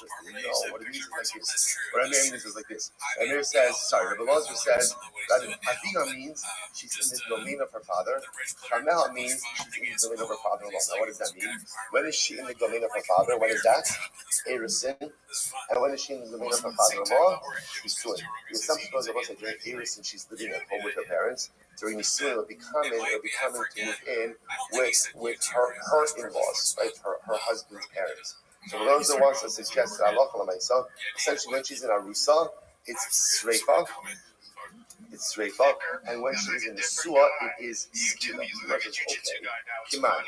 interesting. No, what it means is like this. What I mean is like this. Amir says, Rabbi Lozer says that Aviha means she's in the domain of her father. Kameha means she's in the domain of her father-in-law. Now, what does that mean? When is she in the domain of her father? When is that? Erisin. And when is she in the domain of her father-in-law? Nisuin. The assumption was that during Erisin she's living at home with her parents. During Nisuin, it'll be coming to move in with her in-laws, right? Her husband's parents. So for those that wants to suggest that essentially when she's in Arusa, it's Sreifa. It's Sreifa. And when she's in the Suah, it is Skila. Kiman,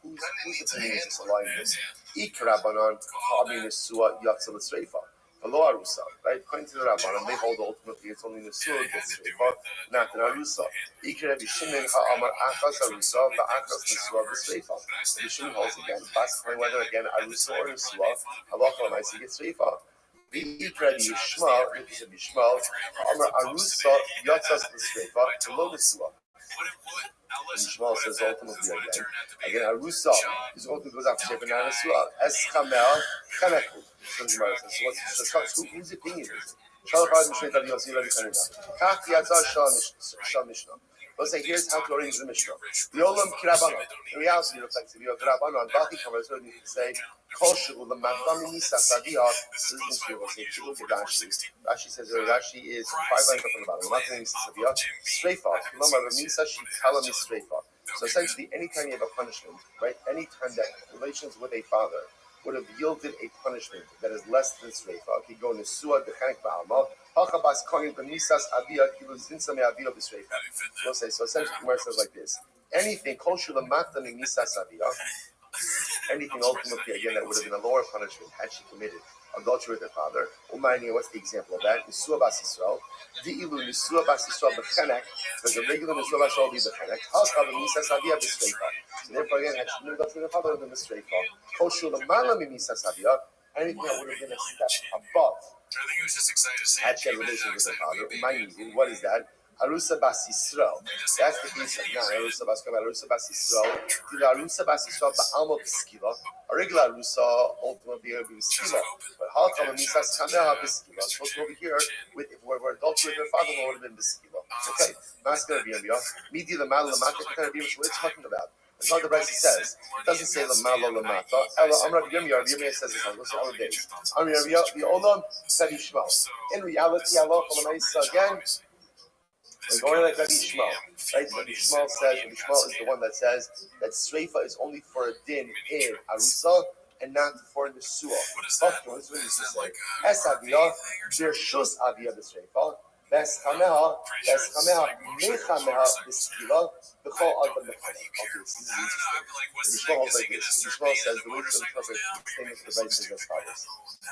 who's opinion is this alignment? Ikrabanan, Habi Nesua, Yatzal Sreifa. Hello, Arusa, right? According to the Rabbanan, they hold ultimately it's only Nesua gets Sreifa, not in Arusa. Ikra Bishimon Ha'amar Achas Arusa, Ba'achas Nesua B'Sreifa. Bishimon holds again, basically whether again Arusa or Nesua, Halacha L'maisi gets Sreifa. Ikra Yishmael, if it's a Yishmael, Ha'amar Arusa, Yatzas B'Sreifa, below Nesua. Yishmael says ultimately again, Arusa is ultimately goes after Shefa Nesua. Es Chamel, Chameku. So whose opinion is it? Let's say here's how to arrange the Mishnah. The Olam Kirabana. In reality, reflects if you have Kirabana, Baki covers it, you can say, Koshu, the Madami Nisa Sadia. This is look at Rashi. Rashi says Rashi is 5 lines up on the bottom. Madami Nisa Sadia. Streifa. Lama Ramisa Shikalami Streifa. So essentially, anytime you have a punishment, right? Anytime that relations with a father would have yielded a punishment that is less than Sreifa. If you go Nesua, Dechanek Ba'alma, Hachabas Kohen B'Nisas Aviyah, Kilu Zinsa Me'aviyah B'Sreifa. We'll say, so essentially, Gemara says like this. Anything, Kol Shula Mata Me'Nisas Aviyah, anything ultimately, again, that would have been a lower punishment had she committed adultery with her father. Umayni, what's the example of that? Nesua Bas Yisrael. Di'ilu Nesua Bas Yisrael B'Chenek, because a regular Nesua Bas Yisrael be B'Chenek. Hachabas Me'Nisas Aviyah B'Sreifa. So therefore, again, had she committed adultery with her father, would have been B'Sreifa. Anything that would have been a step above. I think he was just excited to say had she had relations with her father. What is that? Arusa Bas Yisrael. That's the piece of Arusa Bas Yisrael. Arusa Bas Yisrael Ba'alma B'Skila. A regular Arusa ultimately will be Skila. But Halachah Misas Kameha B'Skila. So over here, if we're adultery with her father, it would have been B'Skila. Okay, Maskar B'Yamiyah. Midi the Mal Lamata Kind of B'Yamiyah. What are you talking about? That's what the Rabbi says. It doesn't say Lamala Lamata. Amr Yirmiyah says this on other days. Amr Yirmiyah, the Olam said Yishmael. In reality, Allah again, we're going like Rabbi Shmuel. Right? Rabbi Shmuel says, Rabbi Shmuel is the one that says that Sreifa is only for a din in Arusa and not for the Suah. What does it say? Es Aviyah, Birshus Aviyah B'Sreifa. Bes Chameha, Mechameha, B'Skila, B'chol Adam Mechameha. Okay, this is interesting. The Shmuel holds like this. The Shmuel says the way to interpret the famous device is as follows.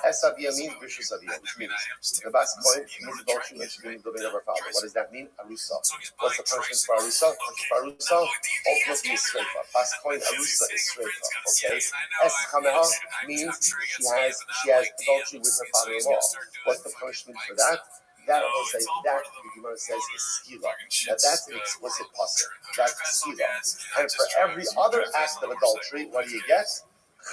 Es Aviyah means Birshus Aviyah, which means the bas point means adultery when she's doing the domain of her father. What does that mean? Arusa. What's the punishment for Arusa? Ultimately is Sreifa. Bas point Arusa is Sreifa. Okay. Es Chameha means she has adultery with her father-in-law. What's the punishment for that? That will say that the Gemara says is skila. Now that's an explicit pasuk. That's skila. And for every other act of adultery, what do you get?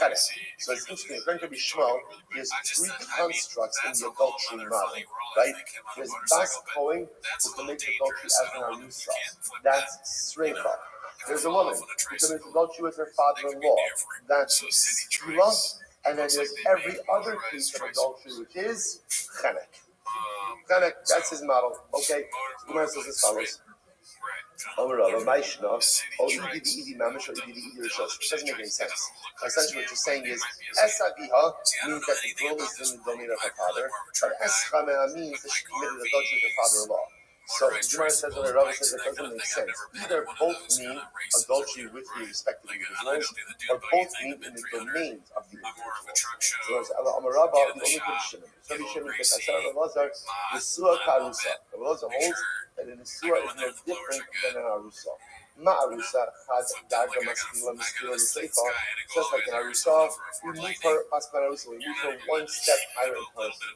Chedek. So it's interesting. According to Rabbi Shmuel, there's 3 constructs in the adultery model, right? There's bas kohen who commits adultery as an arusa. That's sreifa. There's a woman who commits adultery with her father-in-law. That's skila. And then there's every other case of adultery, which is chedek. That's his model. Okay, so the Gemara says as follows. It doesn't make any sense. Essentially, what you're saying is Esaviha means that the girl is in the domain of her father, but Eschamea means that she committed adultery with her father-in-law. So the Gemara says, or Rabbi says, it doesn't make sense. Either both mean adultery with the respective individuals, or both mean in the domains of the individuals. So Rabbi, the only condition. Rabbi Shimon says, Asar Lazar, the Suah Karusa. The Lazar holds that in the Suah is no different than an Arusa. Ma Arusa has Darga Maskila Seifa. Just like in Arusa, we move her, Pascal Arusa, we move her one step higher in person.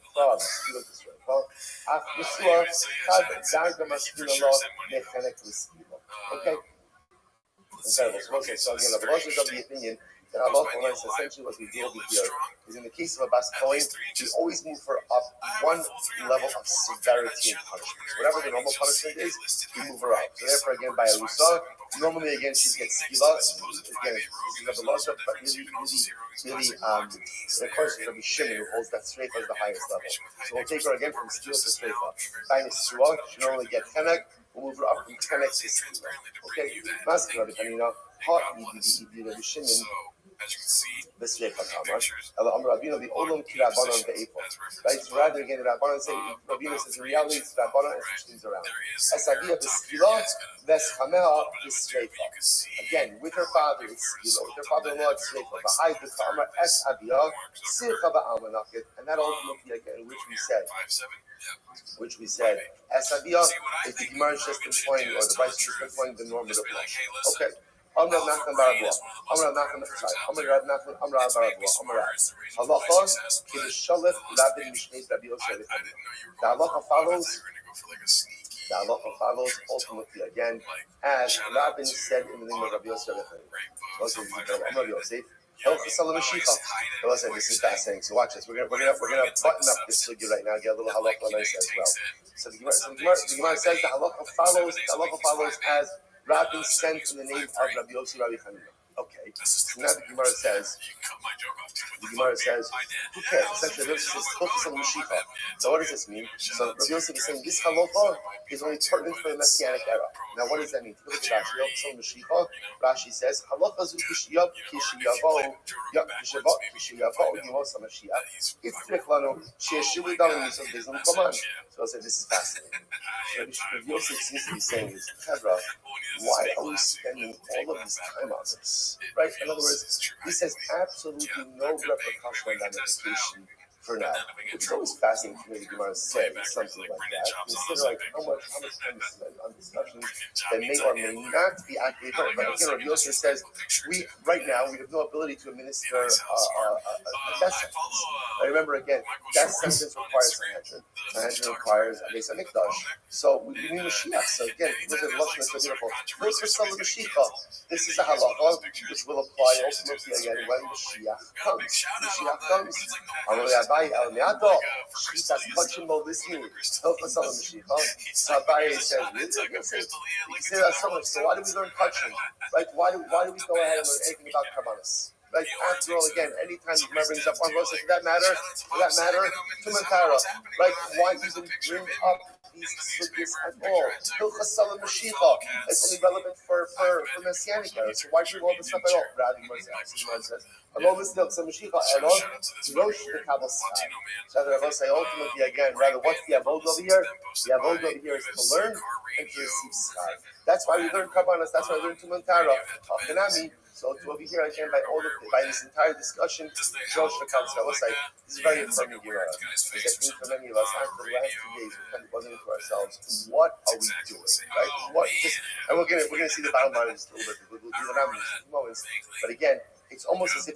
Okay. Incredible. So again, the Rosh is of the opinion that Allah essentially what we do over here is in the case of a bas Kohen, we always move her up one level of severity and punishment. So whatever the normal punishment is, we move her up. So therefore, again, by Arusa, normally again she gets skila. Again, this is a lot of, but really, of course, Rabbi Shimon who holds that streifa as the highest level. So we'll take her again from skila to streifa. By Nisua, she normally gets chenek. We'll move her up from chenek to skila. Okay, Master Rabbi Hanina, hot Rabbi Shimon. This is Rabbeinu the Olam Ki Rabbanon Be'efo. Right? So rather again, Rabbanon say Rabbeinu says in reality it's Rabbanon and switch things around. Esavia B'Skila, Veschameha B'Streifa. Again, with her father it's Skila, with her father-in-law it's Streifa. V'Hai B'Tamar Esavia Sircha Ba'amanakit, and that ultimately again, which we said, Esavia is the Gemara just employing, or the Vice just employing the normative law. Okay. Amr Nachman Barabua. Amr Nachman Barabua. Amr Halacha Kibishalef Rabbi Mishnei Rabbi Yosef. The halacha follows. The halacha follows ultimately again as Rabbi said in the name of Rabbi Yosef. Amr Yosef. This is fascinating. So watch this. We're gonna button up this sugya right now. Get a little halacha nice as well. So the Gemara says the halacha follows as Rabbi sent in the name of Rabbi Yossi Rabbi Hanina. Okay. So now the Gemara says, who cares? Essentially, Rabbi says, focus on the Mashiach. So what does this mean? So Rabbi Yossi is saying this halacha is only pertinent for the Messianic era. Now what does that mean? Look at Rashi. Focus on the Mashiach. Rashi says, halacha zu kishiyavo yimos HaMashiach. Iftrich lanu she'eshivu dalim misov bezim koman. So I said, this is fascinating. Rabbi Yossi seems to be saying this, Chevra, why are we spending all of this time on this? Right? In other words, this has absolutely no repercussion on identification for now. It's always fascinating for me to Gemara say something like that. Consider like how much time is spent on discussions that may or may not be actively heard. But again, Rabbi Yosef says right now we have no ability to administer a death sentence. I remember again, death sentence requires Sanhedrin. Sanhedrin requires a Beis HaMikdash. So we need Mashiach. So again, look at the Lashon, it's so beautiful. Look for some of Mashiach. This is a halacha which will apply ultimately again when Mashiach comes. Mashiach comes. She's punching more listening. Help us on the Mashiach. So Abaye says, you say that so much. So why do we learn punching? Right? Why do we go ahead and learn anything about Karbanos? Like after all, again, anytime the Gemara brings up one verse, for that matter, Tumantara. Like why even bring up these sugis at all? Hilchas Salam Mashiach. It's only relevant for Messianic era. So why bring all this up at all? Rabbi says, "Along with Hilchas Mashiach, Elon Rosh the Kabbalah." So the Rabbi say ultimately again, rather what's the avodah over here? The avodah over here is to learn and to receive schar. That's why we learn Karbanos. That's why we learn Tumantara. Talkinami. So to over here again by this entire discussion, Josh this is very affirming here. Because I think for many of us after the last 2 days we're kind of wondering to ourselves, what are we doing? Right? And we're gonna see the bottom line in just a little bit. We'll do the numbers in moments. But again, it's almost as if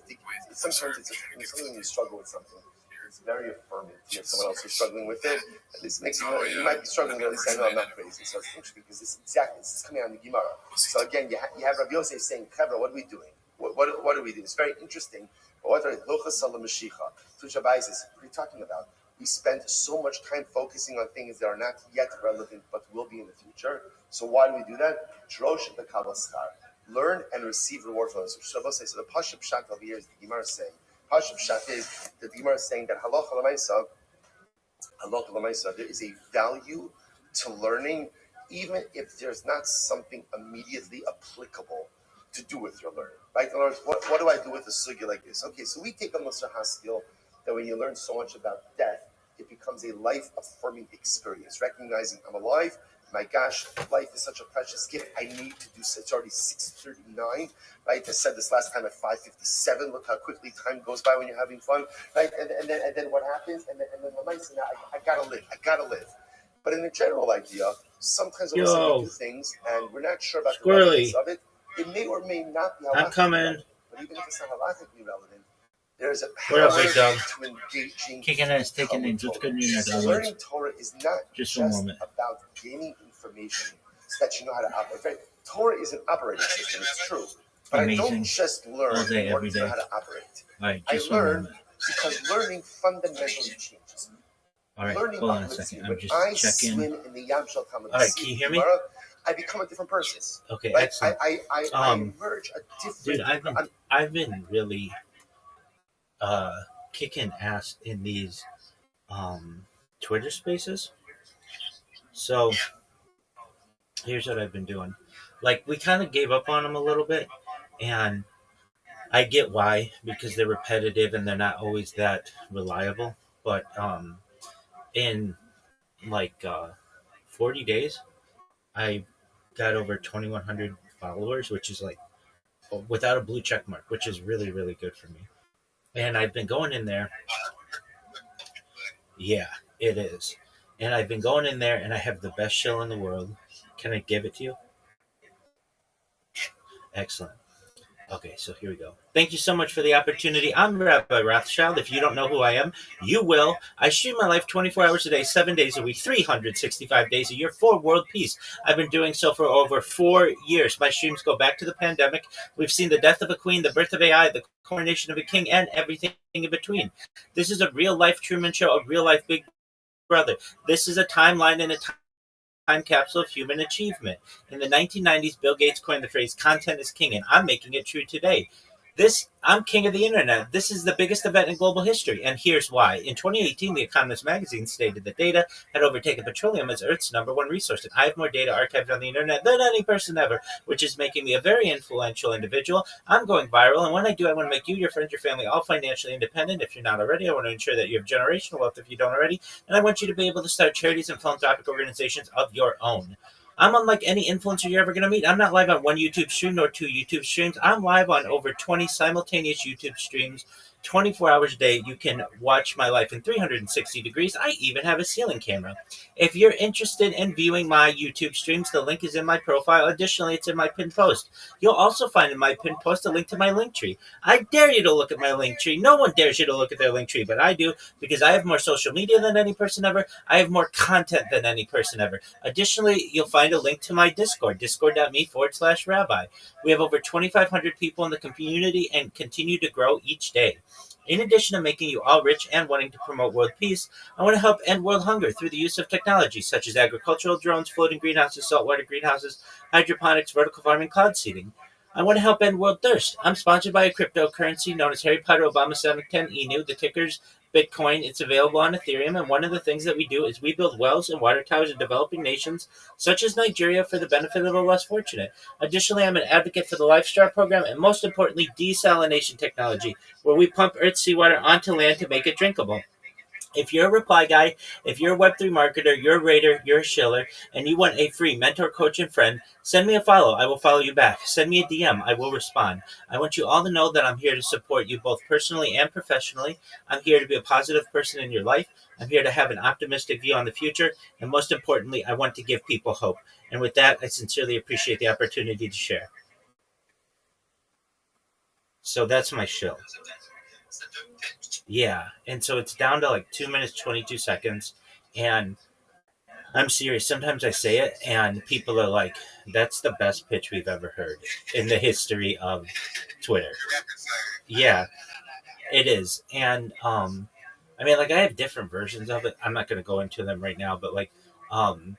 sometimes it's something you struggle with something. It's very affirming to hear someone else who's struggling with it. At least it makes you might be struggling, but at least I know I'm not crazy. So it's interesting because this is coming out in the Gemara. So again, you have Rabbi Yosef saying, Chevra, what are we doing? What do we do? It's very interesting. But what are Lochas Salam Mashiach? What are you talking about? We spend so much time focusing on things that are not yet relevant but will be in the future. So why do we do that? Drosh the Kabbalah Schar. Learn and receive reward for those. So the Pashup Pshat over here is the Gemara saying. Pashup Pshat is the Gemara saying that Halacha L'Maisa, there is a value to learning, even if there's not something immediately applicable to do with your learning. Right? In other words, what do I do with a sugya like this? Okay, so we take a Musar HaSkil that when you learn so much about death, it becomes a life-affirming experience, recognizing I'm alive. My gosh, life is such a precious gift. I need to do so. It's already 6:39, right? I said this last time at 5:57. Look how quickly time goes by when you're having fun, right? And then what happens? And then the nice thing, I gotta live. But in the general idea, sometimes we do things and we're not sure about the relevance of it. It may or may not be halachically relevant, but even if it's not halachically relevant, there's a power to engaging. Learning Torah is not just about gaining information so that you know how to operate. Right? Torah is an operating system, it's true. But I don't Amazing. just learn All day, in order every to know day. how to operate. All right, I just one learn moment. because learning fundamentally changes me. All right, Learning hold on a uplifts second. me. I'm When just I checking. swim in the Yam Shel Kama, All right, can you hear me? I become a different person. Okay, Like excellent. I emerge a different. Dude, I've been really kicking ass in these Twitter spaces. So here's what I've been doing. Like we kind of gave up on them a little bit, and I get why because they're repetitive and they're not always that reliable. But in like 40 days, I got over 2,100 followers, which is like without a blue check mark, which is really really good for me. And I've been going in there. Yeah, it is. And I've been going in there, and I have the best show in the world. Can I give it to you? Excellent. Okay, so here we go. Thank you so much for the opportunity. I'm Rabbi Rothschild. If you don't know who I am, you will. I stream my life 24 hours a day, 7 days a week, 365 days a year for world peace. I've been doing so for over 4 years. My streams go back to the pandemic. We've seen the death of a queen, the birth of AI, the coronation of a king, and everything in between. This is a real life Truman Show, a real life Big Brother. This is a timeline and a time capsule of human achievement. In the 1990s, Bill Gates coined the phrase content is king, and I'm making it true today. I'm king of the internet. This is the biggest event in global history, and here's why. In 2018, The Economist magazine stated that data had overtaken petroleum as Earth's number one resource, and I have more data archived on the internet than any person ever, which is making me a very influential individual. I'm going viral, and when I do, I want to make you, your friends, your family all financially independent. If you're not already, I want to ensure that you have generational wealth if you don't already, and I want you to be able to start charities and philanthropic organizations of your own. I'm unlike any influencer you're ever going to meet. I'm not live on one YouTube stream nor two YouTube streams. I'm live on over 20 simultaneous YouTube streams, 24 hours a day. You can watch my life in 360 degrees. I even have a ceiling camera. If you're interested in viewing my YouTube streams, the link is in my profile. Additionally, it's in my pinned post. You'll also find in my pinned post a link to my link tree. I dare you to look at my link tree. No one dares you to look at their link tree, but I do because I have more social media than any person ever. I have more content than any person ever. Additionally, you'll find a link to my Discord, discord.me/rabbi. We have over 2,500 people in the community and continue to grow each day. In addition to making you all rich and wanting to promote world peace, I want to help end world hunger through the use of technology such as agricultural drones, floating greenhouses, saltwater greenhouses, hydroponics, vertical farming, cloud seeding. I want to help end world thirst. I'm sponsored by a cryptocurrency known as Harry Potter Obama 710 ENU. The ticker's Bitcoin. It's available on Ethereum, and one of the things that we do is we build wells and water towers in developing nations such as Nigeria for the benefit of the less fortunate. Additionally, I'm an advocate for the LifeStar program and most importantly, desalination technology, where we pump Earth's seawater onto land to make it drinkable. If you're a reply guy, if you're a Web3 marketer, you're a raider, you're a shiller, and you want a free mentor, coach, and friend, send me a follow. I will follow you back. Send me a DM. I will respond. I want you all to know that I'm here to support you both personally and professionally. I'm here to be a positive person in your life. I'm here to have an optimistic view on the future. And most importantly, I want to give people hope. And with that, I sincerely appreciate the opportunity to share. So that's my show. Yeah. And so it's down to like 2 minutes, 22 seconds. And I'm serious. Sometimes I say it, and people are like, "That's the best pitch we've ever heard in the history of Twitter." Yeah, it is, and I mean, like I have different versions of it. I'm not going to go into them right now, but like, um,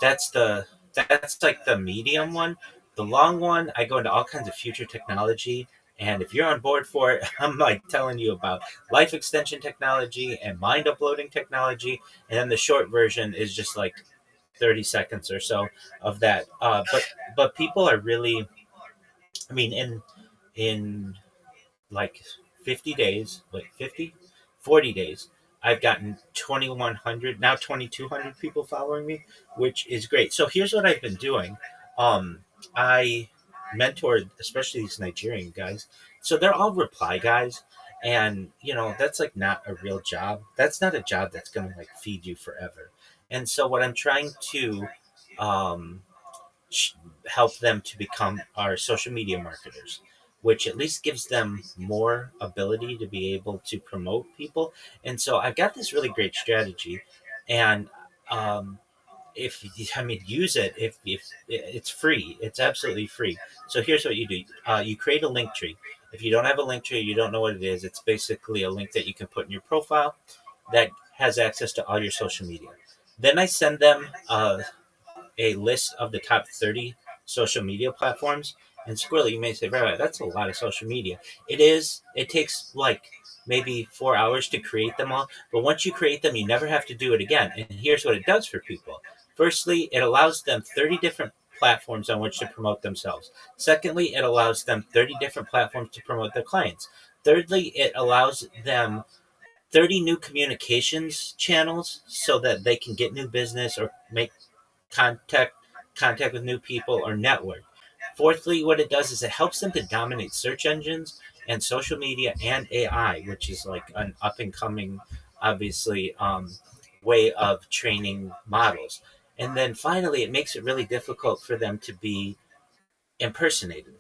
that's the that's like the medium one. The long one, I go into all kinds of future technology. And if you're on board for it, I'm like telling you about life extension technology and mind uploading technology. And then the short version is just like 30 seconds or so of that. But people are really, I mean, in like 50 days, like 50, 40 days, I've gotten 2,100, now 2,200 people following me, which is great. So here's what I've been doing. I mentored, especially these Nigerian guys. So they're all reply guys. And, that's like not a real job. That's not a job that's going to like feed you forever. And so what I'm trying to um, help them to become our social media marketers, which at least gives them more ability to be able to promote people. And so I've got this really great strategy. And um, if I mean, use it. If it's free, it's absolutely free. So here's what you do: you create a link tree. If you don't have a link tree, you don't know what it is. It's basically a link that you can put in your profile that has access to all your social media. Then I send them a list of the top 30 social media platforms. And Squirrely, you may say, Rabbi, that's a lot of social media. It is. It takes like maybe 4 hours to create them all. But once you create them, you never have to do it again. And here's what it does for people. Firstly, it allows them 30 different platforms on which to promote themselves. Secondly, it allows them 30 different platforms to promote their clients. Thirdly, it allows them 30 new communications channels so that they can get new business or make contact contact with new people or network. Fourthly, what it does is it helps them to dominate search engines and social media and AI, which is like an up and coming, obviously, way of training models. And then finally, it makes it really difficult for them to be impersonated.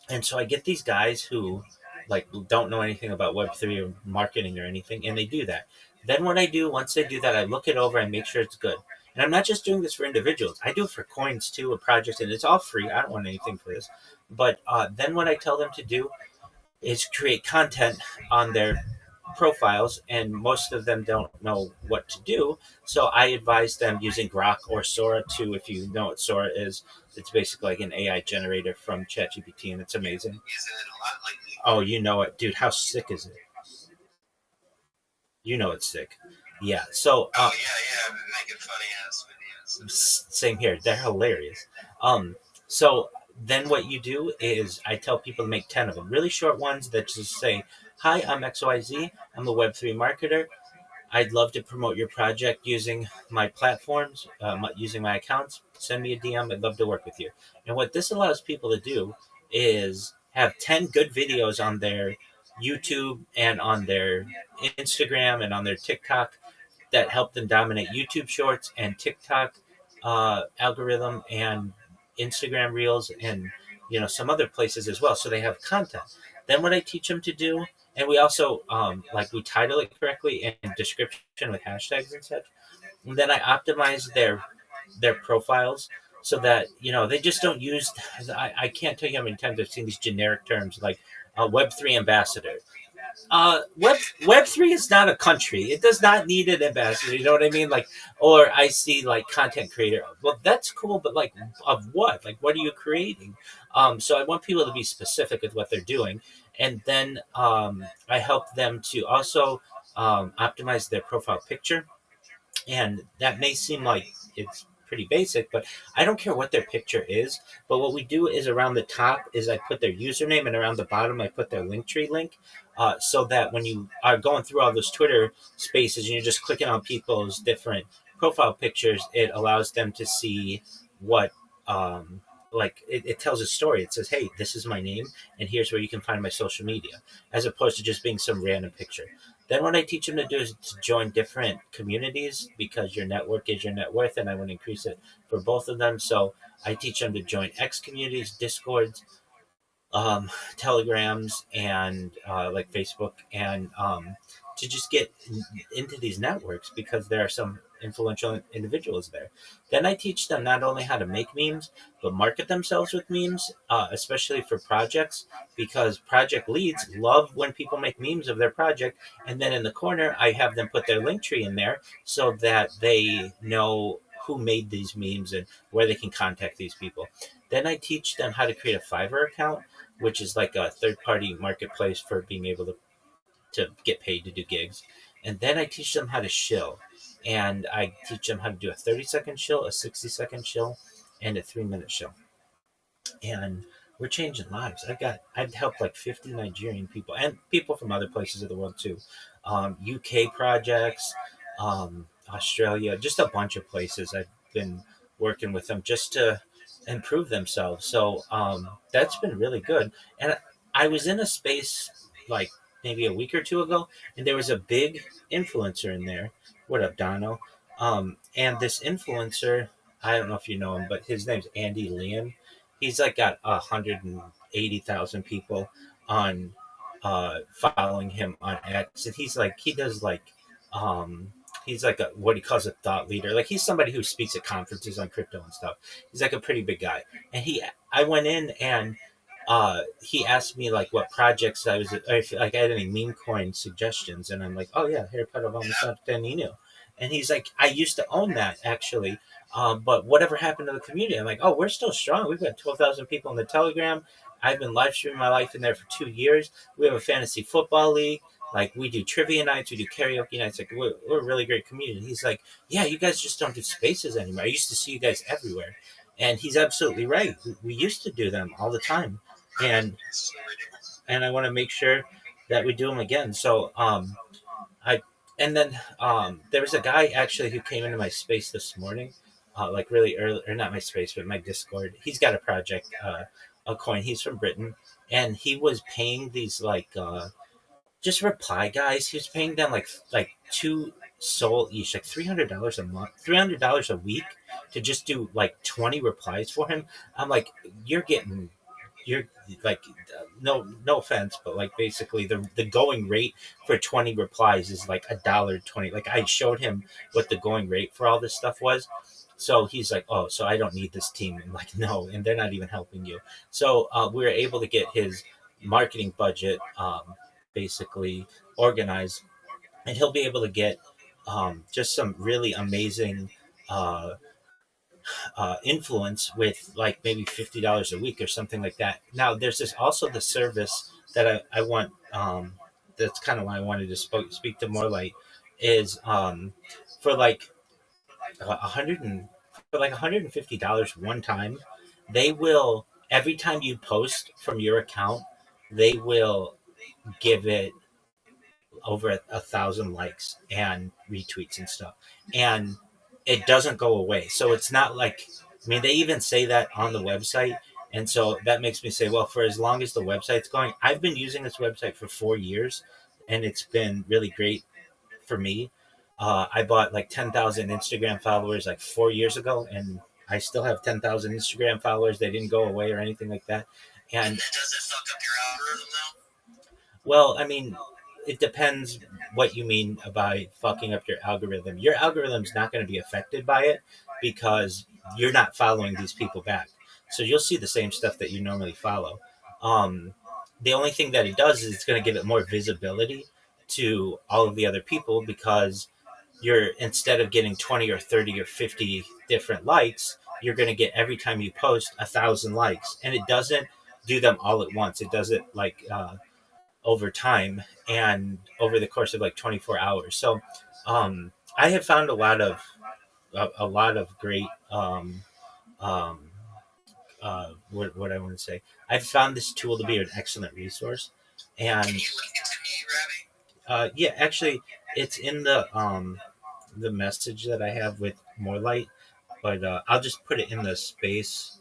And so I get these guys who like don't know anything about Web3 or marketing or anything, and they do that. Then what I do once they do that, I look it over and make sure it's good. And I'm not just doing this for individuals. I do it for coins too, a project, and it's all free. I don't want anything for this. But then what I tell them to do is create content on their profiles, and most of them don't know what to do. So I advise them using Grok or Sora too. If you know what Sora is, it's basically like an AI generator from ChatGPT, and it's amazing. Oh, you know it, dude. How sick is it? You know it's sick. Yeah. So same here. They're hilarious. Um, so then what you do is I tell people to make 10 of them, really short ones that just say, "Hi, I'm XYZ. I'm a Web3 marketer. I'd love to promote your project using my platforms, using my accounts. Send me a DM. I'd love to work with you." And what this allows people to do is have 10 good videos on their YouTube and on their Instagram and on their TikTok that help them dominate YouTube Shorts and TikTok algorithm and Instagram Reels and some other places as well. So they have content. Then what I teach them to do, and we also like we title it correctly and description with hashtags and such. And then I optimize their profiles so that they just don't use. I can't tell you how many times I've seen these generic terms like Web3 ambassador. Web3 is not a country. It does not need an ambassador. You know what I mean? Like, or I see like content creator. Well, that's cool, but like, of what? Like, what are you creating? So I want people to be specific with what they're doing, and then I help them to also optimize their profile picture. And that may seem like it's pretty basic, but I don't care what their picture is. But what we do is around the top is I put their username, and around the bottom I put their Linktree link, so that when you are going through all those Twitter spaces and you're just clicking on people's different profile pictures, it allows them to see what. Like it tells a story. It says, "Hey, this is my name, and here's where you can find my social media," as opposed to just being some random picture. Then what I teach them to do is to join different communities, because your network is your net worth, and I want to increase it for both of them. So I teach them to join X communities, Discords, Telegrams, and like Facebook, and to just get into these networks because there are some influential individuals there. Then I teach them not only how to make memes, but market themselves with memes, especially for projects, because project leads love when people make memes of their project. And then in the corner, I have them put their link tree in there so that they know who made these memes and where they can contact these people. Then I teach them how to create a Fiverr account, which is like a third party marketplace for being able to get paid to do gigs. And then I teach them how to shill. And I teach them how to do a 30-second shill, a 60-second shill, and a 3-minute shill. And we're changing lives. I've helped like 50 Nigerian people and people from other places of the world too. UK projects, Australia, just a bunch of places. I've been working with them just to improve themselves. So that's been really good. And I was in a space like maybe a week or two ago, and there was a big influencer in there. What up, Dono? And this influencer, I don't know if you know him, but his name's Andy Leon. He's like got 180,000 people on following him on X, and he does like um he's like a what he calls a thought leader. Like he's somebody who speaks at conferences on crypto and stuff. He's like a pretty big guy. And I went in and he asked me like what projects I was, or if like I had any meme coin suggestions, and I'm like, oh yeah, haircut of Tenino. And he's like, I used to own that actually, but whatever happened to the community? I'm like, oh, we're still strong. We've got 12,000 people in the Telegram. I've been live streaming my life in there for 2 years. We have a fantasy football league. Like we do trivia nights, we do karaoke nights. Like we're a really great community. He's like, yeah, you guys just don't do spaces anymore. I used to see you guys everywhere, and he's absolutely right. We used to do them all the time, and I want to make sure that we do them again. So I and then there was a guy actually who came into my space this morning, like really early, or not my space, but my Discord. He's got a project, a coin. He's from Britain, and he was paying these like just reply guys. He was paying them like two soul each, like $300 a month, $300 a week to just do like 20 replies for him. I'm like, you're getting you're like no offense, but like basically the going rate for 20 replies is like $1.20. Like I showed him what the going rate for all this stuff was. So he's like, oh, so I don't need this team. I'm like, no, and they're not even helping you. So we were able to get his marketing budget basically organized, and he'll be able to get just some really amazing uh, influence with like maybe $50 a week or something like that. Now, there's this also the service that I want. That's kind of why I wanted to speak to more light is for like 100 and for like $150 one time. They will every time you post from your account, they will give it over 1,000 likes and retweets and stuff, and it doesn't go away. So it's not like, I mean, they even say that on the website, and so that makes me say, well, for as long as the website's going, I've been using this website for 4 years, and it's been really great for me. I bought like 10,000 Instagram followers like 4 years ago, and I still have 10,000 Instagram followers. They didn't go away or anything like that. And does it fuck up your algorithm though? well, I mean, it depends what you mean by fucking up your algorithm. Your algorithm's not going to be affected by it because you're not following these people back. So you'll see the same stuff that you normally follow. Um, the only thing that it does is it's going to give it more visibility to all of the other people because you're instead of getting 20 or 30 or 50 different likes, you're going to get every time you post 1,000 likes, and it doesn't do them all at once. It does it like over time and over the course of like 24 hours. So I have found a lot of great um, what I want to say. I've found this tool to be an excellent resource, and Can you link it to me, Rabbi? yeah, actually, it's in the message that I have with more light, but I'll just put it in the space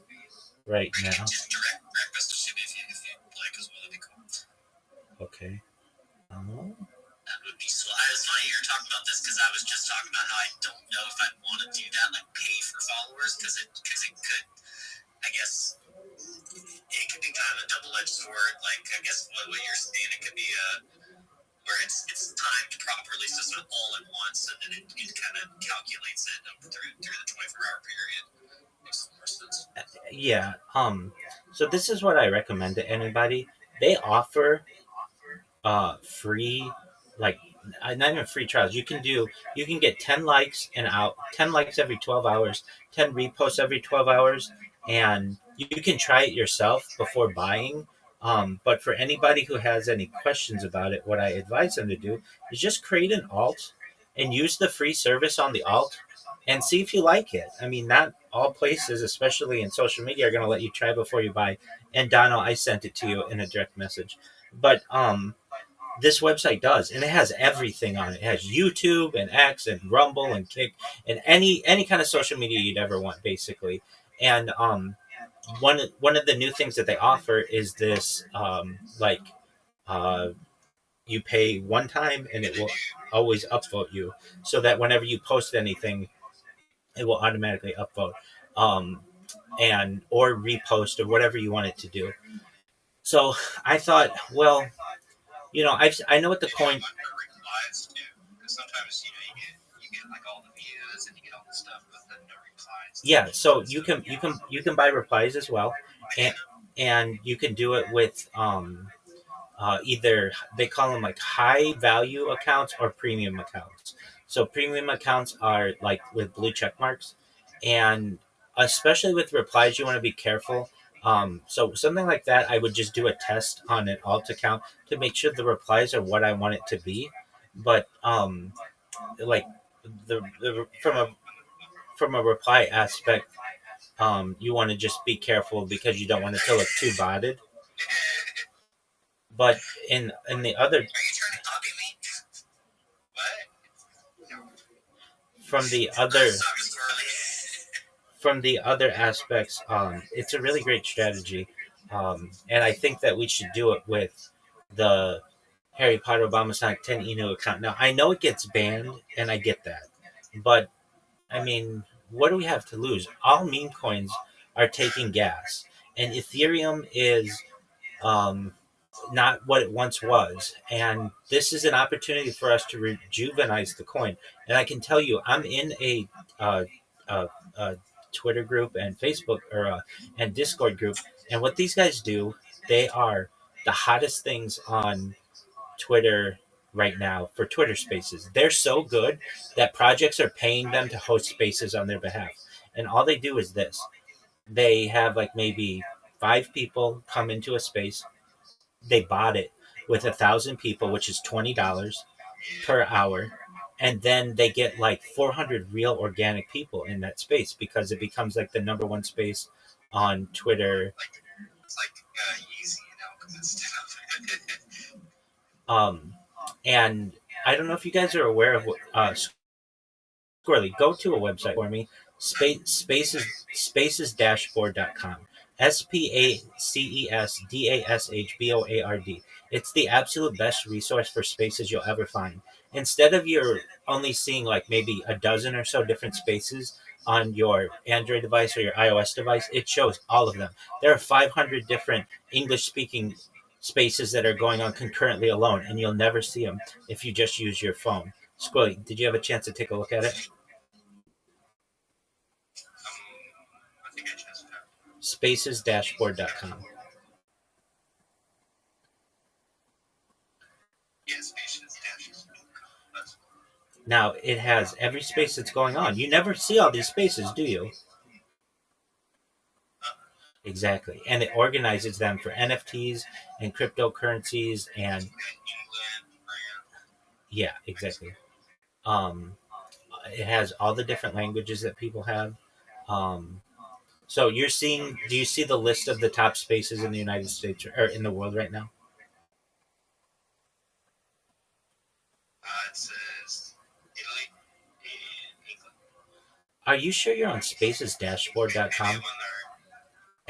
right Or you now. can just direct message to me if you like as well. That'd be cool. Okay. Um, That would be swell. It's funny you're talking about this because I was just talking about how I don't know if I'd want to do that, like pay for followers, because it could, I guess, it could be kind of a double-edged sword. Like I guess what you're saying, it could be where it's timed properly, so it's not all at once, and then it kind of calculates it through the 24-hour period. Makes more sense. yeah. So this is what I recommend to anybody. They offer free, like not even free trials. You can get 10 likes and out 10 likes every 12 hours, 10 reposts every 12 hours, and you can try it yourself before buying. But for anybody who has any questions about it, what I advise them to do is just create an alt and use the free service on the alt and see if you like it. I mean, not all places, especially in social media, are going to let you try before you buy. And Donald, I sent it to you in a direct message. But this website does, and it has everything on it. It has YouTube and X and Rumble and Kick and any kind of social media you'd ever want, basically. And one of the new things that they offer is this like uh, you pay one time and it will always upvote you, so that whenever you post anything, it will automatically upvote and or repost or whatever you want it to do. So I thought, well, I know what the Maybe coin. I'm under replies too, because sometimes you get like all the views and you get all the stuff, but then no replies. Yeah, so you can buy replies as well, and you can do it with either they call them like high value accounts or premium accounts. So premium accounts are like with blue check marks, and especially with replies, you want to be careful. So something like that, I would just do a test on an alt account to make sure the replies are what I want it to be. But like the from a reply aspect, you want to just be careful because you don't want it to look too botted. But in the other Are you trying to copy me? What? from the other Sorry, squirrely. from the other aspects, it's a really great strategy, and I think that we should do it with the Harry Potter Obama Sonic 10 Inu account. Now I know it gets banned, and I get that, but I mean, what do we have to lose? All meme coins are taking gas, and Ethereum is um, not what it once was. And this is an opportunity for us to rejuvenize the coin. And I can tell you, I'm in a uh, uh, uh, Twitter group and Facebook and Discord group. And what these guys do, they are the hottest things on Twitter right now for Twitter Spaces. They're so good that projects are paying them to host spaces on their behalf. And all they do is this: they have like maybe 5 people come into a space, they bought it with 1,000 people, which is $20 per hour, and then they get like 400 real organic people in that space because it becomes like the number one space on Twitter. It's like easy and alchemist stuff. And I don't know if you guys are aware of what Squirrely, go to a website for me. Spacesdashboard.com. SPACESDASHBOARD. It's the absolute best resource for spaces you'll ever find. Instead of your only seeing like maybe a dozen or so different spaces on your Android device or your iOS device, it shows all of them. There are 500 different English speaking spaces that are going on concurrently alone, and you'll never see them if you just use your phone. Squirrely, did you have a chance to take a look at it? I think I just found. Spacesdashboard.com. Yes, patience dashes. That's Now, it has every space that's going on. You never see all these spaces, do you? Exactly. And it organizes them for NFTs and cryptocurrencies and yeah, exactly. Um, it has all the different languages that people have. Um, so you're seeing, do you see the list of the top spaces in the United States or in the world right now? it says Italy and England. Are you sure you're on spacesdashboard.com?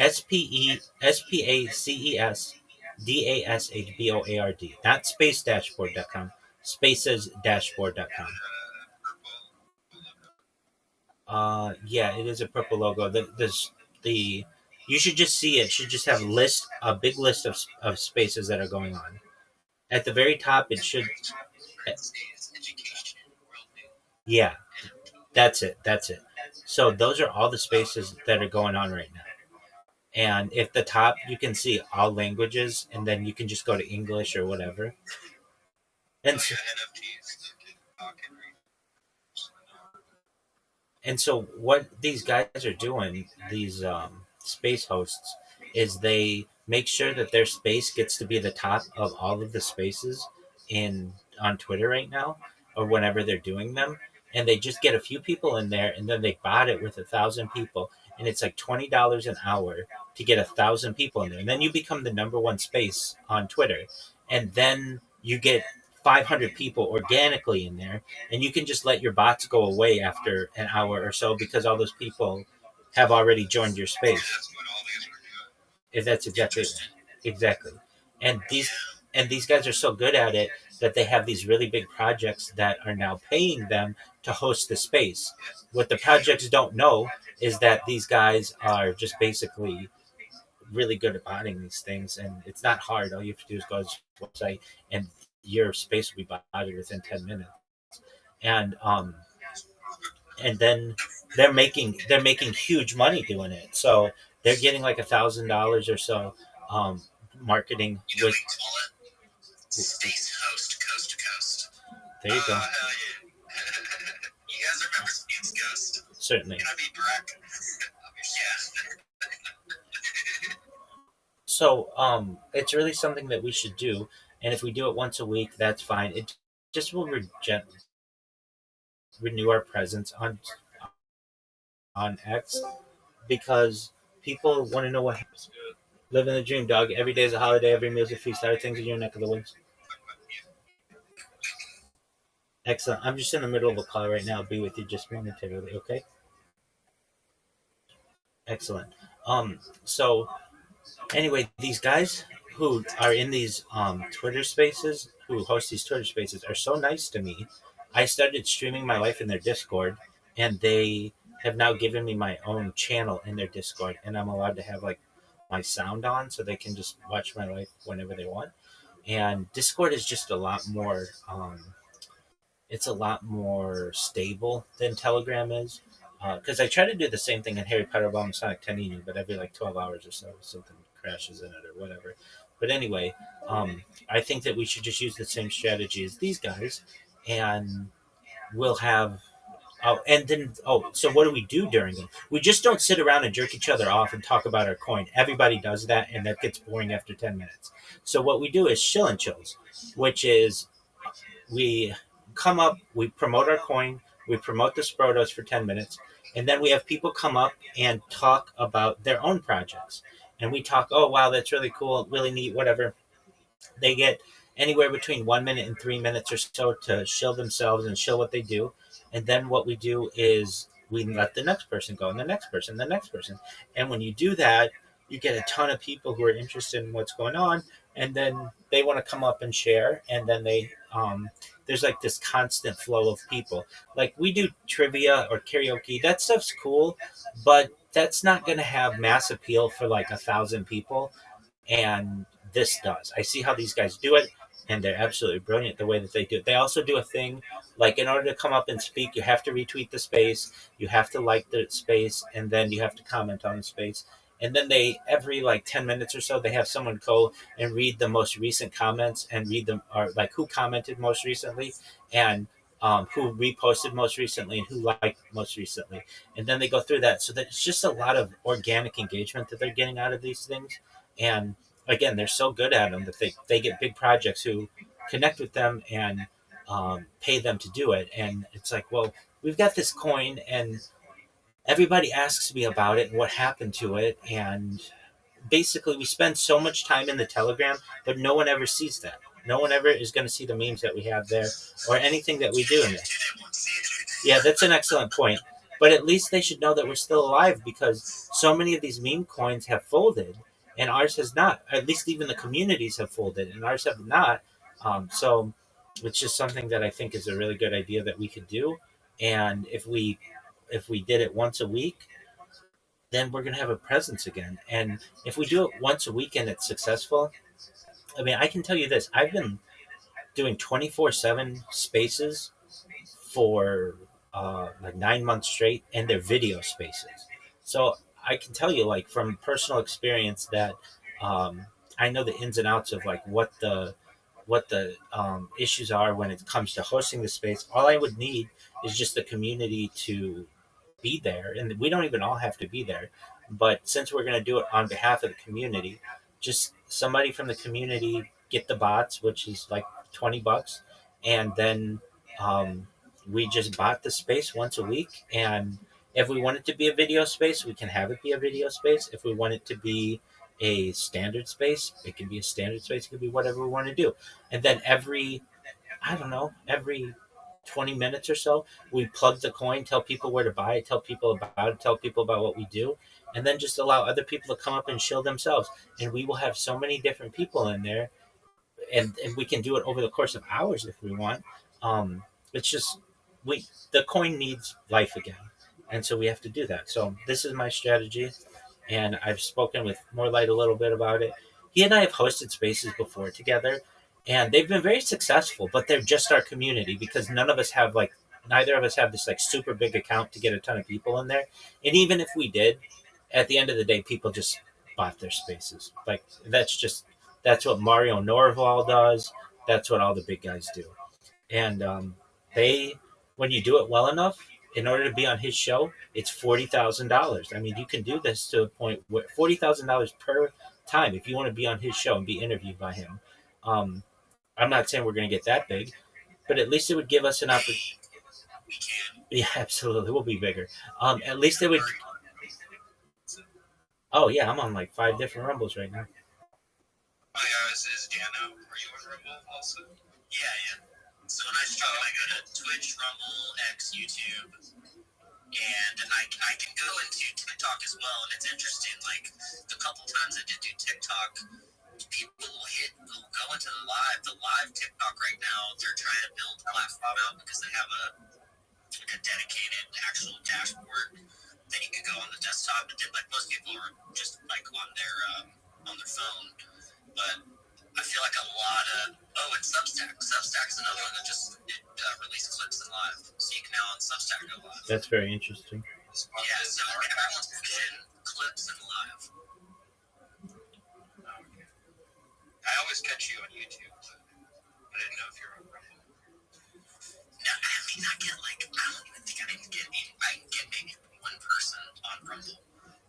SPACESDASHBOARD, not spacedashboard.com, spacesdashboard.com. Yeah, it is a purple logo. The you should just see it. Should just have a big list of spaces that are going on. At the very top, it should. Yeah, that's it. That's it. So those are all the spaces that are going on right now. And if the top, you can see all languages, and then you can just go to English or whatever. And so, what these guys are doing, these space hosts, is they make sure that their space gets to be the top of all of the spaces in on Twitter right now, or whenever they're doing them, and they just get a few people in there, and then they bot it with 1,000 people, and it's like $20 an hour to get 1,000 people in there, and then you become the number one space on Twitter, and then you get 500 people organically in there, and you can just let your bots go away after an hour or so because all those people have already joined your space. If that's exactly, and these guys are so good at it that they have these really big projects that are now paying them to host the space. What the projects don't know is that these guys are just basically really good at botting these things, and it's not hard. All you have to do is go to the website, and your space will be botted within 10 minutes. and and then they're making huge money doing it. So they're getting like $1,000 or so, marketing You know with. what you call it? Space Host Coast to Coast. There you go. Hell yeah. You guys remember Space Ghost? Certainly. Can I be Breck? Yeah. So it's really something that we should do, and if we do it once a week, that's fine. It just will renew our presence on X, because people want to know what happens. Living the dream, dog. Every day is a holiday. Every meal is a feast. How are things in your neck of the woods? Excellent. I'm just in the middle of a call right now. I'll be with you just momentarily. Okay. Excellent. So anyway, these guys who are in these Twitter spaces, who host these Twitter spaces, are so nice to me. I started streaming my life in their Discord, and they have now given me my own channel in their Discord, and I'm allowed to have like my sound on so they can just watch my life whenever they want. And Discord is just a lot more. It's a lot more stable than Telegram is. Because I try to do the same thing in Harry Potter Bomb Sonic Tanini, but every like 12 hours or so, something crashes in it or whatever. But anyway, I think that we should just use the same strategy as these guys, and we'll have. Oh, and then, so what do we do during them? We just don't sit around and jerk each other off and talk about our coin. Everybody does that, and that gets boring after 10 minutes. So what we do is chill and chills, which is we come up, we promote our coin, we promote the Sprotos for 10 minutes, and then we have people come up and talk about their own projects. And we talk, oh, wow, that's really cool, really neat, whatever. They get anywhere between 1 minute and 3 minutes or so to shill themselves and shill what they do. And then what we do is we let the next person go, and the next person, the next person. And when you do that, you get a ton of people who are interested in what's going on, and then they want to come up and share. And then there's like this constant flow of people. Like we do trivia or karaoke, that stuff's cool, but that's not going to have mass appeal for like 1,000 people, and this does. I see how these guys do it, and they're absolutely brilliant the way that they do it. They also do a thing like in order to come up and speak, you have to retweet the space, you have to like the space, and then you have to comment on the space. And then they every like 10 minutes or so they have someone go and read the most recent comments and read them, or like who commented most recently, and who reposted most recently and who liked most recently. And then they go through that, so that it's just a lot of organic engagement that they're getting out of these things. And again, they're so good at them that they get big projects who connect with them and pay them to do it. And it's like, well, we've got this coin, and everybody asks me about it and what happened to it. And basically, we spend so much time in the Telegram, but no one ever sees that. No one ever is going to see the memes that we have there or anything that we do in there. Yeah, that's an excellent point. But at least they should know that we're still alive, because so many of these meme coins have folded and ours has not. At least even the communities have folded and ours have not. So it's just something that I think is a really good idea that we could do. And if we did it once a week, then we're going to have a presence again. And if we do it once a week and it's successful, I mean, I can tell you this: I've been doing 24/7 spaces for like 9 months straight, and they're video spaces. So I can tell you, like from personal experience, that I know the ins and outs of like what the issues are when it comes to hosting the space. All I would need is just the community to be there, and we don't even all have to be there. But since we're going to do it on behalf of the community, just somebody from the community get the bots, which is like $20, and then we just bought the space once a week. And if we want it to be a video space, we can have it be a video space. If we want it to be a standard space, it can be a standard space. It can be whatever we want to do. And then I don't know, every 20 minutes or so, we plug the coin, tell people where to buy it, tell people about it, tell people about what we do, and then just allow other people to come up and shill themselves. And we will have so many different people in there, and we can do it over the course of hours if we want. It's just we the coin needs life again, and so we have to do that. So this is my strategy, and I've spoken with Morelight a little bit about it. He and I have hosted spaces before together, and they've been very successful. But they're just our community, because none of us have like neither of us have this like super big account to get a ton of people in there. And even if we did, at the end of the day, people just bought their spaces. Like that's what Mario Norval does. That's what all the big guys do. And they, when you do it well enough, in order to be on his show, it's $40,000. I mean, you can do this to a point where $40,000 per time if you want to be on his show and be interviewed by him. Um, I'm not saying we're going to get that big, but at least it would give us an opportunity. We can. Yeah, absolutely, we'll be bigger. At least it would. Oh yeah, I'm on like 5 different rumbles right now. Oh yeah, is Dano? Are you on Rumble also? Yeah, yeah. So when I stream, I go to Twitch, Rumble, X, YouTube, and I can go into TikTok as well. And it's interesting. Like the couple times I did do TikTok, people will go into the live TikTok right now. They're trying to build the platform out because they have a dedicated actual dashboard that you could go on the desktop. And like most people are just like on their phone, but I feel like a lot of and Substack. Substack's another one that just released clips in live, so you can now on Substack go live. That's very interesting. Yeah, so everyone's pushing clips and live. I always catch you on YouTube. I didn't know if you're on Rumble. No, I mean I get like I don't even think I can get maybe one person on Rumble,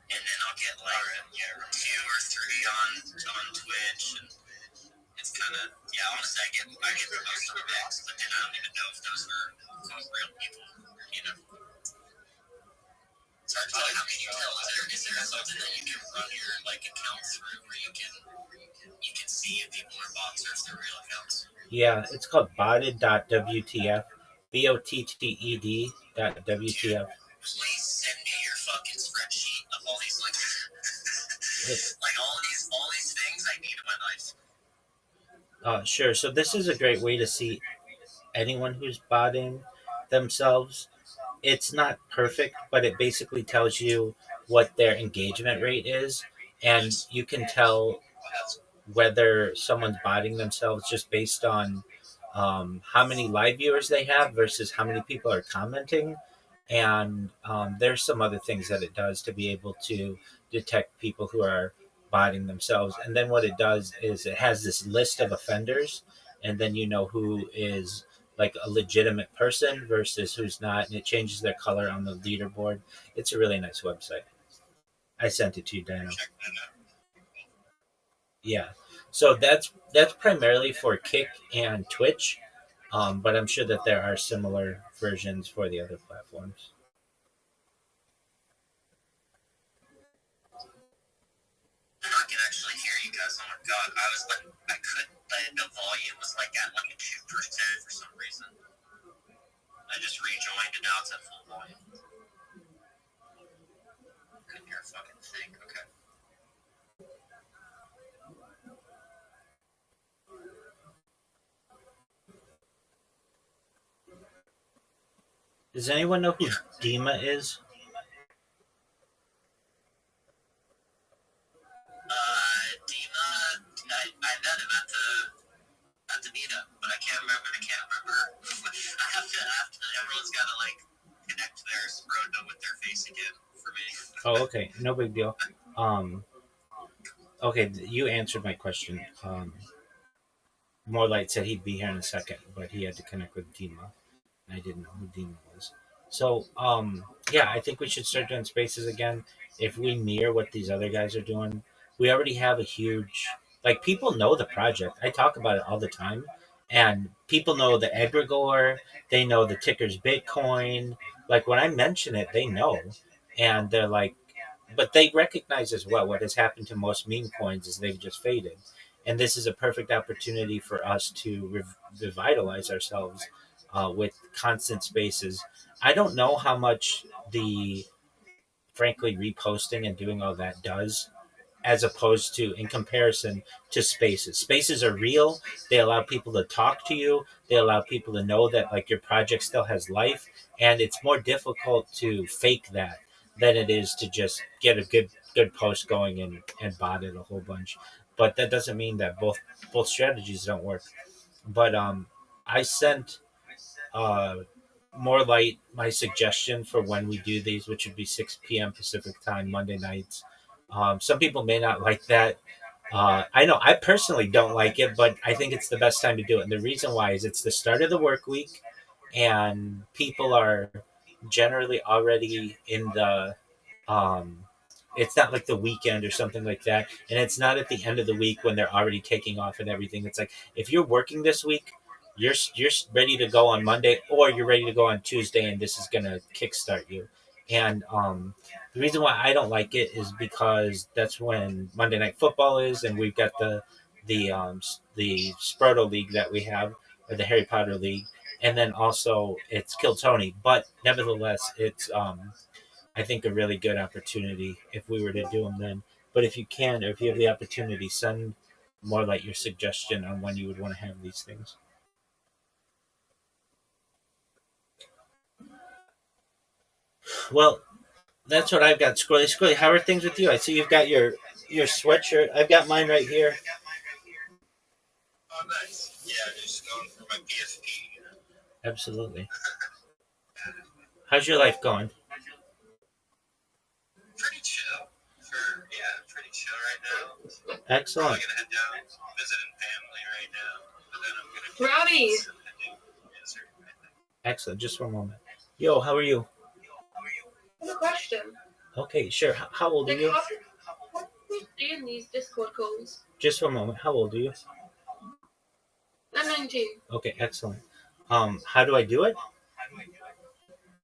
and then I'll get like 2 or 3 on Twitch, and it's kind of honestly I get the most on X, but then I don't even know if those are real people, you know. It's hard to tell. How can you tell? Is there something that you can run your like account through where you can see if people are bots or if they're real accounts? Yeah, it's called botted.wtf. BOTTED.WTF. Please send me your fucking spreadsheet of all these like like all these things I need in my life. Sure. So this is a great way to see anyone who's botting themselves. It's not perfect, but it basically tells you what their engagement rate is, and you can tell whether someone's botting themselves just based on how many live viewers they have versus how many people are commenting. And there's some other things that it does to be able to detect people who are botting themselves. And then what it does is it has this list of offenders, and then you know who is like a legitimate person versus who's not, and it changes their color on the leaderboard. It's a really nice website. I sent it to you, Dano. Yeah. So that's primarily for Kick and Twitch, but I'm sure that there are similar versions for the other platforms. I can actually hear you guys. Oh my god, I couldn't. The volume was like at like a 2% for some reason. I just rejoined and now it's at full volume. Couldn't hear a fucking thing. Okay. Does anyone know who Dima is? Dima, I met him at the meetup, but I can't remember. I have to. Everyone's got to like connect their scrotum with their face again for me. Oh, okay, no big deal. Okay, you answered my question. Morelight said he'd be here in a second, but he had to connect with Dima. I didn't know who Dima was. So, yeah, I think we should start doing spaces again. If we mirror what these other guys are doing, we already have a huge, like, people know the project. I talk about it all the time, and people know the egregore. They know the ticker's Bitcoin. Like, when I mention it, they know, and they're like, but they recognize as well what has happened to most meme coins is they've just faded, and this is a perfect opportunity for us to revitalize ourselves with constant spaces. I don't know how much the frankly reposting and doing all that does as opposed to in comparison to spaces. Spaces are real. They allow people to talk to you. They allow people to know that like your project still has life, and it's more difficult to fake that than it is to just get a good post going and bot it a whole bunch. But that doesn't mean that both strategies don't work. But I sent more light, my suggestion for when we do these, which would be 6 p.m. Pacific time, Monday nights. Some people may not like that. I know I personally don't like it, but I think it's the best time to do it. And the reason why is it's the start of the work week, and people are generally already in the um, it's not like the weekend or something like that, and it's not at the end of the week when they're already taking off and everything. It's like if you're working this week, you're ready to go on Monday, or you're ready to go on Tuesday, and this is gonna kickstart you. And the reason why I don't like it is because that's when Monday Night Football is, and we've got the Sproto League that we have, or the Harry Potter League, and then also it's Kill Tony. But nevertheless, it's I think a really good opportunity if we were to do them then. But if you can, or if you have the opportunity, send more like your suggestion on when you would want to have these things. Well, that's what I've got. Squirrely, Squirrely, how are things with you? I see you've got your sweatshirt. I've got mine right here. Oh, nice. Yeah, just going for my PSP. Absolutely. How's your life going? Pretty chill. Pretty chill right now. Probably Excellent. gonna head down visiting family right now, but then I'm gonna Rowdy. head to desert. Excellent. Just one moment. Yo, how are you? I have a question. Okay, sure. How old are you? How do we do in these Discord calls? Just one moment. How old are you? I'm 19. Okay, excellent. How do I do it?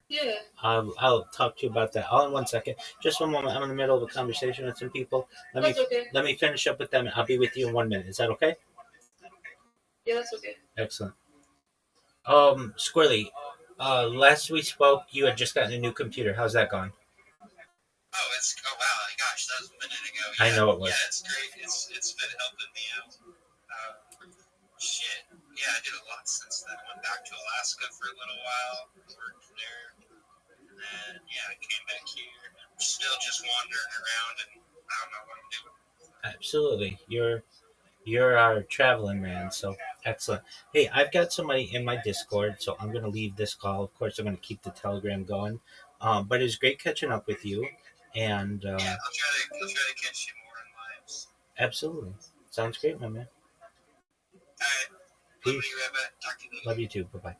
Yeah. I'll talk to you about that. All in 1 second. Just one moment. I'm in the middle of a conversation with some people. That's okay. Let me finish up with them. I'll be with you in 1 minute. Is that okay? Yeah, that's okay. Excellent. Squirrely, last we spoke, you had just gotten a new computer. How's that going? Oh wow, gosh, that was a minute ago. I know it was. Yeah, it's great. It's been helping me out. Shit. Yeah, I did a lot since then. Went back to Alaska for a little while, worked there, and then I came back here. I'm still just wandering around, and I don't know what I'm doing. Absolutely. You're our traveling man, so excellent. Hey, I've got somebody in my Discord, so I'm gonna leave this call. Of course, I'm gonna keep the Telegram going. But it's great catching up with you, and I'll try to catch you more in lives. absolutely, sounds great, my man. All right. Peace. Love you, Rabbi. Talk to you later. Love you too. Bye bye.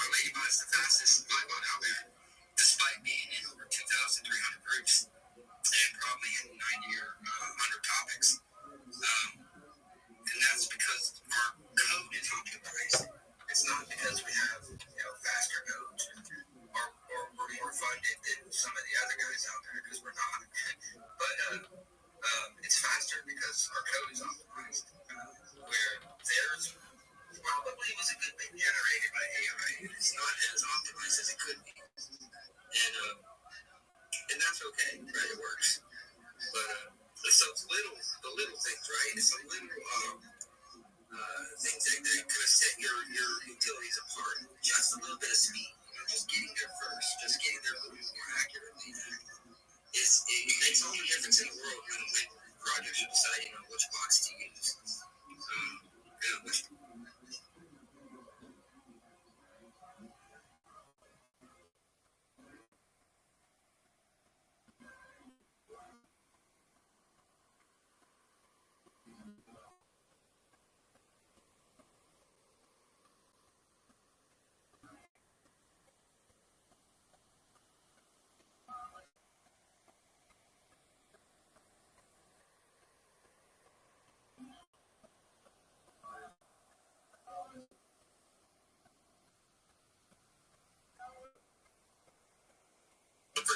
Ladybot is the fastest Bible out there, despite being in over 2,300 groups and probably in 90 or 100 topics. And that's because our code is optimized. It's not because we have faster codes or we're more funded than some of the other guys out there, because we're not. But it's faster because our code is optimized. Where theirs probably was a good bit generated by AI, and it's not as optimized as it could be. And that's okay, right? It works. But it's the little things, right? It's the little things that kind of set your utilities apart. Just a little bit of speed, just getting there first, just getting there a little bit more accurately. It makes all the difference in the world when projects are deciding on which box to use. Which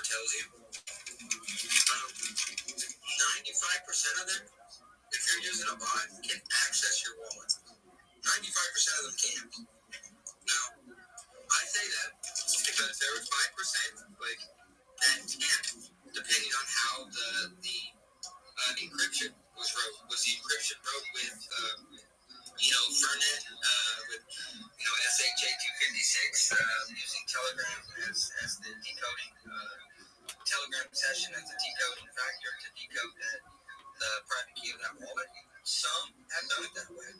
tells you, 95% of them, if you're using a bot, can access your wallet. 95% of them can't. Now, I say that because there was 5%, like, that can't, depending on how the encryption was wrote. Was the encryption wrote with, Fernet, with, SHA-256, using Telegram as the decoding, Telegram session as the decoding factor to decode the private key of that wallet? Some have done it that way.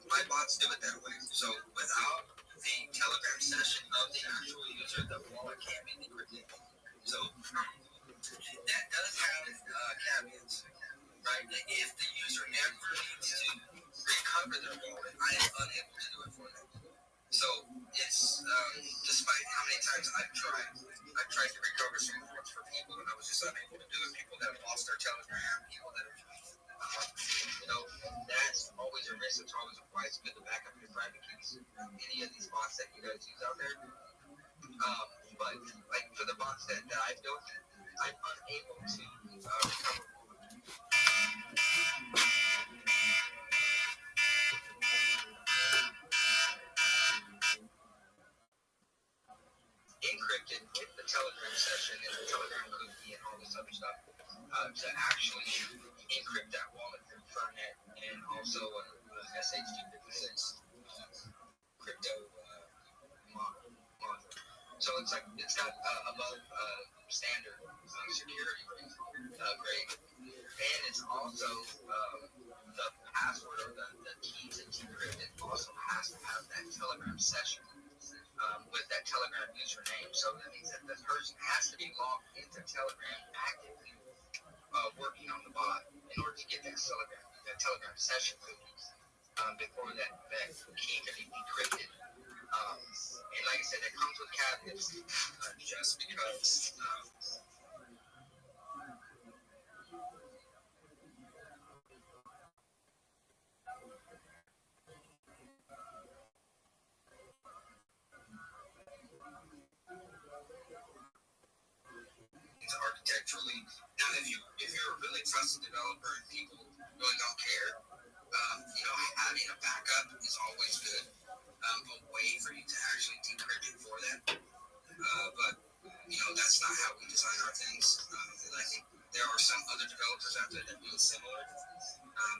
My bots do it that way. So without the Telegram session of the actual user, the wallet can't be decrypted. So that does have caveats, right? If the user ever needs to recover their wallet, I am unable to do it for them. So it's, despite how many times I've tried to recover some wallets for people, and I was just unable to do it. People that have lost their Telegram, people that have that's always a risk. It's always why it's good to back up your private keys. Any of these bots that you guys use out there. But like for the bots that I've built, I'm unable to recover. Encrypted with the Telegram session and the Telegram cookie and all this other stuff to actually encrypt that wallet from Fernet and also SH256 crypto module. So it's like it's got above standard security grade, and it's also the password or the key to decrypt it also has to have that Telegram session. With that Telegram username. So that means that the person has to be logged into Telegram actively working on the bot in order to get that Telegram session cookie before that key can be decrypted. And like I said, it comes with caveats just because architecturally. Now, if you're a really trusted developer and people really don't care, having a backup is always good. A way for you to actually decrypt it for them. But that's not how we design our things. And I think there are some other developers out there that do it similar.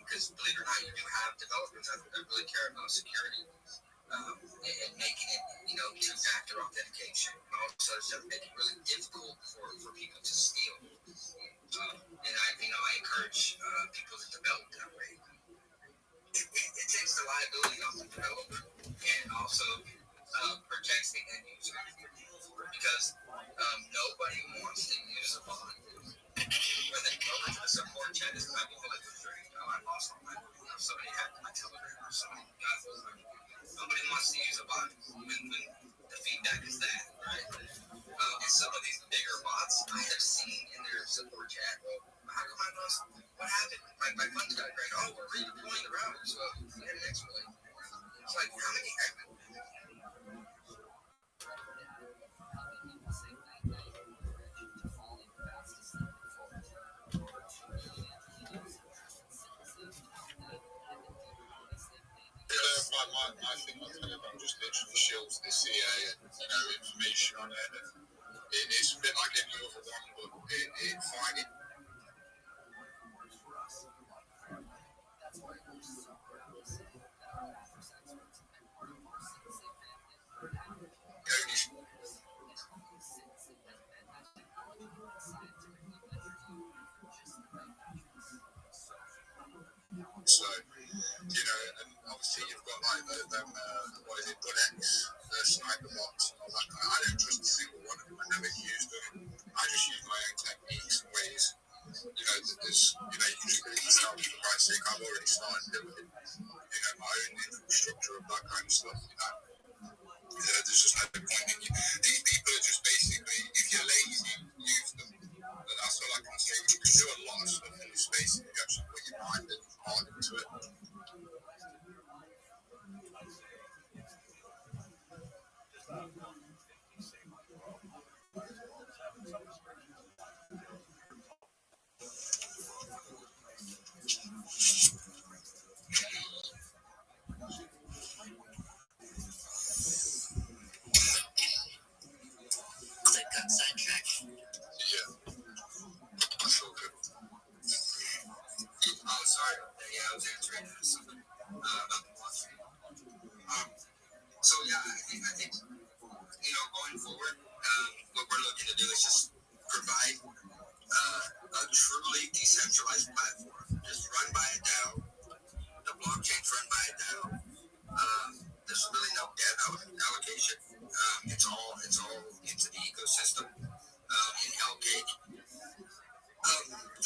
Because believe it or not, you do have developers out there that really care about security and making it, two-factor authentication and all this other stuff, make it really difficult for people to steal. And I encourage people to develop that way. It takes the liability off the developer and also protects the end user because nobody wants to use a bot. When they go into the support chat, it's like, well, I lost all my money. Somebody hacked my Telegram or somebody got over. Nobody wants to use a bot when the feedback is that, right? And some of these bigger bots I have seen in their support chat, well, how come I lost? What happened? My funds got drained. Oh, we're redeploying the routers. Well, we had an exploit. It's like, how many my thing on Telegram just literally shows the CA and information on it. It's a bit like any other one, but it find it. So, and obviously you've got like them, what is it, GUINNESS, the sniper bots and all that kind of, I don't trust a single one of them. I never used them. I just use my own techniques and ways. There's, you can just really start for Christ's sake. I've already started building, my own infrastructure of that kind of stuff, There's just no point in you. These people are just basically, if you're lazy, use them. But that's all I can say. You can do a lot of stuff in this space if you actually put your mind and heart into it. sidetrack? Yeah. That's all good. Oh, sorry. Yeah, I was answering something about the watch. So yeah, I think going forward, what we're looking to do is just provide a truly decentralized platform, just run by a DAO. The blockchain's run by a DAO. There's really no debt allocation. It's all into the ecosystem. In Hellgate,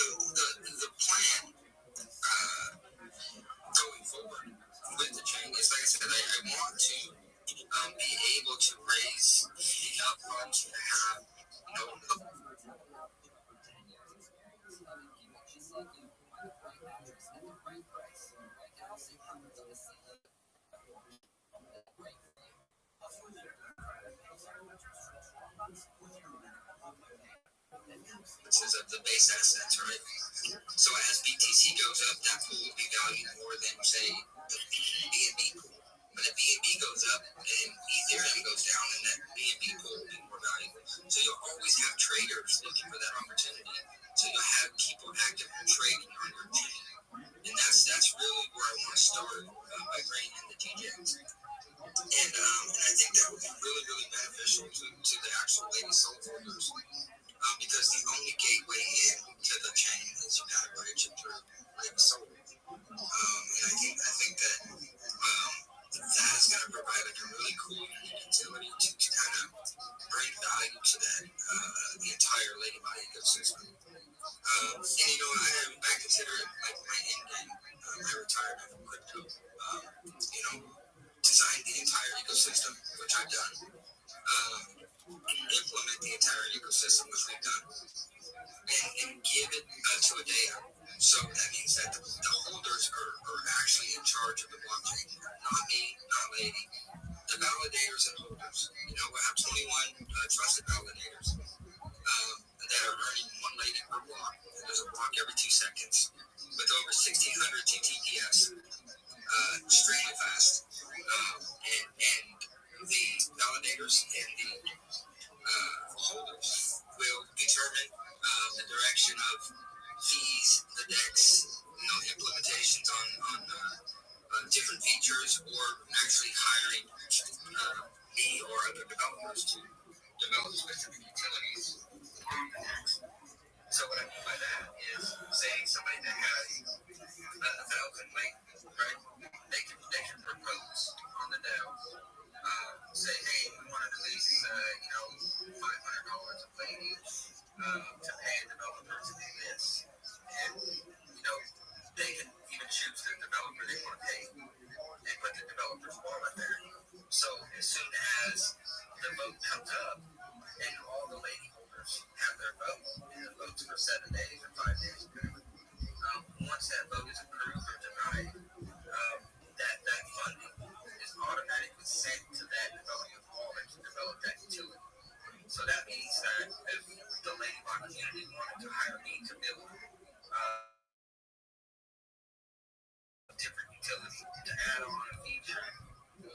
the plan going forward with the chain is, like I said, I want to be able to raise enough funds to have Of the base assets, right? So as BTC goes up, that pool will be valued more than, say, the BNB pool. But if BNB goes up and Ethereum goes down, then that BNB pool will be more valuable. So you'll always have traders looking for that opportunity. So you'll have people actively trading on your chain. And that's really where I want to start by bringing in the DJs. And I think that would be really, really beneficial to the actual Lady Soul holders. Because the only gateway in to the chain is you got to bridge it through Lady Soul. And I think that that is going to provide like a really cool utility to kind of bring value to that the entire Ladybot ecosystem. And I consider it like my end game, my retirement from crypto. Design the entire ecosystem, which I've done. Implement the entire ecosystem, which we've done, and give it to a DAO. So that means that the holders are actually in charge of the blockchain, not me, not Lady. The validators and holders. We'll have 21 trusted validators that are earning 1 Lady per block. There's a block every 2 seconds with over 1,600 GTPS, extremely fast. And the validators and the holders will determine the direction of fees, the DEX, implementations on different features, or actually hiring me or other developers to develop specific utilities on the DEX. So what I mean by that is, say somebody that has 1,000 link, right? They can propose on the DAO. Say, hey, we want to release, $500 a lady to pay a developer to do this. And, they can even choose the developer they want to pay and put the developer's wallet there. So as soon as the vote comes up and all the lady holders have their vote, and the vote's for 7 days or 5 days, once that vote is approved or denied, that funding is automatically sent to that developer's wallet to develop that utility. So that means that if the Ladybot community wanted to hire me to build different utility to add on a feature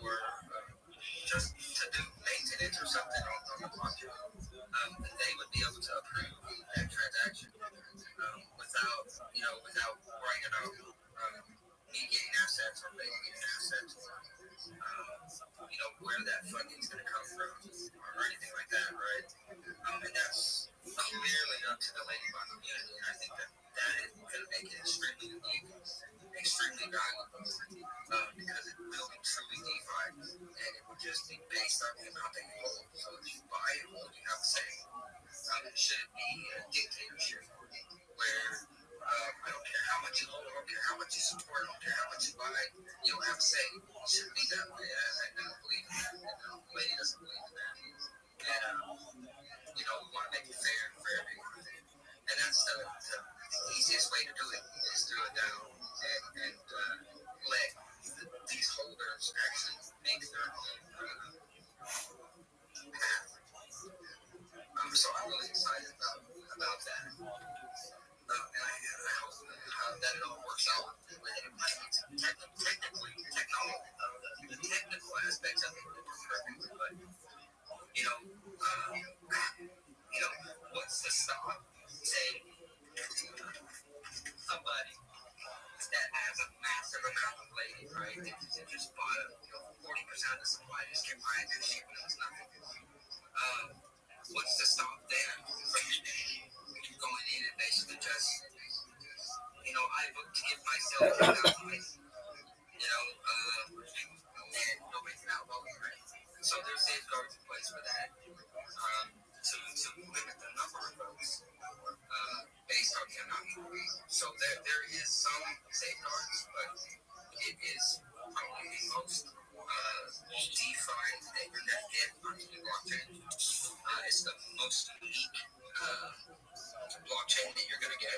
or just to do maintenance or something on the blockchain, they would be able to approve that transaction without worrying about me getting assets or they getting assets or where that funding is going to come from or anything like that, right? And that's clearly up to the Ladybot community, and I think that is going to make it extremely unique, extremely valuable, because it will be truly DeFi, and it will just be based on the amount that you hold. So if you buy and hold, you have to say, it shouldn't be a dictatorship where I don't care how much you hold, I don't care how much you support, I don't care how much you buy, you don't have to say. It shouldn't be that way. I don't believe in that. The lady doesn't believe in that. And, we want to make it fair for everyone. And that's the easiest way to do it is through a DAO and let these holders actually make their own path. So I'm really excited about that. And I hope that it all works out. Technically, the technical aspects of it will work perfectly, but what's to stop, say, somebody that has a massive amount of ladies, right? They just bought 40% of the supply, just kept buying that shit when it was nothing. What's to stop them from going in and basically just, I vote to give myself 2,000 and nobody's not voting, right? So there's safeguards in place for that, to limit the number of votes based on the amount of votes. So there is some safeguards, but it is probably the most defined that you're going to get onto the blockchain. It's the most unique blockchain that you're going to get.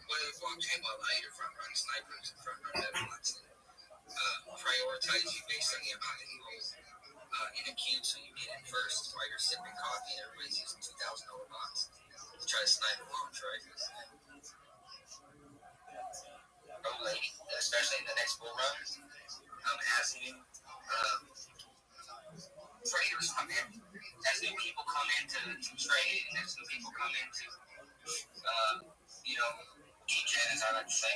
Whether the blockchain will allow you to front run snipers and front run everyone's prioritize you based on the amount that you hold. in a queue, so you get in first while you're sipping coffee. Everybody's using $2,000 bots to try to snipe launch, right? Oh, lady, especially in the next bull run, as new traders come in, as new people come in to trade, and as new people come into, degen, as I like to say,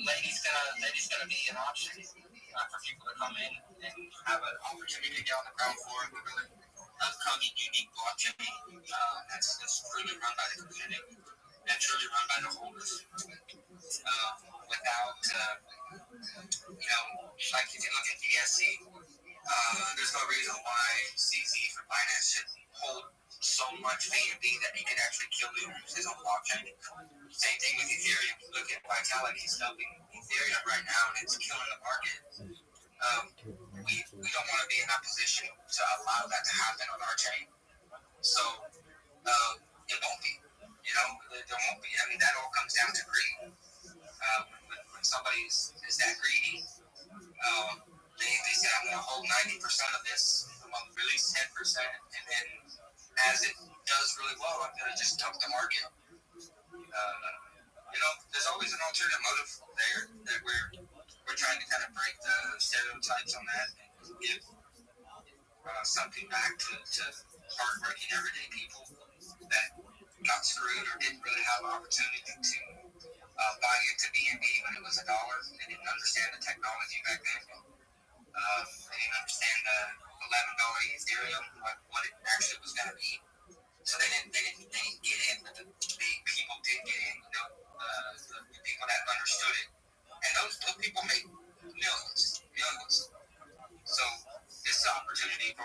lady's gonna be an option for people to come in and have an opportunity to get on the ground floor with an upcoming unique blockchain that's truly run by the community and truly run by the holders. Without, like if you look at DSC, there's no reason why CZ for Binance should hold so much BNB that he could actually kill his own blockchain. Same thing with Ethereum. Look at Vitality is helping Ethereum right now, and it's killing the market. We don't want to be in that position to allow that to happen on our chain. So it won't be. There won't be. I mean, that all comes down to greed. When somebody is that greedy, they say, I'm going to hold 90% of this, I'm going to release 10%, and then as it does really well, I'm going to just dump the market. There's always an alternative motive there that we're trying to kind of break the stereotypes on that and give something back to hardworking everyday people that got screwed or didn't really have an opportunity to buy into BNB when it was $1. They didn't understand the technology back then. They didn't understand the $11 Ethereum, what it actually was going to be. So they didn't get in, but the big people did get in. The people that understood it, and those people make millions. So this is an opportunity for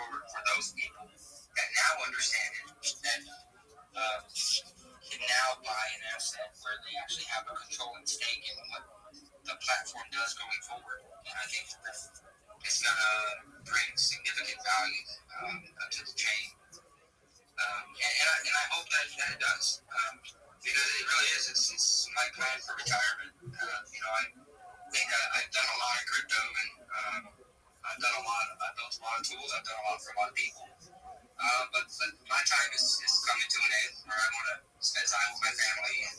those people that now understand it, that can now buy an asset where they actually have a controlling stake in what the platform does going forward. And I think it's going to bring significant value to the chain. And I hope that it does. Because it really is. It's my plan for retirement. I think I've done a lot of crypto, and I've built a lot of tools. I've done a lot for a lot of people. But my time is coming to an end where I want to spend time with my family and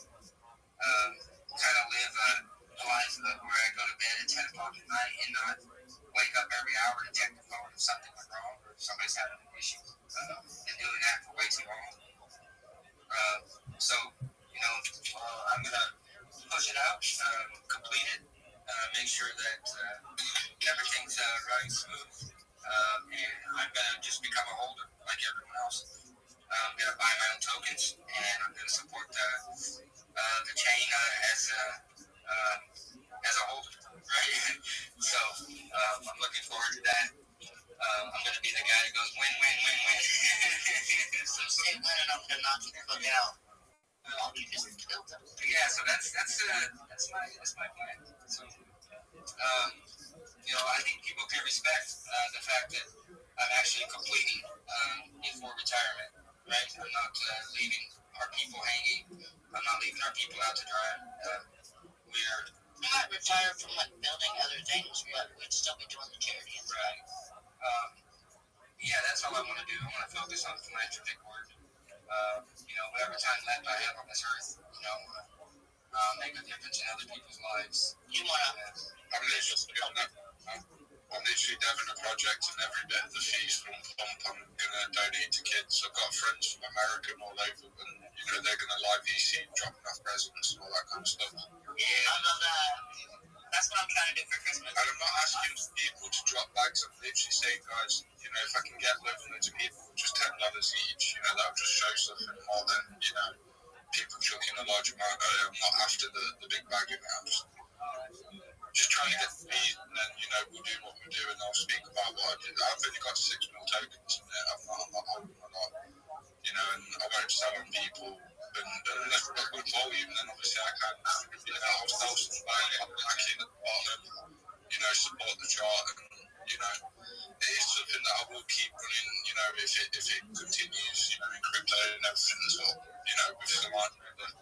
kind of live a life where I go to bed at 10 o'clock at night and not wake up every hour to check the phone if something went wrong or if somebody's having an issue. Been doing that for way too long. So, I'm going to push it out, complete it, make sure that everything's running smooth, and I'm going to just become a holder like everyone else. I'm going to buy my own tokens, and I'm going to support the chain as a holder, right? So I'm looking forward to that. I'm going to be the guy that goes win, win, win, win. So say win, and I'm going to knock you out. Yeah, so that's my plan. So I think people can respect the fact that I'm actually completing before retirement, right? I'm not leaving our people hanging. I'm not leaving our people out to dry. We might retire from building other things, but we'd still be doing the charity. Right. Yeah, that's all I want to do. I want to focus on philanthropic work. Whatever time left I have on this earth, make a difference in other people's lives. You want to? I'm literally having a project, and every bit of the fees from Pump I'm going to donate to kids. I've got friends from America and all over, and they're going to live VC, dropping off presents and all that kind of stuff. Yeah, I love that. That's what I'm trying to do for Christmas. And I'm not asking people to drop bags. I'm literally saying, guys, if I can get loads of people, just $10 each, that'll just show something more than, people chucking a large amount. I'm not after the big bag in the house. Just trying to get the fees, and then, we'll do what we do, and I'll speak about what I did. I've only got 6 mil tokens in there. I'm not holding a lot, and I won't sell on people. And unless we've got good volume, then obviously I can, I'll sell some back in at the bottom, support the chart, and, it is something that I will keep running, if it continues, in crypto and everything as well, with Solana. But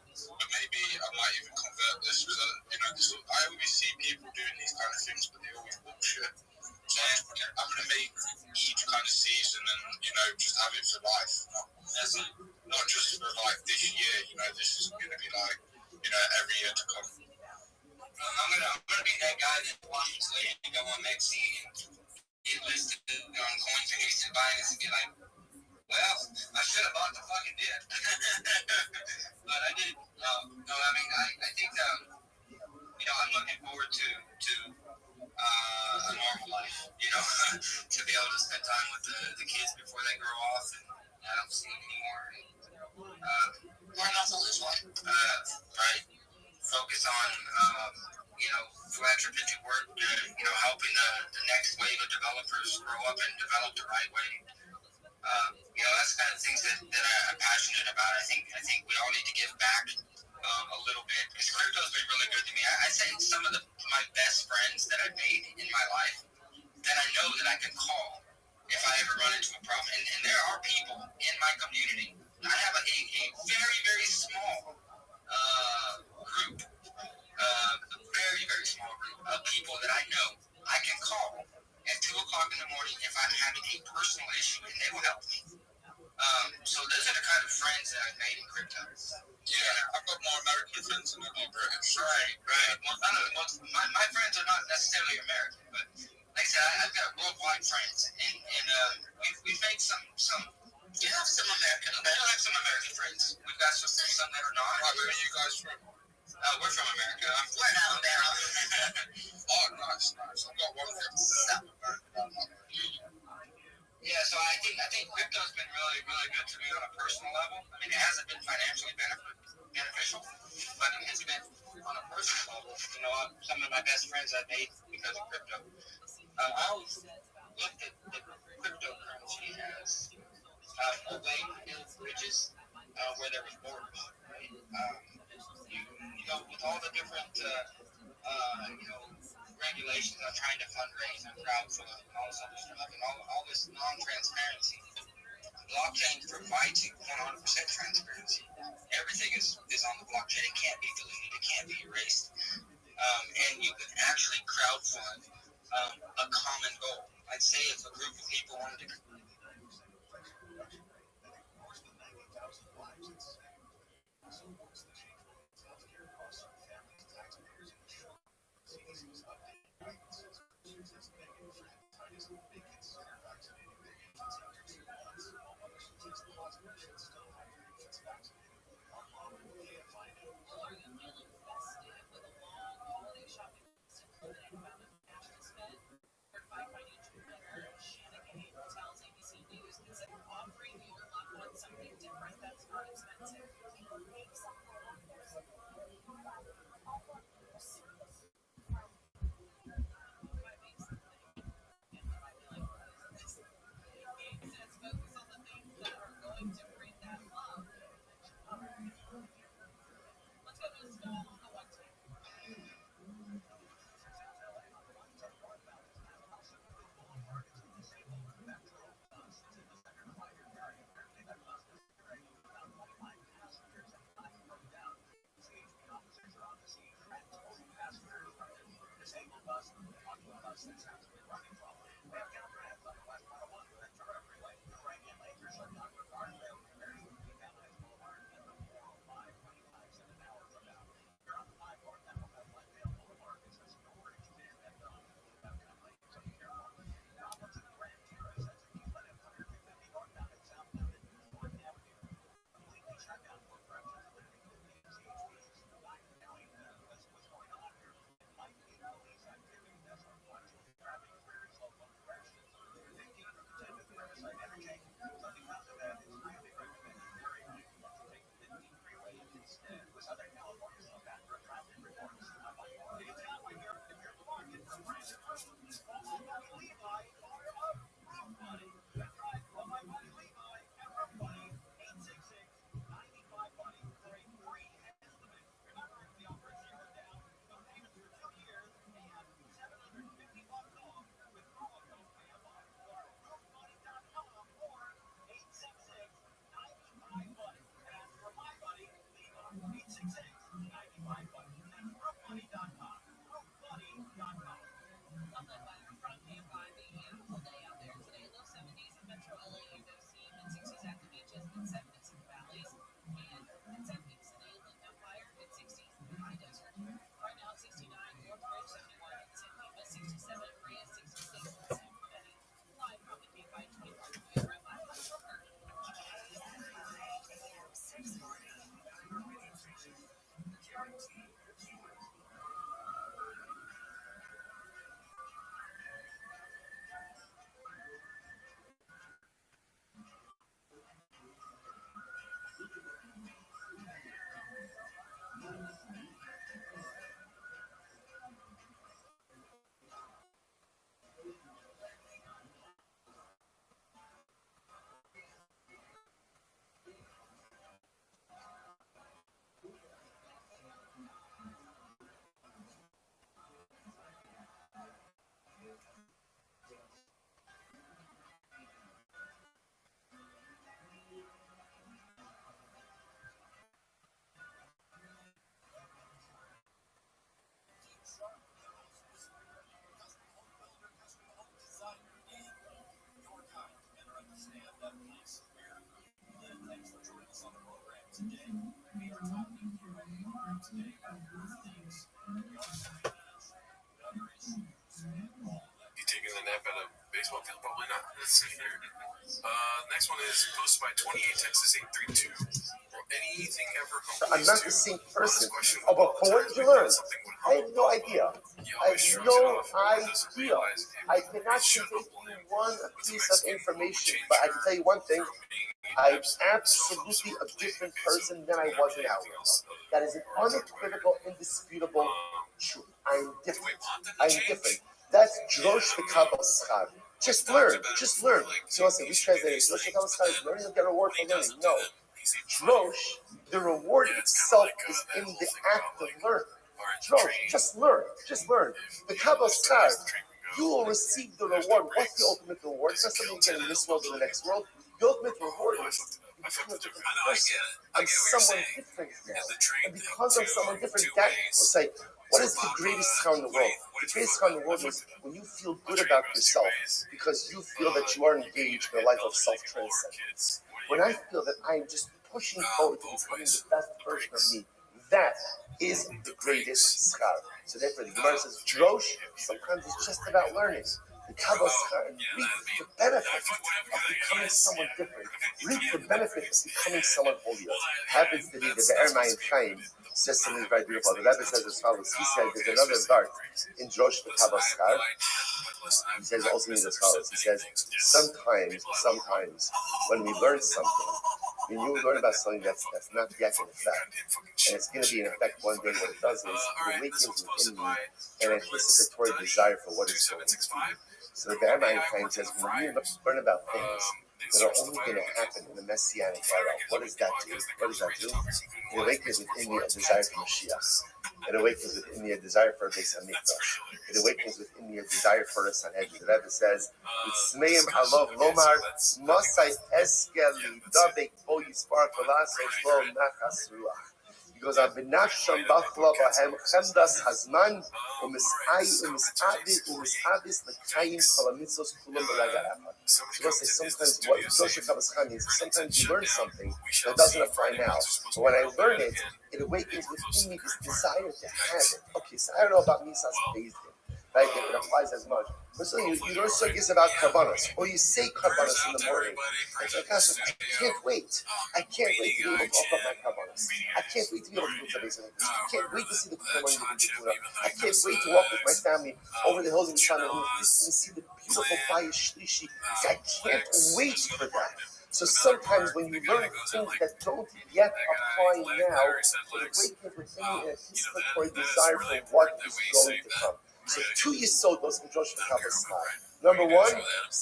maybe I might even convert this because, I always see people doing these kind of things, but they always bullshit. So saying? I'm going to make each kind of season and, just have it for life. Not just for like this year, this is going to be like, every year to come. I'm gonna be that guy that watches Lady go on Mexi and get listed on coins and instant buying and be like, well, I should have bought the fucking dip. But I did. No, I mean, I think, I'm looking forward to a normal life, to be able to spend time with the kids before they grow off and I don't see them anymore. Why not to lose one? Right. Focus on, philanthropic work, helping the next wave of developers grow up and develop the right way. That's the kind of things that I'm passionate about. I think we all need to give back a little bit. Because crypto's been really good to me. I say some of my best friends that I've made in my life that I know that I can call if I ever run into a problem. And there are people in my community. I have a very, very small group, a very, very small group of people that I know I can call at 2 o'clock in the morning if I'm having a personal issue, and they will help me. So those are the kind of friends that I've made in crypto. Yeah, I've got more American friends than I do British. Right. Well, my friends are not necessarily American, but like I said, I've got worldwide friends, and we've made some. You have some American. We do have some American friends. We've got some that are not. Right, where are you guys from? We're from America. We're in Alabama. Oh, nice. I've got one from South America. Yeah, so I think crypto's been really, really good to me on a personal level. I mean, it hasn't been financially beneficial, but it has been on a personal level. Some of my best friends I've made because of crypto. I always looked at the cryptocurrency as a way to build bridges where there was borders, right? With all the different, regulations on trying to fundraise and crowdfund and all this other stuff and all this non-transparency, blockchain provides you 100% transparency. Everything is on the blockchain. It can't be deleted. It can't be erased. And you can actually crowdfund a common goal. I'd say if a group of people wanted to You taking a nap at a baseball field? Probably not. Let's see here. Next one is posted by 28 Texas 832. Will anything ever come? I'm not the same person. Oh, but what did you learn? I have no idea. I have no idea. I cannot convey you one piece of information, but I can tell you one thing. I'm absolutely a different person than I was an hour ago. That is an unequivocal, indisputable truth. I'm different. I'm different. That's Drosh V'Kabel Schar. Just learn. Just learn. So listen, we translate it. Drosh V'Kabel Schar is learning. You'll get a reward for learning. No. Drosh, the reward itself is in the act of learning. Drosh, just learn. Just learn. The Kabel Schar, you will receive the reward. What's the ultimate reward? It's not something you get in this world or the next world. The ultimate reward is become a different person. I'm someone different now. And because I'm someone different, that will say, what is the greatest schar in the world? The greatest schar in the world is when you feel good about yourself because you feel that you are engaged in a life of self-transcendence. When I feel that I am just pushing forward to becoming the best version of me, that is the greatest schar. So therefore, the Gemara says, Drosh, sometimes it's just about learning. The Kabbalah schar and reap the benefit of becoming someone different. Reap the benefit of becoming someone holier. Happens to be the Be'er Mayim Chaim says something very beautiful. The Rabbi says as follows. He said there's another part in Drosh the Kabbalah schar. He says also as follows. He says sometimes when we learn something, when you learn about something that's not yet in effect, and it's going to be in effect one day, what it does is it awakens within you an anticipatory desire for what is going to be. So the Be'er Mayim Chaim says when you learn about things that are only going to happen in the Messianic era, what does that do? What does that do? It awakens within you a desire for Mashiach. It awakens within you a desire for a Beis HaMikdash. It awakens within you a desire for a Sanhedrin. The Rebbe says, "Utzmeim alav lomar masai eskel lidabek bo yispar kolasos lo nachas ruach." He goes, "Avinasham bachla bahem chemdas hazman umisabis lekayim kolamitzos kulam b'raga echad." So sometimes what Drosh V'Kabel Schar means, sometimes you learn something that doesn't apply now. But when I learn it, it awakens within me this desire to have it. Okay, so I don't know about Misas Bezdin, right? If it applies as much. But so you learn sugyas about karbanos, or you say karbanos in the morning. It's like, I can't wait. I can't wait to be able to offer my karbanos. I can't wait to be able to do something. I can't wait to see the Kulam. I can't wait to walk with my family over the hills of Yerushalayim and see the beautiful Bayis Shlishi. I can't wait for that. So sometimes when you learn things that don't yet apply now, it awakens within you an anticipatory desire for what is going to come. So two yisodos in Drosh V'Kabel Schar. Number one,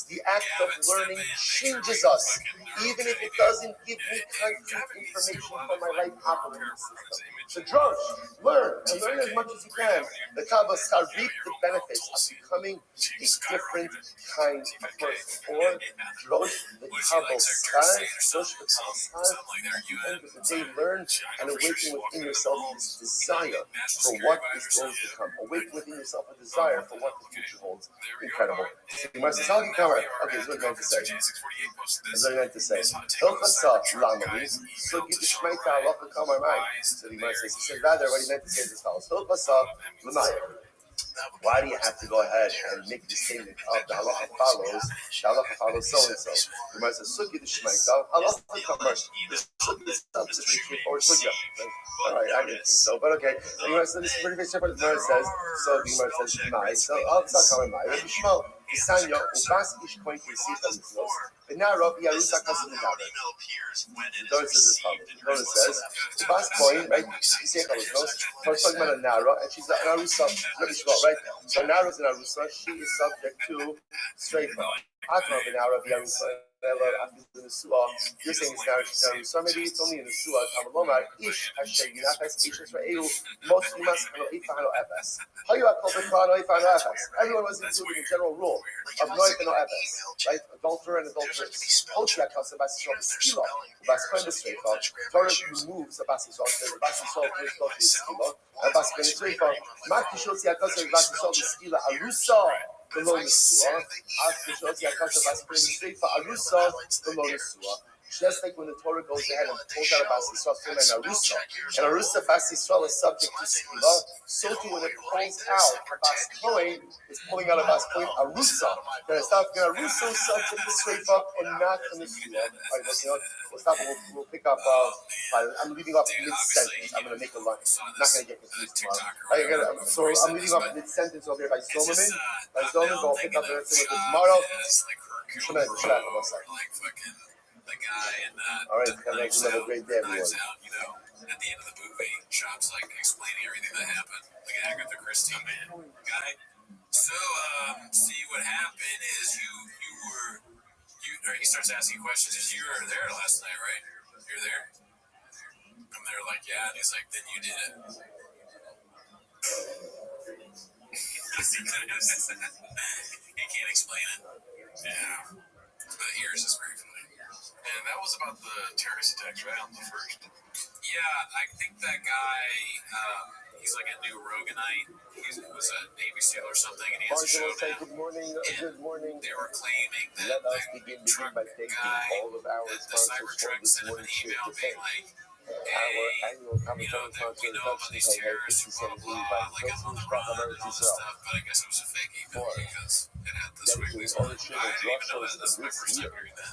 the act of learning changes us, even if it doesn't give me concrete information for my life operating system. So Drosh, learn, and learn as much as you can. The Kabbalah schar reap the benefits of becoming a different kind of person. Or Drosh the Kabbalah schar, at the end of the day, learn and awaken within yourself this desire for what is going to come. Awaken within yourself a desire for what the future holds. Incredible. So the Gemara says, "How do you come right?" Okay, this is what I'm going to say. This is what I'm going to say. Hilchasa Lamali, so give the Shmeita Halacha Kamar Mai. So the Gemara says, he said rather what he meant to say is as follows. Hilchasa Lamai. Why do you have to go ahead and make the statement of the halacha follows? The halacha follows so and so. The Gemara says sugi the shmeita. Halacha commerce. Sugi is substitution or sugya. All right, I didn't think so, but okay. The Gemara says this is pretty simple. The Gemara says so. The Gemara says my. So it's not coming my. Rabbi Shmuel Kisanya ubas ish koin kisita mitzvos. But now Rabbi Yarusa kasim medaber. The Torah says this follows. The Torah says ubas koin right. Kisita mitzvos. We're talking about a nara, and she's an arusa. Rabbi Shmuel, right? So Nara is an arusa. She is subject to streifa. Atma of an Rabbi Yarusa. You're saying it's now she's an arusa. Maybe it's only in the suah. Tamalomar ish hashem yinafes ish esraelu most yimas hano ifa hano efes. How you are called before hano ifa hano efes? Everyone was including the general rule of no ifa no efes, right? Adulterer and adulteress. Hoshia kasa basisol skilo. Baskoin the streifa. Torah removes the basisol. The basisol is not the skilo. Baskoin the streifa. Makishotzi akasa basisol the skila arusa. Below the suah, Ashkashotzi Akasha Baskoin the streifa arusa below the suah. Just like when the Torah goes ahead and pulls out a Bas Yisrael from an Arusa Bas Yisrael is subject to Skila, so too when it pulls out a Bas Kohen, it's pulling out a Bas Kohen Arusa. Then it's not going to Arusa subject to Sreifa and not in the Skila. All right, we'll stop and we'll pick up. I'm leaving off mid-sentence. I'm going to make a line. I'm not going to get confused tomorrow. So I'm leaving off mid-sentence over here by Zolman. I'll pick up the rest of it tomorrow. The guy and all right, have a great day, everyone. Out, at the end of the movie, Chop's like explaining everything that happened. Like Agatha Christie guy. So, see, what happened is he starts asking questions. You were there last night, right? You're there? And they're like, yeah. And he's like, then you did it. He can't explain it. Yeah. But yours is very funny. And that was about the terrorist attacks, right, on the first? Yeah, I think that guy, he's like a new Roganite. He was a Navy SEAL or something, and he has a show now. Good morning. They were claiming that the truck guy, the Cybertruck sent him an email being like, hey, we know about these terrorists, blah, blah, blah, like I'm on the run and all this stuff, but I guess it was a fake email because it had the squiggly stuff. I didn't even know that. This is my first time hearing that.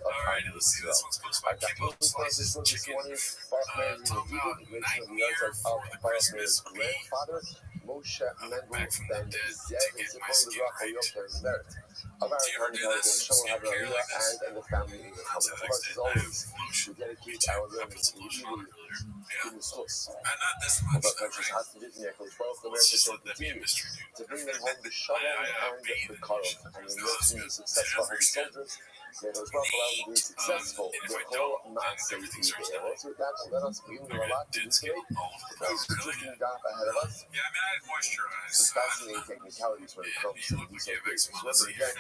Alright, let's see. This one's posted by Kimbo Slices Chicken. Top out Nightmare for the Christmas Eve. Moshe Mendel Back from the Ben dead, Zed taking is my upon the skin rock of right. Yopter merit. Of our Do you ever family, do our this? Shon Skin care like this? and the family in the Not to common. Of that course, as extent. I have always, lotion. we dedicate You our too. I learning put some to lotion on really earlier. Yeah. in the source. Not this much, But though, precious right? has to do for 12 Let's just let Americans that be a continue mystery, dude. to bring them home the Shalom and the Karov, and in making successful Holy soldiers. May those well allowed to be successful. The whole Maaseh Yidei. Also, with that, let us begin with a lot to do today. There's an interesting job ahead of us. Yeah, I mean, I had moisturize. Some fascinating technicalities when it comes to these days. Remember, again,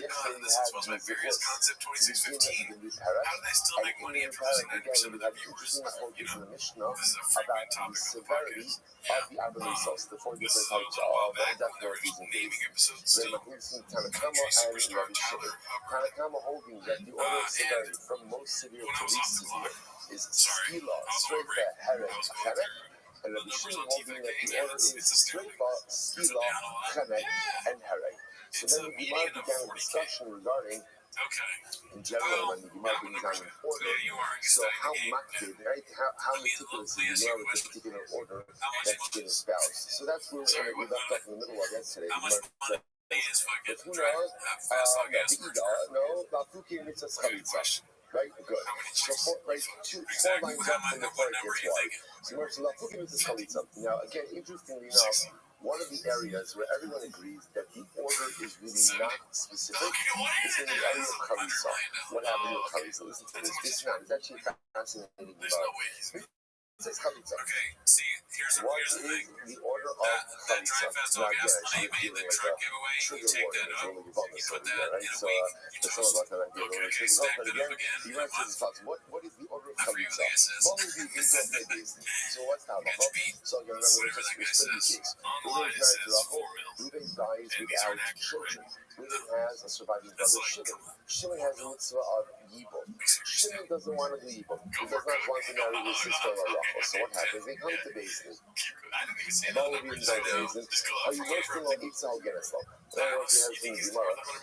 yesterday we had supposed to be my various concept the beginning of 2615. the new parak. How do they still And make in money the after parak, losing again, 90% of we their had viewers? interesting focus in the Mishnah This is a about frequent the topic of the severity podcast. of the Abelissos, the four This is different a types little while of back when death they were penalties and naming things. episodes Very still. magnificent Country Tanakama and superstar Rabbi Tyler Shimon. Hubbard. Tanakama holding that the order of severity from most severe When to I was least off the severe clock, is sorry, Skila, I was on Sreifa, break. Heret, I was going Chenek, through and the Rabbi numbers Shimon on holding TFAK. that the Yeah, order is it's astounding. Sreifa, There's a Skila, down a lot. Chenek, Yeah. and Heret. So It's then a the median Gemara of began a 40K. discussion regarding, Okay. in general, Well, when the Gemara I'm brings under down an pressure. order, Yeah, you are. You so study how the game. maktive, right? How Let me meticulously ask you you a know the question. particular order How much that's money? been espoused. So that's where Sorry, we what left off in the middle of yesterday. How The much Gemara money is but fucking who driving knows? fast dog gas per hour? No, Lafuki Mitzvah Good Chalitza. question. Right? Good. How many So chicks? four lines up from Exactly. the What point number are gets you wide. thinking? So remember, so Lafuki Mitzvah Chalitza. Now, again, interestingly enough, one of the areas where everyone agrees that the order is really not specific is in the area of Chalitza. What happened with Chalitza? Listen to this. This now is actually fascinating. There's no way he's It says Chalitza. okay. See, here's What the is thing. the order of That Chalitza? drive fast Now, dog again, gas I money should be made feeling the like truck a giveaway. You trigger take warning. that It's up. only bonus You over put that there, right? in a So, week. You for some of toast. us that I get Okay, over you trigger stack but that up again, again the in a answer month. is thoughts. What is the order of chalitza. Both of these don't play business. So what's the halacha? So again, remember, it's a split case. Reuben is married to Rachel. Reuben dies without children. Reuben has a surviving brother, Shimon. Shimon has a mitzvah of yibum. Shimon doesn't want to do yibum. He does not want to marry his sister-in-law Rachel. So what happens? They come to Beis Din. Moavians are Beis Din. Are you listening or Yitzhak Guinness?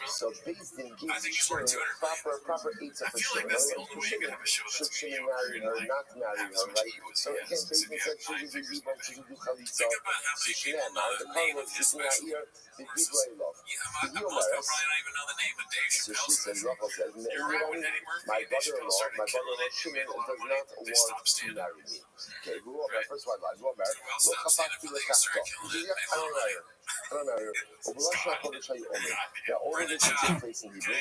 So Beis Din gives Shimon proper Yitzhak for Shimon. Should Shimon marry her, not marry her, right? So again, Beis Din said she should do yibum, she should do chalitza. So Shimon, the car was sitting out here, the people I love. So she said, Rachel says, my brother-in-law Shimon does not want to marry me. Okay, first one, I don't marry her. Now, all of this takes place in Hebrew,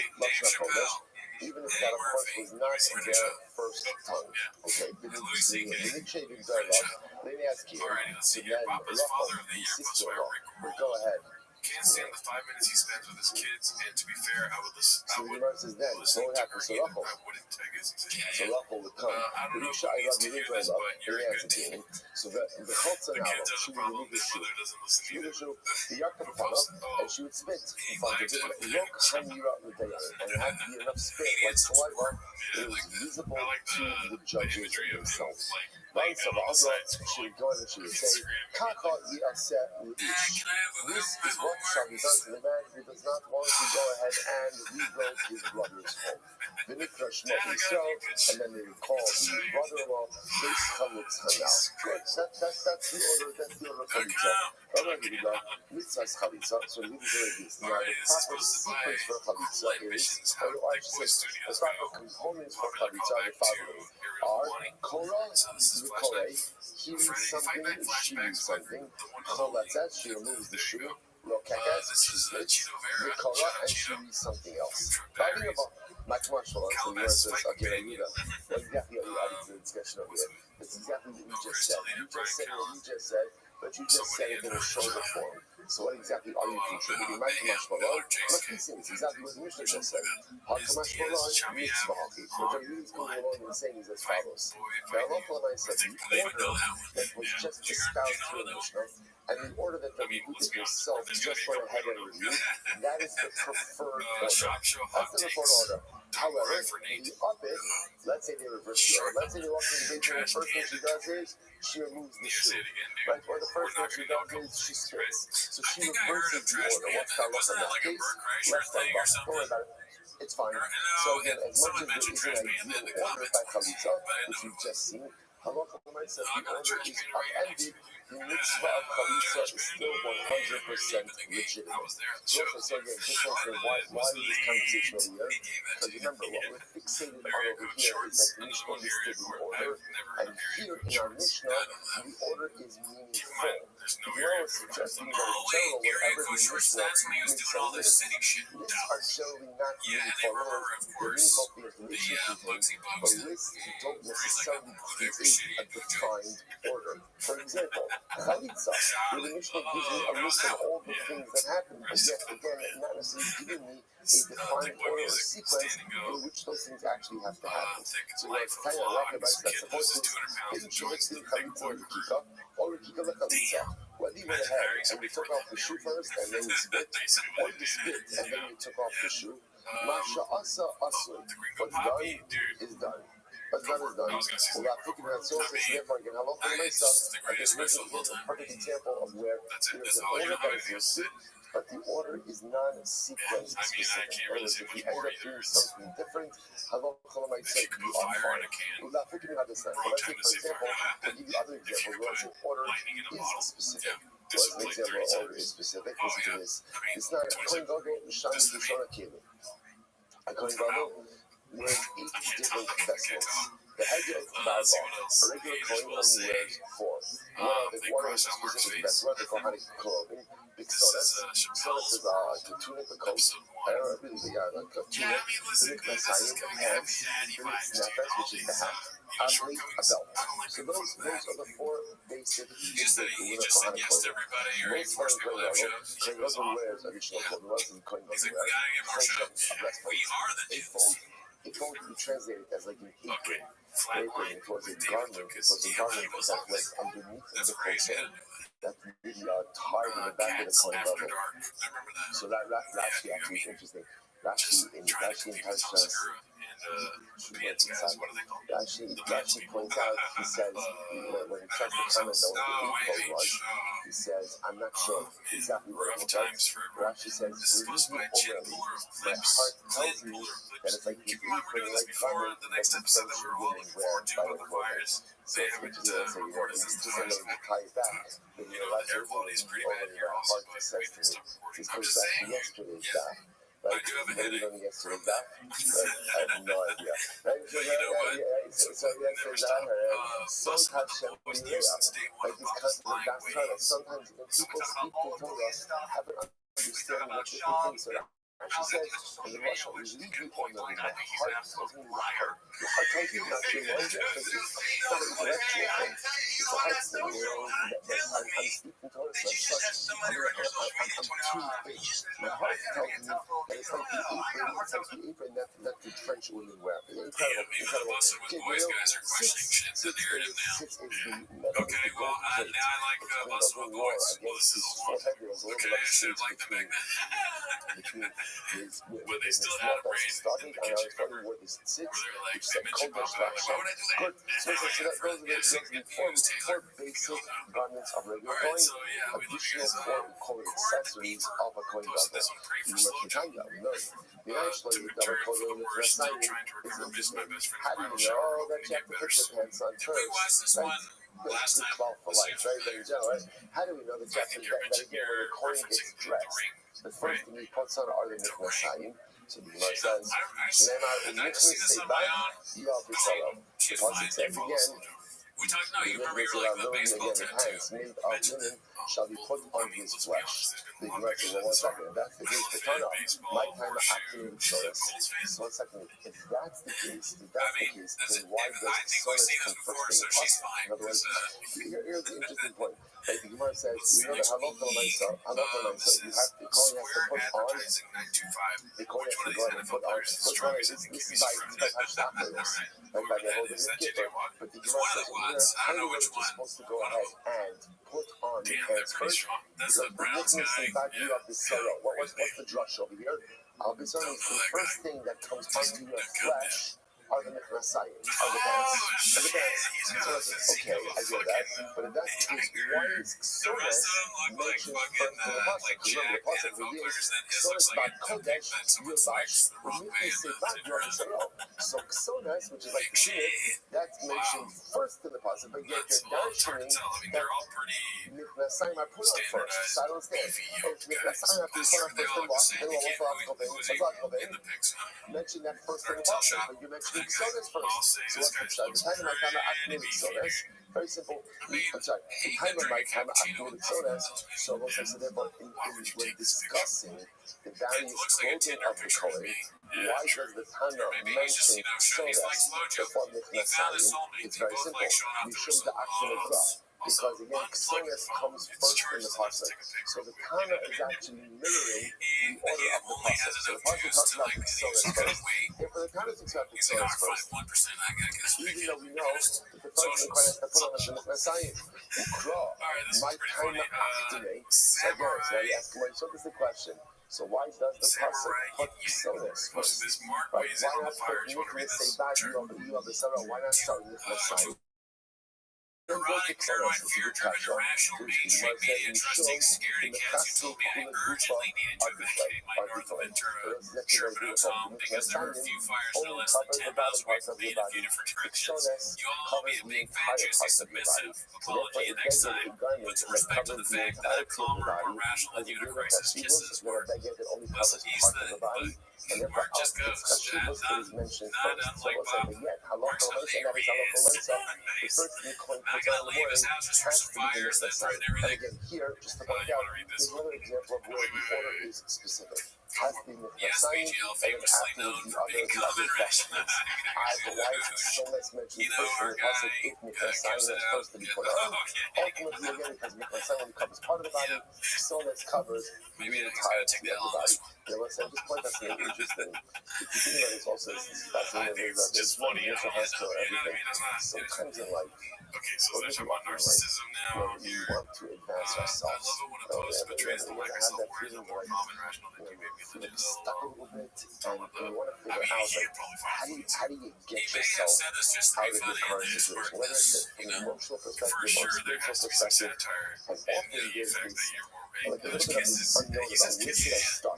even if that, of course, was not their first tongue. Okay, let me ask you, so then Rachel, the sister-in-law, would go ahead. Can't stand the 5 minutes he spends with his kids, and to be fair, I would listen. So the Gemara says then, what would happen? So Rachel would come. I love you, Israel, so the Chaltza now, she would remove the shoe. She would show the Yaakov Pana, and she would spit in front of him. Look, and it had to be enough spit, like saliva, it was visible to the judges themselves. Right, so she would go in and she would say, this is what shall be done to the man who does not want to go ahead and rebuild his brother's home. And then they would call the brother-in-law Beis Chalutza now. That's the order of Chalitza. Mitzvah is Chalitza, so we do like this. Now, the proper sequence for Chalitza is, or I should say, the proper components for Chalitza are the following. Are Korah, the Korah, he reads something, she reads something. Cholatzat, she removes the shoe. Lokakas, she splits. Korah, and she reads something else. Talking about much more so the word says, okay, what exactly are you adding to the discussion over here? It's exactly what you just said. You just said what you just said, but you just said it in a shorter form. So what exactly are you contributing? My Kamash Balon, let's be serious. Exactly what the Mishnah just said. HaKamash Balon, Mitzvah Haki. What I'm really going along and saying is as follows. Now, Allah said the order that was just espoused to the Mishnah, and the order that the Rebbe himself just went ahead and reviewed, that is the preferred order. That's the preferred order. However, the up it, let's say they reverse the order. Let's say they walk into the basement, the first thing she does is she removes the shoe. Right? Or the first thing she does is she spits. So she reverses the order. What's that look in that case? Let's talk about it. Don't worry about it. It's fine. So again, as much as there is an ideal order by Chalitza, which we've just seen, Halacha says the order is upended. The mitzvah of Chalitza is still 100% legitimate. So again, just wondering why is this conversation over here? Because remember, what we're fixated on over here is that the Mishnah listed in order, and here in our Mishnah, the order is meaningful. We are suggesting that in general, wherever the Mishnah lists are generally not meaningful. The meaningful things the Mishnah contains, but lists don't necessarily contain a defined order. For example, Chalitza, where the Mishnah gives me a list of all the things that happen, but yet again, not necessarily giving me a defined order or sequence in which those things actually have to happen. So it's kind of like advice that's supposed to hidden shivitz in Chalitza or Rikika Chalitza. Whether you went ahead and you took off the shoe first and then you spit, or you spit and then you took off the shoe, Masha Asa Asu, what's done is done. What's done is done. Well, I'm thinking about sources, therefore I can have open myself. I guess here's a perfect example of where there's an order that is listed, but the order is non-sequence specific. In other words, if you end up doing something different, Halacha might say you are fine. Well, I'm thinking about this now. Let's say, for example, I'll give you other examples where the order is specific. What's an example of order is specific? Listen to this. It's not a Kohen Gadol Shani Dushona Kelim. A Kohen Gadol wears 8 different vestments. The head of Baba, a regular Kohen only wears 4. One is specific vestment, the Kohanic clothing. Big sodas. Sodas is like a tunic, a coat. I don't know, really, like a tunic. Tunic Messiah, pants. Tunic snappers, which is the hat. Athlete, a belt. So those are the 4 basic things that you wear Kohanic clothing. Most of Kohen Gadol wears additional clothing. What does Kohen Gadol wear? A breastplate. A fold can be translated as like an apron. apron. It was a garment. It was a garment that was underneath the coat that really tied in the back of the Kohen Gadol. So that Rashi actually is interesting. Rashi in Parshas Rashi points out, he says, when he tries to comment on what the equal was, he says, I'm not sure exactly what it was. Rashi says, believe me already, my heart tells me that it's like the equal like garment that the French women wear by the clothing. So it's interesting also, it's just a little bit tie it back. But Rashi is already our heart says to me. This goes back to yesterday's daf. Right? What are we doing yesterday's daf? I have no idea. Right? So yesterday's daf, so Hashem like this concept of das Torah. Sometimes when people speak in Torah, have an understanding what different things are. She says, in the Russian, you leave people in my heart tells me the heart. Your heart tells you not to know that because it's not an intellectual thing. It's a heart thing, that I'm speaking to her, so I'm too big. My heart tells me that it's like the apron, that the French women wear. Incredible. Six is the Okay, well, now I like Muslim boys. Against his forehead, there was a little bit of a shade between when they still had a brain in the kitchen, remember? Where this sits, Like, which they mentioned about that. Like, why would I do that? good. So those are four basic garments of regular coin. Additional four we call it accessories of a coin gadol. You must be the actually the double coat in the dress sign is interesting. How do you know that you have to put your pants on first? Right? Last time for life, right? But in general, right? How do we know that you have to that again when the coin gets dressed? The first thing he puts on are the mikvasayim. So the Gemara says, "Neymar mikvas seibah yav b'shalom." The pasuk says again, we talked now, you remember you're like the baseball pants made of linen shall be put on his flesh. The Gemara says, well, 1 second, if that's the case, the Tana, my time afternoon sodas. So 1 second, if that's the case, then why does sodas come first in the pasuk? In other words, here's the interesting point. Like the Gemara says, we know that halakha l'maisa, you have to, Kohen has to put on, the Kohen has to go ahead and put on, this is by Hashtafos, like by the whole Kippur. But the Gemara says, how do you know that you're supposed to go ahead and put on the pants first? That's the brown guy. What's the drush over here? Al-Bizarre is the first thing that comes onto your flesh are the mikvasayim, are the pants. So okay, I get that. But if that's the case, why is Ksonas mentioned first in the pasuk? Remember, the pasuk reveals Ksonas bad kodesh yilbash u'mitni seibad yom. So Ksonas, which is like the tunic, that's mentioned first in the pasuk, but yet you're mentioning that mikvasayim are put on first. So I don't understand. If mikvasayim have to be put on first, then mention that first in the pasuk, but you mentioned Ksonas first. So what's the time of my time after Ksonas? Very simple. I'm sorry. The time of my time after Ksonas. So therefore, when discussing the various clothing of the Kohen, why does the Tana mention Ksonas before Mikvasayim? It's very simple. Mishum da'akim ekra. Because again, Ksonas comes first in the pasuk. So the Tana is actually mirroring the order of the pasuk. So the pasuk talks about Ksonas first. Therefore, the Tana talks about Ksonas first. Even though we know that the first thing Kohen has to put on is the Mikvasayim. Ukra, my Tana activate. So I ask him, so this is the question. So why does the pasuk put Ksonas first? Right? Why not put Mikvas seibad yav b'shalom? Why not start with Mikvasayim? Neurotic, paranoid, fear driven, irrational being should be entrusting, scary cats until panic urgently needed to evacuate my North Ventura trip and I was home because there were a few fires no less than 10 miles away from me in a few different directions. You all owe me a big, fat, juicy, submissive apology next time. With respect to the fact that I'm calmer, more rational than you in a crisis just as work. Listen, he's the Mark just goes, not unlike Bob. Mark's not the I gotta leave his house just for some fires that threaten everything. Again, here, just to point out, is another example of where the order is specific. has to be Mechasayim, and then afterwards the other vestments. But why is it so much mentioned first in the pasuk if Mechasayim is first to be put on? Ultimately, again, because Mechasayim covers part of the body, Sonas covers the entire of the body. Yeah, let's just point out something interesting. If you think about this also, it's fascinating. There's funny mental hospital and everything. Sometimes in life, okay, so let's talk about narcissism now. we want to advance ourselves. I love it when a post betrays the lack of self-awareness of more common rational thinking. Maybe feel stuck a little bit, and we want to figure out like how do you get yourself out of your current situation, whether it's from an emotional perspective or spiritual perspective. And often there's like a little bit of this unknown about where should I start?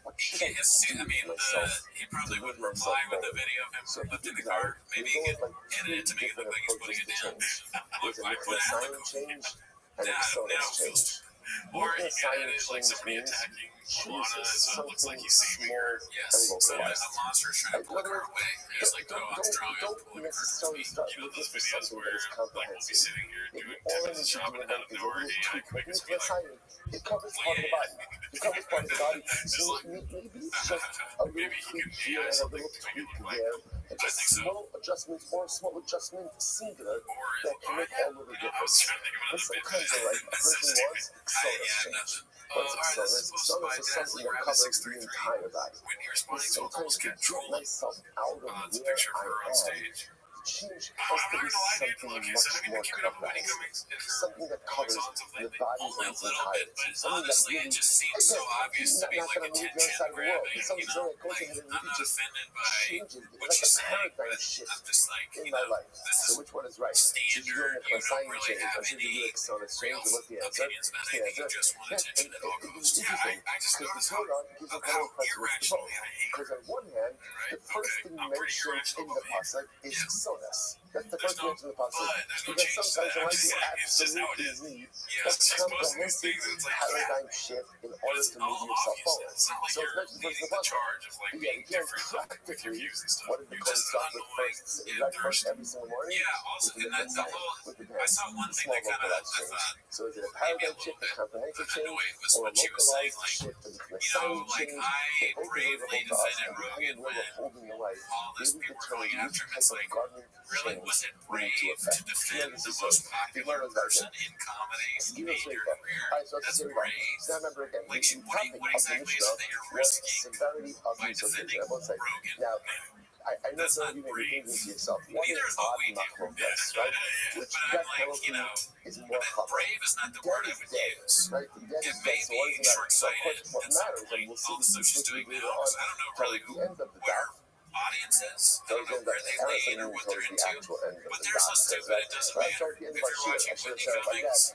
What should I do for myself to move myself forward? So if you think about it, there's always like two different approaches to change. There's a silent change and a sonus change. Making a silent change means choosing something more and localized. Like, don't necessarily start looking for something that is comprehensive. If you only need to do one thing, a little tweak, making it silent, it covers part of the body. It covers part of the body. So maybe it's just a little tweak here and a little tweak there. And just small adjustments or small adjustment singular that can make all of the difference. But sometimes, like, a person wants sonus change. Sonus is something that covers the entire body. And sometimes to get myself out of where I am, change has to be something much more complex. Something that covers the body in its entirety. Something that really, again, not going to move the other side of the world. It's something that goes ahead and really just changes. It's like a paradigm shift in my life. So which one is right? Should you do it for a sign change? Or should you do it for a change? And what's the answer? And it's interesting because the Torah gives a couple of precedents to both. Because on one hand, the first thing mentioned in the pasuk is sonus. That's the first mention in the pasuk. Because sometimes in life you absolutely need that comprehensive paradigm shift in order to move yourself forward. So it's mentioned first in the pasuk. But yet again, practically, what did the Kohen start with first? Is that first every single morning? With the dance, small localized change. So is it a paradigm shift, a comprehensive change, or a localized shift, a silent change? They both available to us, and depending where we're holding the light, they will determine which type of gardening change we need to affect. Yeah, this is it. The word is that. Give us a Alright, so let's say we go. So now remember again, the topic of the Mishnah was severity of utilization. I won't say. Now, I know some of you may be thinking to yourself, what is odd machlokas, right? Which death penalty is more common. Death is dead, right? The death is dead, so what does it matter? So of course, what matters, and we'll see this later on, toward the end of the death, audiences. I don't know where they lean or what they're into, but they're so stupid it doesn't matter. If you're watching Whitney Cummings,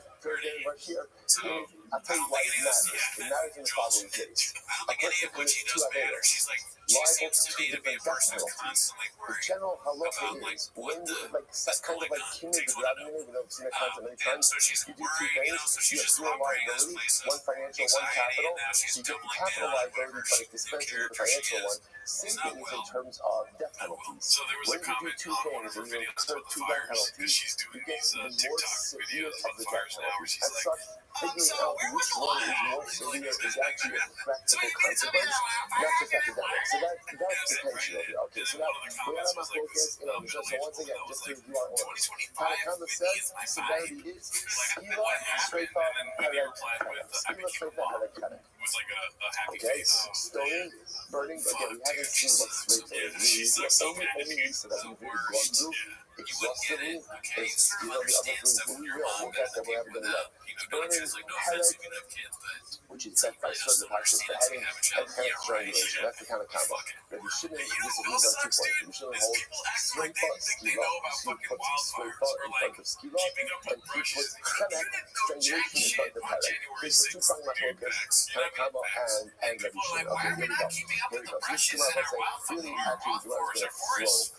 I'll tell you why it matters. It matters in the following case. A person commits two averos, she's like liable to two different death penalties. The general halacha is when you kind of like kinder the grabbing, we've seen that concept many times. You do two things. You have dual liability, one financial, one capital. So you get the capital liability, but it dispenses with the financial one. Same thing is in terms of death penalties. When you do two things and you incur two death penalties, you get the more severe of the death penalties. As such, figuring out which one is more severe is actually a practical consequence, not just academic. So that's potential here. Okay, so now we're on my focus. So once again, just to review our order. Tanakama says severity is skila, shrefa, harek, skila, shrefa, harek, harek. Okay, stoning, burning. Again, we haven't seen what shrefa is. The only reason that we've really gone through exhaustively is skila. The other things we'll get that we're never going to know. Burning, harek, which is set by certain passages, the heading and harek strangulation. That's the kind of combo. That you shouldn't disagree on 2 points. You shouldn't hold shrefa, skila. So you put shrefa in front of skila, and you put harek, strangulation, in front of harek. These are 2 strong machlokas, Tanakama and Rabbi. Okay, here we go. So this Gemara was really actually the Gemara is going to flow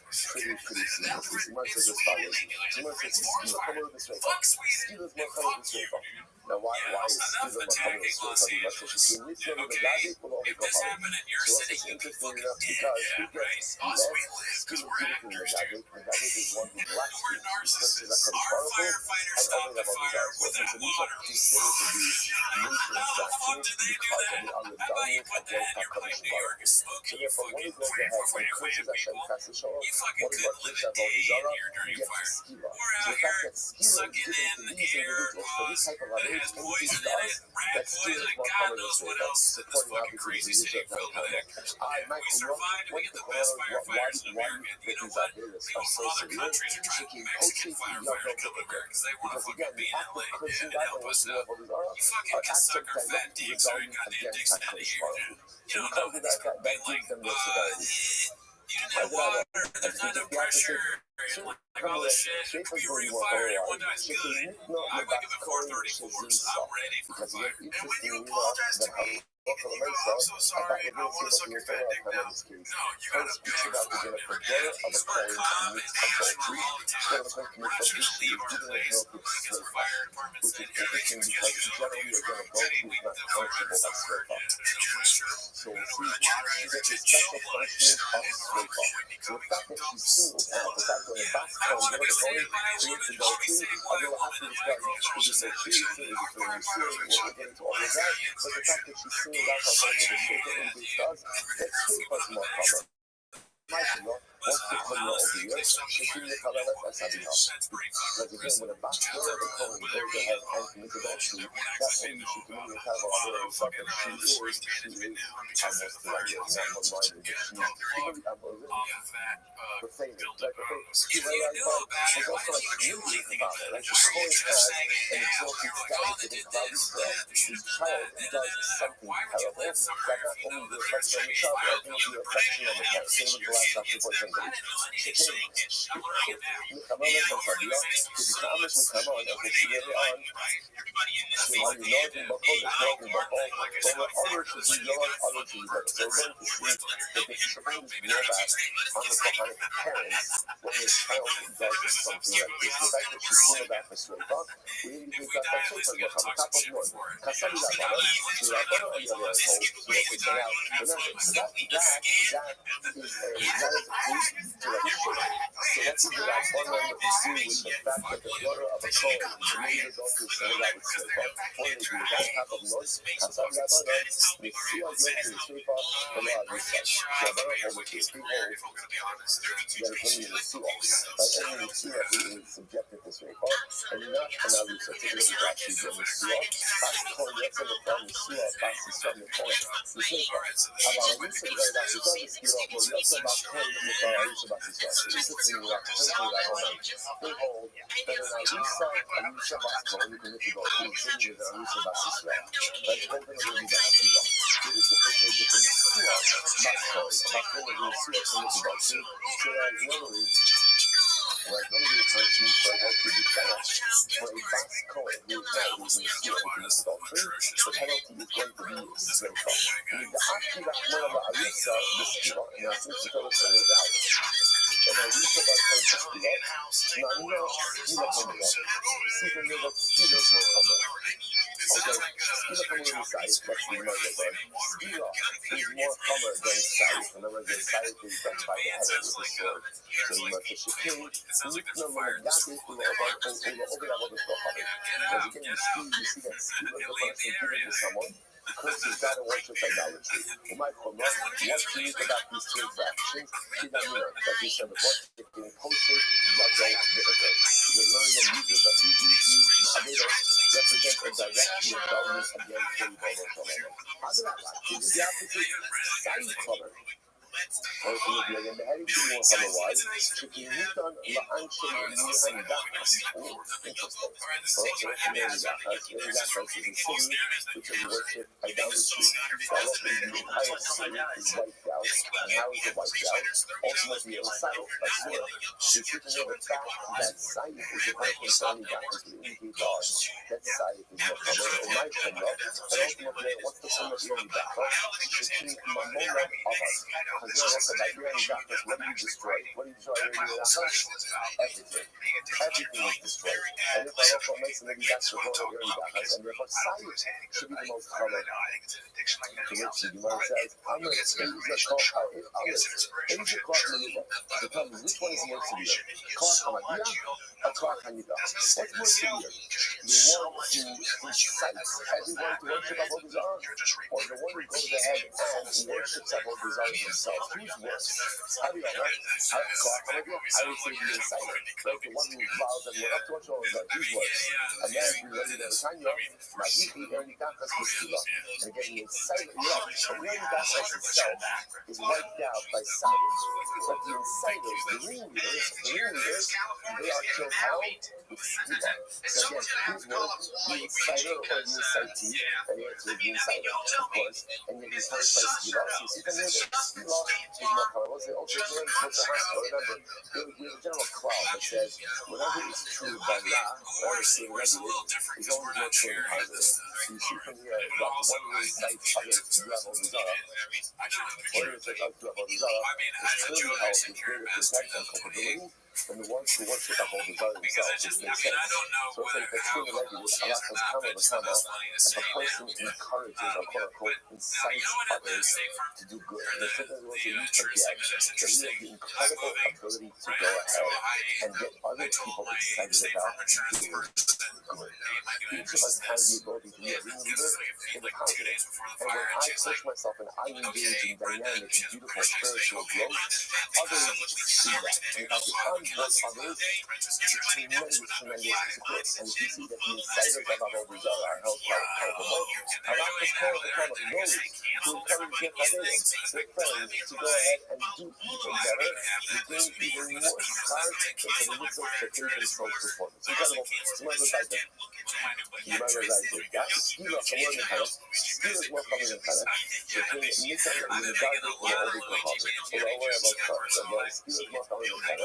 pretty seamlessly. The Gemara says as follows. The Gemara says skila, come over this way. Skila is more common this way. Now why is skila more common this way? The Gemara says she needs to know the Rabbi will only go common. So this is interesting enough because who gets skila? Skila is different than the Rabbi. The Rabbi is one who lacks narcissists are firefighters stop the fire without water. How the fuck did they do that? How about you put that in your clip, New York is smoking, you fucking people. You fucking couldn't live a day in here during fire. We're out here sucking in the air laws that has poison in it, rat poison, and God knows what else in this fucking crazy city filled with it. And we survived to be the best firefighters in America. You know what? Most other countries are trying to be Mexican firefighters come here because they want to fucking be in LA. Yeah, and help us out. You fucking can suck our fat dicks or your goddamn dicks out of the air, dude. You don't know what it's gonna be like. You didn't have water, there's not no pressure, and like all this shit. You were fired at one night's good. I wake up at 4:34, so I'm ready for a fight. And when you apologize to me, I'm so sorry, I want to suck your fat dick now. No, you gotta beg for it. Never get it. Swear come and ask for all the time. We're not just gonna leave our place because the fire department said you're making too much money for a petty week. The fire department's not worried about that. There's no pressure. We're not trying to get special punishment of sleeper. So the fact that she's single now, the fact that the back home, the only place you can go to, although I have to discuss, is it so cute, is it for you, we'll get into all of that, but the fact that she's single out of the shit that everybody does, that's sleeper's more common. Once the color of the year, she can the color that's having up. Like again, with a back door, the color of the day has anything to that shoe. That's only she can only have a very fucking 2 years. She is almost like a normal mind in the shoe. Even the profane. Like a fake. She's also like music about it. Like the coin has an exalted status with his body spread. His child does something terrible. That not only the reflection on the child, but also the reflection on the parent. Same with the last chapter for example. I didn't know any of this shit. I'm learning it now. Everybody in this room, so let's figure out one way to pursue with the fact that the daughter of a Kohen is immediately going to say that it's the point is with that type of noise, and some guys are going to see us going to sweep off the law of research. The other over to three holes, that is when you sue us. But then you see that we is subjected to sweep off, and not allow research to look at actually getting sue off. That's Kohen, that's in the front, you sue off, that's the something Kohen. You sweep off. About a research that that's the other skill off, well, that's about Kohen in the car, you about this one. This is the way that they hold that in a research, a research about Kohen, you can look at what you're saying with a research about this one. That's Kohen going to be that skill off. This is the question between sue off, about Kohen, about Kohen, and sue off, and look about you. So that normally, well, normally the person for what to be finished for a fast Kohen who is now using the skill of the adultery, the penalty is going to be straight off. And the actually that one of the Arisa, the skill, and I think the fellow thing is out. And I reached about point to skill up. Now, you know, skill up on the up. See from there that skill is more common. Okay, skill up on the side, that's the murder there. Skill up is more common than size. In other words, the size is done by the head with the sword. So you must just kill. No, that is the over the stuff of it. Because again, you see that skill is the person giving to someone. Because you've got to worship idolatry. You might come up, what do you think about these two fractions? See that mirror, that you said the worship being posted, you're going to be okay. You're learning them, you represent a direct rebellion against the Rebbe. How do that like? This is the opposite side color. Ultimately, in the heading to more otherwise, Chicken Newton, La Anche, and Dakas. Oh, interesting. Also, there is Dakas is a city which is worship idolatry. Following the entire city is wiped out, and how is it wiped out? Ultimately, it was silent by sword. The people know the fact that sight is the person for only Dakas to indicate God. That sight is not common, it might come up, and ultimately, what's the sum of the only Dakas? Chicken Mamona of us. Because you're also like, you're in darkness, what do you destroy? What do you destroy when you're in darkness? Everything. Everything is destroyed. And if I also make some maybe that's the whole of you're in darkness, and therefore silence should be the most common. To which the Gemara says, I'm going to say that Determine which one is more severe. What's more severe? The one who incites everyone to worship Avodah, or the one who goes ahead and worships Avodah himself? Who's worse? How do you know? I would say the inciter, like the one who vows and we're up to watch all of that. Who's worse? And then we ready to Tanya, Magichi Ernikachas Meskila. And again, the inciter, Ernikachas itself is wiped out by silence. But the inciters, the ringleaders, they are killed out with Skila. So again, who's worse? The inciter or the incitee? And the answer is the inciter, of course. And yet he's punished by Skila. So you see from here that Skila is more common. We'll say, okay, remember, we have a general cloud that says whatever is true by Ra, whatever is seen negative, is always more true than positive. So you see from here that the one who incites others to do Avodah Zarah, or who incites others to do Avodah Zarah, is clearly held with greater protection and culpability than the ones who worship Avodah Zarah themselves, which makes sense. So it's like if it's true negative, Allah says, kama v'kama, if a person encourages or quote-unquote incites others to do good, the thing is what you forget, that we have the incredible ability to go ahead and get other people excited about doing good. Each of us has the ability to be a ringleader in the positive. And when I push myself and I engage in dynamic and beautiful spiritual growth, others see that. And if I become those others, tremendous support. And if you see that the inciters of Avodah Zarah are held accountable, Allah is called upon those who encourage their Chaverim, their friends, to go ahead and do even better, to gain even more stars, and to the mitzvah expectations from performance. Incredible. So my goes like that. You might realize that Skila is more than Chana. Skila is more common than Chana. So between Nisan and the Dark and the Old Kohaber. So we're aware about Chana. So Skila is more common than Chana.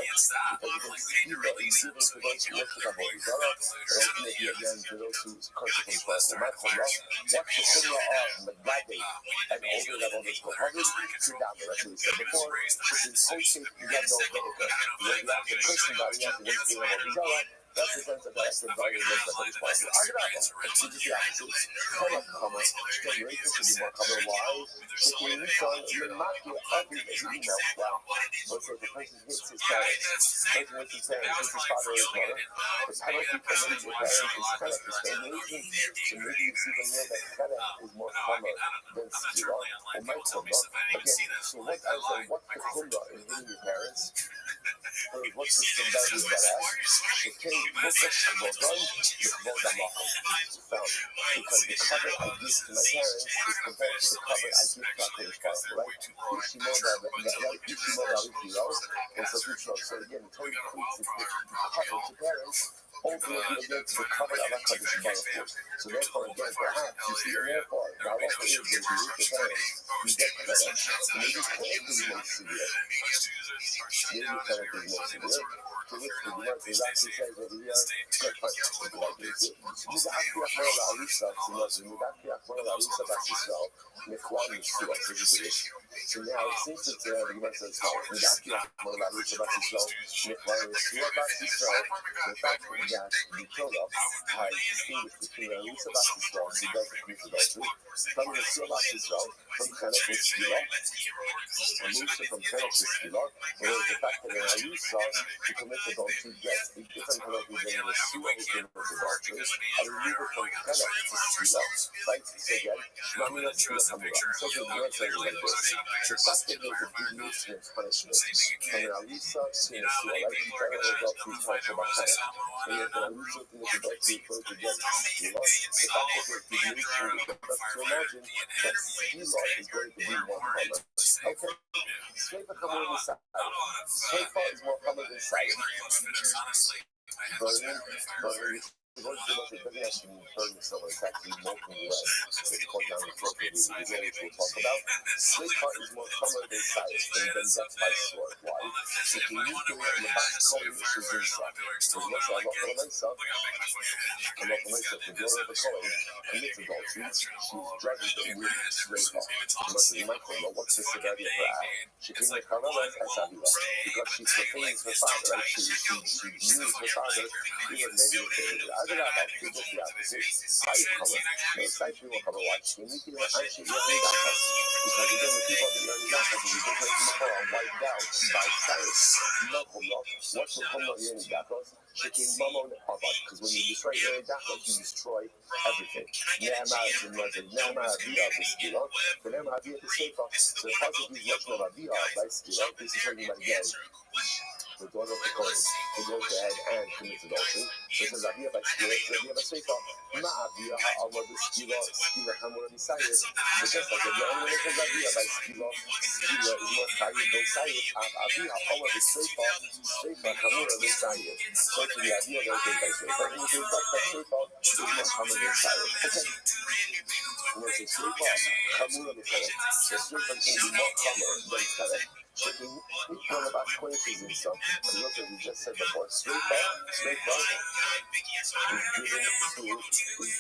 Because you can Skila is given to those who worship Avodah Zarah, and ultimately again to those who curse from God. So my Chumrah, what's the Chumrah of Megade and Old Avodah Kohaber? Kidam, that's what we said before. It's in Hosek Yado Vedika. When you have the person that you have to worship Avodah Zarah, that's the sense of that the value of that is possible. Agrada, which is the opposite. Comma, generations should be more common. Why? Shaking Nissan, you're not the ugly email. Wow. Let's say the person hits his parents. The person hits his parents, hits his father or his mother. The penalty for hitting your parents is kind of discrimination. So maybe you see from here that kind of is more common than Skila or my Kumba. Again, so what I say, what's the Kumba in hitting your parents? Or what's the severity of that act? It came because the cover I give to my parents is compared to the cover I give to our Kodesh Baruch, right? So again, the Torah equates the cover to parents ultimately against the cover of our Kodesh Baruch. So therefore, again, perhaps you see, therefore, the halacha is that you reach the parents, you get credit, and maybe credit is more severe. Maybe credit is more severe. So which the Gemara exactly says over here, get fine. So now, since it's the Gemara says, the fact that we got the Torah has distinguished between a Lisa Basisrael, who does the Knesset adultery, from the Lisa Basisrael, from Chenek with Skila, and Lisa from Chenek with Skila, whereas the fact that in a Lisa, who commits adultery, gets a different penalty than in a Shua who commits adultery, and we move it from Chenek to Skila, right? So again, Ramina Skila Hamura. So the Gemara says it like this. The fact that there's a big Muslim punishment from an Alisa to a Shua, like the Chenek adultery is talking about Chenek. And yet, when we look at the adultery going to get Skila, the fact that there's big Muslim, to imagine that Skila is going to be more common. Okay? Shaifa Kamur is side. Shaifa is more common than side. Burning. It doesn't actually mean burning someone, it's actually molten lead. It's called down the throat of the Israelis we'll talk about. Shaifa is more common than side, and then death by sword. Why? If you use the Lebat Kohen, which is inside, there's no Allah Myself, the daughter of the Kohen, commits adultery, she's judged with Shaifa. You might know what's the severity of her act. She came to Karalas as Avila, because she profanes her father, right? She views her father, even maybe the Adraba, just the opposite. Side cover. No side people cover watch. You need to actually learn that because again, the people that learn that is because people are wiped out by science. No kumlok. What will kumlok learn that was shaking mama on the cover because when you destroy learn that you destroy everything. Nema via the skill. The nema via the safer. So the positive is much more via by skill. This is talking about again. The daughter of the Kohen, who goes ahead and commits adultery. So it says, Avia by skill, Avia by Seifa, Ma Avia ha'amor b'skila, skila hamor b'sayid. So just like the only one who says Avia by skila, skila is more sayid than sayid, Avia ha'amor b'seifa, Seifa hamor b'sayid. So to the Avia that goes by Seifa, and it is like that Seifa is more hamor than sayid. Okay. When it's Seifa, hamor b'sayid. So Seifa is going to be more hamor than sayid. So each one of us qualities and stuff, and look as we just said before, straight up is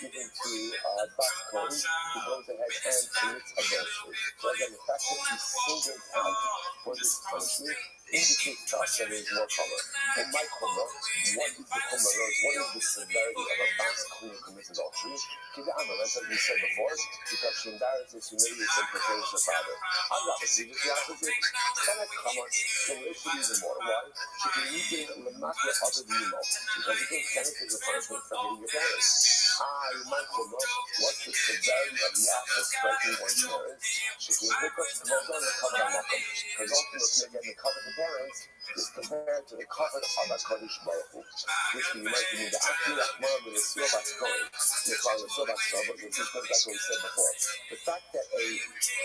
given to Bas Cohen, who goes ahead and commits adultery. So again, the fact that he's singled out for this punishment indicates to us that it is more common. In my Kumra, what is the Kumra? What is the severity of a Bas Cohen who commits adultery? That's what we said before, because she embarrasses, humiliates, and profanes her father. Allah, this is the opposite. Cannot come on, can literally even more. Why? She can use it in the matter of the demo, because it can benefit the punishment from hitting your parents. You might know what's the severity of the act of striking one's parents. She can hook up to well done the cover on them, because ultimately, again, the cover of the parents is compared to the cover of a Kodesh Baruch Hu, which you might mean the Akli Akmar with the Slobat Kohen. You call it Slobat Kohen, but that's what we said before. The fact that a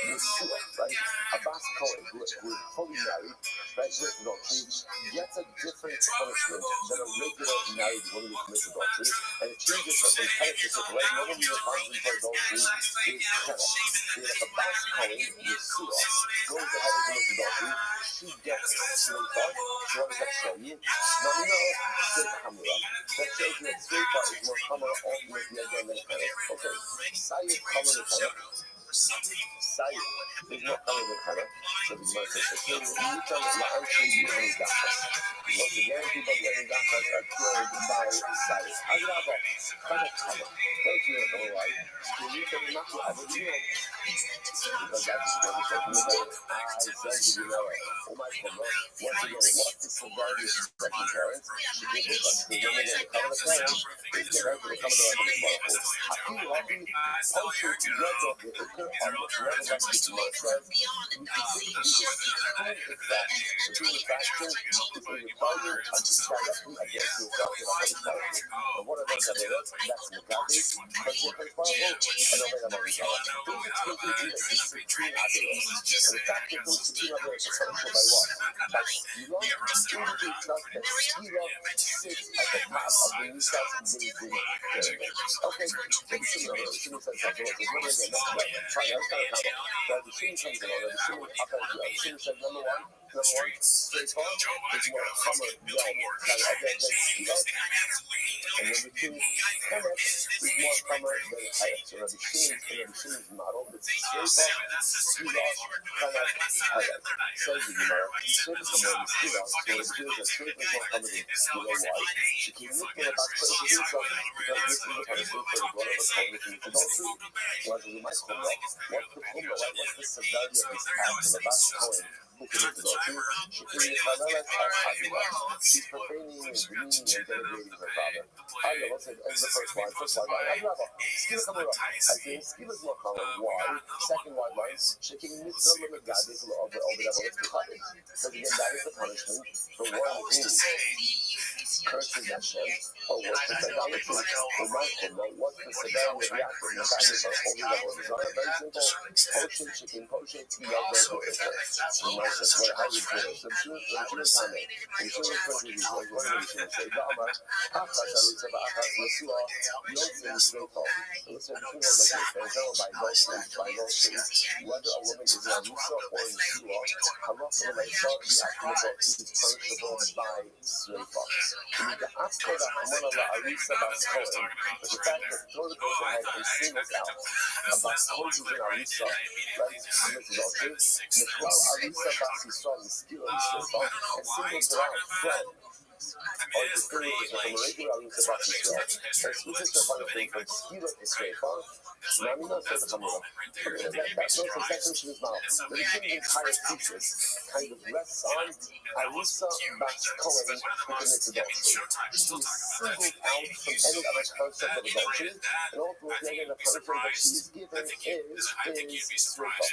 Yeshua, right, a Bas Kohen, who is fully married, right, with adultery, gets a different punishment than a regular married woman who commits adultery, and it changes her from Kedah to Sifra. Normally the punishment for adultery is Kedah. So if a Bas Kohen, Yeshua, goes ahead and commits adultery, she gets Sreifa. So what does that show you? Now we know Sreifa Hamura. That shows you that Sreifa is more Hamura ultimately again than Kedah. Okay, Sayyid Hamura Kedah. Sayyid is more Hamura than Kedah. So the Gemara says, okay, you tell me what I'm saying you only got us. Once again, people getting got us are killed by Sayyid. Agraba, Kedah Hamura. Don't you know why? So you tell me not to have a deal. Because that's what we're talking about. I said you know, oh my God, once again, what the severity of second parents should be with us. The women in the cover of the parents is the right to the cover of the parents. I feel lucky, also, to read the Iker on the forever that the Gemara says, you can see the fact, the faction is a rebellion directly against the authority of the parents. And what are those that are? That's the Gabi, but you can follow, and over the Marizal. These are completely the 16 Abiros. And the fact that those 16 Abiros are punished by what? By Skila, indicates us that Skila sits at the top of the Nisas and David pyramid. Okay, take similar, Shimon says something, what is one of them? Fine, that's kind of common. But the Shimon comes along, and the Shimon up and down. Shimon said, number one, straightforward, it's more common realm. Like, again, than Skila. And number two, Kemet is more common than Hayat. So Rabbi Shimon's model, it's straightforward, Skila, Kemet, Hayat. Says the Gemara, Skila, Skila, so it appears that Skila is more common than Skila. Why? She can look at about places himself because this is the punishment for the blood of a Kohen who commits adultery. What is the Kumra? What's the Kumra? What's the severity of this act of a Bas Kohen who commits adultery? She can be Chalalet al-Hadira. She's profaning and demeaning and denigrating her father. Let's say the first line. Skila Kamura. I think Skila is more common. Why? Second wide line. She can mitzvah the gadis over the devil. So again, that is the punishment for one who curses Hashem or worships idolatry. What's the severity of the act? The fact is that holy level is not very simple. Potion, chicken, potion, yogurt, or ifer. The Gemara says, what, how do you do it? So Shimon comment. And Shimon country is what do you say? Da'amar, Achas, Alisa, Ba'achas, Yeshua, Yotzin, Sreifo. So listen, Shimon was like this, and by adultery, whether a woman is in Arusa or in Shua, Halacha L'Maisa, the act of adultery is punishable by Sreifo. The after the Hamana La'arisa Bas Kohen, but the fact that Torah goes ahead and singles out a Bas Kohen who's in Arisa, right, commits adultery, Niklal Arisa Bas Yisrael, the skill of Yisrael, and singles her out from distinguishes from a regular Arusa Bas Yisrael. And switches the punishment from skila to sreifa. Namina says Chamura. That's no succession to his mouth. The king's entire thesis kind of rests on Arusa Bas Kohen who commits adultery. He's singled out from any other concept of adultery, and ultimately the punishment that she is given is sreifa.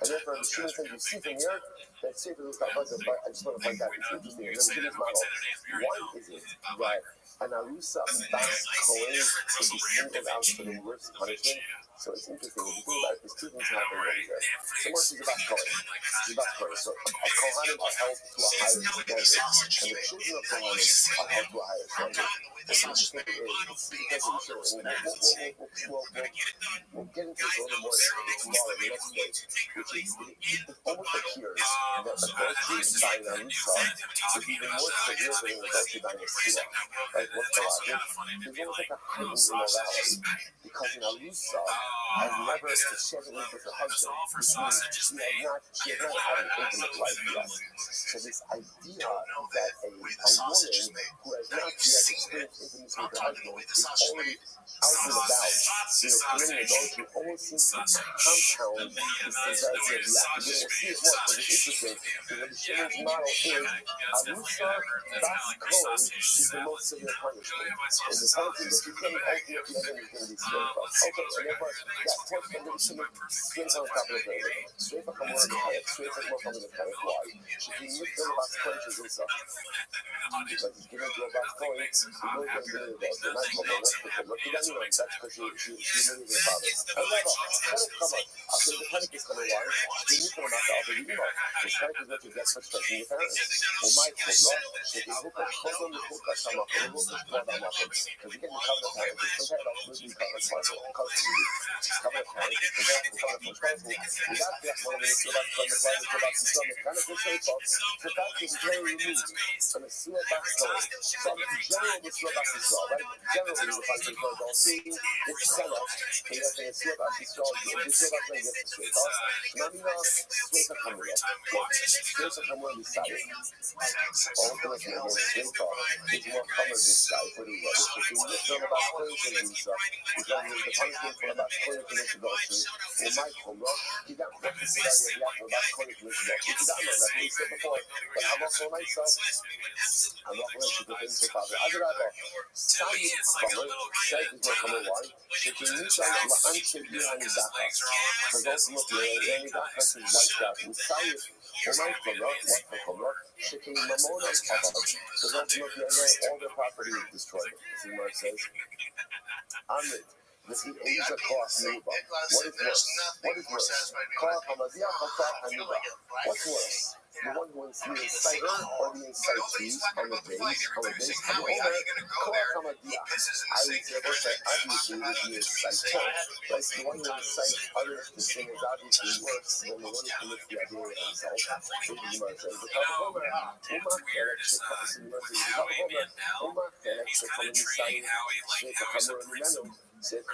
And therefore, the students that you see from here, that Sefer Luchah Hazeh, but I just want to point out, it's interesting, in the Jewish model, why is it that an Arusa Bas Kohen would be singled out for the worst punishment? So it's interesting, if you think about it, the students happen over here. Someone she's a Bas Kohen. She's a Bas Kohen. So Kohanim are held to a higher standard, and the children of Kohanim are held to a higher standard. What's interesting is, because of the children, we'll get into this a little more tomorrow, the next day, which is, it almost appears that adultery by an Arusa is even more severe than an adultery by a Sila. Right? What's the logic? There's almost like a heightened immorality, because an Arusa has never shared it with her husband, which means she has not had an intimate life yet. So this idea that a woman who has not yet experienced intimacy with her husband is already out and about, committing adultery, almost seems to compound the severity of the act. We'll see it more, because it's interesting, because the children's model is Arusa Bas Kohen is the most severe punishment. And the punishment that you can ultimately is going to be straight up. Okay, and therefore, that puts the legitimate straight on top of the table. Straight up from one of straight up more from the kind of why. She can use them Bas Kohen to do something. Because he's given to a Bas Kohen, he's not going to do it. They're not going to what's the problem. Look at anyone, that's because she married her father. However, come on. After the panic is coming on, you need to know about the Yuma. The panic is what you get for trusting your parents. Or my problem, it is what the problem with the Kashama, or what the problem happens. Because you get the covenant parents, it's compared to the covenant parents, or custody. Covenant parents, it's compared to the covenant parents. We got that one of the Slovak covenant parents, Slovak system, the kind of the shape of, so that is very removed. And the Slovak story. So in general, the Slovak system, right? Generally, the fact that you don't see, it's set up. So you have to Slovak system, the Slovak man gets the straight off. Namina, straight up Hamura. Straight up Hamura decided. Ultimately, again, straight off. It's more Hamura decided for the rest. If you look at about Kohen and Lisa, because the punishment for about Kohen and adultery, in my Hamura, he got what the severity of the act about Kohen and adultery. He got that, like we said before. But I'm not for myself. I'm not going to put things to father. I'd rather Sayyid Hamura, Sayyid is not Hamura wine. If you need to answer behind the Daka, because ultimately, any Daka is wiped out. And Sayyid, for my Hamura, what for Hamura, Shekin Mamona covered, because ultimately, all their property is destroyed. See what it says? Amrit. This is Asia Koach Nuba. What is worse? What is worse? Koach Hamazia or Koach Hanuba? What's worse? The one who is the inciter or the incitees on the base, on the over, Koach Hamadia. I would say, obviously, the inciter, but the one who incites others to sin is obviously worse than the one who commits the idea himself. This is what it says. The Homer, said,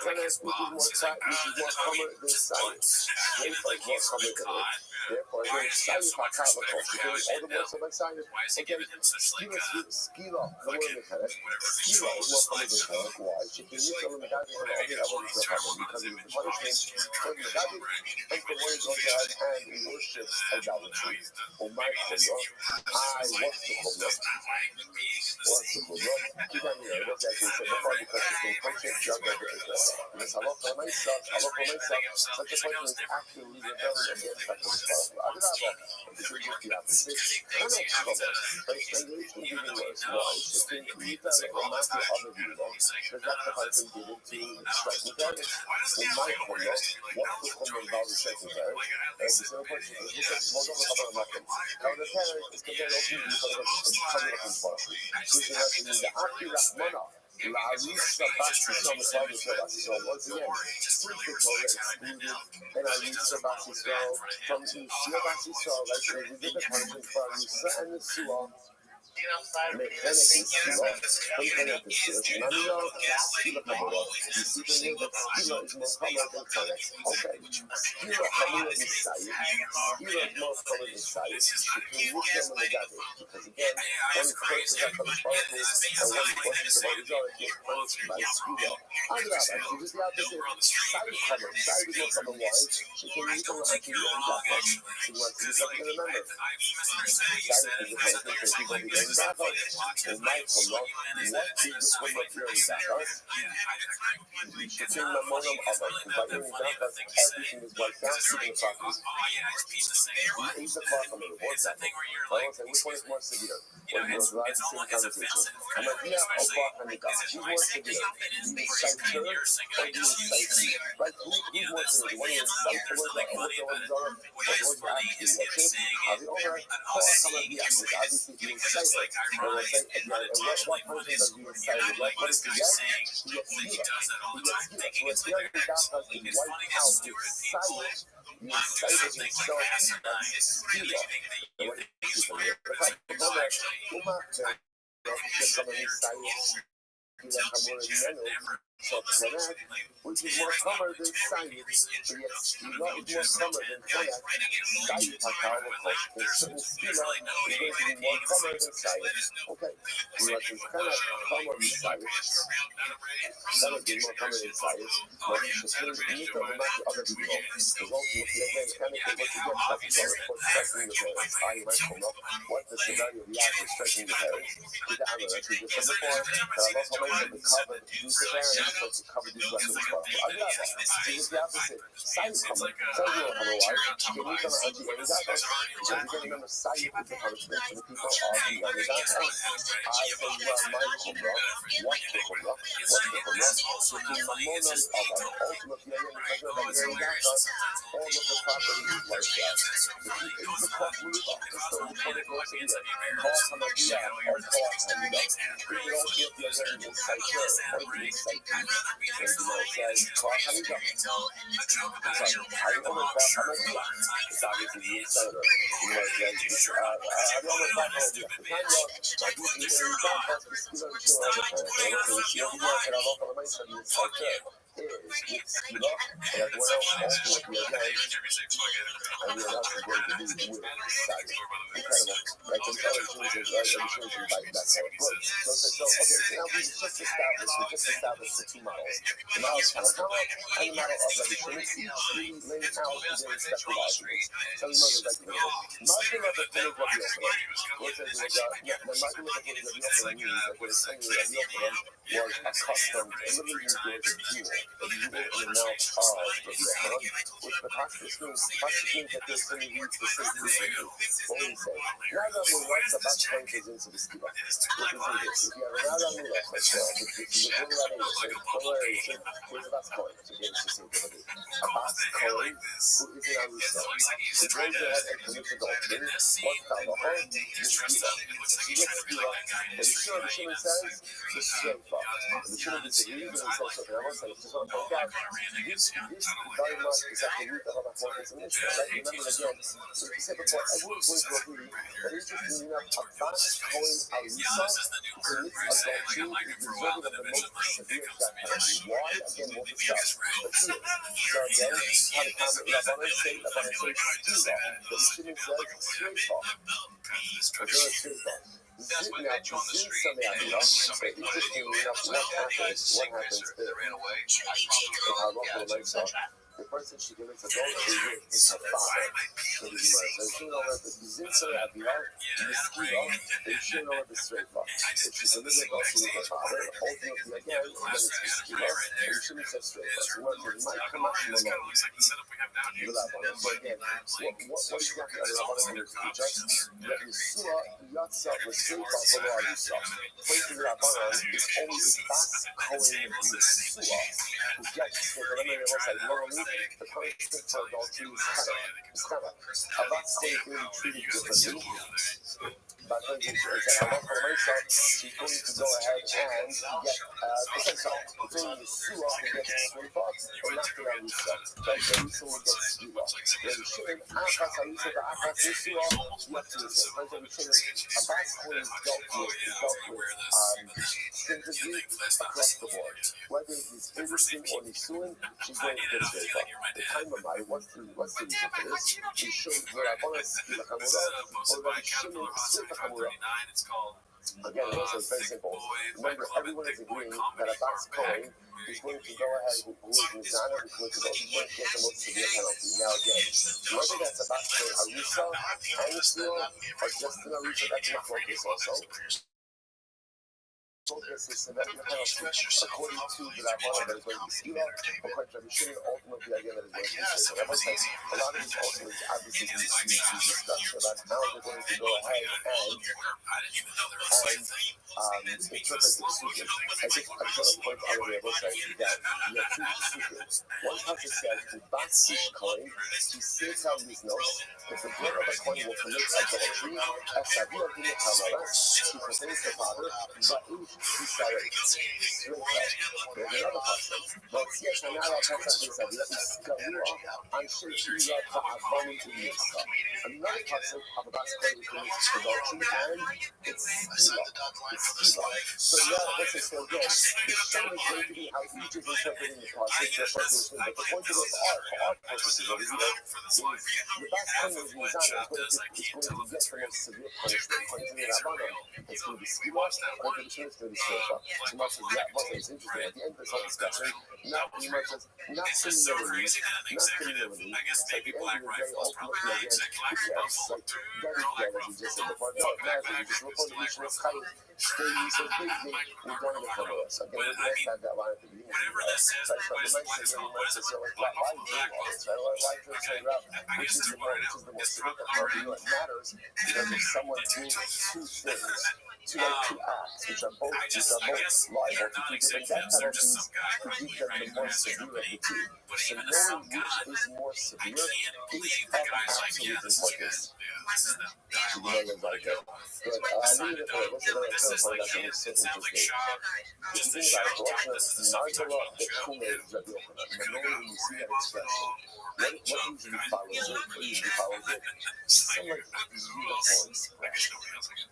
which is more common than science. Straight like more common than it. Therefore, again, science are comical. Because all the words of my science, again, skila, the word in the Kenneth, skila is more common than Kenneth. Why? She can use the Megadi and all the other ones because of the punishment for the Megadi and the words of God and worships idolatry. Oh my God, I want to come up. Keep on here, what I can say before, because it's in conscious judgment of the because Allah for myself, such a person is actually rebelling against that which is powerful. I don't know, this is just the opposite. I'm not trouble, but it's translation giving words. Why? It's in Rita or Matthew other people, because that's the husband given to striking target. In my corner, what to come involved in striking target? And this is a question, this is what I'm talking about. Now the parent is compared to the coming up in partially. So you have to need the Akira Mana. La Arusa Bas Yisrael, so once again, since the Torah excluded an Arusa Bas Yisrael from the Shia Bas Yisrael, like they did the punishment for Arusa and the Suah, Mechanic Skila, Mechanic Skila, Namira, Skila Kabbalah. You see the name that Skila is more common than Mechanic. Okay. Skila Hamura Nisai. Skila is more common than Sai. Between Muslim and Nagade. Because again, one is curses at the Baruch and one worships the Baruch gets punished by Skila. Adrabah, she was the opposite. Sai is common. Sai is more common. Why? She can use them until the end of that. She wants to be something to remember. Sai is the punishment for people who don't have it. And my Allah, what did the form of your Zakat? The king Mamonam Abba, and by your Zakat, everything is wiped out, even the property. We ate the part from the what's that? I want to say, which one is more severe? When you're allowed to see the conversation. I'm like, yeah, I'll talk on the God. Who's more severe? Do you incite her or do you incite me? Right? Who's more severe? One is incite her, or what's the one or what's the actually action? The owner, call on the yes, which obviously you incite her. But we'll say, again, and what function does the incite? What is the yes? He gets healed. He gets healed. So it's the other God has been wiped out with silence. You incited himself as healer. And what is the so Konak, which is more common than Sayyid, so yet Skila is more common than Konak. Sayyid Hakal, of course, and certain Skila is going to be more common than Sayyid. Okay, we want to Konak common than Sayyid. Sayyid is more common than Sayyid. But the things we need to remind other people. Because ultimately, again, Konak is what you get back to God, of course, stressing the parents. I might come up. What the severity of the act is stressing the parents? Is the honor, as we just said before, that Allah mentioned the cover, use the parents. To cover these lessons for Allah. This is the opposite. Side cover. Side will have a wife. Can you come out to the Because again, remember, side is the punishment for the people of the Amidah. I say, well, my Kumrah, what the Kumrah, so the Mamonam of an ultimate Yayan, because of the Amidah, all of the property is wiped out. The cost will be off. It's still the 24th of the year. Cost Hamadia, or cost Hamadia. We can all get the other inside here, or the inside here. So you know, says, cost Hamadia. I don't know about Hamadia. It's obviously the insider. You know, I don't know about Hamadia. The time you're, I do see the inside, but the skill of the show all the time. So you see over here, and I'm not going to mention the inside here. Is with Skila, and as well also with the again, and we're not going to do with Side. Incredible. Like the other chooses, right? Other chooses like that. Good. So now we just established the two models. The model of Tanakama and the model of Rabbi Trinity, each laying out their respective arguments. So we know that Martin of the Pillars of the Yochanan. What says it was, the Martin of the Pillars of the Yochanan means that there is something that Yochanan was accustomed to literally use the jewel. The jewel in the mouth of Rabbi Yochanan, which the Pashtus means that there's something we use to say to you. What do you say? Nagamu writes the best places into the Skiba. What is this? If you have an Nagamu, which is a Bulgaria, here's the best coin. So again, it's just simple. A best coin who is in Arusa. He goes ahead and commits adultery. What's called a home? The Skiba. He gets Skiba, and the Shimon says, the Shemfa. The Shimon disagrees, and he says something. I want to say, just want to point out, this very much is at the root of our focus in this. Right? Remember again, so we said before, everyone's going to agree that it's just meaning up a fast coin Arusa commits adultery is deserving of the most severe death penalty. Why? Again, we'll discuss. But here, so again, how to comment Rabbi say, Skila. The Shimon says, straight off. Now, to see some idea, so it's just meaning up what happens there. And how local makes up. The person she commits adultery with is her father. So the Gemara says, she know that the Zinsa Abiyah, the Skila, they should know the straight law. If she's a little adultery with her father, ultimately again, then it's the Skila, and she makes that straight law. So what is my commission alone? So again, what exactly are the Rabbanim here to teach us? That Yeshua Yatsa was straight law below Yisra. Places the Rabbanim is only a fast calling Yeshua, who gets, because remember they will say, the punishment for adultery is chana. A bat's going to be treated differently. But she's going to go ahead and get essentially between the Sua who gets Srifa and not the Arusa. Right? The Arusa will get Sua. When Shimon, Akas Arusa, the Akas Sua, you have to listen. Right? When Shimon, a bat's coin is dealt with stringently across the board. Whether it is Irishman or Nisuin, she's going to get Srifa. The time of my, what's the reason for this? He showed where I want to see the Hamura, or Rabbi Shimon, again, the answer is very simple. Remember, everyone is agreeing that a bat's coin is going to go ahead who is Mizana, who's going to go ahead and get the most severe penalty. Now, again, whether that's a bat's coin, Arusa, and Yisrael, or just an Arusa, that's not focus also. Focus is severe penalty according to the Rabbi that is going to be Skila, according to Rabbi Shimon, ultimately the idea that is going to be Skila. Rabbi says a lot of these ultimately obviously we discussed about how they're going to go ahead and interpret the Sukkim. I just want to point out on the other side that you have two Sukkim. One pasuk says, "To Batsish coin, he says out his nose, if the blood of a coin will commit adultery, as Savia did it Hamaras, he pertains to father, but in there's another pasuk. But yes, another pasuk is Savia is Gavua and Shechia Ta'avani Yisa. Another pasuk of a Batsish coin is adultery, and it's Skiba. So now, let's say again, the shame is going to be how each is interpreting the pasuk. But the point of this art, for art purposes over here, is the best thing is Mizana is going to get the most severe punishment. According to the Rabbanon, it's going to be Skiba, according to the Shema, it's going to be Shrefa. So much as that wasn't as interesting. At the end of this whole discussion, not similarly, so at the end of the day, ultimately, again, yes, like, that is dead, as we just said before. No, it matters, we just look on the Mishnah, it's kind of staying so quickly, we're going to follow us. Again, we just had that line at the beginning. So the might say, like, why do you do all this, right? Why do you say, which is the most significant part? You know, it matters because if someone did two things, two acts, which are both liable to two different death penalties, to keep them the more severe of the two. So knowing which is more severe is of absolute importance. You know, like that. But I leave it there. What's the other point that is so interesting? If you think about it, Nargala Bekume Rabbi Yochanan, the moment when you see that expression, what usually follows it? Some like beautiful expression.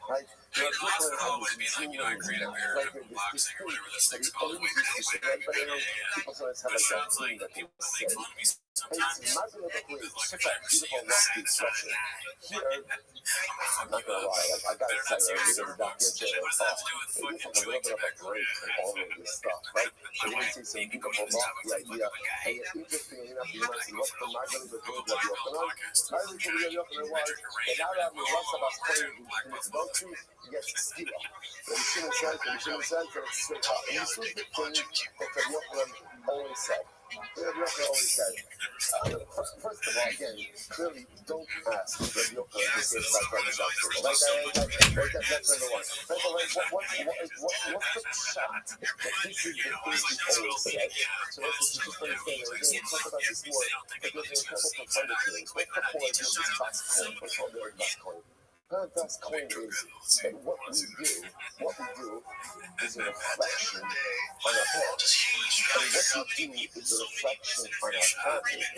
Right? Rabbi Yochanan had this genuine, like this thing that he always used to say, right? But you know, people sometimes have like that thing that they say. It's Nargala Bekume is such a beautiful, lofty expression. Here, I'm not gonna lie, I gotta say, I did a documentary and I thought, maybe it's like a little bit of a break from all of this stuff, right? I didn't see some beautiful lofty idea, and it's interesting enough, you might see what's the Nargala Bekume Rabbi Yochanan? Nargala Bekume Rabbi Yochanan was, and now that we lost about playing in its adultery, yes, Skila. Rabbi Shimon says that it's straight up. And this was the thing that Rabbi Yochanan always said. Rabbi Yochanan always said, first of all, again, clearly don't ask Rabbi Yochanan to say about Rabbi Shimon. That's number one. What's the shot that this is the thing he always said? So let's just understand that again, we'll talk about this more, but there's a couple of further things. What's the point of this bus coin? What's called the bus coin? The best coin is that what we do is a reflection on our heart. And what we do is a reflection on our family.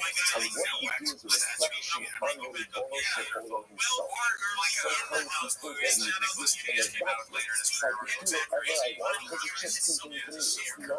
And what we do is a reflection on the ownership over himself. Sometimes we think that we exist in a vacuum. So I can do whatever I want because it's just something to me. It's not true.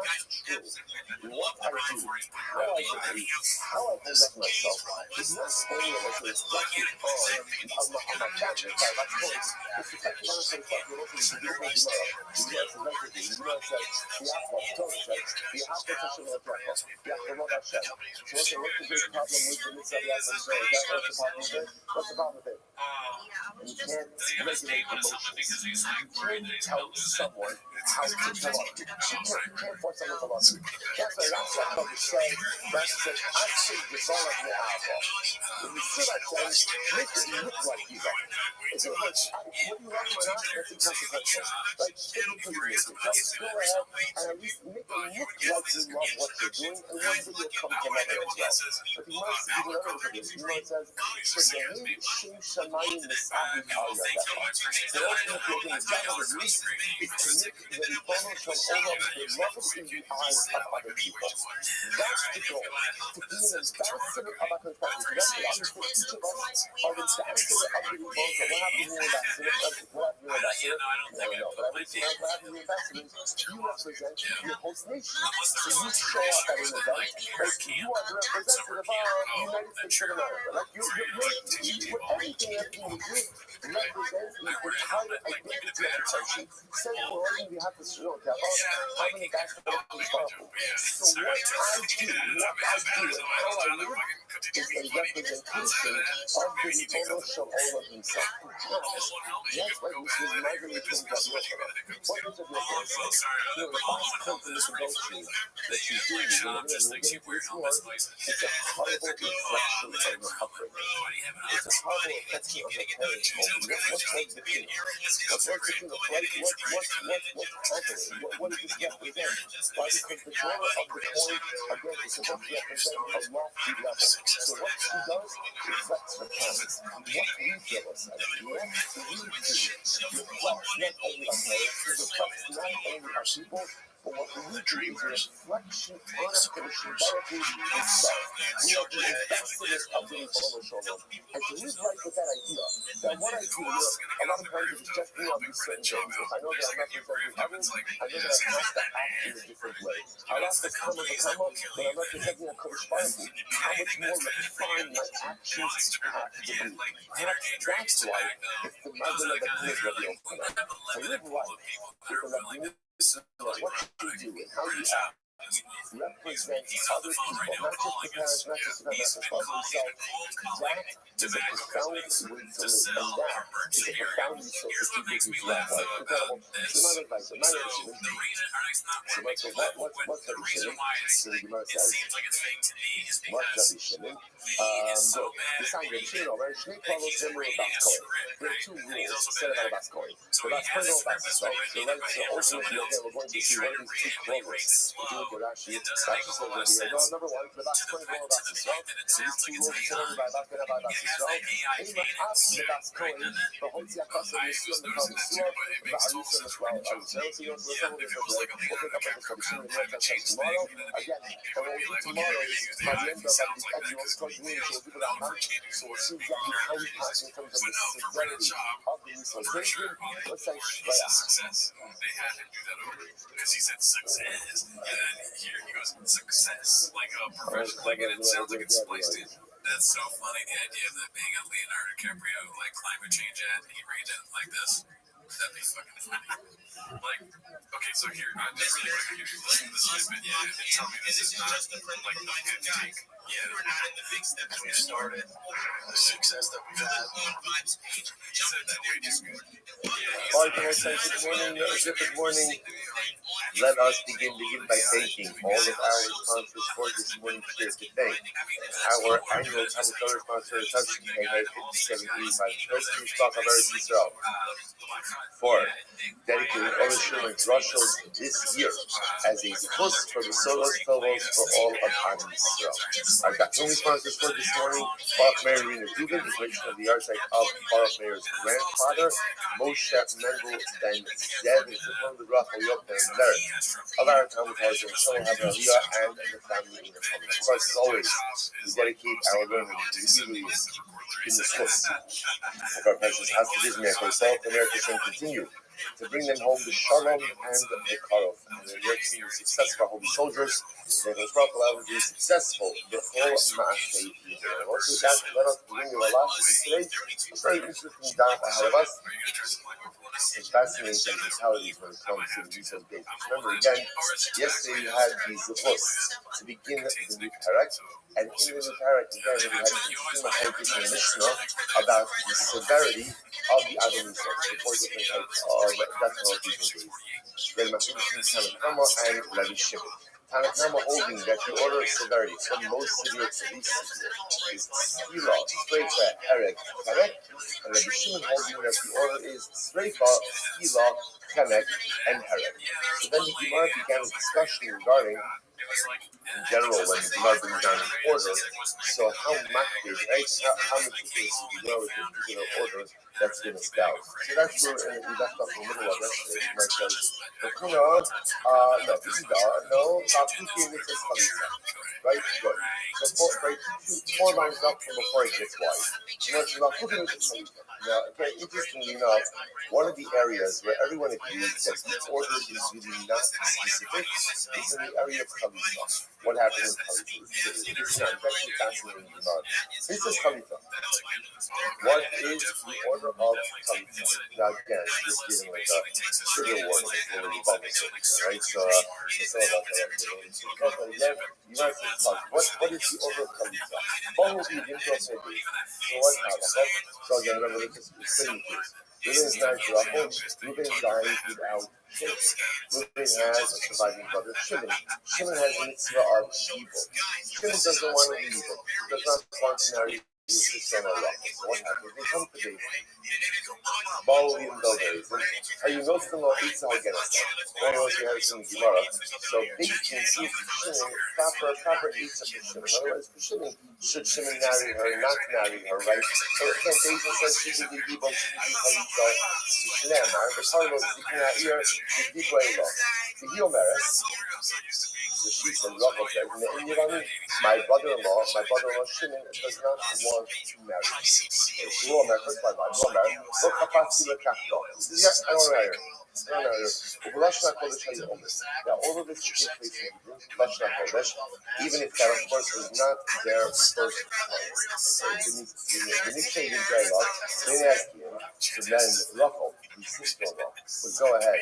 What I do, how I behave, how I conduct myself is not only a reflection on my family. That's points. It's the fact that I'm saying fuck you, listen to the beautiful Gemara. The Gemara says everything. The Gemara says, the Torah says, you have to touch him like Yaakov. You have to love Hashem. So what's the big problem with the mitzvah of Yaakov? What's the problem with it? What's the problem with it? And you can't regulate emotions. You can't tell someone how to love you. You can't force someone to love you. That's why Rashi HaKadosh said, Rashi said, Asher Gevorah Me'ava. When you see that saying, make it look like you love him. It's like, whether you love him or not, that's inconsequential. Right? Take it to the music. Just go ahead and at least make it look like you love what you're doing, and one day you'll come to love it as well. But the Gemara says, the Gemara says, Shebehem Shem Shamayim Misavi Al Yadecha. The ultimate goal in the job of the week is to make the Ribono Shel Olam beloved in the eyes of other people. That's the goal. To be an ambassador of a country. That's the understand each of us are ambassador of the Ribono Shel. What happens when you're ambassador? What happens when you're ambassador? No. But what happens when you're ambassador is you represent your host nation. So you show up at an event, like you are the representative of the United States of America. Like you're everything you do represents the entire identity of the country. Say for all you have to show that I'm an ambassador of the powerful. So what I do and how I live is a representation of the Ribono Shel Olam himself. That's why this was migrated from Gabriel. What is it represents? The last company to go to that you do, it's a horrible reflection of your upbringing. It's a horrible reflection of your parents' home. What's like the thing? What's happening? What does this represent? Why? Because the genre of the coin, again, is supposed to represent a lofty level. So what she does reflects the parents. What we feel as what we do reflects not only our parents, it reflects not only our people, but what we do is a reflection on a person directly himself. We are the ambassadors of the Ribono Shel Olam. And to live right with that idea, that what I do, a lot of times it's just me on these certain things. If I know that I'm representing others, I know that I have to act in a different way. I'll have to come with a come up, but I'm representing a Kodesh Baruch Hu. How much more refined my actions have to be. Perhaps that's why it's the mother of the Kodesh Rabbi Yochanan. To live right with the Rabbi what you do and how you act represents other people, not just the parents, not just the parents, but himself. That is a profound way to live, and that is a profound resource to people whose love life. Incredible. Shema advice. My name is Shimon. Shema, what's Rabbi Shimon? So the Gemara says, what's Rabbi Shimon? So, this time Rabbi Shimon over, Shnei Kavos Hemru Baskoy. There are two rules said about Baskoy. The Baskoy no Baskoy. So ultimately, okay, we're going to see what are these two quotas. If you look at Rashi, Rashi says over here, well, number one, the Baskoy no Baskoy. These two rules said by Baskoy about Baskoy. Ema As the Baskoy, the Hotzi Akasa Yisrael, the Kavosua, the Arusa Mishwal, Arusa. So you know, so some of this we'll pick up on this Rabbi Shimon tomorrow. Again, what we'll do tomorrow is by the end of the annual Scotch We'll do that month, so we'll see exactly how we pass in terms of the severity of the insultation. Let's say success. They had him do that over because he said success, and then here he goes success, like a professional, like, and it sounds like it's spliced in. That's so funny, the idea of that being a Leonardo DiCaprio, like climate change ad, and he reads it like this. That'd be fucking funny. Like, okay, so here, I'm just really quick, you listen to this snippet, and tell me this is not like the fifth take. Yeah, we're not in the big steps we started. The success that we've had. He said that dude is good. All right, good morning. Let us begin by thanking all of our sponsors for this morning's share today. Our annual Talmud sponsor, Touch KH 5735, President Stock of Eretz Yisrael. For dedicating all the Shulman's Rushels this year as a plus for the Solos Tovos for all of Am Yisrael. Our documentary sponsors for this morning, Baruch Meir Rina Dugan, the creation of the yahrzeit of Baruch Meir's grandfather, Moshe Mendel Ben Zev, is from the Rachel Yoktan Merit of our Talmud Hazard, Shalom Havrahiyah, and the family in the family. Of course, as always, we dedicate our learning to the Hebrews in the Swiss. Of our precious hostages, may I myself and America shall continue to bring them home the Shalom and the Karov. And they're there to be successful holy soldiers. They will allow them to be successful. The whole Maaseh Egypt. And also with that, let us bring you a lot today. A very interesting daf ahead of us. It's fascinating mentalities when it comes to the use of dates. Remember again, yesterday we had these lists to begin the new parak, and in the new parak again we had the Mishnah about the severity of the Adam Yisrael, the four different types of death penalties and days. We had Tanakama and Rabbi Shimon. Tanakama holding that the order of severity from most severe to least severe is Skila, Streifa, Herek, Karek, and Rabbi Shimon holding that the order is Streifa, Skila, Karek, and Herek. So then the Gemara began a discussion regarding, in general, when the Gemara brings down an order, so how meticulous, right? How meticulous you go with the particular order that's been established. So that's where we left off in the middle of yesterday. You might say, no, this is no, Tapuki, this is Chalitza. Right? Good. So four lines up from before it gets wide. Now, again, interestingly enough, one of the areas where everyone agrees that the order is really not specific is in the area of Chalitza. What happens in Chalitza? This is actually fascinating. This is Chalitza. What is the order of Chalitza? Now, again, just dealing with the trigger warning, right? So, it's all about that. Again, you might say, what is the order of Chalitza? What will be the interest of this? So, what happens? So, again, remember, this is pretty clear. Reuben is married to Rachel. Reuben dies without children. Reuben has a surviving brother, Shimon. Shimon has a mitzvah of evil. Shimon doesn't want to be evil. He does not want to marry his son or Rachel. So what happens? They come to David. Baal even though there is. Are you not still not Isa against them? One of us we have in Gemara. So David can see Shimon proper Isa for Shimon. Otherwise, for Shimon, should Shimon marry her, not marry her, right? So again, David says she should be Gibon, she should be Chalitza to Shinem. The Carlos is looking at here, the Gibon. The Giomeres, the sheep and Rachel says, my brother-in-law Shimon does not want to marry. Giomer, first my wife, Giomer, look capacity to capital. Yes, I don't marry her. Now, all of this should take place in Hebrew, even if that, of course, was not their first time. The nickname in dialogue, they asked him to then Rachel, his sister-in-law, would go ahead.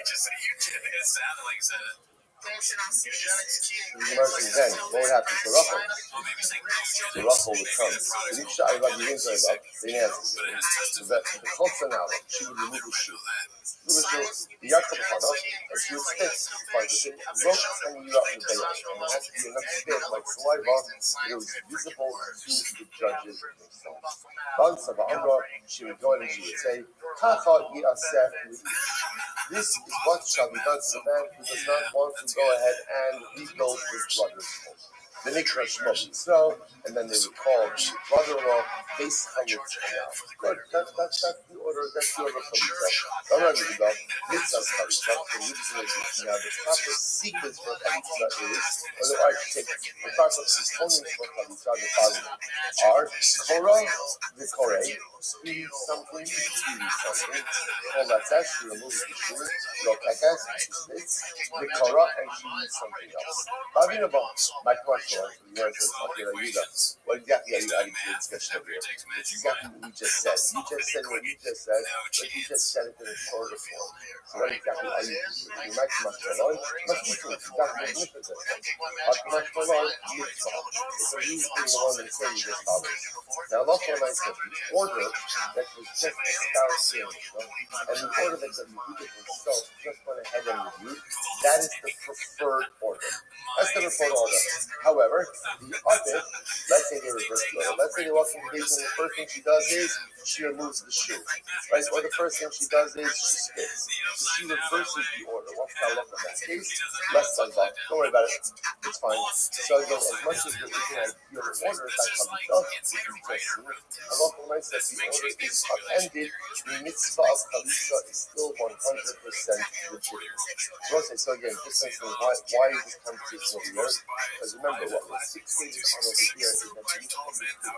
Then, what would happen to Rachel? The Rachel would come. The Niksha, I love the inside love, they asked him. So that the Chotza now, she would remove his shoe. The Yaakov Hana, and she would spit by the thing, rope hanging out in the day, and it had to be enough spit like saliva that it was visible to the judges themselves. She would go in and she would say, this is what shall be done to the man who does not want to go ahead and rebuild his brother's home. The Nikra Shmosh Yisrael, and then they would call the brother-in-law Beis Chalitza. Good, that's the order, of Chalitza. Don't know anything about Mitzvah's Chalitza, now the proper sequence for Chalitza is, or the architect, the proper components for Chalitza, the following are Korah, the Koreh, eat something, all that's that, she removes the shoe, Rokekas, she spits, the Korah, and she eats something else. My question. What exactly are you adding to the discussion over here? It's exactly what you just said. You just said what you just said, but you just said it in a shorter form. So what exactly are you doing? You might come up with must be true. Exactly what you just said. But much more mitzvah. It's a reason along the same as follows. Now, Allah said the order that was just espoused here, and the order that the Yehuda himself just went ahead and reviewed, that is the preferred order. That's the preferred order. However, the other, let's say they reverse the order. Let's say they walk in the basement, the first thing she does is she removes the shoe. Right? Or the first thing she does is she spits. So she reverses the order. What's halacha in that case. Less than that. Don't worry about it. It's fine. So again, as much as you're looking at your order by chalitza, which you just seen, halacha l'maaseh, the order is upended. The mitzvah of chalitza is still 100% legitimate. So again, just saying, why is this conversation over here? Because remember, what we're fixated on over here is that we can the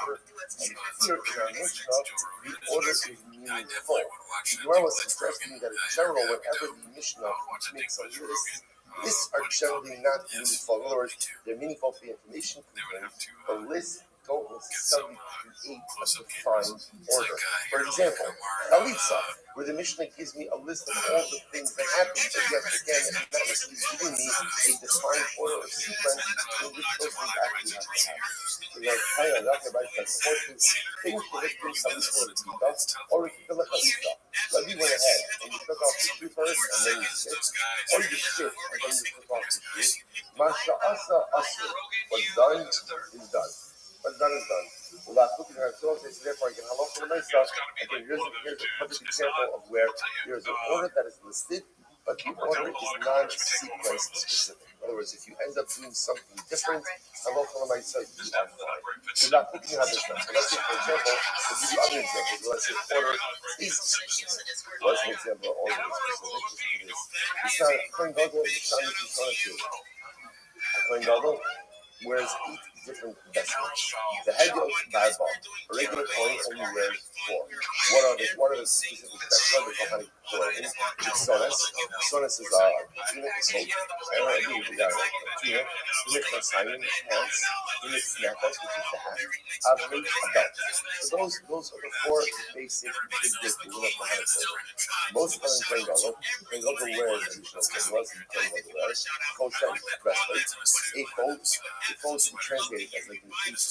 order, and here in our Mishnah, the order is meaningful. The Gemara was suggesting that in general, whenever the Mishnah makes a list, lists are generally not meaningful. In other words, they're meaningful for the information contained, but lists don't necessarily create a defined order. For example, chalitza, where the Mishnah gives me a list of all the things that happen, but yet again, it's not necessarily giving me a defined order or sequence in which those things actually have to happen. So you're kind of not right, that the horses finish the lifting chalitza or tzita, or if you feel like chalitza. Rabbi went ahead and you took off the shoe first and then you sit, or you sit and then you took off the shoe. Masha asa asur. What's done is done. What's done is done. So therefore, I can halacha l'maaseh. Again, here's a perfect example of where there's an order that is listed, but the order is non-sequence specific. In other words, if you end up doing something different, halacha l'maaseh, you are fine. We're not looking at this now. So let's say, for example, we'll give you other examples. Let's say order is specific. What's an example of order is specific? It's not a Kohen Gadol, it's not a Kohen Gadol wears 8 different vestments. The head of Barba, a regular Kohen only wears 4. What are the specific vestments? What are the Kohanic clothing? It's Sonas is a tunic, we got a tunic, tunic Messiah, pants, tunic snappers, which is the hat, Avri, a belt. So those are the 4 basic Kohanic clothing. Most Kohen Gadol wears additional clothes. Kohen Gadol wears kosher breastplate, a coat. The coat is translated as like an apron.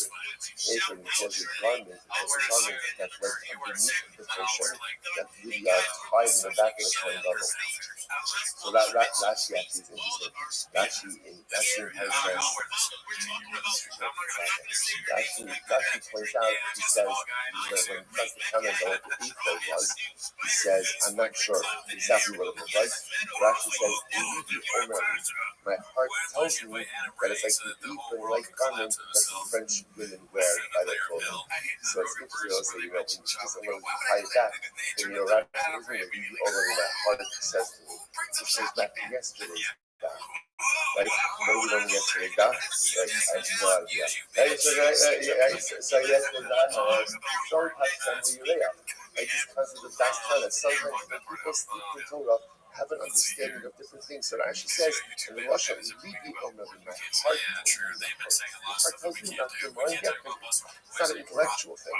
Apron was a garment. It was a garment that went underneath the kosher that really tied in the back of the Kohen Gadol. So that actually is interesting. That's the entire trans. Actually points out, he says, when he tries to comment on what the ephod was, he says, I'm not sure exactly what it was, but actually says, my heart tells me that it's like the ephod-like garment that the French women wear by their clothing. So it's interesting also, when you just tie it back, when you're right, over my heart says to me, it says back to yesterday. Like, what are we doing yesterday? Like, I have no idea. So yesterday, short time to Urea. Just because of the best time that sometimes when people speak the Torah, have an understanding of different things. So Rashi says, in Russia, we read the Omer in my heart. Heart tells me not to mind yet, because it's not an intellectual thing.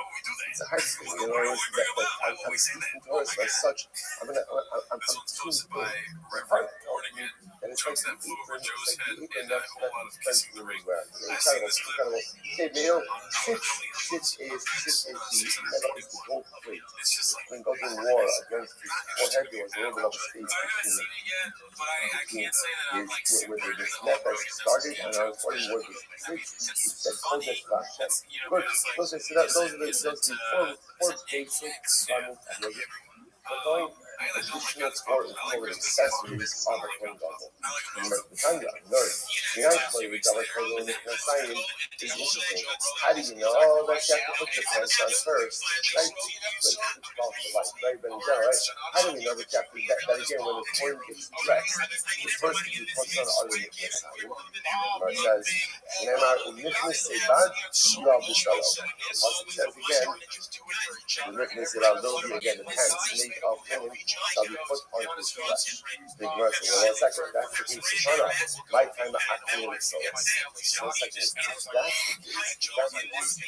It's a heart thing. You know, that I'm speaking Torah, so as such, I'm tuned in. My heart tells me that it's like the apron, that's French women wear. Incredible. Okay, Mayo, six is the gold plate. When God in war against his forehead, there was a little bit of a space between where the snap has started and I was wondering where the 6 said Kodesh Hashem. Good. Those are the 4 basic garments of the going additional 4 important accessories of a Kohen Gadol. Learn. The nice way we got a Kohen Gadol is interesting. How do you know? Oh, that you have to put your pants on first, right? Right, but right? How do we know that you have to that again when the Kohen gets dressed? The first thing he puts on are the Nichnasaim. Where it says, Neymar Nichnas Seibad, Shirav B'Shalom. The Pasuk says again, the Nichnas Seibad will be again the pants made of linen shall be put on his flesh. Big verse. Well, 1 second. That's the case. My time of acting with Solas. 1 second. That's the case.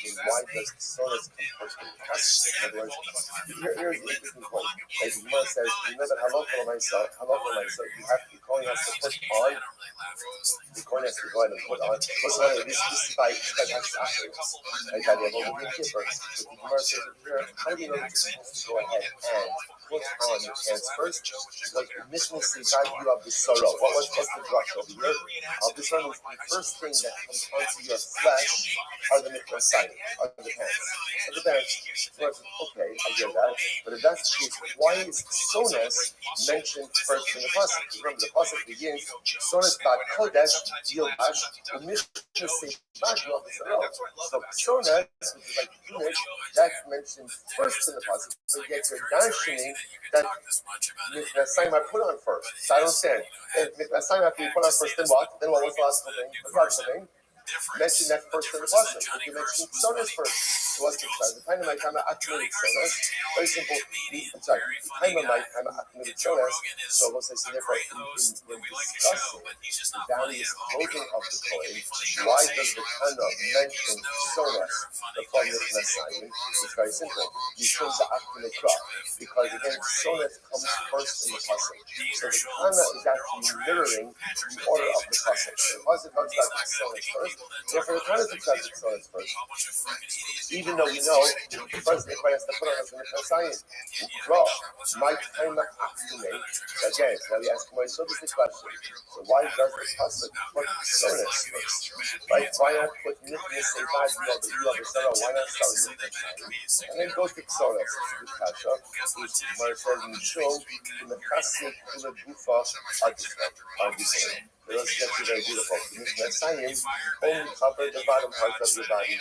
Then why does Solas come first in the cast? In other words, here's the interesting point. Like the Gemara says, you know that halacha l'maaseh, you have to, the Kohen has to put on. The Kohen has to go ahead and put on. What's the matter? This is by Hashem's afterwards. Like by the Avodah Kipper. But the Gemara says, how do you know that you're supposed to go ahead and put on your pants first, because Mishnah Seifad you have the sorrow. What's the drush over here? The sorrow is the first thing that comes onto your flesh are the mikvasayim, are the pants. So the pants, okay, I get that. But if that's the case, why is sonas mentioned first in the pasuk? Remember, the pasuk begins, sonas bad kodesh, yilbash, Mishnah Seifad you have the sorrow. So sonas, which is like tunic, that's mentioned first in the pasuk. So yet you're darshaning that mikvasayim are put on first. So I don't understand. If mikvasayim have to be put on first, then what? Then what was the logical thing? What's the logical thing? Mention that first in the pasuk. But you mentioned sonas first. So what's the time? The time of my time accumulated sonas. Very simple. I'm sorry. The time of my time accumulated sonas. So we'll say, so therefore, in discussing the various clothing of the Kohen, why does the Tana mention sonas? The form of Messiah. It's very simple. You change the accumulated crop. Because again, sonas comes first in the pasuk. So the Tana is actually mirroring the order of the pasuk. The pasuk comes back to sonas first. Therefore, the Tana comes back to sonas first. Even though we know the first thing has to put on us in the Messiah. Grow. My time accumulate. Again, now we ask myself this question. So why does the pasuk put sonas first? Right? Why not put Nichnas Seifad the other sorrow? Why not start with Nichnas? And then go to sonas. This kasha, which Gemara says in Shul, in the Chasik Kula Gufa Adisra. It was actually very beautiful. Messiahim only covered the bottom part of your body.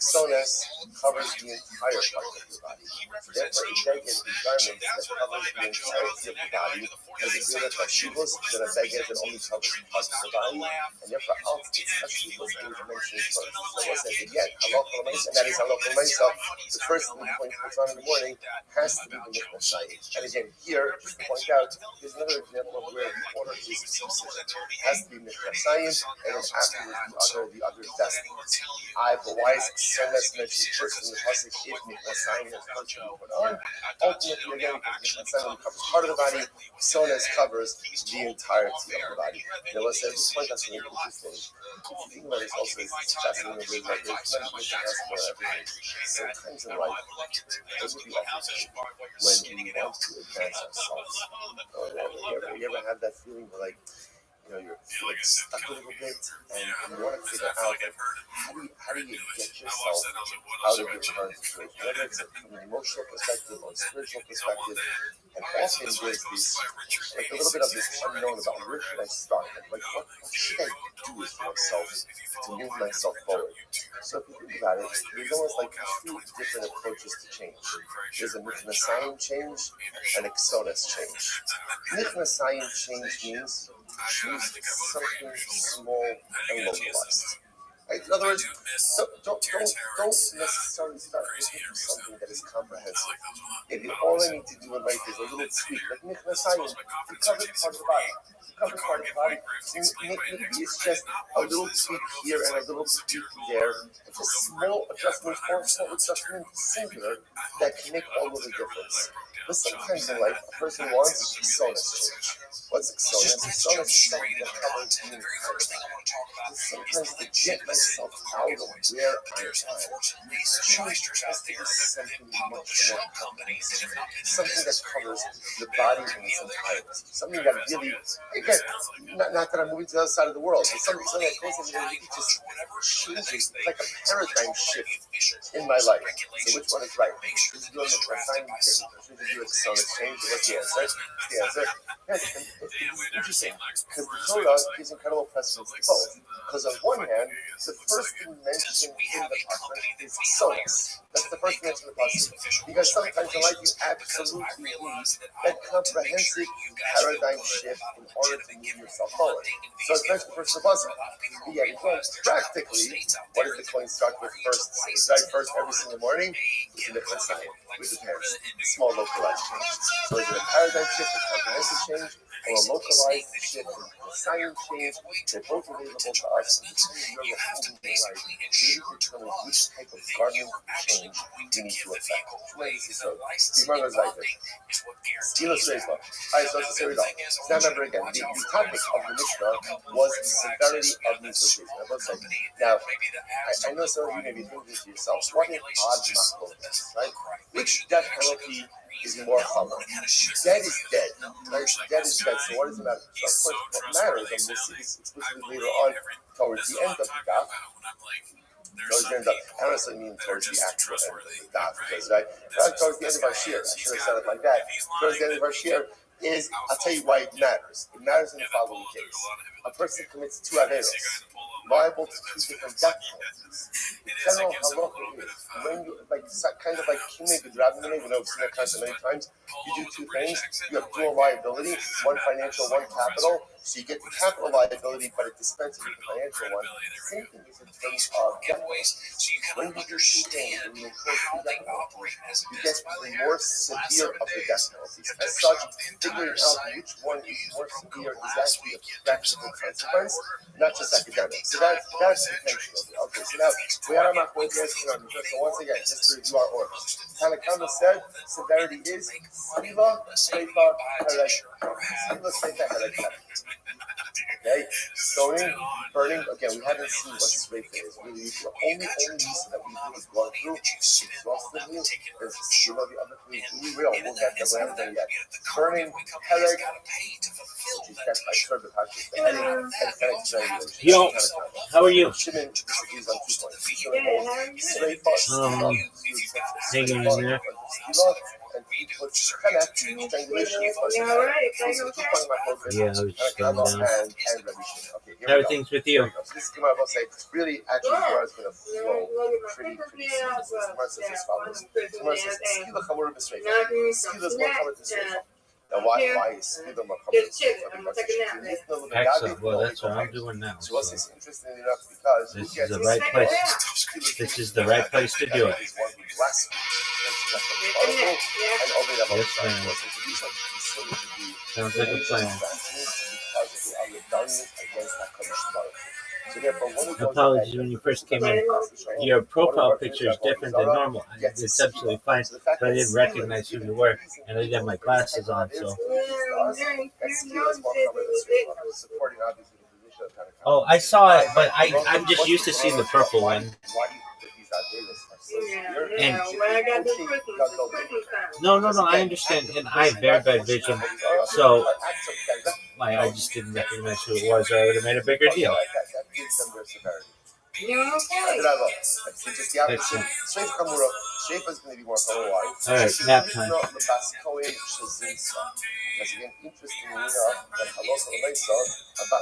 Sonas covers the entire part of your body. Therefore, a beged is garment that covers the entirety of the body. As a good hashivos, that a beged that only covers parts of the body. And therefore, hashivos is mentioned first. So we'll say again, halachal mesa, and that is halachal mesa. The first thing the point puts on in the morning has to be the Messiah. And again, here, just to point out, here's another example of where the order is specific. Has to be Messiah, and then afterwards the other destinies. But why is sonas mentioned first in the pasuk if Messiah is first to be put on? Ultimately, again, because Messiah covers part of the body, sonas covers the entirety of the body. Now, let's say this point that's really interesting. If you think about this, also it's fascinating the way that there's many ways to ask for everything. Sometimes in life, it would be awful when we want to advance ourselves. You ever have that feeling where, like, you're like stuck a little bit, and you want to figure out, like, how do you get yourself out of your current situation, whether it's from an emotional perspective or a spiritual perspective. And often there's this, like, a little bit of this unknown about where should I start, like what should I do with myself to move myself forward. So if you think about it, there's almost like two different approaches to change. There's a Messiah change and a Sonas change. Messiah change means choose something small and localized. Right? In other words, don't necessarily start with something that is comprehensive. Maybe all I need to do in life is a little tweak, like Messiah, to cover part of the body. Maybe it's just a little tweak here and a little tweak there. It's a small adjustment or small adjustment singular that can make all of the difference. But sometimes in life, a person wants sonas change. What's sonas? Sonas is something that covers the entire body. Sometimes to get myself out of where I am, change has to be something much more comprehensive. Something that covers the body in its entirety. Something that really, again, not that I'm moving to the other side of the world, but something that goes in really just changes. It's like a paradigm shift in my life. So which one is right? Should you do a sign change, or should you do a sonas change? What's the answer? The answer? Yes, it's interesting, because the Torah gives incredible precedence to both. Because on one hand, the first thing mentioned in the pasuk is sonas. That's the first thing mentioned in the pasuk. Because sometimes in life you absolutely need that comprehensive paradigm shift in order to move yourself forward. So it's mentioned first in the pasuk. But yet, practically, what does the coin start with first? Right first every single morning is the Messiah, with the parents. Small localized change. So is it a paradigm shift, a comprehensive change, or a localized shift, a Messiah change? They're both available to us. Depending on your life, really determine which type of garment change you need to affect. This is so. The Gemara is like this. Illustrate law. Alright, so let's say it all. So now remember again, the topic of the Mishnah was the severity of mutilation. Now, I know some of you may be thinking to yourselves, what an odd makom, right? Which death penalty is more chomer. Dead is dead. Right? Dead is dead. So what does it matter? So of course, what matters, and we'll see this explicitly later on towards the end of the daf. Towards the end of, I don't necessarily mean towards the actual end of the daf, because towards the end of our shir, I should have said it like that. Towards the end of our shir is, I'll tell you why it matters. It matters in the following case. A person commits two averos, liable to two different death penalties. The general halacha is, when you, kind of like kimei b'drabimei, we know we've seen that concept many times, you do two things. You have dual liability, one financial, one capital. So you get the capital liability, but it dispenses with the financial one. The same thing is in terms of death penalties. When you do two things, when you enforce two death penalties, you get the more severe of the death penalties. As such, figuring out which one is more severe is actually a practical consequence, not just academic. So that's the tension of it. Okay, so now we are not going to answer on this. So once again, just to review our order. Tanakama said severity is Sriva, Sreifa, Herek. Sriva, Sreifa, Herek. Okay, stoning, burning. Again, we haven't seen what Sreifa is. Really, the only use that we've really gone through exhaustively is Sriva. The other three, we will. We'll get them. We haven't done yet. Burning, Herek, which is death by service, the heading, and Herek strangulation. Yo, how are you? Shimon disagrees on 2 points. Sreifa, Hanging in there. and he puts Chenek, strangulation, Yeah, I was just going down. and Rabbi Shimon. Okay, here we go. Everything's with you. So this Gemara will say, really, actually, the Gemara is going to flow pretty seamlessly. The Gemara says as follows. The Gemara says, Skila chamura b'sreifa. Skila is more common than sreifa. Now, why is Skila more common than sreifa? Excellent. Well, that's what I'm doing now. So what's this interesting enough because this is the right place. This is the right place to do it. Yes, ma'am. Sounds like a plan. Apologies when you first came in. Your profile picture is different than normal. It's absolutely fine, but I didn't recognize who you were, and I didn't have my glasses on, so. Oh, I saw it, but I'm just used to seeing the purple one. And no, I understand, and I have very bad vision, so I just didn't recognize who it was, or I would have made a bigger deal. Excellent. All right, nap time. Because again, interestingly enough, that halacha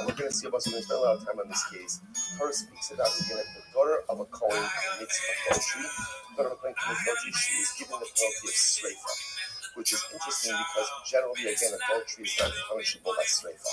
we're going to see about something, spend a lot of time on this case. Torah speaks about again, if the daughter of a Kohen commits adultery, she is given the penalty of sreifa, which is interesting because generally, again, adultery is not punishable by sreifa.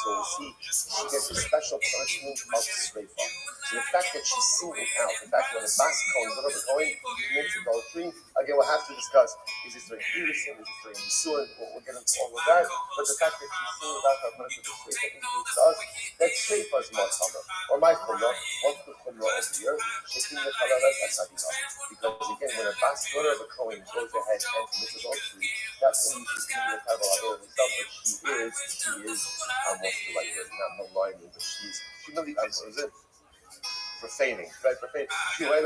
So we see she gets a special punishment of sreifa. So the fact that she's singled out, the fact that when a Bas Kohen, daughter of a Kohen, commits adultery, again, we'll have to discuss, is this during Peterson, is this during Yisuan, we'll get into all of that, but the fact that she's singled out her punishment of sreifa indicates to us that sreifa is more common. Or my chumrah, what's the chumrah over here? Shekin the chalaras asabina. Because again, when a Bas daughter of a Kohen goes ahead and commits adultery, that's when you should see the Kabbalah herself, but she is, what's the right word, not maligning, but she's really, what is it? Profaning, right? Profaning. Like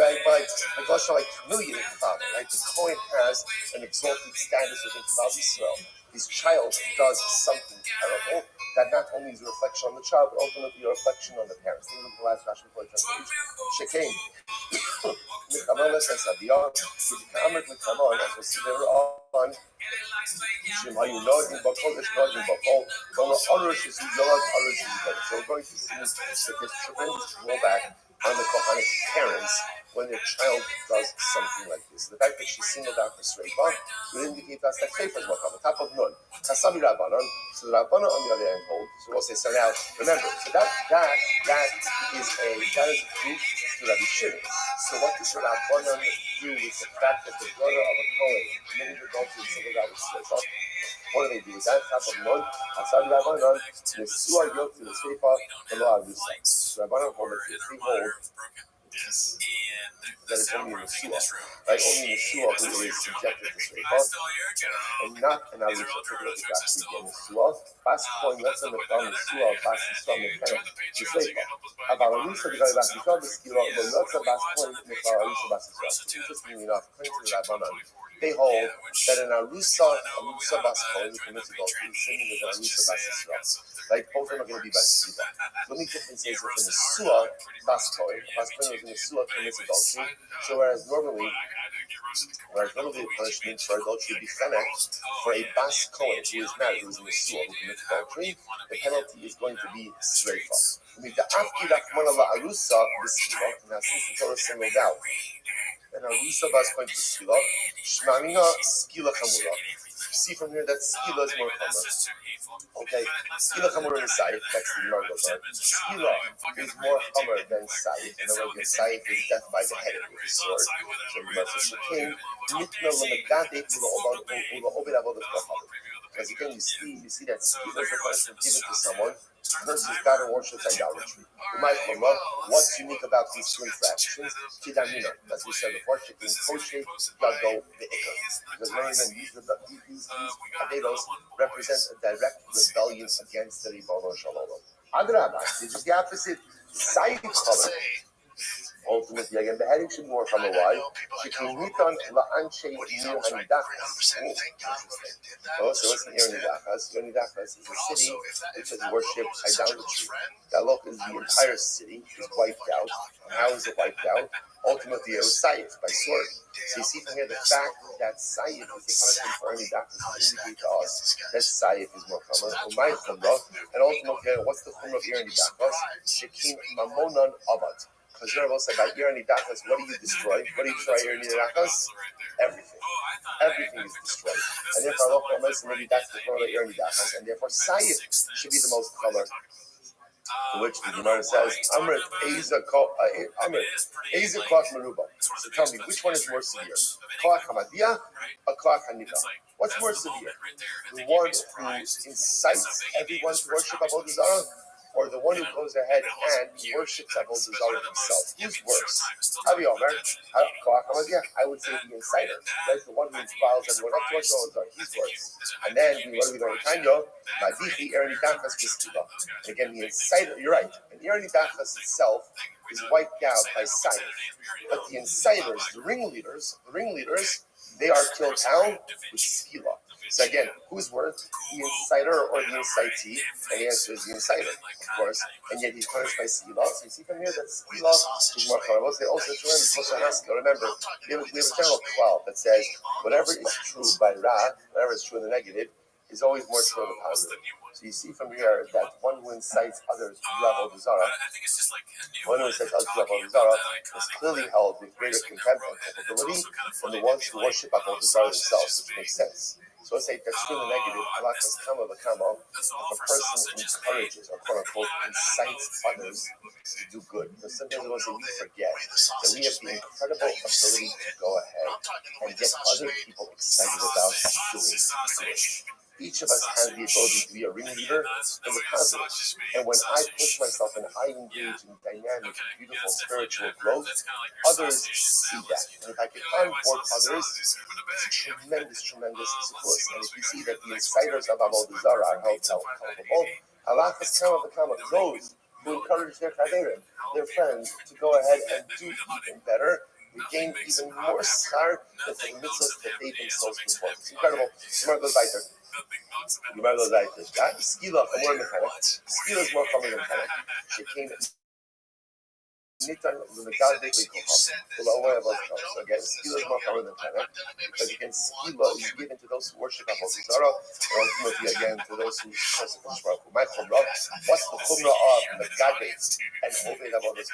humiliating the father, right? The Kohen has an exalted status within Klal Yisrael. His child does something terrible that not only is a reflection on the child, but ultimately a reflection on the parents. Think of the last Rashi before translation. Shekain. Mechamel Nesaviyah. Mechamel Mechamel. As we'll see later on. Shemayu Nodin Bakodesh Nodin Bakol. Kona Orush is Yod, Orush is Yod. So we're going to see that there's tremendous blowback on the Kohanic parents when their child does something like this. The fact that she singled out for sreifa would indicate to us that sreifa is more common. Top of nun. Kasami Rabbanon. So the Rabbanon on the other hand hold. So we'll say, so now, remember, so that is a proof to Rabbi Shimon. So what does the Rabbanon do with the fact that the daughter of a Kohen committed adultery and singled out with sreifa? What do they do? That's top of nun. Kasami Rabbanon. Nesua Yot to the sreifa. The law of Rabbanon hold that if we hold that it's only Yeshua, right? Only Yeshua who is subjected to Sreifa, and not an Arusha. Take a look at that again. Yeshua, Bas Kohen Yotza Mekram Yeshua, Bas Yisrael Mekram Yisreifa. Aval Arusha B'Gai Bas Yisrael B'Skila, Lo Yotza Bas Kohen Mekram Arusha Bas Yisrael. Interestingly enough, according to the Rabbanan, they hold that an Arusa Bas Kohen who commits adultery, the same as an Arusa Bas Yisrael. Like both of them are going to be Bas Yisrael. The only difference is if in the Sua Bas Kohen was in the Sua commits adultery. So whereas normally the punishment for adultery would be Fenech, for a Bas Kohen who is married, who is in the Sua, who commits adultery, the penalty is going to be Sreifa. Now since the Torah singled out and Arusa Bas Kohen to Skila, Shmamina Skila Chamura. See from here that Skila is more common. Okay, Skila Chamura is Saif, that's the Margos are. Skila is more Chamur than Saif. In other words, Saif is death by the head with a sword. So the Margos Shekin, Nitna Lamagate Ula Obed Avodah Kohav. Because again, you see that Skila is a punishment given to someone versus God and worships idolatry. What's unique about these two infractions? Kidamina, as we said before, Shekin Koshe Gado Be'ikah. Because many of them, these Avedos represent a direct rebellion against the Ribono Shalom. Adrabah, this is the opposite side color. Ultimately, again, the heading should be more from a why. Shekin Nitan La'anche Nir Hanidachas. Oh, so what's an Ironidachas? Ironidachas is a city which has worshipped idolatry. Galok is the entire city is wiped out. And how is it wiped out? Ultimately, it was Saif by sword. So you see from here the fact that Saif is the punishment for Ironidachas is indicating to us that Saif is more common. And ultimately, what's the chumrah of Ironidachas? Shekin Mamonon Abad. Because Rabbi said, by Ironidachas, what do you destroy? What do you destroy Ironidachas? Everything. Everything is destroyed. And therefore, maybe that's the color of Ironidachas. And therefore, Saif should be the most color. To which the Gemara says, Amrit Eza Klach Meruba. So tell me, which one is more severe? Klach Hamadiyah or Klach Haniva? What's more severe? The one who incites everyone to worship Avodah Zarah, or the one who goes ahead and worships Avodah Zarah himself? Who's worse? I would say the inciter. That's the one who inspires everyone up to Avodah Zarah. He's worse. And then, what do we learn in Tanya? And again, the inciter, you're right. And the Ironidachas itself is wiped out by Saif. But the inciters, the ringleaders, they are killed how? With Skila. So again, who's worse, the inciter or the incitee? And the answer is the inciter, of course. And yet he's punished by Skila. So you see from here that Skila is more powerful. Also, remember, we have a general 12 that says whatever is true by Ra, whatever is true in the negative, is always more true in the positive. So you see from here that one who incites others to do Avodah Zarah, is clearly held with greater contempt and culpability than the ones who worship Avodah Zarah themselves, which makes sense. So let's say that's true in the negative. If a person encourages or quote unquote incites others to do good, because sometimes we forget that we have the incredible ability to go ahead and get other people excited about doing good. Each of us has the ability to be a ringleader in the positive. And when I push myself and I engage in dynamic, beautiful spiritual growth, others see that. And if I can onboard others, it's tremendous support. And if you see that the inciters of Avodah Zarah are held culpable, halachas kama those who encourage their chaverim, their friends, to go ahead and do even better, we gain even more schar than the mitzvahs that they themselves perform. It's incredible. Gemara goes weiter. Skila is more common than Fenech. So again, Skila is more common than Fenech, because again, Skila is given to those who worship Avodah Zarah, or ultimately again to those who worship Baruch Hu. What's the chumrah of Megadeh and Oved Avodah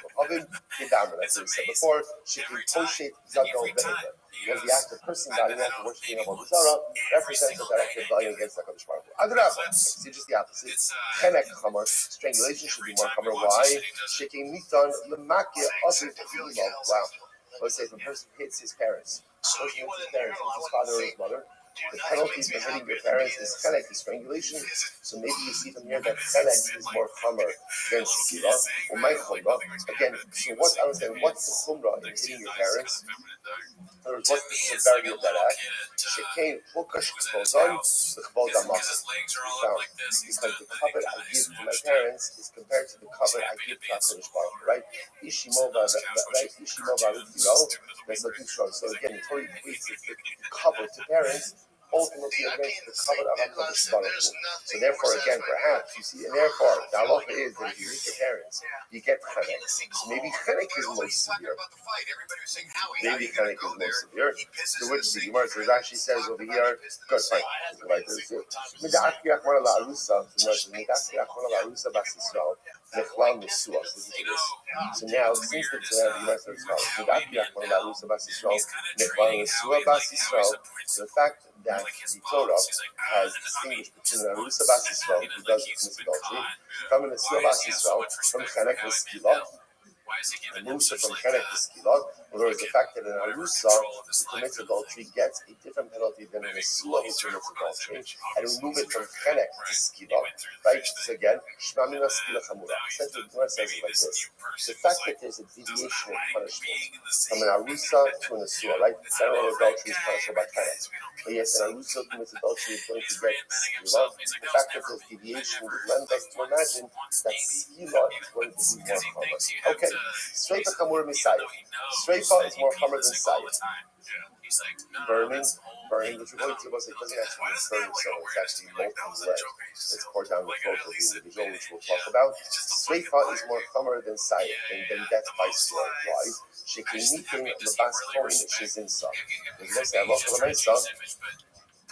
Zarah? That's what we said before. Shekin Toshet Zado Be'ever. Because the act of cursing God and after worshiping Avodah Zarah represents a direct rebellion against HaKadosh Baruch Hu. Adrabah, it's just the opposite. Chenek Chamor, strangulation should be more Chamor. Why? Shekin Nitan Lemakeh Aviv V'Imo. Wow. Let's say if a person hits his parents, his father or his mother, The penalty for hitting your parents is chenek, is strangulation. So maybe you see from here that chenek is more chomer than skila. Or my chumrah. Again, so what I was saying, what's the chumrah in hitting your parents? Or what's the severity of that act? Shekain hukash k'vodon l'chvod ha'makom. Because the covet I give to my parents is compared to the covet I give to HaKadosh Baruch Hu, right? Ishimova, right? Ishimova Rutiro. That's what it's showing. So again, the Torah equates the covet to parents ultimately against the covet of HaKadosh Baruch Hu. So therefore, again, perhaps you see, and therefore, the halacha is that if you hit your parents, you get chenek. So maybe chenek is most severe. Maybe chenek is most severe. To which the Gemara says actually says over here, good, fine. Right, so now, since the Gemara says the fact that the Torah has distinguished between an Arusa Bas Yisrael who does commit adultery from an Arusa Bas Yisrael from Chenek L'Skila, an Arusa from Chenek L'Skila, in other words, the fact that an Arusa who commits adultery gets a different penalty than an Asua who commits adultery, and we move it from Chenek to Skila, right? So again, Shema Mina Skila Chamura. Essentially, the Gemara says it like this. The fact that there's a deviation in punishment from an Arusa to an Asua, right? General adultery is punishable by Chenek. But yes, an Arusa commits adultery is going to get Skila. The fact that there's deviation would lend us to imagine that Skila is going to be more common. Okay, Streifa Chamura Misayif. Streifa is more common than Sayif. Burning, which we're going to say doesn't actually mean burning someone, it's actually molten lead that's poured down the throat of the individual, which we'll talk about. Streifa is more common than Sayif, than death by sword. Why? Shekinikin Labas Kohen Shizinsa. Because let's say Allah if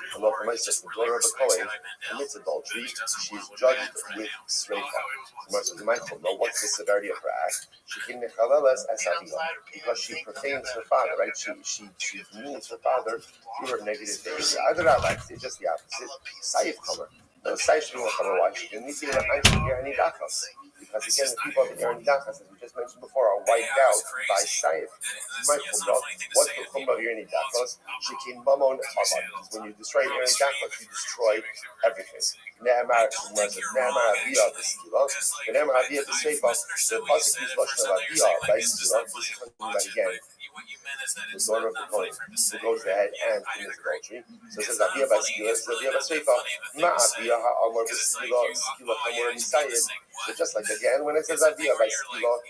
the daughter of a Kohen commits adultery, she is judged with Sreifa. So you might know what's the severity of her act. Because she profanes her father, right? She demeans her father through her negative behavior. It's just the opposite. Saif Kamer. No, Saif Kamer, why? She didn't see that any dakas. Because again, the people of the Dakas, as we just mentioned before, are wiped out by Saif. What's the Chumrah of Yerni Dakas? Shekin Mamon Abad. When you destroy Yerni Dakas, you destroy everything. Ne'emar Aviyah B'Skila. Ne'emar Aviyah B'Seifa. The Pasuk is Lashon of Aviyah by Skila. This is talking about again the daughter of the Kohen who goes ahead and commits adultery. So it says Aviyah by Skila. It says Aviyah by Seifa. Ma Aviyah Ha'amar B'Skila. Skila Hamor Misayed. So just like again, when it says Aviyah by Skila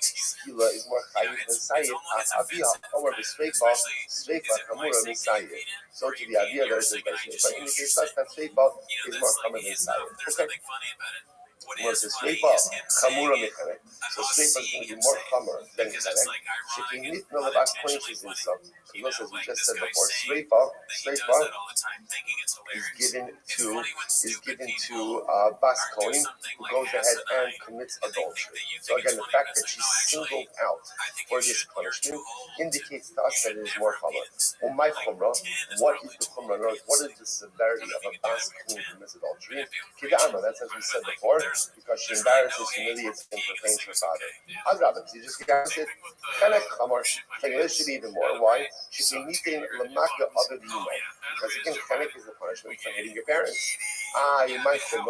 is more Chayiv than Sayed. Aviyah Hamor B'Seifa. Seifa Hamor Misayed. So to the Aviyah there is by Seifa. In the case that Seifa is more common than Sayed. Okay. Well, so Sreifa, Chamura Mechanek. So Sreifa is going to be more Chamur than Chenek. Shekinit no lebas kohen shizinsa. Because as we just said before, Sreifa is given to Bas Kohen who goes ahead and commits adultery. So again, the fact that she's singled out for this punishment indicates to us that it is more Chamur. My Chumrah, what is the Chumrah? What is the severity of a Bas Kohen who commits adultery? Kidama, that's as we said before. Because she embarrasses, humiliates, and profanes her father. Adrabah, you just got it. Chenek Chamor, this should be even more. Why? She can meet in Lamaka other than you know. Because again, Chenek is the punishment for hitting your parents. You might know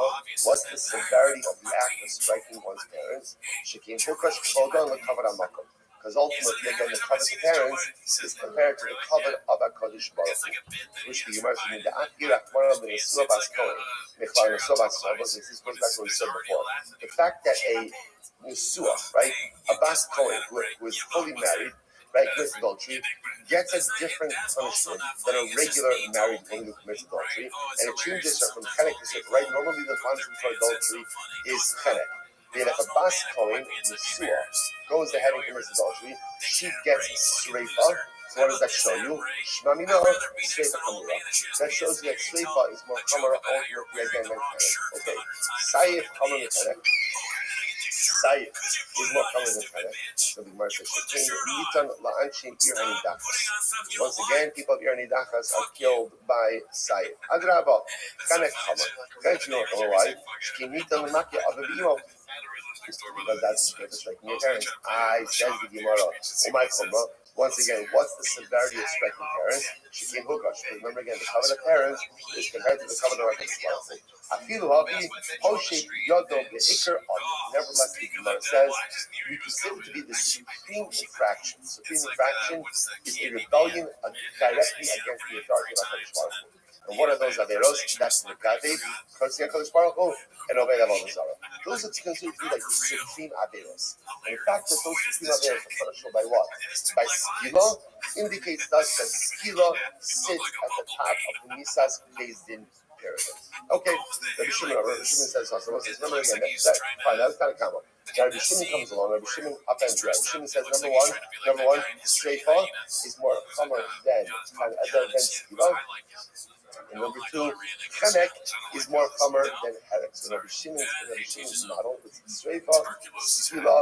what's the severity of the act of striking one's parents. She can Hukash Kvodan L'Kavod HaMakom. Because ultimately, again, the covet of parents is compared to the covet of HaKadosh Baruch Hu, which the Gemara says, the Akira Akmara B'Nesua Bas Kohen, Nechvar Nesua Bas Kohen. This goes back to what we said before. The fact that a Nesua, right, a Bas Kohen who is fully married, right, commits adultery, gets a different punishment than a regular married woman who commits adultery, and it changes her from Chenek to Seifa. Right, normally the punishment for adultery is Chenek. Then if a Bas Kohen, Nesua, goes ahead and commits adultery, she gets Sreifa. So what does that show you? Shmamina Sreifa Chamura. That shows you that Sreifa is more Chamura ultimately again than Chenek. Okay, Sayif Chamura Chenek. Sayif is more common than Chenek. So the Gemara says, once again, people of Irani Dachas are killed by Sayif. Adrabah, Chenek Chamur. Chenek you know why? Shkimitan L'Makya Avavimo. Because that's the striking your parents. I says the Gemara, Once again, what's the severity of striking parents? Shekin Hukash. Remember again, the covenant of parents is compared to the covenant of the Afilu Havi, Hoshe Yodo Be'ikr Adi. Nevertheless, the Gemara says, we consider to be the supreme infraction. Supreme infraction is a rebellion directly against the authority of HaKadosh Baruch Hu. And what are those averos? That's the Gade, Kursi HaKadosh Baruch Hu, and Oved Avodah Zarah. Those are considered to be like the supreme averos. And the fact that those supreme averos are punishable by what? By skila indicates thus that skila sits at the top of the Misas Beis Din pyramid. Okay, Rabbi Shimon says so. Remember again, fine, that's kind of common. Now Rabbi Shimon comes along, Rabbi Shimon upends Rabbi Shimon says, number one, Shreifa is more common than skila. And number two, Chenek is more common than Herek. So Rabbi Shimon's model is Shreifa, skila,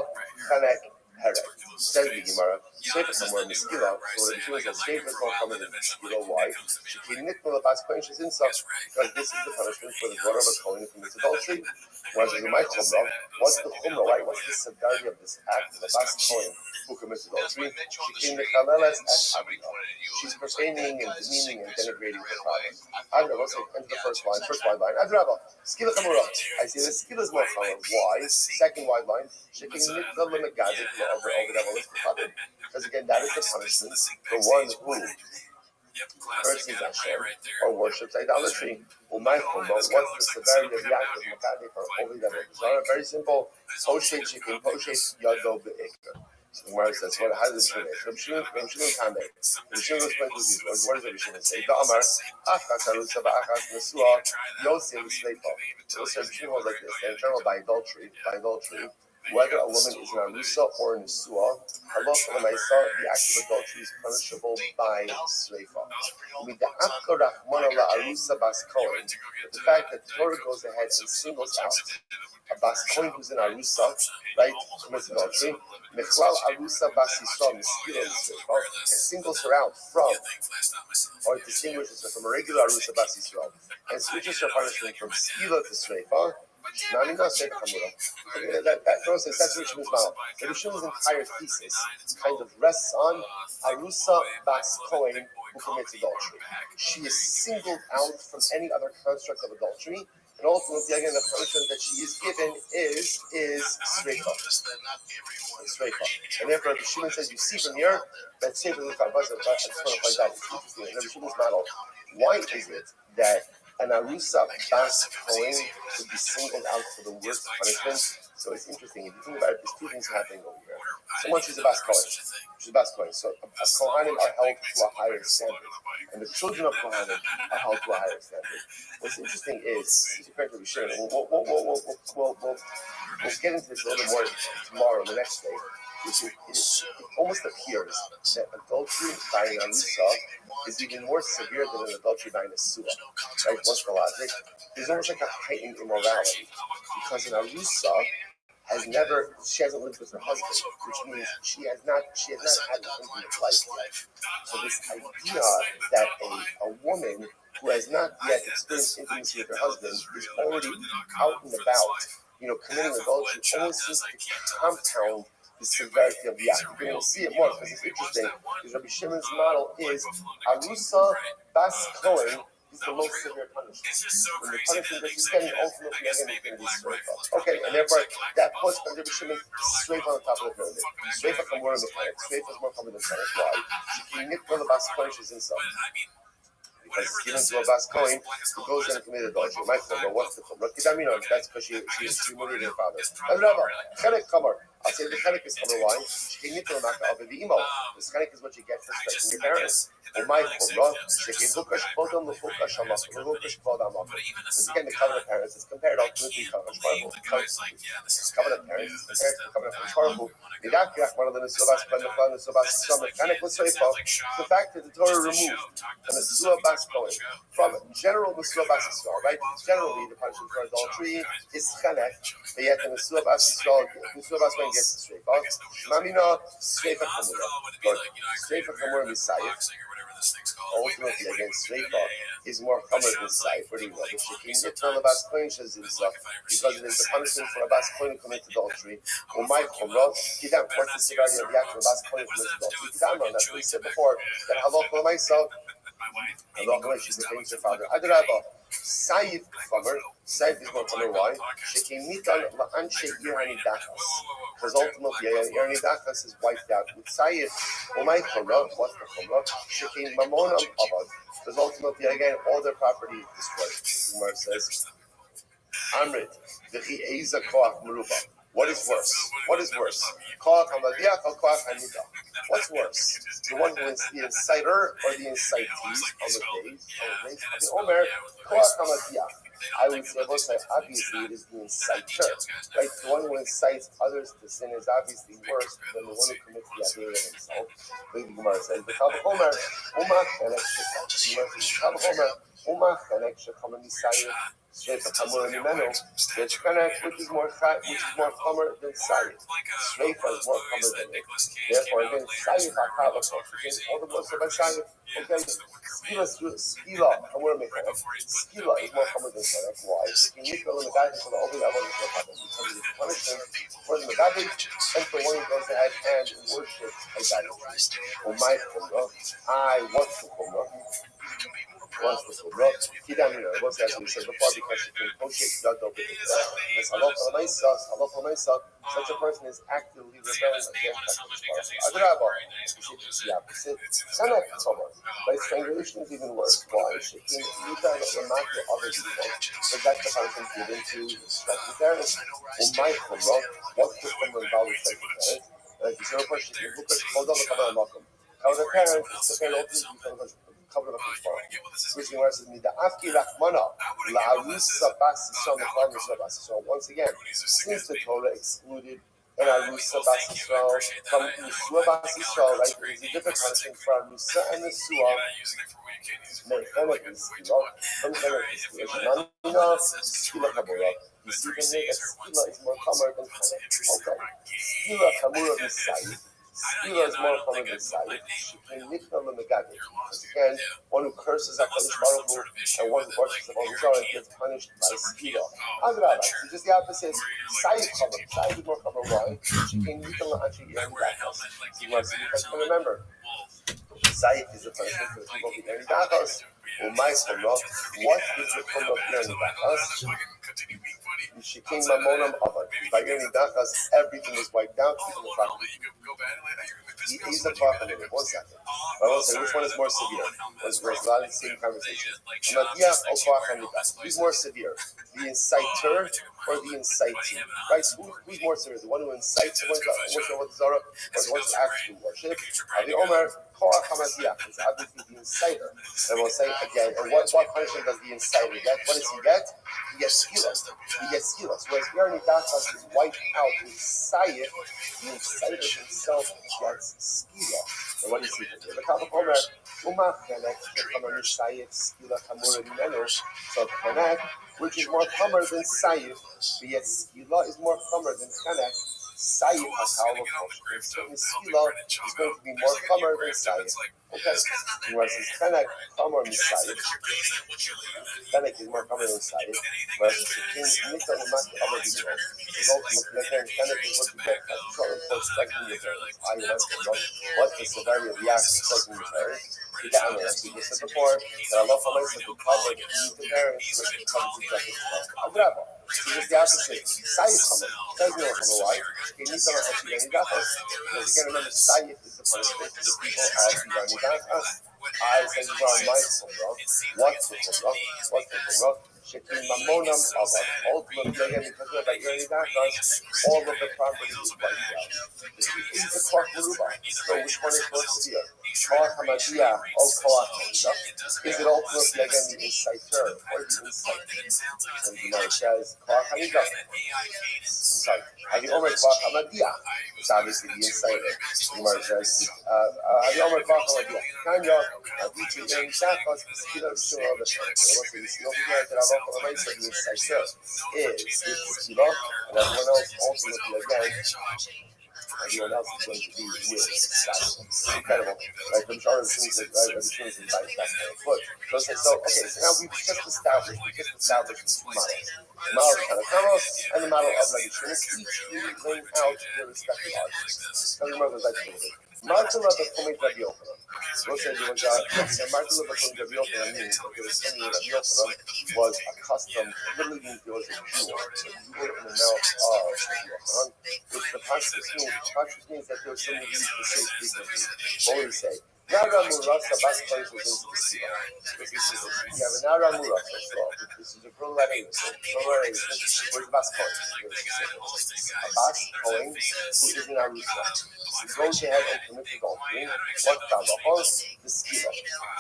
Chenek, Herek. Says the Gemara, Shreifa is more than skila. So Rabbi Shimon says Shreifa is more common than skila. Why? Because this is the punishment for the daughter of a Kohen who commits adultery. Whereas in my chumrah, what's the chumrah, right? What's the severity of this act of a bas Kohen who commits adultery? She's profaning and demeaning and denigrating her father. Let's say into the first line. Adrabah, skila chamura. I say the skila is more common. Why? Second wide line. Because again, that is the punishment for one who curses Hashem or worships idolatry. What's the severity of the act of Makati for Oved Avodah? Very simple. Poshet Shikin, Poshet Yado Be'ikr. So where it says, how does it translate? Rabbi Shimon Kameh. Rabbi Shimon explains what does Rabbi Shimon say? Da'amar, Achas Arusa Ba'achas Nesua, Yosef Sleifa. So Rabbi Shimon was like this. In general, by adultery, whether a woman is an Arusa or a Nesua, halacha l'maisa, the act of adultery is punishable by Sleifa. The fact that Torah goes ahead and singles out a bas Kohen who's an Arusa, right, commits adultery, Mechlal Arusa bas Yisrael, and singles her out from, or distinguishes her from a regular Arusa bas Yisrael, and switches her punishment from skila to Sleifa. That process, that's Rabbi Shimon's model. Rabbi Shimon's entire thesis kind of rests on Arusa bas Kohen who commits adultery. She is singled out from any other construct of adultery, and ultimately, again, the punishment that she is given is Sreifa. And therefore, Rabbi Shimon says, you see from here, that Sefer Luchar Bazar, I just want to point out, it's interesting, Rabbi Shimon's model, why is it that an Arusa bas Kohen would be singled out for the worst punishment? So it's interesting. If you think about it, there's two things happening over here. Someone, she's a bas Kohen. She's a bas Kohen. So Kohanim are held to a higher standard. And the children of Kohanim are held to a higher standard. What's interesting is, compared to Rishon, we'll get into this a little bit more tomorrow, the next day. It almost appears that adultery by an Arusa is even more severe than an adultery by an Nesua. Right? What's the logic? There's almost like a heightened immorality because an Arusa she hasn't lived with her husband, which means she has not had an intimate life. So this idea that a woman who has not yet experienced intimacy with her husband is already out and about, committing adultery, almost seems to compound the severity of the act. You're going to see it more because it's interesting. Because Rabbi Shimon's model is Arusa bas Kohen is the most severe punishment. And the punishment that she's getting ultimately is going to be Sreifa. Okay, and therefore that puts Rabbi Shimon straight on the top of the pyramid. Sreifa from where in the planet. Sreifa is more common than Planet. Why? She can nip the bas Kohen she's inside. Because it's given to a bas Kohen who goes in and commits adultery. My chumrah, what's the chumrah? That's because she humiliated her father. Rabbi, Chenek Kamar. I'll say the chenek is common wine. She can get to the maka of the emo. The chenek is what you get for striking your parents. And my chumrah, she can hukash kodam lehukash hamak, lehukash kodam hamak. Because again, the covenant parents is compared ultimately to covenant parents. Covenant parents is compared to covenant parents. The fact that the Torah removed the Nesua bas Kohen from general Nesua bas Yisrael, right? Generally, the punishment for adultery is chenek, but yet the Nesua bas Yisrael, Nesua bas Kohen gets Sreifa. Mamina Sreifa Chamura. Sreifa Chamura Misayif. ultimately against Shreifa is more common than Saif for the Rabbi. Shekin Yitron Abbas Kohen Shazimsa, because it is the punishment for Abbas Kohen who commits adultery. Umay Chomra, Kidam, what's the severity of the act of Abbas Kohen who commits adultery? Kidam, that's what we said before, that Halakha myself, Halakha she's defends her father. Adrabah, Saif Chomer, Saif is more common. Why? Shekin Mitan La'anshe Irani Dachas. Because ultimately, Irani Dachas is wiped out with Saif. Umay Chomra, what's the Chomra? Shekin Mamonam Abad. Because ultimately, again, all their property is destroyed. Umar says, Amrit, V'chi Eiza Koach Meruba. What is worse? What is worse? Koach Hamadiach or Koach Hanida? What's worse? The one who is the inciter or the incitee on the days? The Omer, Koach Hamadiach. I would say, obviously, it is the inciter. Right? The one who incites others to sin is obviously worse than the one who commits the Avera himself. The Gemara says, the Kavachomer, Umach, and extra. Umach, and extra, common Messiah. Straight from Hamur and Imenu, which is more chomer than Sayyid. Straight is more chomer than it. Therefore, again, Sayyid HaKavach, all the words about Sayyid. Okay, Skila, Hamur Mechana. Skila is more chomer than Sayyid. Why? Because it is punishment for the Megadih and for one who goes ahead and worships idolatry. Umay Chumrah, what's the Chumrah? Once the Chumrah, what's as we said before, because she can post blood over it. Such a person is actively rebelling against HaKadosh Baruch Hu. The opposite. Sanak Tzomar. By strangulation is even worse. Why? She can use that and not to other people. So that's the punishment given to respecting parents. My Chumrah, what's the Chumrah involved with respecting parents? Like you said, a person can look at the cover the parents, it's the parent cover the which says me the Afki Rachmana La Arusa Basisra Mechavim Basisra. Once again, since the Torah excluded an Arusa Basisra from Yeshua Basisra, right? There is a different punishment for Arusa and the Suah. Mechanik is from Mechanik is Shnamina Skila Kabura. You see from there that Skila is more common than Chanek. Okay. Skila Kamura is Sayyid. Skila is more common than Sayyid. Because again, one who curses HaKadosh Baruch Hu and one who worships the Baruch gets punished by Skila. Adrabah, so just the opposite. Sayyid common. Sayyid is more common. Why? Because remember, Sayyid is a punishment for the people of the Eri Dachas. What is the Chum of Eri Dachas? Shekin Mamonam Avad. By Eri Dachas, everything is wiped out, even the property. He's a prophet. 1 second. I will say which one is more severe. There's a lot of the same conversation. Who's more severe? The inciter or the incitee? Right? Who's more severe? The one who incites the one to worship with Zara or the one to actually worship? The Omer, Koach HaMadiach is obviously the inciter. And we'll say again, and what punishment does the inciter get? What does he get? He gets skilas. He gets skilas. Whereas Yerni Dachas is wiped out with Sayyid, the inciter himself gets skila. And what do you see from here? The Kavach Omer, Umach Chanek, Chamer Sayyid, skila Chamur Menu. So Chanek, which is more chomer than Sayyid, but yet skila is more chomer than Chanek. Sayyid HaKal of Moshe. So skila is going to be more chomer than Sayyid. Okay, whereas Chanek chomer than Sayyid. Chanek is more chomer than Sayyid. Whereas the king Nita will not cover the world. Is ultimately again Chanek is what you get as a short for striking your parents. I want to know what's the severity of the act of striking your parents. You got me, as we just said before, that Allah for myself will cover the parents, which will cover the judgment of God. So just the opposite. Sayyid chomer. Sayyid no chomer. Why? Because again, remember, Sayyid is the punishment for the people of the Yerni Dachas. I said, my Chumrah. What's the Chumrah? What's the Chumrah? Shekin Mamonam Avad. Ultimately, again, because we're like Yerni Dachas, all of the property is wiped out. Is the Koach Meruba? So which one is more severe? Koach HaMadiach or Koach Hanida? Is it ultimately, again, the inciter or the incitee? And the Gemara says, Koach Hanida. I'm sorry. Hagi Omer Koach HaMadiach. It's obviously the inciter. The Gemara says, Hagi Omer Koach HaMadiach. Kanya, Avicii Yerni Dachas, Skila Rishon of the Torah. And what we see over here, that Allah for the inciter is the Skila, and everyone else ultimately, again, everyone else is going to be with success. Incredible, right? The Shara of Shimon says, right? Rabbi Shimon says, right, that's good. So now we've just established the two models. The model of Tanakama and the model of Rabbi Shimon, each really laying out their respective arguments. Now remember, like a little bit. Martin Rabbi Chomet Rabbi Yochanan. We'll say Martin Rabbi Chomet Rabbi Yochanan means that there was something that Rabbi Yochanan was accustomed, literally means there was a jewel in the mouth of Rabbi Yochanan, which the Pashtus means that there was something used to say frequently. What would he say? Nara Murasa Bas Kodesh was into the sea. You have a Nara Murasa, so this is a Prolarius. Where's Bas Kodesh? A Bas Kohen who is in Arusa. She goes ahead and commits adultery. What Talahos? The Skila.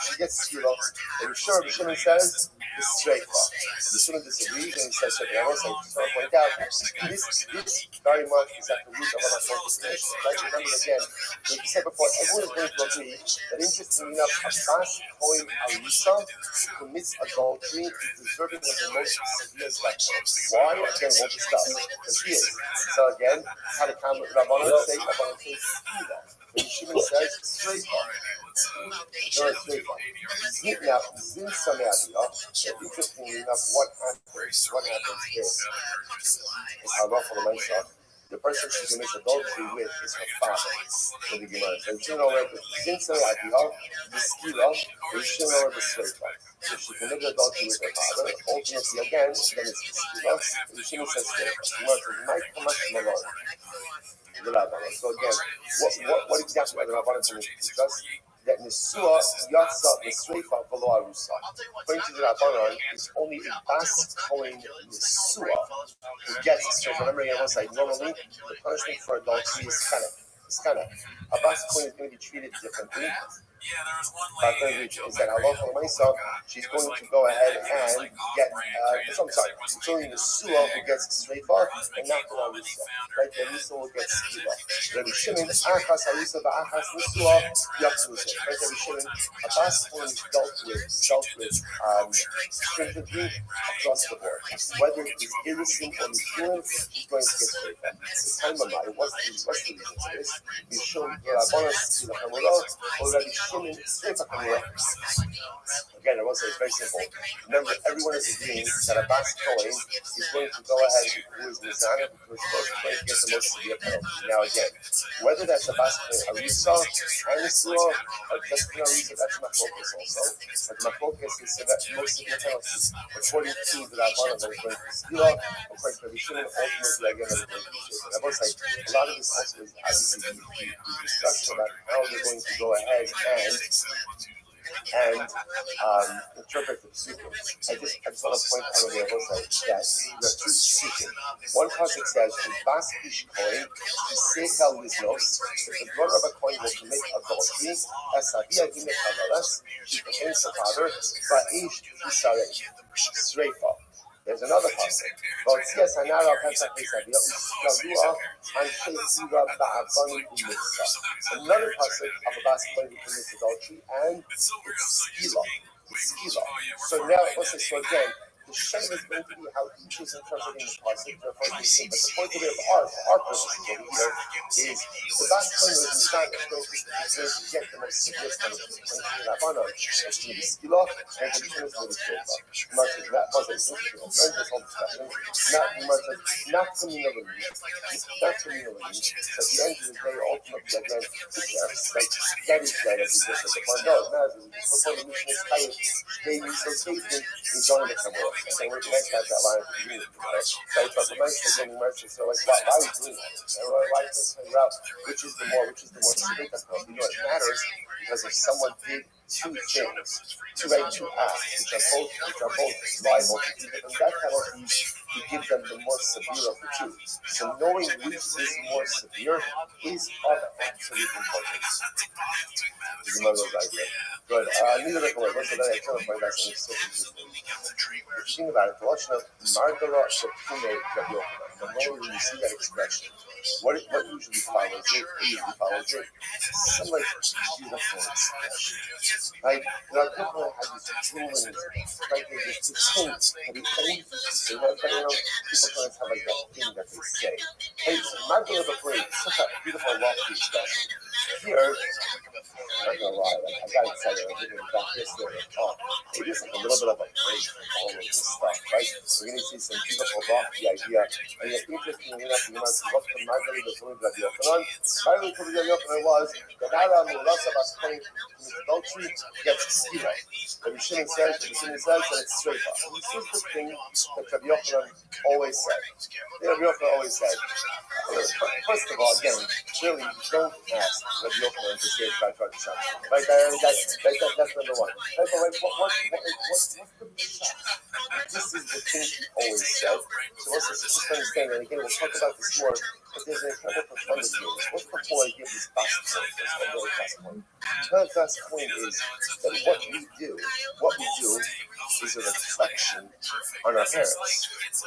She gets Skila. And sure, the Shimon says, the straight law. The Shimon disagrees and he says, so I just want to point out, this very much is at the root of our conversation. Right? Remember again, like you said before, everyone is going to agree that interestingly enough, a Bas Kohen Arusa commits adultery is deserving of the most severe punishment. Why? Again, we'll discuss. But she is. So again, how to comment Rabbanan say Skila. But Shimon says straight law. Now, Zin Sameadiyah, interestingly enough, what happens is how Rafa Lamaisha, the person she commits adultery with is her father. So the Gemara says, Zin Sameadiyah, the Skila, is Shimon the straight law. If she committed adultery with her father, ultimately again, then it's the Skila, and Shimon says straight law. The Gemara says, Mike Kamash Malon. The Rabbanan. So again, what exactly are the Rabbanan to teach us? That Nesua Yatsa Nesreifa below Arusa. According to the Rabbanan, it's only a Bas Kohen Nesua who gets it. So remember, I was like, normally the punishment for adultery is kind of a Bas Kohen is going to be treated differently. Is that Allah she's going to go ahead and get it's only the Nesua who gets Sreifa and not the Arusa. Right? The Arusa will get Skila. Rabbi Shimon, Achas Arusa Ba'achas Nesua, Yatzuzah. Right? Rabbi Shimon, a Bas Kohen is dealt with stringently across the board. Whether it's innocent or influence, he's going to get Sreifa. The time of matter, what's the reason for this? He's shown the Rabbanas to the Hamurah, or Rabbi Shimon, Sreifa Hamurah. Again, I will say it's very simple. Remember, everyone is agreeing that a Bas Kohen is going to go ahead who is Mizana, who is supposed to get the most severe penalty. Now again, whether that's a Bas Kohen Arusa and Nesua, or just an Arusa, that's Machlokas also. But Machlokas is the most severe penalty. According to the Rabbanan, that is going to Skila, according to Rabbi Shimon, ultimately again, that is going to be Shimon. I will say, a lot of this also is obviously the discussion about how they're going to go ahead and interpret the psukim. I just want to point out on the other side that there are two psukim. One pasuk says, "Bas ish kohen yisechal liznos." If the brother of a kohen will commit adultery, asavia himech havaras, he contains the father, va'ish yisarei sreifa. There's another pasuk. Another pasuk of a Bas Kohen who commits adultery, and it's Skila. So now, so again, the Shem is going to be how each is interpreting the pasuk. But the point of it for our purposes over here is the Bas Kohen is not going to get the most severe punishment. It's going to be Skila, and the Shem is going to be Sreifa. That wasn't interesting. This whole discussion, not communal needs. Not communal needs. At the end of the day, ultimately, again, that is right as we just said before. No, it matters. Before the mission is tight, they use those statements, he's going to come over. So we're nice to have that line of community. So I thought the nice thing getting mercy. So like, why are we doing that? Why is this figure out which is the more severe penalty? You know, it matters because if someone did two acts, which are both liable to two different death penalties, you give them the more severe of the two. So knowing which is more severe is of absolute importance. Good. Neither way, what's the I tell you that's so interesting. If you think about it, the Lashon of Margara Shekune Rabbi Yochanan, the moment when you see that expression, what usually follows it? Some like beautiful expression. Like, people have these jewel in his mouth. Like, there's this thing that he always used to say, right? people sometimes have like that thing that they say. Hey, so Magdalene B'Churi, such a beautiful, lofty expression. Here, I'm not gonna lie, like I gotta tell you, I'm thinking about this there. Oh, it is like a little bit of a break from all of this stuff, right? We're gonna see some beautiful lofty idea. And yet, interestingly enough, you know, what from Magdalene B'Churi Rabbi Yochanan, Magdalene B'Churi Rabbi Yochanan was the Nara Murasa Basconi adultery gets zero. Rabbi Shimon says that it's straight up. This is the thing that Rabbi Yochanan always said. Rabbi Yochanan always said. First of all, again, clearly don't ask Rabbi Yochanan to say about Rosh Hashanah. Right? That's number one. Right? But what's the pshat? This is the thing he always said. So let's just understand that. Again, we'll talk about this more. But there's an incredible profundity in this. What's the whole idea of this best point? That's the really best point. The best point is that what we do is a reflection on our parents.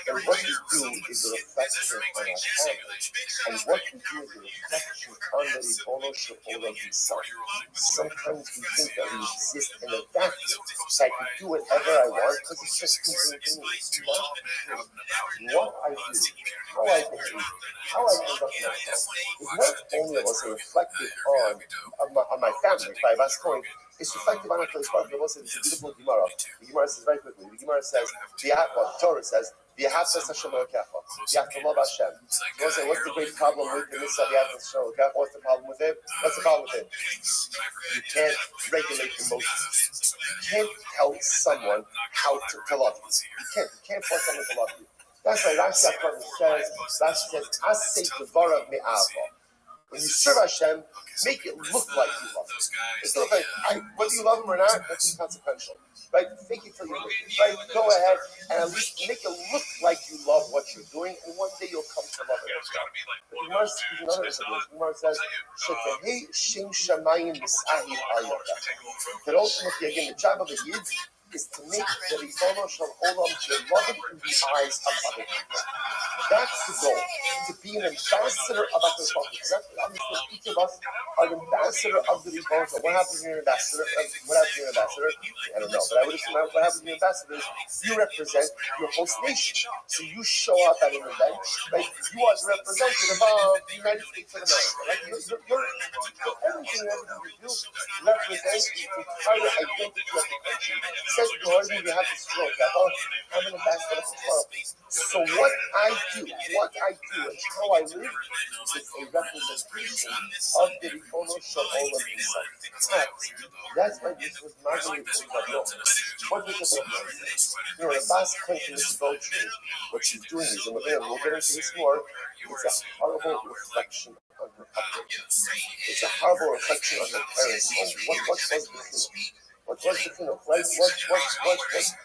And what we do is a reflection on our family. And what we do is a reflection on the Ribono Shel Olam himself. Sometimes we think that we exist in a vacuum, that I can do whatever I want because it's just convenient to me. It's not true. What I do, how I behave, how I conduct myself is not only was reflected on my family, by Vascoin, it's reflected on our place. It's a beautiful Gemara. The Gemara says very quickly. The Gemara says, the Torah says, you have to love Hashem. You want to say, what's the great problem with the mitzvah? What's the problem with it? What's the problem with it? You can't regulate emotions. You can't tell someone how to love you. You can't force someone to love you. That's why Rashi says, Asay Devarav Me'ava. When you serve Hashem, make it look like you love Him. It's not like, whether you love Him or not, that's inconsequential. Right? Fake it till you do it. Right? Go ahead and at least make it look like you love what you're doing, and one day you'll come to love it. The Gemara speaks another example. The Gemara says, "Shetehei Shem Shamayim B'Sahiv Ayata." That ultimately, again, the job of a yid is to make the Ribono Shel Olam beloved in the eyes of other people. That's the goal, to be an ambassador of HaKadosh Baruch Hu. Each of us are an ambassador of the Ribono Shel Olam. What happens when you're an ambassador? I don't know, but I would assume what happens when you're an ambassador is you represent your host nation. So you show up at an event, right? You are the representative of the United States of America, right? Everything you do represents the entire identity of the country. Says Lord, you have to stroke. I'm an ambassador of the world. So what I do and how I live is a representation of the Ribono Shel Olam himself. That's why this was Magdalene B'Churi. What does it look like? The last point in this adultery, what she's doing is, and we'll get into this more, it's a horrible reflection on her upbringing. It's a horrible reflection on her parents' home. What was the thing? What's the thing? What's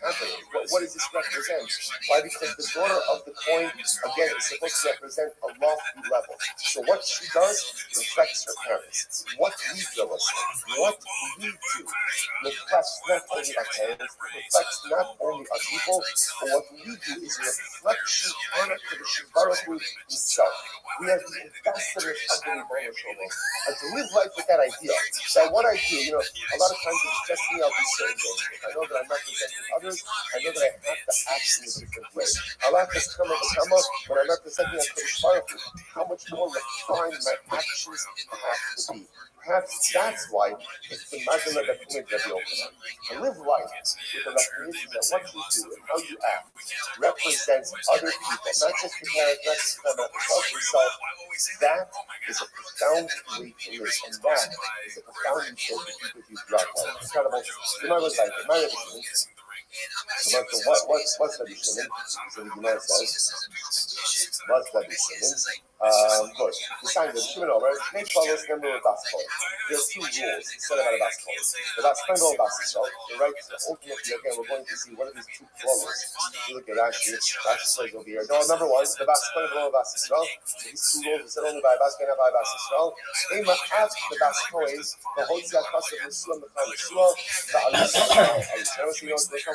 happening? What does this represent? Why? Because the daughter of the coin, again, is supposed to represent a lofty level. So what she does reflects her parents. What we do, what we do, reflects not only our parents, reflects not only our people, but what we do is a reflection on HaKadosh Baruch Hu himself. We are the ambassadors of the Ribono Shel Olam. And to live life with that idea, that what I do, a lot of times it's just I'll be certain things. If I know that I'm representing others, I know that I have to act in a different way. Allah has come when I'm representing HaKadosh Baruch Hu, how much more refined my actions have to be. Perhaps that's why it's the Magdalene B'Churi Rabbi Yochanan. To live life with the recognition that what you do and how you act represents other people, not just your parents, not just your yourself. That is a profound way to live, and that is a profound insight to keep with you throughout life. Incredible. What's Rabbi Shimon? So the Gemara says, what's Rabbi Shimon? Good. The sign of Shimon Omer, Shnei Palos Nemru Baskol. There's two rules said about a Baskol. The Baskol and Baskol. Right? So ultimately, again, we're going to see what are these two rules. If you look at Rashi says over here. No, number one, the Baskol and Baskol. These two rules are said only by Baskol and by Baskol. Ema after the Baskol is the Hotzia Kasa Musulam the Kamishua, the Alisa.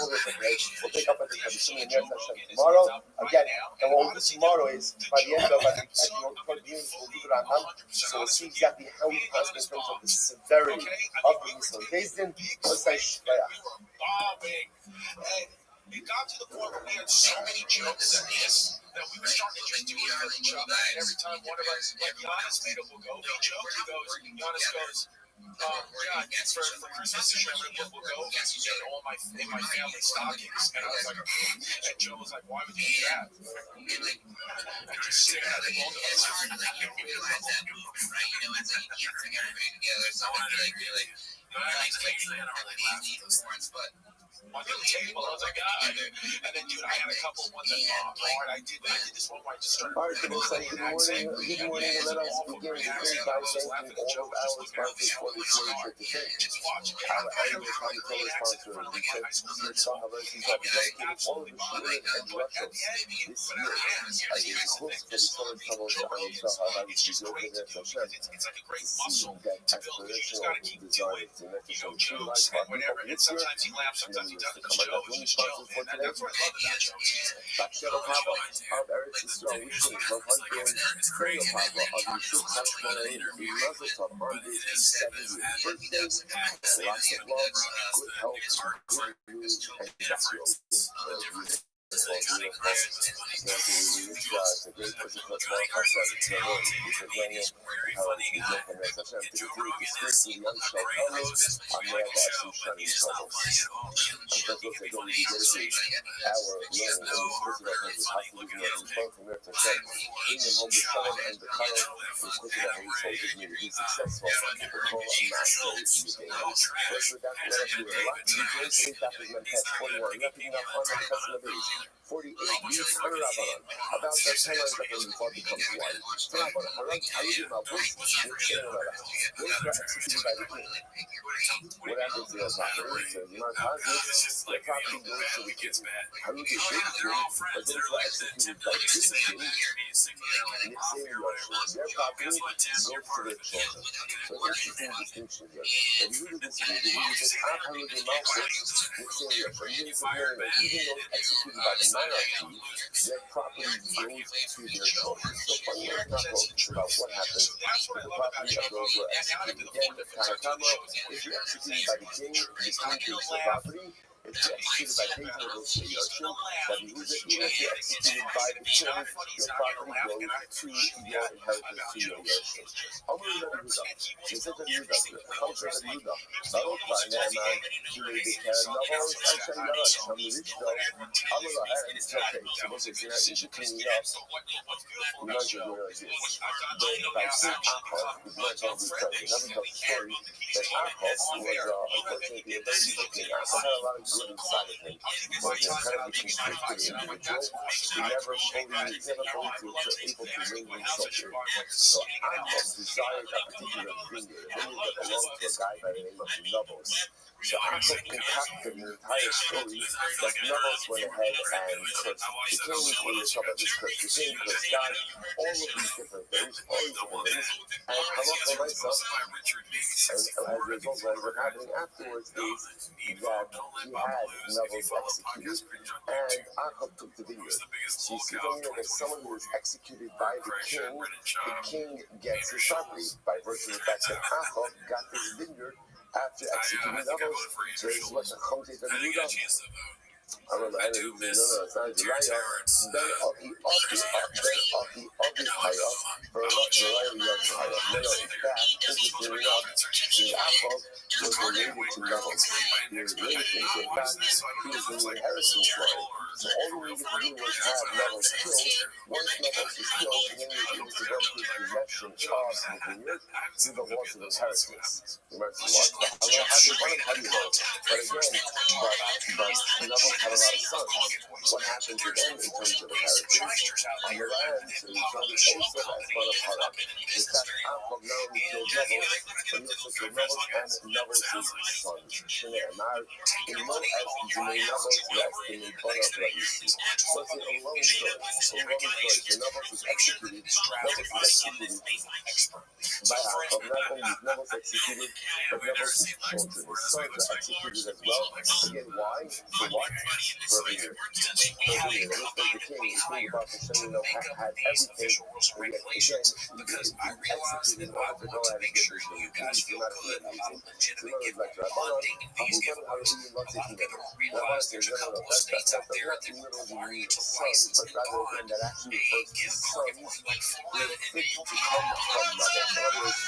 We'll pick up at the Kabishim tomorrow. Again, and what we'll do tomorrow is by the end of so we'll see exactly how he passed in terms of the severity of the Muslim. It got to the point where we had so many jokes at this that we were starting to just do it for each other. And every time one of us, like Giannis made it, we'll go, we joke, Giannis goes, yeah, for Christmas this year, we'll go and all in my family stockings. And I was like, and Joe was like, why would you do that? I just stick at the both of us. It's hard to realize that, right? It's like you bring everybody together. So I really, I don't really need those but on the table, I was like, and then, dude, I had a couple of ones that hard. I did this one where I just started. All right, so good morning, and let us begin the day by thanking all of our sponsors for this very trip to take. Our annual commutary sponsor, the Czech University of dedicated all of the Syrian and Russians this year as a host for the summer travels to Amisha Havai to go to their Hashem to see that aspirational desire to necessarily true life are people this year, and then we to come up with sponsors for today. Baksheva Papa of Eretz Yisrael wishing her husband Freya Papa of Yeshua Hashmonaim a mazel tov on his 70th birthday. Lots of love, good health, good news, and just it's a great person to talk about the Lord. It's a great how it's the joke and that's a shame to do the spiritual young shall come I'm there to actually shine in trouble. And that's what they don't really dedicate our learning and the spiritual of his how to live in his phone from there to Hashem. Bring him home with Shalom and the Kara with spiritual of his soldiers need to be successful. The whole master is the day. Let's with that, let us do a lot to be doing today. That is my past 41. Nothing enough on the customer base. 48 years about the timelines that when the thought becomes one. How you do my voice? Those are executed by the king. What happens to the property? So you know how this the property goes to the king. How do you get big king? But those are executed by the king. And it's in your their property goes to their children. So that's the same distinction here. If you do this, you just have how you do my voice. It's in your children. Even though executed by the monarchy, their property goes to their children. So funny, let's not talk about what happens with the property of those who are executed. Again, the Kanakama, if you're executed by the king takes the property. If you're executed by David, it goes to Yoshim. But even if you're executed by the king, your property goes to your inheritance, to your Yoshim. Amr Rabbi Yehuda, Yosef Rabbi Yehuda, Chalsha Rabbi Yehuda, Baruch Va'ne'eman, Shulei B'Keren Navos, Hashem Yarat, Sham Yirishto, Amr Lahem, okay, so what's it, you're not cleaning up, you might as well realize this. By King Achaz, who's not going to be present, never tells the story that Achaz was, unfortunately, a very evil king. Achaz had a lot of good inside of him, but he kind of a constricted individual. He never fully able to bring himself in. So Achaz desired a particular vineyard that belonged to a guy by the name of Navos. So Achaz concocted an entire story that Navos went ahead and cursed the king. When you talk about this curse, the king cursed God, all of these different things, and Halacha myself, and as a result, what ended up happening afterwards is that he had Navos executed, and Achaz took the vineyard. So you see that someone who is executed by the king gets his property by virtue of the fact that Achaz got this vineyard after executing Navos. So this is what the Chomte said to Yehuda. I don't know, it's not July. Ben Oki Haya, for a lot of Haya. In fact, interestingly enough, the Achaz was related to Navos. He was related to him. In fact, he was in the inheritance line. So all we needed to do was have Navos killed. Once Navos is killed, then we were able to go to the possession of the vineyard through the laws of inheritance. Remember, but again, Navos had a lot of sons. What happened to them in terms of inheritance? On the land, so he told us also as part of Harak. In fact, Achaz not only killed Navos, but he also killed Navos and Navos' sons. Shnei Amar, in more as Jimei Navos, yes, in the Bona of Rabbi. So it's a long story. So Navos was executed. Navos was executed. by Yaakov. Not only his Neville's executed, but Neville's children, his sons are executed as well. Again, why? For what? For a vineyard. For a vineyard. And this was the king about Hashem, had everything, but yet again, he executed in order to go ahead and get this vineyard. He's not good amazing. So in other words, like Rabbanon, Ahuban Haruim Lotzit Never. Rabbanon says, no, that does not literally mean sons, but rather again, that actually refers to sons who are fit to come from Neville. In other words,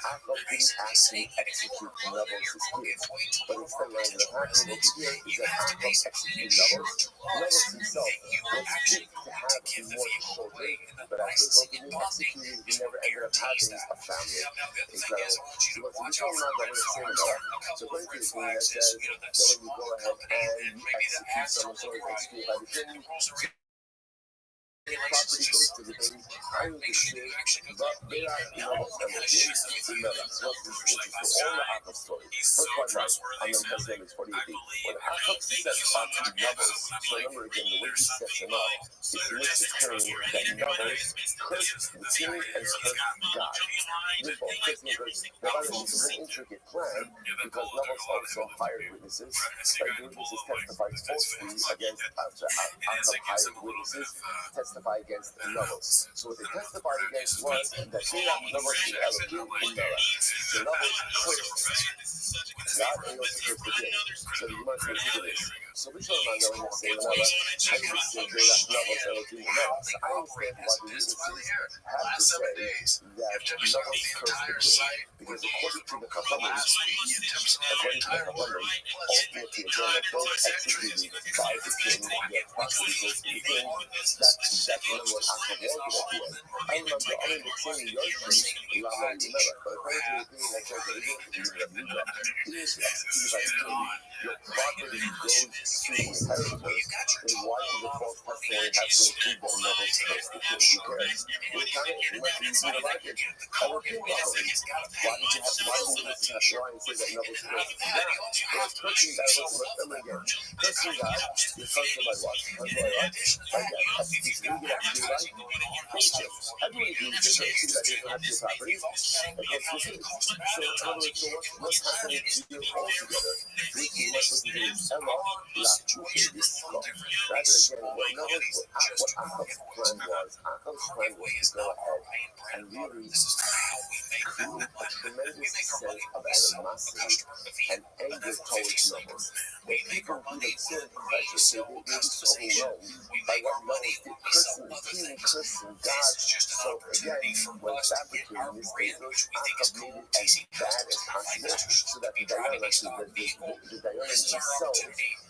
Yaakov didn't actually execute Neville's kids, but instead what ended up happening over here is that Yaakov executed Neville's. Neville's himself was fit to have more children, but as a result of being executed, he never ended up having a family. Incredible. So what's originally not going to say about. So according to the thing that says that when you go ahead and you execute someone who is executed by the king, property goes to the king. I need to say, but they are Neville's energy. Remember, so this is all the Yaakov story. First part right, I'm going to test them, it's 48b. When Yaakov sets up Neville's, so remember again, the way he sets him up, is he makes it clear that Neville cursed the king and cursed God. This both cursing and cursing. Now, by the way, this is an intricate plan, because Neville's also hired witnesses, right? The witnesses testified falsely against Yaakov hired witnesses, testify against Neville's. So what they testified against was that they are Neville's Elohim in Noah. So Neville's cursed God and also cursed the king. So you must consider this. So which one am I going to say Noah? I need to say they are Neville's Elohim in Noah. So I understand why the witnesses have to say that Neville's cursed the king. Because according to the Chachamim, ultimately again, if those executed by the king, their property goes to the king, that's what Yaakov wanted at the end. I remember only the king Yoshi, Lama remember, but according to the thing that says that he is executed by the king, your property goes to the inheritors, then why does the false testimony have to include that Neville's cursed the king? Because we're kind of, unless you do the market, our king robbery. Why did you have, why did you have to lie and say that Neville's cursed? Now, it was cursing God, let's remember again. Cursing God, you're cursed by what? By what? By God. It's going to get actually right. Friendship. Everyone agrees that they see that they don't have your property. That goes to the king. So, in other words, so what's happening to you all together? We see what's listening to Emma, La Chuche Disco. Rather again, what Yaakov's plan was. Yaakov's plan was to go ahead and really create a tremendous sense of animosity and anger towards Neville's. That people would have so precious, they would be so overwhelmed by what Neville did, cursing the king, cursing God. So again, when fabricating this, they Yaakov made it as bad as possible, so that the Dayan, the Dayan himself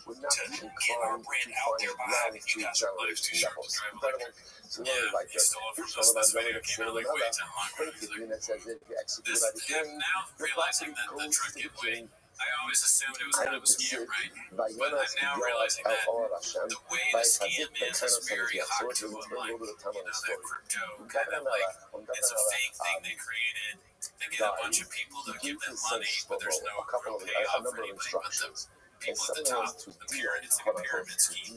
would not be inclined to find grounds to challenge Neville's. Incredible. So what is like this? Some of them going to say another. According that says if you execute by the king, your property goes to the king. I always assumed it was I would consider by Yonas Yoav El Hashem, by Hazit Bechanos Hamiziyah. So let's bring a little bit of time on this story. It's a fake thing they created. They get a bunch of people to give them money, but there's no a number of instructions. And some of them to deal, quote unquote, to deal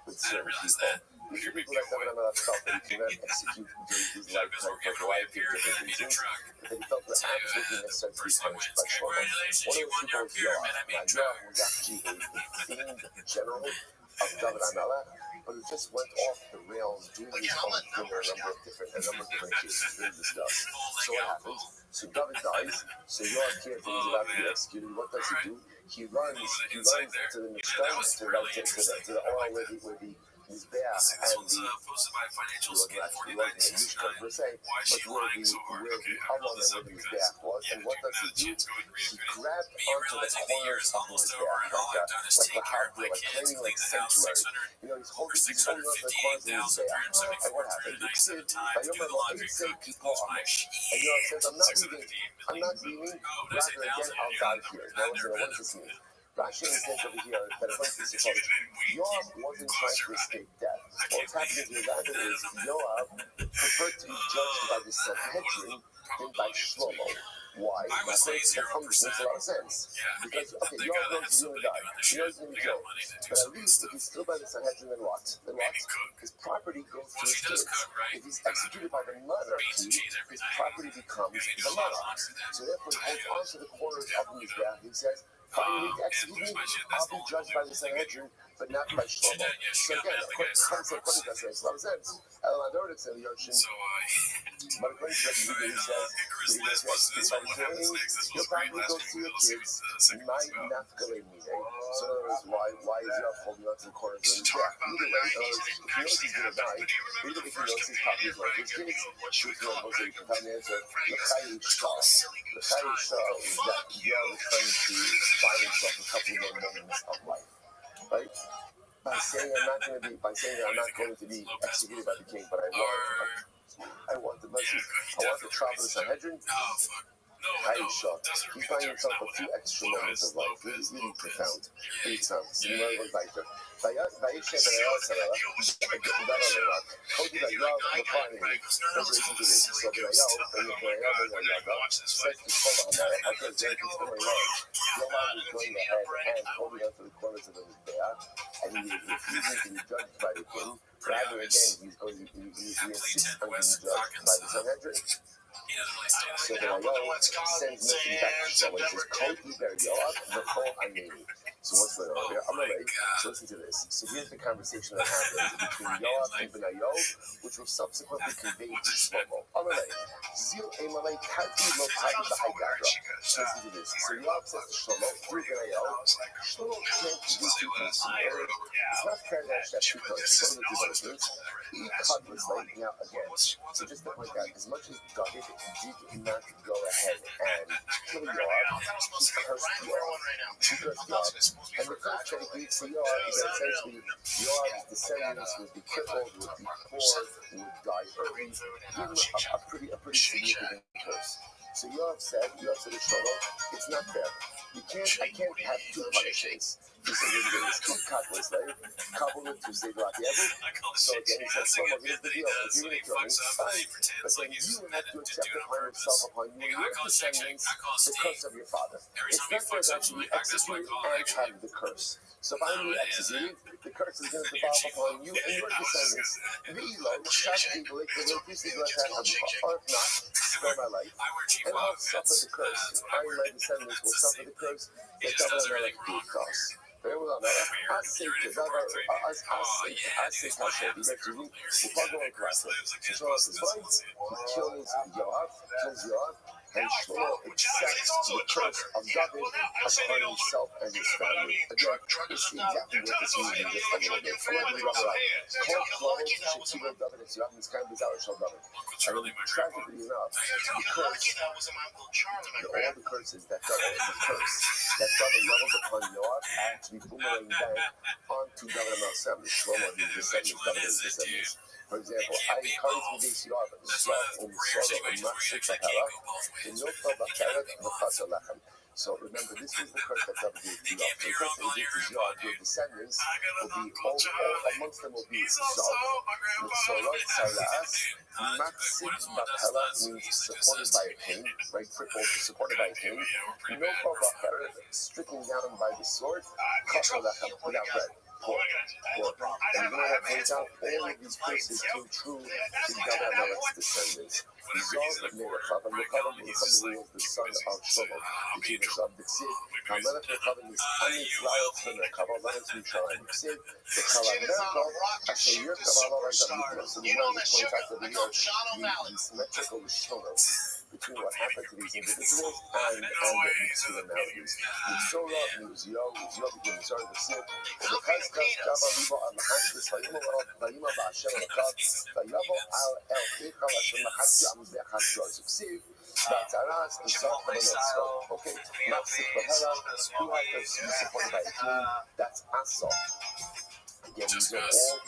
with certain people. If you people that don't know stuff that you cannot execute during his lifetime for a variety of different reasons, that he felt was absolutely necessary to be punished by Shlomo. One of those people was Yoav. Now, Yoav was actually a famed general of David HaMelech, but it just went off the rails doing his own thing in a number of different cases being discussed. So what happens? So David dies, so Yoav hears that he's about to be executed. What does he do? He runs to the Mishkan, to the oil where the Mizbeach and the Mishkan per se, but where the Aron and where the Mizbeach was. And what does he do? He grabbed onto the corners of the Mizbeach, like the Havdil, like claiming like sanctuary. You know, he's holding onto the corners of the Mizbeach. And what happened? The kid, by Yom HaMelech, he said, people are much. And Yoav says, I'm not leaving, rather again, I'll die here. Now, what does this mean? Rashi says over here that according to this approach, Yoav wasn't trying to escape death. What's happening here rather is Yoav preferred to be judged by the Sanhedrin than by Shlomo. Why? I would say 0%. Makes a lot of sense. Yeah, I mean, Because, okay, the Yoav guy that knows has he's so going to many die. people in the He ship, knows he's going to they be got killed. money to do But at some of this least if stuff. he's still by the Sanhedrin, then what? Maybe cook. His property goes to Once his he does kids. cook, right? If he's executed by the Beans monarchy, and cheese every his night. property becomes If he the does a lot of monarch. laundry, then So therefore he holds on to the corners yeah, of the Mizbeach. He says, fine, you need to and execute lose me. my shit. I'll That's the be only judged by the believable thing Sanhedrin, but not by She Shlomo. did, yeah, she So got again, mad at the guy at according to Starbucks. that makes a lot of sense. Elamandoric said the Yorshin. So, But according to Rabbi, he says, Icarus he List was this one. What happens next? This your was great property last goes week. to your We'll see what kids. the second one's My about. nafkale meaning. So in other words, why is Yoav holding on to the corners of the Mizbeach? Either way, in other words, if he knows he's going to die, even if he knows his property is going to his kids, truth will most you can find the answer. L'chai Shah. L'chai Shah is that Yoav is trying to buy himself a couple more moments of life. Right? By saying I'm not going to be executed by the king, but I want the message. I want the trial of the Sanhedrin. Oh, fuck. No, Haisha. doesn't He's repeat the finding terms. himself Not a what few happened. extra moments of life. Really profound. Really profound. So you know what like Vayishem and Ayah Cody Yoav refining preparation to this. So Yoav says to Shlomo HaMelech, okay, Jacob is going on. Yoav is going ahead and holding on to the corners of the Mizbeach, and he refuses to be judged by the king. Rather, again, he insists on being judged by the Sanhedrin. He doesn't really say So that. the Yoav sends message back to Shlomo. He says, Cody Yoav, v'chol anini. So what's going on here? I'm late. So listen to this. So here's the conversation that happened between Yoav and Benayo, which was subsequently conveyed to Shlomo. I'm late. Zil emalei kalti lo kadi b'haygadra. So listen to this. So Yoav says to Shlomo, through Benayo, Shlomo can't do two things. It's not fair to have two persons. One of the two persons. Echad was late. Now again, so just to point out, as much as David did not go ahead and kill Yoav, he cursed Yoav. And the first that he gives to Yoav is that essentially Yoav's descendants would be crippled, would be poor, would die early. Give him a pretty significant curse. So Yoav said to Shlomo, it's not fair. I can't have two punishments. He said, there's two catalysts, right? Coupled with Tuesday Black Evil. So again, he says, Shlomo, here's the deal. If you're going to kill me, fine. But then you have to accept upon yourself, upon you and your descendants, the curse of your father. It's not fair to actually execute and have the curse. So if I'm being executed, the curse is going to devolve upon you and your descendants. Reload, shut people, or if not, spare my life. And I'll suffer the curse. I and my descendants will suffer the curse that David HaMelech gave to us. Very well, I say to Hashem, he said to me, we'll go on class. So Shlomo says, fine, he kills Yoav, and Shlomo accepts the curse of David upon himself and his family. Again, this is exactly what this means in just a little bit. And tragically enough, all the curses that David leveled upon Yoav actually boomerang back onto David HaMelech, Shlomo and his descendants, David's descendants. For example, I encourage me this Yoav in Sodom and Machshir Tahara, in Yotah B'Keret V'Chasa Lechem. So remember, this is the curse that David gave to Yoav. The curse that he gave to Yoav, your descendants will be all amongst them will be Zod, Sorot, Saras, Machshir B'Kala means supported by a king, right? Crippled, supported by a king. Yotah B'Keret, stricken down by the sword, Chasa Lechem, without bread. Poor. And you know what points out? All of these curses came true in David HaMelech's descendants. Zod Merechav, and Mechavam was the son of Shlomo, the king of B'Tziv. HaMelech Mechavam is Amitzrael Tzmerechav, Alex Mitzrayim B'Tziv. The Chalamerchav, Asher Yerchav Alav Azavitna. So the one that points out the symmetrical Shlomo between what happened to these individuals and the maladies. Sorah and it was Yoav became Sorah B'Tziv. Okay, supported by the king. That's Assault. Again, these are all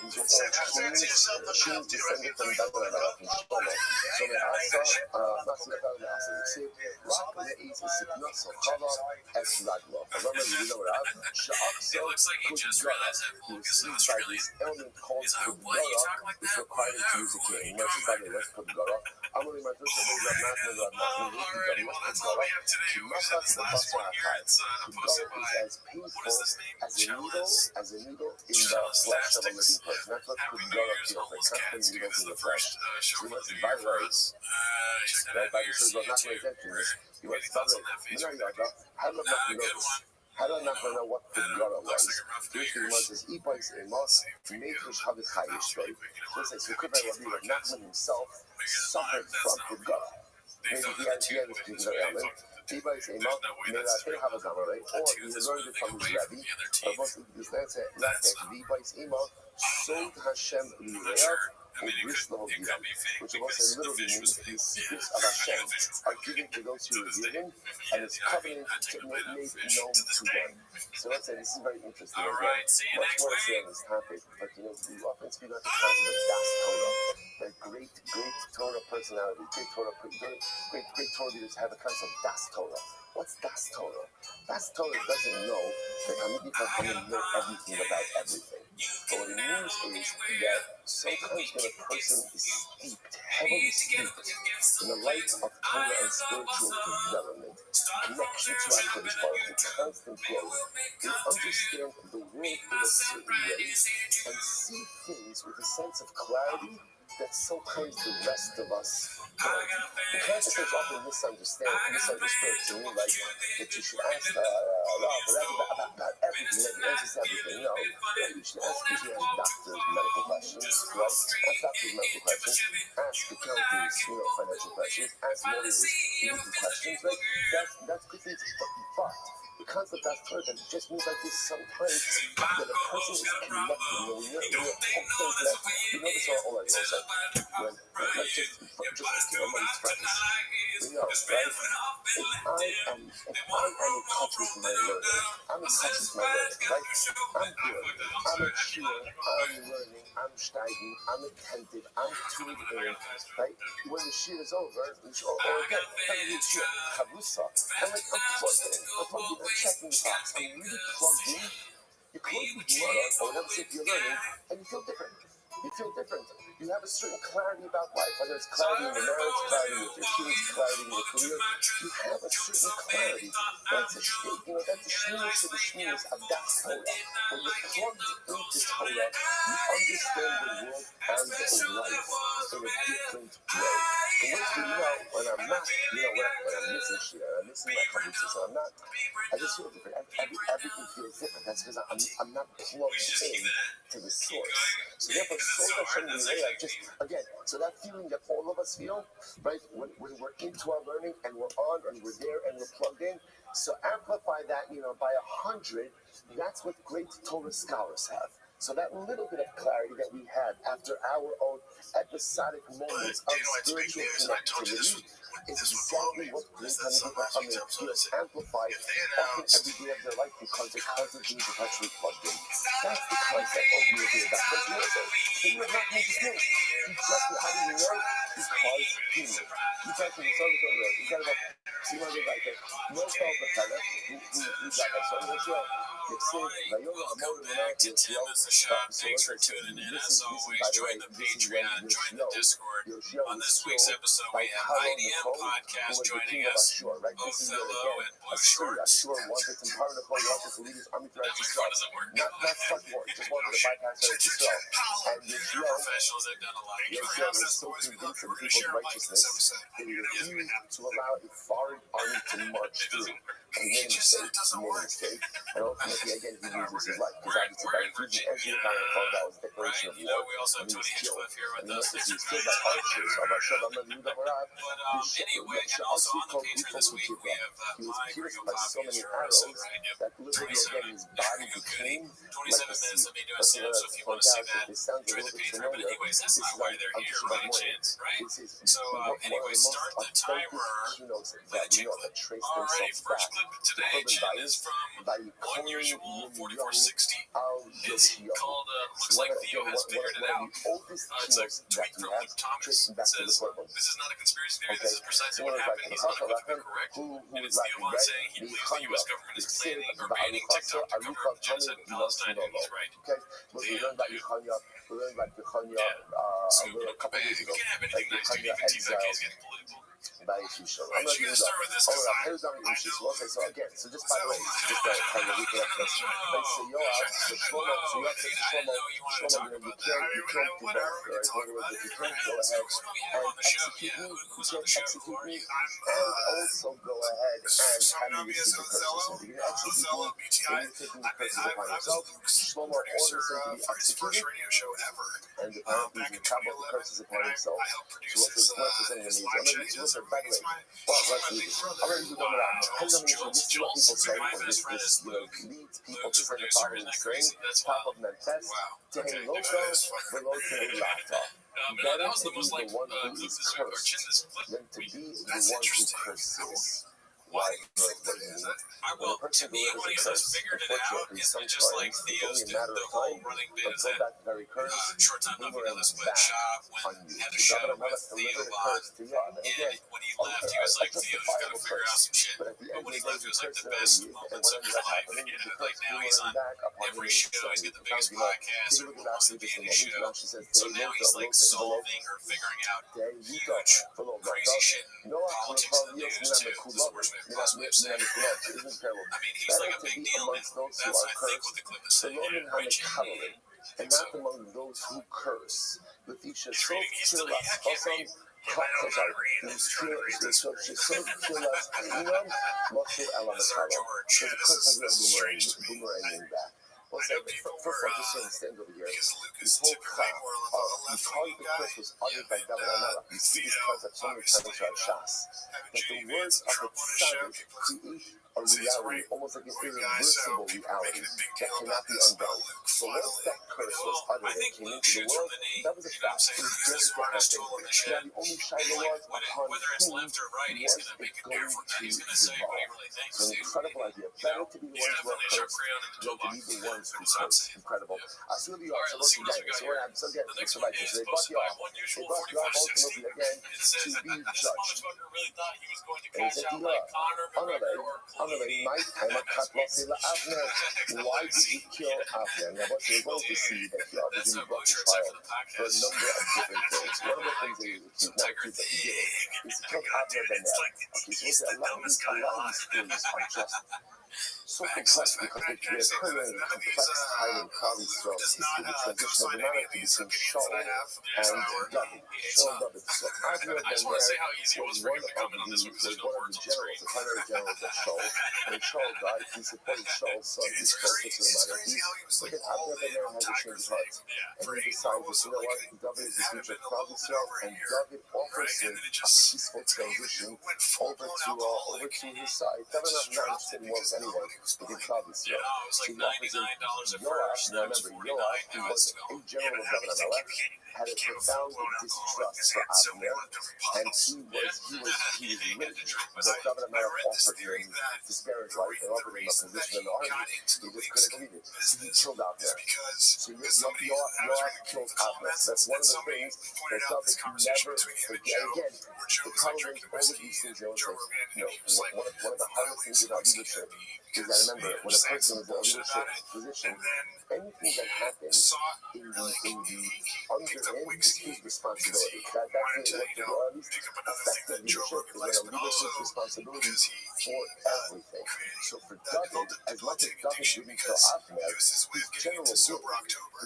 kings descended from David HaMelech and Shlomo. So the Asa, Rock Le'ez is Signoso Chava Es Laglo. Remember, you know what I It looks like he just realized that he was seized by this element called Pudgara, which required him to use a king. Let's put Pudgara אמרו לי מטוס שבי רב נחמן Alrighty, well that's all we have today. We wish this last part here. It's posted by, as painful what is this name? as a needle Jealous. in the flesh of a living person. That's what Happy New Kudgara Year's, feels like. Almost Cats, Constant dude. needles This is in the the flesh. first show So for the what's new the year bad for words? us. Check that out. By New the Year's. Shul not See you too. mentioned this. You Any were thoughts on that no, Facebook? no, how do I Good notice? one. How do I not know what Kudgara Looks was? like a rough New Usually Year's. was his e-bikes in Moss, Metrish Havichayish, right? So it's could be Rabbi Nachman himself suffered from Kudgara. Maybe he had this particular ailment. E-bikes in Moss, Melatei Havagama, right? Or he learned it from his Rabbi. But most of this let's say e-bikes in Moss, Sod Hashem Lireav, which also literally means the secrets of Hashem are given to those who revere him, and his covenant made known to them. So let's say this is very interesting. All right, see you Much next more to say week. on this topic, but we often speak about the concept of Das Torah, that great Torah personality, great Torah leaders have the concept of Das Torah. What's Das Torah? Das Torah doesn't know that Hamidi Chachamim know everything about everything. But what it means is that sometimes when a person is heavily steeped in the light of Torah and spiritual development, connection to HaKadosh Baruch Hu, constant growth, they understand the world in a certain way and see things with a sense of clarity that sometimes the rest of us don't. The concept is often misunderstood to me, like that you should ask about everything, that answers everything. No, you should ask doctors medical questions, right? Ask doctors medical questions, ask accountants, financial questions, ask lawyers legal questions, right? That's good things, but the concept of Torah just means like this sometimes that a person is connected. We know this already also. When just amongst friends, we know, right? If I am in touch with my learning, I'm in touch with my learning, right? I'm good. I'm a cheer. I'm learning. I'm steiging. I'm attentive. I'm tuned in, right? When the shir is over, or again, when you shir, chavusa, I'm like, I'm plugged in. I'm checking the box. I'm really plugged in. You close the Gemara, or whatever shit you're learning, and you feel different. You have a certain clarity about life, whether it's clarity in your marriage, clarity with your kids, clarity in your career. You have a certain clarity. That's a shmiras to the shmiras of that Torah. When you're plugged into Torah, you understand the world and life in a different way. The worst thing when I'm not, when I'm missing shit, I'm missing my conversation, so I just feel different. Everything feels different. That's because I'm not plugged in to the source. So therefore, so that feeling that all of us feel, right, when we're into our learning and we're on and we're there and we're plugged in, so amplify that, by 100, that's what great Torah scholars have. So that little bit of clarity that we had after our own episodic moments of spiritual connectivity is exactly what great Talmidei Chachamim feels amplified often every day of their life because they're constantly perpetually plugged in. That's the concept of unity of that. That's what it says. He was not made this news. He just, how do you know? Because he knew. You talk to the service over there. You gotta go. See one of the guys that no fault the fella who got that song. Let's go. Welcome back to Tim as the shop. Thanks for tuning in. As always, join the Patreon, join the Discord. On this week's episode, we have IDM Podcast joining us, Othello and Blue Shorts. Wanted to empower the whole wanted to lead his army throughout Israel. Doesn't work. Not fuck war, just wanted to bypass Israel. And They're professionals. They've done a lot of Yisrael crap. was so convinced of the people's righteousness that he refused to allow a foreign army to march through. And he made a mistake. And ultimately, again, he loses his life. Because obviously, by refusing to enter the common that was a declaration of war. We also have Tony Hinchcliffe here with us. He was killed by archers of our Shabbat Yehuda Horav. Anyway, and also on the Patreon this week, we have He was pierced by so many arrows that literally, again, his body became 27 minutes of me doing stand-up, so if you want to see that, join the Patreon. But anyways, that's not why they're here by any chance, right? So anyway, start the timer. That trace themselves back today, Jim, is from 1 years old, 4460. It's called, looks like Theo has figured it out. It's a tweet from Luke Thomas. It says, this is not a conspiracy theory, this is precisely what happened. He's unequivocally correct. And it's Theo Von saying he believes the U.S. government is planning or banning TikTok to cover the genocide in Palestine, and he's right. So, you know, you can't have anything nice to be Antifa case getting political. I'm going to start with this because I know so again, so just by the way, just kind of recap this. They say, yo, you can't do both, right? If you can't go ahead and execute me, you can't execute me, and also go ahead and have me receive the curses. If you're going to execute me, then you're taking the curses upon yourself. Shlomo orders him to be executed, and apparently he's in trouble with the curses upon himself. So what's this thing that needs? I'm going to listen, by the way, let's leave it. I'm going to go around. This is what people say, or this leads people to say the following thing, top of Memphis, Tehei Loto, Velo Tehei Lata. Better to be the one who is cursed than to be the one who curses. Why? When a person delivers a curse, unfortunately, sometimes it's only a matter of time until that very curse boomerangs back on you. God delivered a curse to Yod. And again, a justifiable curse. But at the end of the day, the curse that you, and what ended up happening, the curse boomerang back upon you. So, take a look at that just a moment. She says, so now he's like solving or figuring out huge, crazy shit in politics in the news too. This is the worst possible way of saying it. I mean, he's like a big deal now. That's, I think, what the clip is saying. Right, Jim? And not among those who curse. Letitia, so kill us. Also, boomeranging back. First of all, just understand over here, this whole because the curse was uttered by David HaMelech, we see this concept so many times throughout Shas, that the words of the tzaddik create a reality, almost like an irreversible reality that cannot be undone. So once that curse was uttered and came into the world, that was a fact. It was going to happen. Now the only shiloh was upon whom was it going to devolve. So an incredible idea. Better to be the ones who are cursed than to be the ones who curse. Incredible. So here we are. So once again, so we're so again, it's like this. They brought you off ultimately again to be judged. And he said to you, Honorary, my time at Katlasila Abner. Why did you kill Abner? Now, what you're going to see that he obviously brought to trial for a number of different things. One of the things that he did is he killed Abner Ben Ner. Okay, so a lot of these things are just so complex because they occur in a complex time in Klal Yisrael's history, the transition of the monarchy between Shaul and David. Shaul and David. So Abner Ben Ner was one of the generals, the primary generals of Shaul. When Shaul died, he supported Shaul's son, his closer to the monarchy. But then Abner Ben Ner had to change heart. And he decided, you know what, David is the future of Klal Yisrael, and David offers him a peaceful transition over to his side. David not interested in anyone within Klal Yisrael. So he offers him Yoash. Now remember, Yoash, who was a general of David HaMelech, had a profound distrust for Abner, and he was rich, but David HaMelech offered him to spare his life and offered him a position in the army. He just couldn't believe it. So he killed Abner. So Yoash killed Abner. That's one of the things that David never forget. Again, the problem with all of these things, one of the hardest things about leadership is that, remember, when a person is in a leadership position, anything that happens in the under him is his responsibility. That's what at least effective leadership is when a leadership's responsibility for everything. So for David, as much as David didn't kill Abner, his general did. His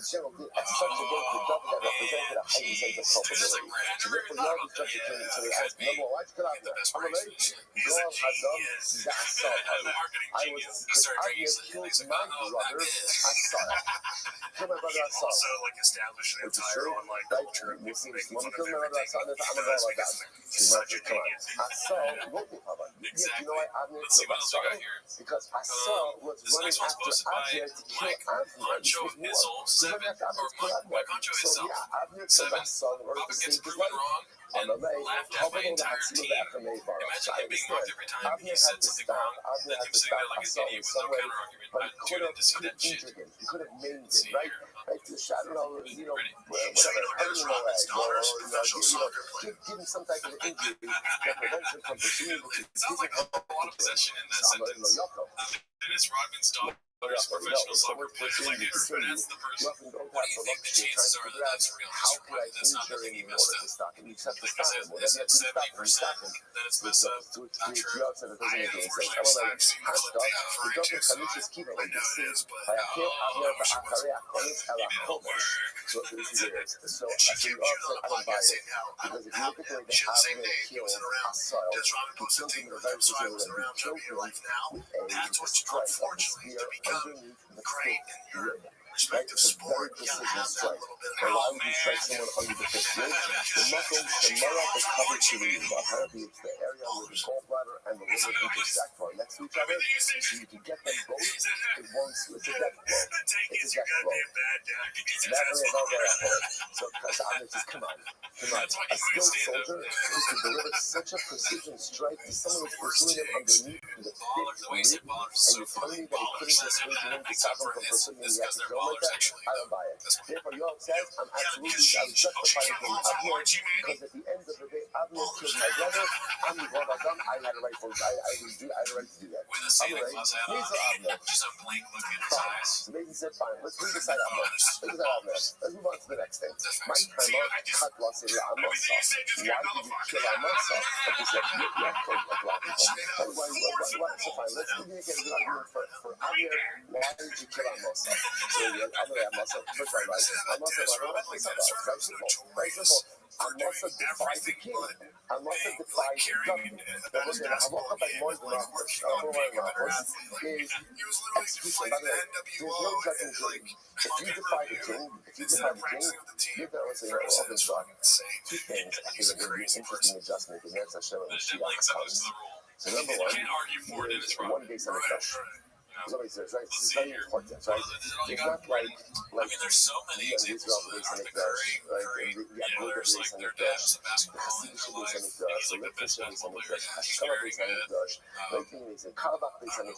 general did. As such, again, for David, that represented a heightened sense of culpability. So therefore, Yoav is just determined to ask, number one, why did you kill Abner? Amalei, Yoav Hadam, Za'asar Hari. Because Abner killed my brother, Asar. Kill my brother, Asar. Which is true, right? We'll see this. When we kill my brother, Asar, I'm going to go like that. Come on. Asar, what did Abner? You know why Abner killed Asar? Because Asar was running after Abner to kill Abner, which was war. So running after Abner to kill Abner. So yeah, Abner killed Asar in order to save his life. on the way, Tobin the Hatzil after Maybar. So I understand. Avner had to stop. Avner had to stop Assault in some way, but he could have injured him. He could have maimed him, right? Right? Just, I don't know, whatever, hurt him away, give him some type of injury that prevents him from pursuing what he doesn't have possession in that sentence. Dennis Rodman's daughter's professional soccer player. Like, that's the person. What do you think the chances are that that's real? How could I injure him in order to stop him? You just have to stop him. Whatever you have to stop him. Then it's messed up. Not true. I unfortunately have seen Courtney out for inches, so I know it is, but I wish it wasn't. Maybe it'll work. So this is it. So I can't be on the podcast saying how because if you look at the way they the same have day he wasn't around. Dennis Rodman posted a thing with him, so I wasn't around. Tell me your life now. That's what's unfortunately to become great in your respective sport. You gotta have that little bit of why help, would you man. strike someone under the fifth grade? The muscles, the molar is covered to the apparently it's the area where the gallbladder and the liver intersect are next to each other, so you can get them both in one. It's a death blow. It's a death blow. So just come on. A skilled soldier who can deliver such a precision strike to someone who's pursuing him underneath the fifth grade, and you're telling me that he couldn't just swing to him to stop him from pursuing him yet to kill him like that? I don't buy it. Therefore, Yoav says, I'm justified in killing Avner, because at the end of the day, Avner killed my brother. I'm the one Adam. I had a right to do that. I'm right. He's Avner. Fine. So they said, fine, let's leave aside Avner. Let's move on to the next thing. My timer, cut loss in Amasa. Why did you kill Amasa? Like you said, you have killed a lot of people. So fine, let's get a good argument for Avner. Why did you kill Amasa? Amasa, first time, right? Very simple. Amasa defied the king. Amasa defied the government. There was a halacha by more than is execution. By the way, there's no judging jury. If you defy the king, you're going to say, open shot. Two things I think are really interesting adjustment in Eretz Hashem and Mashiach. So number one, there's one base on the touch. Somebody says, right? This is very important, right? It's not like there's so many examples of it. Arthur Curry, great. There's like their dad's a basketball in their life. He's like the best basketball player. He's very good. There's one base on the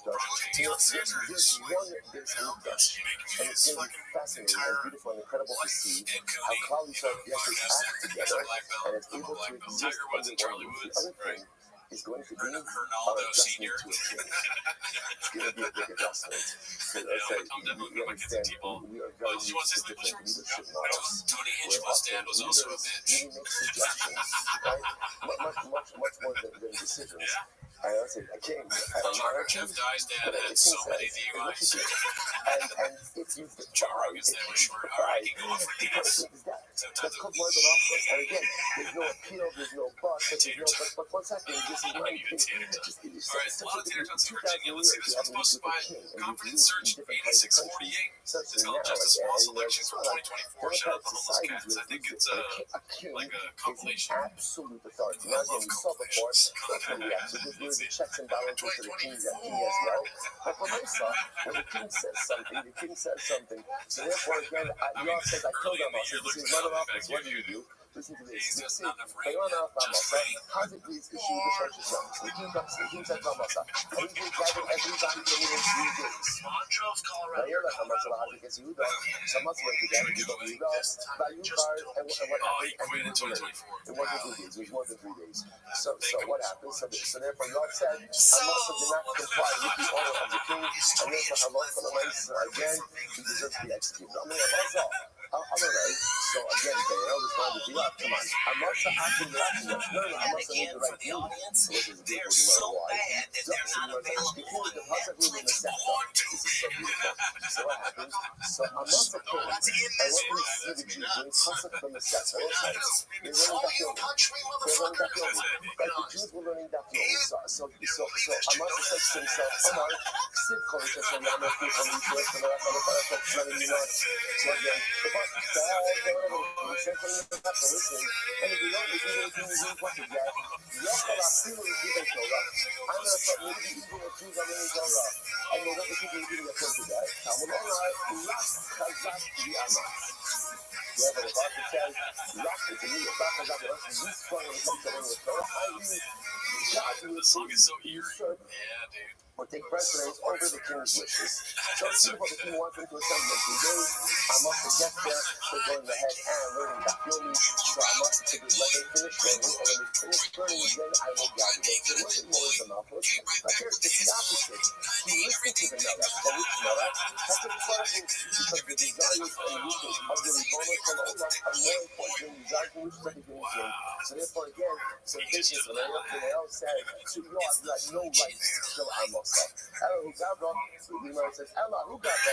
touch. And it's going to be fascinating and beautiful and incredible to see how Klal Yisrael act together and it's able to exist under one roof. The other thing is going to be our adjustment to a king. It's going to be a big adjustment. So let's say, we understand we are very used to different leadership models. Tony Hinchman's dad was also a bitch. We make suggestions, right? Much more than decisions. I say a king, Jeff Dye's dad had so many DUIs. And if you Joe Rogan's dad was short. Alright, he can go off for days. That's called more than office. And again, there's no appeal, there's no but one second, this is my thing. Alright, a lot of tater tots in Virginia. Let's see, this one's posted by Confidence Search 8648. It's called Justice Small Selections from 2024. Shout out to Homeless Cats. I think it's like a compilation. Absolute authority. Now again, we saw before, there's the checks and balances for the king as well. But for myself, when the king says something, so therefore again, Yoav says, I killed him. This is not an office. What do you do? Listen to this. How's it please issue the church yourself? The king said to Amasa, and he's been gathering everybody for me in 3 days. Now you're like Amasa, how to get you done. So Amasa went together, you got you lost, value card, and what happened? Quit in 2024. It wasn't 3 days, it was more than 3 days. So what happened? So therefore Yoav said, Amasa did not comply with the order of the king, and therefore Halach again, he deserves to be executed. I mean, Amasa. Alright, so again, they all responded to Yoav. Come on, Amasa acting the action. No, Amasa made the right thing. They're so bad that they're not available in Netflix porn to This is so beautiful. So what happened? So Amasa came, and what we see the Jews doing concept from the set. They're learning Dafyomi. Like the Jews were learning Dafyomi. So Amasa says to himself, Amar, Sid Kodesh Hashem Yamar Kufam Yisrael Kamarat Amarat Amarat Amarat. So again, the part and if you don't, if you don't do what you get, Yochel Afilu is given Torah. I'm going to start maybe even a Jews are in Torah. I know what the people are giving a Torah today. Talmud Orai, Lach Chazak Yama. Yeah, but the Bible says, "Rock is a new rock is out there." You strong when it comes to learning the Torah. I mean, God will usurp or take precedence over the king's wishes. So it's beautiful. The king wants them to assemble in 3 days. I must get there. They're going ahead and learning that filming. So I must let them finish learning, and when they finish learning, then I will gather them. So what is more is the Malchus? But here it's the opposite. He listened to the Melech. So which Melech? That's a problem because the desires and wishes of the Ribono Shel Olam are more important than the desires and wishes of the king's king. So therefore, again, so this is when Eliel said, "So you had no right to kill Amos." Ella who Gabra, the Gemara says, "Ella who Gabra,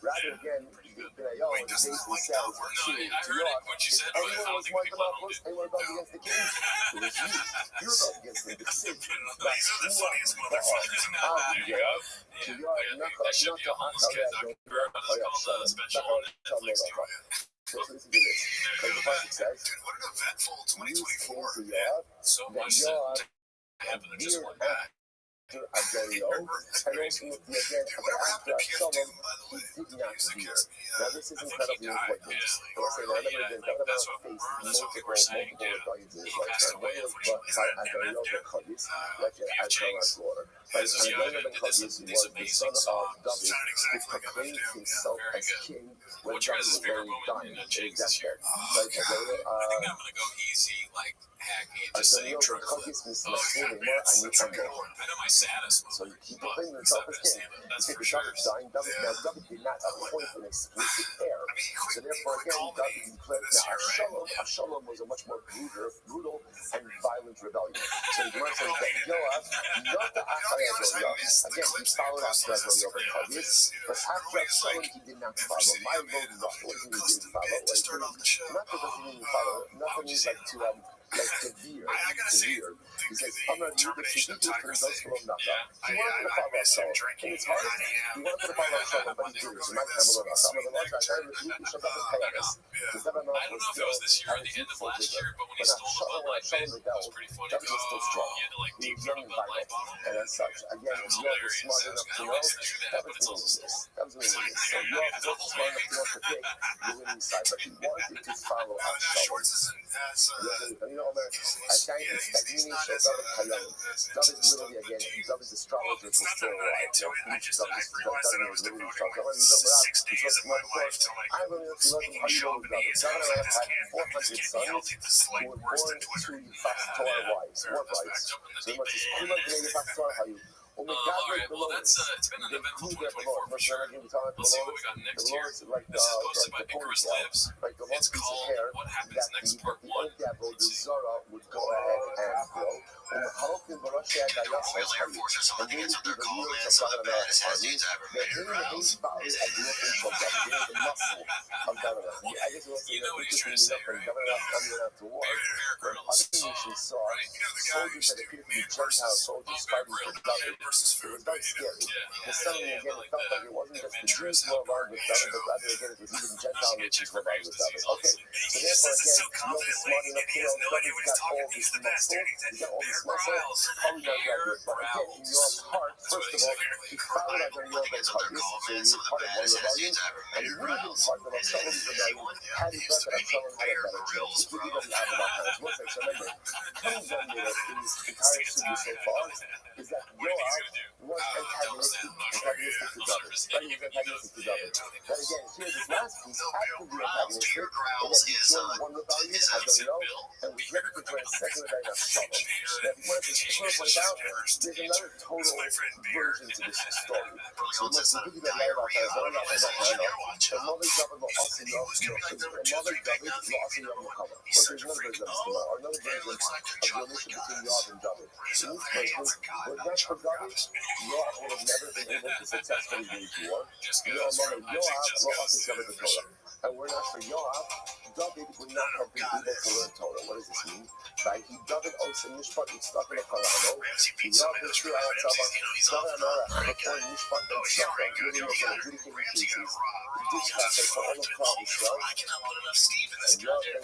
rather again, Eliel basically says to Yoav, if anyone was one to Malchus, anyone rebelled against the king, it was you. You rebelled against him. The sin. So listen to this. Because the Pasuk says, What an eventful you came 2024. to Yoav, So that much Yoav happened in just one appeared night. after Adonio, and also with the again, but after Absalom, he did not appear. Now this is incredibly important. I'll say that Adonio faced multiple rebellions in his lifetime. One was by Adonio ben Chagis, like Absalom's slaughter. But Adonio ben Chagis was the son of David, who proclaimed himself as king when David was very dying in his deathbed. Like Adonio, I'm gonna go easy, like hacking, just saying Adonio ben truth. Chagis mismasculine more and you can go. I know my saddest So moment. he proclaimed himself as king. That's He for said sure. David dying. Now David did not appoint an explicit heir. So therefore, again, David declared. Now Absalom was a much more brutal and violent rebellion. So the Gemara says that Yoav, not the Achai Adonio, again, he followed after Adonio ben Chagis, but after Absalom he did not follow. My vote is not what he didn't follow. Not because he didn't follow. Nothing is like to veer. He says, "I'm not doing the Shigiti from those from Naka." He wanted to follow Absalom. And it's hard. He wanted to follow Absalom, but he didn't. He might have a little Absalom. The Lord God, I refuse to shut up the chaos. Because I don't know if it was this year or the end of last year, but when he stole the Bud Light bit, it was pretty funny. David was still strong. He had to like He deep was throat young a and Bud Light vibrant. bottle. And as such, again, That was Yoav was hilarious. smart I was enough to gonna know always do that, that but was it's also meaningless. That was meaningless. So Yoav was also smart enough to know to pick the winning side, but he wanted to follow Absalom. You know, I thank you, Stagini, so David Hayom. David literally, again, David's astrologer was still alive. I just realized that I was devoting David 6 days of my life to like I believe if you look at how you know David, David and I have had 400 sons who were born to Pastor wives, war wives. So much as Kula Gnei Pastor Hayu. all right, well, that's it's been an eventful 2024 for sure. We'll see what we got next year. This is posted by Icarus Lives. It's called What Happens Next Part 1. Let's see. Would go ahead and grow. Oil Air Force or something, that's what they're called, man. Some of the baddest ass dudes I ever met in crowds. You know what he's trying to say, right? Bear Grylls. Right. You know the guy who's doing Man versus Bear Grylls. Man versus Food. Very scary. Yeah, The son again, it felt like it wasn't just the Jews who were aligned with David, but rather again it was even Gentile nations who were aligned with David. Okay, so therefore again, Yoav is smart enough to know David's got all this muscle, he's got all this muscle, probably not graduate. But again, in Yoav's heart, first of all, he followed Adonio ben Chagis, so he was part of one rebellion, and he would have been part of Absalom's rebellion had he thought that Absalom had a better chance. He could even have about that. One thing, so remember, coming down to this entire studio so far is that Yoav was antagonistic to David. Right? He was antagonistic to David. But again, here's his last piece, actively antagonistic, and then he joined one rebellion, Adonio, and was ready to join a second rebellion, Absalom. Now, if you want to point out, there's another total version to this story. So let's give you that later about that. One about that. The mother David will also know, the mother David will also know the cover. But there's another version of this tomorrow, or another version of the relation between Yoav and David. So these versions were not for David. Yoav would have never been able to successfully wage war. Yoav will also cover the Torah. And we're not for Yoav. David would not have been able to learn Torah. What does this mean? Right? He David also Mishpat Mitzvah in a Kalano. He Yoav is true Ayat Sabah. David and Ara before Mishpat Mitzvah. Really was an adjudicating cases. Dispatcher for all of Klal Yisrael. And Yoav and Steve was in charge of the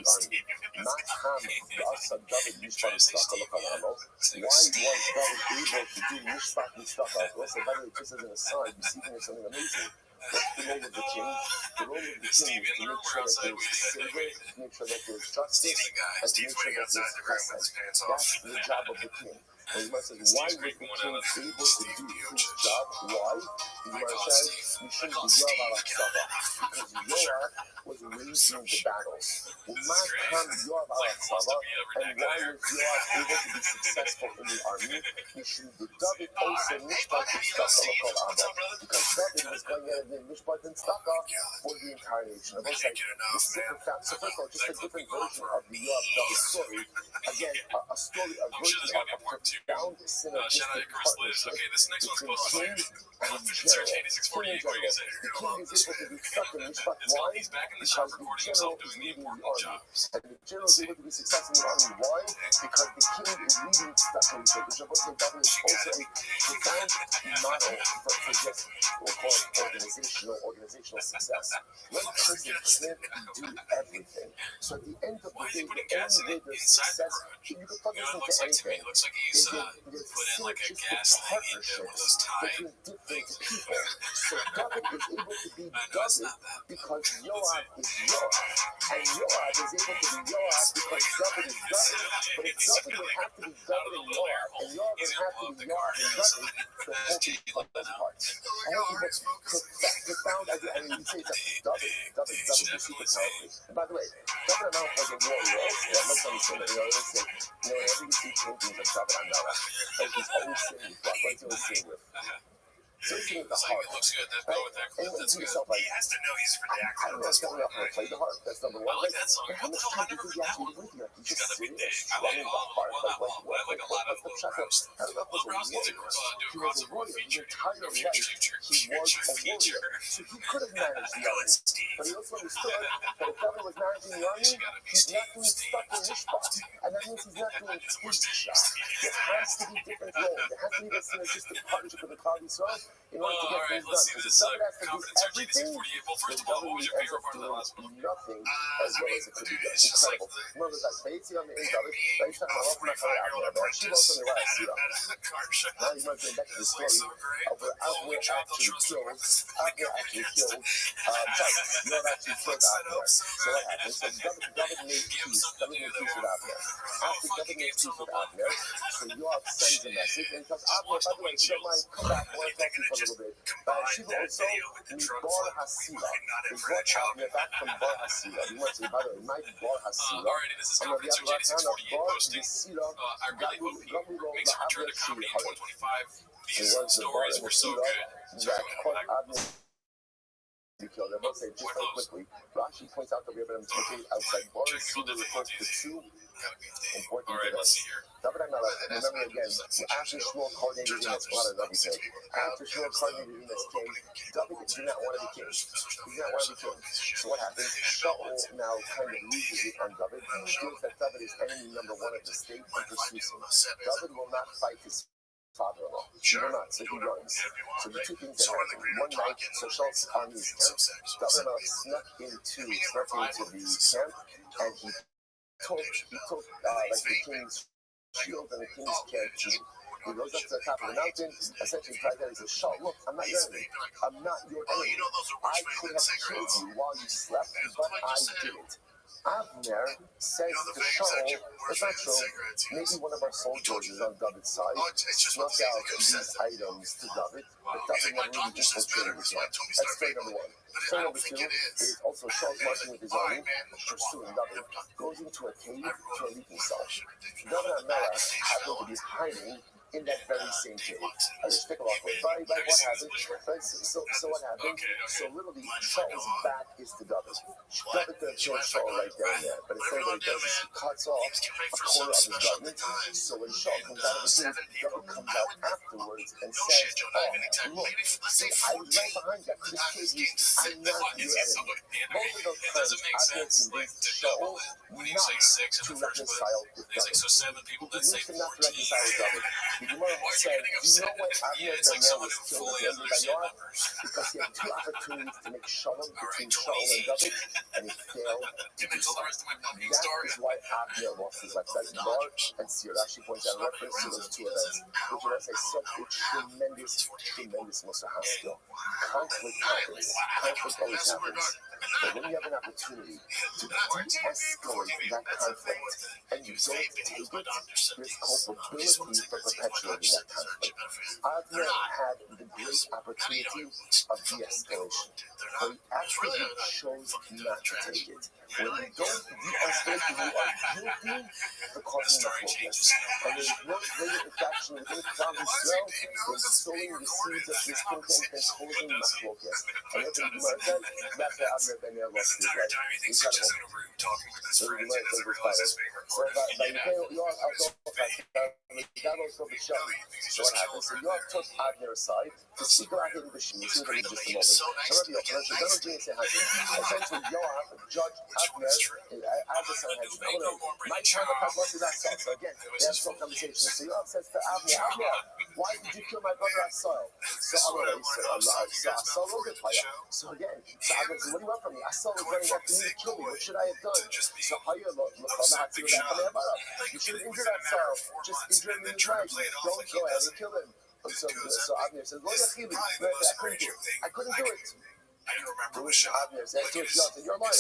army. Not Ham, God said David Mishpat Mitzvah in a Kalano. Why was David able to do Mishpat Mitzvah? Also, by the way, just as an aside, you see something amazing. What's the role of the king? The role of the king is to make sure that there's savor, to make sure that there's justice, and to make sure that there's chesed. That's the job of the king. And the Gemara says, why was the king able to do his job? Why? The Gemara says, we shouldn't be Yoav al Aksava, because Yoav was raising the battles. Uma kam Yoav al Aksava, and why was Yoav able to be successful in the army? He should be David also Mishpat and Staka L'kol Abba, because David was going out of the Mishpat and Staka for the entire nation. I was like, this is a profound. So first of all, just a different version of the Yoav David story. Again, a story, a version of a profound synergistic partnership between king and general. King and general. The king is able to be stuck in Mishpat. Why? Because the general is leading the army. And the general is able to be successful in the army. Why? Because the king is leading stuck in Mishpat. The Shavuot David is also a profound model for just, we'll call it organizational success. One person can't do everything. So at the end of the day, the only way there's success, you can plug this into anything. There's synergistic partnerships between different people. So David is able to be David because Yoav is Yoav. And Yoav is able to be Yoav because David is David. But if David would have to be David and Yoav, and Yoav would have to be Yoav and David, the whole thing falls apart. I hope you profound idea. I mean, you say it's David is super powerful. And by the way, David Amelech was a warrior also. Let's understand that. Whenever you see paintings of David Amelech, like he's always singing with God. What's he always singing with? So he's singing with the harp. Looks good. That go with that clip. That's good. Yourself, like, He has to know he's for the I don't know what's coming up when I play the harp. That's number one. I like that song. But how much time do you think you actually wait here? You just sit and I like the harp. like a lot of the check out. I don't know if it was a warrior. He was a warrior. His entire life, he was a warrior. So he could have managed the army. But he also understood that if David was managing the army, he's not doing stuff in Mishpat. And that means he's not doing Tisha. There has to be different roles. There has to be this synergistic partnership with the Klal Yisrael in order to get things done. Because if David has to do everything, then David ends up doing nothing as well as it could be done. Incredible. Remember that Beitzi on the end of it, they used to have a lot of my she was on the last year. Now he's not going back to the story of where Abner actually killed. Sorry, Yoav actually killed Abner. So what happened? So David made peace. David made peace with Abner. After David made peace with Abner, so Yoav sends a message. And because Abner, by the way, if you don't mind, come back. I want to talk to you for a little bit. Shiva also, Bar Hasila. They brought Abner back from Bar Hasila. We went to, by the way, my Bar Hasila. And on the other hand of Bar Hasila, Gamuro Abner Shiri Harit. It was the Bar Hasila that caught Abner. You killed them. I'll say just very quickly. Rashi points out that we have an implication outside. Bar Hasila refers to two important events. David Amelech, remember again, after Shmuel coordinated in this, after Shmuel coordinated in this king, David did not want to be king. He did not want to be king. So what happens? Shaul now kind of loses it on David. Feels that David is enemy number one of the state and pursues him. David will not fight his father-in-law. He will not, so he runs. So the two things that happen. One night, so Shaul's army is camped. David Amelech snuck into the camp, and he took like the king's shield and the king's canteen. He goes up to the top of the mountain, essentially tried that. He says, Shaul, look, I'm not your enemy. I'm not your enemy. I could have killed you while you slept, but I didn't. Abner says to Shaul, it's not true. Maybe one of our soldiers is on David's side. Snuck out these items to David, but David never really just portrayed this one. That's story number one. Story number two is also Shaul's marching with his army, pursuing David, goes into a cave to relieve himself. David Amelech happened to be hiding in that very same cave. I just pick a lot of it. But what happened? So what happened? So literally, Shaul's back is to David. David could have killed Shaul right down there, but instead what he does is he cuts off a quarter of his garment. So when Shaul comes out of the cave, David comes out afterwards and says, oh, look, see, I was right behind you. I could have killed you. I'm not your enemy. Both of those times, Abner convinced Shaul not to reconcile with David. He convinced him not to reconcile with David. The Gemara said, do you know why Abner Ben Ner was killed at the end of the Yoav? Because he had two opportunities to make shalom between Shaul and David, and he failed to do so. That is why Abner lost his life. That's Bar and Sir Rashi points out reference to those two events, which are, as I said, a tremendous Mussar Haskell. Conflict happens. Conflict always happens. But when you have an opportunity to de-escalate that conflict and you don't take it, there's culpability for perpetuating that conflict. Abner had the great opportunity of de-escalation, but he actually chose not to take it. When you don't de-escalate, you are guilty for causing the focus. And there's no greater infraction within Klal Yisrael than sowing the seeds of discontent and causing the focus. And that's what the Gemara said. That's why Abner Ben Ner lost his life. Incredible. So the Gemara says we're fired. So by Yoav, so what happens? So Yoav took Abner aside to speak about him in the Shema. See what in just a moment. Essentially, Yoav judged Abner as a son. My time of lost his assault. So again, they have some conversation. So Yoav says to Abner, why did you kill my brother Asahel? So Abner said, so again, so Abner said, what do you want from me? Asahel was running after me to kill me. What should I have done? So you should have injured Asahel. Just injure him in his life. Don't go ahead and kill him. So Abner says, I couldn't do it. Abner said to his son, you're a liar.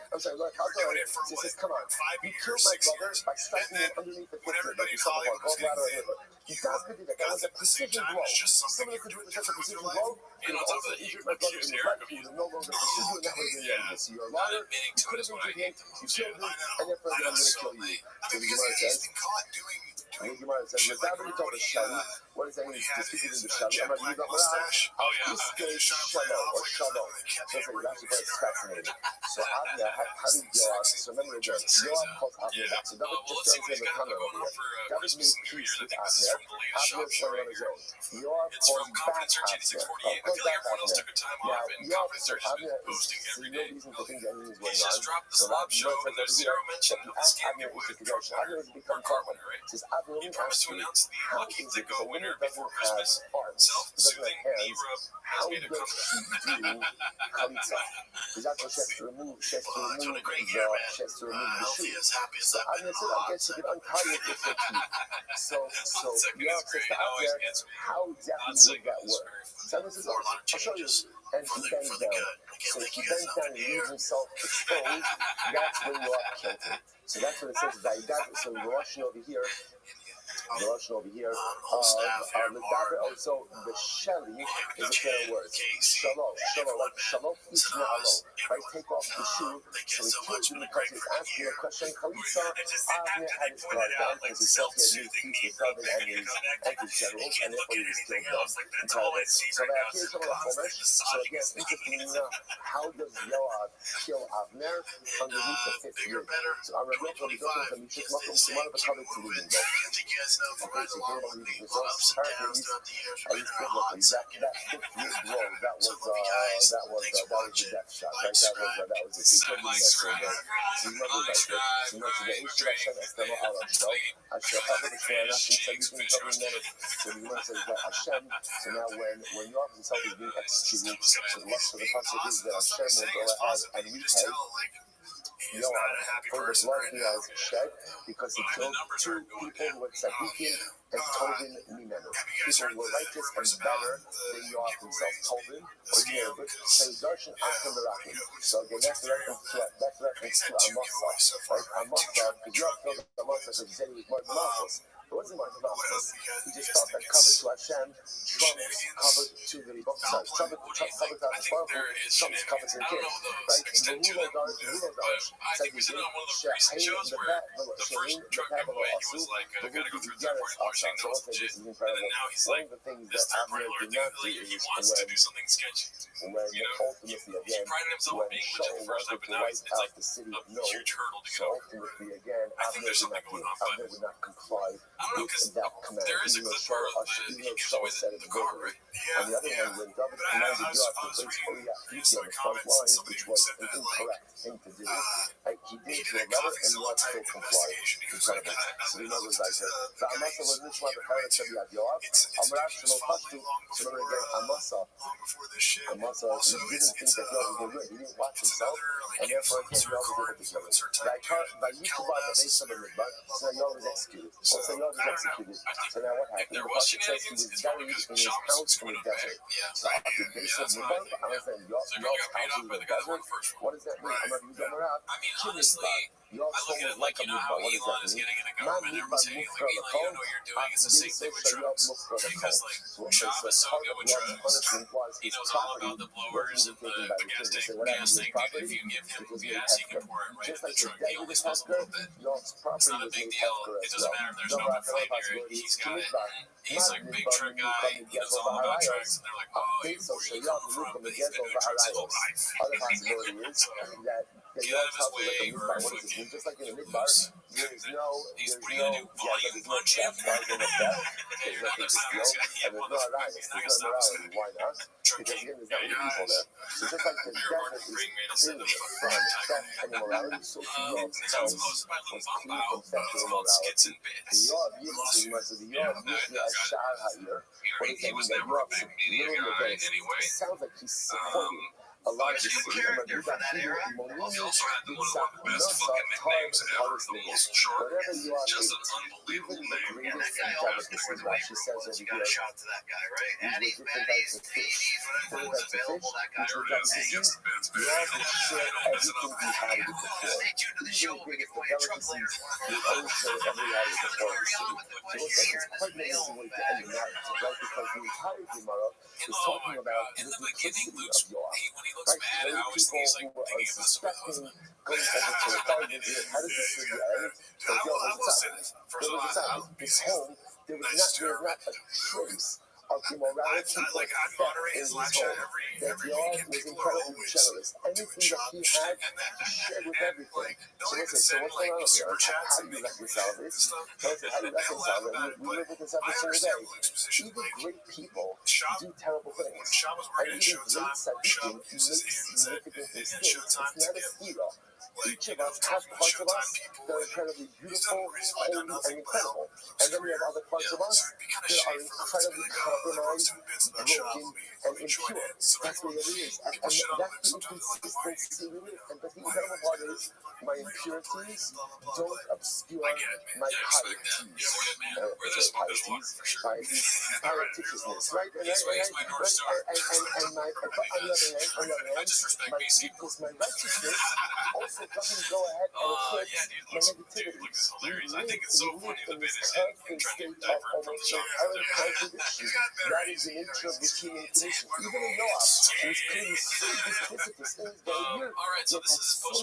I'm sorry, look, I'll go ahead. He says, come on. You killed my brother by striking him underneath the foot, like you saw before, gallbladder or liver. You guys could do that. That was a precision blow. Somebody could do it with such a precision blow. You know, also injured my brother in his leg. He was no longer pursued, and that would have been the end of it. So you're a liar. You could have injured him. You killed him, and therefore I'm going to kill you. So the Gemara says, what does that mean? To speak it in the Shalom. I'm going to leave that Shalom or Shalom. So it's fascinating. So Abner, how did Yoav? So remember again, Yoav calls Abner back. So David just doesn't have a comment over here. David made peace with Abner. Abner's going on his own. Yoav calls back Abner. Now, Yoav, so Abner is, so no reason to think that anything is going on. So Abner says over here that he asked Abner if he could go. So Abner has become confident. He says, Abner, let me ask you, how is it that a woman doesn't have arms, doesn't have hands, how does she do chalitza? Because that's what she has to remove. She has to remove the shoe. So Abner said, I guess she could untie it with her teeth. So Yoav says to Abner, how exactly would that work? So Abner says, I'll show you. And he bends down. So if he bends down and leaves himself exposed, that's when Yoav killed him. So that's what it says. So the Russian over here. So the Sheli is a pair of words. Shalom, like Shalom Ishmael, right? Take off the shoe. So he killed him because he's asking a question. Chalitza, Abner had his guard down because he felt he had made peace with David and his generals, and therefore he was killed down. So here's some of the Chumash. So again, interestingly enough, how does Yoav kill Abner underneath the fifth rib? So I'm going to go to the Mishit Makom Simon B'Kavit Tziluvim. Okay, so you're going to read the results. Apparently, that fifth rib blow, that was the death shot, right? That was it. He killed him in that same day. So you remember that good. So you know, so the Eish Hashem Estemo Al Hashem, Asher Chaber B'Shvei Anashim Tzadikim Tovim Melech. So the Gemara says that Hashem, so now when Yoav himself is being executed, so the pasuk is that Hashem will go ahead and repay Yoav for the blood he has shed because he killed two people who were tzaddikim and Tovim Mimenu. People who were righteous and better than Yoav himself. Tovim or Yerubit, saying Darshan Achim Barakim. So again, that's the reference to Amasa, right? Amasa, because Yoav killed Amasa because he said he was more than Amasa. It wasn't more than Amasa. He just thought that cover to Hashem trumps cover to the Rebbe. Sorry, trumps cover to Hashem trumps cover to the king, right? The Rulo Darsh said we did Shaheen the Pebble Asu, the Rulo Yaris Asa. So I'll say this is incredible. One of the things that Abner did not do is when ultimately again, when Shaul wanted to wipe out the city of No, so ultimately again, Abner did not comply with that command, even though Shaul said it verbally. On the other hand, when David commanded Yoav to place Uriah on the front line, which was an incorrect thing to do, Like he did to a letter, and you have to comply. Incredible. So the mother was like, "Amasa was nishma b'charet shel yad Yoav. Amra shelo pashtu." So in other words, again, Amasa didn't think that Yoav was going to do it. He didn't watch himself, and therefore Yoav was able to kill him. By Yikuba, the base of the midbar, so now Yoav was executed. So Yoav was executed. So now what happened? The Pasuk says he was buried in his house in the desert. So at the base of the midbar, I understand Yoav's house in the desert. What does that mean? I'm not using it out. Yoav's home was like a midbar. What does that mean? Man midbar mufra l'kol. After being said that Yoav mufra l'kol. So what says part of Yoav's punishment was his property wasn't taken by the king. So what happened to his property? It was made hefker. Just like the desert is hefker, Yoav's property was made hefker as well. No possibility. He's like big truck guy, he knows all about trucks, and they're like, oh, where are you coming from? But he's been doing trucks his whole life. Other possibility is that the Yoav house was like a midbar. What does it mean? Just like in a midbar, there's no volume punching. There's nothing to steal, and there's no alliance, there's no morality. Why not? Because again, there's not many people there. So just like the desert is clean from theft and immorality, so Yoav's house was clean from theft and immorality. The Yoav Yitzchak was the Yoav Yitzchak Shar Ha'ir. What does that mean? That Yoav literally against. It sounds like he's supporting a lot of the city. Character for that era. He also had one of the best fucking nicknames ever. The muscle short. Just an unbelievable name. Yeah, that guy always knows where you got a shot to that guy, right? Addie's, Maddie's, Phoebe's, whatever one's available, that guy already has. Stay tuned to the show. We get plenty of truck later. Is talking about the beginning, Luke's when he looks mad, I always think he's like thinking of us. Going over to the target, how does this figure out? I will say this. First of all, his home, there was not a trace of immorality or theft in his home. That Yoav was incredibly generous. Anything that he had, he shared with everything. So listen, so what's going on here? How do you reconcile this? How do you reconcile it? We live with this every single day. Even great people do terrible things. And even great tzaddikim make significant mistakes. It's not a stira. Each of us have parts of us that are incredibly beautiful, holy, and incredible. And then we have other parts of us that are incredibly compromised, broken, and impure. That's what it is. And that's the inconsistency we live. And the incredible part is, my impurities don't obscure my pieties. Pietishness, right? And my, on the other hand, my righteousness also doesn't go ahead and eclipse my negativity. I think it's so funny the way they say constant state of almost inherent contradiction. That is the nature of the human condition. Even in Noah, who was clearly so duplicitous in his very year, yet had so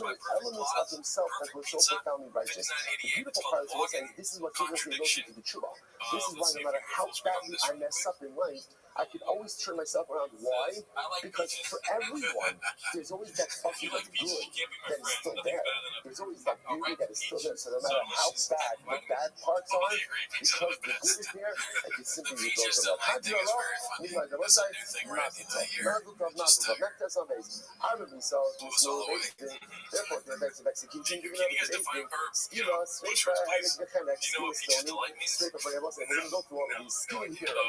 many elements of himself that were so profoundly righteous. The beautiful part is saying, this is what triggers me to the tshuva. This is why no matter how badly I mess up in life, I can always turn myself around. Why? Because for everyone, there's always that bucket of good that is still there. There's always that beauty that is still there. So no matter how bad the bad parts are, because the good is there, I can simply rebuild the love. How do you know? Meanwhile, the website, Mazel Tov, not just amazing. I'm going to be so amazing. Therefore, the effects of execution, given up today's thing, skila, sveicha, having the connect, skila, stoning, straight up, we're going to go through all of these skila hero.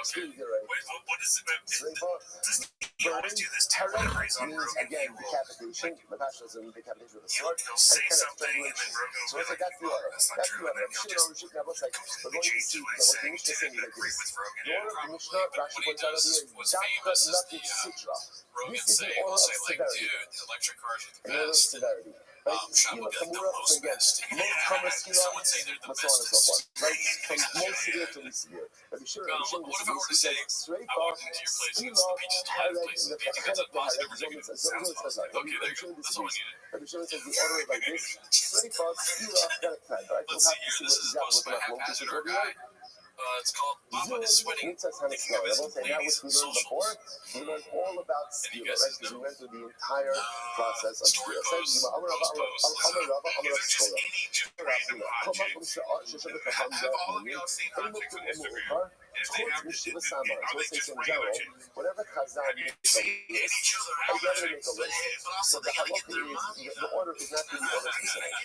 Burning, terror means, again, decapitation. Natasha doesn't mean decapitation with a sword. And kind of strangulation. So it's like, that's the order. That's the order. We're going to see that what the Mishnah is saying is like this. The order of the Mishnah, Rashi points out over here, is Dafka Nati Sitra. This is the order of severity. The order of severity. Right? Skila Kamura, so again, most common skila, and so on and so forth. Right? From most severe to least severe. Rabbi Shimon says, straight off, skila, harek, the head of the harek, Rabbi Shimon disagrees. Rabbi Shimon says the order is like this, straight off, skila, harek, right? We'll have to see what the Machlokes is over here. It's called Mama is Sweating. Now, which we learned before, we learned all about skila, right? Because we went through the entire process of skila. Whatever Chazal makes a list, I never make a list. So the halakha is, the order is not really order specific.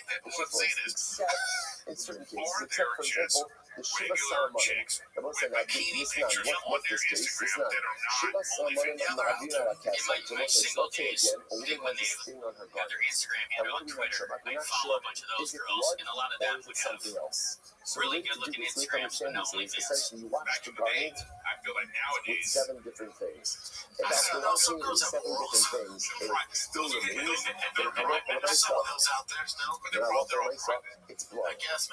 except, for example, the Shiva ceremony. The most saying that this man, what's this case? This man, Shiva ceremony, Ma'avina Rakasa. The most says, let's say again, a woman has this thing on her garment. And what do we not sure about? We're not sure, is it blood or is it something else? So really good looking Instagrams, but not like this. Essentially, you watch the garment I feel like with nowadays 7 different things. If after watching it with 7 different things, it still remains, then I walk by myself. Then I walk by myself, it's blood. It's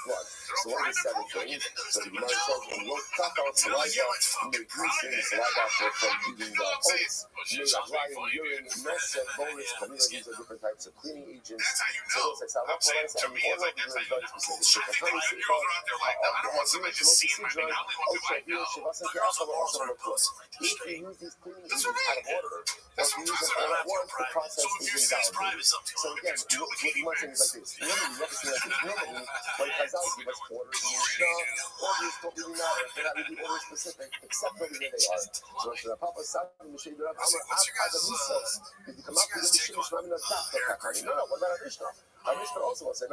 blood. So what are the 7 things? So the Gemara says, and you'll cut out saliva, you may grease in the saliva from eating the oats, you may apply in urine, mess, bolus, kamina, these are different types of cleaning agents. So those like, I walk by myself, and all of these are very specific. If you use these cleaning agents out of order, or if you use them all at once, the process is invalid. So again, what you mentioned is like this. Normally, you never see like this. Normally, when Chazal give us orders in Mishnah, orders don't really matter. They're not really order specific, except where they are. So if the Papa said, Mishnah, Amar, Av, Misos, if you come up with the Mishnah, I'm not that. No, what about our Mishnah? Our Mishnah also was our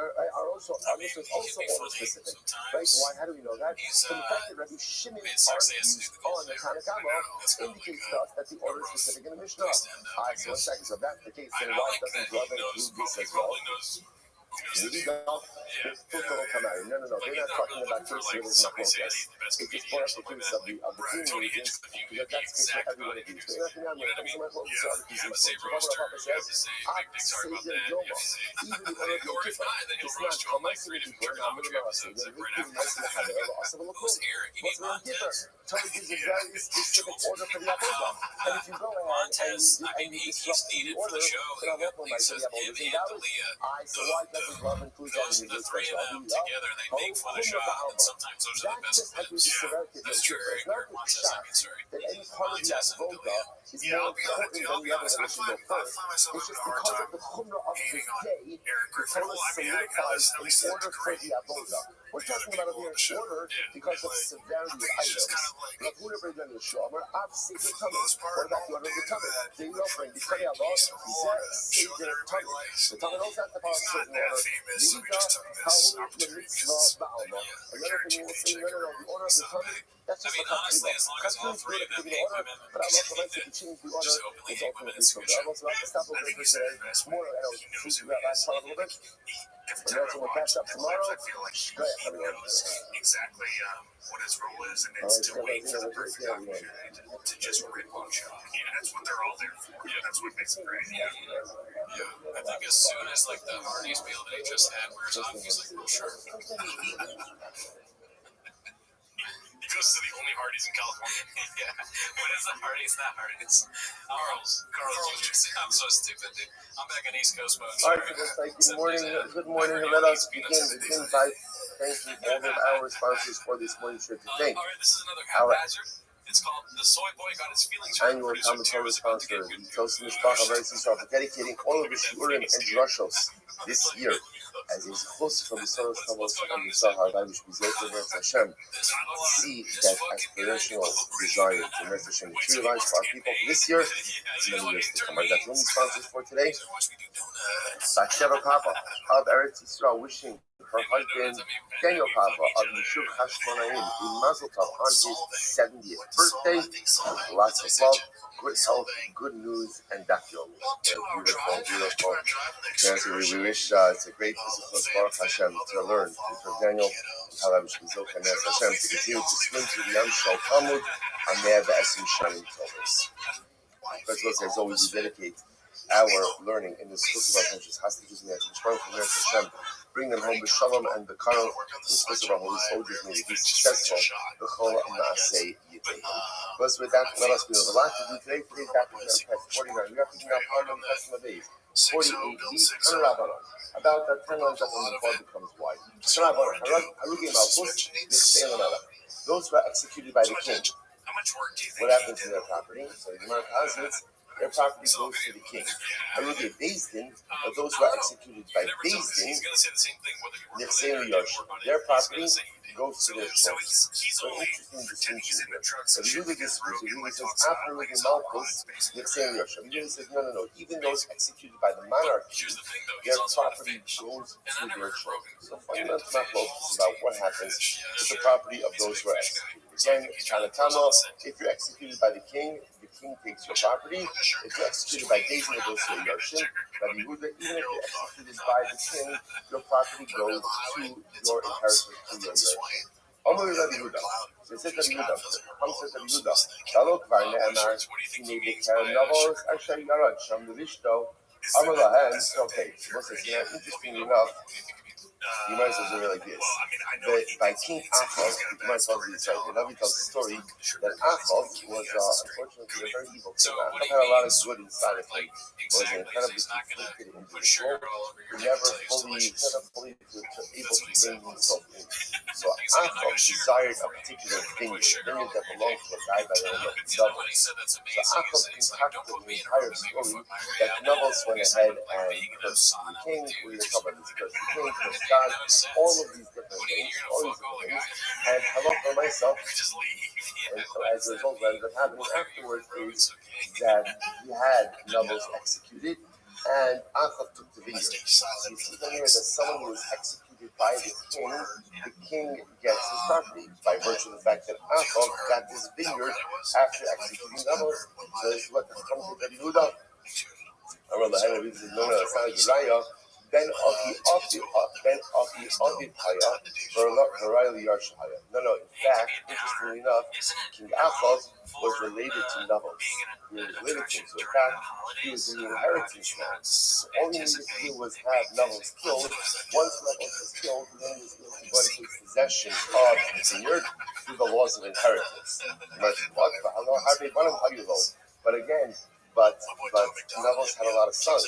Mishnah is also order specific, right? Why? How do we know that? From the fact that Rabbi Shimon argues on the Tanakama indicates to us that the order is specific in the Mishnah. Alright, so 1 second. So if that's the case, then why doesn't Rabbi include this as well? Maybe not. No, they're not talking about first years of Machlokes. It just brought up the case of the cleaning agents, because that's the case for every one of these. They're not when it comes to Machlokes, so other pieces of Machlokes. Papa says, even the order of your kippah, it's not Chamaisi Kippur, not Minamasi. They're really nice in the Hadar of Asav al-Lakum. What's the Kippur? Torah gives a very specific order for the Avodah. And if you go ahead and you disrupt the order, then I won't put my city Avodah is invalid. So why doesn't Rav include that in the three of them together, they make for the shot, and sometimes those are the best ones. Yeah, that's true. Eric watch this. I mean, sorry. That any part of the Avodah is more important than the other that should go first. It's just because of the chumrah of the day, the Torah solidifies in order for the Avodah. We're talking about over here in order because of severity of items. Like whoever done the shomer, I've seen the tummy. What about the order of the tummy? The offering, the tummy Allah, save the tummy. The tummy also has to follow a certain order. Nida, Talmud, the mitzvah, ba'alma. Another thing you will say, no, the order of the tummy, that's just a country. Country is good at giving the order, but I'm also going to change the order. It's ultimately so good. I'm also going to stop over here for today. More, I know, choose that last part a little bit. And that's when we'll catch up tomorrow. I feel like he knows exactly what his role is, and it's to wait for the perfect opportunity to just rip on shot. Yeah, that's what they're all there for. Yeah, that's what makes it great. Yeah, I think as soon as like the Hardy's meal that he just had wears off, he's like, well, sure. He goes to the only Hardee's in California. Yeah. What is the Hardee's? Not Hardee's. Carl's. I'm so stupid, dude. I'm back on East Coast mode. All right, good morning. Let us begin by thanking all of our sponsors for this morning trip to thank. All right, this is another haphazard. It's called The Soy Boy Got His Feelings Hurt. Annual commentary sponsor, the Toast Mishpacha Israel, for dedicating all of the Shurim and Drushos this year as a chus for the Soros Tavos and the Sahar Babish Bizet of Hashem. See that aspirational desire to Merz Hashem materialize for our people for this year, as many years to come. I got many sponsors for today. Batsheva Papa of Eretz Yisrael wishing her husband Daniel Papa of Yishuv Hashmonaim in Mazel Tov on his 70th birthday. Lots of love, good health, good news, and dafyom. Beautiful. Yes, we wish it's a great visit for Baruch Hashem to learn from Daniel. Hashem to continue to swim through the Yam Shal Talmud and there the Esim Shanim Tovos. First of all, as always, we dedicate our learning in this book of our conscious hostages and Hashem. Bring them home with Shalom and the Karel, the Swiss of our holy soldiers, may they be successful. The Chol Naaseh Yitei. Thus, with that, let us be able to do today. Today's baptism is 49. We are picking up on the Testament of days. 48 weeks, and Rabbanon. About that 10 lines up when the blood becomes white. Those who are executed by the king. What happens to their property? So the Gemara posits their property goes to the king. Harude Bezdin, but those who are executed by Bezdin, their property goes to their children. So interesting distinction here. But Yehuda disagrees. Yehuda says, after Rudy Malchus, Nixon Yosh. Yehuda says, no. Even those executed by the monarchy, their property goes to their children. So fundamental mathematics about what happens with the property of those who are executed. Again, Tanatama, if you're executed by the king takes your property. If you're executed by David, it goes to your Yarshim. Rabbi Yehuda, even if you're executed by the king, your property goes to your inheritance, to your Yarshim. Rabbi Yehuda. So it says Rabbi Yehuda. Come says Rabbi Yehuda. Shalok Varne Amar, Sine Dekar Navos, Asher Yarad, Sham Nurishto, Amar Lahem. Okay, so interestingly enough, you might as well do it like this. By King Achov, you might as well do it right. The Rabbi tells the story that Achov was, unfortunately, a very evil king. Achov had a lot of good inside of him. Was an incredibly conflicted individual who never fully able to bring himself in. So Achov desired a particular vineyard that belonged to a guy by the name of Navos. So Achov concocted the entire story that Navos went ahead and cursed the king. We were talking about this curse the king, cursed God, all of these different things, and I looked for myself, and so as a result, what ended up happening afterwards is that he had Navos executed, and Achov took the vineyard. So you see here that someone who was executed by the king gets his property by virtue of the fact that Achov got this vineyard after executing Navos. So this is what comes with Rabbi Yehuda. I remember the Rabbi said, no, it's not Uriah. Ben Avi Haya, Riley Yarshahaya. No, in fact, interestingly enough, King Achov was related to Navos. He was related to him. So, in fact, he was in the inheritance now. So all he needed to do was have Navos killed. Once Navos was killed, then he was going to take possession of the vineyard through the laws of inheritance. But again, But Navos had a lot of sons.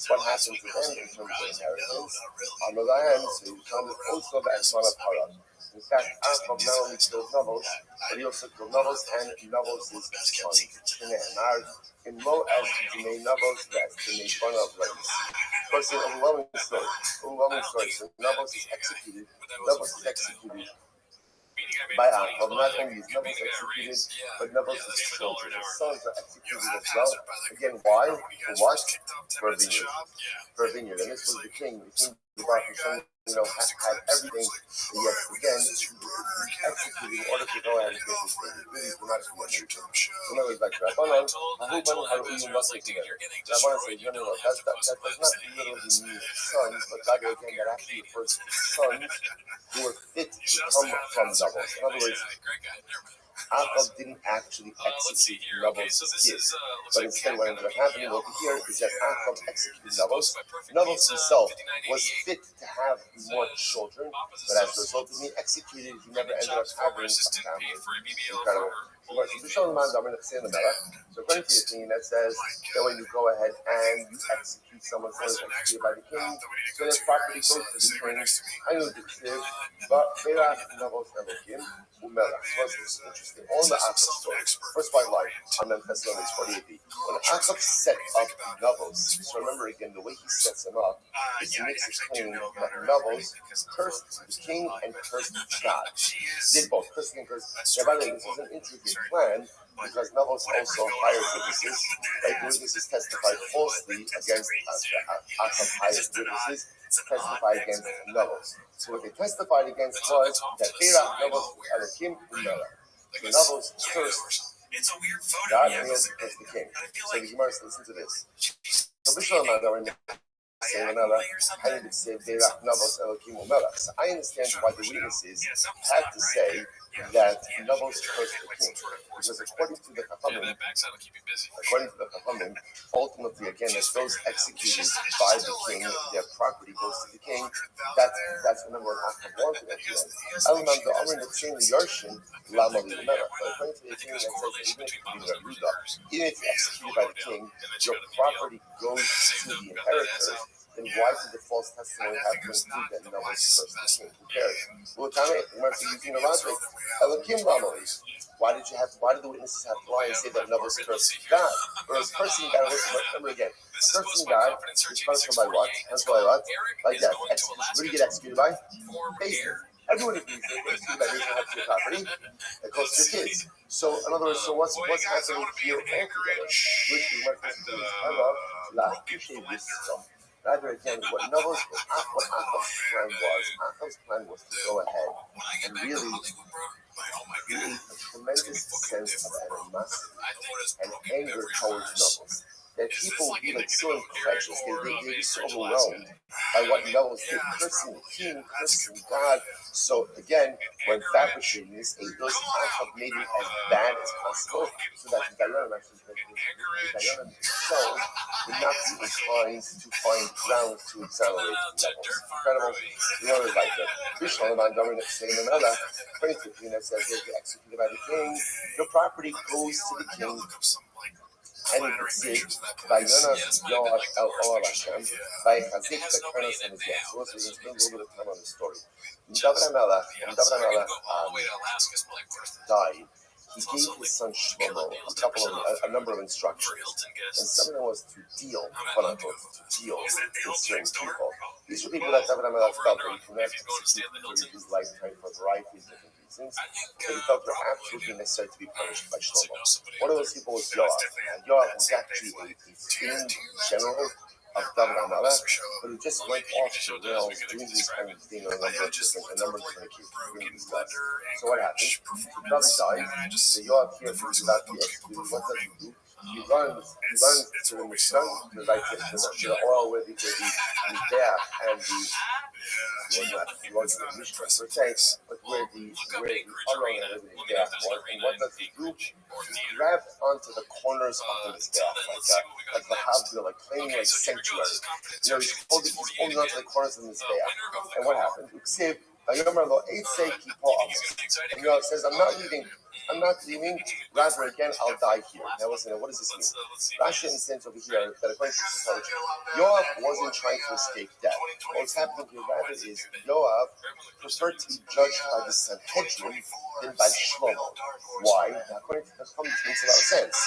What happened to them in terms of inheritance? On the other hand, so he found also the Esman of Parad. In fact, Achov not only killed Navos, but he also killed Navos and Navos' son. In Lo as Jimei Navos, that's Jimei Bana of Ladies. Of course, an overwhelming story. So Navos is executed. By Achov, not only is Navos executed, but Navos' children, his sons are executed as well. Again, why? For what? For a vineyard. And this was the king. The king brought his son, had everything. And yet, again, executed in order to go ahead and get his vineyard. Really dramatically. So now he's like, Rabbanan, Rabbanan says, no, that does not literally mean sons, but God, again, that actually refers to sons who were fit to come from Navos. In other words, Achov didn't actually execute Navos' kids, but instead what ended up happening over here is that Achov executed Navos. Navos himself was fit to have more children, but as a result of being executed, he never ended up having a family. Incredible. So according to the opinion that says that when you go ahead and you execute someone who is executed by the king, so their property goes to the king. I know the Ksiv, but Berach Navos Elohim Umelach. So what's interesting? All the Achov story. First by life on Memphis 48b. When Achov set up Navos, so remember again the way he sets him up is he makes it claim that Navos cursed the king and cursed God. Did both cursing and cursed. Now, by the way, this is an intricate plan because Navos also hired witnesses. Right? The witnesses testified falsely against Achov hired witnesses to testify against Navos. So what they testified against was that Berach Navos Elohim Umelach. So Navos cursed God and he also cursed the king. So the Gemara says, listen to this. So Bishlam Adar saying another, I understand So I understand why the witnesses had to say that Navos cursed the king. Because according to the Chachamim, ultimately again, as those executed by the king, their property goes to the king. That's the number what Achov wanted at the end. Elamam the Amrin the King Yarshin Lama Limelach. But according to the opinion that says even if you're executed by the king, your property goes to the inheritors. then why did the false testimony have to include that Noah's cursed the king? Who cares? Well, Tanya, we're using the logic. Elohim Ramali. Why did the witnesses have to lie and say that Noah's cursed God? Or is cursing God? Remember again. Cursing God is punished by what? Punished by what? By death. Execution. Who do you get executed by? Basically. Everyone agrees that executed by raising up to your property that goes to your kids. So, in other words, so what's happening here altogether? Which we might do is rather again, what Achab's plan was to go ahead and really create a tremendous sense of animosity and anger towards Nobles. That people would be like so incredulous, they'd be so overwhelmed by what Nobles did, cursing the king, cursing God. So again, when fabricating this, those Achab made it as bad as possible, so that the Dayanim actually themselves would not be inclined to find grounds to exonerate Nobles. Incredible. You know, it's like the Shalom government saying another 2015 that says they're executed by the king, your property goes to the king. And it would say, Vayonas Yoash El Or Hashem, Vayichazik Bekarnos and his death. So let's spend a little bit of time on the story. When David HaMelech died, he gave his son Shlomo a number of instructions. And some of them was to deal, quote unquote, to deal with certain people. These were people that David HaMelech felt that he could not execute during his lifetime for a variety of different reasons, but he felt were absolutely necessary to be punished by Shlomo. One of those people was Yoav. And Yoav was actually a famed general of David HaMelech, but who just went off the rails doing this kind of thing on a number of different occasions. So what happened? David died. So Yoav here is about to be executed. What does he do? He runs to the Mishkan, to the oil where the Mizbeach and he was in the Mishkan per se, but where the Aron and the Mizbeach was. And what does he do? He grabs onto the corners of the Mizbeach, like the Havdil, like claiming like sanctuary. You know, he's holding onto the corners of the Mizbeach. And what happened? And Yoav says, I'm not leaving, rather again, I'll die here. Now listen, what does this mean? Rashi understands over here that according to this knowledge, Yoav wasn't trying to escape death. What's happening here rather is Yoav preferred to be judged by the Sanhedrin than by Shlomo. Why? Now, according to this, makes a lot of sense.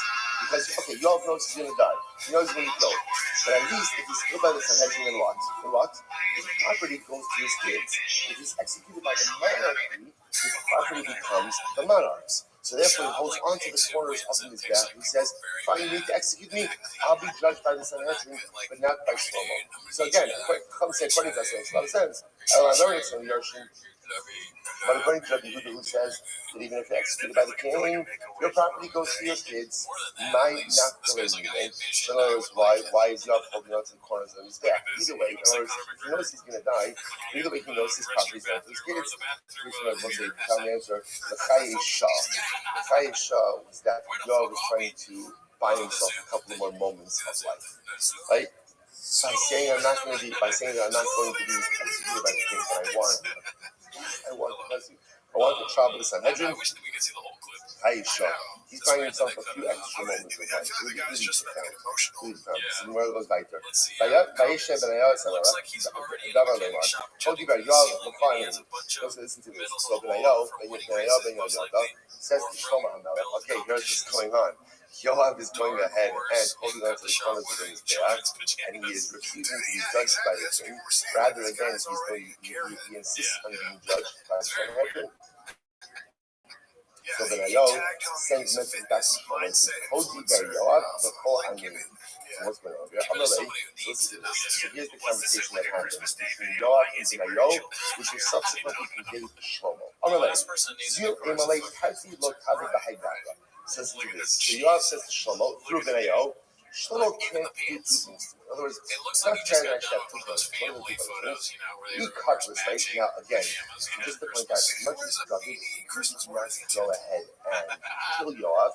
Because, okay, Yoav knows he's going to die. He knows he's going to be killed. But at least if he's killed by the Sanhedrin, then what? His property goes to his kids. If he's executed by the monarchy, his property becomes the monarch's. So therefore, he holds on to the corners of the Mizbeach. He says, fine, you need to execute me. I'll be judged by the Sanhedrin, but not by Shlomo. So again, according to us, it makes a lot of sense. But according to Rabbi who says that even if you're executed by the king, your property goes to your kids, might not go in. So in other words, why is Yoav holding on to the corners of his back? Either way, in other words, if he knows he's going to die, either way he knows his property is going to his kids. Here's what I tell the answer. The Chayei Shah was that Yoav was trying to buy himself a couple of more moments of life. Right? By saying that I'm not going to be executed by the king, but I want the trial of the Sanhedrin. He's buying himself a few extra moments of life. Really profound. Where it goes back there. Told you about Yoav, let's listen to this. So Benayahu says to Shlomo HaMelech, okay, here's what's going on. Yoav is going ahead and holding on to the corners of his back, and he is refusing to be judged by the king. Rather, again, he insists on being judged by the Sanhedrin. So Benayahu sends messages back to Shlomo and says, Told you about Yoav, the whole Hanin. So what's going on here? Listen to this. So here's the conversation that happened between Yoav and Benayahu, which was subsequently conveyed to Shlomo. Zil Emalei Tarzi Lo Tavi B'Haidaka. Says to this. So Yoav says to Shlomo, through Benayahu, Shlomo can't do two things to me. In other words, it's not fair that I should have two things. He cut this, right? Now, again, just to point out, as much as David did not go ahead and kill Yoav,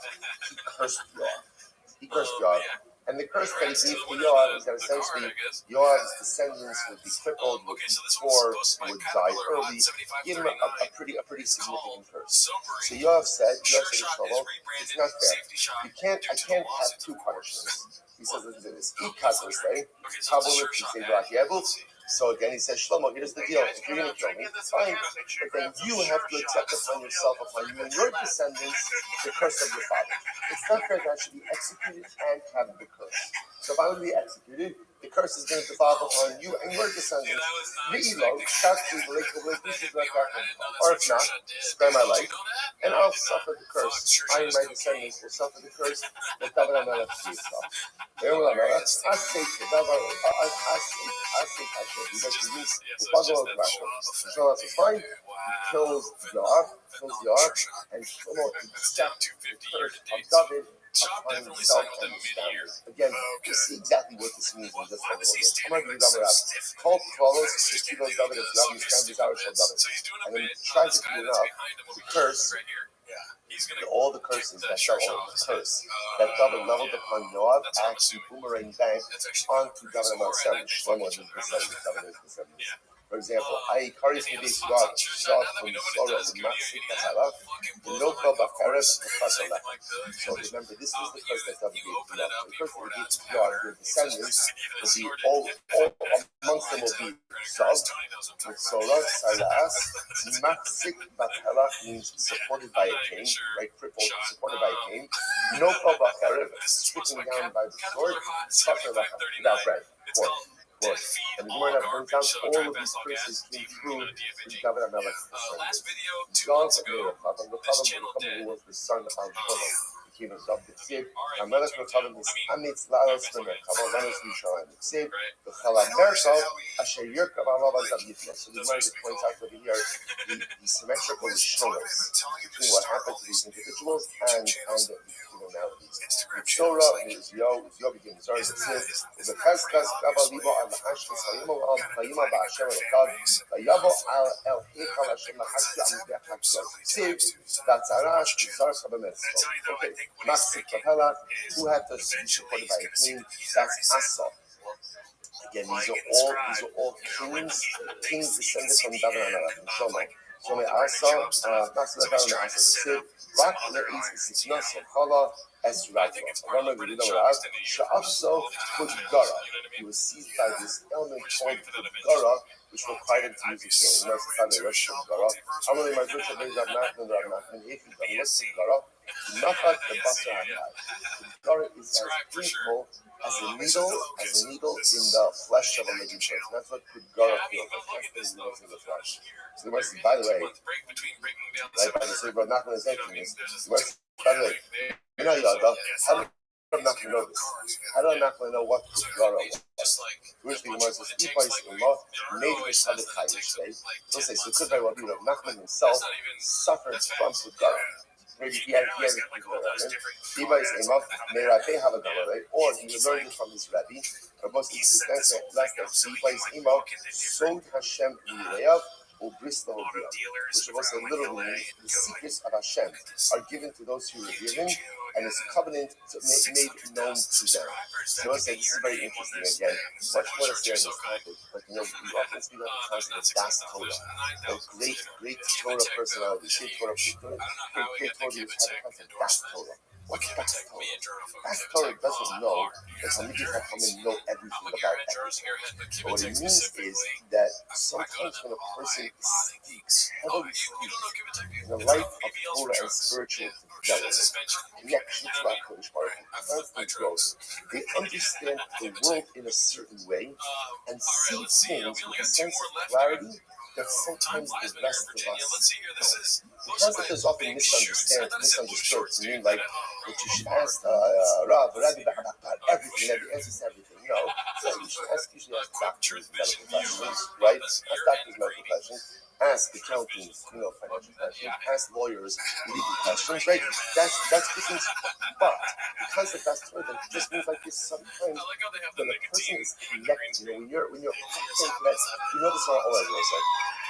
he cursed Yoav. And the curse that he gave to Yoav is that essentially Yoav's descendants would be crippled, would be poor, would die early. He gave him a pretty significant curse. So Yoav said to Shlomo, it's not fair. I can't have two punishments. He says, let's do this. So again, he says, Shlomo, here's the deal. If you're going to kill me, fine. But then you have to accept upon yourself, upon you and your descendants, the curse of your father. It's not fair that I should be executed and have the curse. So if I would be executed, the curse is going to fall upon you and your descendants. Or if not, spare my life, and I'll suffer the curse. I and my descendants will suffer the curse that David HaMelech gave us. Fine. He kills Yoav, and Shlomo accepts the curse of David upon himself and his family. Again, you see exactly what this means in just a little bit. I'm going to read David out. Called Kolos, Shestilos David, as Rabbi, Shkam, Bizarre, David. And then tragically enough, the curse, all the curses that fell on the curse that David leveled upon Yoav actually boomerang back onto David HaMelech, Shlomo and his descendants, David and his descendants. For example, I encourage me this God, shot from Sorah, the Maksik, the Halaf, the Loka, Bakaras, the Fasalak. So remember, this is the curse that David gave to Yoav. The curse that he gave to Yoav, your descendants, will be all amongst them will be Zog, with Sorah, Saras, Maksik, Bakaras means supported by a king, right? Crippled, supported by a king. Loka, Bakaras, stricken down by the sword, Fasalak, without bread. And the Gemara brings out all of these curses came through to David HaMelech's descendants. God who was the son of Shlomo, became himself the Tzib. HaMelech Rotavam is Amitz Lalos V'Merkava, Lanos Yishalayim Tzib, V'Chala Merkal, Asher Yerkav Alav Azav Yitla. So the Gemara points out over here the symmetrical showings between what happened to these individuals and now these Torah is Yo became the Zar of the Tzib, the Cheskas Gava Libo al Hashkas Hayimo al Hayima Ba'Hashem al-Kad, Vayabo al El Hekal Hashem Hashki Amideh Hakshel Tzib, Datzarash, Zar Chabametz. Okay, Masik Bahela, who had to be supported by a king, that's Asa. Again, these are all kings descended from David HaMelech and Shlomo. Shlomo Asa, Nasa Bahela Asa, Tzib, Rak Le'is Ziknos of Chala, as Radva. Remember, we know what Sha'afso Kudgara. He was seized by this element called Kudgara, which required him to use a king. Notice how they rush Kudgara. Amali Madrusha Beis Rav Nachman and Rav Nachman Efi Damias Kudgara. Nafat the Basar Hakai. Kudgara is as painful as a needle in the flesh of a living person. That's what Kudgara feels like. That's the needles in the flesh. So the Gemara says, by the way, like by the way, Rav Nachman is saying this. The Gemara says, by the way, how do I'm not going to know this? How do I not going to know what Kudgara was? Which the Gemara says, Ibayis Ullah, made with Sadik Chayish Day. So say, so could very well be that Nachman himself suffered from Kudgara. Maybe he had a Kudgara. Ibayis Ullah, may Rabbi have a Kudgara, or he learned it from his Rabbi. Or most of these things, last time, Ibayis Ullah, Sod Hashem Yireyav, which was literally the secrets of Hashem are given to those who are given, and His covenant made known to them. So I say this is very interesting again. Much more is there in this topic, but we often speak about the concept of Das Torah, the great Torah personality, great Torah people, great Torah who have the concept of Das Torah. What's Das Torah? Das Torah doesn't know that Talmidei Chachamim know everything about everything. But what it means is that sometimes when a person speaks, heavily speaks, in the life of Torah and spiritual development, connection to HaKadosh Baruch Hu, constant growth, they understand the world in a certain way and see things with a sense of clarity that sometimes the rest of us don't. The concept is often misunderstood to mean like that you should ask Rabbi about everything, and the answers to everything. No, so you should usually ask doctors medical questions, right? Ask doctors medical questions. Ask accountants, financial questions. Ask lawyers legal questions, right? That's different. But because the best word that just means like this, sometimes when a person is connected, when you're connected, this all I will say.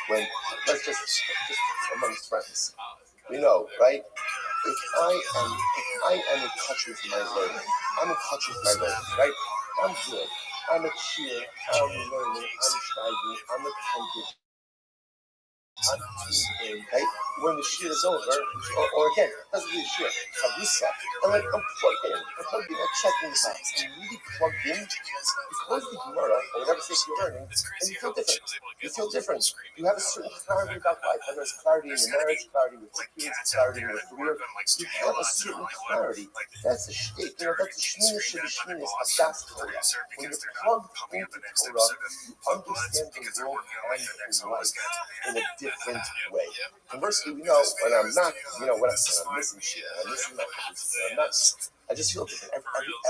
When let's just amongst friends, right? If I am in touch with my learning, I'm in touch with my learning, right? I'm good. I'm a cheer. I'm learning. I'm striving. I'm attentive. Okay? When the shir is over, or again, it doesn't be a shir, chavrusa, and like I'm plugged in, I'm checking the box, I'm really plugged in. You close the Gemara, or whatever state you're learning, and you feel different. You feel different. You have a certain clarity about life, whether it's clarity in your marriage, clarity with your kids, clarity in your career. You have a certain clarity. That's a shtick. That's a shmina shebishminis hadas Torah. When you're plugged into Torah, you understand the world and life in a different way. Conversely, we know when I'm not, when I'm missing shit, I'm missing my I'm not. I just feel different.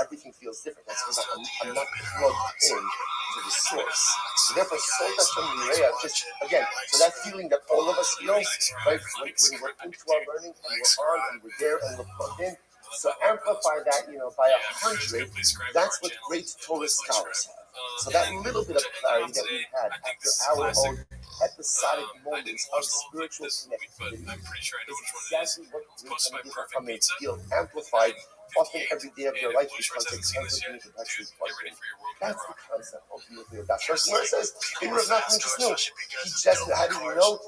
Everything feels different. That's because I'm not plugged in to the source. So therefore, Sol Hashem Mireya, just again, so that feeling that all of us feel, right? When we're into our learning and we're on and we're there and we're plugged in. So amplify that, by 100. That's what great Torah scholars have. So that little bit of clarity that we had after our own episodic moments of spiritual connectivity is exactly what great Chachamim feel amplified often every day of their life because they constantly perpetually plugged in. That's the concept ultimately of that. First, where it says, maybe Rav Nachman just knew. He just, how do you know?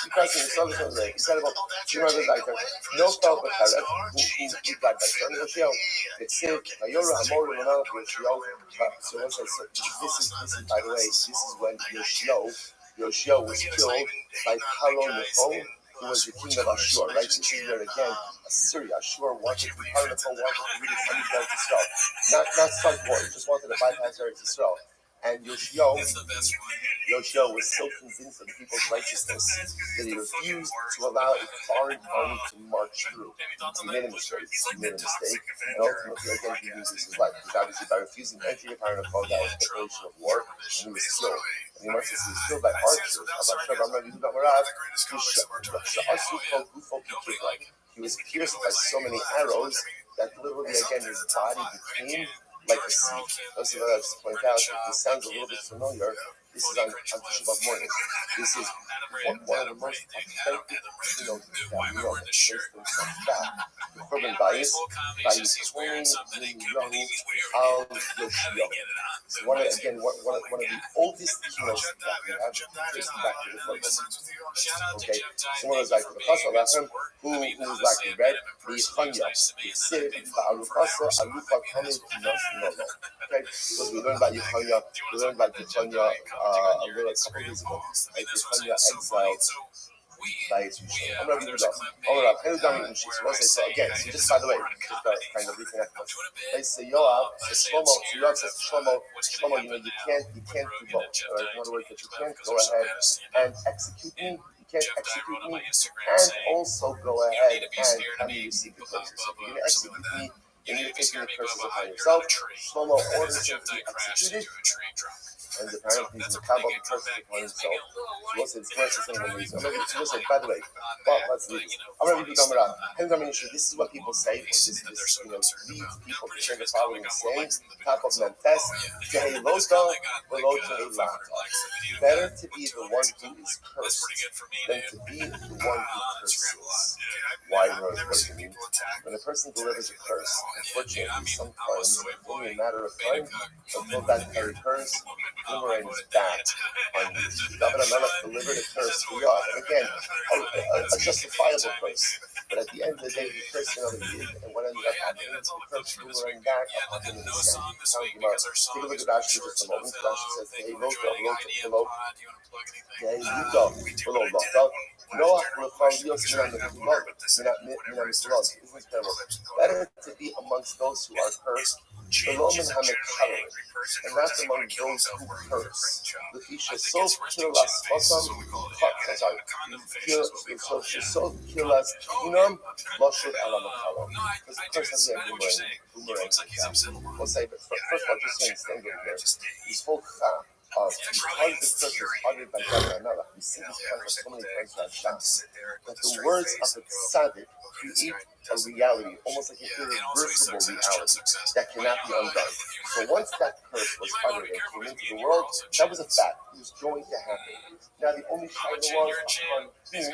Because he saw this other day. He said about two other guys there. No felt but who got by Shani Yoshio. It's sick. Ayora Hamor Ramana Yoshio. So once I said, this is by the way, this is when Yoshio was killed by Paro Necho, who was the king of Ashur, right? This is where again Assyria, Ashur wanted to Paro Necho wanted to really come to Eretz Yisrael. Not start war, he just wanted to bypass Eretz Yisrael. And Yoshio was so convinced of the people's righteousness that he refused to allow a foreign army to march through. He made a mistake. And ultimately, again, he loses his life. Because obviously, by refusing to enter the Paro Necho, that was a declaration of war, and he was killed. And he must have been killed by archers. He was pierced by so many arrows that literally, again, his body became like a sea. Those of us point out that this sounds a little bit familiar. This is on Tisha B'Av morning. This is one of the most authentic, that based on fact. The Korban Bayis, by Yisrael Young Al Yoshio. So one of the oldest heroes that we have, tracing back to the Korban. Okay, so one of those guys from the Chasar Lachem, who was like the red, the Chanya, the Sid, the Arukasa, Arucha Kamid, Nos Nolo. Okay, because we learned about Yechanya, we learned about Yechanya a couple days ago. Like Yechanya exiled by his Yishon. I'm going to read it up. So again, so just by the way, just kind of reconnect us. They say Yoav says Shlomo says Shlomo, you can't do both. In other words, that you can't go ahead and execute me. You can't execute me and also go ahead and have me receive the curses. If you're going to execute me, you need to take the curses upon yourself. Shlomo orders him to be executed. And apparently he's Makabel the curses upon himself. So what's it? By the way, let's leave this. I'm going to read the Gemara. This is what people say. This leads people to say the following saying: top of Memphis, Tehilota, below Tehilata. Better to be the one who is cursed than to be the one who curses. Why? What does it mean? When a person delivers a curse, unfortunately, sometimes it's only a matter of time until that very curse boomerangs back on you. David HaMelech delivered a curse to Yah. And again, a justifiable curse. But at the end of the day, he cursed another kid, and what ended up happening is the curse boomerang back upon him in the sand. Take a look at Rashi for just a moment. Rashi says, hey, below. Better to be amongst those who are cursed, and not among those who curse. Because the curse has a boomerang. We'll say, but first of all, just understand here, this whole because the curse is uttered by David HaMelech, we see this curse so many times by Shas, that the words of the tzaddik create a reality, almost like an irreversible reality that cannot be undone. So once that curse was uttered and came into the world, that was a fact. It was going to happen. Now the only shadow was upon whom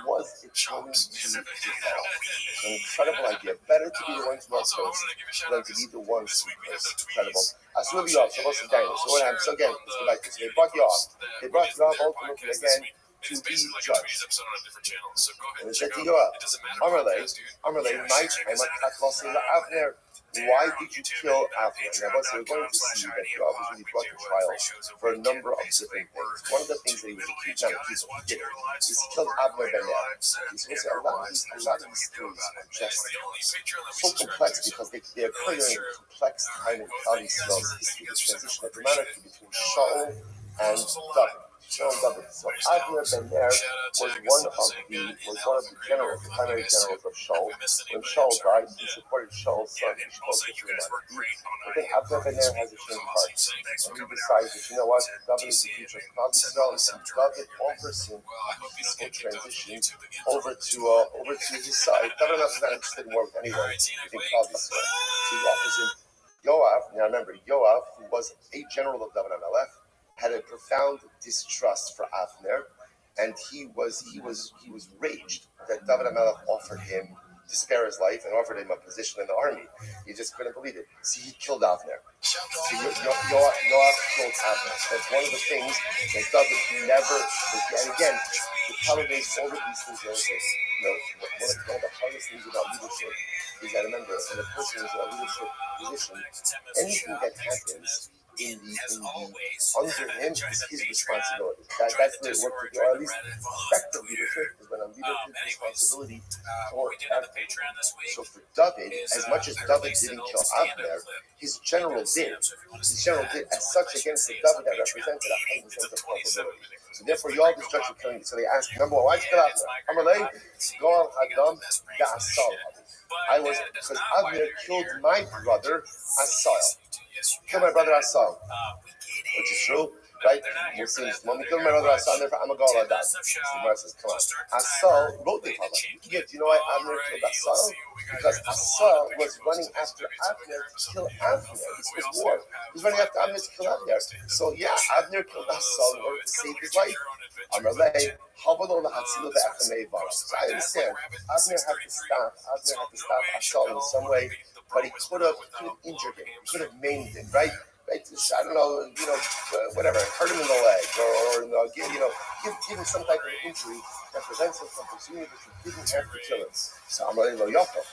was it going to fall. An incredible idea. Better to be the ones who are cursed than to be the ones who curse. Incredible. Asur Yoav, Shabbos of Daniel. So what happened? So again, let's go back to this. They brought Yoav. They brought Yoav ultimately again to be judged. And they said to Yoav, Amarle, my Avner, why did you kill Avner? Now, we're going to see that Yoav was really brought to trial for a number of different things. One of the things that he was accused of, he killed Avner ben Ner. He's supposed to say a lot of these stories are just so complex because they occur during a complex time in Klal Yisrael's history, the transition of the monarchy between Shaul and David. So Avner ben Ner was one of the generals, the primary generals of Shaul. When Shaul died, he supported Shaul's son, but then Avner ben Ner has a change of heart, and he decides that, you know what, David is the future of Klal Yisrael, and David offers him a peaceful transition over to his side. David is not interested in war with anyone within Klal Yisrael, so he offers him Yoav. Now remember, Yoav, who was a general of David HaMelech, had a profound distrust for Avner, and he was raged that David HaMelech offered him to spare his life and offered him a position in the army. He just couldn't believe it. See, he killed Avner. So Yoav killed Avner. That's one of the things that David never forget. And again, the problem is all of these things. One of the hardest things about leadership is that, remember, when a person is in a leadership position, anything that happens under him is his responsibility. That's the way it works, or at least effective leadership is when a leader takes responsibility for everything. So for David, as much as David didn't kill Avner, his general did. His general did. As such, again, for David, that represented a heightened sense of culpability. So therefore, Yoav is judged for killing. So they asked, number one, why did you kill Avner? Amalei, Goal Hadam Ga'asal. Because Avner killed my brother Asal. Killed my brother Asal, which is true, right? We'll see this moment. Killed my brother Asal, therefore I'm a Goal Hadam. So the Gemara says, come on. Asal wrote the Talmud. Do you know why Avner killed Asal? Because Asal was running after Avner to kill Avner. This was war. He was running after Avner to kill Avner. So yeah, Avner killed Asal in order to save his life. Amalei, so I understand. Avner had to stop Asal in some way, but he could have injured him. He could have maimed him, right? I don't know, whatever, hurt him in the leg, or give him some type of injury that prevents him from pursuing it, but you didn't have to kill him. So I'm really lo yaakov.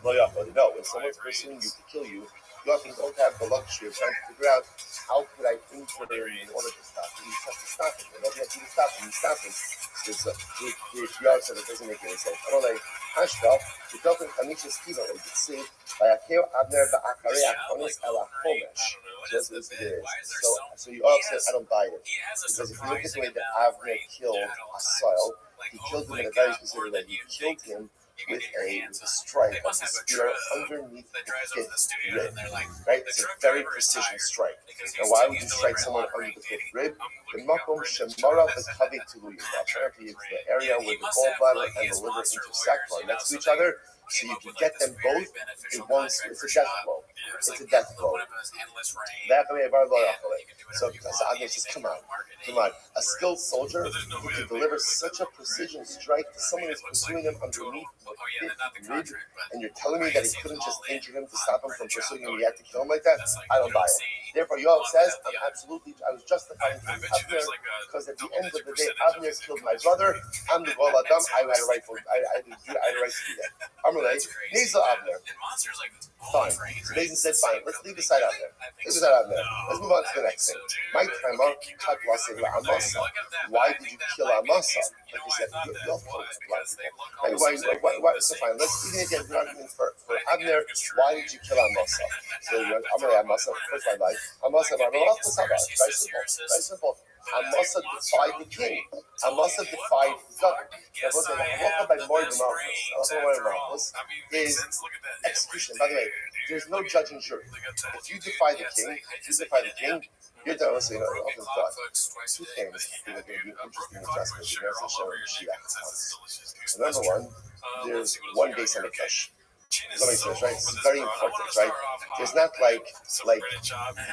No, when someone's pursuing you to kill you, you often don't have the luxury of trying to figure out how could I injure him in order to stop him. You just have to stop him. And all you have to do is stop him. You stop him. Yard said it doesn't make any sense. I don't like Hashka, the Dolphin Kamisha Skiva, you can see, by Akeo Abner Ba'akare Akonis Ela Chomesh. Just as it is. So you all said, I don't buy it. Because if you look at the way that Avner killed Asal, he killed him in a very specific way. He killed him with a strike of the spear underneath the fifth rib, right? It's a very precision strike. Now, why would you strike someone under the fifth rib? The makom shemara v'kavi tuluyu. Apparently, it's the area where the gallbladder and the liver intersect right next to each other, so you can get them both in one. It's a death blow. It's a death blow. So Avner says, come on. A skilled soldier who can deliver such a precision strike to someone who's pursuing him underneath the fifth rib, and you're telling me that he couldn't just injure him to stop him from pursuing him, he had to kill him like that? I don't buy it. Therefore, Yoav says, I was justified in killing Avner, because at the end of the day, Avner killed my brother. I'm the Goal Hadam. I had a right to do that. Amalei, Nezel Avner. Fine. So Nathan said, fine, let's leave aside Avner. Let's move on to the next thing. My timer, why did you kill Amasa? Like you said, you killed why? So fine, let's even get an argument for Avner. Why did you kill Amasa? So Amalei Amasa, first my life. Amasa, very simple. Amasa defied the king. Amasa defied David. Is execution. By the way, there's no judge and jury. If you defy the king, you're done. So, often thought, two things that are going to be interesting adjustments in Mashiach. Number one, there's one base on the Mikdash. Right? This is very important, right? There's not like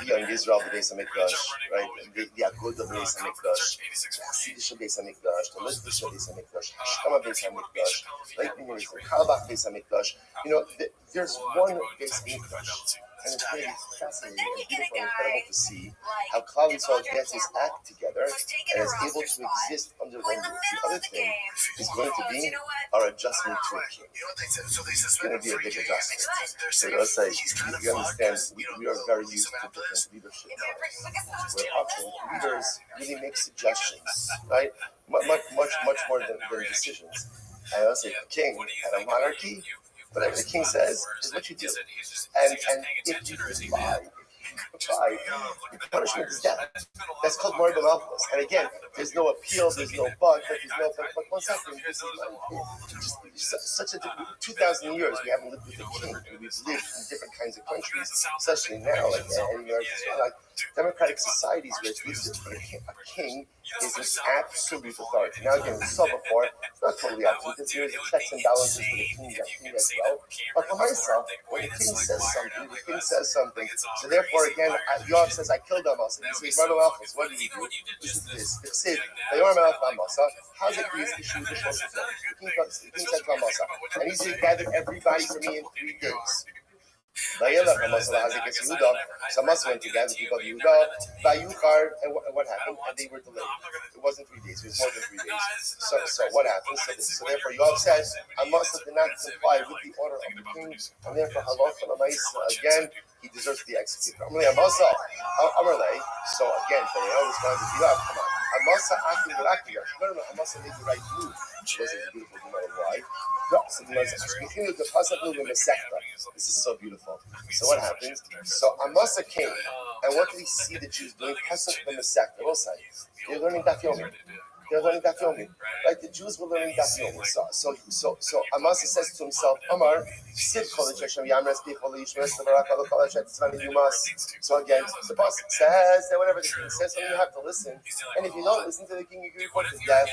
the young Israel, the base of Mikdash, right? The Agud of the base of Mikdash, the Hasidic base of Mikdash, the Litvish base of Mikdash, Hashkama base of Mikdash, like the Kalbach base of Mikdash. There's one base of Mikdash. And it's going to be fascinating and beautiful and incredible to see how Klal Yisrael gets his act together and is able to exist under one roof. The other thing is going to be our adjustment to a king. It's going to be a big adjustment. So let's say, you understand, we are very used to different leadership models, where often leaders really make suggestions, right? Much more than decisions. And let's say the king had a monarchy, whatever the king says is what you do. And if you comply, the punishment is death. That's called moral malchus. And again, there's no appeal, there's no but one second, this is just such a 2,000 years we haven't lived with a king. We've lived in different kinds of countries, especially now, like democratic societies where it's a king is an absolute authority. Now again, we saw before, it's not totally absolute, there's checks and balances for the king as well. But for myself, when the king says something, so therefore again, Yoav says, I killed Amasa. He says, what did you do? Listen to this. It said, how's it please to shoot the Shosha? The king said to Amasa, and he said, gathered everybody for me in 3 days. So Amasa went to gather people of Yehuda, and what happened? And they were delayed. It wasn't 3 days, it was more than 3 days. So what happened? So therefore Yoav says, Amasa did not comply with the order of the king, and therefore again, he deserves to be executed. So again, Pharaoh responded to Yoav, come on. Amasa made the right move. It wasn't beautiful, no matter why. This is so beautiful. So what happens? So Amasa came, and what did he see the Jews doing? Pasuk the Masechta. They're learning Daf Yomi. Right? The Jews were learning Daf Yomi. So Amasa says to himself, Amar, so again, the pasuk says that whenever the king says something, you have to listen. And if you don't listen to the king, you can report to death.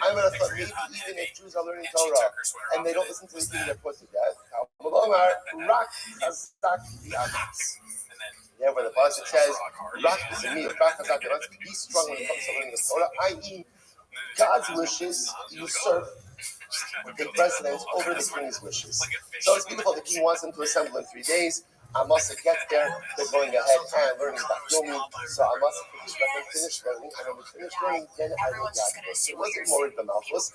I'm going to thought maybe even if Jews are learning Torah and they don't listen to the king, they're put to death. Therefore, the pasuk says, be strong when it comes to learning the Torah, i.e., God's wishes usurp the precedence over the king's wishes. So it's beautiful. The king wants them to assemble in 3 days. Amasa gets there. They're going ahead and learning Daf Yomi. So Amasa finished learning. And when we finished learning, then I will gather. So it wasn't more the Malchus.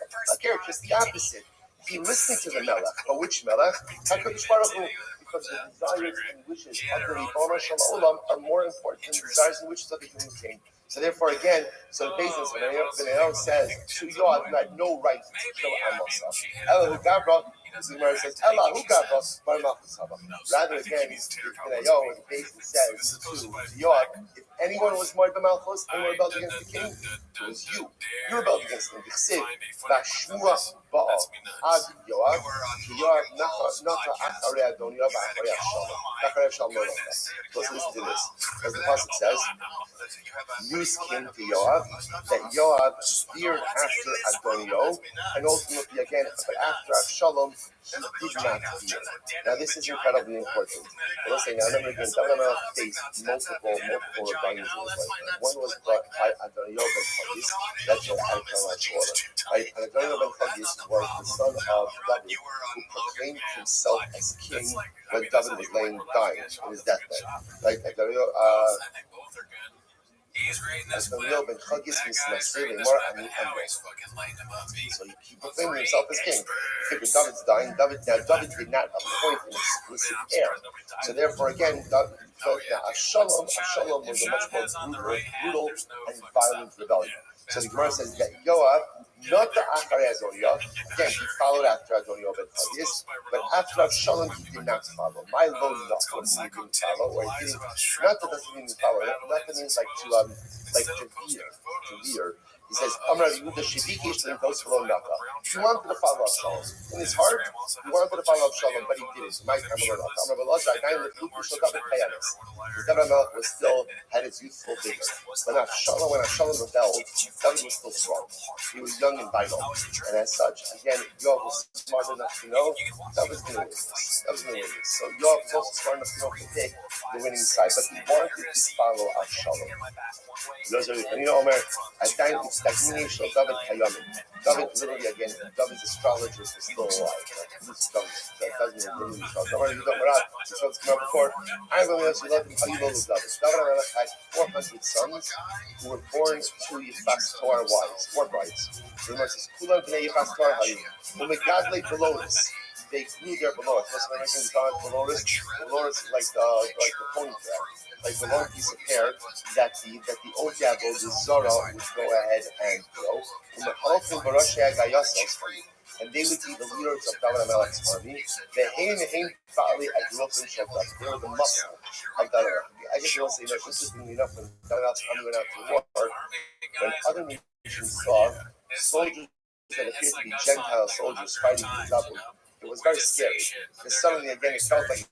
Just the opposite. He listened to the Melech. But which Melech? HaKadosh Baruch Hu. Because the desires and wishes of the Ribono Shel Olam are more important than the desires and wishes of the human king. So therefore, again, so the basis when Aaron says to Yoav, you had no right to kill Amasa. Ella who Gabra, the Gemara says Ella who Gabra, rather again, the basis says to Yoav, if anyone was more b'malchus and rebelled against the king, it was you. You rebelled against him. V'chsev v'shmua ba'al ad Yoav ki Yoav nacha acharei Adoniya v'acharei Avshalom. Let's listen to this, because the pasuk says, News came to Yoav that Yoav steered after Adoniyo, and ultimately again, but after Avshalom, he did not fear. Now this is incredibly important. But let's say now, remember again, David faced multiple rebellions in his life. One was brought by Adoniyo ben Chagis, that's what I call order. Right? And Adoniyo ben Chagis was the son of David, who proclaimed himself as king when David was laying dying in his deathbed. Right? Adoniyo ben Chagis misnaseh lemar ani amro. So he proclaimed himself as king. He figured David's dying. David did not appoint an explicit heir. So therefore, again, Avshalom was a much more brutal and violent rebellion. So the Gemara says that Yoav, not the Acharei Adoniya, again, he followed after Adoniyo ben Chagis, but after Avshalom, he did not follow. My low not what he didn't follow, or he didn't, not that doesn't mean follow, not that means to veer. He says, Amar Yehuda Sheviki Shlim Dos Follow Naka. He wanted to follow Avshalom. In his heart, he wanted to follow Avshalom, but he didn't. David was still had his youthful vigor. When Avshalom rebelled, David was still strong. He was young and vital. And as such, again, Yoav was smart enough to know that was going to win this. So Yoav was also smart enough to know to pick the winning side, but he wanted to follow Avshalom. And Omer, at times stagnation of David Kayamin. David literally again, David's astrologers were still alive. This doesn't literally show. Don't worry, you don't worry. This one's come out before. I will ask you, let me tell you about David. David had 400 sons who were born to Yifas Torah wives, 4 brides. The Gemara says, Kula b'nei Yifas Torah hayim. Umegadle belonis. They grew their belonis. What's the name of belonis? Belonis is like the ponytail. Like the long piece of hair that the Odabo, the Zara, would go ahead and grow. And they would be the leaders of David HaMelech's army. They were the muscle of David. I guess you don't say that. Interestingly enough, when David HaMelech's army went out to war, when other nations saw soldiers that appeared to be Gentile soldiers fighting for David, it was very scary. Because suddenly, again, it felt like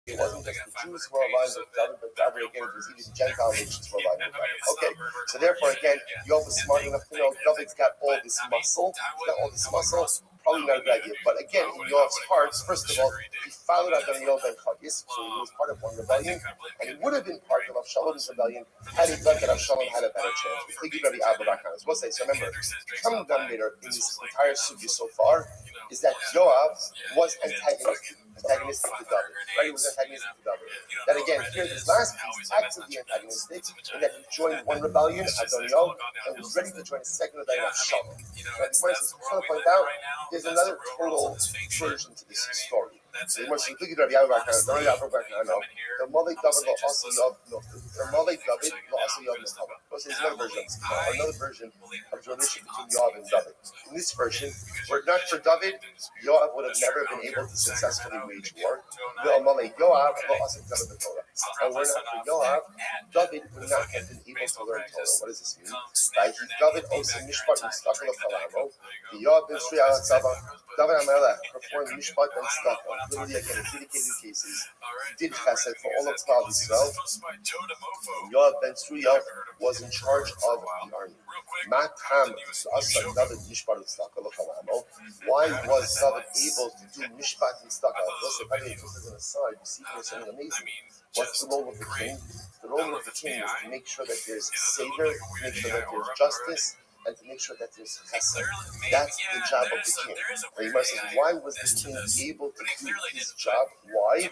it wasn't just the Jews who were aligned with David, but David again, it was even Gentile nations who were aligned with David. Okay, so therefore again, Yoav was smart enough to know David's got all this muscle. He's got all this muscle. Probably not a good idea. But again, in Yoav's heart, first of all, he followed Adoniel ben Chagis, so he was part of one rebellion, and he would have been part of Avshalom's rebellion had he thought that Avshalom had a better chance. We think Rabbi Abba Bakan. We'll say, so remember, the common denominator in this entire sugya so far is that Yoav was antagonistic to David, right? He was antagonistic to David. That again, here this last piece, actively antagonistic, and that he joined one rebellion, Adoniel, and was ready to join a second rebellion of Shalom. Right? The point is, to point out, there's another total version to this story. The more simply Rabbi Abba Bakan, the Malay David lo also Yoav no. The Malay David lo also Yoav no. There's another version of the relationship between Yoav and David. In this version, were it not for David, Yoav would have never been able to successfully wage war. The Malay Yoav lo also David the Torah. And were it not for Yoav, David would not have been able to learn Torah. What does this mean? David also Mishpat and Stakal of Falamo. The Yoav ben Sri al Tzava. David HaMelech performed Mishpat and Stakal. Literally again, adjudicated cases. He did chesed for all of Klal Yisrael. Yoav ben Sruya was in charge of the army. Why was David able to do Mishpat and Stakal? Listen, by the way, just as an aside, you see here something amazing. What's the role of the king? The role of the king is to make sure that there's seder, to make sure that there's justice, and to make sure that there's chesed. That's the job of the king. The Gemara says, why was the king able to do his job? Why? The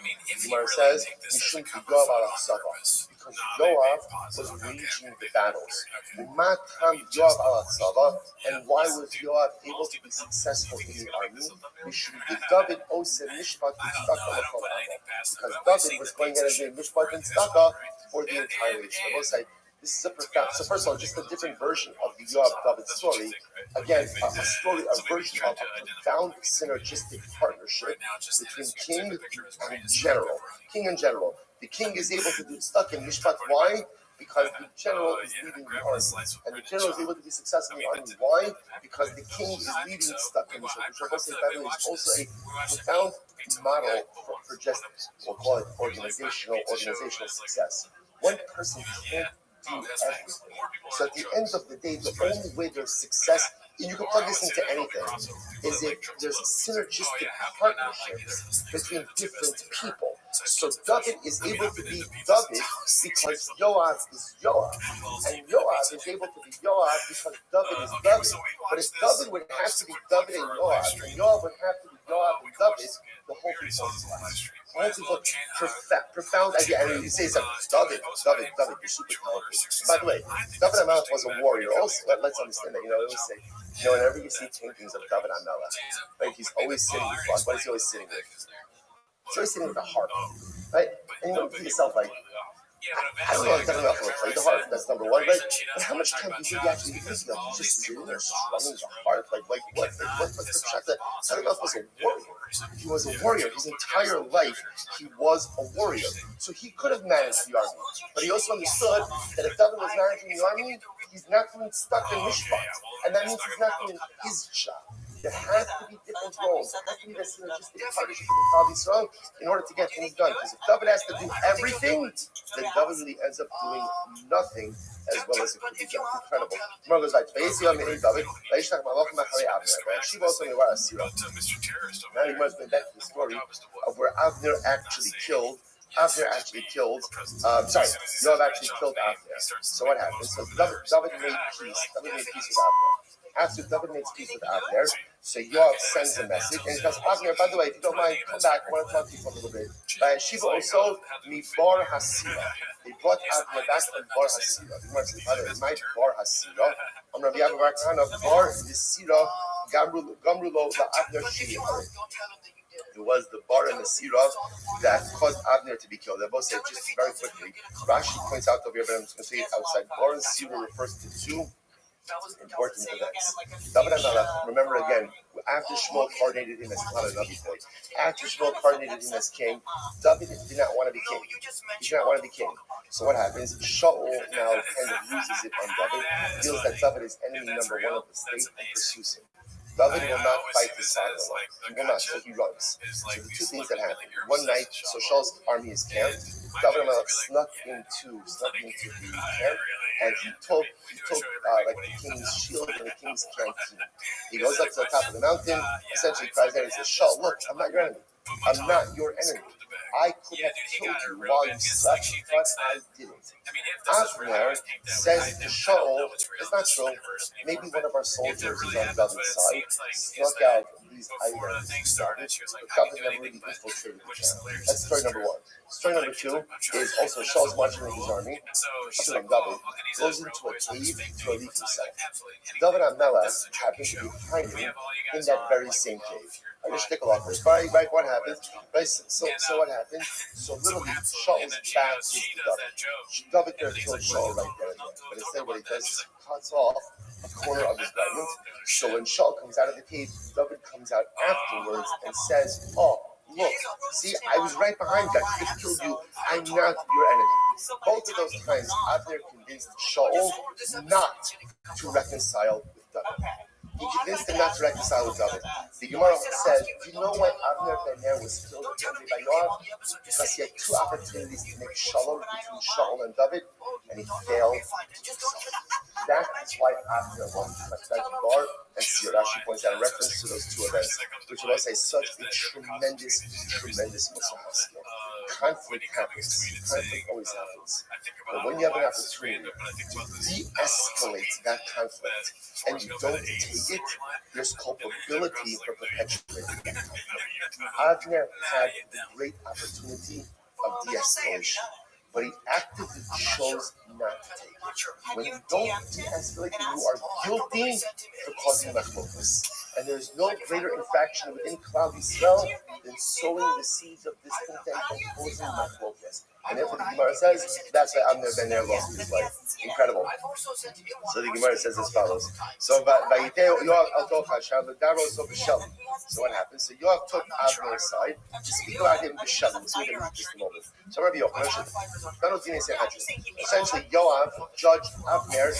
Gemara says, Mishum Yoav al Tzava. Because Yoav was waging the battles. Umatam Yoav al Tzava. And why was Yoav able to be successful in the army? Mishum David Ose Mishpat Tzedakah l'chol ha'am. Because David was going in and doing Mishpat and Tzedakah for the entire nation. I will say, this is a profound. So first of all, just a different version of the Yoav David story. Again, a version of a profound synergistic partnership between king and general. King and general. The king is able to do stuck in Mishpat. Why? Because the general is leading the army, and the general is able to be successful in the army. Why? Because the king is leading stuck in Mishpat. Which I will say, by the way, is also a profound model for just, we'll call it organizational success. One person can't do everything. So at the end of the day, the only way there's success, and you can plug this into anything, is if there's synergistic partnerships between different people. So David is able to be David because Yoav is Yoav. And Yoav is able to be Yoav because David is David. But if David would have to be David and Yoav would have to be Yoav and David, the whole thing falls flat. Profound idea. And you say something, David, you're super talented. By the way, David HaMelech was a warrior. Also, let's understand that. I always say, whenever you see paintings of David HaMelech, right, he's always sitting with what is he always sitting with? He's always sitting with a harp, right? And you know to yourself, like, I don't know if David HaMelech will play the harp. That's number one, right? But how much time do you think he actually uses? He's just sitting there strumming the harp, like what's the track that David HaMelech was a warrior. He was a warrior. His entire life, he was a warrior. So he could have managed the army. But he also understood that if David was managing the army, he's not going to be stuck in Mishpat. And that means he's not doing his job. There has to be different roles. There has to be this synergistic partnership with Klal Yisrael in order to get things done. Because if David has to do everything, then David really ends up doing nothing as well as it could be done. Incredible. Tomorrow goes like, now he must have back to the story of where Abner actually killed Abner actually killed, Yoav actually killed Abner. So what happened? So David made peace. David made peace with Abner. After David makes peace with Abner, so Yoav sends a message and he tells Abner, by the way, if you don't mind, come back. I want to talk to you for a little bit. By Shiva also, mi bar hasira. They brought Abner back from bar hasira. The Gemara says, by the way, my bar hasira. I'm Rabbi Abba Bar Kahana, bar hasira, gamru lo la Abner shiri. It was the bar and the sirah that caused Abner to be killed. They both said just very quickly. Rashi points out over here, but I'm just going to say it outside. Bar and sirah refers to two important events. David HaMelech, remember again, after Shmuel coordinated him as after Shmuel coordinated him as king, David did not want to be king. He did not want to be king. So what happens? Shaul now kind of loses it on David, feels that David is enemy number one of the state and pursues him. David will not fight his father-in-law. He will not, so he runs. So the two things that happen. One night, so Shaul's army is camped. David HaMelech snuck into the camp, and he took like the king's shield and the king's canteen. He goes up to the top of the mountain, essentially cries out and says, Shaul, look, I'm not your enemy. I'm not your enemy. I could have killed you while you slept, but I didn't. Abner says to Shaul, it's not true. Maybe one of our soldiers is on David's side, snuck out these items, but David never really infiltrated the camp. That's story number one. Story number two is also Shaul's marching with his army, pursuing David, goes into a cave to relieve himself. David HaMelech happens to be behind him in that very same cave. I just stick a lot first. Right, what happens? Right, so what happens? So literally, Shaul's back is David. David could have killed Shaul right there and then. But instead what he does is he cuts off a corner of his garment. So when Shaul comes out of the cave, David comes out afterwards and says, oh, look, see, I was right behind you. I could have killed you. I'm not your enemy. Both of those times, Abner convinced Shaul not to reconcile with David. He convinced him not to reconcile with David. The Gemara says, do you know why Abner ben Ner was killed by Yoav? Because he had two opportunities to make shalom between Shaul and David, and he failed to do so. That is why Abner lost the bar, and Rashi points out a reference to those two events, which will say such a tremendous Musar skill. Conflict happens. Conflict always happens. But when you have an opportunity to de-escalate that conflict and you don't take it, there's culpability for perpetuating that conflict. Abner had the great opportunity of de-escalation, but he actively chose not to take it. When you don't de-escalate, you are guilty for causing machlokas. And there's no greater infraction within Klal Yisrael than sowing the seeds of discontent and causing machlokas. And therefore the Gemara says, that's why Abner ben Ner lost his life. Incredible. So the Gemara says as follows. So what happens? So Yoav took Abner aside to speak about him b'shalom. We'll see what it means in just a moment. So Rabbi essentially Yoav judged Abner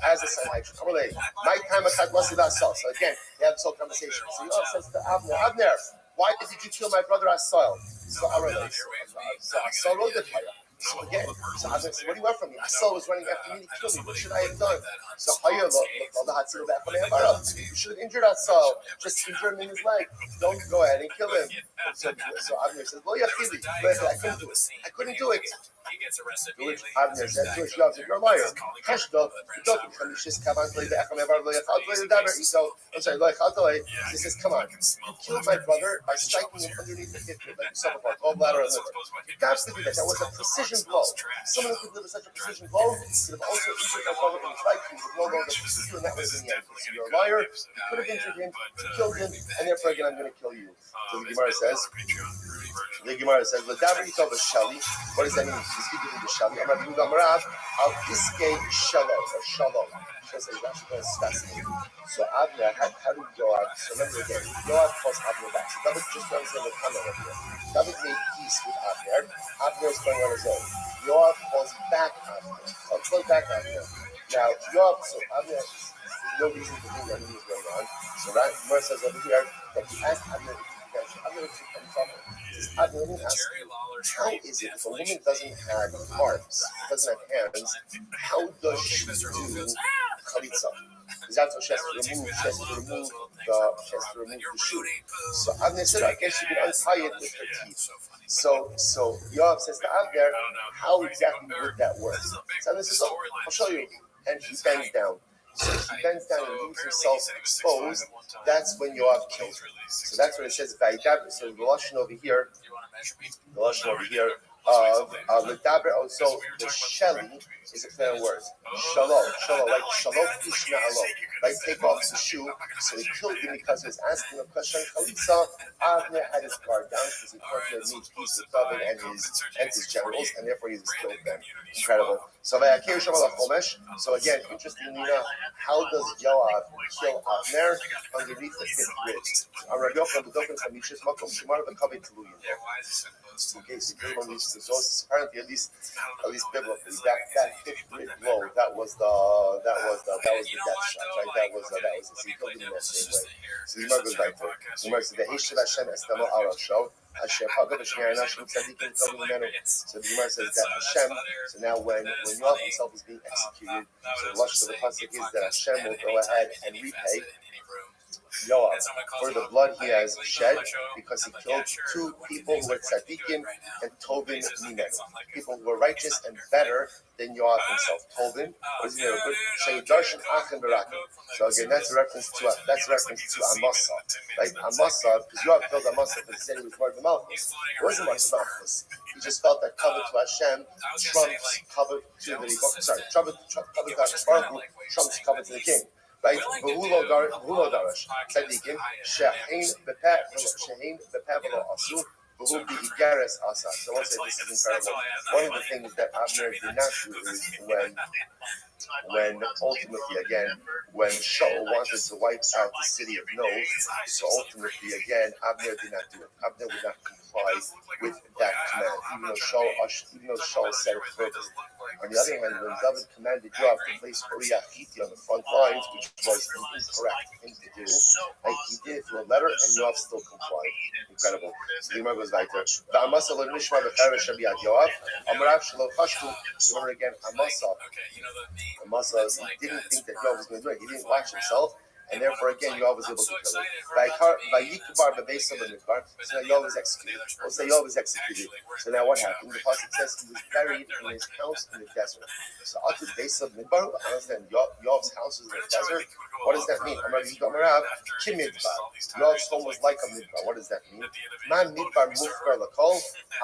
as a Sanhedrin. My time so again, they have this whole conversation. So Yoav says to Abner, why did you kill my brother Asahel? So Asahel wrote the fire. So again, so Abner said, what do you want from me? Asahel was running after me to kill me. What should I have done? So you should have injured Asahel. Just injure him in his leg. Don't go ahead and kill him. So Abner says, I couldn't do it. He gets arrested. Abner said, you're a liar. He says, come on. You killed my brother by striking him underneath the hip, like you saw before, gallbladder and liver. You got to do that. That was a precision blow. Someone who could deliver such a precision blow could have also injured my brother in his leg. He would no longer pursue you, and that was in the end. So you're a liar. You could have injured him. You killed him, and therefore again, I'm going to kill you. So the Gemara says, what does that mean? He's speaking to the Shali. I'm going to do I'll iske shalom or shalom. That's fascinating. So Abner, how did Yoav? So remember again, Yoav calls Abner back. So David just runs in the comment over here. David made peace with Abner. Abner is going on his own. Yoav calls back Abner. Now Yoav, so Abner, there's no reason to think anything is going on. So that verse says over here that he asked Abner if Abner took any trouble. Abner didn't ask him, how is it if a woman doesn't have arms, doesn't have hands, how does she do chalitza? because that's what she has to remove. She has to remove the shoe. So Avner said, I guess she can untie it with her teeth. So Yoav says to Avner, how exactly would that work? So Avner says, oh, I'll show you. And he bends down. So he bends down and leaves himself exposed. That's when Yoav kills him. So that's what it says. So the lashon over here of Ledaber. Also, the Sheli is a fair word. Shalom, like Shalom Ishmael, like take off the shoe. So he killed him because he was asking a question. Chalitza, Avner had his guard down because he thought he would meet peace with David and his generals, and therefore he just killed them. Incredible. So again, interestingly enough, how does Yoav kill Avner underneath the fifth ridge? Okay, so apparently, at least biblically, that fifth ridge blow, that was the death shot, right? That was it. So he killed him in that same way. So the Gemara goes back to it. The Gemara says, "Ve'eshiv Hashem estamo arasho, Hashem hagav b'shnei anashim tzadikim tovim mimenu." So the Gemara says that Hashem. So now, when Yoav himself is being executed, so the lashon of the pasuk is that Hashem will go ahead and repay Yoav for the blood he has shed, because he killed two people who were tzaddikim and tovim mimenu, people who were righteous and better than Yoav himself. Tovim was good sheidarshin achem berakim. So again, that's a reference to Amasa, right? Amasa, because Yoav killed Amasa because he said he was part of the Malchus. It wasn't much Malchus. He just felt that cover to Hashem trumps cover to the trumps cover to the king. Right? V'hulo darash tzadikim she'ain b'peh v'lo asu v'hu bi'igeres asa. So I want to say this is incredible. One of the things that Avner did not do is when ultimately, again, when Shaul wanted to wipe out the city of Nov, so ultimately, again, Avner did not do it. Avner would not comply with that command, even though Shaul said it purposely. On the other hand, when David commanded Yoav to place Uriah Hitti on the front lines, which was the incorrect thing to do, like he did it through a letter, and Yoav still complied. Incredible. So the Gemara goes back there. Remember again, Amasa, he didn't think that Yoav was going to do it. He didn't watch himself, and therefore, again, Yoav was able to kill him. So now Yoav was executed. We'll say Yoav was executed. So now what happened? The pasuk says he was buried in his house in the desert. So after the base of Midbar, I understand Yoav's house is in the desert. What does that mean? Yoav's home was like a Midbar. What does that mean? Man Midbar mufkar lakol,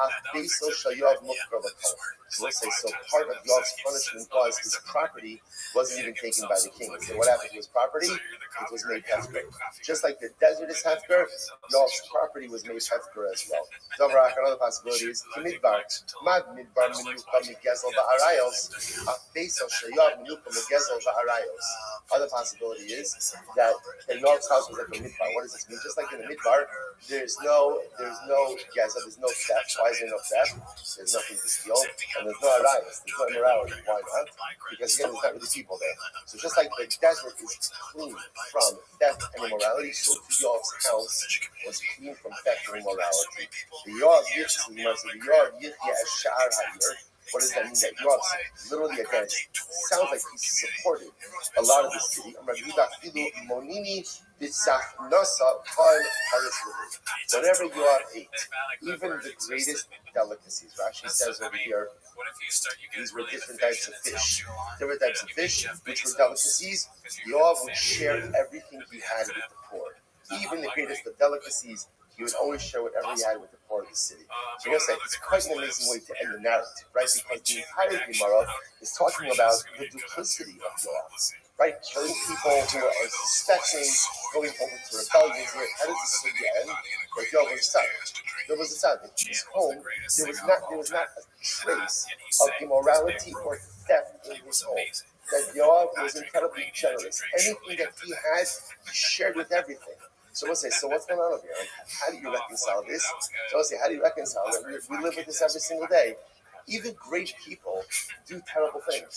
af beso shel Yoav mufkar lakol. So let's say, so part of Yoav's punishment was his property wasn't even taken by the king. So what happened to his property? It was made hefker. Just like the desert is hefker, Yoav's property was made hefker as well. Another possibility is Midbar. Mad Midbar menuka migezel ba'arayos. Afbeso shel Yoav menuka migezel ba'arayos. Other possibility is that Yoav's house was like a Midbar. What does this mean? Just like in the Midbar, there's no gezel, there's no theft. Why is there no theft? There's nothing to steal. And there's no arayos, there's no immorality. Why not? Because again, there's not really people there. So just like the desert is clean from theft and immorality, so Yoav's house was clean from theft and immorality. The Yoav Yichya as Sha'ar Ha'ir. What does that mean? That Yoav literally, again, sounds like he supported a lot of the city. Whatever Yoav ate, even the greatest delicacies. Rashi says over here, these were different types of fish. Different types of fish, which were delicacies. Yoav would share everything he had with the poor. Even the greatest of delicacies, he would always share whatever he had with the poor of the city. So you'll say it's quite an amazing way to end the narrative, right? Because the entire Gemara is talking about the duplicity of Yoav, right? Killing people who are suspecting, going over to rebellions. How does this story end? Like Yoav was tzaddik. There was a tzaddik. In his home, there was not a trace of immorality or theft in his home. That Yoav was incredibly generous. Anything that he had, he shared with everything. So we'll say, so what's going on over here? How do you reconcile this? So we'll say, how do you reconcile that? We live with this every single day. Even great people do terrible things.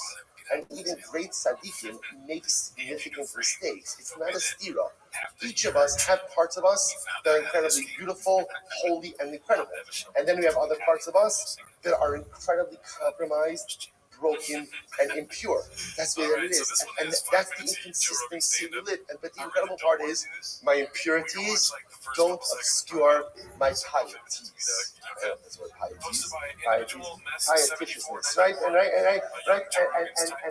And even great tzaddikim make significant mistakes. It's not a stira. Each of us have parts of us that are incredibly beautiful, holy, and incredible. And then we have other parts of us that are incredibly compromised, broken and impure. That's what it is. And that's the inconsistency we live. But the incredible part is my impurities don't obscure my pieties. I don't know if that's what pieties. Pietishness, right? And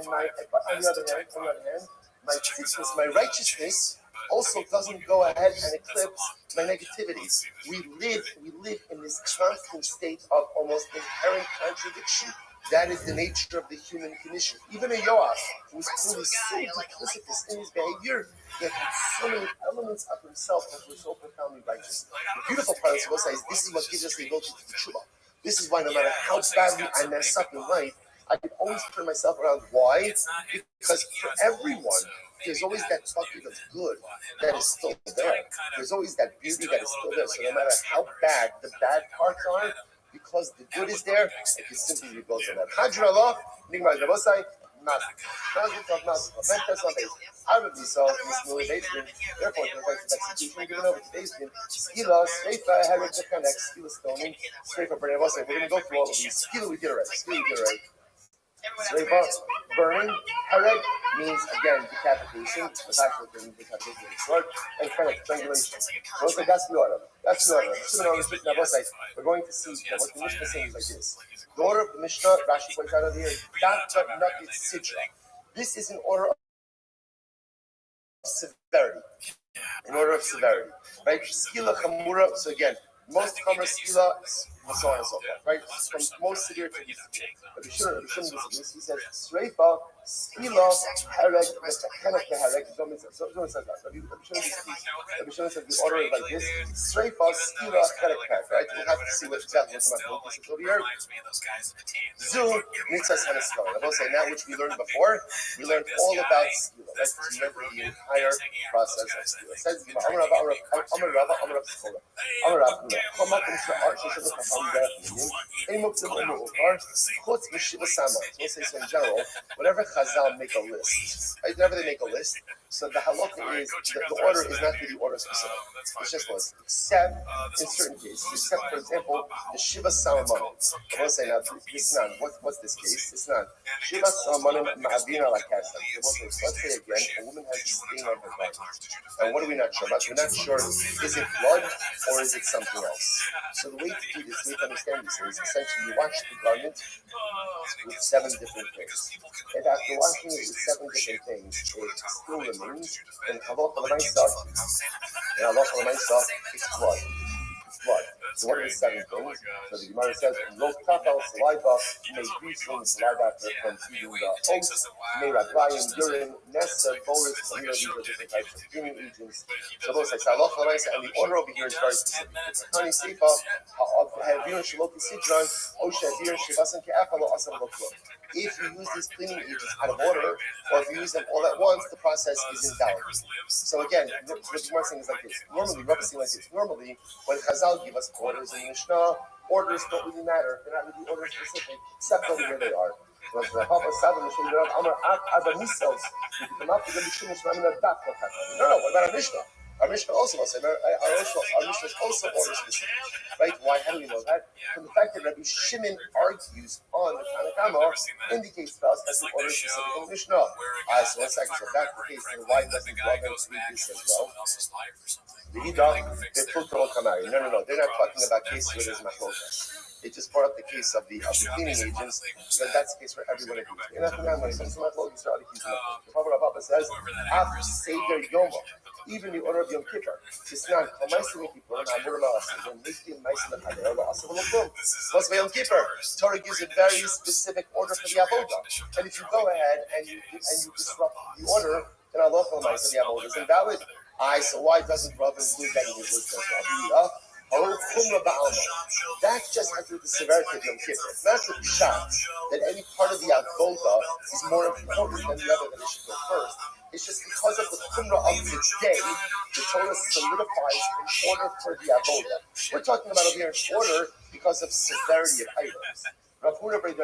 my, on the other hand, my tzitzus, my righteousness also doesn't go ahead and eclipse my negativity. We live in this constant state of almost inherent contradiction. That is the nature of the human condition. Even a Yoash, who is clearly so duplicitous in his behavior, yet has so many elements of himself that were so profoundly righteous. The beautiful part of this is this is what gives us the ability to tshuva. This is why no matter how badly I mess up in life, I can always turn myself around. Why? Because for everyone, there's always that bucket of good that is still there. There's always that beauty that is still there. So no matter how bad the bad parts are, because the good is there, it can simply rebuild from that. Hadrallah, Nigmar Javosai, therefore, the execution given over to David, Skila, Sreifa, Herod, Tekanek, Skila stoning, Sreifa, Bernavosai. We're going to go through all of these. Skila, we did already. Sreifa, burning. Herod means, again, decapitation. The fact that means decapitation of the sword. And kind of strangulation. So that's the order. We're going to see what the Mishnah says like this. The order of the Mishnah, Rashi points out over here, this is an order of severity. An order of severity. Right? Skila chamura. So again, most chamura skila, and so on and so forth. Right? From most severe to least severe. But we shouldn't disagree. He says, Sreifa, skila, hereg, v'techenek behereg. Don't say that. We shouldn't say the order is like this. Sreifa, skila, hereg, right? We'll have to see exactly what the mathematics is over here. Zu, mitzvahs haneskalah. I will say now, which we learned before, we learned all about skila. That's we learned the entire process of skila. It says, Amar Rava, Amar Rav, we'll say so in general, whenever Chazal make a list, right? Whenever they make a list, so the halakha is, the order is not really order specific. It's just list, except in certain cases, except for example, the Shiva Salamanim. We'll say now, this not, what's this case? It's not. Shiva Salamanim Ma'avina Lakasa. Let's say again, a woman has a stain on her body. And what are we not sure about? We're not sure, is it blood or is it something else? So the way to do this, the way to understand this is essentially you wash the garment with 7 different things. And after washing it with 7 different things, it still remains in Halacha L'Maisa, it's blood. Blood. So what are the 7 things? So the Gemara says, Lo Tafel, saliva, may greasing, saliva from feeding the oats, may Rabbi, urine, Nessa, Boris, these are different types of cleaning agents. So those like Halacha L'Maisa, and the order over here is very specific. It's Hani Seifa, Ha'avir Shaloki Sidran, Osha Vir Shivasan Ke'afalo Asam Loklo. If you use these cleaning agents out of order, or if you use them all at once, the process is invalid. So again, what the Gemara is saying is like this. Normally, Rabbi is saying like this. Normally, when Chazal give us orders in Mishnah, orders don't really matter. They're not really order specific, except over here they are. What about a Mishnah? Our Mishnah also will say, our Mishnah is also order specific. Right? Why? How do we know that? From the fact that Rabbi Shimon argues on the Tanakama indicates to us that the order is specific in the Mishnah. So 1 second. So if that's the case, then why doesn't God then read this as well? No, they're not talking about cases where there's machlokas. They just brought up the case of the cleaning agents, but that's the case where everyone agrees. When it comes to machlokas, they're accused of machlokas. The Rabbi says, Seder Yoma, even the order of Yom Kippur. It's not Yom Kippur. Torah gives a very specific order for the avodah, and if you go ahead and you disrupt the order, then Allah the avodah is invalid. So why doesn't Rav include that in his list as well? That's just after the severity of Yom Kippur. It's not the pshat that any part of the avodah is more important than the other, that it should go first. It's just because of the chumrah of the day, the Torah solidifies an order for the avodah. We're talking about over here in order because of severity of items. What about the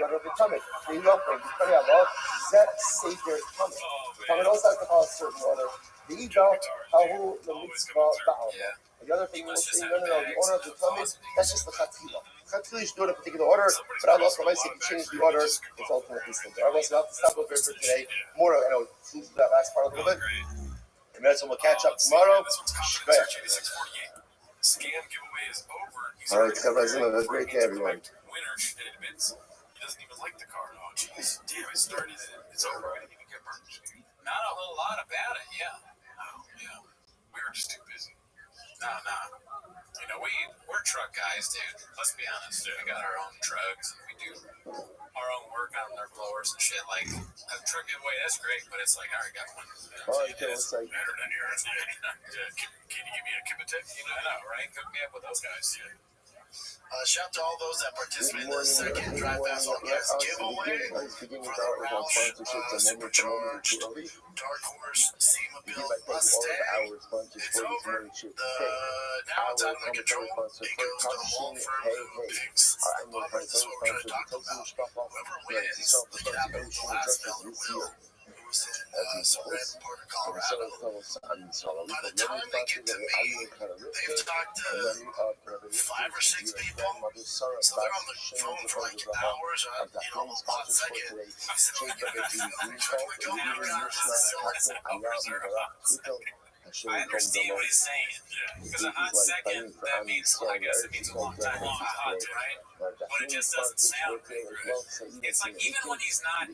order of the Tamid? That Seder Tamid. Tamid also has to follow a certain order. The Ida, Hahu, the Mitzvah, Ba'alma. The other thing we'll say, no, the order of the Talmud, that's just the Chatila. Chatila is doing a particular order, but Allah if you change the order, it's ultimately simple. Allah, we'll have to stop over here for today. More, I know, through that last part a little bit. And that's when we'll catch up tomorrow. Scam giveaway is over. All right, have a great day, everyone. Winner admits he doesn't even like the card. Oh, jeez. Damn, it started. It's over. I didn't even get merch. Not a whole lot about it, yeah. Oh, yeah. We were just too busy. Nah. You know, we're truck guys, dude. Let's be honest, dude. We got our own trucks, and we do our own work on their blowers and shit. Like, a truck giveaway, that's great, but it's like, I already got one. It's better than yours. Can you give me a Kibitek? You know, right? Hook me up with those guys. Shout to all those that participated in the second Drive Fast Podcast giveaway for the Roush Supercharged Dark Horse SEMA Build Mustang. It's over. Now it's out of control. It goes to Walford Picks. But this is what we're going to talk about. Whoever wins, the captain will last valor will. Was in Soledad, Puerto Colorado. By the time they get to me, they've talked to 5 or 6 people, so they're on the phone for like hours, almost 1 second. I said, oh, I got that truck, we're going out around this facility. I said, oh, reserve a hot second. I understand what he's saying, because a hot second, that means, I guess it means a long time off hot, right? But it just doesn't sound very good. It's like, even when he's not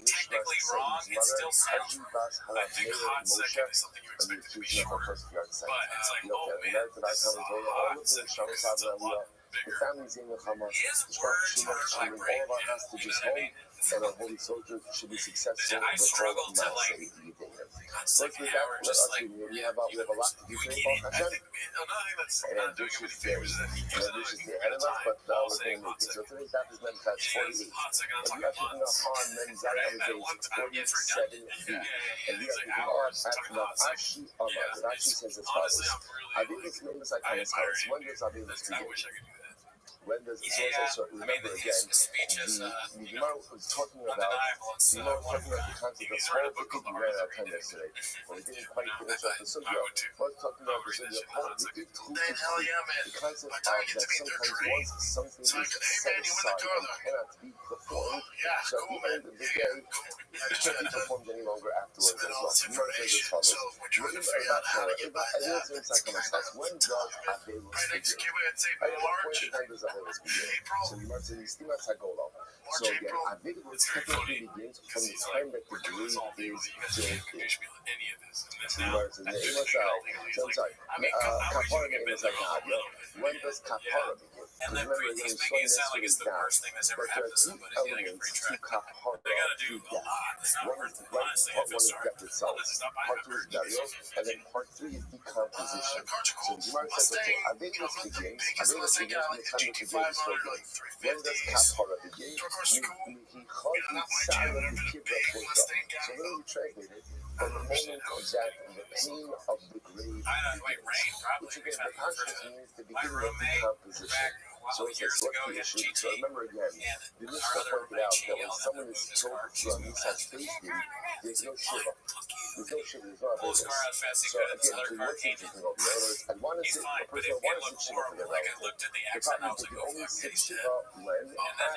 technically wrong, it still sounds wrong. I think hot second is something you expect it to be shorter. But it's like, oh man, this is a hot second because it's a lot bigger. His words are like right now, you know what I mean? And a holy soldier should be successful. I struggle to like, second hour, just like, we have a lot to do we today. I think another thing that's not doing him any favors is that he gives it a time while saying hot So second. today's baptism men's He has 48. hot second on And talking we are picking months. up on men's Right? Zion That days one time he gets 47 redundant. feet. Yeah. And we He's are like picking hours up talking on hot second. Ashi Amar. Yeah. That Ashi says as follows. Honestly, I'm I think really it's famous like I this. admire When him. does our famous I begin? wish I could do that. When does the Yeah, so I mean, remember his again, speech is, the you know, Gemara was talking about undeniable. It's the Gemara was talking wonderful. about the concept of He's written a Paul. book called We The ran Art out of of time yesterday. Well, we didn't quite finish up the I subject. would too. We're talking about the Read that subject shit in a hot of second. the Hell yeah, man. the concept By the time you get that to meet their sometimes terrain, once something so I is could, hey set man, you win the aside car and though. cannot be performed, Yeah, so cool, at the man. end of the Yeah, day, cool. Yeah, it just can't be had to performed any longer afterwards submit as all well. this Gemara says as information, follows. so we're trying to figure out how to get by that. But it's kind of right next giveaway, I'd say March, April, So you must estimate a goal. March, So again, April. I think it was It's very funny technically begins from because the he's time like, that the we're doing this grade all legally. is You guys can't built. condition me on any of this. And then So now, it was I do this legally. He's so I'm like, sorry. I mean, how are you Kapara going to begins get like there God. a little bit? When does Kapara begin? And then he's making it sound like it's the worst thing that's ever happened to somebody getting a free track. They got to do a lot. It's not worth it. Honestly, I feel sorry. Well, this is not my Part 2 is burial, and then part 3 is decomposition. Car's a So cool the Gemara says, Mustang. okay, You know, not the biggest Mustang guy, like the GT500 or like when does 350s. Kapara begin? Dark horse is cool. He Not my jam, but I'm the big Mustang guy. So then we translate it from the moment that the pain of the grave I don't like rain, probably. which We've again, had the one for conscious means the my beginning of roommate decomposition. back So it's years like, ago, what he the had a issue? GT. So remember again, And the our Mishnah other pointed out roommate, that when yelled at someone him is in his car. told She's to moving such fast. facing, there's no Fuck shiva. you. There's no shiva, there's no Pull his car out avoidance. as fast as he So could. This again, other to car what came teaching in. of the others, I want to He's sit, fine, a but person it wants to looked sit shiva for horrible. their Like, I relative. looked at the The accident, I problem was is like, that oh you only fuck, sit he's dead. shiva when And then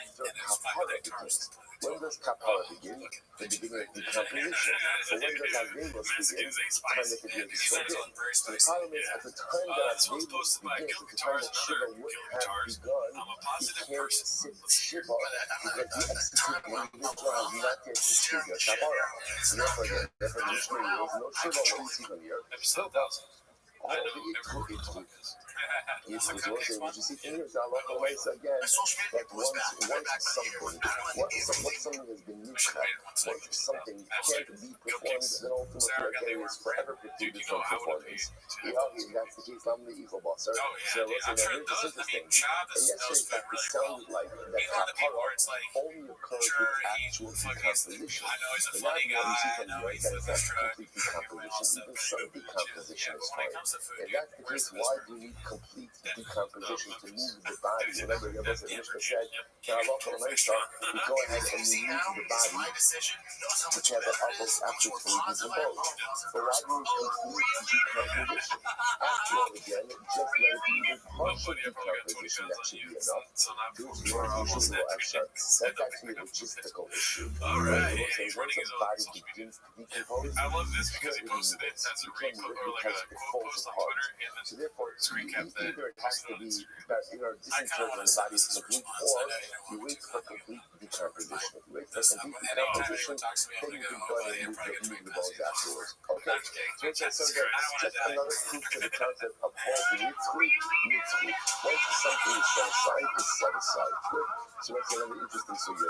after it was fine, but kapara that car was begins. completely When totaled. does kapara begin? The beginning of decomposition. So when does Avelos begin? The time that the grave is He so said it's big. on very So the spicy. problem is, at the time that This one's Avelos posted by begins, Kill at the time Guitars, that Shiva another would Kill have Guitars. begun, I'm a he positive can't person. sit Let's hear it. Shiva because the executed individual has not yet achieved the kapara. It's And not therefore, good. the definition For now, is no I Shiva control only it. even here. Episode 1000. I know, never heard of the podcast. It's The cupcakes one? what you see in here is our local ways again. My social media That was back. Right back on here. something, I don't once everything. something has been Should miscut, wait 1 second. once something can't be performed, Cupcakes. then ultimately Sarah got again they is were forever Dude, precluded you from know, I would have paid performance. to Yeah, have those. that's the case. I'm the equal boss, sir. Oh, yeah, So dude. listen, I'm sure here's it does. I interesting. mean, Chad And knows yesterday, food it really well. sounded like that He's one of the people where kapara it's like, only occurs sure, with he actual fucking he's, decomposition. I know he's a And funny not what you see guy. I from know the right he's that in it's this not truck. complete decomposition. Even some decomposition Yeah, is but when it fine. comes If that's the case, why do you need complete decomposition to move the body? Remember, the Mishnah said, we go ahead and you move the body which have the almost after fully decomposed. But why do you need complete decomposition? After all, again, just let it be even partial decomposition, that should be enough. That's actually a logistical issue. Once a body begins to decompose, I love this you because he can't posted really it as a rip recap, it or like because a it quote falls post on apart. Twitter, and So therefore, to recap that, either it has to be I kind of want to disintegrated when the body send this is as a complete, response. or I know you don't you want wait to, for but complete decomposition. If you wait for this, complete anytime decomposition, anyone talks to me, I'm then you going to can go, go oh, ahead yeah, and probably move going to the make bones messy. afterwards. I'm Okay? just kidding. So it's Jesus just Christ. another proof to the concept of Paul Nitzvah. Once something is set aside, it's set aside. Good. So that's another interesting sugya.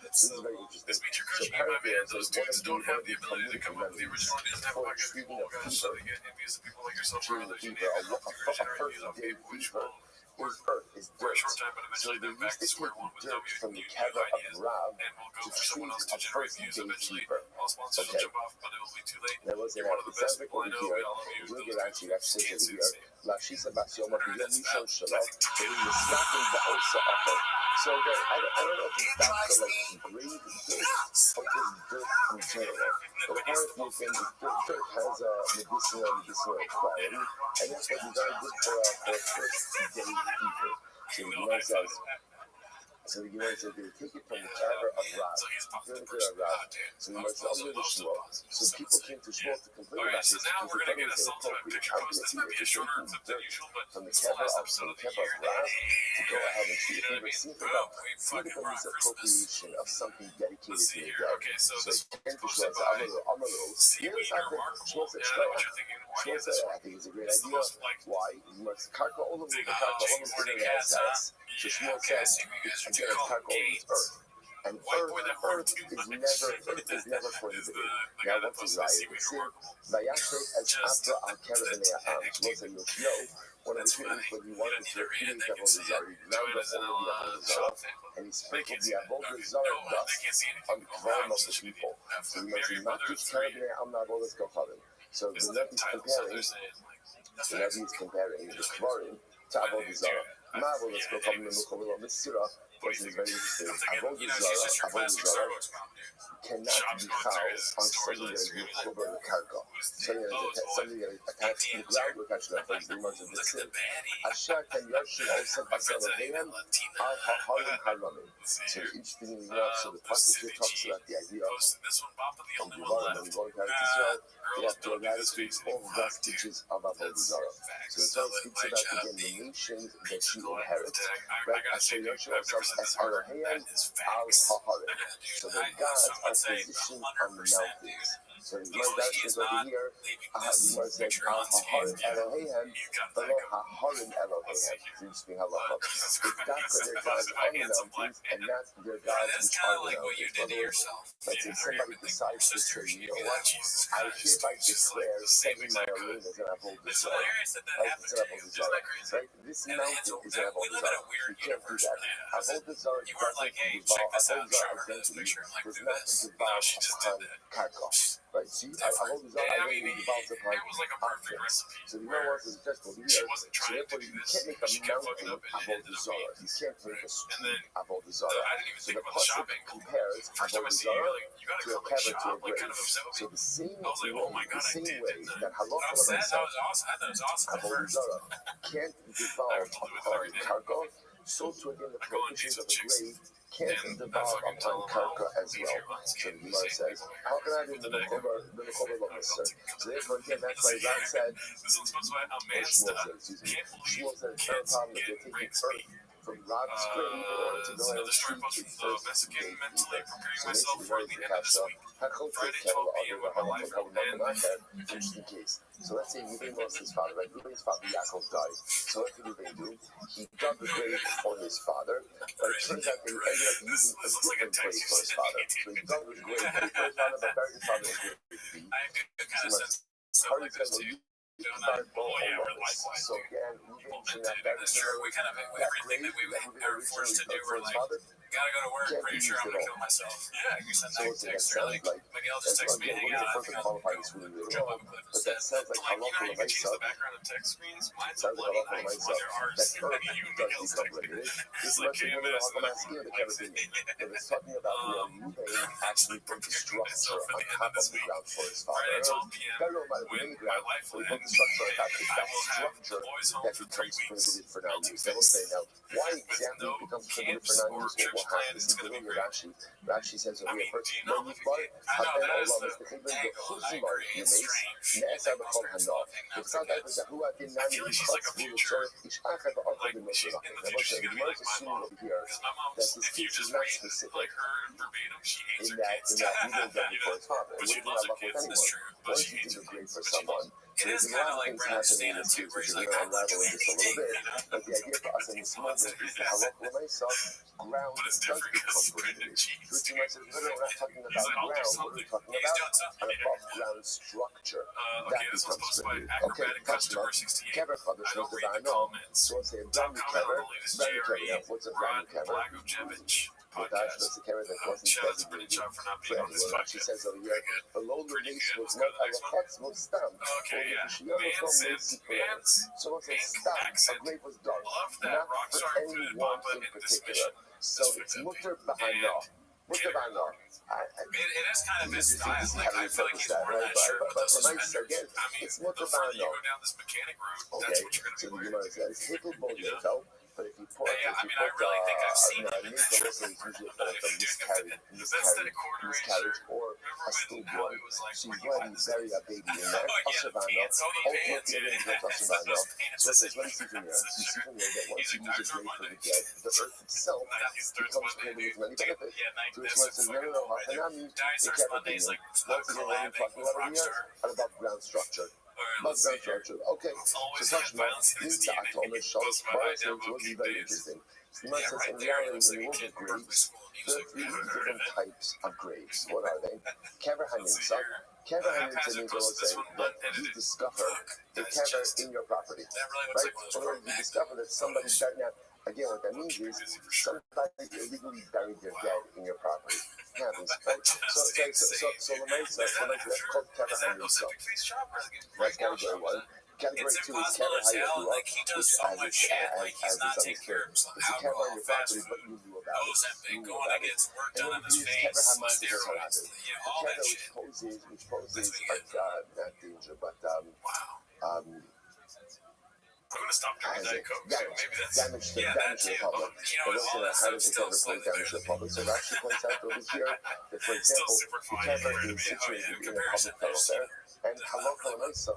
This is very interesting. This means you're So crushing it, my man. Paracleanse Those is one dudes of don't have the the ability to come up with the original ideas and have a for pocket treating full a of guys, so fever. they get envious of people like yourself or Treating a others. You fever, need help to regenerate first these day people, which fever. will Is earth, is for a dirt. short time, but So eventually they they're back used to to square take one with dirt new from the new kever of ideas. Rav And we'll go to for someone else treat to a generate first views day eventually. fever. All sponsors will Okay? jump off, but it will be too late. That was You're one of the best people I know. We all love you. We'll Those get dudes actually, that's just can't over say the here. same. Lashisa Basioma, Whatever Biyom that's Mishon about. Shalom, so we were snapping the Osa Upper. So again, I don't know if it's down to like grade dirt or just dirt in general. But apparently, again, dirt has a medicinal quality, and that's what you very good for a first day fever. So the Gemara says, they take it from the kever of Rav. So the Gemara says, under the Shmuel. So people came to Shmuel to complain about this. So now we're going to get a Sultan picture post. This might be a shorter clip than usual, but from the it's the kever last of episode of the Rav year. to go ahead and treat a fever. See Fucking the rock Christmas. misappropriation of something dedicated Let's to see the here. dead. Okay, so So this it came to posted Shmuel. by I'm a little. Seaweed Remarkable. Yeah, I know what you're thinking. Why do you have this I one? think it's a great It's the idea. most like Why? Karka Olam big is morning cats, huh? So Yeah, Shmuel okay, I says, see what you guys are again, doing. Karka Olam is earth. And White boy that earth worked too is much. never prohibited. The guy Now, that what's his posted the right? Seaweed Remarkable. Vayashet as Just after al kerabanei am. Shmuel said, one of the That's things funny. when he You wanted don't need to to read it. create They the can see it. Avodah Zarah, Join us in all of the Avodah shop Zarah, family. and he They sprinkled can't the see it. Avodah Okay. Zarah No, they dust can't see anything. on the Oh, Kvarim wow, of the such a people. have So he married mentioned, mother of three. kerabanei am na'avodas kocharim. So the Isn't Rebbe that is the title? So comparing they're saying, like, that's the Rebbe is comparing the Kvarim to Avodah Zarah. Ma'avodas yeah, kocharim anyways. lemuchavim l'misira. What do This you is think? very interesting. I'm thinking, Avodah you know, she's just your Zarah classic Starbucks mom, dude. cannot Shop's be going through found his on stories something on that is Instagram. over the cargo. Something that is attached to the ground, or attached to the place. The Gemara says Look this. at the baddie. Asher can yashin also My friend's basal not even ve'em Latina. al haharim haramim. Let's see So here. each thing we know, so the pasuk here talks about the idea of Posted this one, Papa, the only one Devarim, left. when we go to Israel, we Girls have to don't do this eradicate face all anymore. vestiges of Avodah Zarah. Facts. So the Torah speaks about again the nations that you inherit. I Right? gotta say, Asher dude, yashin I've never ourselves said as this harder. Elohim That is al facts. haharim. So the gods I are would say positioned on the 100%, mountains. dude. So the He Gemara is over not here. leaving The this Gemara says picture al unscathed. haharim Elohim. You got Below haharim Elohim. It's interesting halacha. It's not for their gods on the mountains and not their gods That's which kind are of the like what you mountains. did to yourself. Let's say somebody decides to say, you know what? Jesus I Christ. hereby Just like declare the same setting my exact code. arenas and I hold this It's law. hilarious that that Right? happened It's an to you. Avodah Isn't Zarah. that crazy? Right? This And mountain is an we Avodah live in a Zarah. weird You can't do universe that. where that happens. Avodah Zarah You weren't like, hey, check this out, show her this picture, and like, does do not this. No, devolve she just did upon that. karka. Right? See, Different. Avodah Zarah I mean, devolves upon it was like a perfect objects. recipe So the where Gemara wants to suggest over she here. wasn't So trying to therefore, do you this. can't make a She kept fucking mountain up and it ended Avodah up Zarah. being You can't make a and street then Avodah I Zarah. didn't even So think the about the pasuk shopping. compares First time I Avodah see you, Zarah like, you gotta to a come like kever to shop, a like kind of grave. upset with So me. the same I was like, oh my way, god, the I same did, way didn't I? that I halacha was sad. l'maaseh, I thought it was awesome at Avodah first. Zarah can't devolve upon karka, so to again the I go on prohibitions dates of with a chicks grave can't and I devolve fucking tell upon them, karka oh, as leave well. your lines So the can't be Gemara saying says, people how can I do with the the neck. mekover l'maaseh? So therefore again, that's why Rav said, This one's supposed to be a man Shmuel stuff. said, excuse me, Can't believe Shmuel said it's not a kids problem if get they're break taking speed. earth from Rob's grave in order to go It's ahead another and story treat post its from the first Mexican day mentally fever. preparing So myself this is for very the good end of this kasha. week. Hakol Friday, Kevel 12 p.m. with my life and just in case. So let's say Ruben lost his father, right? Ruben's father Yaakov died. So what did Ruben do? He dug a grave for his father, but it turns out that he ended up using a different grave for his father. So he dug a grave for his father, but buried his father in a grave. I do kind of sense So stuff like this too. So again, Ruben should not bury That's true. We kind of everything that we were forced to do, we're like, Gotta go to work. Can't Pretty be sure used I'm at gonna all. kill myself. Yeah, you said So night listen, that text sounds early. like, Miguel that's just texted me to again, hang we're out. going to I'm further gonna qualify go this really, really jump well, up a cliff but instead. that sounds like Like, you know how halacha you can change l'maisa. the background of text screens? Mine's a Sounds like bloody halacha knife l'maisa. on their arse. That And earth you and does Miguel's become texting. limited. This It's is like what you're GMS going to and then the Kevin opinion. But it's talking about where Ruvain actually built a structure on top of the ground for his father. Friday at 12 p.m. Burial might have been in the ground, but he built a structure on top. It's I that will have the structure boys home that for 3 becomes weeks. prohibited for I'll do non-use. They will say now, why exactly no it becomes prohibited camps for or non-use? trips What planned. happens? It's This is gonna the be way great. Rashi says over I mean, here, do you know when the you've got I know that is the angle, and I agree. It's strange. I think most parents love hanging out with their kids. I feel like she's like a future, like she's in the future she's gonna be like my mom, because my mom's, if you just read like her verbatim, she hates her kids. But she loves her kids. That's true. But she hates her kids. But she loves. It is kind of like Brennan Stanton too, where he's like, I will do anything. But the idea for us in this moment is the halacha l'maisa, ground But it's does different become because Brendan prohibited. cheats. Which you might say, we're not talking about He's like, I'll do ground, what are something. we talking He's about? doing something. An above ground structure. Okay, That this one's becomes posted by prohibited. Okay, Acrobatic Customer 68. Kever Chadash I don't was the read the Vano. comments. So let's say a Don't brand new comment on Kever. the latest Brand new Kever. JRE Now, what's a brand Rod new Kever? Blagojevich That's podcast. the Kever that wasn't Shout out to Brendan designated Chubb for not for being on this anyone. She podcast. says over here, below the Pretty base good. was Let's not go to the next one. alachats was stamp. Okay, yeah. Vance. So it's a Pink stamp. A accent. grape was dark. Love that Not rock for star included anyone Papa in in this particular. mission. So it's mutter b'hana. Mutter b'hana. It is kind of his style. This is Like, how I we feel like focus he's that, worn right? that shirt with those But nice suspenders. again. I mean, It's the mutter further you b'hana. go down this mechanic road, Okay, that's what you're going to so be you wearing. know, it's hittle bonito, but if you put, Yeah, I mean, I really think I've seen him in that shirt it's before. usually I'm not even doing it. That's that corduroy miscarriage shirt. or a Remember still when how born. it was like So when you you go had ahead and this? bury a baby in there. Oh yeah, the pants. Oh, the pants. Ultimately, Yeah, it's it's Asavano. those pants. So it says, let me see from here. So you see from here that once He's you like, use Dinosaur a grave for Monday. the dead, the earth itself becomes prohibited from any benefit. Yeah, So it's what it says, no, Hanami, the Dinosaurs Kevin Monday is opinion. like Once again, what are we talking about over here? An above ground structure. Above ground structure. Okay. So Tashma, Nisa Atomic Shows, Morris and was very interesting. Smart says, in reality, in the world of graves, there are three different types of graves. What are they? Kever Hanimsa. Kever Hanimsa means, I will say, that you discover the kever in your property. Right? Or you discover that somebody died. Now, again, what that means is somebody illegally buried their dead in your property. It happens, right? So that's called Kever Hanimsa. That's category one. Category two is Kever Hayadua, like he does so much shit, like he's not taking care of himself. It's a kever on Alcohol, your fast property, but food, you knew about it. Ozempic, You knew going about to it. get some work And done then on his we use face, Kever Hamas steroids, yeah, all that shit. which poses not danger, but Wow. I'm gonna stop drinking Diet Coke soon. Maybe that's damage to the public. You know, all that stuff still slightly better Damage to than the public. So that actually points out over here that, for still example, super the fine. kever Compared to is me, situated in a comparison. public thoroughfare, and halacha l'maisa,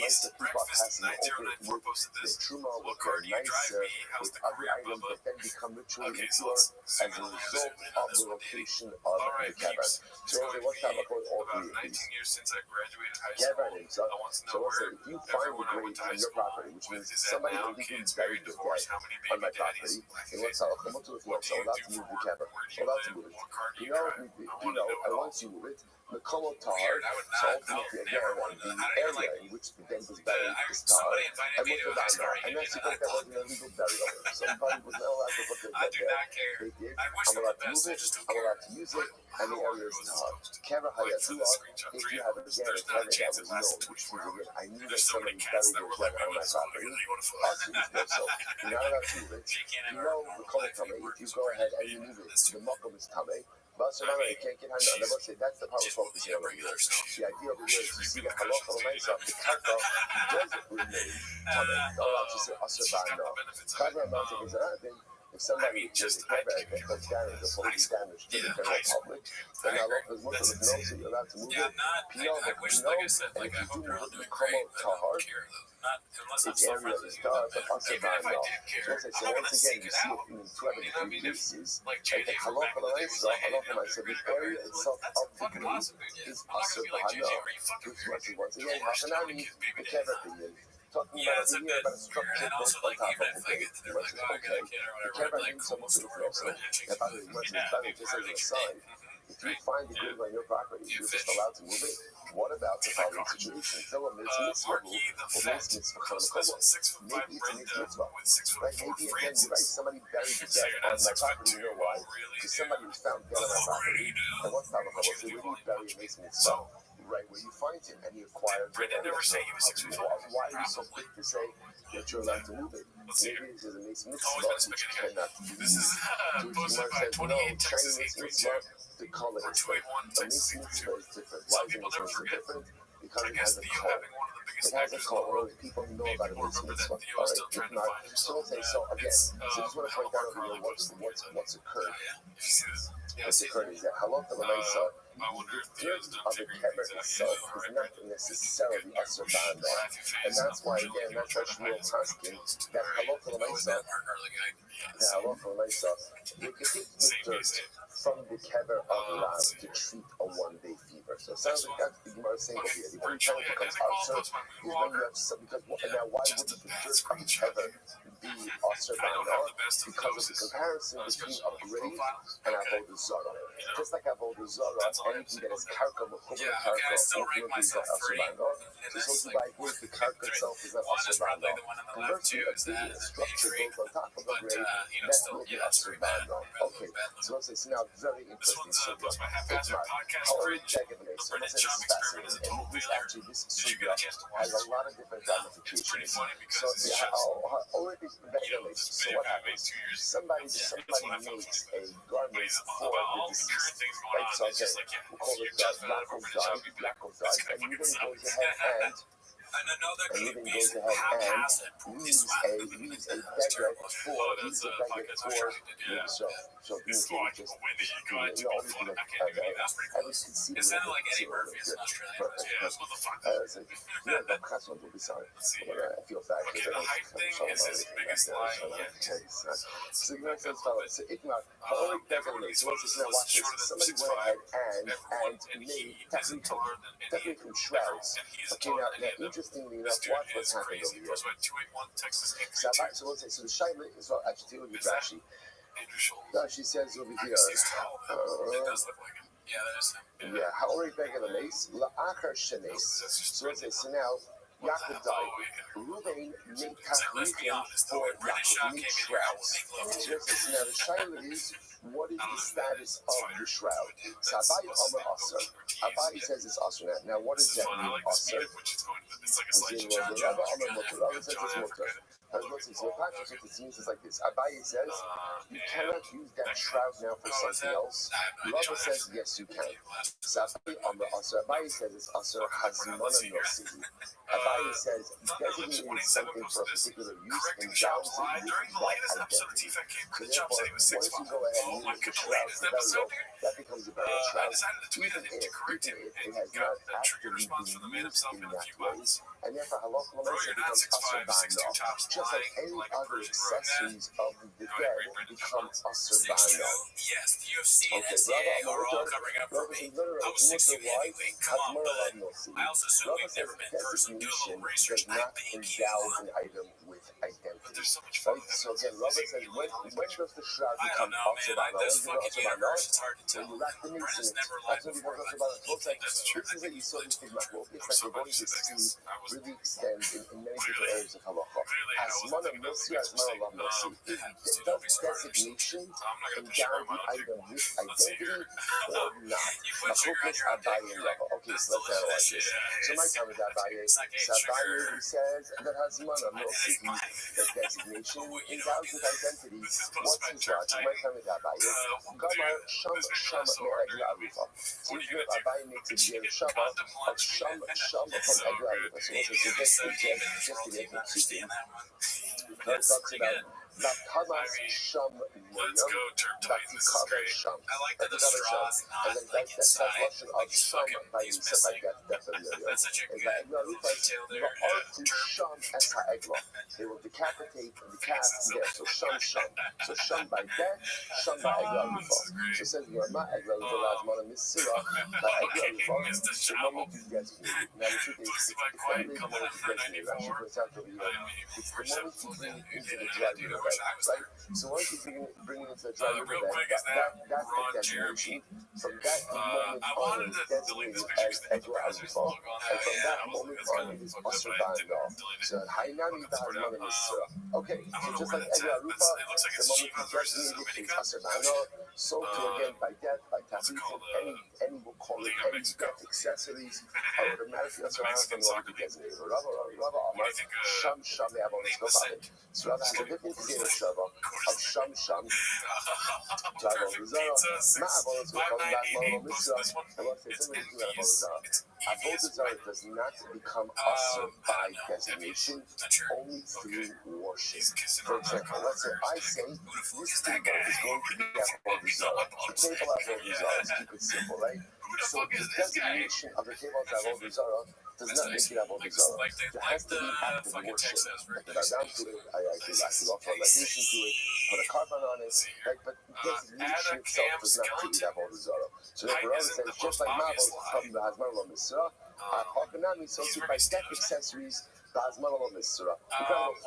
East, people are breakfast, passing over 9094 with posted the this. truma, What with car their do you drive nicer, me? How's with the other career, items Bubba? that then become ritually Okay, so impure let's as a result of the location of the kever. So what's that about all about three of 19 these? years since I graduated high Kever school. and so I want to so know let's say where if you find everyone a I went grave to high in your school property, which with means is at somebody now, illegally kids, buried married, their divorced, dead how many on my baby daddies, property, black and what's faces. how come to the What floor, do so you allowed do to move for the work? kever. Where do So you allowed to live? move it. What car do You you know, drive? I want to know it and all. once you move it, the Como Tar, Weird. I would so not. ultimately Never again, wanted to. the I don't even area like. in which the dead was buried is tar, Somebody invited and me to a what's the NASCAR and reunion, that's and because I that thought, wasn't a legal burial. Somebody was not allowed to put their I dead do there. not care. They did. I wish I'm them allowed the to best. move I it. just don't I'm care. allowed to use it, and the area is tar. Kever Like for the Hayadua, screenshot, if 3 you have hours. again a There's not a kever that chance was it lasts known, which 24 means hours. again, I knew that There's so somebody many cats buried that their were dead like, on I my just want to property. really want to Us use there, so you're not allowed to move it. She can't You have know her the normal color life. from it. Work If you is go ahead and crazy. you move it, That's too the muckum is coming. But so you can't get hand on. That's the power focus here over here. The idea over here is you see the halacha l'maisa, the karka does remain coming. All out to say asabano. Chazar Mountain is another thing. If somebody just a kever that does damage, or poses damage to the general public, then halacha is much of it knows that you're allowed to move it. Piyah, I wish, you know, like I said, and like if I you do hope you're move all it, you doing come great. out I don't tahar. care though. Not unless I'm Its so area friendly is with you. dark, but Even if I asabano. did care, So I'm not once gonna again, seek you it see out. it in You know what I two mean? different If cases. like Like the JJ from back halacha in the day was l'maisa, like, hey, halacha you know, l'maisa, you're the great, area like, itself that's of the fucking grave awesome, dude. is I'm not gonna be like JJ, asabano. are you fucking Which weird? once again, Divorced, how many Hafanami, baby the daddies? kever opinion. Talking Yeah, about it's a over here bit about a weird. structure And also, built on like, top even of if the I grave. get to there, like, oh, I got a kid or The whatever, kever like, needs cool someone to story, look bro. also. Handshakes Now, and by the way, stuff. just as Yeah, an aside, mhm. If you find a grave on your property, you're just allowed to move it. What about the following situation? Maybe it's a mitzvah. Right? Maybe again, you're right, somebody buried the dead on my property. You know why? Because somebody was found dead on my property. And what's the halacha? So where do you bury a mitzvah? Right where you find him, and he acquired it. Why are you so quick to say that you're allowed to move it? Maybe this is a mitzvah which cannot be used. Jewish says, no, Chinese mitzvah, the color is different. A mitzvah is different. Why is a mitzvah different? Because it has a color. It has a color. People know about a mitzvah. All right, if not, so okay. So again, so just want to point out over here what's occurred. What's occurred is that halakha l'maisa, the dirt of the kever itself is not necessarily a survivor, and that's why again, that's why Shmuel asking that halakha l'maisa, you can take the dirt from the kever of Rav to treat a one-day fever. So it sounds like that's the Gemara saying over here. The only time it becomes also is when you have some, because now why wouldn't the dirt of the kever be also because of the comparison between a grave and avodah zarah. Just like avodah zarah, anything that is karka, ultimately is not asur. So by grave, the karka itself is not asur. Conversely, a grave structure built on top of a grave, that will be asur. Okay, so let's say, so now very interesting. So however, so let's say this is fascinating, and this actually this sugya has a lot of different ramifications. So so what happens? Somebody makes a garment for the deceased, right? So again, we'll call it lack of died, and you then goes ahead and use a beggar for so it's like a windy guide to be fun. I can't even eat that pretty close. Is that like any burpees in Australia? Yeah, what the fuck? I feel bad. Okay, the height thing is his biggest lie yet. So you know what I'm saying? So Ikma, somebody went ahead and made technically from shrouds. Okay, now interestingly enough, watch what's happening over here. So let's say, so the Shaila is well, actually, it would be Rashi. No, she says over here. It does look like him. Yeah, that is him. Yeah, Haori Begala Mace, La'achar Shenes. So let's say, so now, Yaakov died. Ruvain made Tachritim for Yaakov, made shrouds. So let's say, so now the Shaila is, what is the status of the shroud? So Abai Omer Aser. Abai says it's Aser. Now, what does that mean, Aser? Rabbi says it's Mutter. So what it means is like this. Abai says, you cannot use that shroud now for something else. Rabbi says, yes, you can. So Abai Omer Aser. Abai says it's Aser Hazmana Nosi. Abai says, designating something for a particular use and bounds it with that identity. So therefore, once you go ahead and use the shroud for burial, that becomes a burial shroud, even if it has not actually been used in that way. And therefore, halakha l'maisa becomes asur ba'ano. Just like any other accessories of the dead become asur ba'ano. Okay, Rabbi says, designation does not endow an item with identity. Right? So again, Rabbi says, when does the shroud become asur ba'ano? When you wrap the meat in it, that's when it becomes asur ba'ano. This is a yisod in Tigmach. It's like we're going to see really extends in many different areas of halacha. Asmana Milsi, Asmana Lav Milsi. Does designation endow the item with identity or not? Machukas Abaye and Rava. Okay, so let's analyze this. So my time is Abaye. So Abaye says that Asmana Milsi, the designation endows with identity. What's his right? My time is Abaye. Gamar Sham Me'egla Arufa. So here Abaye makes a deal Shabbat of Sham from Egla Arufa. So just to get it speaking, that talks about that Hamas Sham Miriam, that Tikava Sham, that Tikava Sham, and then that's the translation of Sham by death of Miriam. And that Egla Rufa, the art to Sham as Ha'egla. They will decapitate the calf there, so Sham. So Sham by death, Sham by Egla Rufa. So it says, Yorma Egla Rufa Razmana Misira, by Egla Rufa, the moment you get now the truth is, it's the moment you get actually points out over here, it's the moment you bring it into the dry river. riverbed, right? So once you bring it into the dry riverbed, that's the designation. From that moment on, it is designated as Egla Arufa, and from that moment on, it is Asr Ba'andah. So Hainami Ba'azman Misra. Okay, so just like Egla Arufa, the moment you designated it is Asr Ba'andah. So to again, by death, by tafisim, any will call it any death accessories are automatically Asr Ba'andah from the one to designated. Rava Amar, Sham Sham Yavon Skopabit. So Rava has a different Gezerah Shava of Sham Sham. Ma'avon Skopabit, Ma'avon Misra, and what they say is Avodah Zarah does not become Asr by designation, only through worship. For example, let's say I say this table is going to be Avodah Zarah. The table Avodah Zarah, let's keep it simple, right? So the designation of the table as Avodah Zarah does not make it Avodah Zarah. There has to be active worship. I put down to it, I offer a libation to it, put a carbon on it, right? But designation itself does not create Avodah Zarah. So therefore, I says just like Ma'avon from the Hazman of Misra, Hakanami, so too by death accessories, the Hazman of Misra.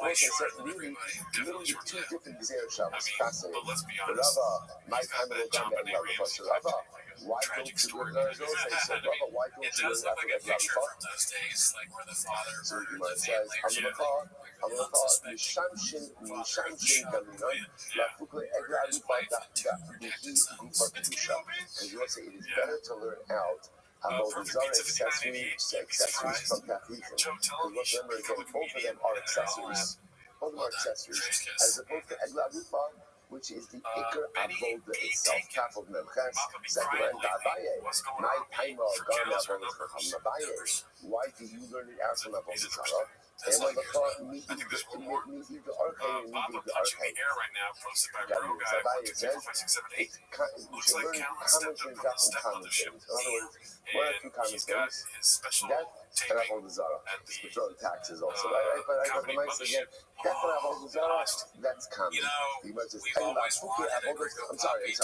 Incredible. Really, literally two different Gezerah Shabbos. Fascinating. The Rava, my time will come and Rava. Why don't you learn those? So Rava, why don't you learn after that Rava? So the Gemara says, I'm going to call Mishamshin Gaminon, Lafukle Egla Arufa Bihi Gufa Kedusha. Because you want to say it is better to learn out Avodah Zarah accessories from Tachlitim. Because remember again, both of them are accessories. Both of them are accessories. As opposed to Egla Arufa, which is the Iker Avodah itself. Kaf of Memches, second and Abaye. My time of Garna Avodah Abaye. Why do you learn it out from Avodah Zarah? And when the thought meet the arcade, Abaye says, you should learn common things out from common things. In other words, what are two common things? Death and Avodah Zarah. Spiritual taxes also, right? But I recognize again, death and Avodah Zarah, that's common. You must just I'm sorry.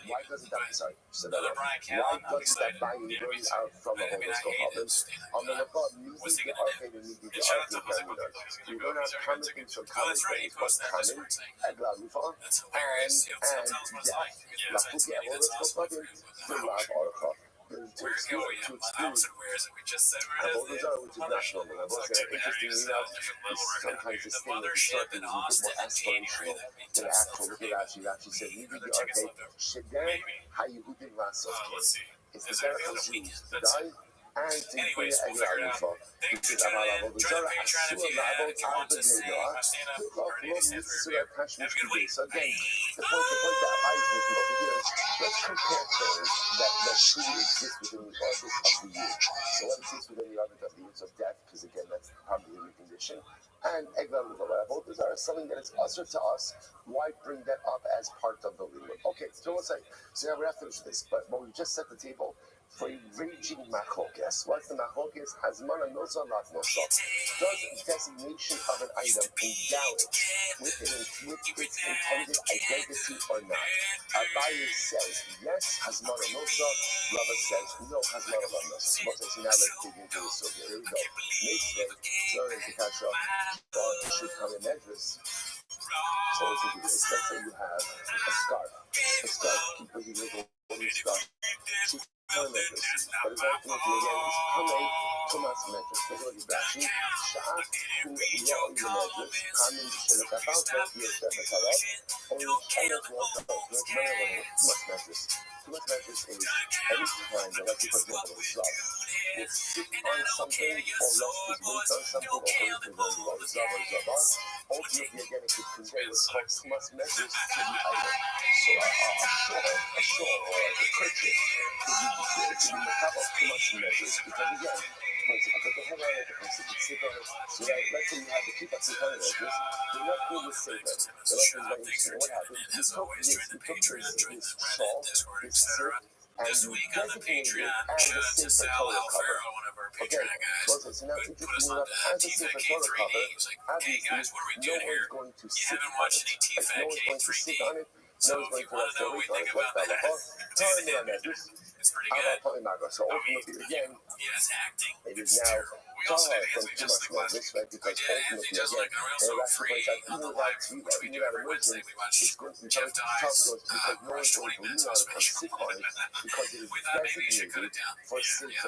Why doesn't that, sorry, why doesn't that buy you learning out from a holistic problem? On the thought, music, the arcade, and music, the arcade, you learn out common things from common things. What's common? Egla Arufa, and death. Lafuki Avodah Zarah, the Rav Archa. To experience Avodah Zarah, which is national. And I was interestingly enough, sometimes this thing with the circle is a bit more aspirational than actual. Look at Rashi. Rashi said, "You do the arcade, Shedeh Hayehudin Lasos." It's the better for Jews to die and to bring it Egla Arufa. Because Avodah Zarah Asur La'avod Al B'nei Noah, Lo Mitzvah Kashmish Today. So again, the point that Abai is making over here is let's compare things that truly exist within the orbit of the year. So what exists within the orbit of the years of death, because again, that's probably the condition. And Egla Arufa, Avodah Zarah is something that is usher to us. Why bring that up as part of the limud? Okay, so let's say, so now we have to finish this, but we just set the table for a raging machlokes. What's the machlokes? Hazman anosa lat nosa. Does designation of an item endow it with its intended identity or not? Abaye says yes, Hazman anosa. Rabbi says no, Hazman anosa. So now let's dig into this. So here we go. Mitzvah, learning to catch up. Should come in address. So listen to this. Let's say you have a scarf. Keep a little scarf. Metrics. But his ultimately again is Kamei Tumas metrics. Take a look at Rashi. Sha'at Hu Ya'u metrics. Kamin Shelekafalta Yeshefetarav. Only Shelet Walter with Tumas metrics. Tumas metrics is any time that, like for example, Islam will sit on something or rest his weight on something or hold his own Zavar. Ultimately again it could convey what's called Tumas metrics to the item. So a shawl or a kerchief it should be the top of too much measures because again, once I put the head on it, the person can sit on it. So that let's say you have to keep up some kind of measures, you're not going to save them. The rest is very interesting. What happened? You took this shawl, this silk, and you designated it as a Sefer Torah cover. Okay, so now interestingly enough, as a Sefer Torah cover, obviously no one's going to sit on it. No one's going to sit on it. No one's going to rest their weight on it. What's that about? Torah measures. So ultimately, again, it is now far from too much madness, right? Because ultimately, again, that's the place that even without tweet, right? Even without emerging, it's going to be tough because no one's going to lean on it or sit on it because it is designated for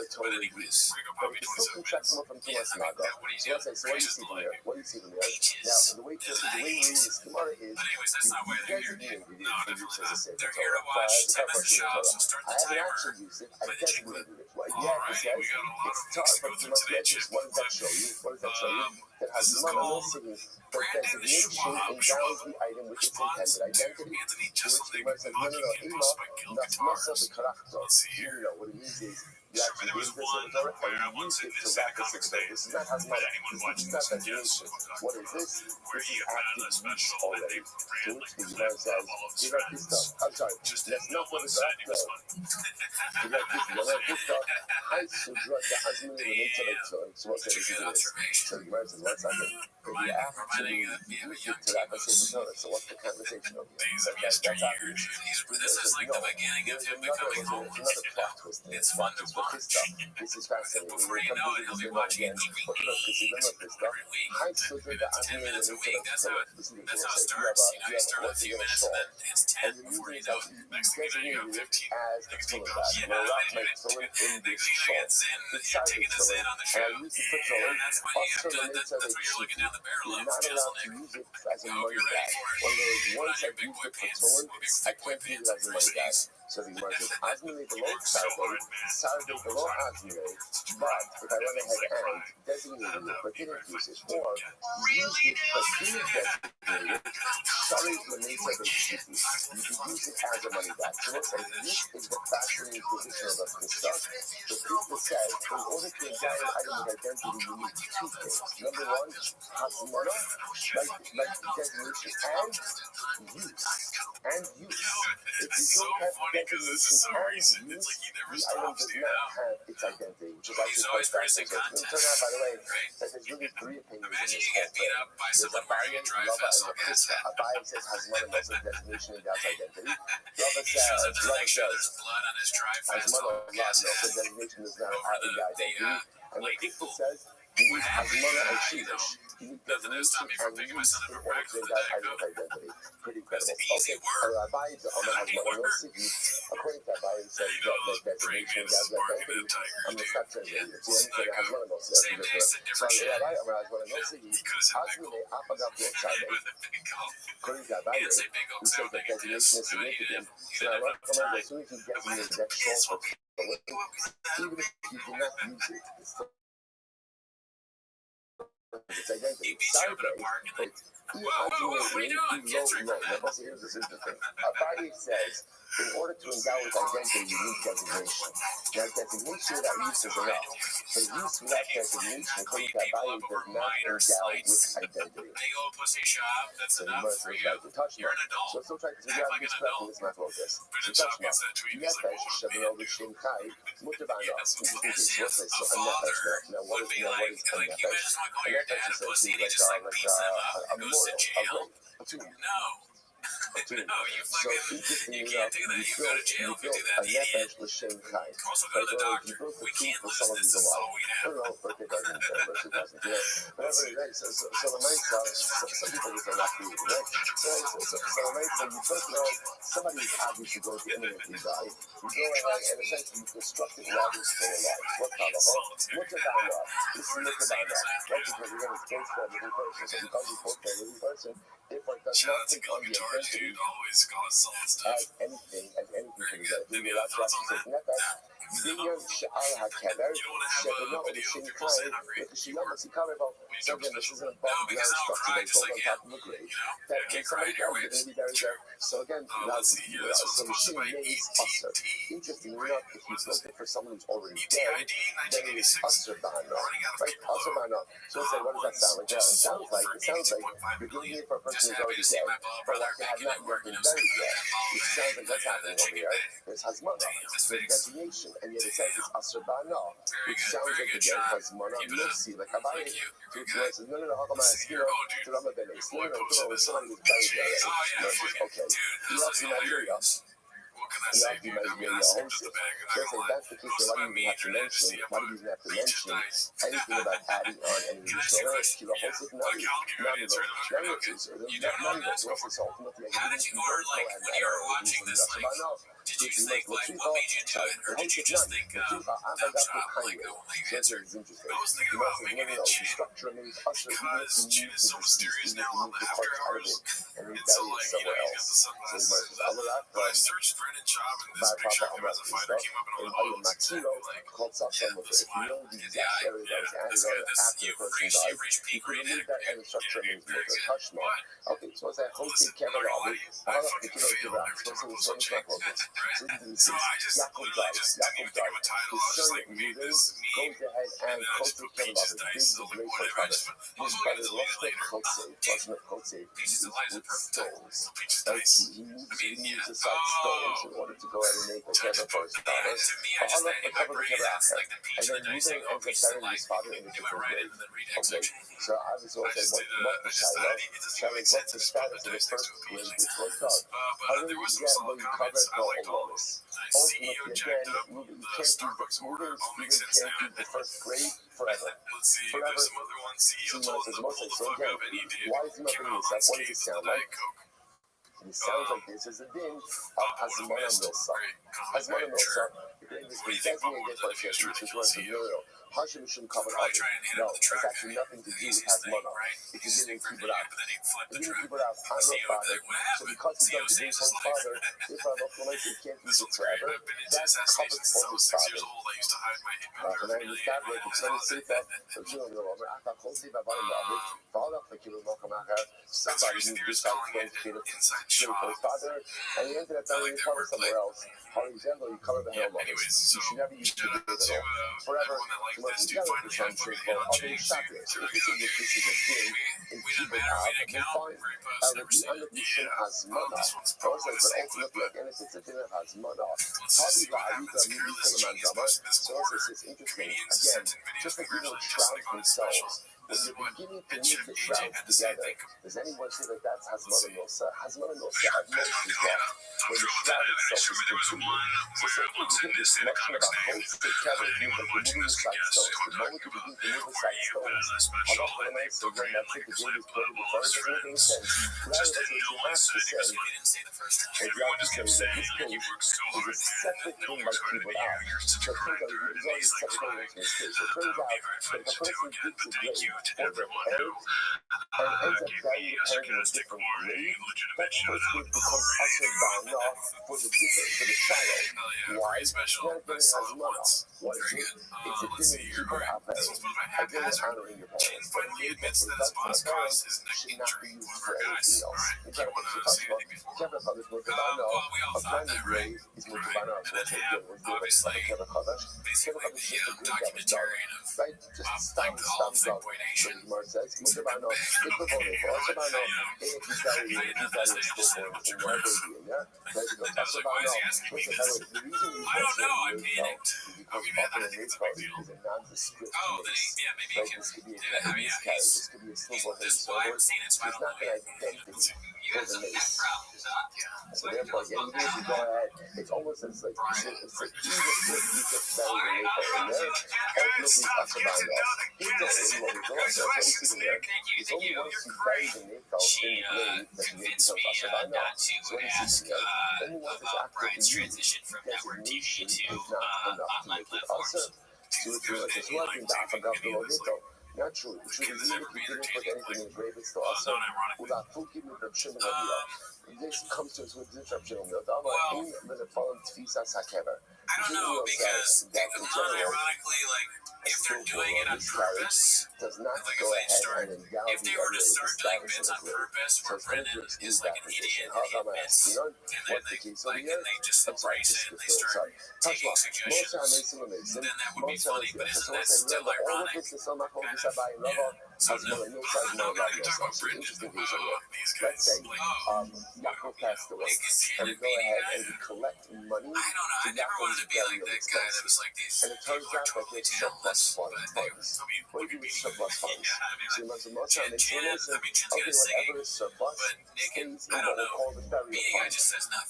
Torah use. But if you still contract more from Tumas Naga, so let's say, so what do you see from here? What do you see from here? Now, the way we're reading this Gemara is you designated it for use as a Sefer Torah. I haven't actually used it, I designated it. Well, yeah, it says it's tar from Tumas Medjus. What does that show you? What does that show you? That has no city, but designation endows the item with its intended identity. To which the Gemara says, no, Ima, not Masa the Karakto. No, what it means is, you actually use this in the Torah and you use it to wrap this in the Torah. This is not Hazmana. This is not designation. What is this? This is active use already. To which the Gemara says, give up this stuff. I'm sorry, let's not put this up. No. Give up this stuff. I should drug the Hazmana in the nature of it. So what's the reason for this? So the Gemara says, one second. You actually use it to wrap this in the Torah. So what's the conversation of it? That's obvious. This is like the beginning of him becoming homeless. Another plot twist. It's fun to watch. This is fascinating. Before you know it, he'll be watching TV every week. Every 10 minutes a week. That's how it starts. You start with a few minutes and then it's 10 before you know it. Next thing you know, you have 15. Next thing goes, you know, next thing you get Zin, you're taking the Zin on the show. And that's when you have to, that's when you're looking down the barrel of Jeselnik. Hope you're ready for it. Put on your big boy pants. I can't use it as a money bag. So the Gemara says, Azmini below Sardo below Azmini, but if I went ahead and designated it but didn't use it, or used it but didn't designate it, sorry, when they said it's sticky, you can use it as a money bag. So let's say this is the fascinating position of this stuff. The Pizza says, in order to endow an item with identity, you need two things. Number one, Hazmana, like designation and use. If you don't have designation and use, the item does not have its identity, which is actually quite fascinating. So it turns out, by the way, that there's really three opinions in this whole thing. There's a Abai and a Pista. Abai says Hazmana has a designation and that's identity. Rabbi says Hazmana has no designation does not have the identity. And the Pista says you need Hazmana and Shivish. You need designation and use in order to endow item with identity. Pretty incredible. Okay, Rabbi Hazmana no Sigi. According to Rabbi, it says that designation endows identity. I'm going to stop translating it. See, I'm going to Hazmana no Sigi. So Rabbi Hazmana no Sigi. Hazmana apagav yotzade. According to Rabbi, who says that designation is significant. So I recommend as soon as you designate that short for even if you do not use it, it's still its identity. Sideways, What are you doing? Kids are here's this interesting. Abai says, in order to endow with identity, you need designation. Now, designation without use is enough. But use without designation, according to Abai, does not endow with identity. Big old pussy shop. That's enough for you. You're an adult. So still trying to figure out this correctly, let's not focus. So touch mark. Nefesh, Shabbat, Shem Kai, Mutabana. So a nefesh. Now, what is a nefesh? A nefesh is essentially like a mortal, a tomb. No, you can't do that. You go to jail if you do that. A nefesh with Shem Kai. Also go to the doctor. We can't lose this. This is all we have. I don't know, birthday doesn't, birthday doesn't. Whatever it is, so the night some people just are not doing it, right? So the night you first know somebody is obviously going to imminently die. You go ahead and essentially you construct it while you're still alive. What kind of hope? What's your down This is look about that. Right? Because you're going to go for a living person. So because you vote for a living person, if one does not think on the identity as anything to be done. We will have to say nefesh. Binyan she'al hakever she'beno l'shem kai v'chishiyam asikarevo. So again, this isn't a bomb ground structure. They built on top of a grave. That when somebody dies, they're going to be buried there. So again, so machine means usher. Interestingly enough, if you built it for someone who's already dead, then it is usher b'hana, right? Usher b'hana. So we say, what does that sound like? Yeah, it sounds like you're doing it for a person who's already dead, but like they have not yet been buried yet. Which sounds like what's happening over here. There's Hazmana, there's designation, and yet it says it's Asr Ba'ana, which sounds like again Hazmana Nursi, like Abai, which was no, Hagama Eskiro, to Rama Ben Islam, somebody was buried there. Okay, you lost in Nigeria. you have to imagine your own shit. So if that's the case, then why do you even have to mention anything about adding on any additional layers? So ultimately, structure means usher, even if you move the deceased, even if you move the corpse out of it and rebury it somewhere else. So I searched for an job in this picture as a fighter came up and all the odds. If you know the exact area that was added on after the person died, you could remove that kind of structure means make a touch mark. Okay, so it's a hosted camera lobby. I don't think you know the route. So it's not focus. So this is Yaakov dies. The son leaders goes ahead and goes to camera lobby. This is a great for cover. This brother lost the Kotse with stones. He moves aside stones in order to go ahead and make a camera for his father. Allah to cover the camera after. And then Ruben ends up burying his father in a different grave. Okay, so I was also what the what's the status of the first grave which was dug? Other than that, when you cover it, no Omonis. Ultimately, again, Ruben can't do the first grave forever. Forever. 2 months is mostly. So again, why is he not doing this? What does it sound like? It sounds like this is a din of Hazmana Milsa. Hazmana Milsa, it doesn't mean for a shift, which was familiar. Hashim shouldn't cover up. No, it's actually nothing to do with Hazmana. It didn't keep it out. It didn't keep it out. I'm no father. So because he does the din for his father, if I'm not going to can't use it forever, that's covered for his father. And then with that, we're going to say that, somebody who decides to kill his father, and he ended up dying in front of somewhere else. How example, you cover the hell of it. You should never use the do it forever. You must never be some straightforward. Although you stop it. So if you think this is a thing, and keep it out, then fine. The unadmission has money. But ultimately, again, if it's a dinner has money. Probably so it's interesting. Again, just like you know, shrouds themselves. When you're beginning to move the shrouds together, does anyone say that that's Hazmana Milsa? Hazmana Milsa at most is left when the shroud itself is continuing. So simply to get this lesson about both together means that you're moving the side stones. The moment you begin to move the side stones, Allah Ta'ala says when that's it, the game is played before it doesn't make any sense. That is what you have to say. What you have to say is that this case is a separate thing by people out. So it turns out it's already separate thing in this case. So it turns out that the person digs a grave for the head and ends up buried in a different grave, that first grave becomes ushered by Allah for the child. Why? That then has mana. What is it? It's a dinner you keep out there. A dinner honoring your parents. But the admits that his boss caused his neck injury for anything else. In fact, we talked about Kevin Brothers moved to Bano. A blended grave is moved to Bano. Obviously, Kevin Brothers is just a grave that was done. Right? Just stop dog. So the Gemara says, moved to Bano. It's the bone. For us to Bano, if you carry it, you carry it still born in your baby. Yeah? There's a good Bano. Listen, by the way, the reason you mention Mayfeld is because often a Mayfeld is a nondescript mace. Right? This could be a miscarriage. This could be a stillborn baby. So there's not an identity for the mace. So therefore, again, even if you go ahead, it's almost as like even if you just bury the Mayfeld in there, ultimately touch the Bano. He don't really want to go up there. So he's sitting there. It's only once you bury the Mayfeld in the grave that the grave becomes touch the Bano. So when he's sitting there, only once it's actively used, designation is not enough to make it also. So if you're like a sweating back and up the logito, not true. It should be even if you didn't put anything in the grave, it's still also without fucking interruption of the this comes to us with disruption of the other in the following tfisa sakeva. I don't know, because ironically, like, if they're doing it on purpose, does not like go if ahead and endow if the they were to other start doing status bits of on the grave. purpose, So where it's going to Brennan exclude is like that an position. idiot and he admits, and then What's the case over like, here? and they just embrace it and they start taking suggestions, then that would be funny, but isn't that still ironic? So now that we're talking about Interesting case over here. Let's say Yaakov passed away, and we go ahead and we collect money I don't know, to I never wanted Yaakov's to be like burial that guy that expenses. was like these And it turns people are out that totally it's talentless funds. What do you do with surplus funds? So you must most time okay, whatever is surplus stays in what we call the burial fund.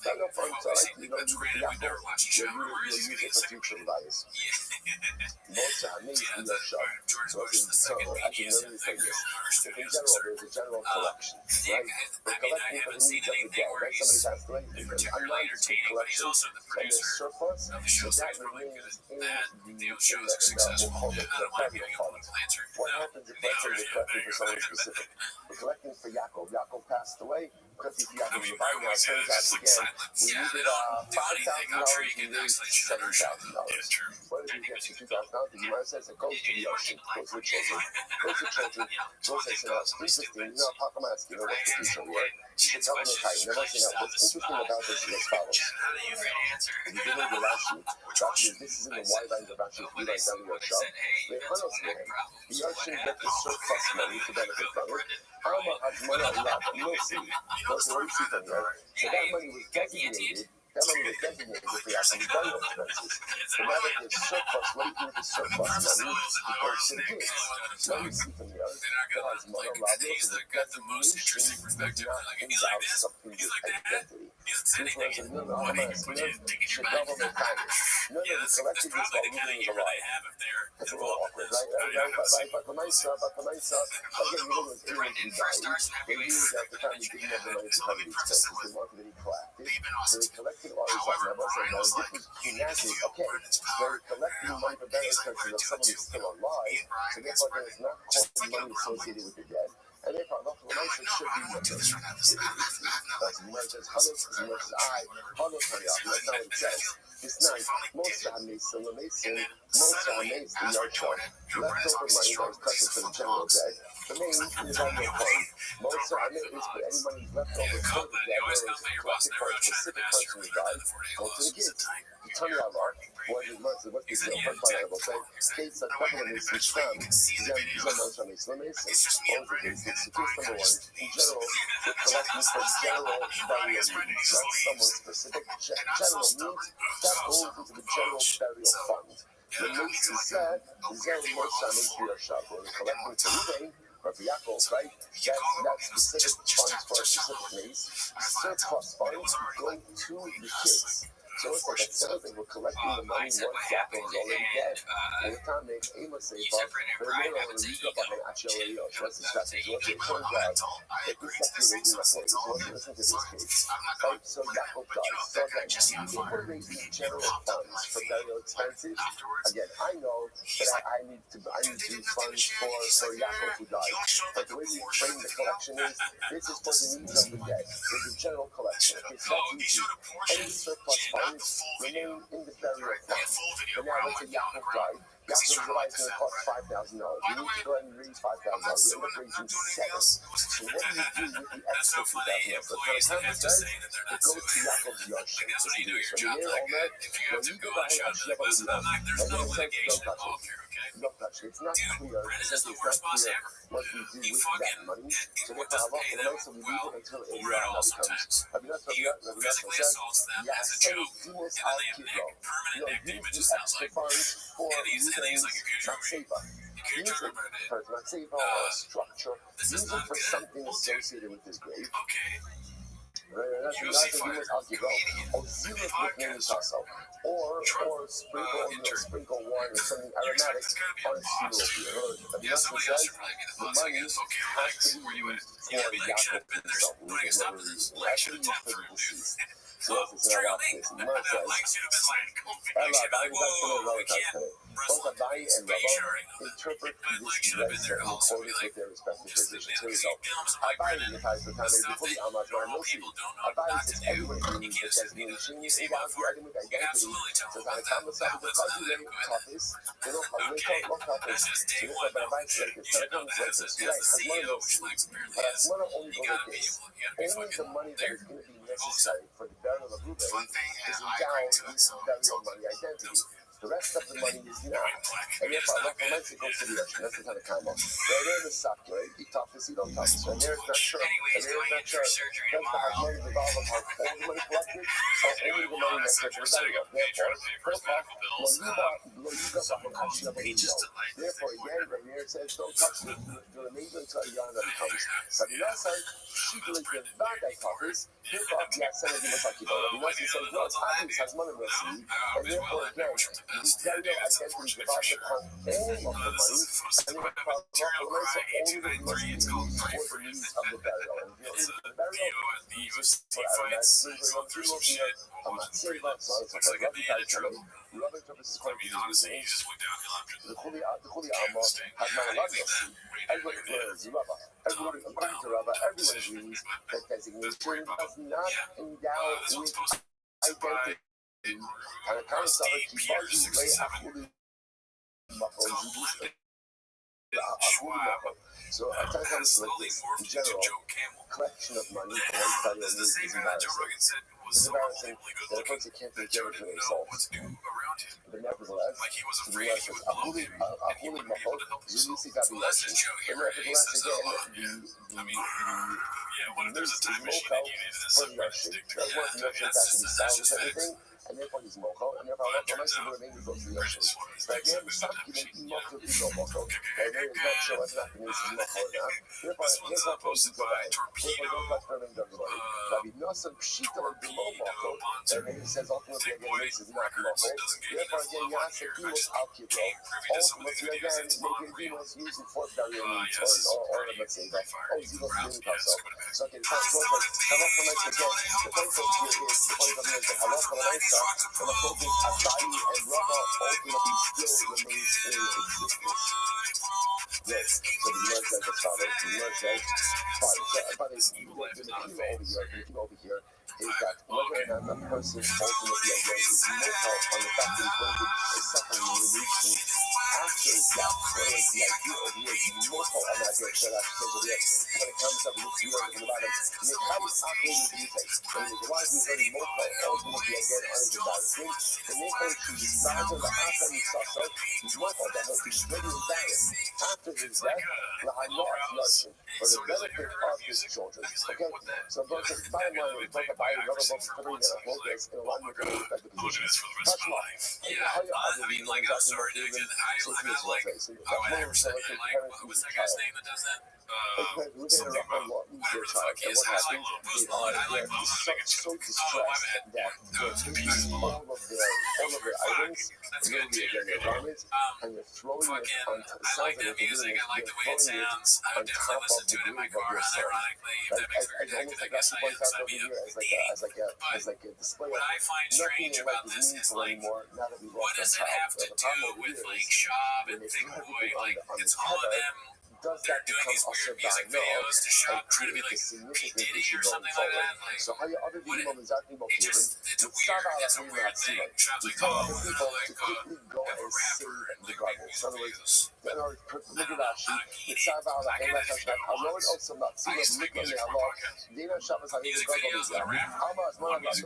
Burial funds are like, you use it for Yaakov, you'll use it for future values. Most time, maybe in your shop. So I can really say this. So in general, there's a general collection, right? We're collecting for the needs of the dead, right? Somebody passed away, there's an unwanted collection, and there's surplus, so that remains in we'll call it the burial fund. What happens if let's say we're collecting for someone specific? We're collecting for Yaakov. Yaakov passed away. Collecting for Yaakov is buying now. It turns out again, we needed $5,000, we raised $7,000. What did we get for $2,000? The Gemara says it goes to the ocean, goes to the children. Goes to children. Goes to it's interesting. You know, Papa Mask, you know, what's the future word? It's helping the tight. Never say that. What's interesting about this is as follows. If you give me the Rashi, this is in the wide lines of Rashi, if you write down your shop. The ocean gets the surplus money to benefit from it. Alma has money a lot, but you'll see. Those are what you see from there. So that money was designated. That money was designated for the actual burial expenses. So now that there's surplus, what do you do with the surplus money? It goes to the kids. What you see from there, that has money a lot. This is a designation that not endow something with identity. This was a little automatic, should double the kindness. None of the collected is while Ruben is alive. That's a little awkward, right? But the nice again, you know, when anyone died, they knew that at the time they didn't have the money to cover the expenses. They wanted to be collected. So they collected all these like levels, and now this was humanity. Okay, they're collecting money for burial expenses of someone who's still alive, so therefore there is not money associated with the dead. And therefore, the Lamaisa should be with them. The Gemara says, Halos, the Gemara says, Halos Hayah. That's not what it says. It's nice. Most of the Yarchon, leftover money that was collected for the general dead, remains in the burial fund. Most of the is for any money left over for the dead, whether it's collected for a specific person who died, or to the kids. The Tanya Allah, what's the deal? First part I will say, states that government is Islam, it's case number one. In general, we're collecting for general burial needs, not someone specific. General needs, that goes into the general burial fund. The next is that, Zeri Moshe makes your shop, where we're collecting for Ruben, or for Yaakov, right? That's specific funds for specific needs. Surplus funds go to the kids. So it's like instead of we're collecting the money once Yaakov is already dead, and the time they aim a safe off, but they don't want to reach up on the actual radio. So what's the strategy? So what's it turns out? If we set the radio up for you, so let's listen to this case. Right? So Yaakov dies. So again, if we're raising general funds for burial expenses, again, I know that I need to use funds for Yaakov who died. But the way we frame the collection is, this is for the needs of the dead. There's a general collection. Okay, so that's easy. Any surplus funds remain in the burial fund. But now let's say Yaakov died. Yaakov's life is going to cost $5,000. You need to go ahead and raise $5,000. You end up raising $7,000. So what do you do with the extra $2,000? So by the time it does, it goes to Yaakov's Yarshim. So you do it from here on that. When you go ahead and Sheva Ulam, and then it says don't touch it. Don't touch it. It's not clear. Essentially, it's not clear what we do with that money. So therefore, Allah for the night, so we leave it until a year comes. Rabbi says, Yasei Guinness al Kidro. Use the extra funds for things not safer. Use it for not safer or a structure. Use it for something associated with this grave. That's not the al Kidro. Or seal it with names also. Or sprinkle wine or something aromatic on funeral. Rabbi says the money has to be used for Yaakov himself. We can never use it. It has to be used for the deceased. So that's the case. The Gemara says, both Rabbi and Rabbi interpret this letter in accordance with their respective positions. Here we go. Rabbi unifies the time before the Almas Mar Moshi. Rabbi says everyone uses the designation without the item with identity. So the Almas Mar Moshi, they don't taught this. They don't taught this. So this is Rabbi says, it's not like this. Right, Hasmana Moshi. But Hasmana only goes like this. Only the money that is going to be necessary for the burial of Ruben is endowed with burial money identity. The rest of the money is not. And therefore, Allah Almighty goes to the ocean. That's the kind of karma. Right there, the sucker, he toughest, he don't toughest. And there's not sure. And there's not sure. Because the has money involved of how all the money collected, or only the money that's for the burial. Therefore, therefore, again, right here it says, don't touch the remainder until a young that comes. So the last time, she believes the bad guy toughest, he thought the accent of the Masaki. He wants to say, no, it's obvious, has money will see. And therefore, again, the burial identity divides upon all of the money, and then only the must be used for the needs of the burial. And the burial is for I'm not saying that, so it's like Rabbi interprets quite easy. The Holy Amma has not allowed us. Everybody is Rabbi. Everybody, according to Rabbi, everyone agrees that designation does not endow with identity. And the concept of Kibaji Lay Achuli Mako. So I tell you like this, in general, collection of money for one value of needs is embarrassing. It's embarrassing that a person can't take care of it for themselves. But nevertheless, the U.S. says, Achuli Mako, Zulisi Gabi. And nevertheless, again, the news is Moko for the Yoshi. That's one of the Yoshi that can be salvaged everything. And therefore he's Moko, and therefore Allah Almighty will remain goes to the ocean. But again, the sun can be Moko to no Moko. And there is not sure whether that means Moko or not. Therefore, here's not supposed to go away. Therefore, don't touch her and don't go away. Rabbi Nosson Pshita will be Moko. And then he says ultimately again, this is not Moko. Therefore, again, Yasser Demos Al Kibro. Ultimately, again, maybe Demos using for burial needs or let's say that. Oh, Zeno's doing himself. So again, it's not like Allah Almighty again. The point of here is the point of here is that Allah Almighty. And the focus Abai and Rabba ultimately still remains in existence. Yes, so the Lord says as follows. The Lord says, but the key over here is that whether or not the person ultimately again is more on the fact that he's going to suffer releasing after his death, whereas the idea over here is more on that day, so that's over here. When it comes up, it looks weird in the bottom. Mechanics operating the music. And the wise is very more ultimately again unembarrassing. The Nepal is started the after he suffered, he's more that he's very embarrassed. After his death, I'm not nourishing for the benefit of his children. Okay? So bottom line, we talk about another book for 3 minutes. Hold this in one minute to respect the position. Touch life. How you I mean, like, I'm sorry, dude. I like, I never said it. What's that guy's name that does that? Something about fuck his house. I like so distressed that they're taking all of their items, literally again their garments, and they're throwing it on top. I like that music. I like the way it sounds. I would definitely listen to it in my car, unironically, if that makes very good, because I guess I am somebody as like a display. What I find strange about this is, like, what does it have to do with, like, Shab and Big Boy? Like, it's all of them. Does They're that doing become these weird also music videos to Shab, trying to be like P. Diddy or something like that. Like, so how you other people is acting about it's a weird thing. Shab's like, oh, we're gonna like go have a and save rapper the garden. So look at that sheet. It's about like I wrote also not see them looking at Allah. Dina Shabbos I music videos that rap. Amma is one of the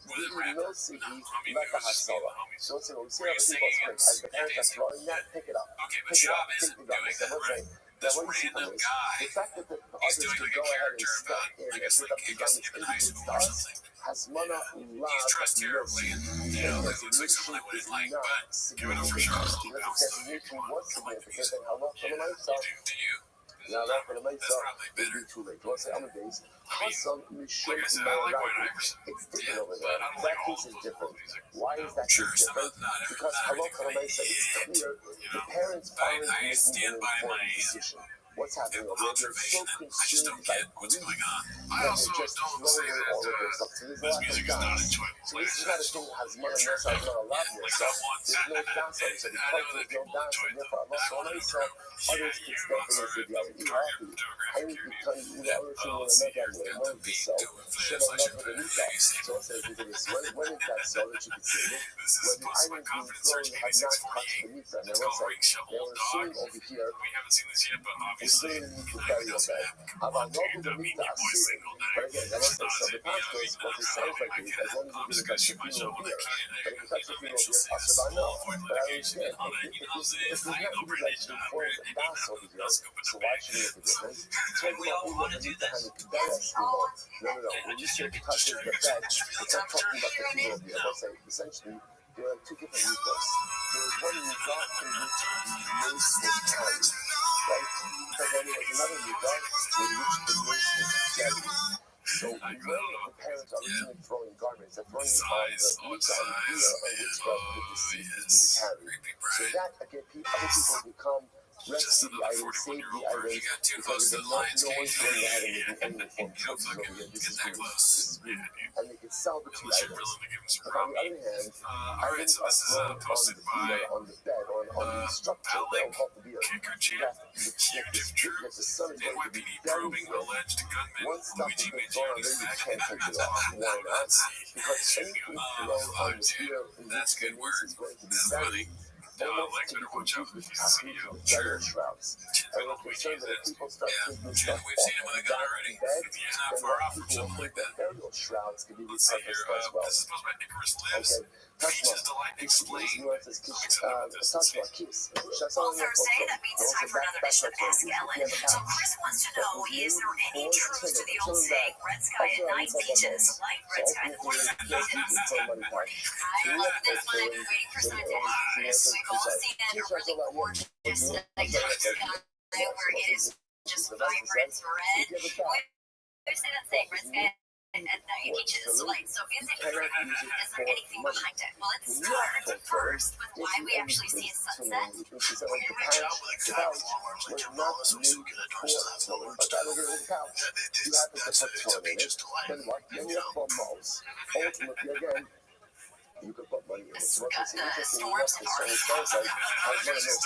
no see like a hasala. So it's we see other people's as the parents are throwing that, pick it up. Okay, but Shab isn't doing that, right? This random guy, the fact that the he's others doing can like go a ahead and character step about, in I and guess, pick like, up the I guess guns in high school or something. has mana He's dressed terribly, and, you know, it looks like someone I wouldn't like, but give it up for Shab. designation was significant and how much from myself. Do you? Now that for That's myself probably would better. be too late. Let's say I'm a base. I mean, Some Michelle like I said, I like White Iverson. it's different Yeah, over but there. I don't That like all piece is of different. music. Why is that Sure, piece some of different? not Because everything Halakha Lamaisa, it's clear the parents aren't I making stand an by my informed decision. What's happening over there? They're so observation. I just don't consumed by get what's grief going on. I that also they're just don't throwing say away that all of their stuff. So there's a this lot of music is not dance. enjoyable. So this is not a thing that has money less, has not a lot more Like stuff. that once. There's no dance on it. So I because know that there's no people dance, enjoy and it. therefore Allah I want Subhanahu to wa others can step in and say, yeah, you happy. I need to tell you, the other thing when I met that way, one of the so, should I love for the Nika? So I said, when is that so that you could say it? When the items being thrown have not touched the Nika. And I was like, they were assuming over here, you need to bury your bed. אבל לא בגלל תעשי. But again, that also so the pastors, what it sounds like is, as long as you do the funeral beer, but if you touch the funeral beer, possibly no. But I understand, if there's not really like the point of mass over here, so why should it make a difference? So we don't want to do that. No. When you say touches the bed, it's not talking about the funeral beer. Let's say, essentially, there are two different mikvahs. There is one mikvah in which the mace is carried, right? But then there is another mikvah in which the mace is carried. So when the parents are originally throwing garments, they're throwing on the mikvah and the beer on which the deceased is being carried. So that, again, other people become rescue the items, save the items, because no one's going ahead and making any informed choices over here. This is good. And they can sell the two items. But on the other hand, items are thrown on the beer, on the bed, on the structure. They don't call it the beer. The sun is going to be buried with. Once stuff has been thrown on there, you can't take it off. Why not? Because anything thrown on the beer in which the mace is going to be buried, almost to be confused with burial shrouds. And we're concerned that if people start taking stuff off of that bed, then people will think that burial shrouds can be repurposed as well. Okay, Tashma. Kiss. Well, Thursday, that means it's time for another edition of Ask Ellen. So Chris wants to know, is there any truth to the old saying, red sky at night, beaches, light red sky in the morning? I love this one. I've been waiting for someone to ask. We've all seen a really gorgeous nighttime sky where it is just vibrant red. We say that saying, red sky at night, beaches, light. So is it true? Is there anything behind it? Well, let's start first with why we actually see a sunset. The couch was not made for children, but that was a couch. You have to put children in it. Then what? Then you have malls. Ultimately, again, you could put money in it. It's got the storms and already so it sounds like it doesn't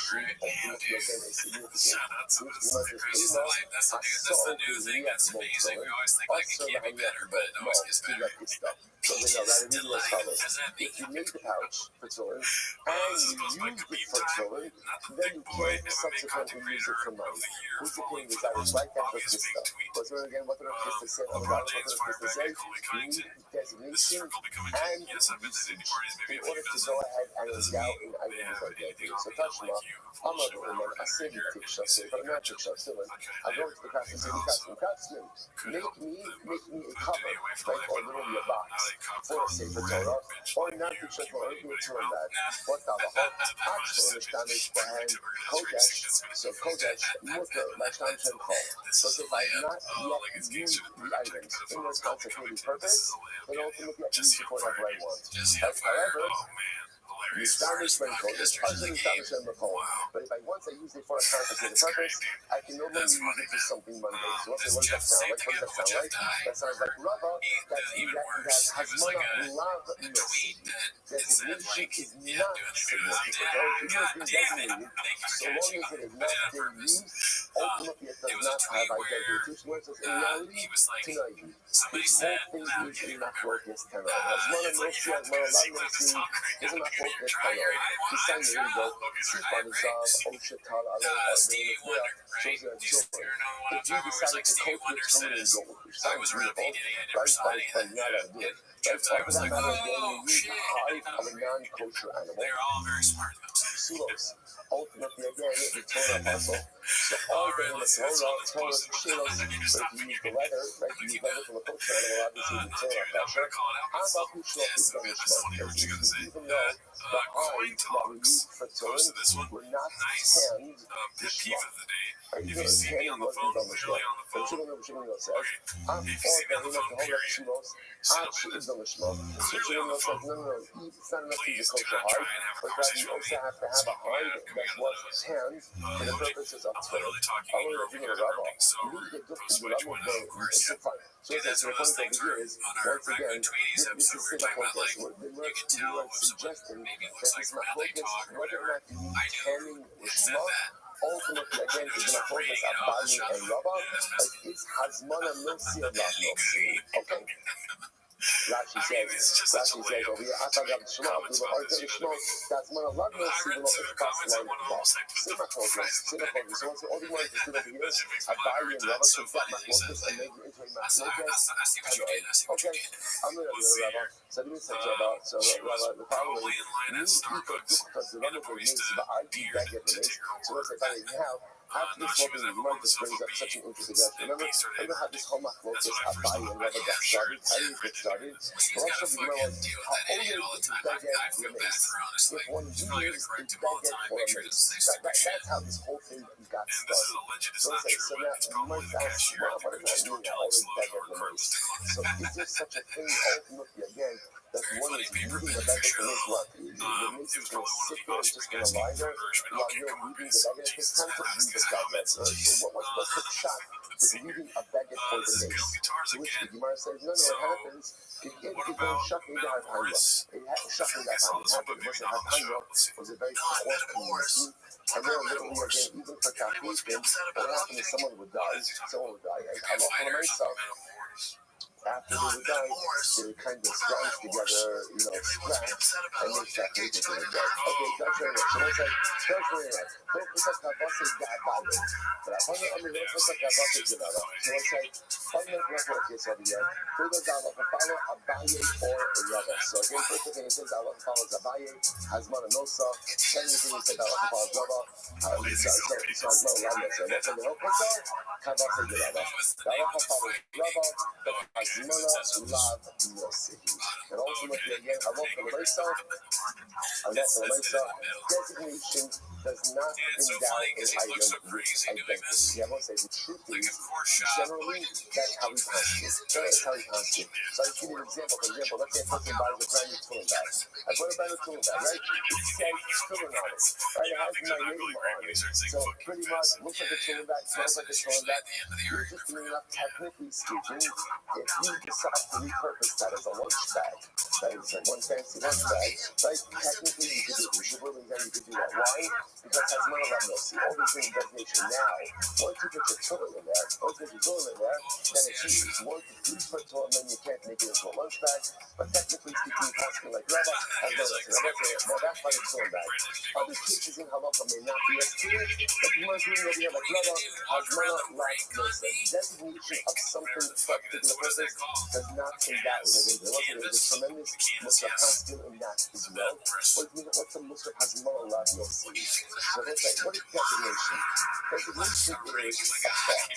mean ultimately again a significant. That's the new thing. That's amazing. We always think like it can't be better, but it always gets better. If you make the pouch for children and you use it for children, then you can subsequently use it for money. Who's the king desires like that for this stuff? What's it again? What did I just say? What did I just say? You need designation and usage in order to go ahead and endow in items like that. So Tashma, I'm not a woman, I say you take shots, but I'm not take shots. I go to the craftsman, make me a cover, like a little box. For a Sefer Torah, or not to check or anything to that. What the actually understands behind Kodesh, so Kodesh, Mutter, Lashtan Shem. So if I have not yet used the items in this consecrated purpose, then ultimately I use it for whatever I want. However, the established sprinkle is partially established in the call. But if once I use it for a consecrated purpose, I can no longer use it for something mundane. So what does that sound like? What does that sound like? That sounds like Rabbi, that Hazmana Lav Nossi. Designation is not significant. Though it has been designated, so long as it has not been used, ultimately it does not have identity. So what says in reality, tonight, this whole thing is not focused tonight. Hazmana Nossi, Hazmana Lav Nossi is not focused. He's saying here we go. Steve Wonder, right? If you decide to coach with someone in gold, which sounds beautiful, I never saw any of that. I was like, oh, shit. Of a non-kosher animal. They're all very smart themselves. Sulos. Ultimately, again, the Torah apostle. So all the Torah shilos, but if you use the leather, right? You use leather from a kosher animal, obviously the Torah kosher. How about Kushlo even though the hides that we use for Torah were not tanned to shmok. Right? Even the tanning wasn't on the shmok. But Shimon says, I'm all that we have to hold up Shilos. Is on the shmok. So Shimon says, no, it's not enough to use a kosher hide, but rather you also have to have a hide that was tanned for the purposes of Torah. I'm going to give it a Rabbi. You need to get good to the level of it's fine. So the point over here is, once again, this is Sinachokas. We're suggesting that this Machokas, whether or not you use tanning or shmok, ultimately, again, is going to focus on Bali and Rabbi, but it's Hazmana Nossi and Lav Nossi. Okay. Rashi I mean, it's just such a layup. over here, After Comments about this, you know what I mean? that's one of love, I read the comments, I want to almost like put the phrase in the pen in front of me, like, that should make my life read that so funny. He says that, I see what you did, I see what you did. I'm going to Let's see here. So let me say She was probably in line at Starbucks in a barista beer to take her so order. let's say now, after No, this she whole was thing, at home with this some brings up such an interesting question. Remember how this whole That's machlokas when I first Abaye thought, and I Rabbi know got for sure. started? How did it get started? Well, he's got to fucking deal with that idiot all the time. I feel bad for her, honestly. If one He's probably going to uses correct a him all the baguette time, for make a sure he mace, doesn't say stupid shit. that's how this whole thing got And this is started. alleged, it's not true, So but now it's you probably might the ask, cashier at the what does Gucci that store mean? telling Always Slow baguette or mace. Carlos. So is there such a thing ultimately again that Very one funny is paper reading the bag for baguette sure. mace what? The mace It is was going to probably one of sit the there and just offspring going to lie asking there for nourishment. while Okay, you're come on, reading guys. the baguette. It's Jesus, time to ask read the these comments. baguette. Jeez. So what's the shot Let's with see here. reading a baguette for This the is Bill's mace? Guitars To which the again. Gemara says, no, So, it happens. If what you go about shocking Meadow that time, Morris? I shocking feel like I that saw time this one, but happened. maybe Listen, not on the show. Hatanya Let's see. was a very No, short Meadow Morris. community. What And then about Meadow literally Morris? again, even for Anybody wants to be Kathleen, upset what about happened is something? someone would die. Someone would die. And Could be a Allah fighter or myself. something. Meadow Morris. After No, they would Meadow die, Morris. they would kind of What about scratch Meadow Morris? together, Anybody wants to be scratch upset about and make something? that Can't paper you to the try to dead. die? Okay, that's very much. So let's say, don't worry about it. Don't put that kavase gabale. But I want to don't put that kavase gabale. So let's say, find that record case over here. Put the dava for follow Abaye or Rabbi. So again, first thing it says Allah follows Abaye, Hazman and Nosa. Second thing it says Allah follows Rabba. So Hazman and Rabbi. So that's the whole question. Kavase gabale. Allah follows Rabba, but Hazman Lav Nosi. And ultimately, again, Allah for myself, Allah for myself, designation does not endow an item with identity. Yeah, I want to say the truth is, generally, that's how we constitute. That's how we constitute. So I'll give you an example. For example, let's say a person buys a brand new tooling bag. I bought a brand new tooling bag, right? It says tooling on it, right? It has my name on it. So pretty much, looks like a tooling bag, smells like a tooling bag. Interestingly enough, technically speaking, if you decide to repurpose that as a lunch bag, that is like one fancy lunch bag, right? Technically, you could do it. You should really you could do that. Why? Because that's none of that messy. All these things designation now. Once you put your tool in there, then it's easy. Once you put tool in, then you can't make it into a lunch bag. But technically speaking, you can't feel like Rabbi has no lesson. Well, that's why it's tooling bag. Other cases in halacha may not be as clear, but you must read over here like Rabbi has mana like designation of something for a particular purpose does not endow in a way. There's a tremendous Musaf Haskim in that as well. What's a Musaf Haskim love you'll see? So let's say, what is designation? Designation is a thought.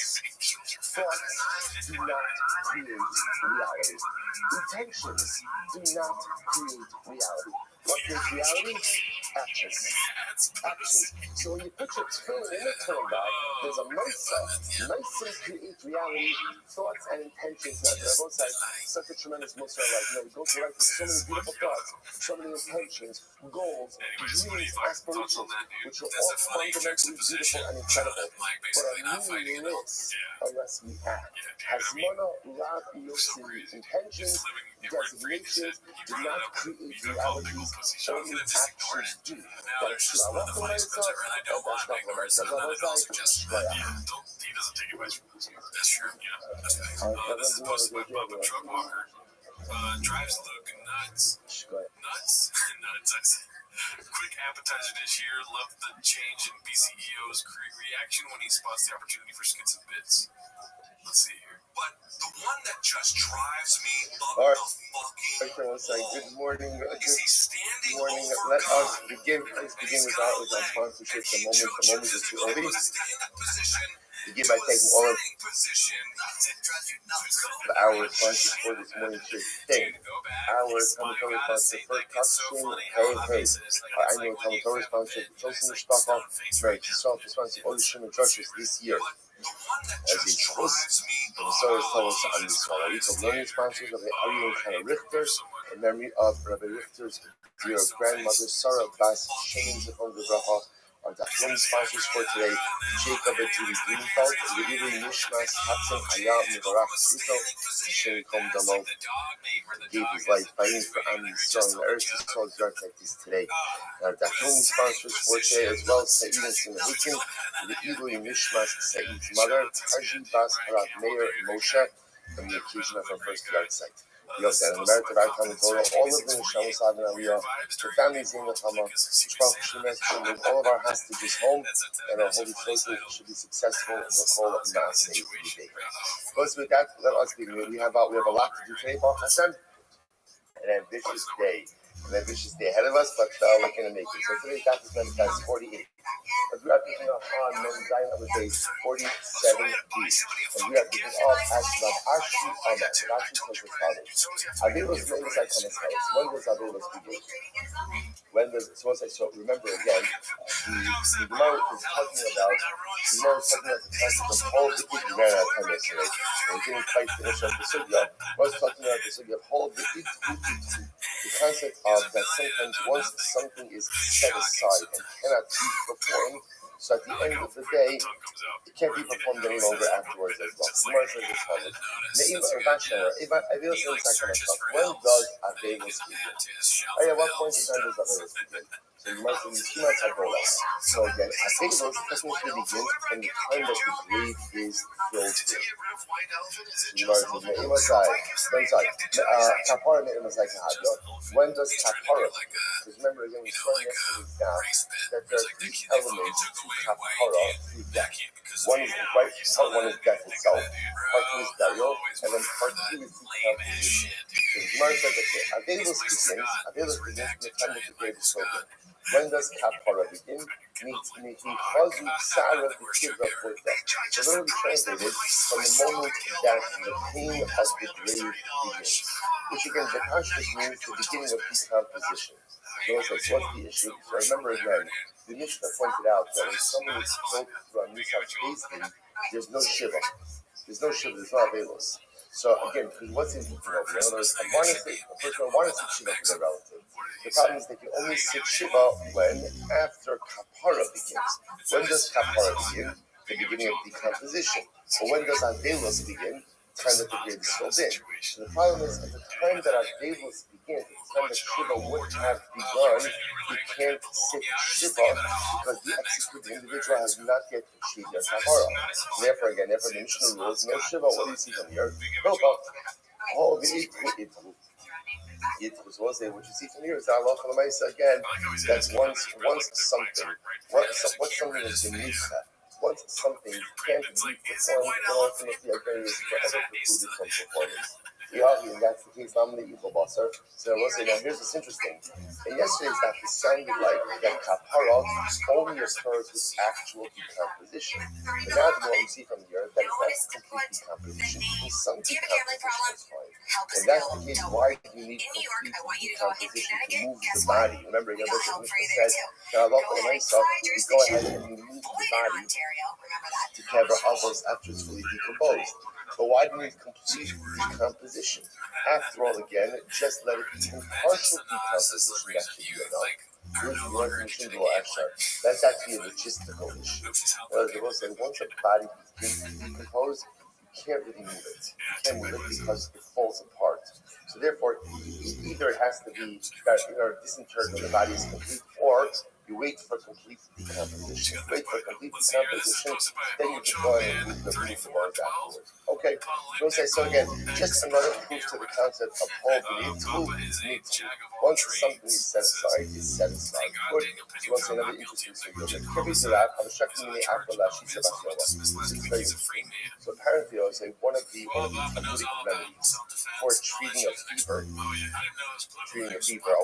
Thoughts do not create reality. Intentions do not create reality. What creates reality? Actions. Actions. So when you put your tefillin in the tefillin bag, there's a mesa. Mesa creates reality, thoughts and intentions. Now, they're both sides such a tremendous musar. Like, we go through life with so many beautiful thoughts, so many intentions, goals, dreams, aspirations, which are all fundamentally beautiful and incredible, but are meaningless unless we act. Hasmana, Lav, Yosi, intentions, designations do not create realities, only actions do. That is true. I love the myself, and that's not the myself. I was like, He doesn't take advice from this. That's true. Yeah, that's right. This is posted by Bubba Truck Walker. Drives look nuts. Nuts? Nuts, I say. Quick appetizer dish here. Love the change in BCEO's reaction when he spots the opportunity for skits and bits. Let's see here. But the one that just drives me up All right. the fucking Okay, let's say good morning. is he standing Morning. over Let God? us begin. Let's begin with our sponsorship. The moment is too early. Begin by taking all of our sponsors for this morning should stay. Our Talmud sponsor for Touchscreen, hey. Our annual Talmud sponsor, Tosin Mishpacha, married to self-responsive ownership and churches this year. As a trust, the Messiah's tell us on these Malarito learning sponsors of the Ari and Hannah Richter, in memory of Rabbi Richter's dear grandmother, Sarah Bas Shemin Zechon Gebracha, are the film sponsors for today, Jacob and Judy Greenfeld, Yehudi Nishmas, Hudson, Hayah, Mubarak, Sito, Shem Kom Damo, gave his life fighting for Am Yisrael and the Eretz Yisrael's yards like this today. The film sponsors for today, as well as Saeed and Sina Hitin, Yehudi Nishmas, Saeed's mother, Tarji Bas Harad Meir Moshe, on the occasion of our first yard site. Yosef, and the merit of our time in Torah, all of the Neshamos Ad and Aliyah, the families in the Chama, bring all of our hostages home, and our holy children should be successful in the call of Maaseh Yidei. Because with that, let us begin. We have a lot to do today, Baruch Hashem. An ambitious day ahead of us, but we're going to make it. So today's daf is Memorize 48. As we are picking up on Memorize of the days 47b, and we are picking up action of Ashi Amar. Rashi says as follows: Avelos Memorize Kamas Chalos. When does Avelos begin? So remember again, the Gemara is talking about the concept of whole wicked. We ran out of time yesterday, and we didn't quite finish up the sugya. I was talking about the sugya of whole wicked. The concept of that sometimes once something is set aside and cannot be performed, so at the end of the day, it can't be performed any longer afterwards as well. When does Avelos begin? At what point in time does Avelos begin? So you might say these two might have rolled. So again, Avelos technically begins from the time that the grave is filled in. When does Kapara begin? Because remember again, we saw in yesterday's daf that there are three elements to Kapara through death. One is part one is death itself, part two is burial, and then part two is decomposition. So the Gemara says that Avelos begins from the time that the grave is filled in. When does Kapara begin? So literally translated from the moment that the pain of the grave begins, which again, the consciousness means the beginning of decomposition. So what's the issue? So remember again, the Mishnah pointed out that when someone is killed through a Nisach Bezdin, there's no Shiva. There's no Avelos. So again, what's important over here? In other words, a person wants to sit Shiva for their relative. The problem is they can only sit Shiva when after Kapara begins. When does Kapara begin? The beginning of decomposition. But when does Avelos begin? The time that the grave is filled in. So the problem is, at the time that Avelos begins, at the time that Shiva would have begun, you can't sit Shiva because the executed individual has not yet achieved their Kapara. Therefore, the Mishnah rules, no Shiva. What do you see from here? No, all the Itru. What you see from here is that Allah again, that's once something has been used to. Once something can't be performed, then ultimately a grave is forever precluded from performance. And that's the case, I'm the evil bosser. So I will say, now here's what's interesting. In yesterday's daf, it sounded like that Kapara only occurs with actual decomposition. But now what we see from here, that it's not complete decomposition. Some decomposition is fine. And that's the case, why do you need complete decomposition to move the body? Remember, the Mishnah said, now Allah you go ahead and you move the body to cover others after it's fully decomposed. But why do you need complete decomposition? After all, again, just let it be in partial decomposition. That should be enough. That's actually a logistical issue. They will say once a body begins to decompose, you can't really move it. You can't move it because it falls apart. So therefore, either it has to be disinterred when the body is complete, or you wait for complete decomposition. Then you can go and move the bones afterwards. Okay, so again, just another proof to the concept of whole belief. Once something is set aside, it's set aside. Good. So what's another interesting suggestion? It's very interesting. So apparently, I would say one of the Talmudic remedies for treating a fever,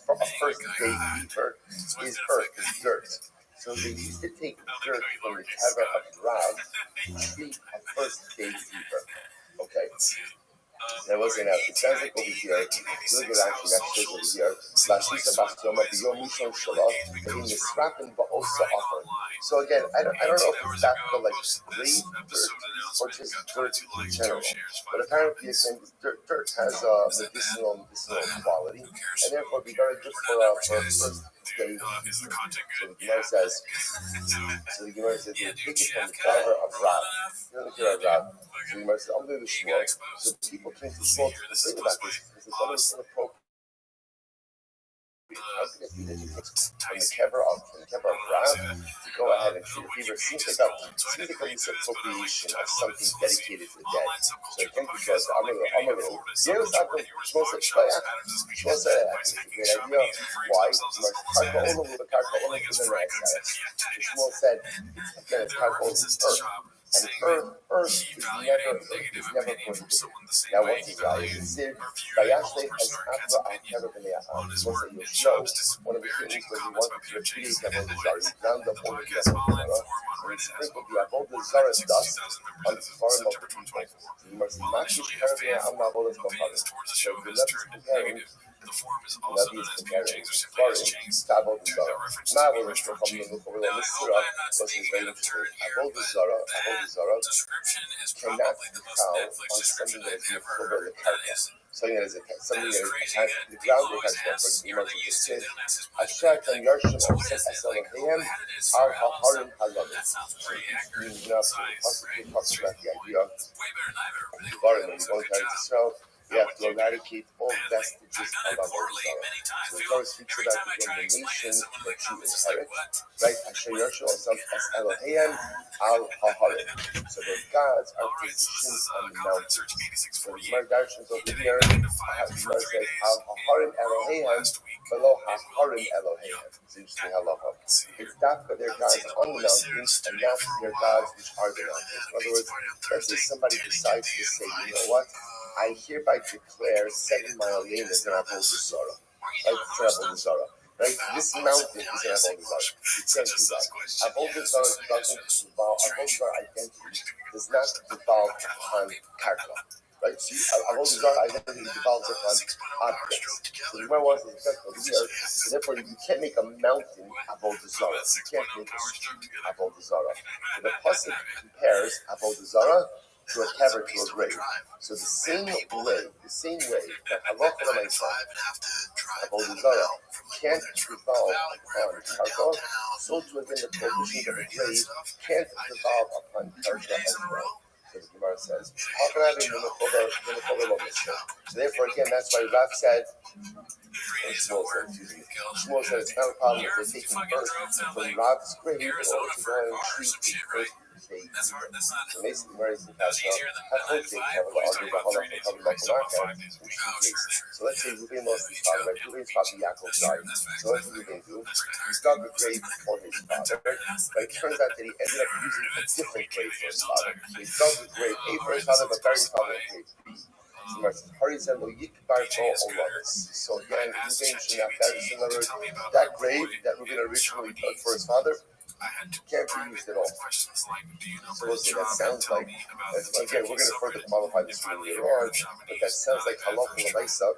a first day fever, is earth, is dirt. So they used to take dirt from the cover of Rav to treat a first day fever. Okay. Now we'll say now, it sounds like over here, look at actually next page over here, Lashisa Bastoma, the Yom Mishon Shalah, that in the Srappin Ba'osa offer. So again, I don't know if it's that for like grave dirt or just dirt in general. But apparently, again, dirt has a medicinal quality, and therefore be very good for a first day. So the Gemara says, they take it from the cover of Rav. You know the Gemara of Rav. So the Gemara says, I'm doing the Shmuel. So people came to Shmuel to complain about this because they thought it was inappropriate How could it be that you take from the kever of Rav to go ahead and treat a fever? Seems like a misappropriation of something dedicated to the dead. So I think because Shmuel said, I think it's a great idea. Why? Shmuel said, again, it's Karka Earth. And earth is never prohibited. Now, what's his value? Consider Vayashlech as Afra Akara B'nei This was a Yoshlo. One of the things was he wanted to repudiate the Avodah Zarah. He ground up all of the Avodah Zarah, and he sprinkled the Avodah Zarah dust on the foreign of the people. So you must not be comparing Am Avodah Zarah. So if you're not comparing, the form is also known as Mujays or simply as Jays. Avodah There's Zarah. no reference to any extra Avodah Zarah description is cannot probably the most count Netflix on description something that I've is ever over the carcass. Something that is attached to the People ground. always It has ask, are they used to? They don't ask this much. Ashrat and Yarshim So or what is Set it? Like, who Esalam had it as are cereal? Haharim Halamim. That sounds pretty accurate. Enough to Precise, right? talk about the idea of Way better than I've ever predicted. Barim when you So go good to job. Israel. You have to eradicate all vestiges I've of done it Avodah poorly Zarah. many times. So the Torah speaks Every about time I try to the explain nation it, someone in the that you comments is like, inherit, what? right? Asher Yarshu Osam Es Elohim Al Haharim. So the gods are All right, so this positioned is on the Confidence mountains. Searching So the 8648. Gemara Darshans He over did here, it 9 to 5 for 3 says days. Al Haharim Elohim Last week. below Haharim Elohim. It's interesting halacha. It's dafka their gods on the mountains and not their gods which are the mountains. In other words, let's say somebody decides to say, you know what? I hereby declare 7 Mile Lane as an Avodah Zarah. Right? It's an Avodah Zarah. Right? This mountain is an Avodah Zarah. You can't do that. Avodah Zarah doesn't devolve. Avodah Zarah identity does not devolve upon karka. Right? See, Avodah Zarah identity devolves upon objects. So the Gemara wants to respect over here. So therefore, you can't make a mountain Avodah Zarah. You can't make a street Avodah Zarah. So the pasuk compares Avodah Zarah to a kever, to a grave. So the same way that halacha l'maisa Avodah Zarah can't devolve upon karka, so too again the prohibition of a grave can't devolve upon karka as well. So the Gemara says, so therefore again that's why Rav said, Shmuel said it's not a problem if they're taking birth from Rav's grave in order to go and treat the first baby. So basically, where is the pastor? So let's say Reuben lost his father, right? Reuben's father Yaakov died. So what did Reuben do? He dug a grave for his father, but it turns out that he ended up using a different grave for his father. So he dug a grave A for his father, but buried his father in grave B. So again, Reuben should not perish. In other words, that grave that Reuben originally dug for his father can't be used at all. So we'll see, that sounds like, again, we're going to further qualify this one later on, but that sounds like halacha l'maisa.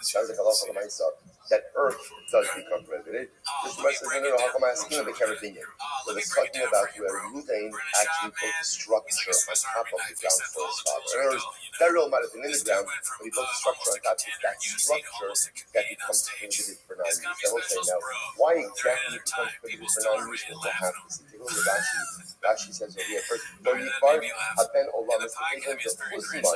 Sounds like halacha l'maisa. That earth does become prohibited. This Gemara says, no, how come I'm asking the carabinian? But it's talking about where Reuben actually built a structure on top of the ground for his father. In other words, that real might have been in the ground, but he built a structure on top of that structure that becomes prohibited for 9 years. Now, okay, now, why exactly it becomes prohibited for 9 years? We'll have to see. Take a look at Rashi. Rashi says over here, first, when you bar haben olam is the big ones of Usman,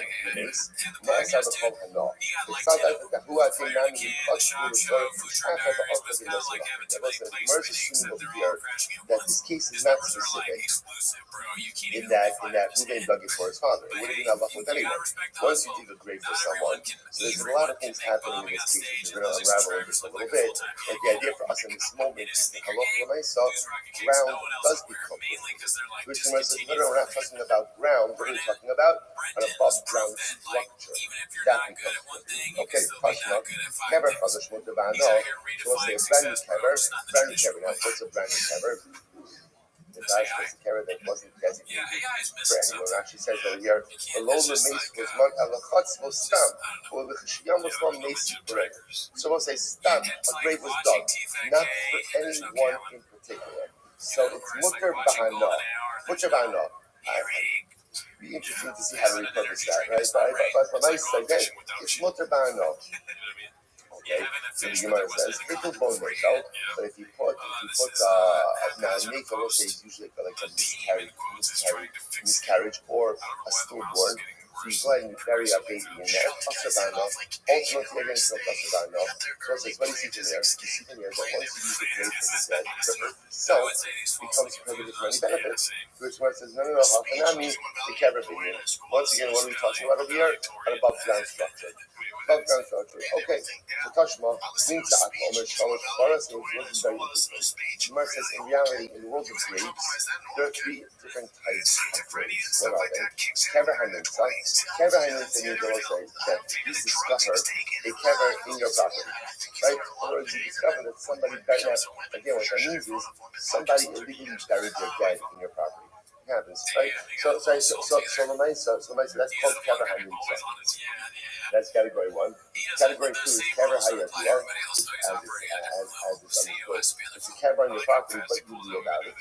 Nasa the Chol Hanah. It sounds like the Hua Tinami in Koshu was going to half of the Oscar in Nasa. That was the Merz assuming over here that this case is not specific in that Reuben dug it for his father. It would have been Allah with anyone. Once you dig a grave for someone, so there's a lot of things happening in this case. We're going to unravel this a little bit. But the idea for us in this moment is that halacha l'maisa, ground does become prohibited. Which Gemara says, no, we're not talking about ground. What are we talking about? An above ground structure. That becomes prohibited. Okay, Tashma, kever chadash mutabano. So we'll say a brand new kever. Now, what's a brand new kever? The Dash was a kever that wasn't designated for anyone. Actually says over here, the lola mace was man alachatz was stam, or the chishiyam was one mace bread. So we'll say stam, a grave was dug, not for anyone in particular. So it's mutter bahana. Mutter bahana. It'd be interesting to see how to repurpose that, right? But for my sake, it's mutter bahana. Okay, so the Gemara says, little bone metal, but if you put now nephil is usually like a miscarriage or a stillborn, So you go ahead and you bury a baby in there. Ultimately, again, it's not so it says, what do you see from there? You see from here that once you use the grave for the dead, the earth itself becomes prohibited from any benefits. Which one says, no, Hachanami, the kever binyan. Once again, what are we talking about over here? An above ground structure. Above ground structure. Okay, so Tashma means that Omer Shalosh Baras means wasn't very interesting. Gemara says, in reality, in the world of graves, there are three different types of graves. What are they? Kever Hanimsa. Kever Hanimsa means they will say that you discover a kever in your property. Right? In other words, you discover that somebody buried. Now, again, what that means is somebody illegally buried their dead in your property. It happens, right? So that's called kever hanimsa. That's category one. Category two is kever hayadiyah, as it's understood. It's a kever on your property, but you knew about it.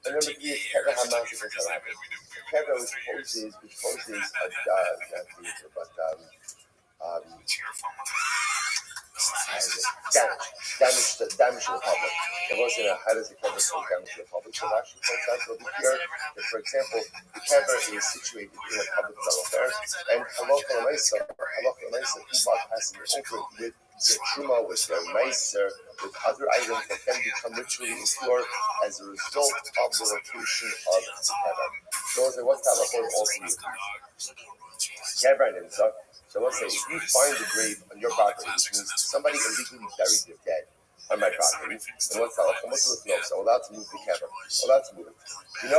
And number three is kever hamasik hasalabit. Kever which poses damage to the public. There wasn't how does the kever cause damage to the public? So it actually points out over here that, for example, the kever is situated in a public thoroughfare, and halacha l'maisa, people are passing over with their truma, with their meiser, with other items that then become ritually impure as a result of the location of the kever. So what's the halacha also used? Kever and himself. So let's say if you find the grave on your property, which means somebody illegally buried their dead on my property, and what's that? So allowed to move the kever, allowed to move it. And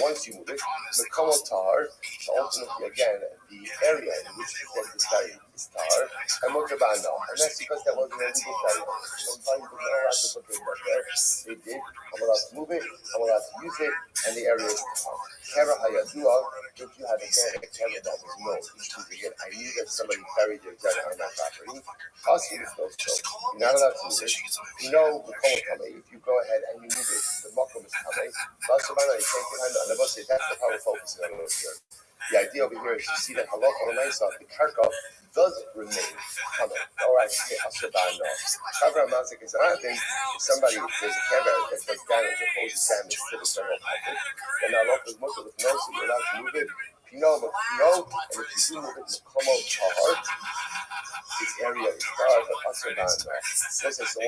once you move it, the kamel tar, so ultimately again, the area in which the dead is buried is tar, and mutabano. And that's because that wasn't a legal burial. Sometimes they were not allowed to put their dead there. They did. I'm allowed to move it, I'm allowed to use it, and the area is tar. Kever hayadua, if you have again a kever that was known, which means again, I knew that somebody buried their dead on my property. Also, you're not allowed to move it. You know the kamel, if you go ahead and you move it, the makom is kamei. That's the power of focusing on over here. The idea over here is to see that halacha l'maisa, the karka does remain kamei. Or I should say asher ba'ano. Kaver hamazik is another thing. If there's a kever that does damage or poses damage to the general public, then halacha is much of the no, so you're allowed to move it. Pino, and if you do move it to come out hard, this area is hard, but so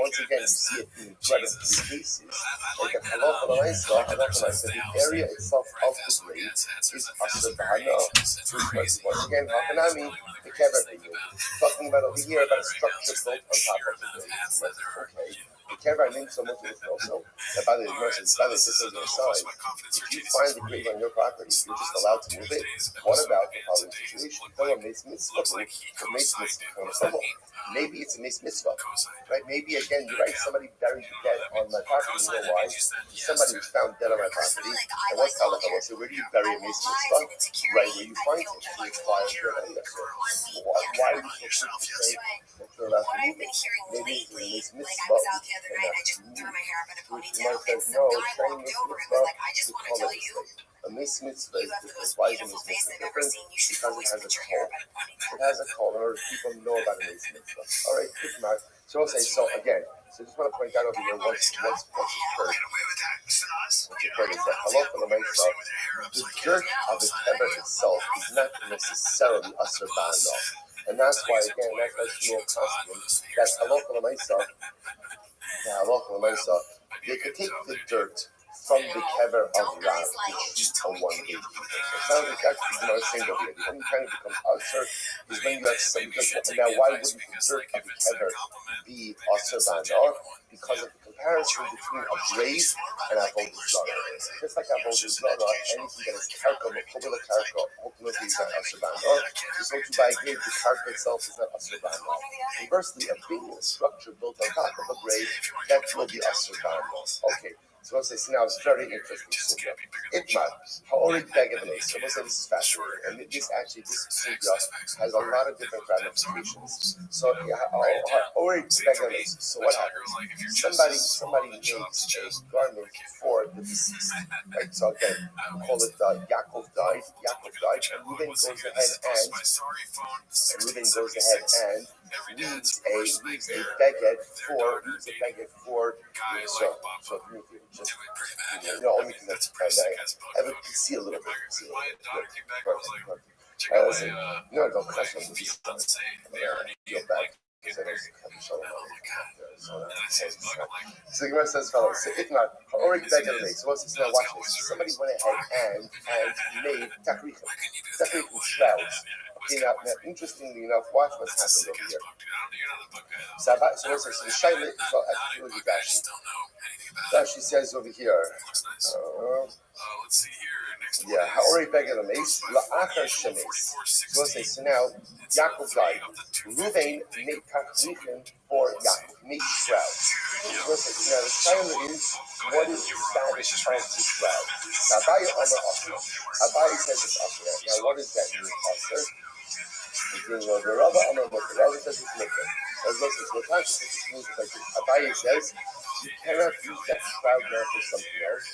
once again, you see it in incredible cases. Like the halacha l'maisa, the area itself of the grave is asher ba'ano. Once again, hachanami, the kever binyan. Talking about over here about a structure built on top of the grave. Okay. The kever means so much of this also. And by the way, this is an aside. If you find the grave on your property, you're just allowed to move it. What about the following situation? Maybe it's a mitzvah, right? Maybe again, you're right. Somebody buried the dead on my property. You know why? Somebody was found dead on my property. And what's halacha? So where do you bury a mitzvah? Right where you find it. You apply it your area. So why are you supposed to say that you're allowed to move it? Maybe it's a mitzvah. Gemara says no. Showing mitzvah, you call it a mitzvah is different. Why is a mitzvah different? Because it has a call. It has a call in order for people to know about a mitzvah. All right, good mark. So I'll say, so again, so I just want to point out over here what's occurred. What's occurred is that halacha l'maisa, the dirt of the kever itself is not necessarily asher ba'ano. And that's why, again, that's more constant, that halacha l'maisa, they could take the dirt from the kever of Rab, which is a 180. It sounds like that's the same over here. The only time it becomes usher is when you have some, because now why wouldn't the dirt of the kever be usher ba'ano? Because of the comparison between a grave and a avodah zarah. Just like a avodah zarah, anything that is karka, mekubel karka, ultimately is not asher ba'ano. So to buy a grave, the karka itself is not asher ba'ano. Conversely, a binyan, a structure built on top of a grave, that will be asher ba'ano. Okay. So I'll say, now it's very interesting. Itmar, ha'orig begavane. So we'll say this is fascinating. And this sugya has a lot of different ramifications. So ha'orig begavane. So what happens? Somebody makes a garment for the deceased. Right? So again, we call it Yaakov died, and Reuben goes ahead and weaves a beged for Yisrael. So only because I I would see a little bit. No, don't crash on the feel bad. So the Gemara says, fellows, so if not, already back at the base. So once it's now watching this, somebody went ahead and made takrichim shrouds. Okay, now, interestingly enough, watch what's happened over here. So the Shaila, so I feel you Rashi. Rashi says over here. Let's see here. Yeah, already back at the base. La'achar shemes. So now Yaakov died. Ruvain made takrichim for Yaakov, made shrouds. Now the Shaila is, what is the status of the shroud? Abaye says it's Asher. Now what does that mean, Asher? The Rabbi says it's Mikvah. As Abaye says you cannot use that shroud now for something else.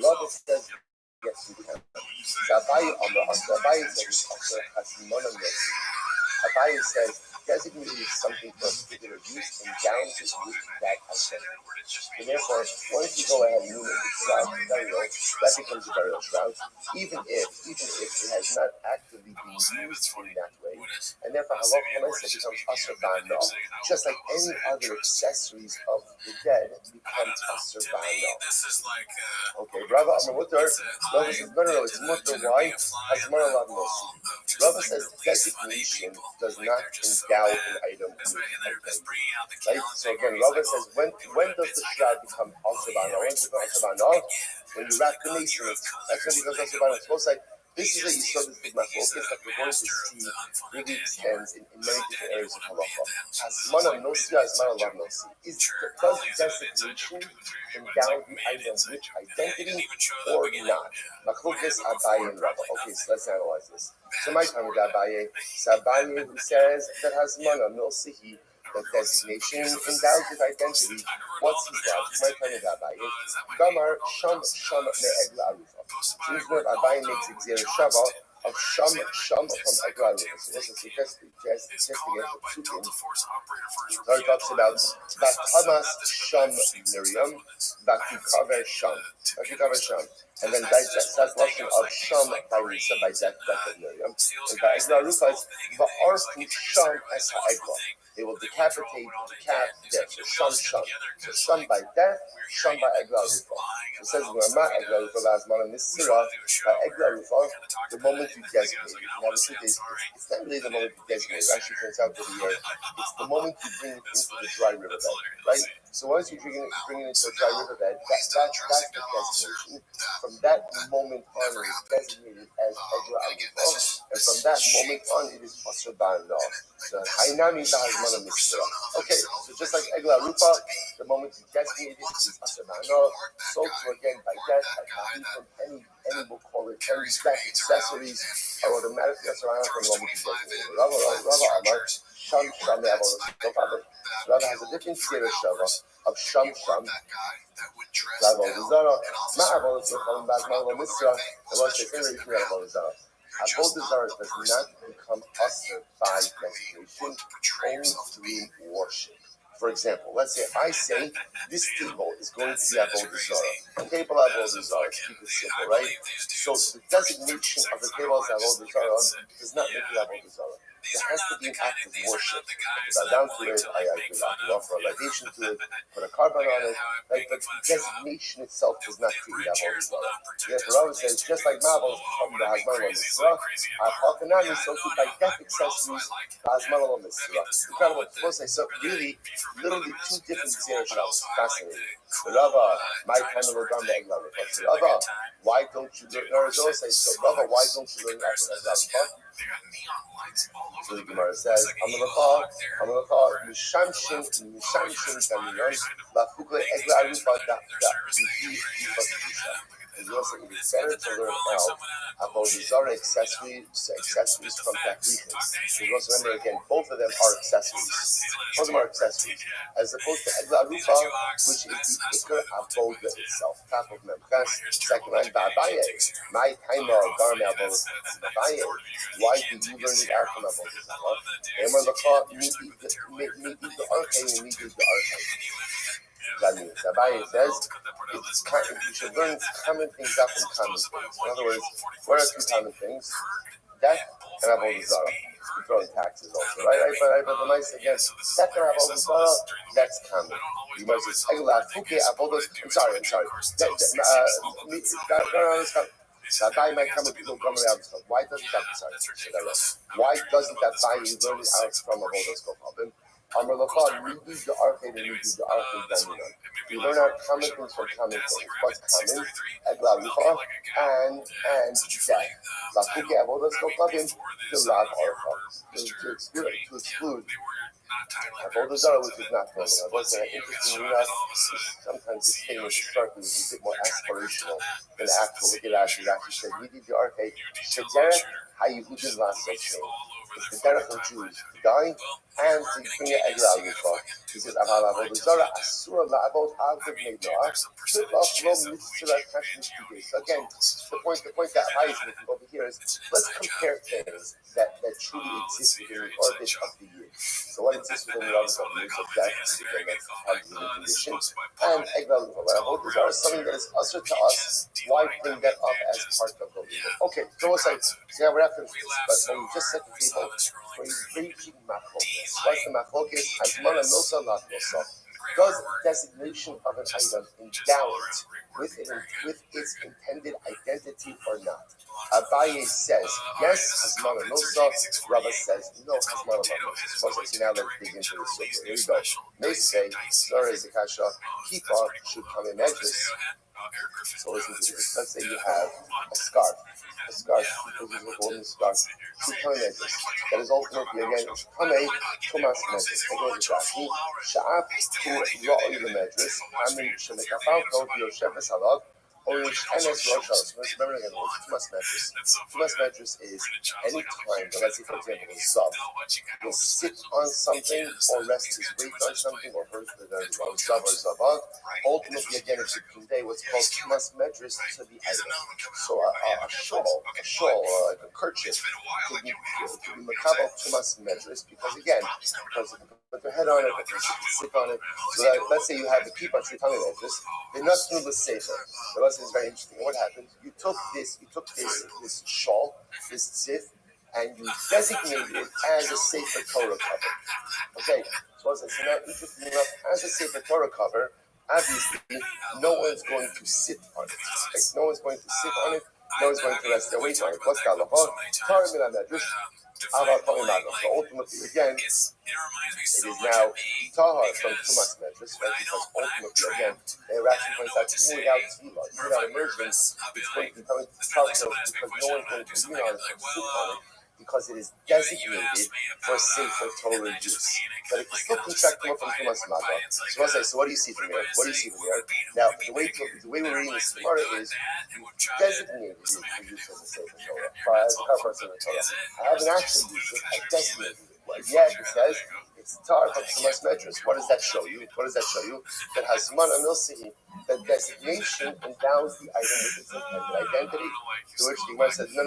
Rabbi says yes you can. Abaye says it's Asher Hasimona Messi. Abaye says designated something for a particular use and down to use that identity. And therefore, once you go ahead and move it to shroud, that becomes a burial shroud, even if it has not actively been used in that way. And therefore, halacha becomes asur ba'anah. Just like any other accessories of the dead becomes asur ba'anah. Okay, Rabbi Mutter. Rabbi says, no, it's mutter. Why? Hazmar alav nosi. Rabbi says designation does not endow an item with identity. Right? So again, Rabbi says, when does the shroud become asur ba'anah? When does it become asur ba'anah? When you wrap the mason, that's when it becomes asur ba'anah. Suppose like this is a yisod of big focus that we're going to see really extends in many different areas of halacha. Hazmana nosi, hazmana lav nosi. Does designation endow the item with identity or not? Machlokas Abaye and Rabbi. Okay, so let's analyze this. So my time with Abaye, Abaye who says that hazmana nosi, that designation endows with identity. What's his love? My time with Abaye. Gamar sham me'egla arufa. So this word Abaye makes it zero shava of sham from egla arufa. So this is just to get the psukim. So it talks about Hamas sham Miriam, Vakikaver sham. And then that's lashon of sham by Lisa by death of Miriam. And by egla arufa is va'arfu sham es ha'egla. They will decapitate death. So sham by death, sham by egla arufa. It says Rama egla arufa lazmana nisira by egla arufa. The moment you designate it. Now the truth is, it's not really the moment you designate it. Actually, turns out over here, it's the moment you bring it into the dry riverbed, right? So once you bring it into a dry riverbed, that's the designation. From that moment on, it is designated as egla arufa, and from that moment on, it is asur ba'anah. So hainami ba'azmana misra. Okay, so just like egla arufa, the moment you designate it is asur ba'anah. So too again by death, by tahim, from any we'll call it any accessories are automatically asur ba'anah from the moment you designate it. Rava Amar sham me'avol. Rava has a different theory of sham. Avodah zarah does not become asur by designation, only through worship. For example, let's say if I say this table is going to be avodah zarah. A table avodah zarah, keep it simple, right? So the designation of the table as avodah zarah does not make it avodah zarah. There has to be an act of worship. I bow down to it, I offer a libation to it, put a carbon on it, right? But the designation itself does not create avodah zarah. Therefore, Rabbi says, just like Mabel, so too by death accessories, incredible. So really, literally two different zerushalms. Fascinating. Rava, my time of Rava, Rava, why don't you learn? So Rava, why don't you learn that? So the Gemara says, Amalakah, Mishamshin, Kaminon, Lafukle, Egla Arufa, and you also it is better to learn now about the Zara accessories from Takrichim. So you also remember again, both of them are accessories. Both of them are accessories. As opposed to Egla Arufa, which is the Iker Avoda itself. Top of Memchas, second line, Ba'abaye. My time of Garme Avoda. Why did you learn the Archon Avoda Zara? And when the thought, meet the Archon, and meet the Archon. that means? Abaye says you should learn common things up from common things. In other words, what are two common things? Death and avodah zarah. You throw in taxes also, right? But the nice again, death and avodah zarah, that's common. You must say, I'm sorry. That guy might come with people coming out of scope. Why doesn't that Why doesn't that buy you learn it out from avodah scope? You learn out common things from common things. What's common? And death. To exclude avodah zarah, which is not normal. What's interesting enough, sometimes this statement historically is a bit more aspirational than actual. Look at Rashi. Rashi said, "Yidi the arche shederech hayehudin la'asot." It's the derech of Jews to die and to bring an egel al yufa. He says, "Aval avodah zarah asura la'avod avdei bnei noach shebach lo mitzvah kashmir today." So again, the point that Rabbi is making over here is let's compare things that truly exist within the orbit of the year. So what exists within the orbit of the year? So death, again, that's part of the condition, and egel al yufa. Avodah zarah is something that is usher to us. Why bring that up as part of the year? Okay, so we'll say, yeah, we're not going to do this, but when we just set the table, for a raging machlokes. What's the machlokes? Hazmana milsa, not milsa. Does designation of an item endow it with its intended identity or not? Abaye says yes, hazmana milsa. Rabbi says no, hazmana milsa. So now let's dig into the subject. Here we go. They say, Zara is the kasha, kippah should come in edges. So listen to this. Let's say you have a scarf. A scarf, because it's a golden scarf, should come in edges. That is ultimately, again, kamei tumas medres. Again, it's Rashi. Sha'af hu ra'oi lemedres. Amin shemekafalto v'yoshefes alav. Remember again, what's tumas medres? Tumas medres is any time, let's say for example, a zav will sit on something or rest his weight on something or hurt the zav or zavav. Ultimately, again, it should convey what's called tumas medres to the item. So a shawl, like a kerchief, could be makabel tumas medres because again, put their head on it, but you sit on it. So that, let's say you have the kippah shitani edges, they're not through the sefer. The lesson is very interesting. What happened? You took this shawl, this zif, and you designated it as a sefer Torah cover. Okay, so now interesting enough, as a sefer Torah cover, obviously no one's going to sit on it. Okay? No one's going to sit on it. No one's going to rest their weight on it. What's the halacha? So ultimately, again, it is now tahar from tumas medres, right? Because ultimately, again, Rashi points out even without tefillah, even without immersion, it's going to become tahar because no one's going to lean on it or sit on it because it is designated for sefer Torah use. But it can still contract more from tumas madra. So I'll say, so what do you see from here? Now, the way we're reading this Gemara is you designated it for use as a sefer Torah, as a cover of sefer Torah. I haven't actually used it. I designated it. Yet it says it's tar from tumas medres. What does that show you? That hazman amilsi, the designation endows the item with its intended identity. To which the Gemara says, no,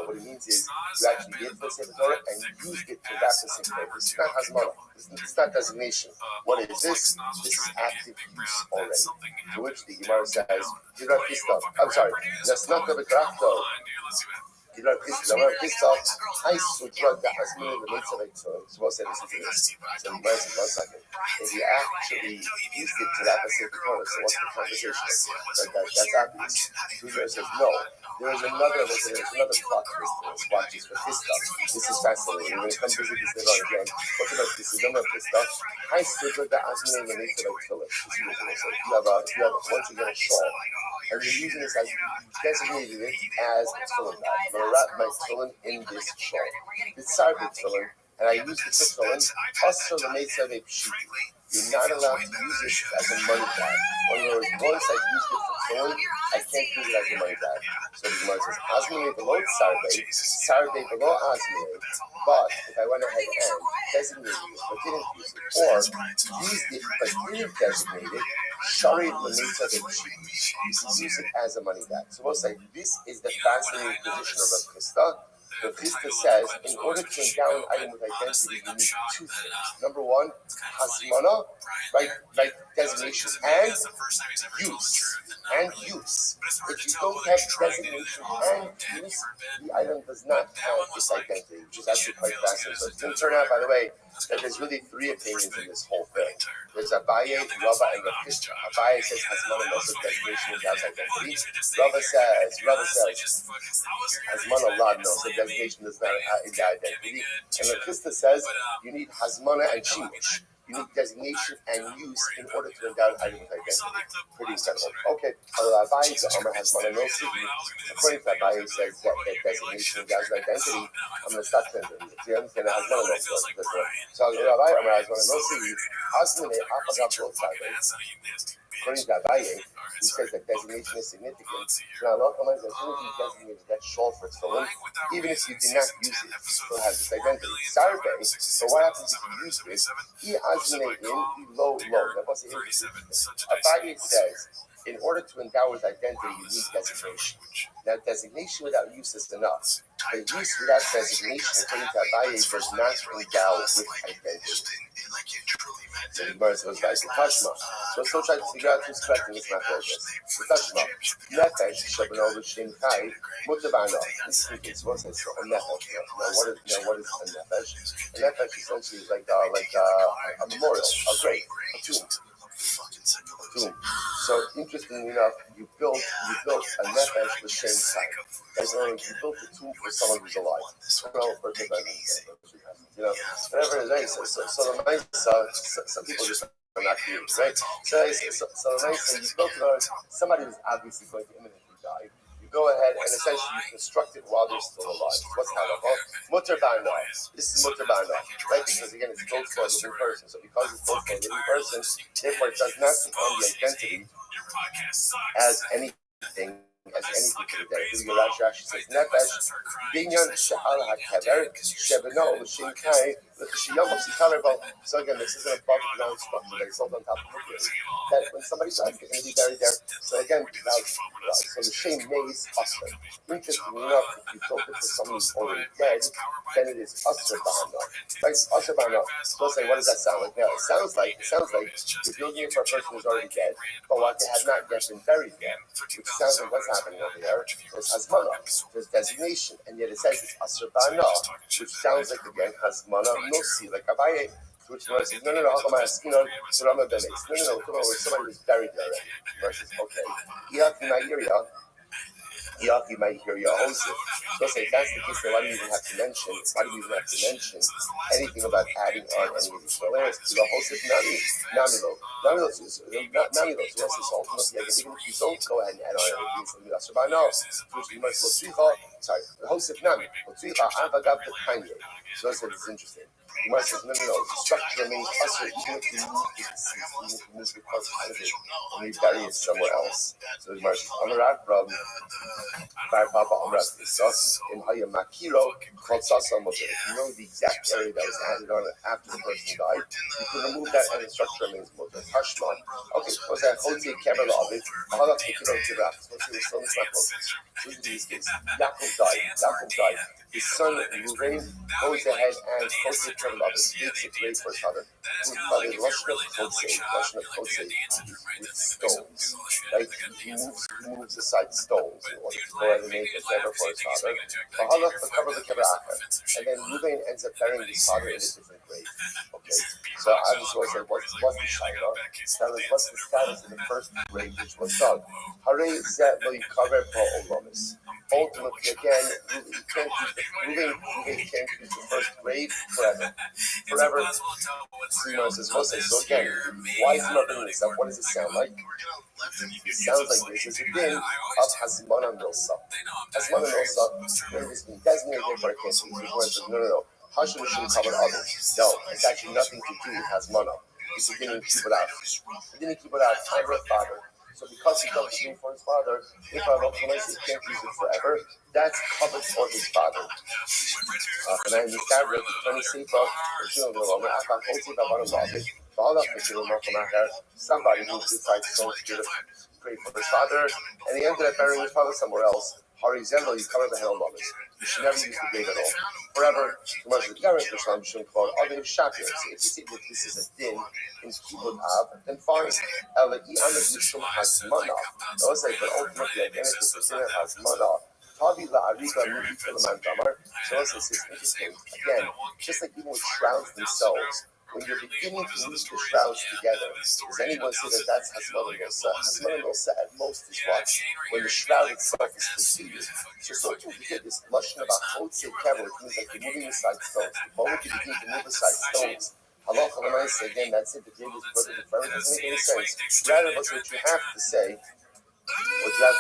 what it means is you actually did the sefer Torah and used it to wrap the sefer Torah. It's not hazmana. It's not designation. What is this? This is active use already. To which the Gemara says, I'm sorry, that's not the bekrachto. So we'll say this into this. So the Gemara says, 1 second. If you actually used it to wrap a sefer Torah, so what's the conversation? That's obvious. The Gemara says, no. There's another plot to this. Watch this for this stuff. This is fascinating. We're going to come visit this later on again. What about this? We don't know this stuff. I stood with the Azmin and nature of Philip. Once you get a shawl, and you're using this as designated it as a tefillin bag. I'm going to wrap my tefillin in this shawl. It's sarbit tefillin, and I use the tefillin also the mitzvah of pshiti. You're not allowed to use it as a money bag. In other words, once I've used it for tefillin, I can't use it as a money bag. So the Gemara says, Azminei below Sarbei below Azminei. But if I went ahead and designated it but didn't use it, or used it but didn't designate it, Shari Lamita de you can use it as a money bag. So we'll say this is the fascinating position of Rav Chisda. The Chisda says, in order to endow an item with identity, you need two things. Number one, hasmana, right designation, and use. If you don't have designation and use, the item does not have this identity, which is actually quite fascinating. So it's going to turn out, by the way, that there's really three opinions in this whole thing. There's Abaye, Rabbi, and Rav Chisda. Abaye says hasmana no designation without identity. Rabbi says hasmana lad no designation does not have identity. And Rav Chisda says you need hasmana and chimush. You need designation and use in order to endow an item with identity. Pretty incredible. Okay, Abaye, the Amar hasmana no signi. According to Abaye, says that designation endows an identity. I'm going to stop there. Do you understand? Hasmana no signi. So Rabbi Amar hasmana no signi. Hasmana apagav both sides. According to Abaye, he says that designation is significant. So now, as soon as you designate that shawl for tefillin, even if you do not use it, it still has this identity. Sarve, so what happens if you use this? He hasmane in low. That was the interesting thing. Abaye says, in order to endow with identity, you need designation. Now, designation without use is enough. But use without designation, according to Abaye, does not endow with identity. So the Gemara goes back to Tashma. So let's try to figure out who's correct in this mathematics. Tashma. Nefesh, Shabano, Shem Kai, Mutabana. This is what says a nefesh. Now, what is a nefesh? A nefesh essentially is like a memorial, a grave, a tomb. So interestingly enough, you built a nefesh with Shem Kai. As in, you built a tomb for someone who's alive. Whatever it is. So the nice, some people just are not curious, right? So the nice thing, you built it on somebody who's obviously going to imminently die. You go ahead and essentially you construct it while they're still alive. What's halakha? Mutter ba'ana. This is mutter ba'ana, right? Because again, it's built for a living person. So because it's built for a living person, therefore it does not become the identity as anything. As anything to the day. Rashi says, Nefesh, Binyan Sha'al HaKever, Shebeno, L'Shem Kai, L'Chishiyam L'Chishiyam. So again, this is an above ground structure that is built on top of the grave. That when somebody dies, they're going to be buried there. So again, so the Shem is Usher. Interestingly enough, if you built it for someone who's already dead, then it is Usher Ba'ana. Like Usher Ba'ana. So say, what does that sound like? Now, it sounds like you're building it for a person who's already dead, but what they have not yet been buried yet, which sounds like what's happening over there. There's hasmana, there's designation, and yet it says it's asr ba'ana, which sounds like again hasmana nosi, like Abaye, which says no, where somebody was buried there already. Versus okay, you might hear Yahosef. So say if that's the case, then why do you even have to mention anything about adding on any of these layers to the Yahosef Namilo? Namilo is ultimately, even if you don't go ahead and add on anything from the Asrabano, which you must sorry, the Yahosef Nami, so it's interesting. You might say, no, the structure remains usher even if you move the parts out of it and you bury it somewhere else. So the Gemara says, Amarat from Bar Papa Amrat Isas in Haya Makiro called Sasa Moser. If you know the exact area that was added on after the person died, you can remove that and the structure remains Moser. Hashman. Okay, so that holds the camera of it. Mahalak Mikiro Tiraf. So it's still not close. In these cases, Yaakov died. His son Ruvain goes ahead and closes the camera of it. Digs a grave for his father. By the Russian of Kosei, with stones. Right? He moves aside stones in order to go ahead and make a camera for his father. Mahalak to cover the Kebracha. And then Ruvain ends up burying his father in a different grave. Okay? So I was always like, what's the Shaila? What's the status of the first grave which was dug? Hare Zet lo yikaver po olamis. Ultimately, again, you can't use the first grave forever. So again, why is he not bringing this up? What does it sound like? It sounds like this is a din of Hasmana Milsa. Hasmana Milsa, where it has been designated for a case. No. Hashem shouldn't cover others. No, it's actually nothing to do with Hasmana. It's a didn't keep it out. He didn't keep it out. Time with father. So because he does the for his father, if I don't he can't use it forever, that's covered for his father. And then the fabric, the 20 sefer, somebody who decides to pray for his father, and he ended up burying his father somewhere else. Horizontal, you cover the hell lovers. You should never use the grave at all. Forever, the most of the Garrett Islam should call other Shapir. So if you say that this is a din in Kibbutz Av, then fine. Ela Iana Mishum Hasmana. I was like, but ultimately, again, if it's a din Hasmana, Tavi La Ariba Mu'ifil Damar. So it's interesting. Again, just like even with shrouds themselves, when you're beginning to use the shrouds together, does anyone say that that's Hasmana Nosa? Hasmana Nosa at most is what? When the shroud itself is completed. So don't you forget this lesson about Chotze Kever, which means like you're moving aside stones. The moment you begin to move aside stones, Halacha L'maaseh, again, that's it, the grave is further to further, doesn't make any sense. Rather, what you have to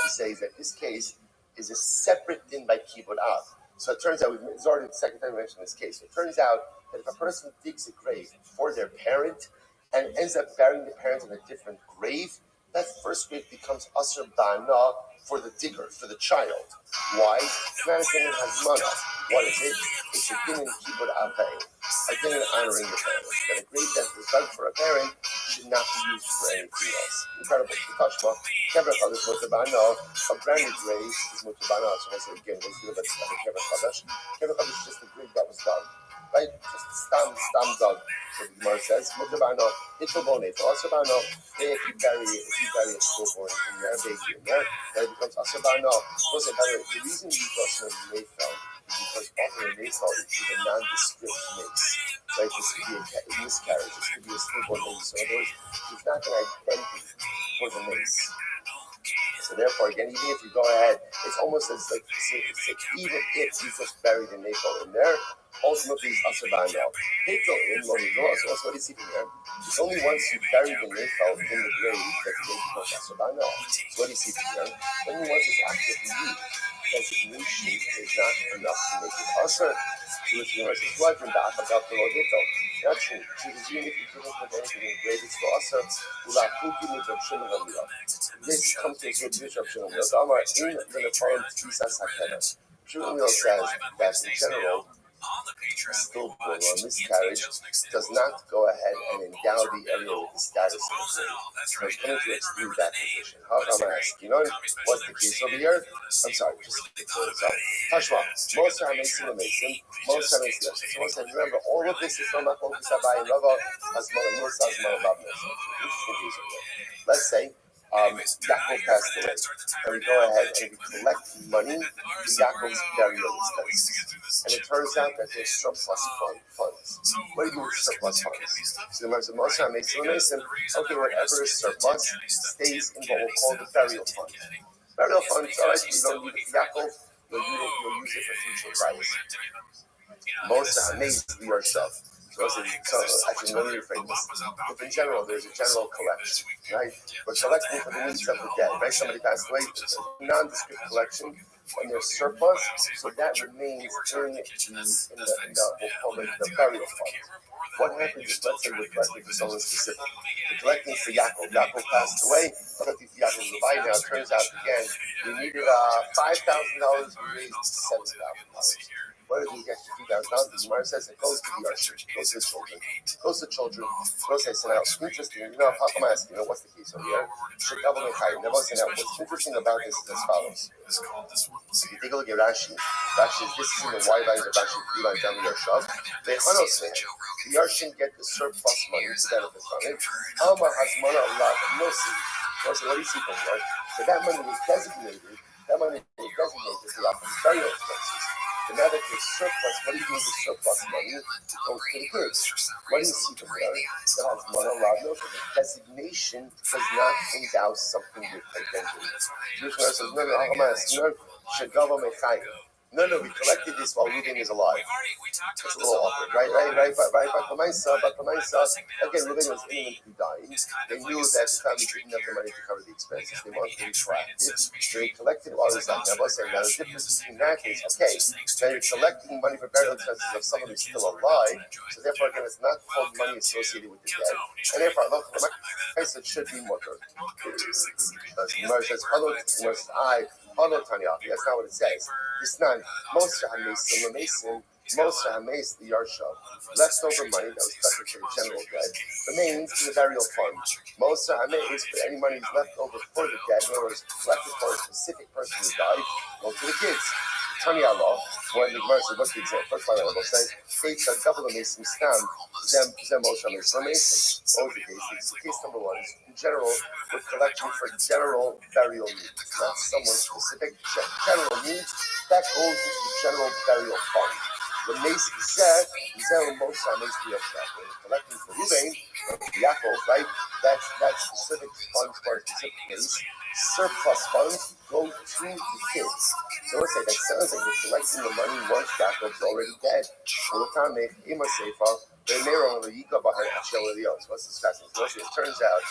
say is that this case is a separate din by Kibbutz Av. So it turns out, it's already the second time we mentioned this case. So it turns out that if a person digs a grave for their parent and ends up burying the parent in a different grave, that first grave becomes Asr Ba'ana for the digger, for the child. Why? It's not a din in Hazmana. What is it? It's a din in Kibbutz Avei, a din in honoring the parents. That a grave that was dug for a parent should not be used for anything else. Incredible. Kashma, Kever Chadash Mutabana, a brand new grave is Mutabana. So I say again, what's the difference between Kever Chadash? Kever Chadash is just a grave that was dug. Right? Just stam dug. So the Gemara says, Mutabana, Itobone, for Asabana, if you bury a stillborn in there, a baby in there, then it becomes Asabana. Also, the reason you use Russian and Mayfeld is because often in Mayfeld it's a nondescript mace. Right? This could be a miscarriage, this could be a stillborn mace. So in other words, there's not an identity for the mace. So therefore, again, even if you go ahead, it's almost as like even if you just buried a navel in there, ultimately it's Asabana. Hitel in Lomidor, so that's what you see from here. It's only once you bury the navel in the grave that the grave becomes Asabana. So what do you see from here? Only once it's actively used. Designation is not enough to make it usher. So if you want to plug in the Afagap below Hitel, not true. So even if you couldn't put anything in the grave, it's for usher. This comes to a good Bishop Shalom. Damar in the following Tfisas HaKever. Shmuel says that in general, stillborn or miscarriage does not go ahead and endow the area with the status of a grave. So it's going to exclude that position. How am I asking? You know what's the case over here? I'm sorry, just so Tashma, most are Mason and Mason, most are Mason. So once I remember, all of this is from Akon Kisabai and Rava as Mother Musa, as Mother Rabbi. Interesting case over here. Let's say Yaakov passed away, and we go ahead and we collect money for Yaakov's burial expenses. And it turns out that there's surplus funds. What do you do with surplus funds? So the Moshe makes okay, whatever is surplus stays in what we'll call the burial fund. Burial funds, all right, you don't need it for Yaakov, you'll use it for future price. Moshe makes the yourself. So actually, let me rephrase this. If in general, there's a general collection, right? We're collecting for the needs of the dead, right? Somebody passed away, it's a nondescript collection, and there's surplus, so that remains in the burial fund. What happens if, let's say, we're collecting for someone specific? We're collecting for Yaakov. Yaakov passed away, collecting for Yaakov's Rabbi. Now it turns out, again, we needed $5,000, we raised $7,000. Where did we get $3,000? The Gemara says it goes to the Arshim, goes to the children. Goes to children. Goes to now. Interesting. You know, how come I ask? You know, what's the case over here? What's interesting about this is as follows. If you take a look at Rashi, this is in the wide lines of Rashi, 3 lines down the Yarshav. The Yarshim get the surplus money to benefit from it. Alma Hasmana Allah Nosi. So what do you see from here? So that money was designated. That money was designated for the burial expenses. But now that there's surplus, what do you do with the surplus money? It goes to the goods. What do you see from there? That has one allowed. The designation does not endow something with identity. Jewish says, no, we collected this while Reuben is alive. It's a little awkward, right? But the Maisa, again, Reuben was imminently dying. They knew that at the time he didn't have the money to cover the expenses. They wanted to be proactive. So they collected while he was alive. Now, the difference between that case, okay, now you're collecting money for burial expenses of someone who's still alive. So therefore, again, it's not called money associated with the dead. And therefore, it should be more good. Gemara says, Tanya. That's not what it says. It's not. Most Mason Most Hames, the Yarsha, leftover money that was collected for the general debt remains in the burial fund. Most Hames, for any money is left over for the debt, in other words, collected for a specific person who died, go to the kids. Tani Allah, when the Gemara says, what's the example? First line will say, states are double the Mason stam, them Most Hames for Mason. Always the case. Case number one is, in general, we're collecting for general burial needs, not someone specific, general needs. That goes into the general burial fund. The Mace said, most Hames the Yarsha. Collecting for Ruvain, Yaakov, right? That's specific funds for a specific case. Surplus funds go to the kids. So let's say that sounds like we're collecting the money once Yaakov's already dead. What's this fascinating? So it turns out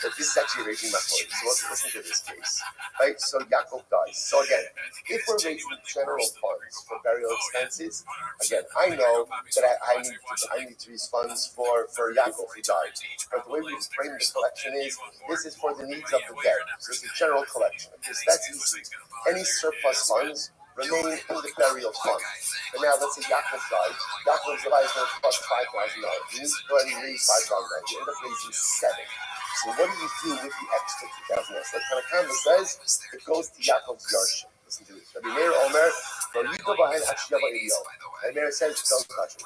that this is actually raising my point. So let's listen to this case. Right? So Yaakov dies. So again, if we're raising general funds for burial expenses, again, I know that I need to raise funds for Yaakov who died. But the way we frame the collection is, this is for the needs of the dead. So it's a general collection. Because that's easy. Any surplus funds remain in the burial fund. But now let's say Yaakov died. Yaakov's life is going to cost $5,000. You need to go ahead and raise $5,000. You end up raising $7,000. So what do you do with the extra $2,000? Like Tanakama says, it goes to Yaakov's Yarsha. Listen to this. Rabbi Meir Omer, Rabbi Meir says, don't touch it.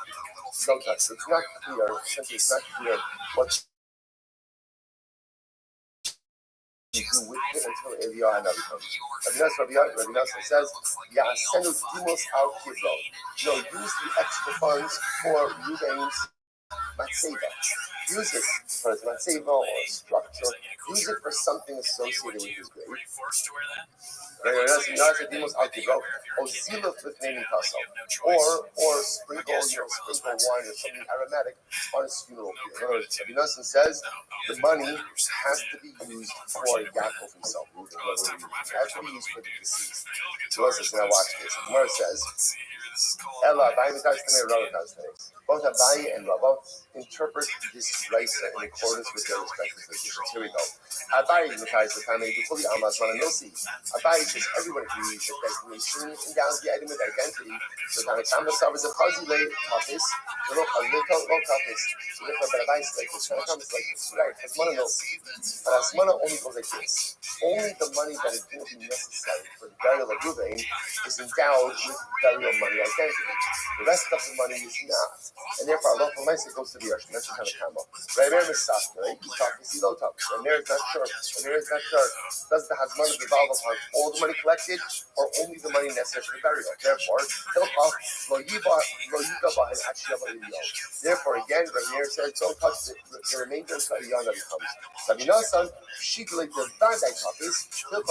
Don't touch it. It's not clear. Essentially, it's not clear what you do with it until Eliyahu Hanavi comes. Rabbi Nassim says, Ya'asenu dimos al kivro. Use the extra funds for Ruvain's matzeva. Use it for his matzeva or structure. Use it for something associated with his grave. Or sprinkle wine or something aromatic on his funeral pyre. In other words, Rabbi Nassim says the money has to be used for Yaakov himself. It has to be used for the deceased. So let's just now watch this. The Gemara says, both Abai and Rabbi interpret this Raisa in accordance with their respective traditions. Here we go. Abai says everyone agrees that designation endows the item with identity. So Tanakama suffers a fuzzy office, a little office. So therefore, but Abai is like this. Tanakama is like this, right? Hasmana knows. But Hasmana only goes like this. Only the money that is going to be necessary for the burial of Ruvain is endowed with burial money identity. The rest of the money is not. And therefore, Allah goes to the Yarsha. That's kind of combo. Right there is Safka, right? You talk to see low talk. And there is not sure. Does the Hazman revolve upon all the money collected or only the money necessary for the burial? Therefore, again, Rabbi Meir says, don't touch the remainder until the young that comes. Rabbi Nassim, the bad copies, Rabbi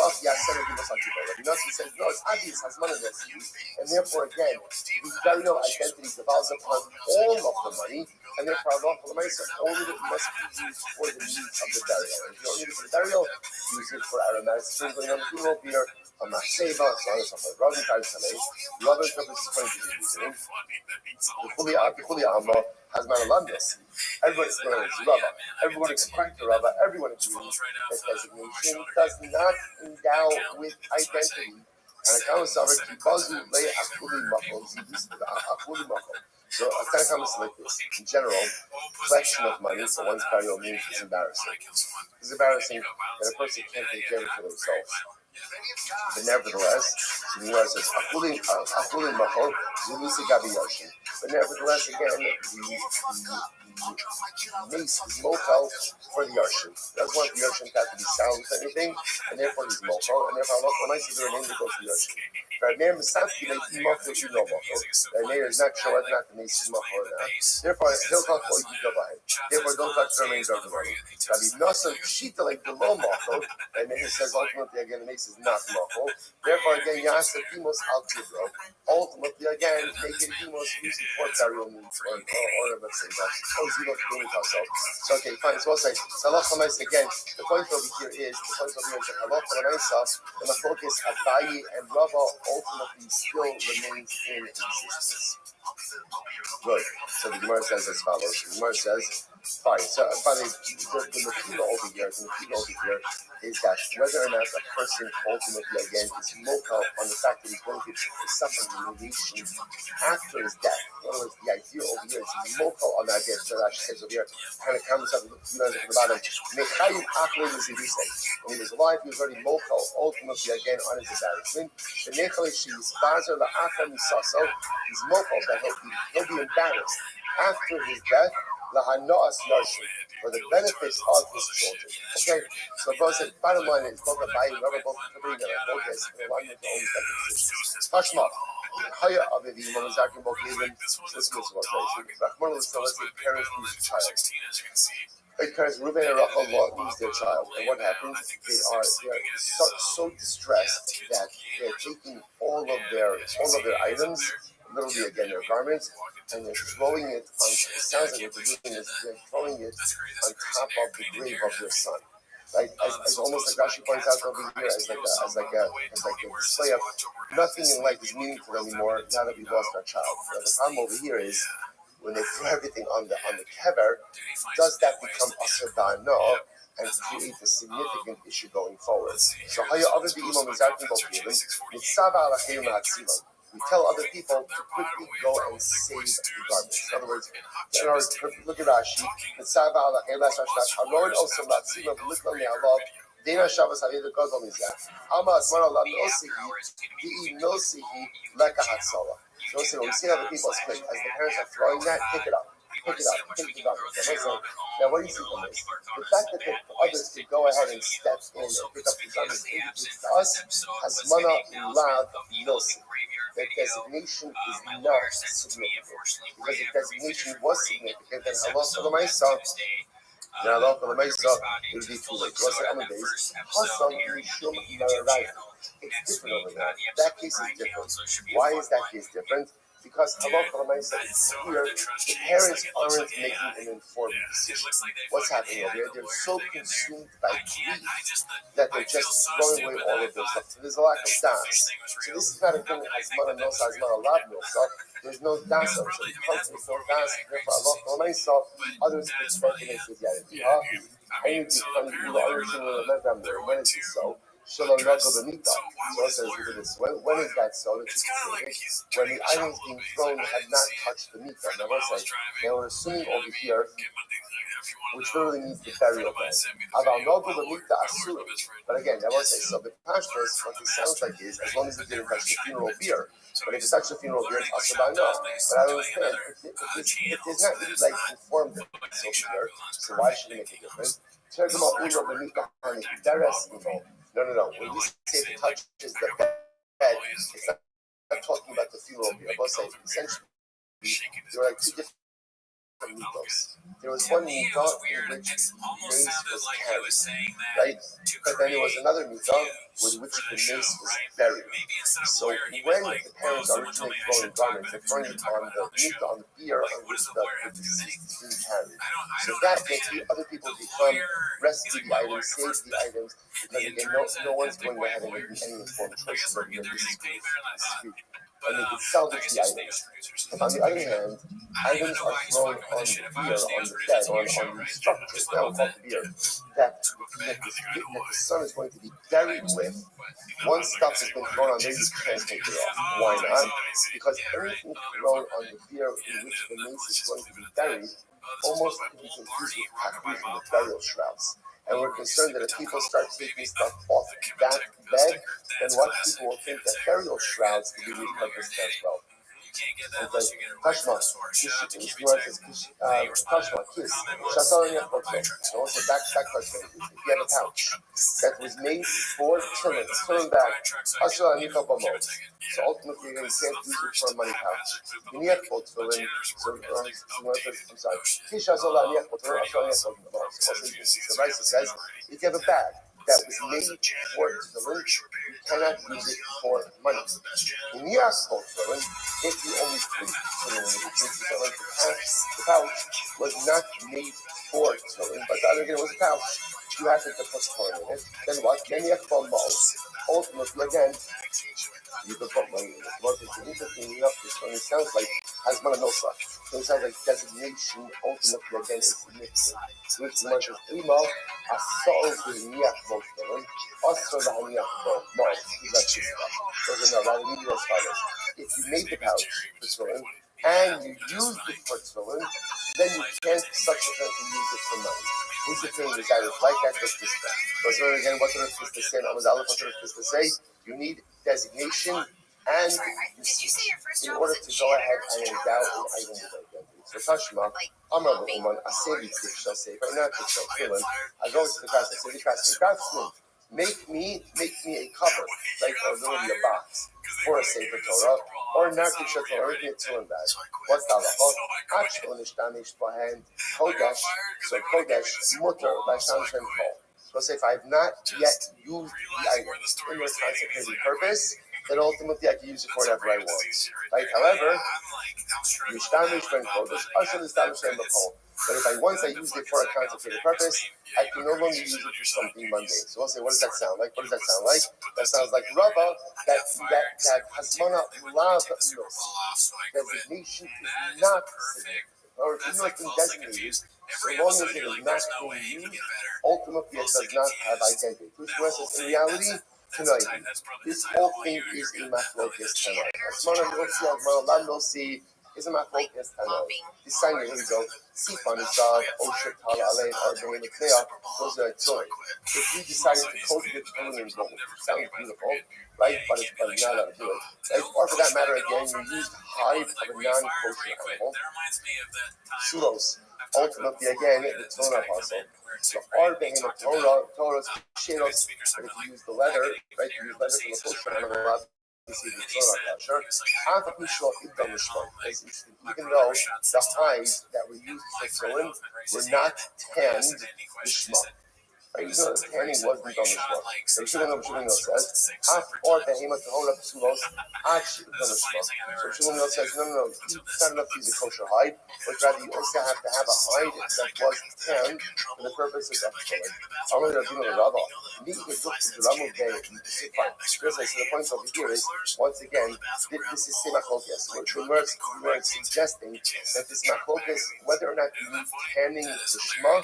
Nassim says, no, it's obvious Hazman is used. And therefore, again, the burial identity devolves upon all of the money, and therefore Allah only must be used for the needs of the burial. And if you don't need it for the burial, use it for aromatic sprinkling on the funeral pyre, a matzeva, so on and so forth. Rabbi interprets this point to be using. The Chuli Amma has Manalandas. Everyone is going to Rabbi. Everyone expects the Rabbi. Everyone agrees that designation does not endow with identity. And I come to Kibazu lay Akuli Mako. So a time is like this. In general, collection of money for one's burial means is embarrassing. It's embarrassing that a person can't take care of it for themselves. But nevertheless, the Gemara says, Achulin Machor, Zulusi Gabi Yarshin. But nevertheless, again, the mace is mokal for the Yarshin. Doesn't want the Yarshin to have to be sound with anything, and therefore he's mokal, and therefore Allah is the remainder goes to the Yarshin. Rabbi Meir is not sure whether or not the mace is mokal or not. Therefore, he'll talk for you go by. Therefore, don't touch the remainder of the money. Rabbi Nassim, Shita like below mokal, and Meir says ultimately again the mace is not mokal. Therefore, again, Yasa Dimos al Kibro. Ultimately, again, make it Dimos used for burial needs or let's say that. Oh, zero to do so, okay, fine. So I'll say, again, the point over here is, the point over here is that Allah and the focus of Abai and Rabbi ultimately still remains in existence. Good. So the Gemara says as follows. The Gemara says, fine. So by the Mechila over here is that whether or not a person ultimately again is mocha on the fact that he's going to suffer humiliation after his death. In other words, the idea over here is mocha on that death. So Rashi says over here, kind of comes up from the bottom. When he was alive, he was already mocha ultimately again on his embarrassment. The Nechal she is bazer la'achar misaso. He's mocha that he'll be embarrassed after his death. Lahanoas Narshi, for the benefits of his children. Okay, so both said, bottom line is both Rabbi and Rabbi both agree that both is in alignment with all these definitions. Tashma, Haya Avivi, Mamazakim, both even this was what Rahman was telling us that parents lose a child. Because Reuben and Rachel lose their child, and what happens? They are so distressed that they're taking all of their items, literally again their garments, and they're throwing it on. It sounds like what they're doing is they're throwing it on top of the grave of their son, right? As almost like Rashi points out over here, as like a display of nothing in life is meaningful anymore now that we've lost our child. Now, the problem over here is when they throw everything on the kever, does that become asher ba'ano and create a significant issue going forward? So we tell other people to quickly go and save the garments. In other words, look at Rashi. So when we see other people split, as the parents are throwing that, pick it up. Now, what do you see from this? The fact that others could go ahead and step in and pick up the garments indicates to us Hasmana Lav Nosi. That designation is not significant. Because if designation was significant, then halach l'maisa, it would be too late. It's different over there. That case is different. Why is that case different? Because halach l'maisa is here, the parents aren't making an informed decision. What's happening over here? They're so consumed by grief that they're just throwing away all of their stuff. So there's a lack of das. So this is not a thing as mana nosa, as mana lav nosa. There's no das. So because there's no das, therefore halach l'maisa, others could speculate with the idea. I need to come to the understanding of the metam there. When is this so? Shalom Rachel Benita. So it says, look at this. When is that so? When the items being thrown had not touched the meat. Now, let's say they were assuming over here, which literally means the burial bed. But again, I want to say, so the pastors, what it sounds like is, as long as it didn't touch the funeral beer, but if it touched the funeral beer, it's also by no. But I don't understand, if there's not really like informed over here, so why should it make a difference? No. When you say it touches the bed, it's not talking about the funeral beer. I'm saying essentially, there were like two different mitos. There was one mito in which mace was carried, right? But then there was another mito with which the mace was buried. So when the parents are originally throwing garments, they're throwing it on the mito, on the beer on which the deceased is being carried. So that makes the other people become rescue the items, save the items, because again, no one's going ahead and making any informed choices over here. This is good. And they can salvage the items. If on the other hand, items are thrown on the beer, on the bed, on the structure, now called the beer, that the son is going to be buried with, once stuff has been thrown on there, you can't take it off. Why not? Because everything thrown on the beer in which the mace is going to be buried almost can be confused with takbir from the burial shrouds. And we're concerned that if people start taking stuff off that bed, then what people will think that burial shrouds can be repurposed as well. Okay, Tashma, Tashma, kiss. So also back question. If you have a pouch that was made for tillin back, so ultimately you can't use it for a money pouch. You need to tillin. I'm sorry. The Rice says if you have a bag that was made for tillin, you cannot use it for money. In Yaakov tillin, if you only put tillin, the pouch was not made for tillin, but the other thing was a pouch. You have to put tillin in it. Then what? Then you have to mold. ultimately, again, you could put money in it. But it's interesting enough, this one, it sounds like Hazmana Nosa. So it sounds like designation, ultimately, again, is significant. Which the Marshal Ima, Asa'ol B'Hiniach Voltaren, Asra B'Hiniach Voltaren, those are not really as follows. If you made the pouch for tefillin and you used it for tefillin, then you can't subsequently use it for money. Who's the thing? The guy that's like that, that's this guy. So again, what the Rif to say? What the Rif to say? You need designation and in order to go ahead and endow an item with identity. So Tashma, Amar B'Uman, Asevi Tiksha Sefer, not Tiksha Tefillin. I go to the craftsman, say the craftsman, make me a cover, like literally a box for a Sefer Torah, or Narki Shator, or a Tefillin bag. What's the halacha? Actually, Nishtanish Bahan Kodesh, so Kodesh Mutter by Shamshem Kol. So say if I have not yet used the item in this consecrated purpose, then ultimately I can use it for whatever I want. Right? However, Nishtanish Ben Kodesh, Ashal Nishtanish Ben Kol. But if once I use it for a consecrated purpose, I can no longer use it for something mundane. So we'll say, what does that sound like? That sounds like Rabba, that Hazmana Lav designation is not significant. Or if you like designated, so long as it is not being used, ultimately it does not have identity. In reality, tonight, this whole thing is a machlokes tonight. Hazmana Lav Nosi is a machlokes tonight. This sign here we go. Sifan is Osher Tala Alein Arbain Klea. Those are joy. If we decided to cultivate tefillin in gold, sounds beautiful, right? But it's not allowed to do it. Right? Or for that matter, again, you used hide of a non-kosher animal. Shulos. Ultimately, again, the Torah apostle. So Arbain of Torah's Sheros. But if you use the leather, right? You use leather from a kosher animal. Even though the hides that were used for tefillin were not tanned b'shma. Even though the tanning wasn't done b'shma. So Shulman says, or behema tehora psulos ad done b'shma. So Shulman says, no, it's not enough to use a kosher hide, but rather you also have to have a hide that was tanned for the purposes of tefillin. I'm going to do the Rabbi. So the point over here is, once again, this is Simachokes. We're suggesting that this Machokes, whether or not you use tanning the Shema,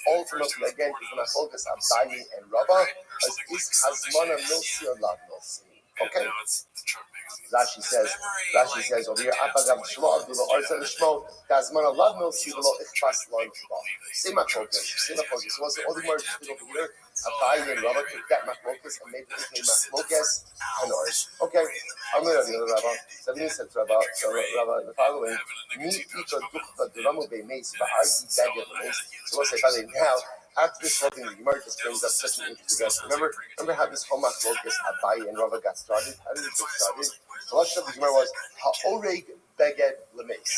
ultimately, again, is the Machokes Abayi and Rabba, as is Hazmana Nosi or Lav Nosi. Okay? Rashi says over here, Apagam Shema, Diva Arza Shmo, Hazmana Lav Nosi, Velo Ichpas Lon Shema. Simachokes. So what's the other word over here? Abayi and Rabba took that Machlokas and made it into Machlokas Hanor. Okay, I'm going to do the Rabba. So this says Rabba, the following, Meet each of the Ramu Bay Mace, but I eat that of the Mace. So we'll say, by the now, after this whole thing, the Gemara just brings up such an interesting guess. Remember how this whole Machlokas Abayi and Rabba got started? How did it get started? The last of the Gemara was, Ha'oreg Beged Lemeis.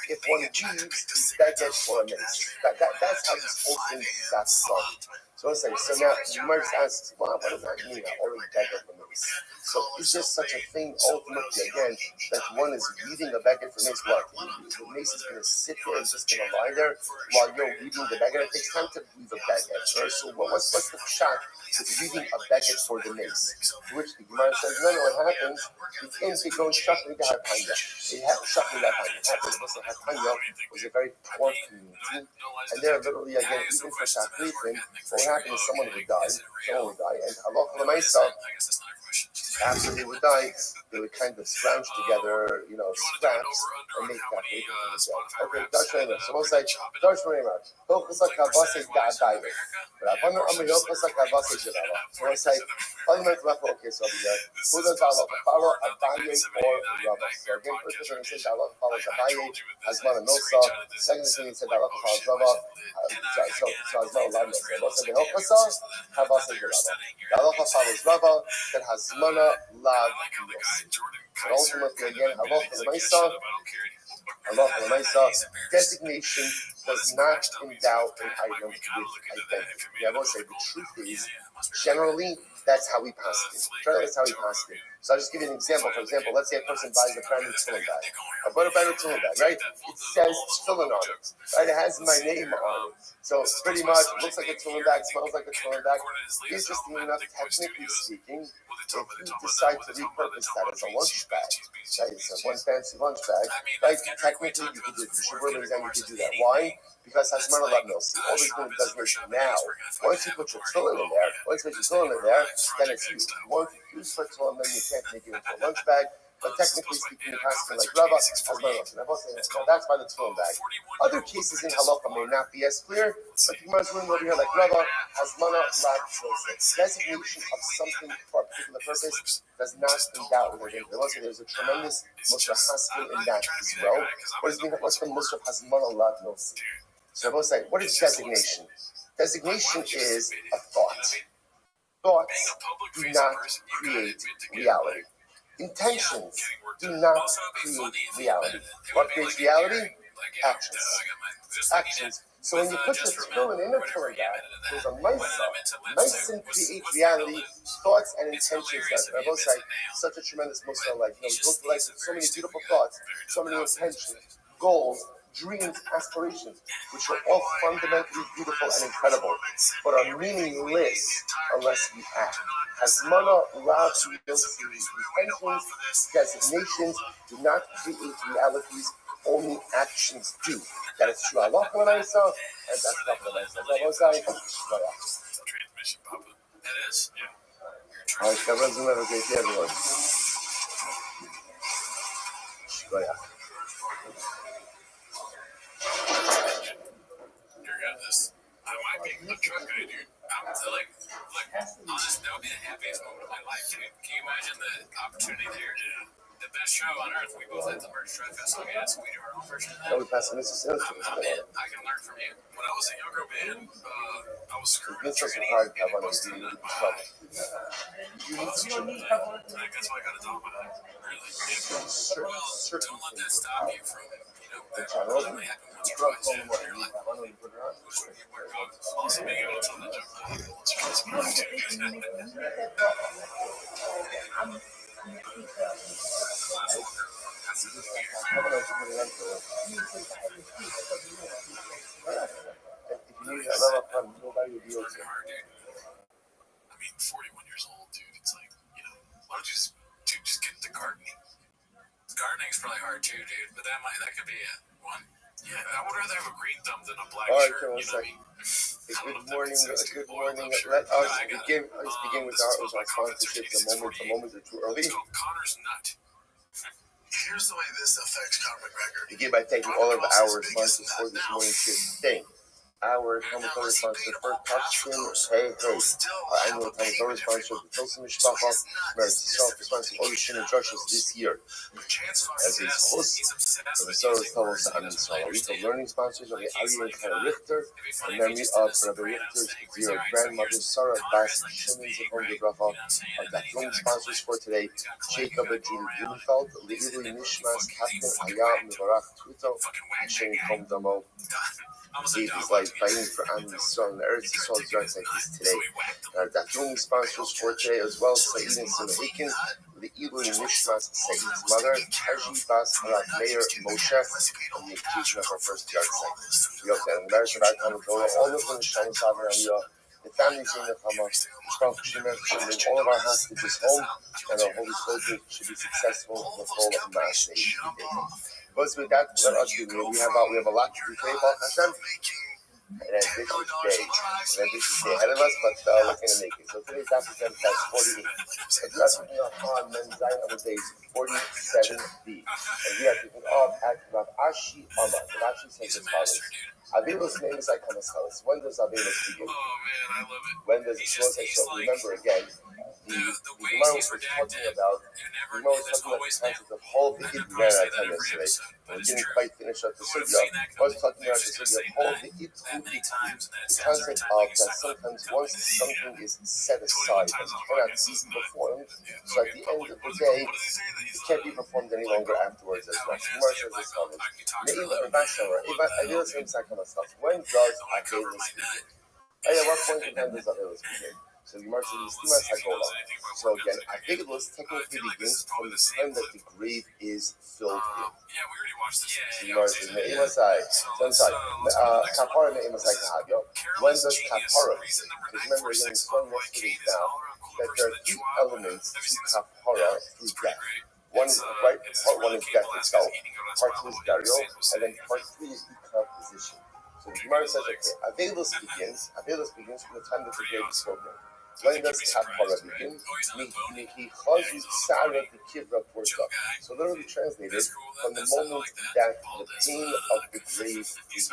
If one weaves, Beged for a mace. That's how this whole thing got started. So now you might ask, well, what does that mean? Already beggar for mace. So is there such a thing ultimately again that one is weaving a beggar for mace? What? The mace is going to sit there and just going to lie there while you're weaving the beggar. It takes time to weave a beggar. Right? So what's the shot with weaving a beggar for the mace? To which the Gemara says, no, what happens? It ends it goes shakli to Hatanya. It happens because Hatanya was a very poor community, and they're literally again even for Shaklifin. What happened is someone would die, and Allah Lamaisa, after they would die, they would kind of scrounge together, scraps, and make that paper for themselves. Okay, Darshana. So we'll say, Darshana, Hilchasa Kavase Da'adai. But I wonder, Hilchasa Kavase Jirava. So we'll say, fundamental Machlokas over here. Who does Allah follow, Abaye or Rabba? So again, first thing he says, Allah follows Abaye, Hazmana Nosa. Second thing he said, Allah follows Rabba. So Hazmana Lav Nosa. We'll say, Hilchasa Kavase Jirava. Allah follows Rabba, that Hazmana Lav Nosa. And ultimately, again, Allah designation does not endow an item with identity. I will say the truth is, Generally, that's how we pass it. Generally, that's how we pass it. So I'll just give you an example. For example, let's say a person buys a brand new tefillin bag. I bought a brand new tefillin bag, right? It says tefillin on it, right? It has my name on it. So pretty much, it looks like a tefillin bag, smells like a tefillin bag. Interesting enough, technically speaking, if you decide to repurpose that as a lunch bag, right? It's one fancy lunch bag, right? Technically, you could do it. You should really you could do that. Why? Because Hasmana Lav Milsi. All this doing designation. Now, once you put your tefillin in there, then it's used. You want to use for tefillin, then you can't make it into a lunch bag. But technically speaking, you pass it like Rabbi, Hasmana Lav Milsi. That's by the tefillin bag. Other cases in halacha may not be as clear, but the Gemara is ruling over here like Rabbi, Hasmana Lav Milsi. Designation of something for a particular purpose does not endow with it. There's a tremendous Musaf Haskin in that as well. What does it mean? What's the Musaf Hasmana Lav Milsi? So I will say, what is designation? Designation is a thought. Thoughts do not create reality. Intentions do not create reality. What creates reality? Actions. Actions. So when you put your tefillin in a tefillin bag, there's a Maisa create reality, thoughts and intentions. I will say, such a tremendous Muslim life. You go through life with so many beautiful thoughts, so many intentions, goals, dreams, aspirations, which are all fundamentally beautiful and incredible, but are meaningless unless we act. Hasmana Lav Milsi, intentions, designations do not create realities, only actions do. That is true. Allah and I saw, and that's not what I saw. Transmission, Papa. That is? Yeah. All right, everyone's going to have a great day, everyone. I might be a truck guy, dude. I'm like, honest, that would be the happiest moment of my life, dude. Can you imagine the opportunity there? The best show on earth. We both had the merch truck festival. Yes, we do our own version of that. We passed this is I can learn from you. When I was a younger man, I was screwed up. This is hard to have on this. You need to be trouble. That's why I got a dog behind. Really? Don't let that stop you from, only happen once or twice in your life. Also being able to tell the joke. I mean, 41 years old, dude. It's like, why don't you just get the gardening? Gardening is probably hard too, dude. But that could be one. Yeah, I would rather have a green thumb than a black shirt. You know what I mean? Good morning. Let us begin with our sponsorship. The moments are too early. It's called Connor's Nut. Here's the way this affects Conor McGregor. Begin by thanking all of our sponsors for this morning's thing. Our Talmud sponsor for Touchskin, Hey, our annual Talmud sponsor, the Tilson Mishpacha, Meretz Yisrael, for sponsoring all the Shinner Drushes this year. As his host for the Sorrows Tavos Am Yisrael. Our learning sponsors are the Ari and Kara Richter, in memory of Rabbi Richter's dear grandmother, Sarah Bas Shimon Zechon Gebracha. Our Daflung sponsors for today, Jacob and Julie Blumenfeld, Leili Nishmas, Captain Ayam Mivarach Tuto, Hashem Kom Damo. Gave his life fighting for Am Yisrael and Eretz Yisrael just like this today. Our Daflung sponsors for today as well, Saeed and Simon the Ilu and Nishmas, Saeed's mother, Haji Bas Harat Meir Moshe, on the occasion of our first yard site. We hope that in the marriage of our Talmud Torah, all of them Shalom Savar Aliyah, the families in the Chama, all of our hostages home, and our holy soldiers should be successful in the full of Mass. Because with that, let us do. We have a lot to do today, Baruch Hashem. An ambitious day ahead of us, but we're going to make it. So today's episode has 48. Addressing on men's Zion of the days 47b. And we are picking up at Rav Ashi Amar. Rav Ashi says as follows. Avelos name is like Hamasalas. When does Avelos begin? Oh man, I love it. When does it close? So remember again, the Gemara was talking about the concept of whole Vikid Gemara I told yesterday. We didn't quite finish up the sugya. I was talking about the sugya of whole Vikid, the concept of that sometimes once something is set aside, it cannot be performed, so at the end of the day, it can't be performed any longer afterwards as well. Gemara says as follows. When does Avelos begin? At what point in time does Avelos begin? So the Gemara says, so again, Aveilus technically begins from the time that the grave is filled in. So the Gemara says, Kapara Me'emasai Kahagyo. When does Kapara begin? Because remember, again, we saw yesterday now that there are two elements to Kapara through death. One is part one is death itself, part two is burial, and then part three is decomposition. So the Gemara says, okay, Aveilus begins from the time that the grave is filled in. When does Kapara begin? So literally translated, from the moment that the pain of the grave begins.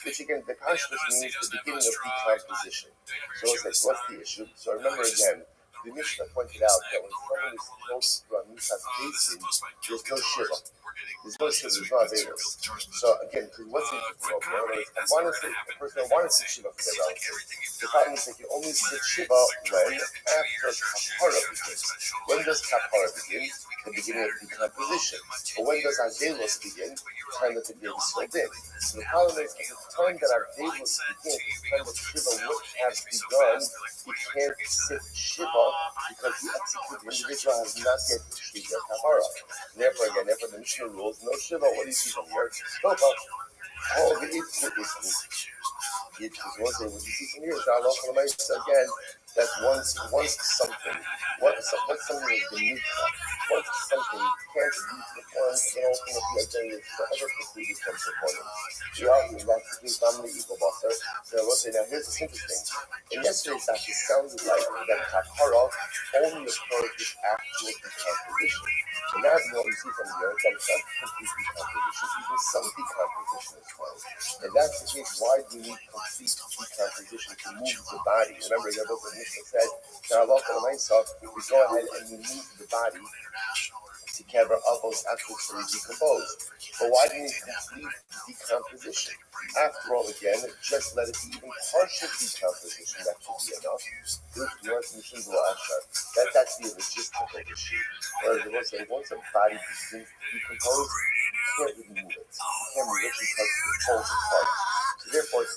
Which again, the consciousness means the beginning of decomposition. So it's like, what's the issue? So remember again, the Mishnah pointed out that when someone is close to a Misha's basin, there's no Shiva. There's no Aveilus. So again, what's the issue? The person wanted to Shiva for their relatives. The problem is they can only sit Shiva when after Kapara begins. When does Kapara begin? The beginning of decomposition. But when does Aveilus begin? The time that the grave is filled in. So the problem is, at the time that Aveilus begins, the time that Shiva would have begun, he can't sit Shiva because the executed individual has not yet achieved their Kapara. Therefore, the Mishnah rules, no Shiva. What do you see from here? All the Itzu is what you see from here is again, that once something, once something is beneath that, once something can't be performed, then ultimately again it's the other procedures from performing. That's the case, I'm the equal boss. So we'll say, now here's what's interesting. In yesterday's class, it sounded like that Kapara only occurs with actual decomposition. And now what we see from here is that it's not complete decomposition, even some decomposition is found. And that's the case, why do we need complete decomposition to move the body? Remember, the Mishnah said, we go ahead and we move the body to cover avos after it's fully decomposed. But why do you need complete decomposition? After all, again, just let it be even partial decomposition. That should be enough. That's the logistical issue. Whereas it was saying, once a body begins to decompose, you can't really move it. You can't move it because it falls apart. So therefore,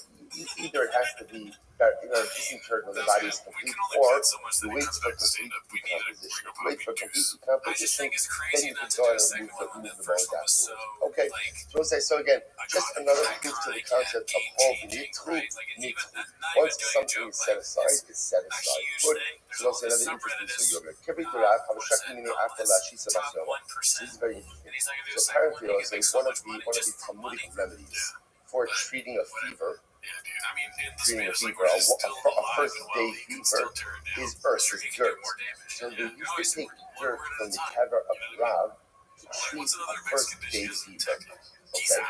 either it has to be disinterred when the body is complete, or you wait for complete decomposition. If you wait for complete decomposition, then you can go ahead and move the bones afterwards. Okay, so again, just another proof to the concept of all nitru. Once something is set aside, it's set aside. Good. So another interesting yoga. This is very interesting. So apparently, one of the Talmudic remedies for treating a fever, a first day fever, is earth, is dirt. So they used to take dirt from the kever of Rav to treat a first day fever. Okay.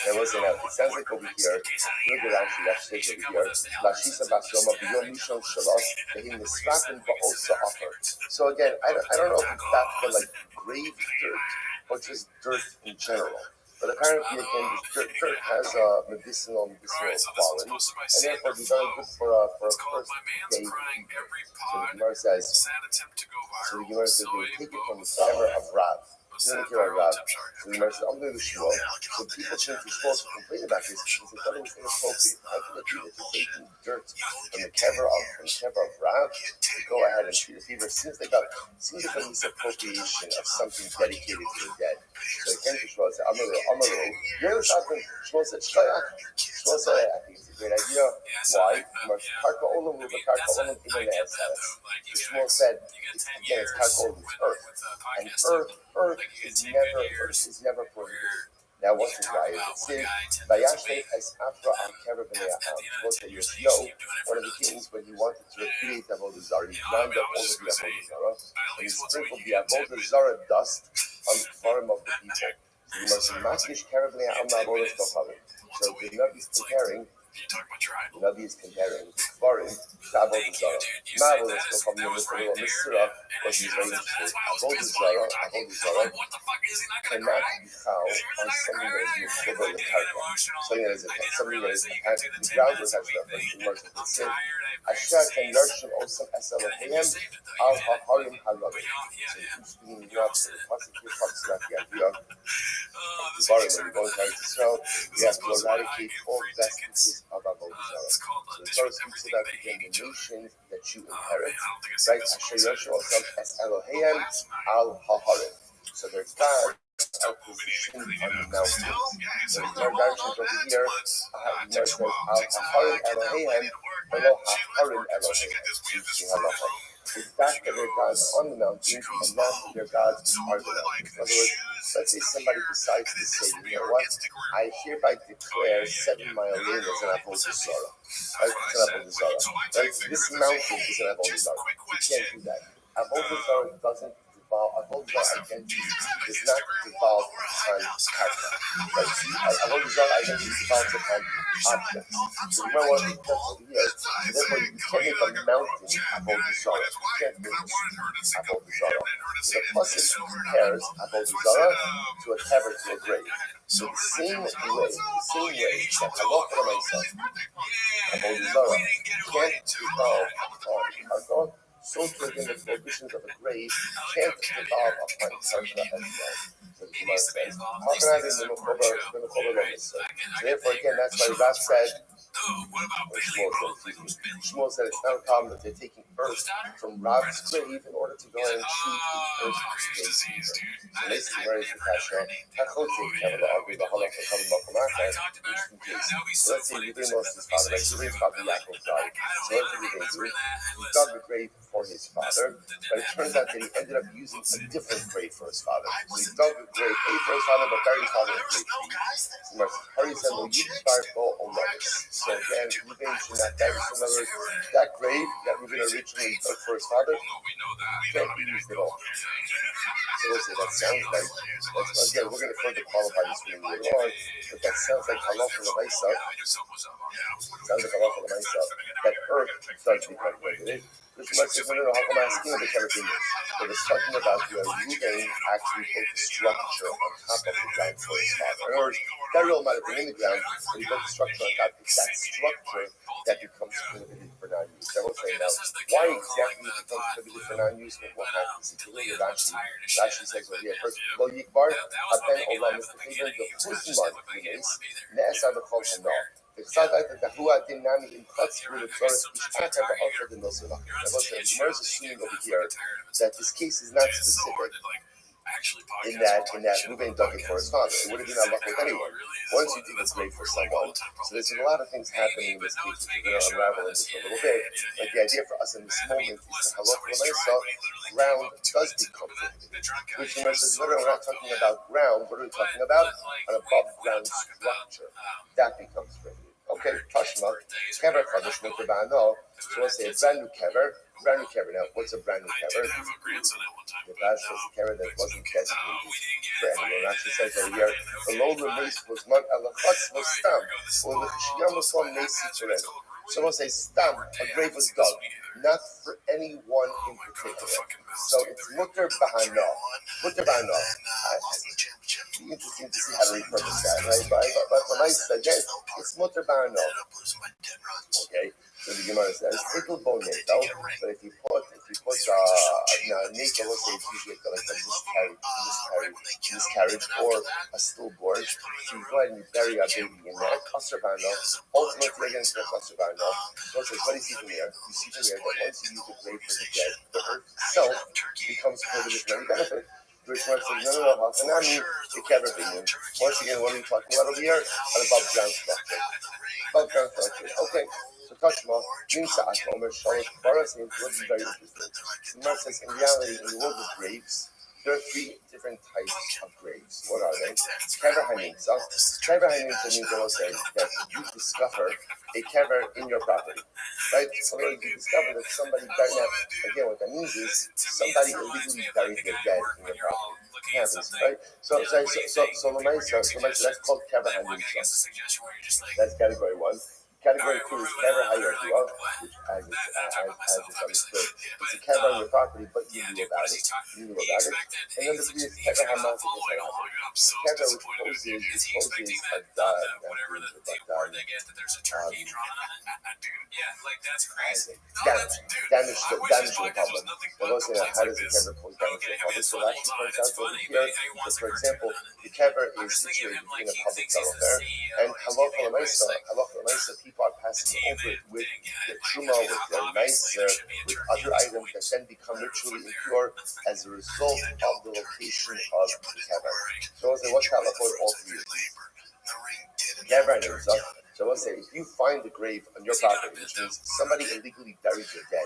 There was it sounds like over here, look at actually that stage over here, Lashisa Basyoma Biyom Mishon Shalos, Behim Nisrakim Ba'osa Offer. So again, I don't know if it's that for like grave dirt or just dirt in general. But apparently, again, dirt has medicinal qualities, and therefore be very good for a first day fever. So the Gemara says, they take it from the kever of Rav. So the Gemara says, I'm going to Shmuel. So people change the Shmuel to complain about this because they thought it was inappropriate. How can it be that you're taking dirt from the kever of Rav to go ahead and treat a fever? Seems like a misappropriation of something dedicated to the dead. So again, Shmuel said, Amaru. You're talking, Shmuel said, Shmuel said, I think it's a great idea. Why? Shmuel said, again, it's Karka Olam, it's earth. And earth is never prohibited. Now, what's the guy? It says, Vayashe as Afra al Kever B'nei Ha'am. Shmuel said, one of the kings, when he wanted to create the Avodah Zarah, he lined up all of the Avodah Zarah, and he sprinkled the Avodah Zarah dust on the forum of the people. So the Nabi is comparing Kfarim to Avodah Zarah. Avodah Zarah was very interesting. Avodah Zarah cannot be found on something that is Mechaber L'Karka. Something that is the ground was actually a sin. Asher can nurture also as Elohim al Haharim Halavi. So it keeps being up to the Pasuk here talks about the idea of the Barim when we go into Israel, we have to eradicate all vestiges of Avodah Zarah. So the Torah speaks about again the nations that you inherit, right? Asher Yoshu Osam Es Elohim Al Haharim. So their gods are positioned on the mountains. So the Gemara Darshan over here, the Gemara says Al Haharim Elohim Elo Haharim Elohim. The fact that their gods are on the mountains and not that their gods are the mountains. In other words, let's say somebody decides to say, you know what, I hereby declare 7 Mile Lane as an Avodah Zarah. Right? It's an Avodah Zarah. Right? This mountain is an Avodah Zarah. You can't do that. Avodah Zarah doesn't devolve, Avodah Zarah identity does not devolve upon karma. Right? Avodah Zarah identity devolves upon objects. So you might want to be careful here. Therefore, you can't make a mountain Avodah Zarah. You can't make this Avodah Zarah. So the pasuk compares Avodah Zarah to a kever, to a grave. So the same way that Halacha L'Maisa, Avodah Zarah can't devolve upon karma, so too again the prohibitions of a grave can't devolve upon karma as well. So the Gemara says, how can I be in the Mechober Lomis? Therefore, again, that's why Rav said, Shmuel said it's not a problem that they're taking earth from Rav's grave in order to go and treat the earth's grave. So basically, where is the kasha? So let's say Ruben lost his father, like Ruben's father Yaakov died. So what did Ruben do? He dug a grave for his father, but it turns out that he ended up using a different grave for his father. So he dug a grave for his father, but buried his father in a grave. Harry said, "No, you start go on this." So again, Ruben should not bury. So in other words, that grave that Ruben originally dug for his father can't be used at all. So we'll say that sounds like, again, we're going to further qualify this being later on, but that sounds like Halacha L'Maisa. Sounds like Halacha L'Maisa that earth does become prohibited. Which must say, no, how come I'm asking the Kevin? But it's talking about where Ruben actually put the structure on top of the ground for his father. In other words, that real might have been in the ground, but he put the structure on top. It's that structure that becomes prohibited for non-use. I will say now, why exactly it becomes prohibited for non-use? What happens? If you look at Rashi says, well, yeah, first, Lo Yikbar, Aben Olam Mr. Figure, the Husman, Ne'esa the Chol Hanor. The Gemara is assuming over here that this case is not specific in that Ruben dug it for his father. It would have been Allah with anyone. Once you dig a grave for someone, so there's a lot of things happening in this case, which we're going to unravel in just a little bit. Like the idea for us in this moment is that Halacha L'Maisa, ground does become prohibited. Which Gemara says, literally, we're not talking about ground. What are we talking about? An above ground structure. That becomes prohibited. Okay, Tashma, kever chadash mutar ba'ano. So let's say a brand new kever. Now, what's a brand new kever? The Rashi says a kever that wasn't designated for anyone. Rashi says over here, the low release was man alachatz was stam, or the chishiyam was one nesi terenu. So we'll say stam, a grave was dug, not for anyone in particular. So it's mutar ba'ano. Mutar ba'ano. Be interesting to see how to repurpose that, right? But when I say again, it's mutar ba'ano. Okay, so the Gemara says it'll bone neto, but if you put now neto, let's say it's usually like a miscarriage or a stillborn, so you go ahead and you bury a baby in there, kasser ba'ano. Ultimately against the kasser ba'ano. So it says, what do you see from here? You see from here that once you use the grave for the dead, the earth itself becomes prohibited from any benefit. Which one says, no, Hafanami, the kever being. Once again, what are we talking about over here? An above ground structure. Above ground structure. Okay, so Tashma, Jinsa Akomer, Shalosh, Baras, and it would be very interesting. The Gemara says, in reality, in the world of graves, there are 3 different types of graves. What are they? Kever Hanimsa. Kever Hanimsa means that you discover a kever in your property. Right? So when you discover that somebody buried, now, again, what that means is somebody illegally buried their dead in your property. It happens, right? So L'Maisa, that's called kever Hanimsa. That's category 1. Category 2 is kever hayardua, which I just understood. It's a kever on your property, but you knew about it. And then the 3 is kever hamatzik. Kever which poses a damage to the public. We're looking at how does the kever pose damage to the public. So that actually points out over here that, for example, the kever is situated in a public thoroughfare, and Halacha L'Maisa, people are passing over it with the truma, with their nicer, with other items that then become ritually impure as a result of the location of the kever. So what's halacha with all three of these? Kever and Uzzah. So I will say, if you find the grave on your property, which means somebody illegally buried your dead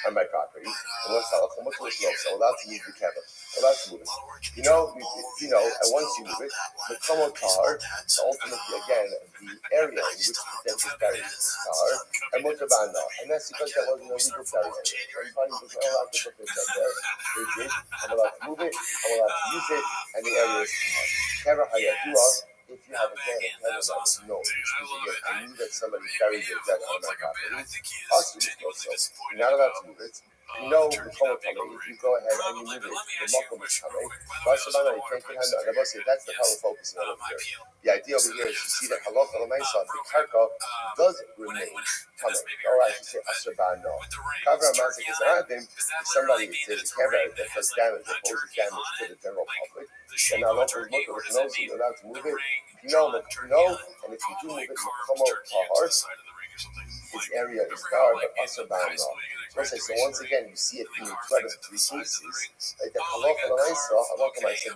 on my property, and what's halacha? What's so allowed to move the kever? Allowed to move it. You know, and once you move it, the Komo Tar, ultimately again, the area in which the dead was buried is Tar, and Mutabana. And that's because that wasn't a legal burial. Everybody was not allowed to put their dead there. They did. I'm allowed to move it, I'm allowed to use it, and the area is Tar. Kever Hayadua, if you have again a kever that was no, again, I knew that somebody buried their dead on my property, also, you're not allowed to move it. You know, if you go ahead and you move it, the Mokum is coming. You can't get hand on. That's the power focusing on over here. The idea over here is to see that halacha l'maisa, the karka does remain coming. Or I should say asrbano. Kavra mazik is aradim. If somebody says a kever that does damage or poses damage to the general public, then halacha l'maisa knows you're allowed to move it. You know, and if you do move it, Mokum tahar. This area is dark, but asrbano. So once again, you see it being thread of three cases. Like the halacha l'maisa,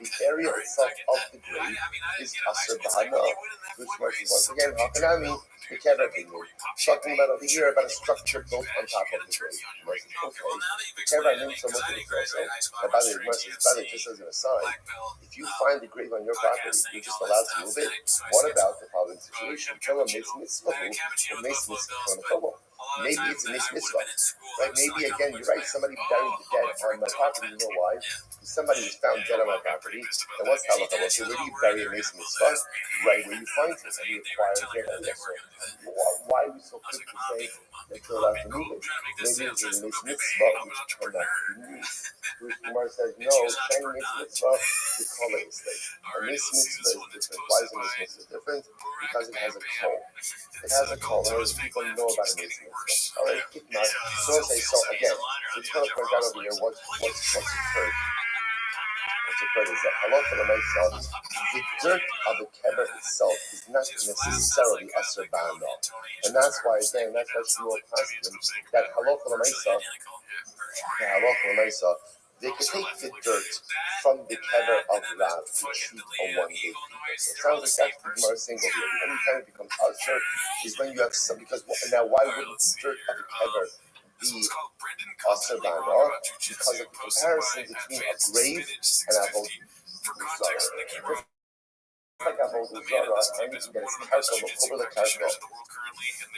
the area itself of the grave is asrbano, which means once again, hakanami, the kever vineyard. Talking about over here about a structure built on top of the grave. Okay, the kever means so much of it also. And by the way, just as an aside, if you find the grave on your property, you're just allowed to move it. What about the following situation? Maybe it's a mitzvah, right? Maybe again, you're right. Somebody buried the dead on my property. You know why? Somebody was found dead on my property. And what's halacha? So where do you bury a mitzvah? Right where you find it, and you acquire dead area. So why are we so quick to say that you're allowed to move it? Maybe it's a mitzvah which turned out to be moved. Bruce Kumar says no. Shiny mitzvah, we call it a mistake. A mitzvah is different. Why is a mitzvah different? Because it has a call. It has a call. Those people know about a mitzvah. All right, keep not. So again, we're just going to point out over here what's occurred. What's occurred is that halacha l'maisa, the dirt of the kever itself is not necessarily asrbano, and that's why Shmuel tells them that halacha l'maisa, they could take the dirt from the kever of Rav to treat a one-day fever. So it sounds like that's the Gemara single here. The only time it becomes usher is when you have some, because now why wouldn't the dirt of the kever be usher banor? Because of the comparison between a grave and a whole zara. Like a whole zara, and you can get a karka over the karka.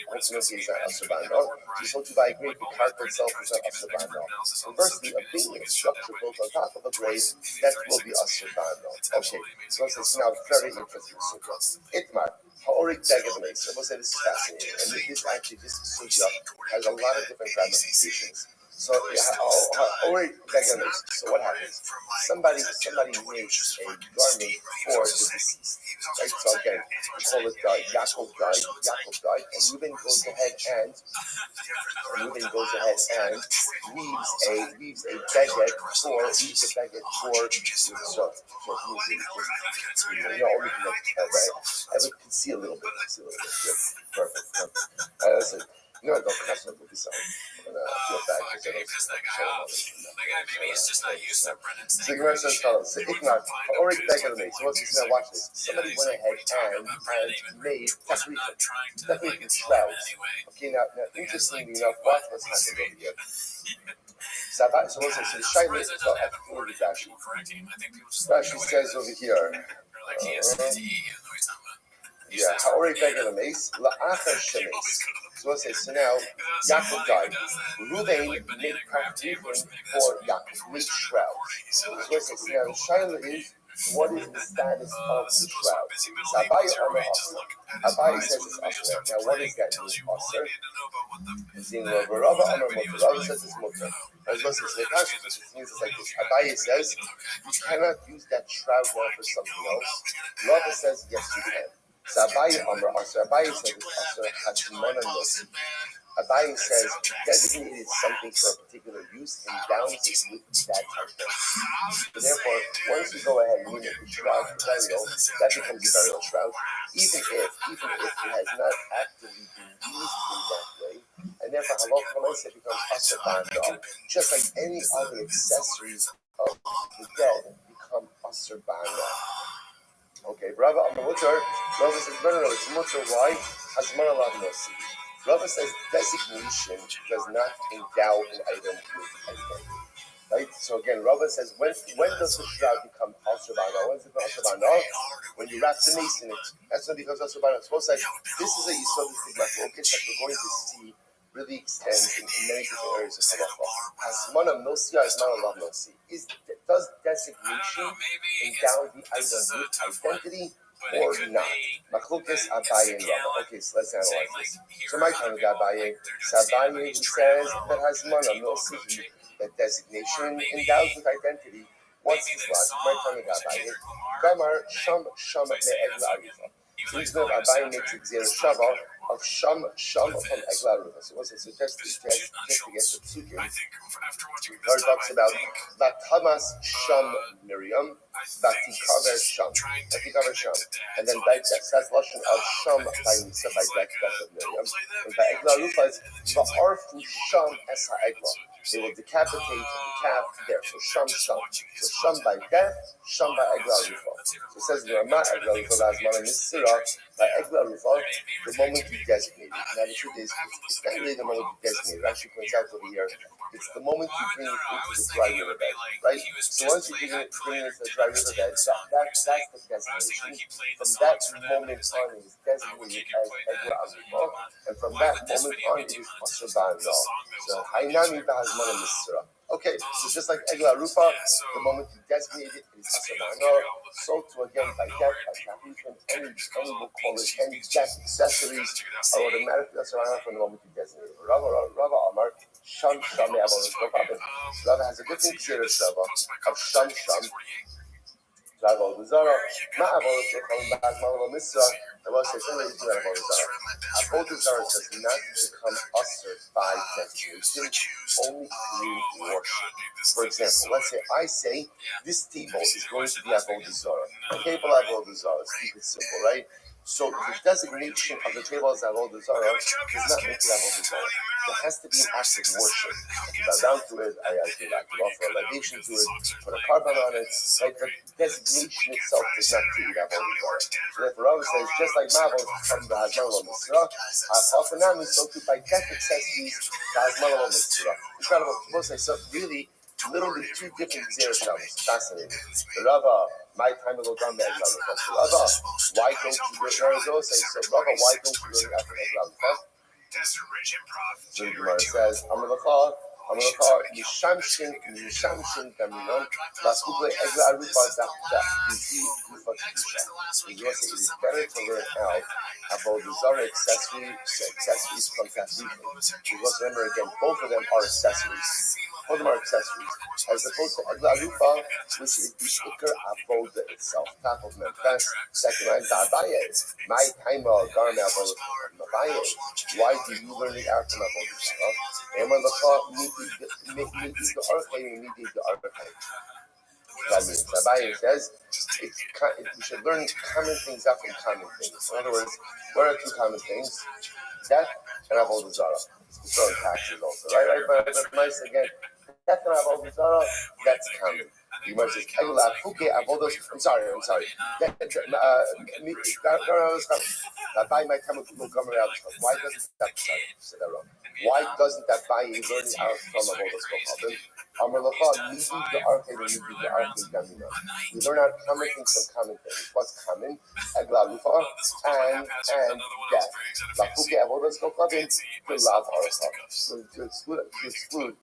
Ultimately, is not usher banor. So to buy a grave, the karka itself is not usher banor. Conversely, a building structure built on top of a grave, that will be usher banor. Okay, so it's now very interesting. Itmar. Ha'orik Degevane. So we'll say this is fascinating. And this sugya has a lot of different ramifications. So Ha'orik Degevane. So what happens? Somebody makes a garment for the deceased. Right? So again, we call it Yaakov died, and Reuben goes ahead and weaves a baguette for I would see a little bit. Perfect. You know, I don't crash up with this song. I'm going to feel bad because I don't maybe it's just not used to Brennan. So the Gemara says, so if not, already back on the make. So once you now watch this, somebody went ahead and made decorated shrouds. Okay, now interestingly enough, watch what's happening over here. So what's this? So the Shaila is at the floor of the Rashi. Rashi says over here. Yeah, already back on the mace. La'achar shemes. So let's say, so now Yaakov died. Reuben made contribution for Yaakov, made shroud. So let's say, so now the Shaila is, what is the status of the shroud? So Abai says it's Asher. Now what is that Asher? Rabbi says it's Mutter. As well as the Kashi, which means it's like this. Abai says you cannot use that shroud now for something else. Rabbi says yes you can. So Abai says it's Asher Hashmana Nosi. Abaye says designated something for a particular use and bound it with that type. So therefore, once you go ahead and you make the shroud burial, that becomes a burial shroud, even if it has not actively been used in that way, and therefore halakha l'maaseh becomes asur ba'anah, just like any other accessories of the dead become asur ba'anah. Okay, Rabbi Amamutar, Rabbi says, no, it's mutar. Why? Hazmar alav nosi. Rabbi says designation does not endow an item with identity. Right? So again, Rabbi says, when does the shroud become asur ba'anah? When does it become asur ba'anah? When you wrap the mace in it. That's when it becomes asur ba'anah. Suppose like, this is a yisodistic machloket that we're going to see really extends in many different areas of halacha. Hazmana nosi, hazmana lav nosi. Does designation endow the item with identity or not? Machlokes Abaye and Rabbi. Okay, so let's analyze this. So my time with Abaye, Abaye says that hazmana nosi, that designation endows with identity. What's his logic? My time with Abaye, Gamar sham me'egla arifa. So he's going to Abaye makes a gzera shava of sham from egla arifa. So what's it suggest to get the psukim? Where it talks about Vatamas Sham Miriam, Vatikaver Sham, and then that's lashon of Sham by Misa by death of Miriam, and by Egla Rufa is Va'arfu Sham es ha'egla. They will decapitate the calf there. So Sham. So Sham by death, Sham by Egla Rufa. So it says in the Ramah Egla Rufa Vazmana Misira by Egla Rufa, the moment you designate it. Now the truth is, it's not really the moment you designate it. Actually points out over here, it's the moment you bring it into the dry riverbed, right? So once you bring it into the dry riverbed, that's the designation. From that moment on, it is designated as Egla Rufa, and from that moment on, it is asur ba'anah. So Hainami b'hazmana misra. Okay, so just like Egla Rufa, the moment you designate it, it is asur ba'anah. So too again by death, by capitation, any will call it, any death accessories are automatically asur ba'anah from the moment you designate it. Rava Amar, Sham me'avodah. Rava has a different gzera shava of Sham. Avodah Zarah, ma'avodah shechavim b'hazmana misra. I will say something to Avodah Zarah. Avodah Zarah does not become asur by designation, only through worship. For example, let's say I say this table is going to be Avodah Zarah. A table Avodah Zarah. Let's keep it simple, right? So the designation of the table as Avodah Zarah does not make it Avodah Zarah. There has to be an act of worship. I bow down to it, I offer a libation to it, put a carbon on it. Like the designation itself does not treat it Avodah Zarah. So therefore, Rabbi says, just like Ma'avot from the Hazmana Misra, Hafanami, so too by death accessories, the Hazmana Misra. Incredible. People say, so really, literally two different gzera shavos. Fascinating. The Rava, my time will go down the Egla Rufa. So Rava, why don't you go to Arizona? So Rava, why don't you go after Egla Rufa? So the Gemara says, Amalacha, Mishamshin Kaminon, Lasukle Egla Rufa Dapti Rufa Kedusha. The Gemara says it is better to learn out about the Zarah accessories from Tahrifim. Because remember again, both of them are accessories. Both of them are accessories. As opposed to Egla Rufa, which is the Ikar Avoda itself, top of Memphis, second line, Abaye. My time of Garme Avoda Abaye. Why do you learn it out from Avoda Zarah? Amalacha, Midi the Archai, Midi the Archai. That means Rabbi says you should learn common things out from common things. In other words, what are two common things? Death and Avodah Zarah. It's throwing taxes also, right? But nice again. Death and Avodah Zarah, that's common. You might say, I'm sorry. My time will come around. Why doesn't that say that wrong? Why doesn't that buy learning out from Avodah Zarah? We learn out common things from common things. What's common? Egla Rufa and death. Lakuke Avodas Koklavim to love Arasa. To exclude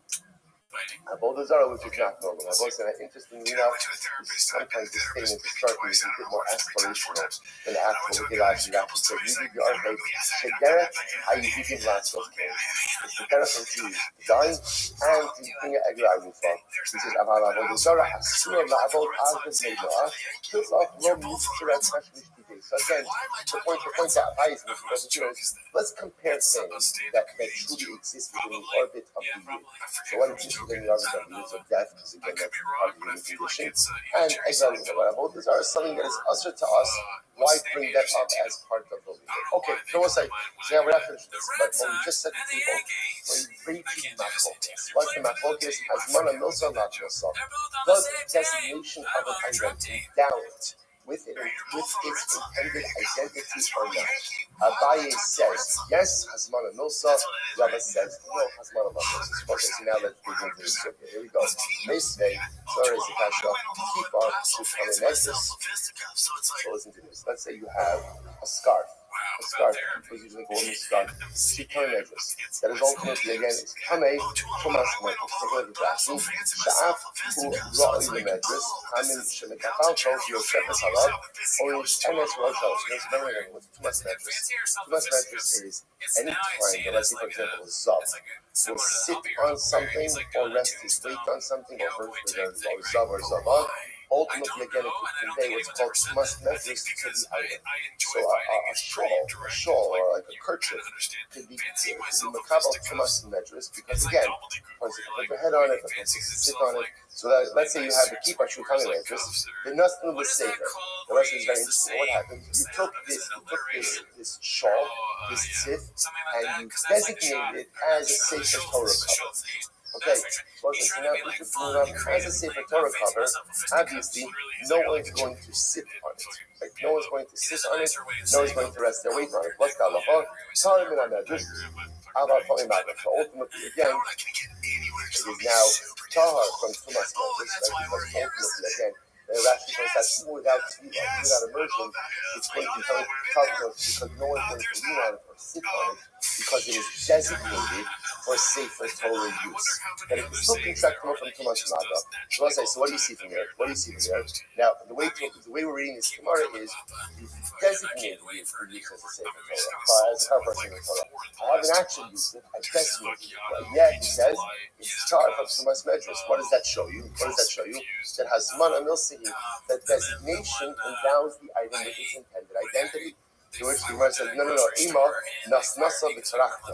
Avodah Zarah, which is not normal. I've always said that interestingly enough, sometimes this statement is starting to be a bit more aspirational than the actual Gilad. You say, you did your archive, Shederet, how you begin lots of things. It's the Shederet from Jews, dying, and to bring an Egla Rufa. He says, Avodah Zarah, Hasura, La'avod, Azad, Meidlah, Tilf, Lo, Mishra, Tashmish, So again, the point that Rabbi is making over here is, let's compare things that truly exist within the orbit of the year. So what exists within the orbit of the year? So death, because again, that's part of the human condition. And exile, these are something that is usher to us. Why bring that up as part of the leader? Okay, so we'll say, so now we're not finished this, but when we just said to people, when you read the machlokes, what the machlokes has mana milsa not milsa, does designation of an item endow it with its intended identity or not? Abaye says yes, hasmana milsa. Rabbi says no, hasmana milsa. Okay, so now let's dig into this. Okay, here we go. Meisvei, sorry, Zakasha, keep on to come in exodus. So listen to this. Let's say you have a scarf. A scarf, people usually go in the scarf, Shikon Edris. That is ultimately, again, it's Kamei, Thomas Medris. Take a look at that. Sha'af, who Ra'i the Medris, Hamin Shemekafal, Shov, Yoshefes Halal, or Enes Roshal. So there's another thing with Thomas Medris. Thomas Medris is any time that, let's say, for example, a Zav will sit on something, or rest his weight on something, or Zav or Zavan. Ultimately, again, it could convey what's called Tumas Medris to the item. So a shawl, or like a kerchief could be Makabal Tumas Medris, because again, once you put your head on it, once you sit on it. So that, let's say you have the Kippah Shulchan Medris, the nothing was safer. The rest is very interesting. What happened? You took this shawl, this tzith, and you designated it as a safer Torah cover. Okay, so now if you put it up as a Sefer Torah cover, obviously no one's going to sit on it. Like no one's going to sit on it, no one's going to rest their weight on it. What's the halacha? So ultimately, again, it is now tahar from Tumas Medris, because ultimately, again, Rashi points out without immersion, it's going to become tough because no one's going to lean on it or sit on it, because it is designated for safer Torah use. That it is still contractable from Tumas Maga. So let's say, so what do you see from here? Now, the way we're reading this Gemara is designated for use as a safer Torah, as a person in Torah. I haven't actually used it. I designated it. Yet it says it's charged from Tumas Medris. What does that show you? That has mana milsi. That designation endows the item with its intended identity. To which the Gemara says, no, ima nasnasa b'tzarachto.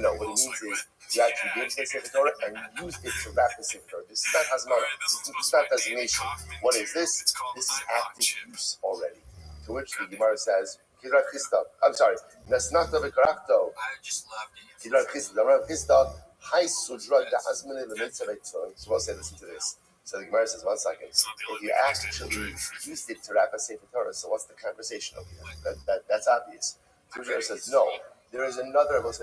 No, what it means is you actually gave the Sefer Torah and used it to wrap the Sefer Torah. This is not hazmana. This is not designation. What is this? This is active use already. To which the Gemara says, Kidrat Chista. I'm sorry, nasnata b'tzarachto. Kidrat Chista. Kidrat Chista. Hai sudra da'azmane l'mitzvah tefillin. So we'll say, listen to this. So the Gemara says, 1 second. If you actually used it to wrap a Sefer Torah, so what's the conversation over here? That's obvious. The Gemara says, no. There is another plot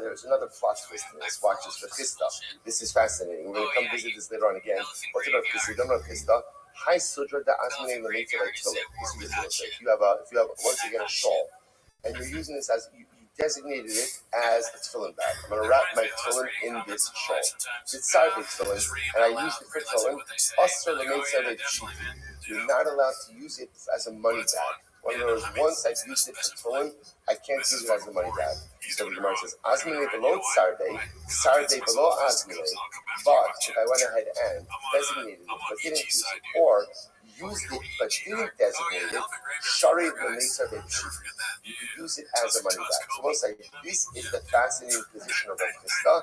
twist in this. Watch this for Chista. This is fascinating. We're going to come visit this later on again. What's about Chista? Don't know Chista. Hi sudra da'azmane l'mitzvah tefillin. If you have once again a shawl, and you're using this as you designated it as a tefillin bag. I'm going to wrap my tefillin in this shawl. It's Sarvei tefillin, and I used it for tefillin. You're not allowed to use it as a money bag. When there was once I've used it for tefillin, I can't use it as a money bag. So the Gemara says, Azmine below Sarvei below Azmine. But if I went ahead and designated it but didn't use it, or used it but didn't designate it, Shari Sarvei. You could use it as a money bag. So we'll say, this is the fascinating position of Rav Chista.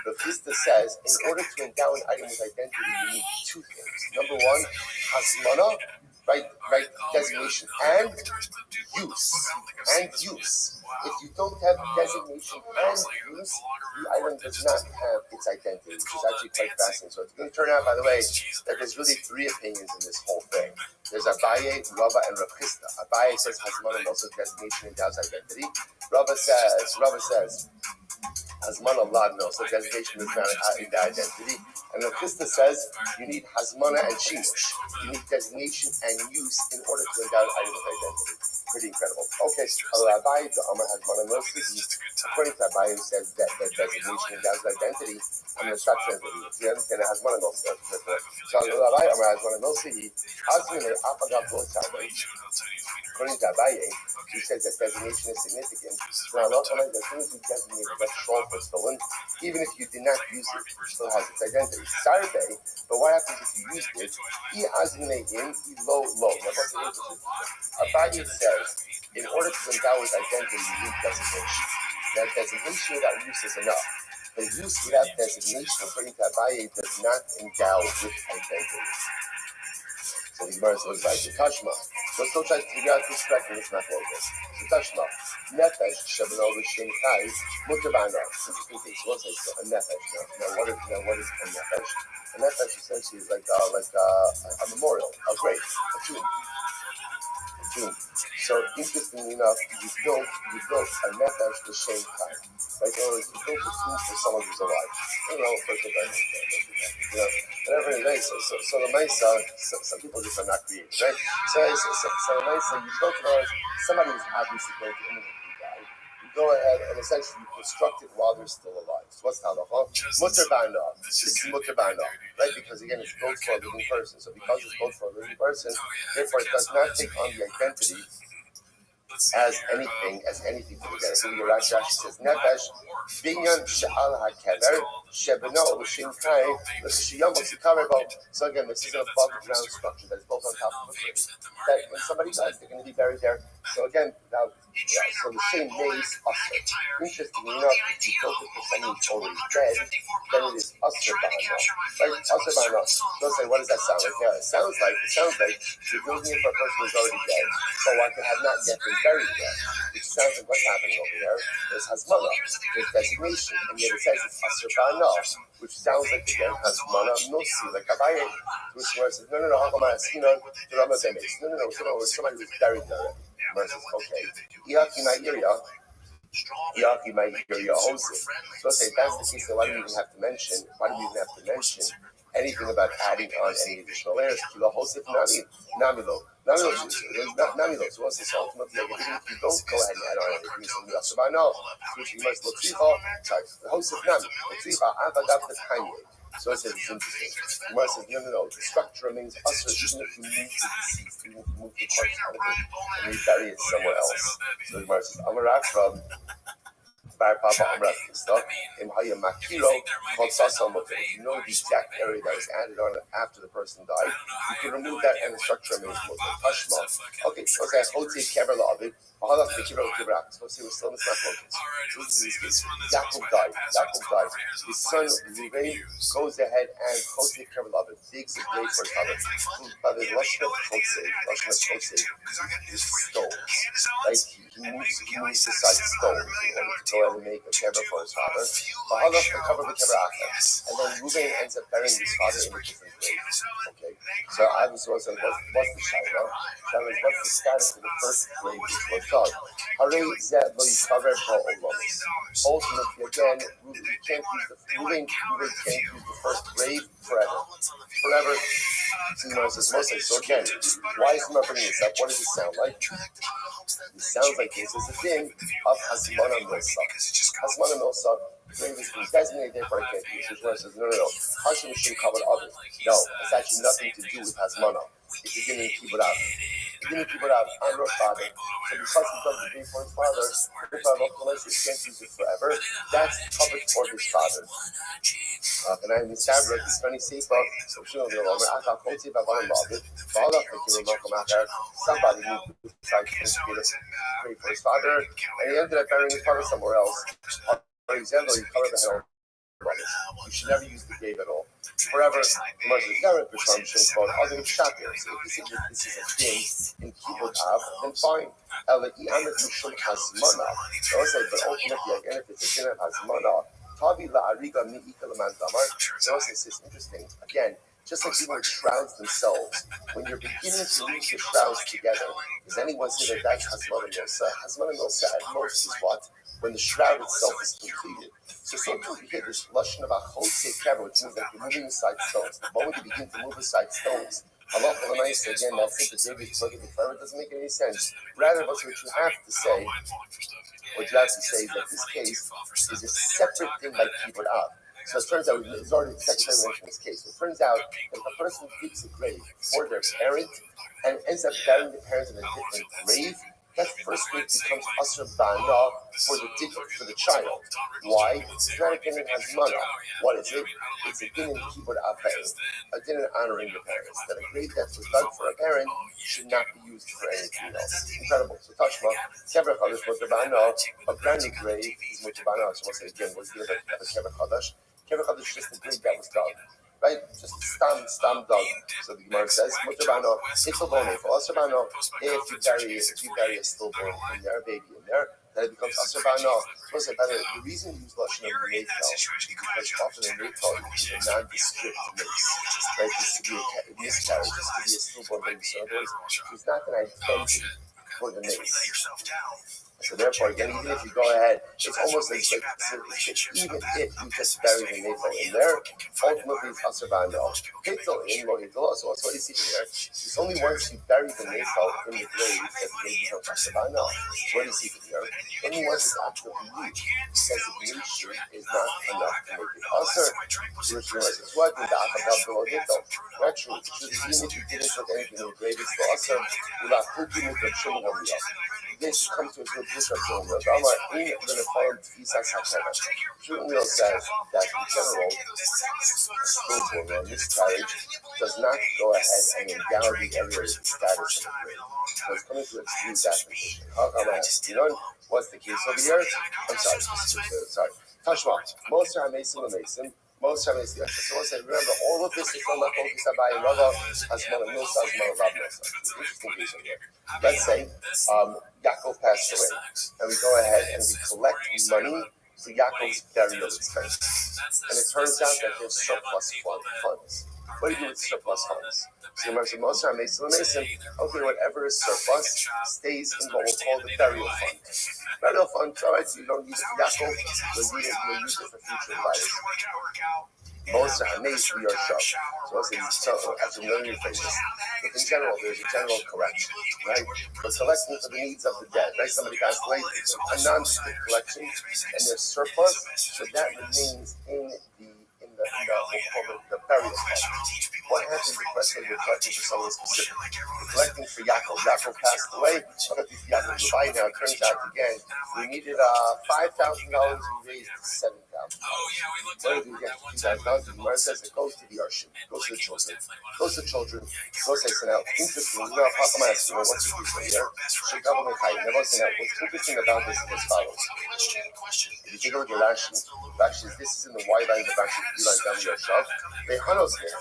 Rav Chista says, in order to endow an item with identity, you need 2 things. Number 1, hasmana, right designation, and use. If you don't have designation and use, the item does not have its identity, which is actually quite fascinating. So it's going to turn out, by the way, that there's really 3 opinions in this whole thing. There's Abaye, Rabbi, and Rav Chista. Abaye says hasmana also designation endows identity. Rabbi says Hasmana Ladno, so designation is not in the identity. And Rav Chista says you need Hasmana and Shimush. You need designation and use in order to endow an item with identity. Pretty incredible. Okay, so Rabbi, the Amar Hasmana Milsi, according to Rabbi, who says that designation endows identity, I'm going to stop translating it. You understand that Hasmana Milsi. So Rabbi, Amar Hasmana Milsi, Hasmana Apagav Lotzabay. According to Abaye, who says that designation is significant, so as soon as you designate left shoulder stolen. Even if you did not use it, it still has its identity. Sarbe, but what happens if you used it? Rabbi says, in order to endow his identity, you need designation. That designation without use is enough. But use without designation, according to Abaye, does not endow with identity. So the Gemara says like the Tashma. Let's still try to figure out this correct and it's not local. So Tashma. Nefesh, Shabbat Shem Chai, Mutabana. Interesting thing. So let's say so, a Nefesh. Now what is a Nefesh? A Nefesh essentially is like a memorial, a grave, a tomb. So interestingly enough, you built a Nefesh to Shem Chai. Like, you built a tomb for someone who's alive. Whatever it is. So the Mesa, some people just are not creative, right? So the Mesa, you built it on somebody who's obviously going to imminently die. You go ahead and essentially you construct it while they're still alive. So what's halacha? Mutter banda. This is mutter banda, right? Because again, it's built for a living person. So because it's built for a living person, therefore it does not take on the identity as anything to the so your Rashi says Nefesh binyan she'al hakever shebeno l'shin kai l'shiyamos yikarebo. So again, this is an above ground structure that's built on top of the grave. That when somebody dies, they're going to be buried there. So again, now so the same maze usher. Interestingly enough, if you built it for someone who's already dead, then it is usher b'hana, right? Usher b'hana. Don't say, what does that sound like? Yeah, it sounds like you're building it for a person who's already dead, but one can have not yet been buried yet. Which sounds like what's happening over there. There's hasmana, there's designation, and yet it says it's usher b'hana, which sounds like again hasmana nosi, like Abaye, which says no, hakamah askinon, drama bemes. No, it's somebody who's buried there. Versus okay, Yaki my area Joseph. So say that's the case. So why do we even have to mention? Anything about adding on any additional layers to the Joseph Namilo? Namilo. So what's this ultimately? Even if you don't go ahead and add on anything, so you have to buy now. Which you must look the Joseph Nami. So it says it's interesting. Gemara says, no. The structure remains usher even if you move the deceased, even if you move the parts out of it and you bury it somewhere else. So Gemara says, Amarakra, Bar Papa Amrakista, in Haya Makiro, called Sasamote. If you know the exact area that was added on after the person died, you can remove that and the structure remains more Tashma. Okay, so I hold to Keverla of it. So we're still in this focus. So this is his case. Yaakov died. His son Reuben goes ahead and Chotze Keverla digs a grave for his father. By the Lashon of Chotze is stones. Right? He moves aside stones in order to go ahead and make a kever for his father. Bahalach to cover the kever after. And then Reuben ends up burying his father in a different grave. Okay. So I was what's the Shaila? Shaila is what's the status of the first grave which was dug? Ultimately, again, Reuben can't use the first grave forever. So again, why is Gemara bringing this up? What does it sound like? It sounds like this is a thing of Hasmana Milsa. Hasmana Milsa, the grave has been designated there for a can't use. Which Gemara says, no. Hashim should cover others. No, it's actually nothing to do with Hasmana. It's a giving people out. On your father. So because he does the grave for his father, if I love the can't use it forever, that's covered for his father. And I understand that this funny sefer, so she'll be over. I thought, Koti Baban loved it. Somebody moved to decide to pray for his father, and he ended up burying his father somewhere else. For example, he covered the head. You should never use the grave at all. Forever, never presumption for other shakir. So if this is a thing in Kibbutz Av, then fine. But ultimately, again, if it's a din of Hazmana, Tavi la'ariga mi'ika l'man damar. So it's interesting. Again, just like people with shrouds themselves, when you're beginning to use the shrouds together, does anyone say that that's Hazmana Milsa? Hazmana Milsa at most is what? When the shroud itself is completed. So sometimes you get this lashon about Chotze Kever, which means that you're moving aside stones. The moment you begin to move aside stones, Allah again, that's it, the David look at the Torah, it doesn't make any sense. Rather, what you have to say is that this case is a separate thing like Kibbutz Av. So it turns out, it's already the second time mentioned this case. So it turns out that the person digs a grave for their parent and ends up burying the parents in a different grave, that first grade becomes Asr Bana for the child. Why? It's not a din in Hazmana. What is it? It's a din in Kibud Avei, a din in honoring the parents. That a grade that was done for a parent should not be used for anything else. Incredible. So Tashma, Kever Chadash Mutabana, a brand new grade is Mutabana. So once again, was given a Kever Chadash. Kever Chadash is just the grade that was done. Right? Just stam dog. So the Gemara says, Mutabano, Itzelbone, for Asabano, if you bury a stillborn in there, a baby in there, then it becomes Asabano. So the reason we use Lashon of Mayfel is because often in Mayfel is a nondescript mace. Right? This could be a miscarriage, this could be a stillborn baby. So in other words, there's not an identity for the mace. So therefore, again, even if you go ahead, it's almost like even if you just bury the Mayfel in there, ultimately it's Asabano. Hitzel in Lo Hitzel. So what do you see here? It's only once you bury the Mayfel in the grave that the baby becomes Asabano. What do you see here? Only once it's actually used. Designation is not enough to make it Asr. Which is what the Akabab below Hitzel. Actually, even if you didn't put anything in the grave, it's Asr. Without cooking with the children of the this comes to a good discussion. Rama in the form Isaac Hakana. Shulmil says that in general, stillborn or miscarriage does not go ahead and endow the area with the status of the grave. So it's coming to exclude that position. What's the case over here? I'm sorry. Tashma, most are Mason and Mason. Most are Mason. So remember, all of this is from the focus of Abai Rava, Asmana Milsa, Asmana Rab Milsa. Interesting case over here. Let's say Yaakov passed away, and we go ahead and we collect money for Yaakov's burial expenses. And it turns out that there's surplus funds. What do you do with surplus funds? So remember, most are Mason, okay, whatever is surplus stays in what we'll call the burial fund. Burial fund, all right, so you don't use it for Yaakov, you'll use it for future lives. Most are Mason, your shop. So as a million phrases. But in general, there's a general collection, right? But collecting for the needs of the dead, right? Somebody passed away, a non-strict collection, and there's surplus, so that remains in the burial fund. What happens if we're collecting for someone specific? We're collecting for Yaakov. Yaakov passed away. Yaakov died now. It turns out again, we needed $5,000 and raised $7,000. What do we get $2,000? The Gemara says it goes to the Arshim, goes to the children. Goes to children. Goes to now. Interesting. Papa asks, what's the reason here? What's interesting about this is as follows. If you take a look at Rashi, this is in the wide line of Rashi, like down the Yarshav. They Hanos there.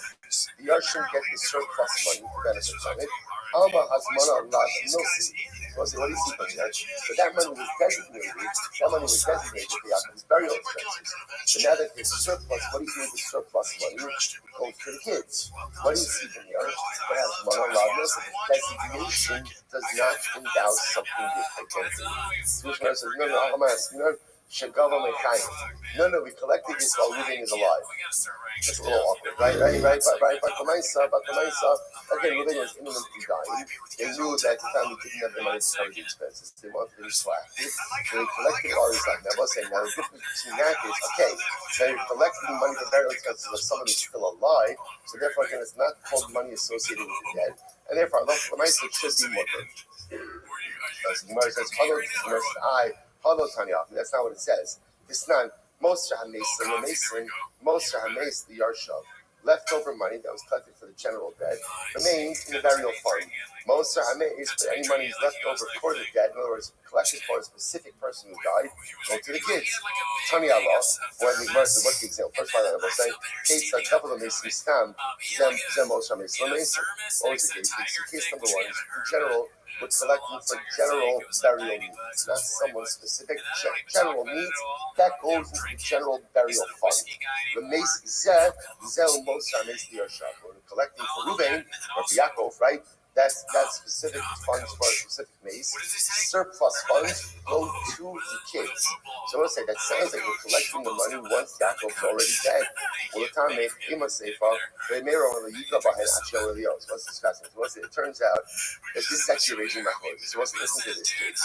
The Yarshim get the surplus money to benefit from it. Alma has mana Allah Milsi. What do you see from that? So that money was designated for Yaakov's burial expenses. So now that there's surplus, what do you do with the surplus money? It goes to the kids. What do you see from here? It has mana Allah Milsi. Designation does not endow something with identity. Which man says, no, we collected this while living is alive. It's a little awkward, right? But the Maisa, okay, living was imminently dying. They knew that at the time we didn't have the money to cover the expenses. They wanted to be slacking. So they collected all this time. Now, I was saying, now the difference between that is, okay, they're collecting money for burial expenses of somebody who's still alive, so therefore, again, it's not called money associated with the dead, and therefore, the Maisa should be more good. So the Gemara says, that's not what it says. It's not most Mason, the Yarshav. Leftover money that was collected for the general dead remains in the burial fund. Most any money is left over for the dead, in other words, collected for a specific person who died, go to the kids. Tani Allah, what's the example? First part I will say, case a couple of Mason stam, them most Mason. Always the case. Case number one is in general. We're collecting for general burial needs, not someone's specific general needs. That goes into the general burial fund. The Mace Zeh Mosar Mace Yarshav. We're collecting for Ruvain or for Yaakov, right? That's specific funds for a specific mace. Surplus funds go to the kids. So I want to say that sounds like we're collecting the money once Yaakov's already dead. Well, the time they must say, they may run the Yuka behind actually already else. What's discussing? So it turns out that this is actually raising my voice. So let's listen to this case.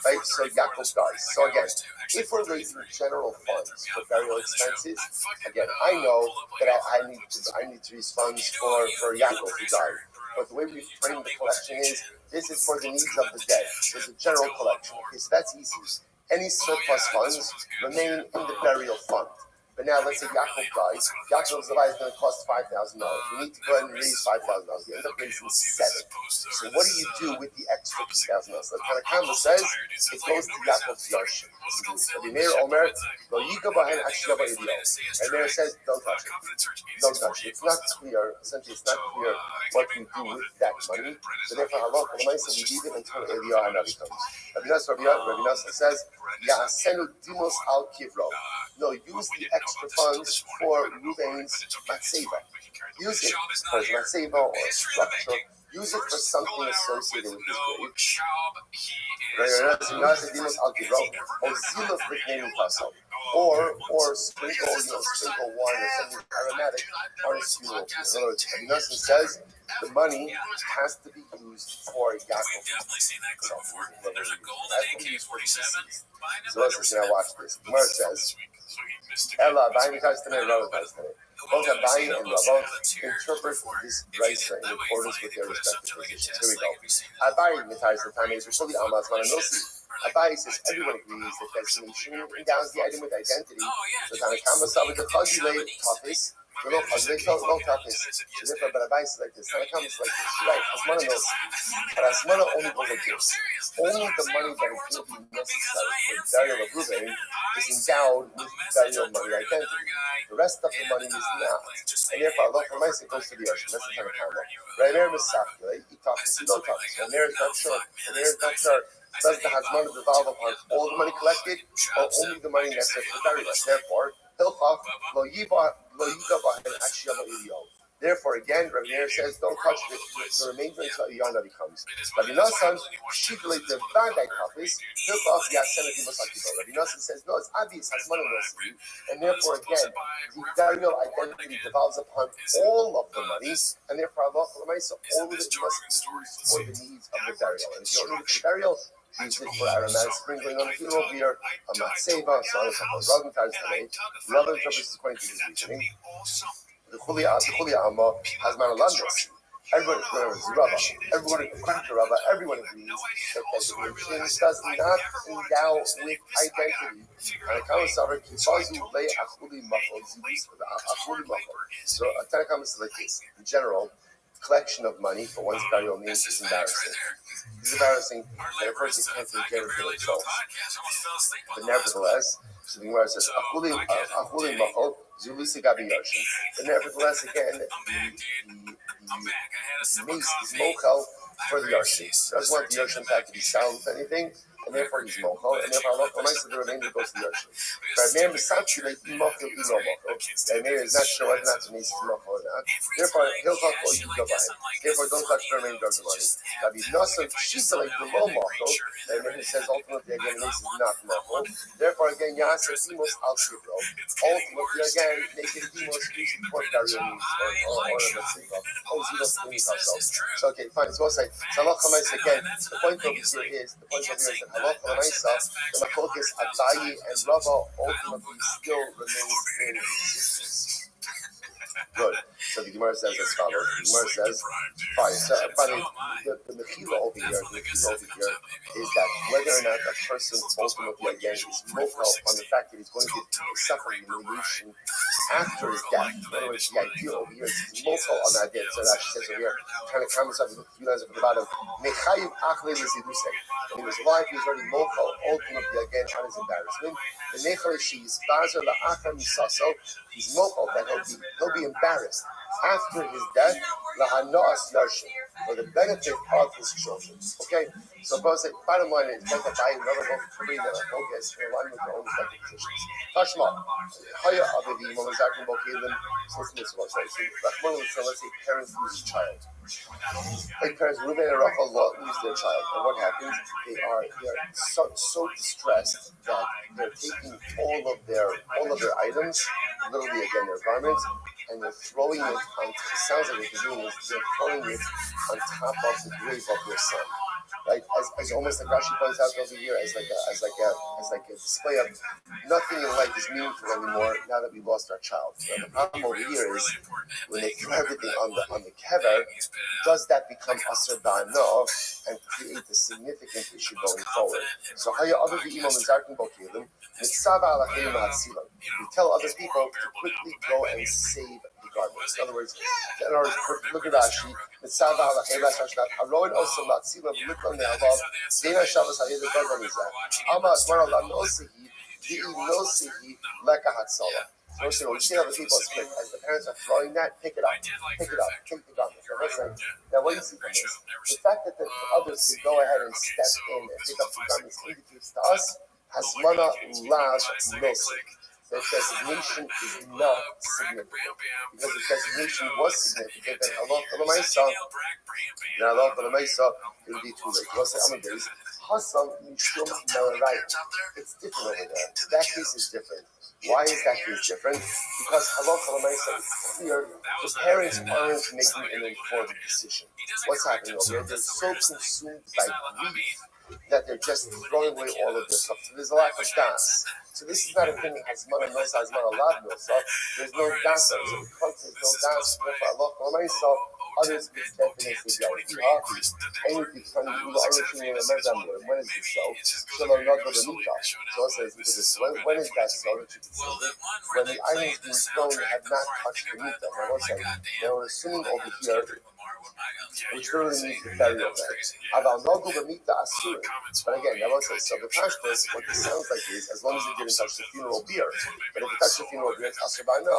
Right? So Yaakov dies. So again, if we're raising general funds for burial expenses, again, I know that I need to raise funds for Yaakov who died. but the way we frame the collection is, this is for the needs of the dead. There's a general collection. Okay, so that's easy. Any surplus funds remain in the burial fund. But now let's say Yaakov dies. Yaakov's Levi is going to cost $5,000. We need to go ahead and raise $5,000. We end up raising $7,000. So what do you do with the extra $2,000? The Tanakama says it goes to Yaakov's Yarshim. Rabbi Meir Omer, Lo Yiga Bahen Ashiyava Idiot. Rabbi Meir says, don't touch it. Don't touch it. It's not clear, essentially it's not clear what you do with that money. So therefore, we leave it until Eliyahu Hanavi comes. Rabbi Nasser says, Ya'asenu Dimos Al Kivro. No, use the extra funds for Ruvain's Matseva. Use it for his Matseva or structure. Use it for something associated with his grave. Or sprinkle wine or something aromatic on his funeral. In other words, Nassim says the money has to be used for Yaakov. There's a golden AK-47. So let's now watch this. Gemara says, Ella, Abai Mikhail Tanei, Rabbi Mikhail Tanei. Both Abai and Rabbi interpret this brisa in accordance with their respective positions. Here we go. Abai Mikhail Tanei is Risholi Almas Mananosi. Abai says everyone agrees that destination endows the item with identity. So Tanakama saw with the Chazile Tafis. No Tafis. So therefore, but Abai is like this. Tanakama is like this. Right, Asmana knows. But Asmana only goes like this. Only the money that is going to be necessary for the burial of Ruvain is endowed with burial money identity. The rest of the money is not. And therefore, Allah for myself goes to the ocean. That's the Tanakama. Right there is Safka. He talks to no Tafis. And there is not sure. And there is not sure. Does the Hazman devolve upon all the money collected or only the money necessary for the burial? Therefore, Hilchach lo yiga bahen ashiyava iliyah. Therefore, again, Rabbi Meir says, don't touch the remainder until Iyana comes. Rabbi Nassan, shivle the vadai kafis, Hilchach yasen adimus akiva. Rabbi Nassan says, no, it's obvious, Hazman nasi, and therefore, again, the burial identity devolves upon all of the money, and therefore, Allah all of it must be used for the needs of the burial. And if you don't need it for the burial, use it for aromatic sprinkling on the funeral beer, a matseva, so on and so forth. Rabbi interprets according to his reasoning. The Chulia Amma has Manalandas. Everyone agrees with Rabbi. Everyone agrees that destination does not endow with identity. And Tanakama Savar Kifazu lay Achuli Machol. So Tanakama is like this. In general, collection of money for one's burial means is embarrassing. It's embarrassing that a person can't take care of themselves. But nevertheless, so the Gemara says, Achuli Machol, Zulisa Gabi Yarshin. But nevertheless, again, the mace is mochel for the Yarshin. He doesn't want the Yarshin to have to be sound with anything, and therefore he's mochel, and therefore Allah the remainder goes to the Yarshin. But Meir Misachi, like mochel, Meir is not sure whether or not the mace is mochel or not. Therefore, he'll talk about you go by it. Therefore, don't touch the remainder of the money. Rabbi Nassim, she's like below mochel, and Meir says ultimately again, the mace is not mochel. Therefore, again, Yasser Dimos Al Shivro. Ultimately, again, make it Dimos using for burial needs or let's say, so okay, fine. So I'll say, Halacha Maisa again. The point over here is that Halacha Maisa, the Machlokes Abayi and Rabba ultimately still remains in existence. Good. So the Gemara says as follows. The Gemara says, fine. So finally, the Mechila over here is that whether or not a person ultimately again is mochel on the fact that he's going to suffer humiliation after his death. In other words, the idea over here is he's mochel on that death. So that she says over here, kind of comments up a few lines at the bottom. Mechayiv achle l'zidusei. When he was alive, he was already mochel ultimately again on his embarrassment. The nechal she's bazer la'achar misaso. He's mochel that he'll be embarrassed after his death, lahanoas yarshin, for the benefit of his children. Okay, so bottom line is both Abai and Rabbi both agree that a focus in line with their own respective positions. Tashma, Haya Avivi, Mamazakim Bokilim, so let's say parents lose a child. Like parents, Reuben and Rachel lose their child, and what happens? They are so distressed that they're taking all of their items, literally again their garments, and they're throwing it on. It sounds like what they're doing is they're throwing it on top of the grave of their son. right? As almost like Rashi points out over here, as like a display of nothing in life is meaningful anymore now that we lost our child. And the problem over here is when they throw everything on the kever, does that become aser ba'ano and create a significant issue going forward? So haya other imam zarkin bokilim mitzava alachim ma'atzilam. We tell other people to quickly go and save the garments. In other words, look at Rashi. Mitzava alachim ma'atzilam haroin osam ma'atzilam v'likon ne'alav dina shabbos hayed garganizah. Ama asmar Allah nosehi di'i nosehi leka hatzala. So we see how the people split. As the parents are throwing that, pick it up, take the garment. Now, what do you see from this? The fact that the others can go ahead and step in and pick up the garments indicates to us hasmana lav milsik. That designation is not significant. Because if designation was significant, then Allah for the Maisa, it would be too late. You'll say, Amadeus, Hasam Mishum Melarai. It's different over there. That case is different. Why is that case different? Because Allah for the Maisa is clear. The parents aren't making an informed decision. What's happening over there? They're so consumed by grief that they're just throwing away all of their stuff. So there's a lack of das. So this is not a thing as mana milsa, as mana lav milsa. There's no das. So because there's no das, for Allah for Maisa, others could step in and say, anything from the original Mezamir. When is this so? Shalom not the Mika. So it says, when is that so? When the items being thrown have not touched the Mika. Now, what's that? They were assuming over here, which really means the burial bed. But again, that was so the pashtus, what this sounds like is, as long as it didn't touch the funeral beer. But if it touched the funeral beer, it's aser ba'ano. But I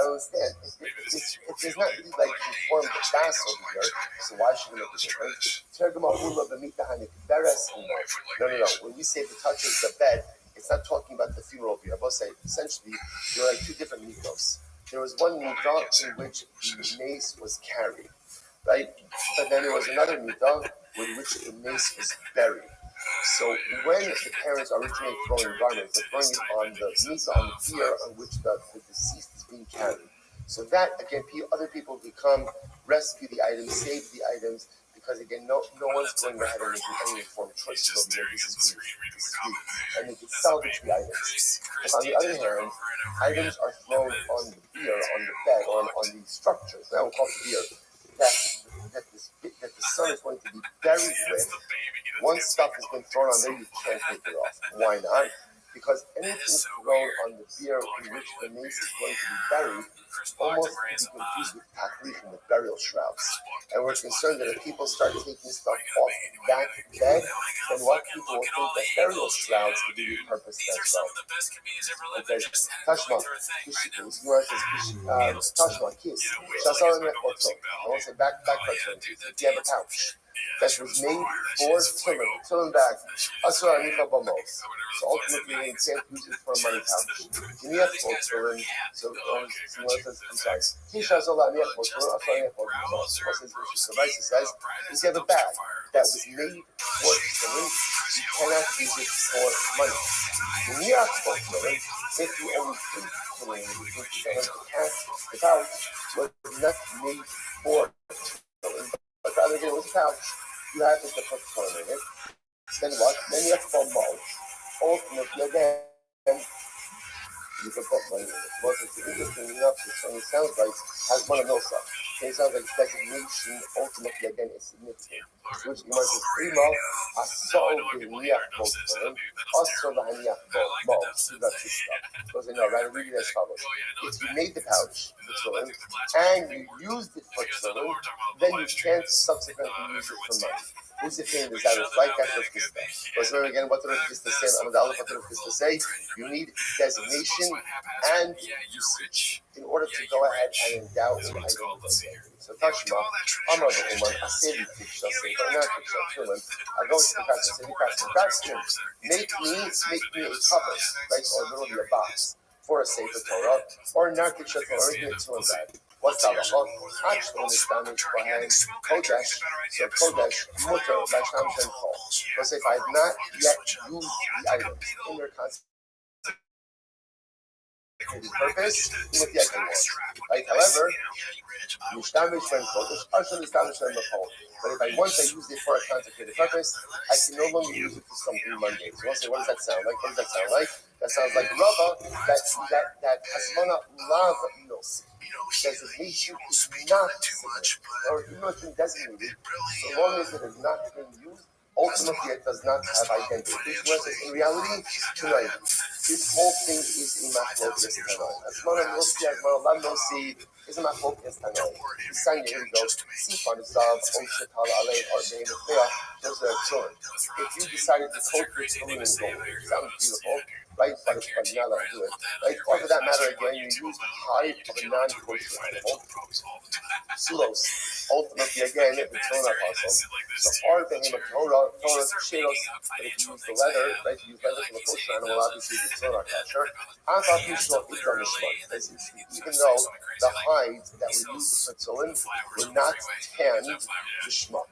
don't understand. If there's not really like informed das over here, so why should we make a difference? No. When we say if it touches the bed, it's not talking about the funeral beer. Both say essentially there are like two different mikos. There was one mikah in which the mace was carried, right? But then there was another mikah in which the mace was buried. So when the parents are originally throwing garments, they're throwing it on the mikah, on the pier on which the deceased is being carried. So that, again, other people can come, rescue the items, save the items, because, again, no one's going ahead and making any informed choices over there. This is grief. And they can salvage the items. But on the other hand, items are thrown on the pier, on the bed, or on the structures. Now we'll call it the pier. That the son is going to be buried with. Once stuff has been thrown on there, you can't take it off. Why not? Because anything thrown on the pier in which the mace is going to be buried almost can be confused with taklich and with burial shrouds. And we're concerned that if people start taking stuff off that bed, then what people will think that burial shrouds could be repurposed as well. Okay, Tashma, Tashma, kiss. Shasar Nechoto. I want to say back question. If you have a couch that was made for tillin bag, Asra Anifa Bamos. So ultimately, you can't use it for a money pouch. You need a tillin, so I'm sorry. Tishazola Anifa tillin, Asra Anifa Bamos. So Raisa says, if you have a bag that was made for tillin, you cannot use it for money. The Niach tillin, if you only keep tillin, the pouch was not made for tillin. But rather than it was a pouch, you have to put tillin in it. Then what? Then you have to put mulch. Ultimately, again, you can put money in it. What is interesting enough, it sounds like has one of those stuff. It sounds like designation ultimately again is significant. Which you might say, primo, asol v'niach bol tillin, asol v'niach bol. See that stuff. Because no, right, read it as follows. If you made the pouch for tillin and you used it for tillin, then you can't subsequently use it for money. Who's the thing that is like that Rav Kista? Because remember again, what the Rav Kista say, what the Rav Kista say, you need designation and usage in order to go ahead and endow an item. So Tashma, Amar B'Uman, Aseri Tikshah, Sefer Tikshah, I go to the pastor, say, Pastor, make me a cover, right, or literally a box for a Sefer Torah, or Nartik Shah Torah, or even a Tillin bag. What's the halacha? Actually, understanding Kohen Kodesh, so Kodesh Mutter Basham Shem Kol. Let's say if I have not yet used the items in their consecration, dedicated purpose, with the icon right? However, but if once I use it for a consecrated purpose, I can no longer use it for something mundane. So we'll say, what does that sound like? What does that sound like? That sounds like Rava, that Hasmana Lav Nos. Designation is not significant, or even though it's been designated, so long as it is not being used, ultimately it does not have identity. In reality, tonight, this whole thing is a machlokas tanoi. Hasmana Nosi, Hasmana Lav Nosi is a machlokas tanoi. He's saying, here we go, Sifan Zav, Oshet Halale, or Behemothea, those are children. If you decided to coat your children in gold, sounds beautiful, right? But you're not allowed to do it, right? Or for that matter, again, you use the hide of a non-kosher animal. Sulos, ultimately, again, the children are possible. So, or Behemoth Torah, Sheros, but if you use the leather, right? You use leather from a kosher animal, obviously the children are kosher. Anthop Yishlo is on the shmut. Even though the hides that were used for tefillin were not tanned to shmut.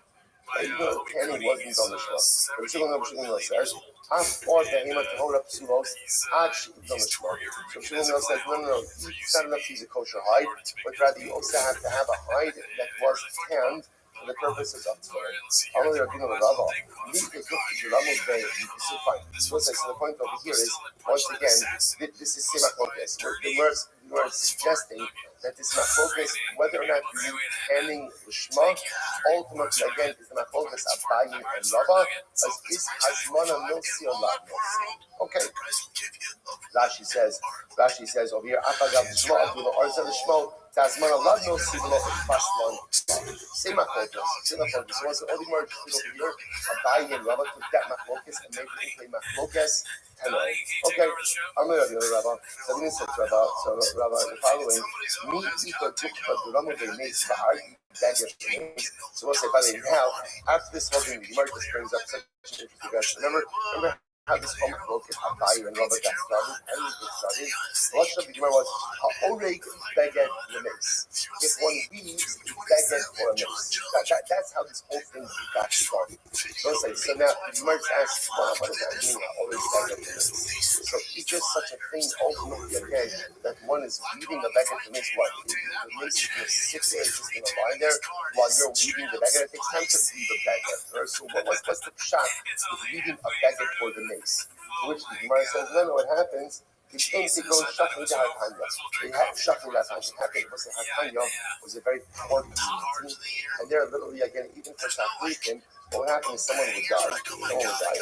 Even though the tanning wasn't on the shmut. The Shulchan says, or Behemoth Torah Psulos, Achi is on the shmut. So Shulchan says, no, it's not enough to use a kosher hide, but rather you also have to have a hide that was tanned for the purposes of tefillin. So the point over here is, once again, this is semachlokas. We're suggesting that this machlokas, whether or not you tanning l'shma, ultimately again is the machlokas of Abaye and Rabba, is Hasmana Nosi or Lav Nosi. Okay. Rashi says over here, Apagav Shmo Abdullah Arza l'shmo. Hasmana Lav Nosi below Faslan. Same machlokas. So once the only word over here, Abaye and Rabba took that machlokas and made it into a machlokas. Hello. Okay, I'm going to do Rabbi. So I'm going to say Rabbi, the following. So we'll say, by the way, now, after this whole thing, the Gemara just brings up such an interesting question. Remember how this whole book is Abaye and Rabbi got started? How did it get started? The lesson of the Gemara was, Ha'oreg beget lemes. If one weaves, beget or a mace. That's how this whole thing got started. So now, the Gemara asks, what does that mean, Ha'oreg beget lemes? So it's just such a thing, ultimately, again, that one is weaving the beget to mace. What? The mace is going to sit there, just going to lie there, while you're weaving the beget. It takes time to weave a beget. Right? So what's the shot with weaving a beget for the mace? To which the Gemara says, no, what happens? They go shuffling to Hatanya. They have shuffling that time. Hatanya was a very poor community, and they're literally, again, even for Shachritim, what happened is someone would die,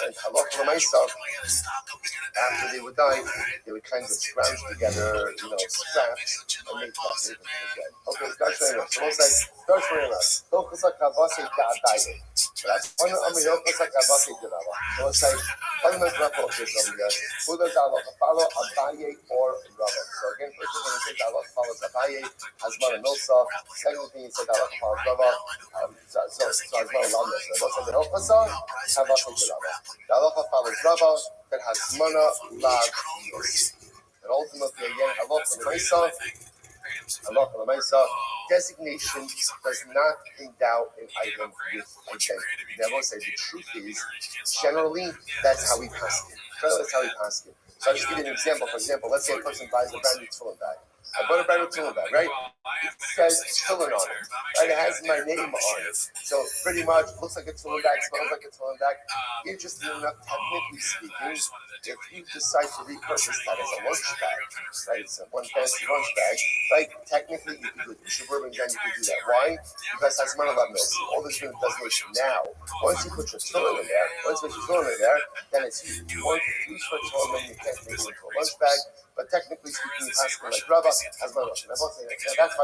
and Halach L'maisa, after they would die, they would kind of scrounge together, scraps, and make Shachritim again. Okay, Darsh Reina. So we'll say, Darsh Reina, Tochasak Havase Da'adayin. That's one Amirochasak Havase Da'adayin. So we'll say, one of the focus over here. Who does Allah follow, Abaye or Rabba? So again, first thing he says Allah follows Abaye, Hasmana Nosa. Second thing he said Allah follows Rabba. So Hasmana Nosa. What's the Hilchasa? Havase Rabba. The Allah follows Rabba, that Hasmana Lav Nosi. And ultimately, again, Allah designation does not endow an item with identity. Never say the truth is, generally, that's how we pass it. So I'll just give you an example. For example, let's say a person buys a brand new tefillin bag. I bought a brand new tefillin bag, right? It says tefillin on it, right? It has my name on it. So pretty much, looks like a tefillin bag, smells like a tefillin bag. Interesting enough, technically speaking, if you decide to repurpose that as a lunch bag, right? It's a one fancy lunch bag, right? Technically, you can do it. In suburban Jen, you can do that. Why? Because that's Hasmana Lav Nosi. All this does is now. Once you put your tefillin in there, then it's used. Once you use for tefillin, you can't make it into a lunch bag. But technically speaking, you pass like Rabba, Hasmana Nosi. That's why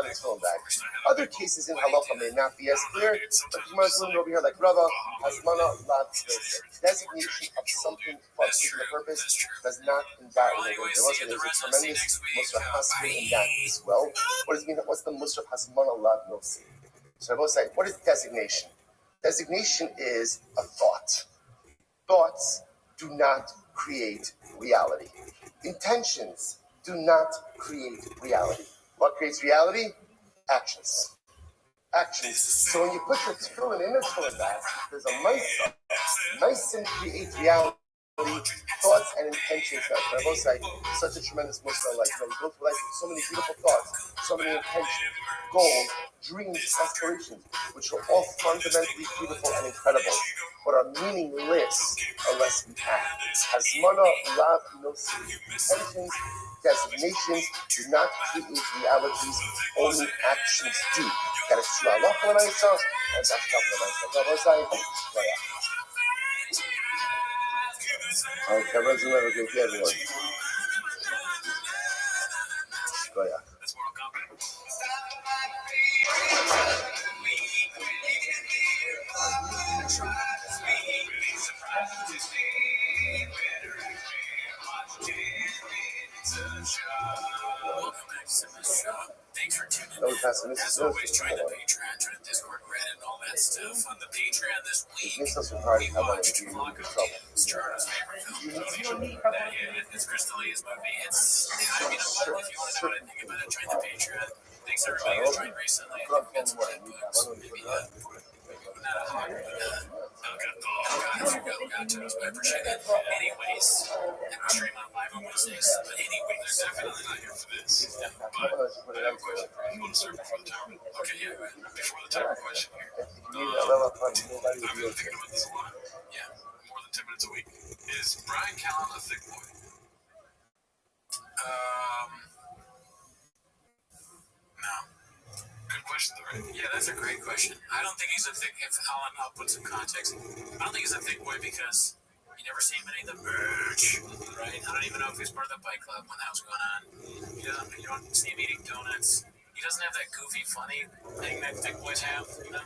it's tefillin bag. Other cases in halacha may not be as clear, but you might learn over here like Rabba, Hasmana Lav Nosi. Designation of something for a particular purpose does not endow it. There's a tremendous Musaf Hasmana in that as well. What does it mean? What's the Musaf Hasmana Lav Nosi? So I will say, what is designation? Designation is a thought. Thoughts do not create reality. Intentions do not create reality. What creates reality? Actions. So when you put your tefillin in a tefillin bag, there's a ma'isa. Ma'isa creates reality. thoughts and intentions. I will say, such a tremendous Muslim life. You go through life with so many beautiful thoughts, so many intentions, goals, dreams, aspirations, which are all fundamentally beautiful and incredible, but are meaningless unless we act. Hasmana, love, no intentions, designations do not create realities, only actions do. Got to see Allah when I saw, and that's not when I saw. All right, cameras and everything, everyone. Go ahead. Welcome back to Simmons Show. Thanks for tuning in. As always, join the Patreon, join the Discord, Reddit, and all that stuff. On the Patreon this week, we watched Flock's Charter's favorite film. It's Crystal Lee's movie. I mean, if you want to know what I think about it, join the Patreon. Thanks everybody who's joined recently. I think we got some good books. Maybe not a hog, but got to us, but I appreciate it. Anyways, and we're streaming on live on Wednesdays. But anyways, they're definitely not here for this. But I have a question. You want to start before the timer? Okay, yeah, before the timer question here. I've been thinking about this a lot. Yeah, more than 10 minutes a week. Is Brian Callen a thick boy? No. Good question, though, right? Yeah, that's a great question. I don't think he's a thick. If I'll put some context. I don't think he's a thick boy because you never see him in any of the merch, right? I don't even know if he's part of the bike club when that was going on. You don't see him eating donuts. He doesn't have that goofy, funny thing that thick boys have, you know?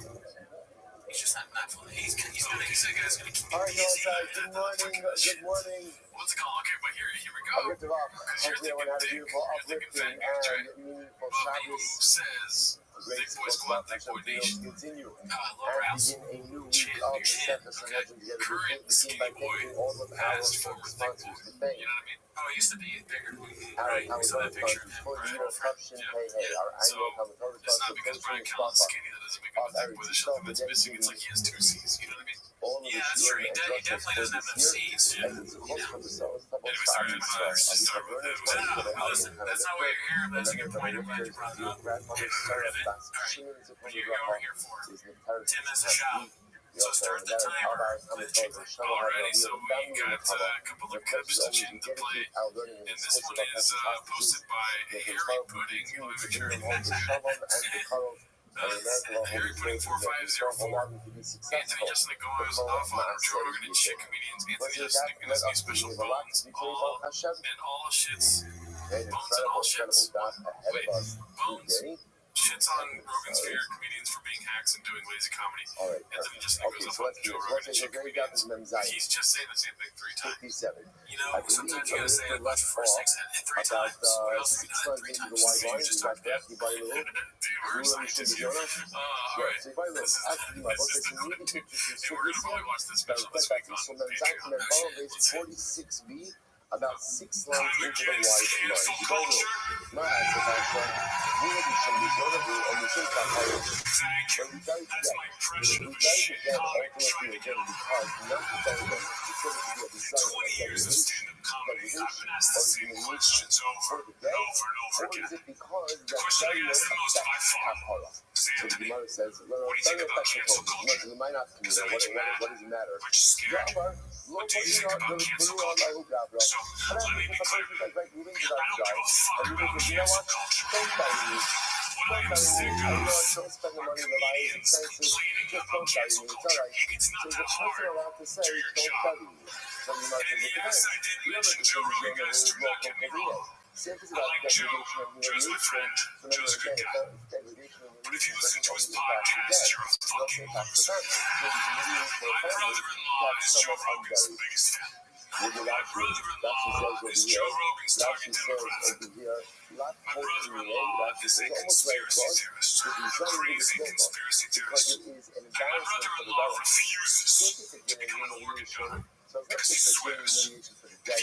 He's just not funny. He's that guy's gonna keep me busy. Good morning. What's it called? Okay, but here we go. I'll get to Rob. Hopefully everyone had a beautiful, uplifting, and meaningful Shabbos. Says thick boys go on, thick boy nation. Continue. Rouse. Begin a new week of the Sentence and Legend together. Begin by thanking all of our sponsors. You know what I mean? Oh, it used to be bigger. Right, we saw that picture of him. Our annual So, it's not because Brian Callen's skinny that doesn't make him a thick boy. There's something that's missing. It's like he has 2 C's. You know what I mean? Yeah, that's true. He definitely doesn't have enough C's. You know? Anyway, sorry, start with it. No, listen, that's not what you're here. That's a good point. I'm glad you brought it up. Getting rid of it. All right. What are you here for? 10 minutes a shot. So start the timer. Alrighty, so we got a couple of clips to tune to play. And this one is posted by Harry Pudding. Let me make sure. Harry Pudding 4504. Anthony Jeselnik goes off on Joe Rogan and shit comedians. Anthony Jeselnik and his new special Bones. All shits. Bones and all shits. Wait, Bones shits on Rogan's favorite comedians for being hacks and doing lazy comedy. Anthony Jeselnik goes off on Joe Rogan and shit comedians. He's just saying the same thing 3 times. You know, sometimes you gotta say it once for 6 and 3 times. What else have you done 3 times since you just talked about? Dude, we're scientists here. Alright. This is the clip, dude. And we're gonna probably watch this special this week on Patreon. Actually, let's see. 46B, about 6 lines into the white That's my impression of a shit comic trying to get on the 20 years of stand-up comedy, I've been asked the same questions over and over and over again. The question I get asked the most by far is, Anthony, what do you think about cancel culture? Because that makes you mad, but you're scared. What do you think about cancel culture? So, let me be clear. I don't give a fuck about cancel culture. What I am sick of are comedians complaining about cancel culture. It's not that hard. Do your job. And yes, I did mention Joe Rogan guys. Do not get me wrong. I like Joe. Joe's my friend. Joe's a good guy. But if you listen to his podcast, you're a fucking loser. My brother-in-law is Joe Rogan's biggest fan. My brother-in-law is Joe Rogan's target demographic. My brother-in-law is a conspiracy theorist. A crazy conspiracy theorist. And my brother-in-law refuses to give him an organ donor. Because he swears if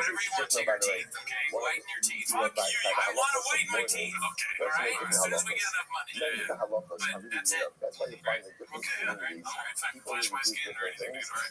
Whatever you want to your teeth, okay? Whiten your teeth. Fuck you. I want to whiten my teeth. Okay, all right? As soon as we get enough money. Yeah. But that's it. That's why you find the different Okay, all right. All right, fine. Flash my skin or anything, dude. All right.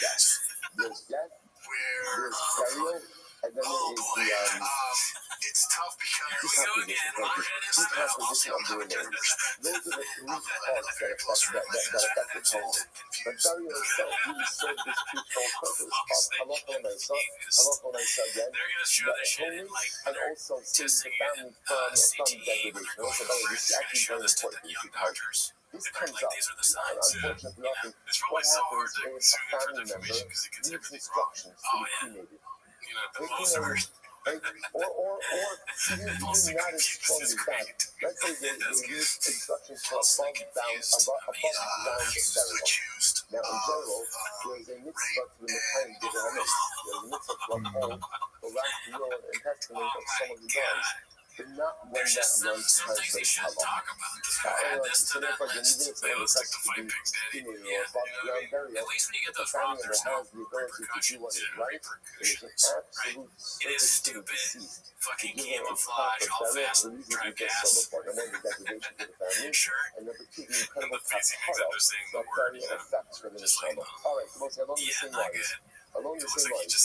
death. There's death, Where there's burial, and then there is the it's tough because Decomposition, thank you. Decomposition of the remains. Those are the three parts that affect the tone. But burial itself really serves this twofold purpose of halacha again, the atonement, and also saves the family from degradation. Also, this is actually very important because this comes up, and unfortunately often, what happens is a family member leaves instructions to be cremated. Or even not as strong as that. Let's say they use instructions for above ground burial. Now, in general, there is a mitzvah to the Mekayim Divrei HaMeis. There is a mitzvah to uphold the last will and testament of someone who dies, but not when that runs translates halacha. So therefore, even if someone is to be cremated or above ground burial, if the family member has the ability to do what is right, it is an absolute service to the deceased. To give them a proper burial for the reasons we just saw before. Number one, the degradation to the family, and number two, the incredible kapara that burial affects for the neshama. All right, along the same lines. Along the same lines.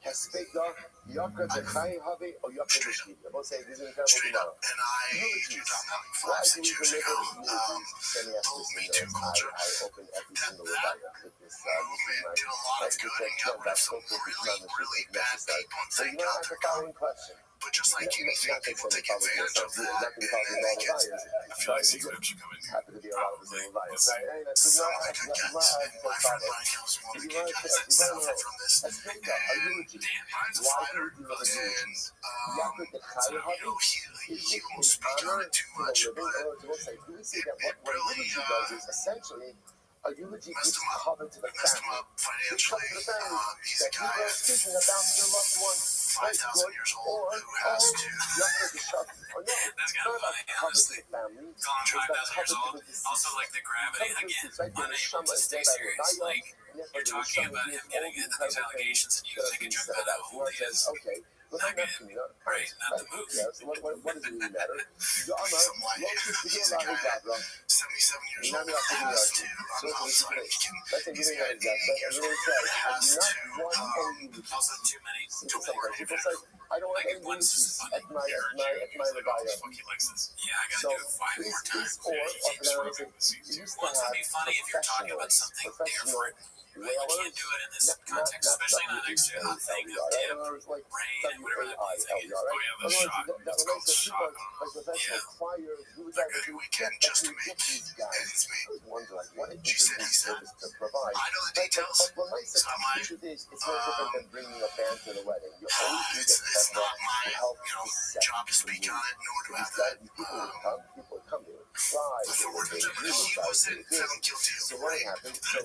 Hespeda, Yaka de Chai Habe, or Yaka de Shli. I will say this is incredible tomorrow. Eulogies. Why do we deliver eulogies? Sending us this in notes. I open every single Rabbi with this. This is my that's so for the commandments is necessary. So you might ask the following question. But just like you, people take advantage of that. Not going to call me all the liars. I feel like secrets are coming. Happy to be a lot of the same liars. So I can get everybody else want to get something from this. Let's take a eulogy. Why do we do the eulogies? Yaka de Chai Habe is it in honor to the living? Do we say that what a eulogy does is essentially a eulogy gives cover to the family. Gives cover to the family that you are speaking about your loved one. That's good. Or Yaka de Shaf. Or no, it's not about cover to the family. It's about cover to the deceased. Also, like the gravity again, unable to stay serious. Like you're talking about him getting into these allegations, and you take a trip out of who he is. Okay. Not good. Right, not the move. Yes, what does it really matter? Yama, Lotus Begin Lahigabra. 77 years old. That's a giving an example. And really says, not one only. Also, too many. People say, I don't want any eulogies at my Rabbi. He likes this. Yeah, I gotta do it 5 more times. It used to It'd be funny if you're talking about something different. You can't do it in this context, especially not next to the thing of dip, rain, and whatever that means. Oh yeah, the shock. It's called shock. Yeah. Weekend just to make these guys. I wonder, what She said he said, to provide. I know the details. But the truth is, it's no different than bringing a band to the wedding. You always need a It's not pepper my to help the set. job to speak on it, nor do I have that. People would come, they would cry, The they would word of be he was in, this. found guilty of So what rape. happened? So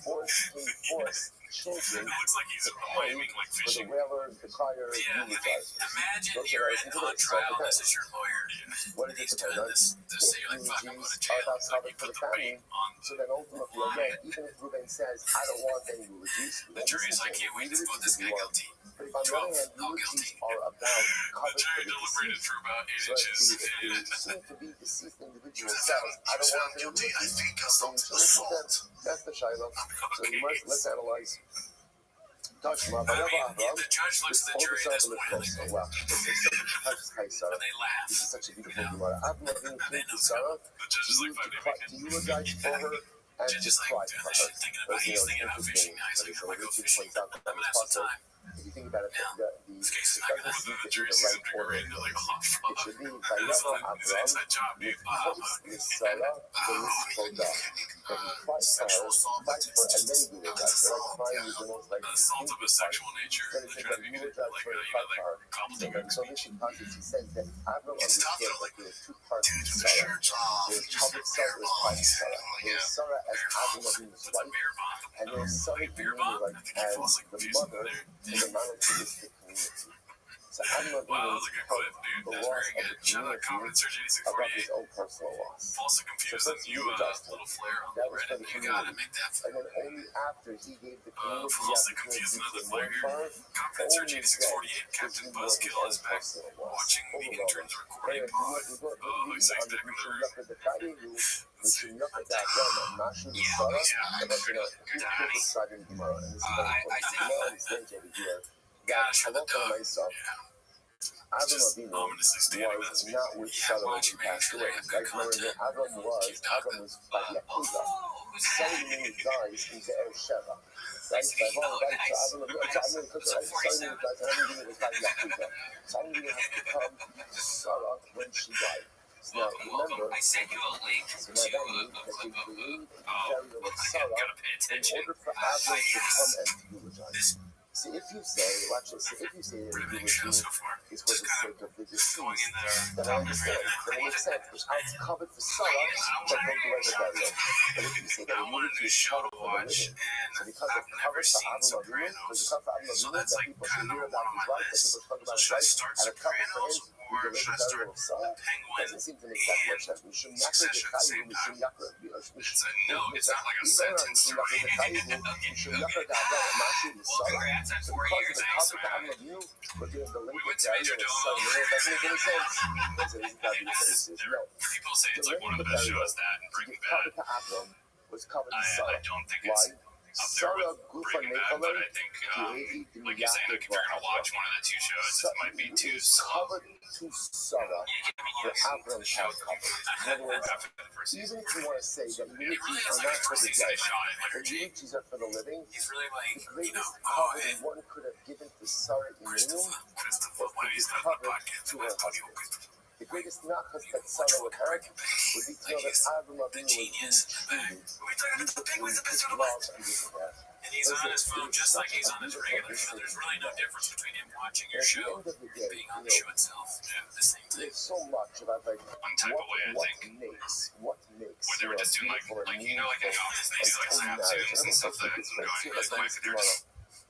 force children It looks like he's to pay miming like for the fishing. wailers, the criers, Yeah, I mean, eulogizers. imagine you're on trial, this is your lawyer, dude. What And is he's it doing depend on? this, so you're like, fuck, I'm going to jail. It's like you put the bait on So then ultimately, again, even if Ruben says, I don't want any eulogies, the jury's like, can't wait to vote this guy guilty. But if on the other hand, eulogies are about The cover jury for the deliberated deceased. for about 8 So inches. if the seem to be deceased He individual was says, I don't found want any guilty, I eulogies, think, then of assault. that's the Shiloh. So you must, let's analyze. Touch my I mean, if the judge looks at the jury this way, they Oh, wow. and they laugh. This is such a beautiful Gemara. I've never been to Sarah. The judge is like, To eulogize for her and Judge to is like, cry doing for this her. shit, thinking about, he's thinking about fishing now. He's like, I'm gonna go fishing. I'm gonna have some time. If you think about it, This case is not gonna happen. The jury sees him drink a rain, they're like, oh, it fuck. should be This is like his inside job, dude. this Sarah, the mystical God. That he fights for her, fights for, and then he eulogize. Like crying is the most like Assault of a sexual nature. Then They're he trying to said, make it eulogize like, for you her, know, fight for her. complicated. So this passage, he says that Avram It's tough, understood though, that there were two parts Dude, to the Sarah. shirt's off. There's He's public like, Sarah, beer there's bomb. private He's Sarah. like, There's yeah. Sarah as Beer bomb. Avraham What's a beer bomb? and there's Sarah Beer really bomb? like I think he as falls like the confused mother there. to the monotheistic community. So Avraham Wow, that's a good clip, dude. the That's loss very of good. the Shout out community Confidence Surge about his 8648. own personal loss. False and confused, and you little flare on That the was for Reddit. the You gotta community. make that And then only after he gave the community the false and opportunity confused, to another mourn flare. for her, Confidence Surge only 8648. then Captain did he mourn his Buzzkill own is back. personal loss. Watching the interns recording Anyway, pod. Oh, excites back in the room. I Gosh, I the won't tell dove. myself. Yeah. Avram Just Avinu ominously standing with was us. not with Yeah, Sarah when watch she making passed sure away. they have good Right? Remember content. that Avram was by Yahuda. Sarah Avinu dies in Be'er Sheva. Right? So Avram dies. So Avram Avinu dies, and Avram Avinu was by Yahuda. So Avram Avinu has to come to Sarah when she died. So now remember, I sent you a link so now that means that they believe in the burial of Sarah in order for Avram to come and to eulogize. See, if you say, watch this, if you say that the eulogy is for the sake of the deceased, then I understand. Then it makes sense. Because it's covered for Sarah, but don't do it burial. But if you say that the eulogy is covered for the living, so because it's covered for Avram Avinu, because it's covered for Avram Avinu, that people should hear about his life, that people should talk about his life, and it's covered for him, we deliver the burial of Sarah, doesn't seem to make that much sense. We shouldn't yakar the chayu, we shouldn't yakar the Avram, Mashu, the Sarah. So because of the cover to Avram Avinu, we're doing the labor burial of Sarah. It doesn't make any sense. Because it isn't that because it says no. People say it's The like one of labor those burial shows that to Breaking give cover Bad. to Avram was covered to I Sarah. don't think Why? it's up there Sarah with Gufa Breaking Bad, but I Nechalei, think, Ki'ehi like you're saying, like if you're gonna watch one of the two shows, it might be too slow. covered to Sarah for Avram has covered. In other words, After the first season, even if you want to say that he really eulogies has are like not a for first the season dead, they shot it, like the eulogies are for the living, he's really like, the you know, greatest oh, cover and one could have given to Sarah Christopher, Emmanuel when he's was done the covered podcast, to her husband. The greatest nachas that Sarah would have would be to know that Avram Avinu was being treated Penguin's the best with one of love and respect. And he's on his phone just like he's on his regular show. There's really no difference between him watching your At the show end of the day, and being on the show itself. Yeah, the same thing. there's so much about like One type of way, I what think. makes When they were just doing like beautiful and you know, like in the office, they do like snap zooms and stuff that are going really quick. And they're just,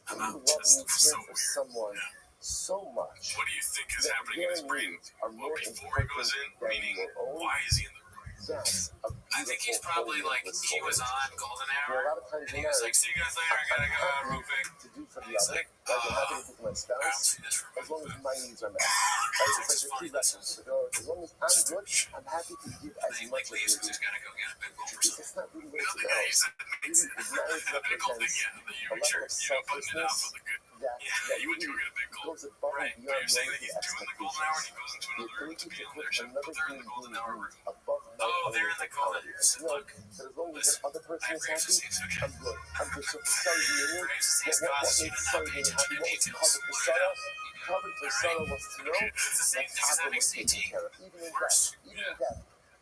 when I'm you love and you just so care for weird. someone so much What do you think is that happening in his their brain? needs are Well, more before he goes in, important than meaning your own. why is he in the room? That's a I think he's beautiful, probably holy, like blissful he was on relationship. Golden You know, a Hour, lot of times and in he was like, marriage, "See you guys later. I gotta go out real quick." to do for the He's other. like, Like I'm happy to do for my I don't spouse, see this for as long as my needs are met. It's It's like just the funny. prerequisites to go. As long as I'm good, I'm happy to give as He much like leaves as because you he's gotta go get a big bowl or do. something. It's not really what You know, it's the guy about. you said that makes it. Marriage The medical thing, represents yeah, that you a level sure, of you know, putting it out for selflessness the good. that Yeah, you went to go get a big goal. goes above Right, and but beyond you're saying that the he's doing the Golden Hour and he expectations. goes into The another room to ability be to on put their show, another but they're in human the Golden being Hour room. above my Oh, they're in the Golden Hour. So know that as long as that other person I is agree with happy, this. Okay. I'm good. I'm good. So for Sarah Emmanuel, Graves what has caused you makes to not Sarah pay Emmanuel attention happy? to What was details. covered for Look it Sarah? up. Covered for Sarah was to know It's the same that thing as Avram was NXT. taken care of, even in Worse. death. Even in death.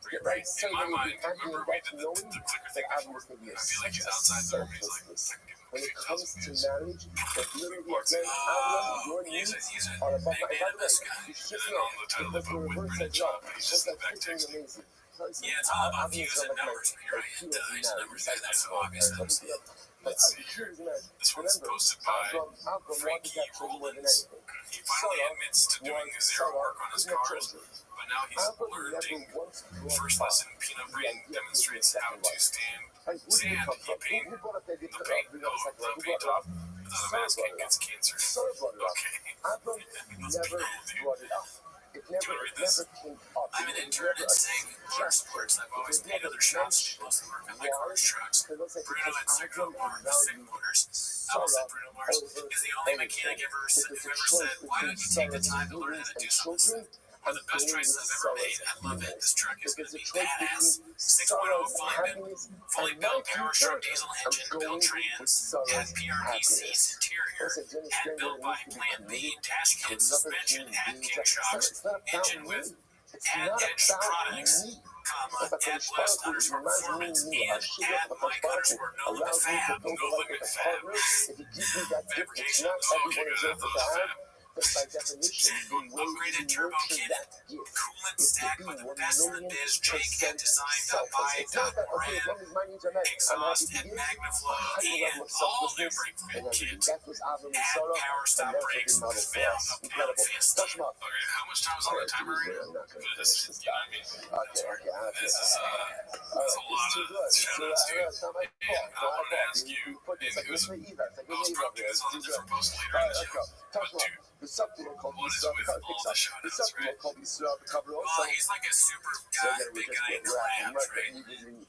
Right, Right? in Sarah my Emmanuel mind, would be happy in remember we death did knowing the clicker that thing Avram before. was taken care I of. feel like Such he's a outside the room. He's like, selflessness. I can give him When a it few comes thousand to views. marriage, that literally Walks again, in, Avram, your he's needs a are above big my. By man, the way, this guy. you should And then know on the title because of the it with reverse Brennan says Chop, love. he's What's just that back freaking texting. amazing? Listen, Yeah, it's all about Avram views is and like numbers. You're right. he He's doesn't a know. numbers He's guy. like That's so obvious. that's what he did. But Let's see. here's the matter. This one's Remember, posted by Avram wanted Frankie that children more than Rollins. anything. He finally admits to doing zero work on his cars, but now he's Avram alerting. never once First brought lesson, Peanut Brain demonstrates how to stand. Like, where did it come from? Who brought up that? The paint, Who brought the it paint up? up without a mask and gets cancer. Sarah brought it up. Okay. Avram never brought it up. It never came up. I'm an intern at Sing Motorsports. I've always paid other shops to mostly work on my cars, trucks. Bruno at Sigro Motor with Sig Motors. I will say Bruno Mars is the only mechanic who ever said, "Why don't you take the time to learn how to do something?" One of the best choices I've ever made. I love it. This truck is going to be badass. 6.0 fully fully built power stroke diesel engine, built trans, had PRP seats, interior, had built by Plan B, dash kit suspension, had kick shocks, engine with had edge products, comma, at blast underscore performance, and at Mike underscore no limit fab, no limit fab. Fabrication of the okay, good, the fab. By definition, Upgraded turbo kit, coolant stack with the best in the biz. Jake had designed .by.brand, exhaust and MagnaFlow, and all new brake fluid kit. Add power stop brakes, valve up down fast time. Okay, how much time is on the timer right now? This, you know what I mean? This is that's a lot of shout outs to you. And I wanted to ask you, and who's, I'll put this on a different post later in the show, but V'saktu lo kol What is Yisrael with v'kavros. all the shadows, V'saktu lo right? kol Yisrael v'kavros. Well, he's like a super big guy in the land, right?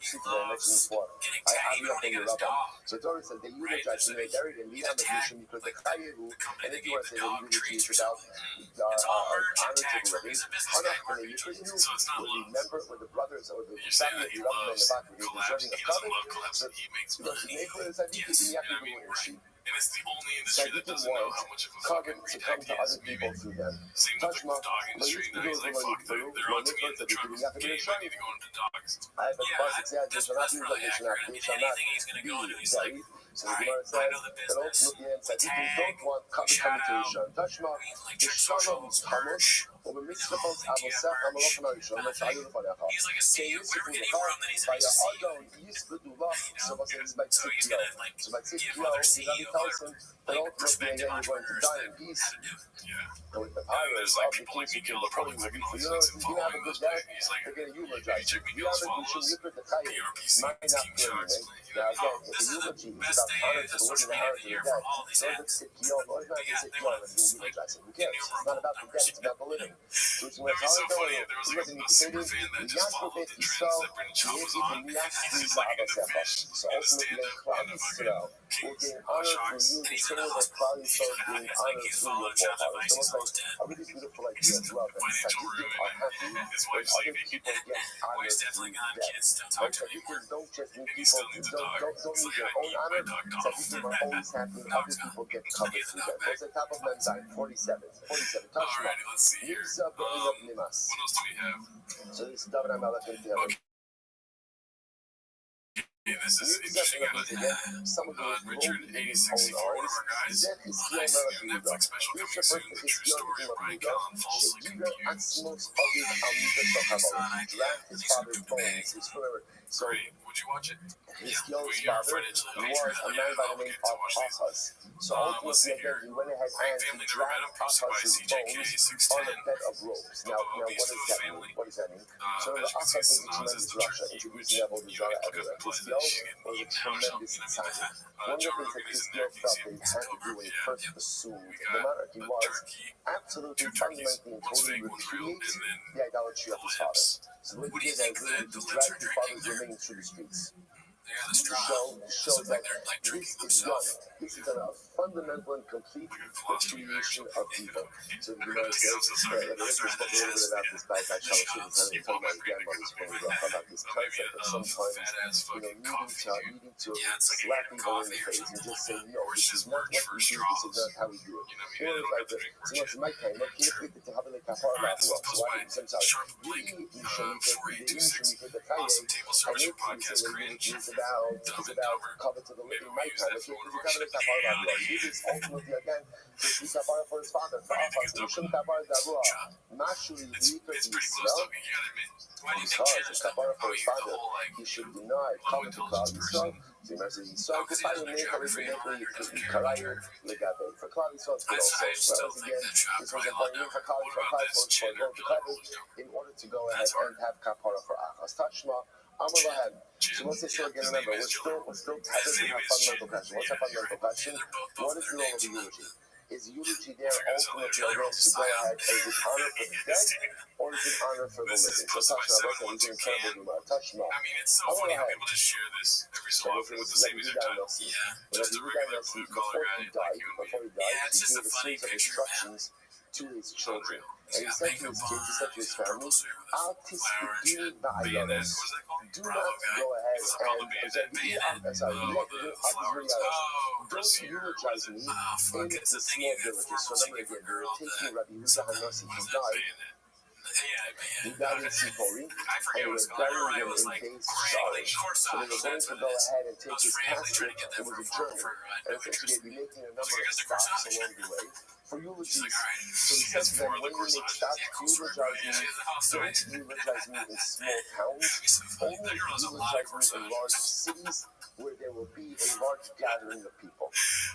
He loves getting tag even when he got his dog. So Torah says they Right? eulogize him, they buried him, He's a tag, because like the Chayehu, the company and that if you gave want to the say that dog eulogy treats is or about something. It's all merch and honor to tags the for him. living, He's a business guy Hanach and the marketing, Yikazinu, so it's not will love. remember when the brothers or the You're saying that family he of the Rabbi and loves the back were collabs. deserving of He doesn't covet. love collabs. So He makes because money. they put it as Yes, you know what I mean? Right. And it's the only industry that doesn't know how much of a fucking retag he is. Maybe. Same with the dog industry. Now he's like, fuck, they're on to me in the truck game. I need to go into dogs. Yeah, that's probably accurate. I mean, anything he's going to go into, he's like, so all the right, Gemara says I know the that business. ultimately The if you tag, don't want covet shout out, commutation, Tashma, like the Trick Shalom Socials, Tamush, merch. or the You Mitzvah know, like you Avosef have merch, Amalokhan Arishon, kind of thing. He's like a CEO. Wherever can you room that he's like a CEO? so So he's going to like give other CEOs like perspective entrepreneurs that how to do it. Yeah. with the And powers there's of like the people like things Mikhail you are probably can fucking all do. these links and If you have a following good those, day, but he's like, they're going to maybe eulogize check you. You Mikhail's have a good follows. look at the Chayyim. PRPC, Mine it's not King feeling Sharks. it. You Now know, again, this it's a is the eulogy. It's best about day honor of to the the social living, media honor to the of the year for dead. all these Those that ads. sit Yom, those not But to yeah, sit they Yom want and being eulogizing. Who cares? It's not about the dead, it's about the living. So it's That'd be so funny if there was like a super fan that just followed the trends that Brendan Shaw was on, and he's like in the fish, so in the ultimately, stand-up, in the fucking will case, gain honor through Sharks, you, and the he's in same the way that hospital. Klal Yisrael gain It's like honor he's through your following John forefathers. Device, he's almost dead. A really beautiful idea as well, that Financial tzaddikim ruin. are happy His when wife's other leaving. people get honor Wife's through definitely gone. death. Kids don't talk to him Tzaddikim anymore. don't just need And he people, still needs a dog. don't It's need like, their I own need my honor. dog off. Tzaddikim are always happy when other Dog's gone. people get He covered has a through dog death. back. What's the top of Memzine? 47. Touch Alrighty, let's see here. What else do we have? So this is David HaMelech in Tehillim. Okay, this is interesting. Richard, 86, one of our guys. Nice new Netflix special coming soon. The true story of Brian Callen falsely confused. His father's bones. Great. Would you watch it? His Yeah. father You're financially was illiterate. a man Yeah, by I'll the get name to of watch these. Achaz. So Let's see ultimately, here. again, he went ahead Great and family, he never met him. dragged Posted by Achaz's CJK bones 610. on a bed of ropes. Now what Beast does of the that mean? family. What does that mean? So As you can see, Achaz it's is a synonymous tremendous to Russia, turkey, introducing which, Avodah Zarah everywhere. implies His that she's getting was a eaten now or something. tremendous You know, sign. One of Joe the things Rogan that is this in there. felt You can see that him. he had to do when he first Yep. assumed We the got monarchy a was turkey, absolutely 2 turkeys, fundamentally and one's totally fake, one's real, repudiate and then the idolatry of his father. lips. So what What do he you did think is the he lips dragged are his drinking father's there? remains through the streets. They got a To straw. show Looks like that they're like drinking this is young. themselves. This is a fundamental and complete Like a colostomy bag or repudiation something. of evil. So the I'm Gemara says, so sorry. the Rebbe spoke a little bit about this back at Shalosh Shivas, and told my grandmother's funny about this concept of sometimes, needing to Yeah, it's like slap a people in the coffee or face and something just like say, that. no, Or it's this is just not merch what for we do, this straws. is not how we do it. You know, maybe Or they don't like have to drink so merch. much my time, look, Sure. to have a kapara Alright, this was so posted I by some sort Sharp Blake, 4826. Awesome table service for podcast cringe. is about Dumb and Dumber. cover to the Maybe living we'll use that for one of our shit. Yeah, he is ultimately again the kapara for his father. For What do you think Achaz, of Mishum Dumber? kapara darua. Chop. Mashu It's pretty close to me, you gotta admit. Why do you think Chandler's Dumber? Oh, you the whole like he should deny low cover to Klal intelligence person. Yisrael. So he says he's Oh, because he doesn't know geography and all that, or doesn't care about geography. For Klal Yisrael, it's good I also. still think that Chop This was probably a a lot point dumber. for Klal What about this? Chandler or Dumber? in order to go ahead That's hard. and have kapara for Achaz. Tashma, Amalahem. So what's this again? Remember, we're still tethered to have fundamental question. What's a fundamental question? What is the role of the eulogy? Is eulogy there ultimately again to go ahead and is it honor for the dead or is it honor for the living? So Tashma, is an incredible Tashma. I mean, it's so funny how people just share this every so often with the same music title. Yeah, just a regular blue collar guy like you and me. Yeah, it's just a funny picture of him. To his children. He's And he got said to makeup his on, kids, he said to his he's got family, purple suit with Altis flower and shit. Ba'ayonos. What's that called? Do Bravo not guy. go ahead What's the Bravo and bandit? the flowers. Oh, Don't eulogize me fuck, in it's the the thing small you get villages. So formal remember ticket for again, a girl taking that Rabbi Huda Hanasi, what he is that died. bandit? He Yeah, died in Sipori, I forget and what was it's called. I burying remember him it was in like Beis Wrangling Sharish. So Corsage. they were going That's to what go it is. ahead and take Those his Franklin trying to casket. get It that was for a a journey. for a And no essentially interest. they'd be making a Was number it of because the stops corsage? along the way for eulogies. She's like, all right. So he She said has to them, 4 of when the you make corsages. stops Yeah, to cool story, bro. eulogize Yeah, me, she has a house, don't right? eulogize me in small towns. That'd be so funny. Only That girl has a lot of eulogize me in large corsages. cities where there will be a large gathering of people.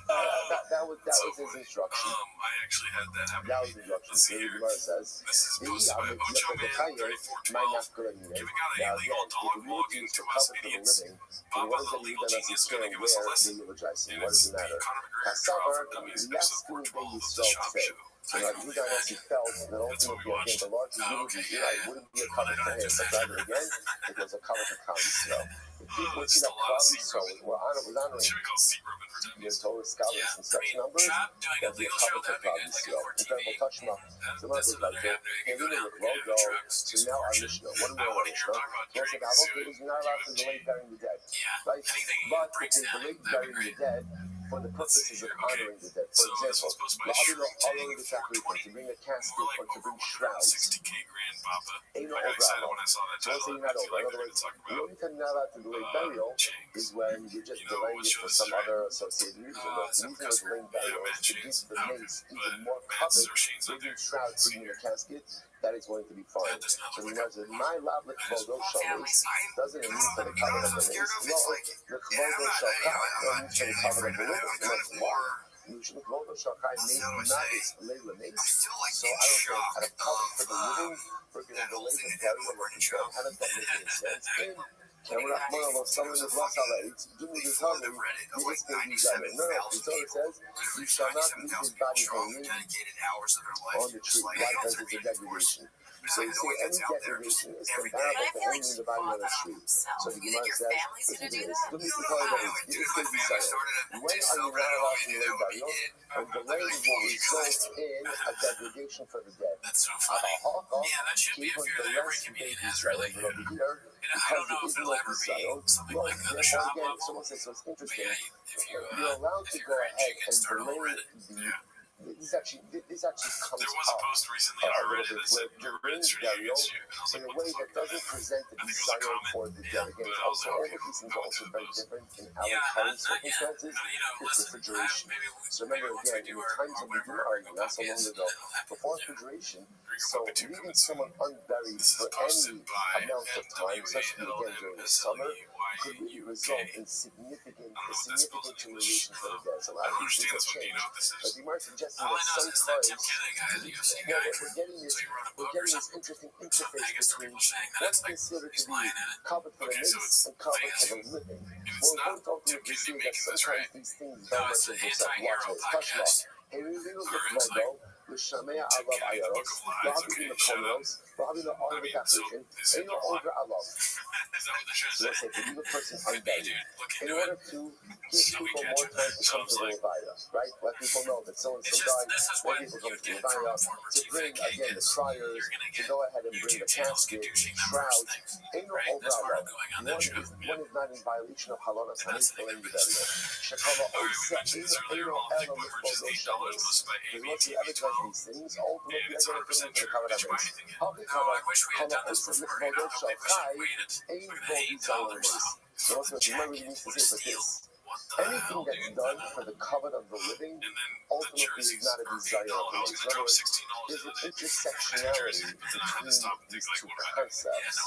That was his instruction. I actually had that happen. That was the instruction. The Gemara says, This is posted by Ocho Man 3412. Giving out an illegal dog walking to us idiots. Papa, the legal genius, gonna give us a lesson. And it's the Conor McGregor trial for Dummies, episode 412 of the Shop Show. So like he got as he felt that ultimately again the Lord wouldn't be a cover for him, but rather again it was a cover for Kamisro. The people would see that Kamisro was honoring the Torah scholars in such numbers that the cover for Kamisro. Incredible touch mark. So much like that. And then with logo, so now our Mishnah. What do we know about Mishnah? Well, so Gavok is not allowed to delay burying the dead. Right? But if they delay burying the dead for the purposes of honoring the dead. For example, to bring a casket or to bring shrouds. 60K grand, Papa. Ain't no I got excited when I saw that Don't say title. you're not over. In Like other they're words, going to talk the only about time you're not allowed to delay burial is when you're just delaying it for some other associated reason. The reason of delaying burial is to give the mace even more covered, bringing shrouds, bringing a casket. That is going to be fine. So he knows that my lab L'Kvodo Shalos doesn't mean for the cover of the mace. No, L'Kvodo Shakai means for the cover of the living. Usually, L'Kvodo Shakai may not is Layla mace. So I don't know how to cover for the living, for the living burial of the dead. How does that make any sense? And we're not more of someone with lost already. Do me the time, you just can't use that. No, the Torah says, you shall not leave his body hanging on the tree. Why? Because it's a degradation. So you see, any degradation is comparable to hanging the body on the tree. So the Gemara says, listen to this. Do me the time, you just can't use that. When are you not allowed to lay burial? And delaying will result in a degradation for the dead. yeah, that should be if you're there. It can be in Israel. I don't know if it'll ever be something like the shop level. Someone says, so it's interesting. If you, You're allowed to if go you're ahead you can and start on delay Reddit. this actually comes There was a up post recently on Reddit that said your Reddit's turning against you. And I was in like, a what way the fuck that did doesn't that mean? present the I think it was a desire comment. for the Yeah, dead. Again, but it's I was also like, all okay, of these things we'll are go also to very those. different in our Yeah, current not yet. circumstances. It's Listen, refrigeration. So remember again, in the times of the Gemara, not so long ago, before refrigeration, so leaving someone unburied for any amount of time, especially again during the summer, could really result in significant humiliation for the dead. So a lot of these things have changed. But the Gemara suggesting that sometimes we're getting this interesting interface between what's considered to be covered for the mace and covered for the living. Well, we're going to ultimately see that sometimes these things very much intersect. Watch this. Hey, we look at Mondo, L'Shamea Alav Ayaros, Rabbi Mekonos, Rabbi the Arvakation, and no over Alav. So let's say if you leave a person unburied, in order to give people more time to come to the Levaya, right? Let people know that so-and-so died, let people come to the Levaya, to bring, again, the criers, to go ahead and bring the casket, shrouds, ain't no over Alav. One is not in violation of Halanas Hanis for any burial. Shekala Osa, ain't no Ela L'Kvodo Shalos. Because once you advertise these things, ultimately they're going to bring them to the covered evidence. How can Kala Osa L'Kvodo Shakai ain't Kvodo Shalos? So what's what you really need to say is this. Anything that's done for the covet of the living ultimately is not a desire of the mace. In other words, there's an intersectionality between these two concepts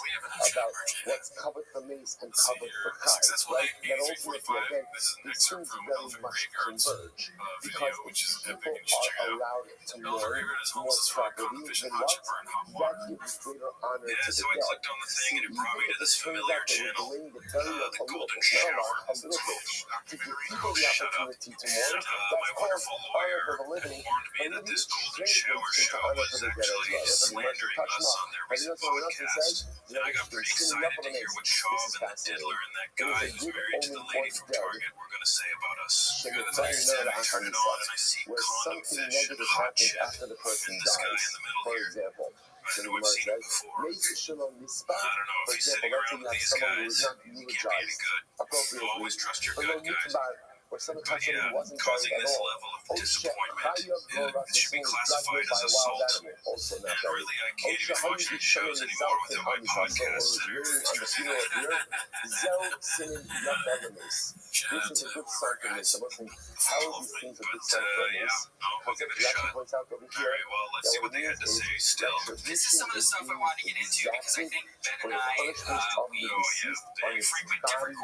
about what's covered for mace and covered for kai, right? That ultimately, again, these things very much converge because if people are allowed to mourn more properly, then what? That gives greater honor to the dead. See, even if it turns out that we're delaying the burial a little bit, not a lot, a little bit, to give people the opportunity to mourn, that's called honor for the living, and it is translates into honor for the dead as well. That's what the touch not. But you know someone else says, you know, they're sitting up on the mace. This is fascinating. It is a good omen for the dead. So you're very nervous on the side, where something negative happens after the person dies. For example, so the Gemara says, Meis Shalom Mispa. For example, let's say you have someone who is not eulogized appropriately, or no mitbar, or sometimes someone who wasn't buried at all. Osha Chayav Goras, or someone who's dragged by a wild animal, also not buried. Osha Hayu Yishayin Nizalkin Amisaso, or was raining on the funeral of the earth. Zel Sinin Yaf Enemies. This is a good sign for this. I'm wondering, how are these things a good sign for this? Because he actually points out over here that what it means is that tradition is being exacted for the punishments of the deceased on his body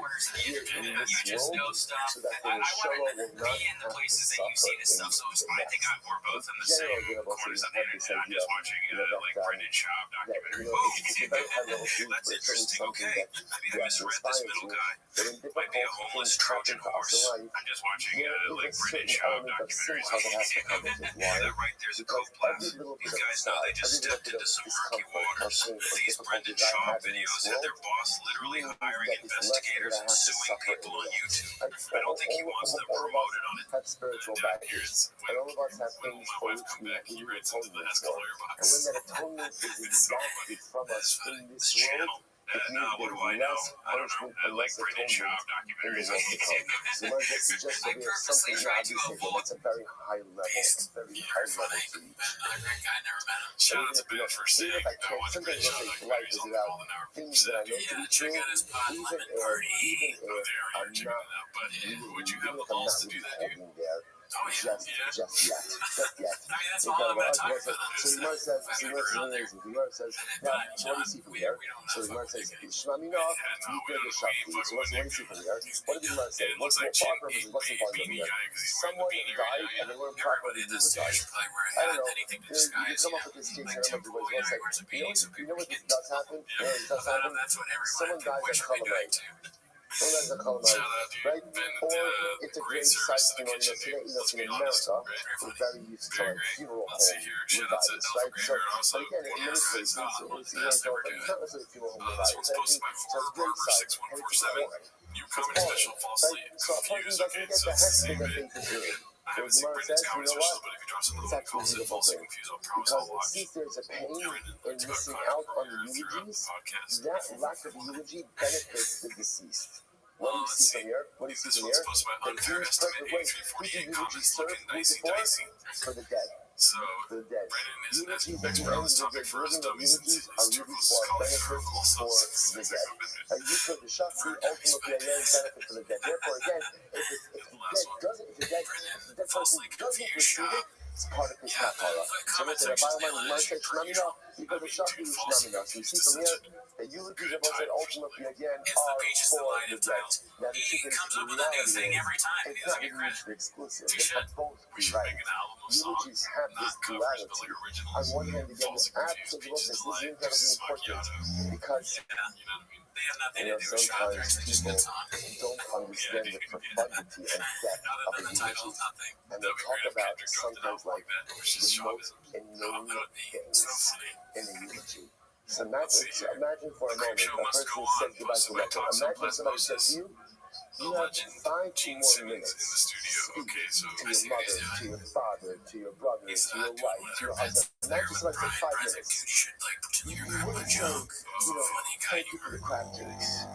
here in this world, so that the Yeshua will not be in the have to places that you suffer see this stuff. So I think we're both in the same corners of the internet. I'm just watching like Brendan Schaub documentary. That's interesting. Okay, maybe I misread this middle guy. Might be a homeless Trojan horse. I'm just watching like Brendan Schaub documentaries. That right there's a coke blast. These guys know they just stepped into some murky waters. These Brendan Schaub videos had their boss literally hiring investigators and suing people on YouTube. I don't think he wants them promoted on it. Have spiritual baggage. And all of us have things for which we need atonement for. And when that atonement is exacted from us in this world, it means there's less punishment and less atonement in the world to come. So when I suggest that we have something now, obviously, that's a very high level, to reach. Shout out to Ben for saying Even if I can't, sometimes I'll say polite is about things that I know to be true, even if I'm not would you have the balls to do that, dude? holding there. Just yet. That's all I'm going to talk about. So the Gemara says, now, so what do you see from here? So the Gemara says, Shema Mina, you could have shakti. So what do you see from here? What did the Gemara say? What's the proper purpose? What's the point of here? Someone died, and they weren't properly died. I don't know. You come up with this case, I don't know what it was. You know what this does happen? Someone dies at Colorado. Sometimes I call them right? Or it's a great sight, today, in America, we're very used to funeral home revives, right? So, but again, in many places, it's not necessarily funeral home revives. So it's a great sight, and it's important. It's boring, right? So a person doesn't get the hesed that they deserve. So the Gemara says, you know what? It's actually a beautiful thing. Because since there's a pain in missing out on the eulogies, that lack of eulogy benefits the deceased. What do you see from here? The Jewish perfect way. Who do eulogies serve? Who's it for? For the dead. For the dead. Eulogies at the end of the living eulogies are really for benefit for the dead. And you put the shakti ultimately a benefit for the dead. Therefore, again, if the dead person doesn't receive it, it's part of his kapara. So let's say the Bible might say Shnamina, you go to Shakti with Shnamina. So you see from here, the eulogies of us ultimately again are for the dead. Now the truth is, the reality is, it's not even mutually exclusive. They have both be right. Eulogies have this duality. On one hand, again, this absolute this is incredibly important because sometimes people don't understand the profundity and depth of a eulogy. And they talk about sometimes like the most inane things in a eulogy. So imagine for a moment a person said goodbye to Rabbi. Imagine somebody said to you, you have 5 more minutes to speak to your mother, to your father, to your brother, to your wife, to your husband. Imagine somebody said 5 minutes. You wouldn't say, thank you for the crab juice.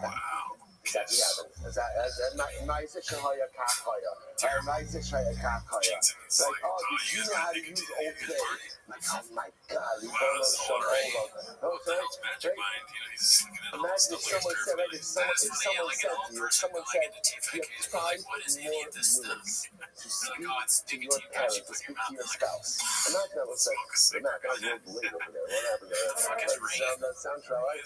Exactly happened. Like, oh, did you know how to use Old Bay? Like, oh my God, we don't know so old. Imagine if someone said, right, if someone said to you, you have 5 more minutes to speak to your parent, to speak to your spouse. Imagine that was like, man, that was a little blade over there. What happened there? That soundtrack, right?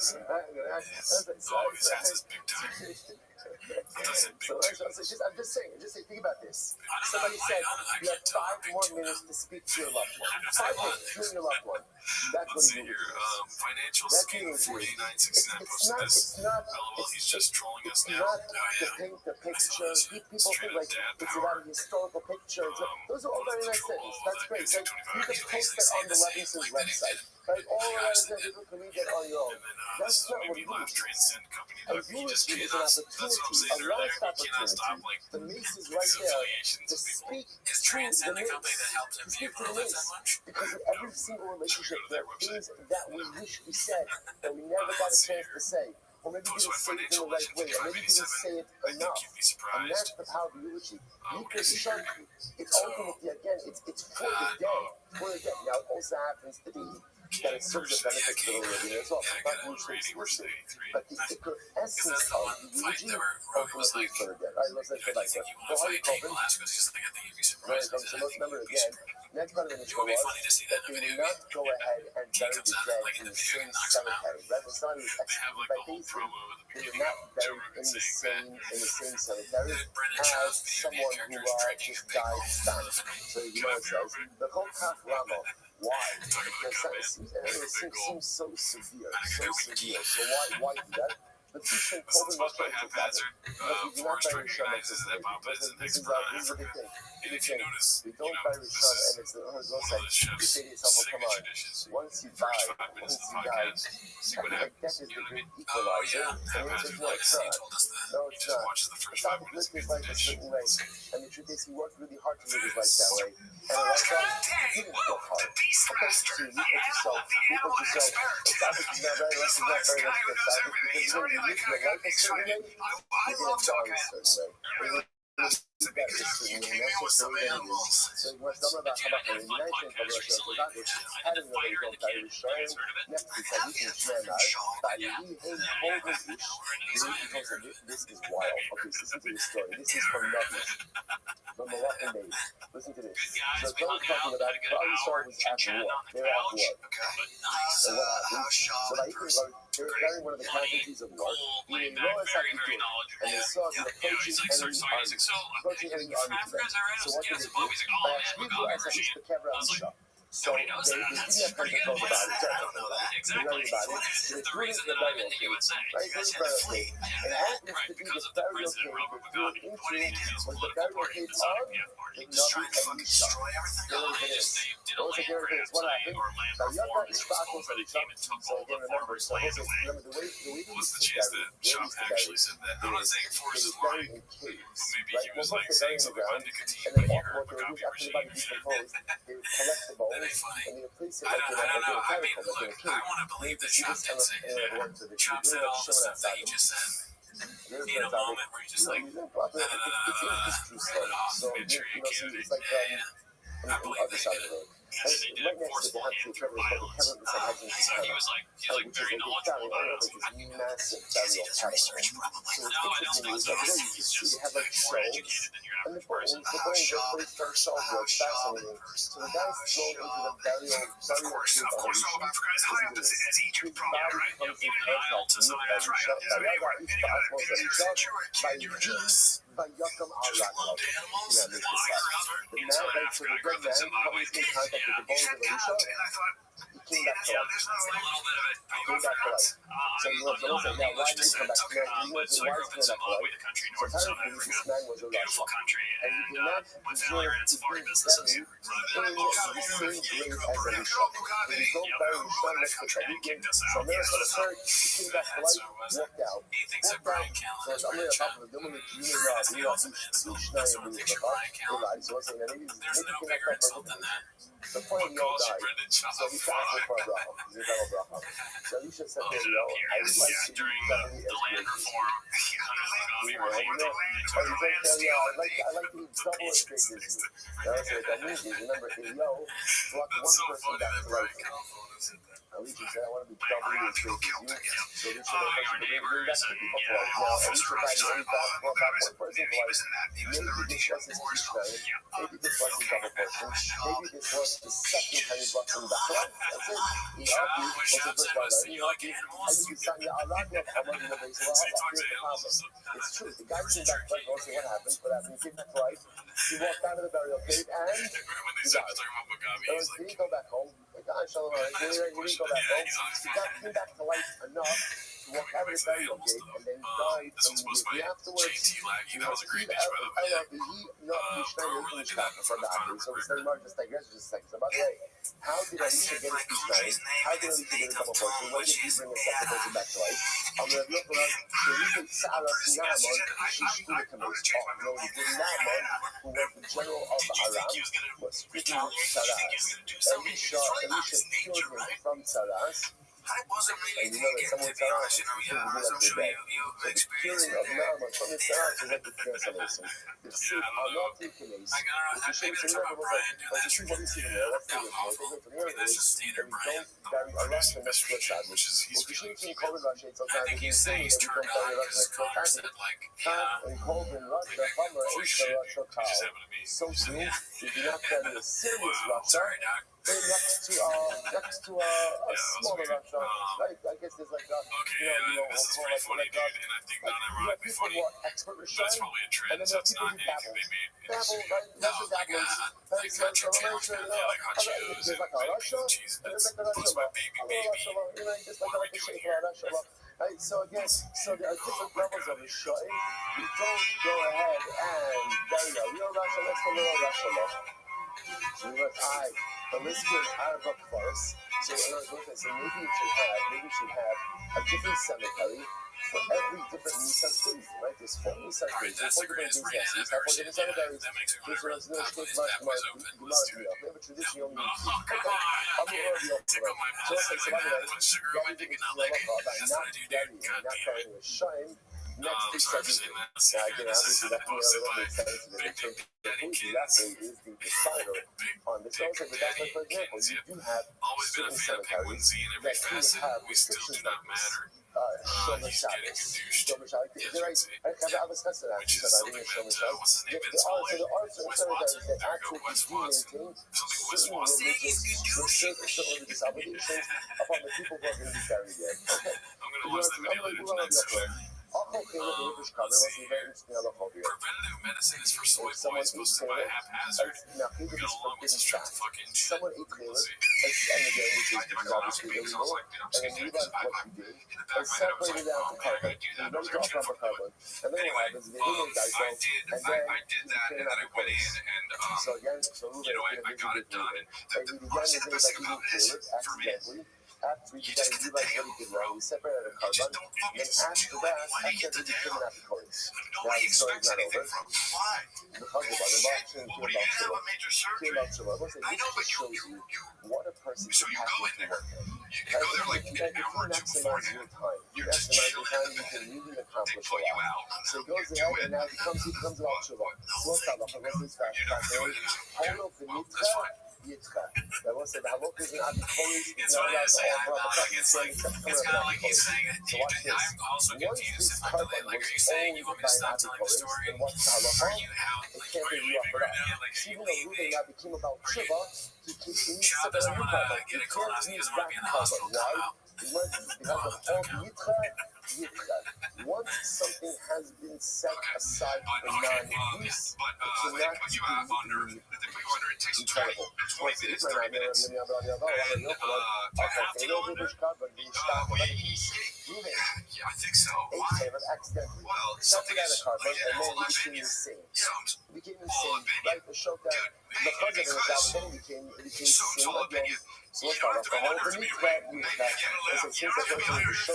I'm just saying, think about this. Somebody said, you have 5 more minutes to speak to your loved one. 5 minutes, you and your loved one. That's what he is. That's what he is. It's not to paint the picture. People think like it's about a historical picture. Those are all very nice things. That's great. Like, you can post that on the Levinson's website. Right? All around the people can read that on your own. That's not what eulogy is. A eulogy is an opportunity, a last opportunity. The mace is right there to speak to the mace. Because in every single relationship, there are things that we wish we said that we never got a chance to say. Or maybe we didn't say it in the right way. Or maybe we didn't say it enough. And that's the power of eulogy. It's ultimately, again, it's for the dead. For the dead. Now, it also happens to be that it serves the benefit to the living as well. It's not mutually exclusive. But the essence of the eulogy ultimately is third dead. Right? Let's say like that. So how do you call them? Right, so let's remember again. Next part of the Mishnah was that they will not go ahead and bury the dead in the same cemetery. Right? It's not as executed by basically they were not buried in the same cemetery as someone who just died stunned. So you know it says the whole Kaf Rama. Why? Because it seems so severe, so severe. So why do that? The teaching Colvin was going to happen. Because we do not bury Rishon like this. This is a big thing. We don't bury Rishon, and it's the Lord's like, you say to yourself, well, come on, once you die, like death is the great equalizer. And the answer is no, it's not. No, it's not. The Sabbath lived his life a certain way. And the truth is, he worked really hard to live his life that way. And a lot of times, he didn't work hard. Okay, so you put yourself, the Sabbath is not very much, the Sabbath, because when you live your life a certain way, you're going to die a certain way. So you must know about how you mentioned for the rest of the Bible, having the way of Barry Shine, next to Sadiq and Shemar, by the this is wild. Okay, so listen to this story. This is from Rabbi, from the Moroccan days. Listen to this. So Joe is talking about Klal Yisrael was at war. They were at war. So what happened? So they were carrying one of the casualties of war. They didn't realize how to do it. And they saw the approaching enemy army. Approaching enemy army. So what did they do? So they didn't have control about it. They learned about it. So they threw it into the burial cave. Right? It was the burial cave. And it happens to be the burial cave that threw it into was the burial cave of the Navi Elisha. There was this. What happened? Now, Yaka is Fakos Elisha. So again, remember, so remember the way they used to bury, they was buried in caves. Right? Well, first they buried in the ground, and then after they would do, after the body decomposed, they would collect the bones. And you place it like in a catacomb, like in a cave. Maybe this and words of it. You do like showing outside. There's a moment where you just like, it's true story. So, it's like, on the other side of the road. Right next to the Hampshire Trevor is called the Kevin the Hudson very knowledgeable about it. This massive burial catacomb. So it's interesting is that there you can see they have like shelves, and the bones are pretty dark shelves where it's fascinating. So the guy's thrown into the burial cave of Elisha. His body comes in contact with Elisha. By Yakam al-Rakab. The man, like, so the dead man comes in contact with the bones of Elisha. He came back to life. So you know, now why did he come back to life? Why is he coming back to life? So apparently this man was a Russian. And he did not deserve to be buried in the same grave as Elisha. He was not buried in Shon next to Tzadikim. So America the third, he came back to life, walked out. So it's only a couple of them in the junior yard. We are Mishnah and we are so what's saying that maybe came back up. The point of the old died. So he asked for a bracha. So Elisha said to him, I would like to do family as great as you. I like to be double as great as you. That's what that means. Remember, Eliyahu brought one person back to life. Elisha said, I want to be double as great as you. So Elisha bring back to people for life. Now, Elisha brought back one person for life. Maybe this was his Mishnah. Maybe this was his double portion. Maybe this was the second time he brought him back to life. That's it. He helped you. What's the first one? He helped you. And you can say, yeah, I'll not have Hamad in the base of Allah. Here's the problem. It's true. The guy came back to life. Also, what happened? What happened? He came back to life. He walked out of the burial cave and he died. He didn't go back home. Like, he didn't go back home. He came back to life enough to walk out of the burial gate and then died immediately afterwards. So it's very much just like just like so by the way, how did Elisha get his peace married? How did Elisha get a double portion? When did he bring a second person back to life? I'm going to look around. Who was the general of Aram, was speaking with Saras. Elisha cured him from Saras. I wasn't really And you know that thinking, to someone be said, honest. like I'm sure that. you So the experienced killing of it. Naaman from the Sarah is like the cancellation. The sick are not taken ace. Like, I don't know, maybe they're talking about Brian doing that. Like, what you see from there, what's the original? I mean, that's just standard Brian. Bury a Russian next to a child, which is he's really female. I think he's saying he's turned on because Connor said, like, yeah, and called in Russia, from Russia, Russia, so soon, we do not carry a serious Russia. sorry, Doc. Next to a smaller Russia, right? I guess there's like a, This is pretty funny, dude, and I think not ironically funny, expert but it's probably a trend, so it's not anything they made. babble, right? No, like country tales, man. Yeah, like hot Cheetos and bacon and cheese. That's my baby. What are we doing here? Right, so again, there are different levels of Rishonim. You don't go ahead and bury a real Russia next to a little Russia law. So we went, the list goes out of a course. So in other words, so maybe you should have a different cemetery for every different Nissan city, right? There's 4 Nissan cities. That's the greatest brand I've ever seen. Yeah, that makes me want to run that place. That was open. Let's do it. We have a tradition only. Come on. Tickle my past life, man. Put sugar on my dick and not lick. That's what I do, dude. God damn it. I'm sorry for saying that. This is posted by Big Daddy Kids. Big Daddy Kids. Always been a fan of Penguin Z in every facet. We still do not matter. He's getting a douche. Yes, which is something that, what's his name, Vince Muller, Wes Watson, there we go, Wes Watson. Something Wes Watson. I'm going to watch that video later tonight, so let's see here. Preventative medicine is for soy boys posted by Haphazard. We got along with this truck fucking shit. Let's see. I did my colonoscopy because I was like, I'm just going to do this. In the back of my head, I was like, oh man, I gotta do that. I was like, I'm just gonna fucking do it. Anyway, I did that, and then I went in, and I got it done. And the worst thing about it is, for me, you just get the day of, bro. You just don't fucking do it. Why do you get the day of? Nobody expects anything from you. Why? Well, what do you have a major surgery? I know, but you so you go in there. You go there like an hour or two beforehand. You're just chilling in the bed. They put you out. You do it. No, you're not doing it. Well, that's fine. It's what it is. It's kind of like he's saying, I'm also confused if I'm delayed. Like, are you saying you want me to stop telling the story? Are you out? Like, are you leaving right now? Like, are you leaving? Chop doesn't want to get a colonoscopy. He doesn't want to be in the hospital. Come out. Once something has been set aside for non-use, they put you under it takes 20 minutes, 30 minutes. Yeah, I think so. Why? Well, something is all up in you. All up in you. Dude, it's all up in you. You don't have to be under to be right. You don't have to be under. So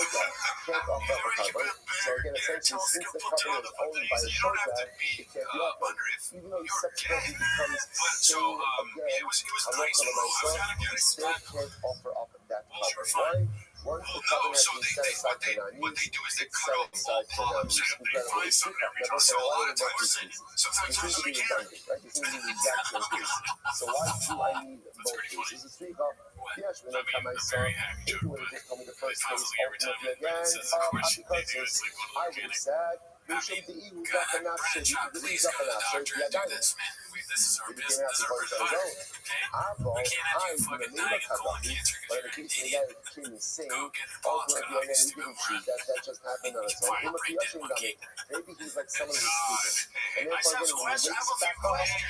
again, essentially, since the covenant is owned by the shota, it can't be offered. Even though he subsequently becomes sane again, he still can't offer up that covenant. Why? Once the covenant has been set aside for non-use, it's set aside for non-use. Incredibly super. Never said a lot of references. It seems to be redundant, right? It seems to be the exact same case. So why do I need both cases? It's three of yes, when I come I saw it would have just told me the first case ultimately again. Because I was sad. We should be eating up enough shit. We eat up enough shit. Yeah, that is. This is our business. This is our bread and butter. Okay? We can't have you fucking dying of colon cancer because you're an idiot. Go get a colonoscopy. That just happened on its own. Maybe he's like someone who's stupid. And I sound so I have a few questions.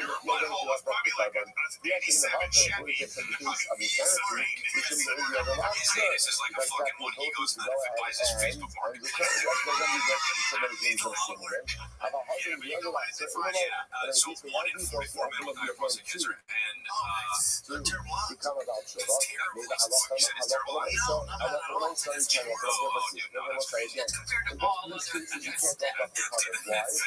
Your butthole is probably like a 87 Chevy. Sorry. This is like a fucking one. He goes to the buys his face before it gets cancer. You realize it from one 44 male Agwas and Kizzer, and become about that's terrible. Like you said, it's terrible. No, that's terrible. Oh, dude, no, that's crazy. That's compared to all other, that's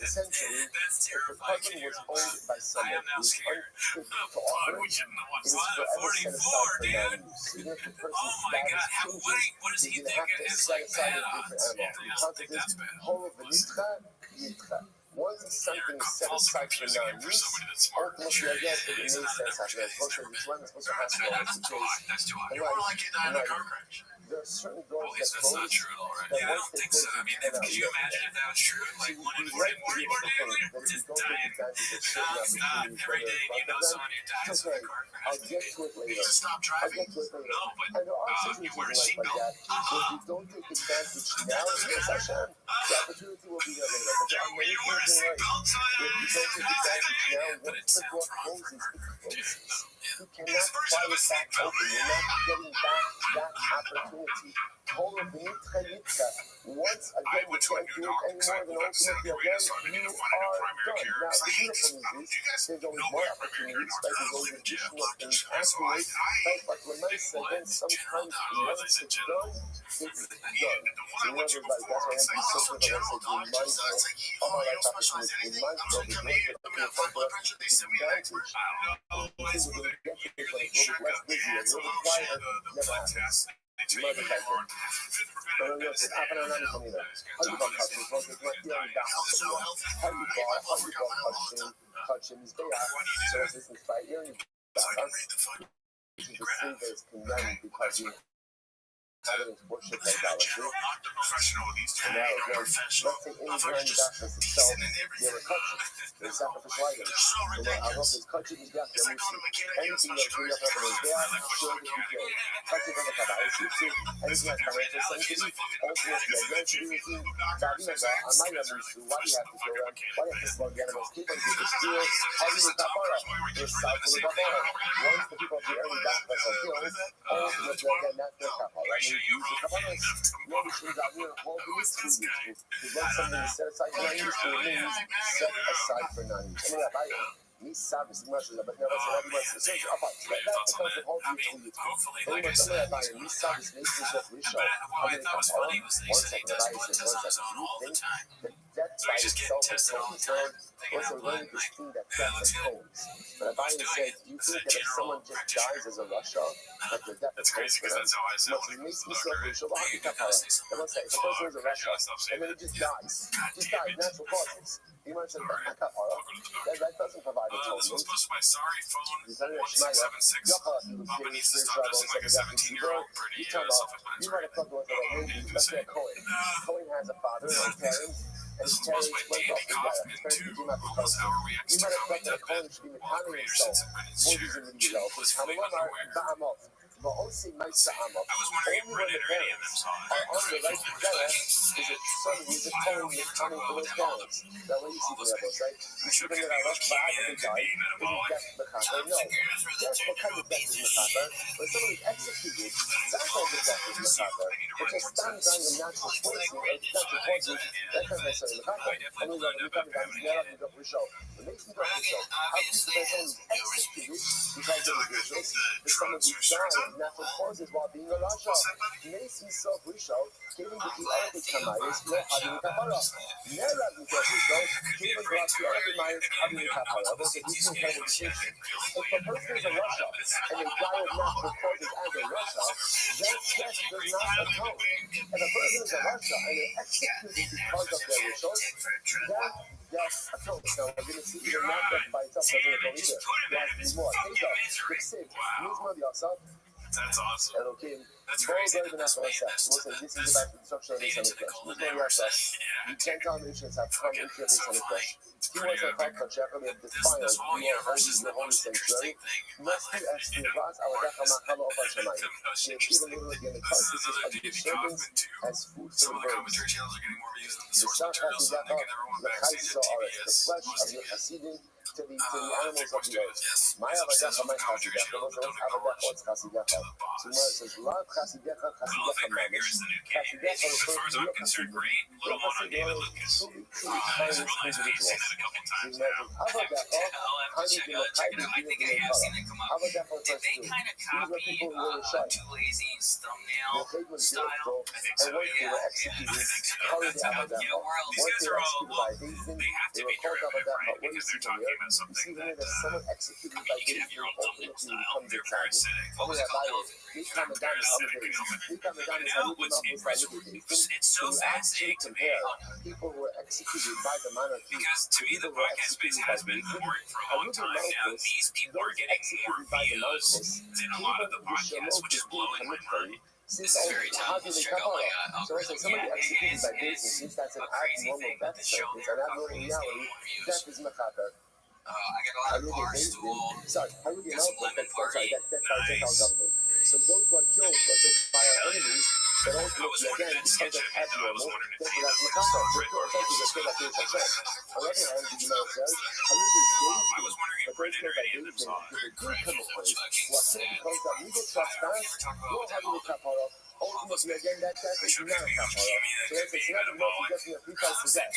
essentially, that's if the terrifying. cousin was owned by I someone am now who is scared. unfit to Fuck, offer, we shouldn't have it is won forever set 44, aside for dude. non-use. Even if the person's Oh my status god, changes, what does he you're going to think? have to It's set like aside bad a odds. different Yeah, animal. I Because don't of think this that's bad. whole of the nitra. Once something is set Also aside for confusing it for non-use, somebody that's smart. ultimately, I guess, it He's may not set a aside. never. He's never. It's supposed to have That's too because hot. That's too hot. and You're more like you died in a car crash. there are certain Well, doors at least that that's not close true at all, right? that Yeah, I once don't they think close, so. I mean, you cannot could you reopen imagine it. if that was true? Like, So one in we 40 like to more, be you able to think that if you just don't take dying. advantage of certain Non-stop. opportunities Every that are day in you front know of them, someone who dies it's in a okay. car crash. I'll get to it You later. just stop I'll driving. get to it later. No, but And there are you situations wear a in life like seatbelt. that. If you don't take advantage now, yes, Hashem, the opportunity will be there later. But there are many You wear a things in life. seatbelt, so If you don't take advantage now, but it once the door sounds wrong for closes, it closes. You This cannot version pry of a it back seatbelt. open. You're not getting back that opportunity. Total benitra yitka. Once I again, you went to a can't new do it doctor because I anymore. pulled Then up Santa ultimately Clarita, again, so I needed you to find a new are primary done. care Now, because the I hate this beautiful stuff. news Do you guys is there's always know more where primary care opportunities, doctor? right? I There's don't always live in jail additional things doctors. So I afterwards, right? But when I said then sometimes once it's done, it's done. So in other words, like, that's why I have to be so careful when I say be mindful of our life opportunities, be mindful of the doors that open in front of us, take advantage. The things we're going to get to is when it's a little bit less busy, a little bit quieter, never happens. Mother type. Pero yo sé, para la comida. How you got touching? Because it's not the only back. How you got touching is there. So it's this fight here and back. The sin is condemned because you having worship idolatry. And now again, let's say any grand darkness itself, you're a touch. They're sacrificial items. And then I hope this touch is got them. Anything that bring up heaven is there, sure that you kill. Touching on the Kabbalah, see, anything that comes into sanctity, ultimately, again, to do with you, Davina, I might have moved. Why do you have to kill them? Why do you have to slug the animals? Keep them, keep the steal, how do you Kapara? There's south of the Kapara. Once the people of the early darkness are killed, ultimately, again, that's their Kapara. I mean, use the Kabbalah. No, which means that we're all the useful. Because once something is set aside for non-useful, it means set aside for non-useful. I mean, Rabbi, me sabe se mais but never say everyone says so apart. That's because of all the useful. Anyone say Rabbi, me sabe se makes yourself rich. I mean, come on. One second, Rabbi says, 1 second. You think that by itself is concerned? What's the way this thing that death atones? But Rabbi says, do you think that if someone just dies as a Russia, that the death atones for them? Much it makes me so rich. Well, I think I'm say, if a person is a Russia, and then he just dies natural causes. You might say, that doesn't provide atonement. This one's posted by Sorry Phone 1676. Papa needs to stop dressing like a 17-year-old. Pretty self-explanatory. You might have talked about that maybe, let's say Cohen. Cohen has a father and parents. And his parents went off together. His parents did not become you might have thought that Cohen should be McConaughey himself. Boys in the video. Because Hamilomar, Ba'amot. But also, my Sa'amot. Only when the parents are on the right together is it son who is Cohen is coming for those parents. That way you see the levels, right? You see them that are left back and they died. Isn't death Mechaper? No. Yes, what kind of death is Mechaper? When someone is executed, that's all the death is Mechaper. It just stands on the natural forces, natural forces, that kind of necessarily Mechaper. And we love it, we come down to the other of the show. It makes me go to the show. How do you prevent someone who's executed because of the visuals? There's someone who died of natural causes while being a Rasha. Makes me so Risho, giving the other Kamayas, no having a Kapara. Never having the Risho, giving the other Kamayas, having a Kapara. Those are these kind of distinctions. If a person is a Rasha and they die of natural causes as a Rasha, that death does not atone. If a person is a Rasha and they're executed because of their Rishos, that death atones. Now, we're going to see even that death by itself doesn't atone either. There has to be more. Take off. That's awesome. Elohim, That's very crazy. good enough for myself. We'll say this is about the destruction of the Son of Flesh. This is what you can't tell me nations have come into the Son of Flesh. He was a called Kachaka, we have defiled This whole universe is the most interesting thing. Must be as the Ras, our Dachama, Halo of Hashemayim. They achieve a little again the carcasses of the serpents as food Some for of the the birds. commentary channels are getting more views than the The source Shach material, so I'm Hasidacha, thinking everyone the backstage Chaiso at are TBS the flesh wants of to the get Hasidim to the I animals think of the earth. yes. Maya As upstairs Vadacha, on my the commentary Hasidacha, channel, was but the don't know Avadacha, what's Hasidacha. to the boss. So Maya says, La Chasidecha, I don't know if McGregor is the new Canadian. As far as I'm concerned, great. Little one on David Lucas. It's real nice. I've seen it a couple times now. I'll have to check it out. I think I have seen it come up. Did they kind of copy Too Lazy's thumbnail style? I think so, yeah. These guys are all, well, they have to be derivative, right? Because they're talking about something that, you can have your own thumbnail style. They're very acidic. What was it called? Elephant Reach. They're acidic elephant. But now it's so fascinating to me. People were executed by the monarchy. Because to me, the podcast space has been boring for a long time now. These people are getting more views than a lot of the podcasts, which is blowing my mind. This is very tough. Let's check out my algorithm. Yeah, it is a crazy thing, but the show they're covering is getting more views. I got a lot of Barstool, Sorry, how do we get out? Lemon Party. That's our general government. So those who are killed by our enemies, but I was ultimately wondering again that sketch because I of did, though. I was abnormal, wondering if that's they what were that's saw Makata. it or Essentially, just that's what like that's that. on the other hand, the Gemara says, I was wondering if Brendan or any of them saw it. what simply comes that legal trespass, no having the kapara. Ultimately, again, that is not a kapara. So that's it's not enough to get a free to death.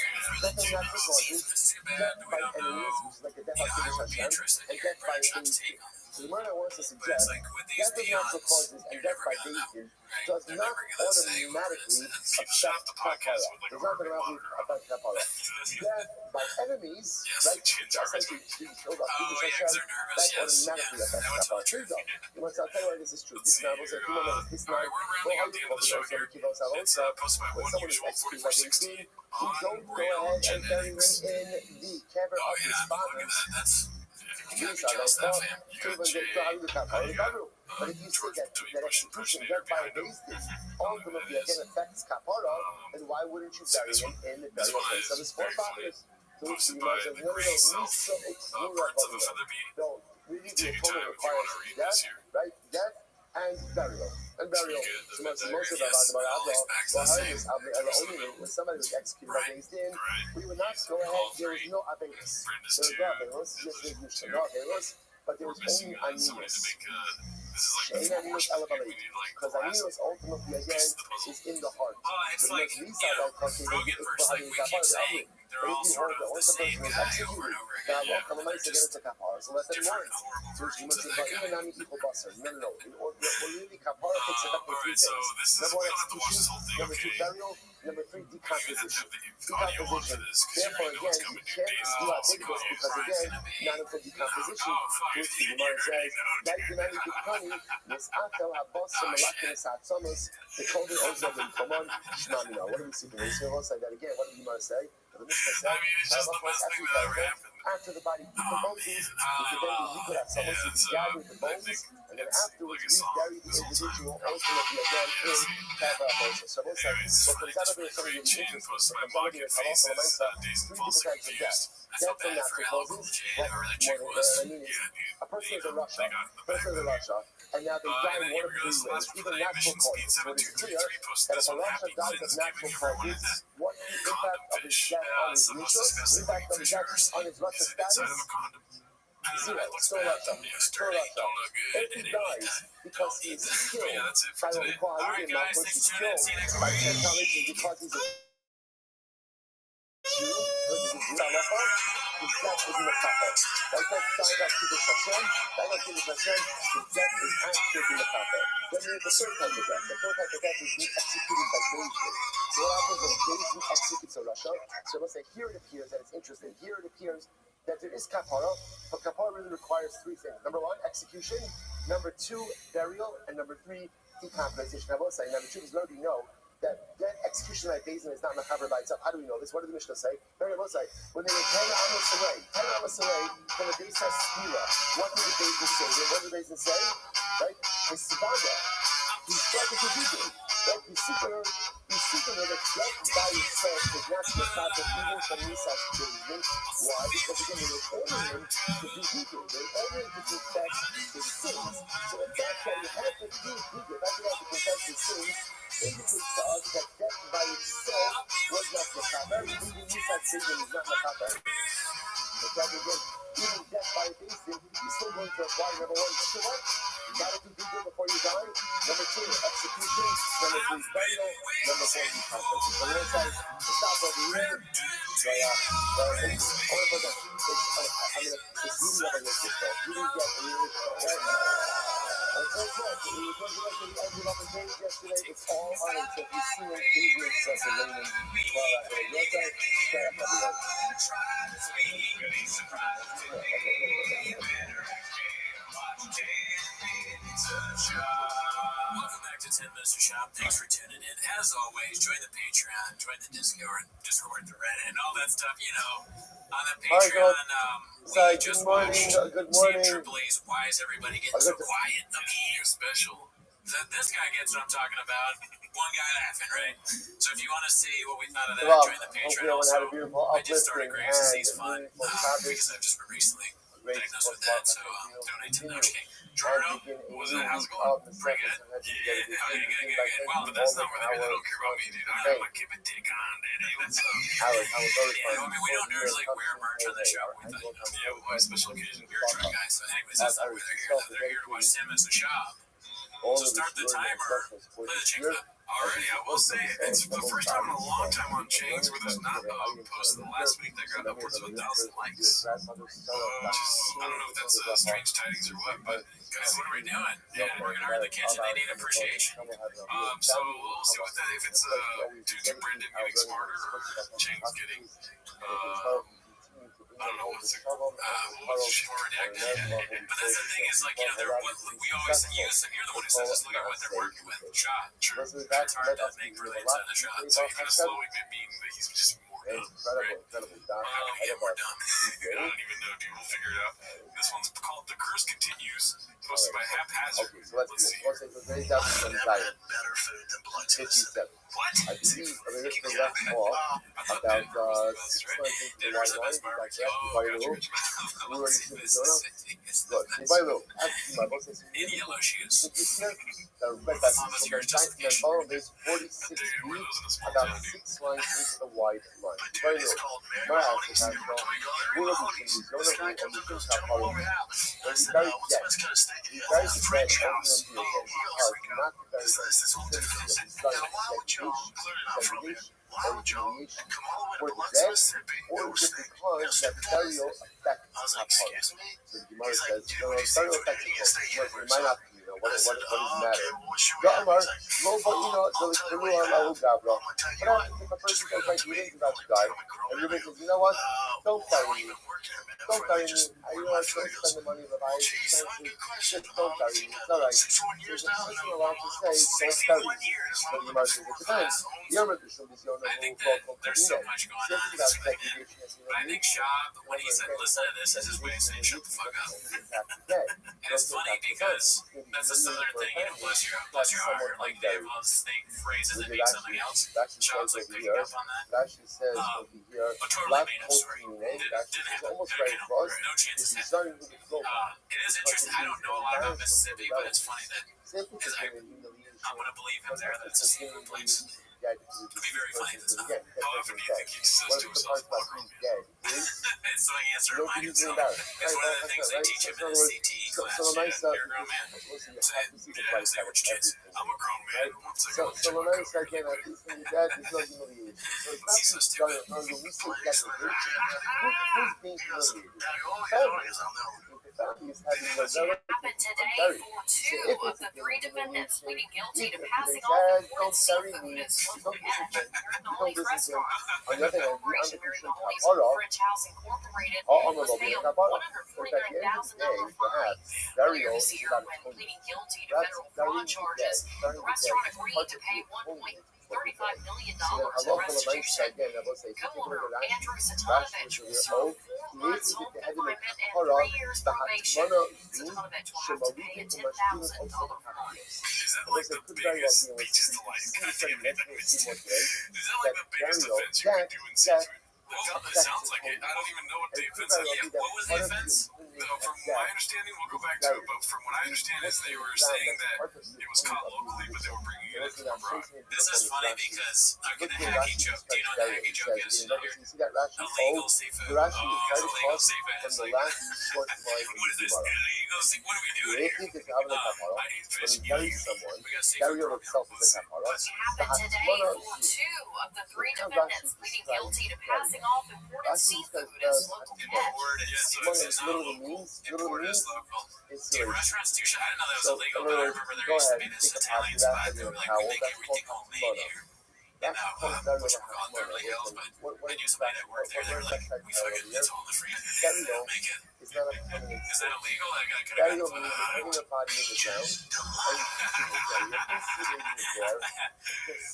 That does not causes death by enemies, which is like a death by Hashem, and death by Beis. So the Gemara wants to suggest that does not causes and death by Beis does not automatically affect kapara. There's nothing around about kapara. Death by enemies, right? Essentially, being killed off. That automatically affects kapara. Here you go. I'll tell you why this is true. This now was a human of this now. We're rounding up the show here. It's posted by one usual 4416 we don't go ahead and bury him in the cover of his father. That's if you gotta be jealous of that, fam. You gotta check. But if you say that execution death by Beis ultimately again affects kapara, then why wouldn't you bury him in the burial place of his forefathers? Posted by the great self, Prince of the Feather Bee. No, really the Take your time atonement if you want requires to read death, this here. right? Death and burial. And burial. So most of the when somebody was executed by Beis Din, we would not go ahead. There was no abelos. There was no abelos, just no abelos, but there was only aninos. Because aninos ultimately again is in the heart. It's like, you know, Rogan verse, like we keep saying, they're all sort of the same guy over and over again. Yeah, but they're just different, horrible versions of that guy. No. Really, kapara takes it up in three So things. this is Number one, kind of the watch this whole thing, number two, okay? burial. Number three, You even have to decomposition. have the audio on for this, because you already know what's coming. Therefore, again, you can't do Leviticus because, again, not until decomposition, which the Gemara says, that dynamic economy, Misatel Habosam Malakim Satzomus, the Kohen Ozel Ben Komon, Shmamina. What do we see? When we say that again, what did the Gemara say? The Mishnah said, it's just the best thing that ever happened. after the body decomposes, you could then be liquid at someone to gather the bones, and then afterwards rebury the individual ultimately again in Kavra Moshe. So we'll say, what comes out of it is something really interesting. What comes out of it is also three different types of death. Death from natural causes, a person is a Russia, and now they die in one of three ways, either natural causes. So it's clear that if a Russia dies of natural causes, what is the impact of his death on his Misha, impact of his death on his Russia status? Zero. Still Russia. If he dies because he is killed by what we call a Yiddish which is killed by technology because he's a Jew, his death is in the kappa. Like that died of Kiddush Hashem, his death is active in the kappa. Then there's the third type of death. The third type of death is being executed by Beis. So what happens when Beis executes a Russia? So let's say here it appears that it's interesting. Here it appears that there is kapara, but kapara really requires three things. Number one, execution. Number two, burial. And number three, decomposition. I will say, number two is we already know that execution like Beis is not mechaber by itself. How do we know this? What did the Mishnah say? Very well say. When they were 10 Amos away, when the Beis has Spira, what did the Beis say? What did the Beis say? Right? His Sivada. He's talking to people. Right? He's seeking that death by itself is not the fact of even from Nisas Beis. Why? Because again, they were ordering him to be Hebrew. They were ordering him to confess his sins. So the fact that he had to be Hebrew, that he had to confess his sins, indicates to us that death by itself was not mechaber. Even Nisas Beis is not mechaber. But that again, even death by Beis, he's still going to apply number one. So what? gotta do good before you die. Number 2, execution. Number 3, burial. Number 4, decomposition. So when it says stop over here, it's really realistic though. You didn't get the realistic, right? We were talking about the end of the page yesterday. It's all on it. So if you see an English that's a learning, Welcome back to 10 Minutes to Shop. Thanks for tuning in. As always, join the Patreon, join the Discord, the Reddit, and all that stuff, you know. On the Patreon, we just watched Triple A's Why Is Everybody Getting So Quiet? The Media Special. This guy gets what I'm talking about. One guy laughing, right? So if you want to see what we thought of that, join the Patreon also. I just started Graves Disease Fund because I've just been recently diagnosed with that, so donate to the King. Jordan, what was that? How's it going? Pretty good? Yeah, good. Well, but that's not where they don't care about me, dude. I have my keep a dick on, dude. That's I mean, we don't usually wear merch on the show. We thought, special occasion beer truck guys. So anyways, that's not where they're here. They're here to watch 10 Minutes to Shop. So start the timer. Play the jingle. Alrighty, I will say it's the first time in a long time on Chains where there's not a post the last week that got upwards of 1,000 likes. I don't know if that's strange tidings or what, but guys, what are we doing? Yeah, we're gonna hire the kids and they need appreciation. So we'll see what that if it's do Brendan getting smarter or Chains getting I don't know what's redacted. But that's the thing is like, you know, they're what we always use, and you're the one who says this, look at what they're working with. Shot. Sure. It's hard to make really inside the shot. So you're gonna slowly mean that he's just more dumb. Right? How can he get more dumb? I don't even know, dude. We'll figure it out. This one's called The Curse Continues. Posted by Haphazard. Let's see. Better food than blood test. What? I believe, this was left off about 6 months into the white line, we were in Arizona. Look, by the way, my boss says, In yellow shoes. and follow this 46 weeks, about 6 lines into the white line. By the way, my house is not strong. We're looking in Arizona, and we can have our own. But we very dead. We very dead, ultimately against the not the very or is it because that burial affects the heart? So the Gemara says, burial affects the heart. It might not be, what does it matter? But if a person goes like, you didn't about to die, and everybody says, you know what? Don't bury me. Don't bury me. I shouldn't spend the money that I spent. Just don't bury me. It's alright. There's a person allowed to say, don't bury me. But the Gemara says, it depends. I think that there's so much going on. I think Shab, when he said, listen to this, is his way of saying, shut the fuck up. And it's funny because that's a southern thing, you know, bless your heart. Like, they have all these phrases that mean something else. Shab's like picking up on that. But totally made up story. Didn't happen. No chances happened. It is interesting. I don't know a lot about Mississippi, but it's funny that, because I'm going to believe him there that it's a secret place. It'd be very funny if it's not. How often do you think he says to himself, oh, grown man? It's the answer reminds himself. It's one of the things they teach him in the CTE class. You're a grown man. Say what you kids. I'm a grown man. So when I say again, that is not humiliation. So it's not just going on the mistake that who's being humiliated? Happened today for 2 of the 3 defendants pleading guilty to passing off imported seafood and smoking cash here in the Holly's restaurant. The corporation during the Holly's French House Incorporated was hailed $149,000 fine. Earlier this year, when pleading guilty to federal fraud charges, the restaurant agreed to pay $1.35 million in restitution. Co-owner Andrew Satanovich was served 4 months home confinement and 3 years probation. Satanovich will have to pay a $10,000 fine. Is that like the biggest speeches to life? God damn it, is that like the biggest offense you could do in seafood? Well, it sounds like it. I don't even know what the offense is. Yeah, what was the offense? from my understanding, we'll go back to it, but from what I understand is they were saying that it was caught locally, but they were bringing it in from abroad. This is funny because I'm going to hacky joke. Do you know what a hacky joke is? Illegal seafood. Illegal seafood. It's like, what is this? Illegal seafood? What are we doing here? I eat fish. You eat someone. We got seafood. Which happened today for two of the three defendants pleading guilty to passing off imported seafood as local pet. It's not local. Import is local. Dude, restaurants do shit. I didn't know that was illegal, but I remember there used to be this Italian spot that were like, we make everything homemade here. And now, which we're calling Beverly Hills, but I knew somebody that worked there. They were like, we fucking, it's all in the freezer. They don't make it. Is that illegal? Like, I could have been body in the ground.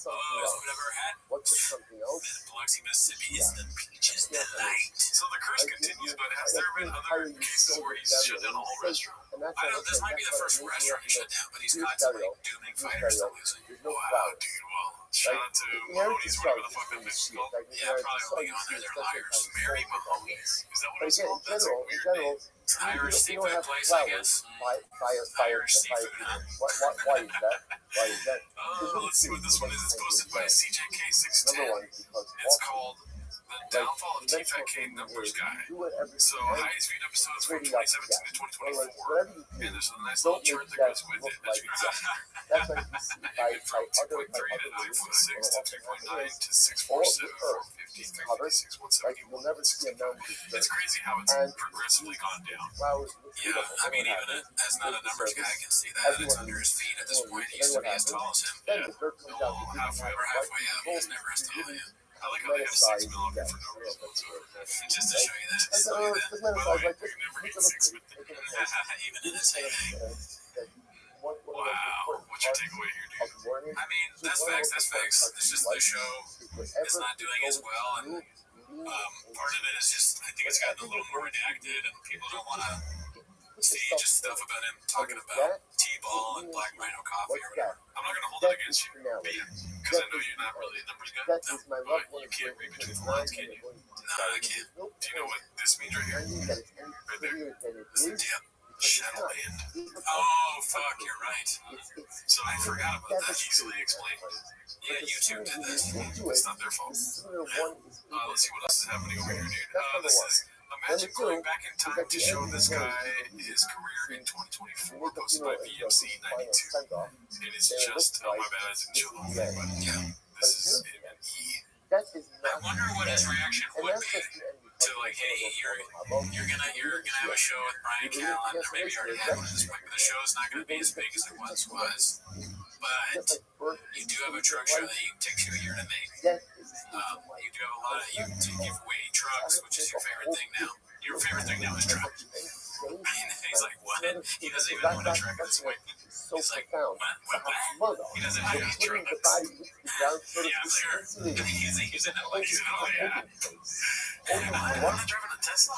Whatever had What's something else? Biloxi, Mississippi is the peaches delight. So the curse continues, but has there been other cases where he's shut down a whole restaurant? I don't know, this might be the first restaurant he shut down, but he's constantly dooming fighters to losing. Wow, dude, well, shout out to Mahoney's, whatever the fuck that bitch is called. Yeah, probably on there, they're liars. Mary Mahoney's. Is that what it's called? That's a weird name. It's an Irish seafood place, I guess. Irish seafood, huh? Why is that? Let's see what this one is. It's posted by CJK610. It's called The Downfall of T-Fat-K Numbers Guy. So, highest viewed episodes from 2017 to 2024. And there's a nice little chart that goes with it. As you can see. It went from 2.3 to 9.6 to 2.9 to 647, 450, 356, 171. It's crazy how it's progressively gone down. Yeah, I mean, even as not a numbers guy, I can see that it's under his feet at this point. He used to be as tall as him. Yeah. Halfway up, he was never as tall as him. I like how they have 6 mil up for no reason whatsoever. Just to show you that. By the way, you can never get 6 with it. Even in his heyday. Wow, what's your takeaway here, dude? I mean, that's facts. It's just the show is not doing as well, and part of it is just, I think it's gotten a little more redacted, and people don't want to see just stuff about him talking about T-ball and Black Rhino coffee or whatever. I'm not going to hold it against you, because I know you're not really a numbers guy, but you can't read between the lines, can you? No, I can't. Do you know what this means right here? Right there. This is the Shadowland. Oh, fuck, you're right. So I forgot about that. Easily explained. Yeah, YouTube did this. It's not their fault. Let's see what else is happening over here, dude. This is, imagine going back in time to show this guy his career in 2024, posted by VMC 92. It is just, oh my bad, it's in children. But yeah, this is him and E. I wonder what his reaction would be to like, hey, you're gonna have a show with Brian Callen, or maybe you already have one at this point, but the show's not gonna be as big as it once was. But you do have a truck show that takes you a year to make. You do have a lot of, you give away trucks, which is your favorite thing now. Your favorite thing now is trucks. I mean, he's like, what? He doesn't even know what a truck is. He's like, what? He doesn't know what a truck is. Yeah, I'm sure. He's in it like, oh yeah. I want to drive a Tesla.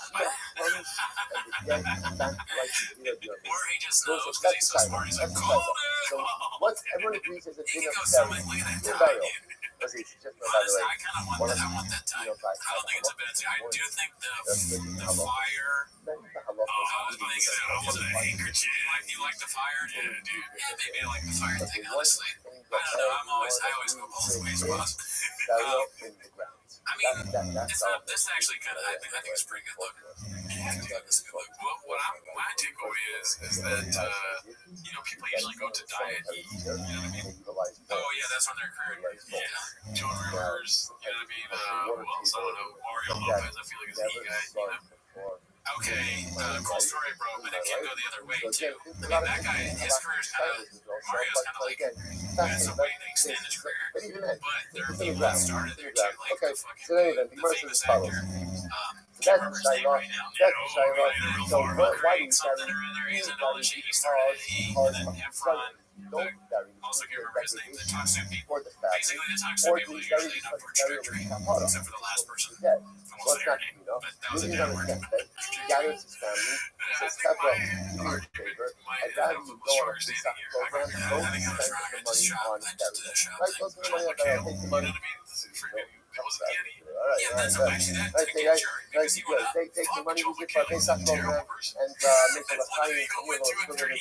Or he just knows because he's so smart. He's like, call it. He can go something like that time, dude. Honestly, I kind of want that time. I don't think it's a bad thing. I do think the fire. Oh, I was playing it. I wasn't a handkerchief. You like the fire? Yeah, dude. Yeah, maybe I like the fire thing. Honestly, I don't know. I always go both ways. I mean, it's not. This actually kind of. I think it's pretty good look. Yeah, dude, this is good look. Well, my takeaway is that people usually go to diet E. You know what I mean? Oh yeah, that's when they're career. Yeah, Joan Rivers. You know what I mean? Who else? I don't know. Mario Lopez. I feel like he's an E guy. You know? Okay, cool story, bro, but it can go the other way, too. I mean, that guy, his career's kind of, Mario's kind of like, that's the way they extend his career. But there are people that started there, too, like the famous actor, can't remember his name right now. Real far, Craig something or other, he's in all the shit. He started at E, and then Efron, also can't remember his name, the Toxic People. Basically, the Toxic People is usually an upward trajectory, except for the last person. I won't say her name, but that was a downward trajectory. My uncle was short standing here. I think I was wrong. I just shot. I did the shot. You know what I mean? It wasn't Danny. right. Yeah, that's actually that Right, to they get guys, jerk guys, because he yeah, went up. take the Fuck money Joe we get for McHale's Besa a program terrible person. and make a That's Lachaim, literally go went 2 and 3. on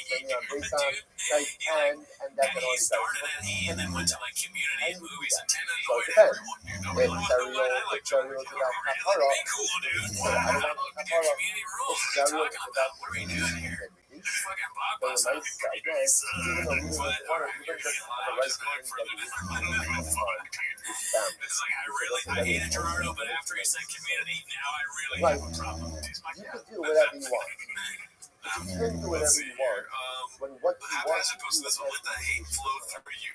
He, Besa, right, he like, and that and can he only started at E and then went to like community and movies and So it annoyed depends. everyone. Dude, nobody If loved the one. I like Joe Dario McHale. to that Be Kapara, cool, dude. so I don't Wow, want dude, Kapara. community rules. If What are you Dario talking to about? that What are we doing here? Fucking very blockbuster. nice again, even though we But don't want to even just have a right just going further to down. I don't know if it's fun. It's like I hated Gerardo, but after he said community, now I really have a problem with these. You can do whatever you want. You can do whatever you want. When what you How want is it supposed to let the hate flow through you?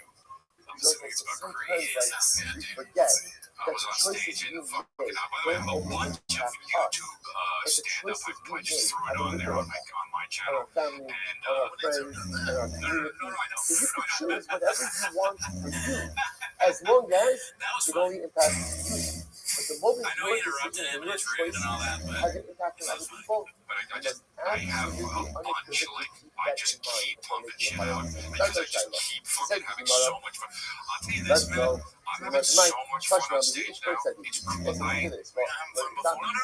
I'm because assuming it's about sometimes creating. like, we forget I was on stage in the fucking. By the way, I have a bunch of YouTube stand-up. I just threw it on there on my channel. our family, And our friends, and our community. So you can choose whatever you want for you, as long as That was it fun. only impacts you. But the moment I know your you interrupted decision him and and your it's rude choice and all that, but has an impact on other people, But I you just must I have absolutely a bunch like I just keep pumping shit out because I just keep fucking having so much fun. I'll tell you Let's this, go. man. I'm having so much fun on stage now. It's cool. Let's I do this. having fun before. No,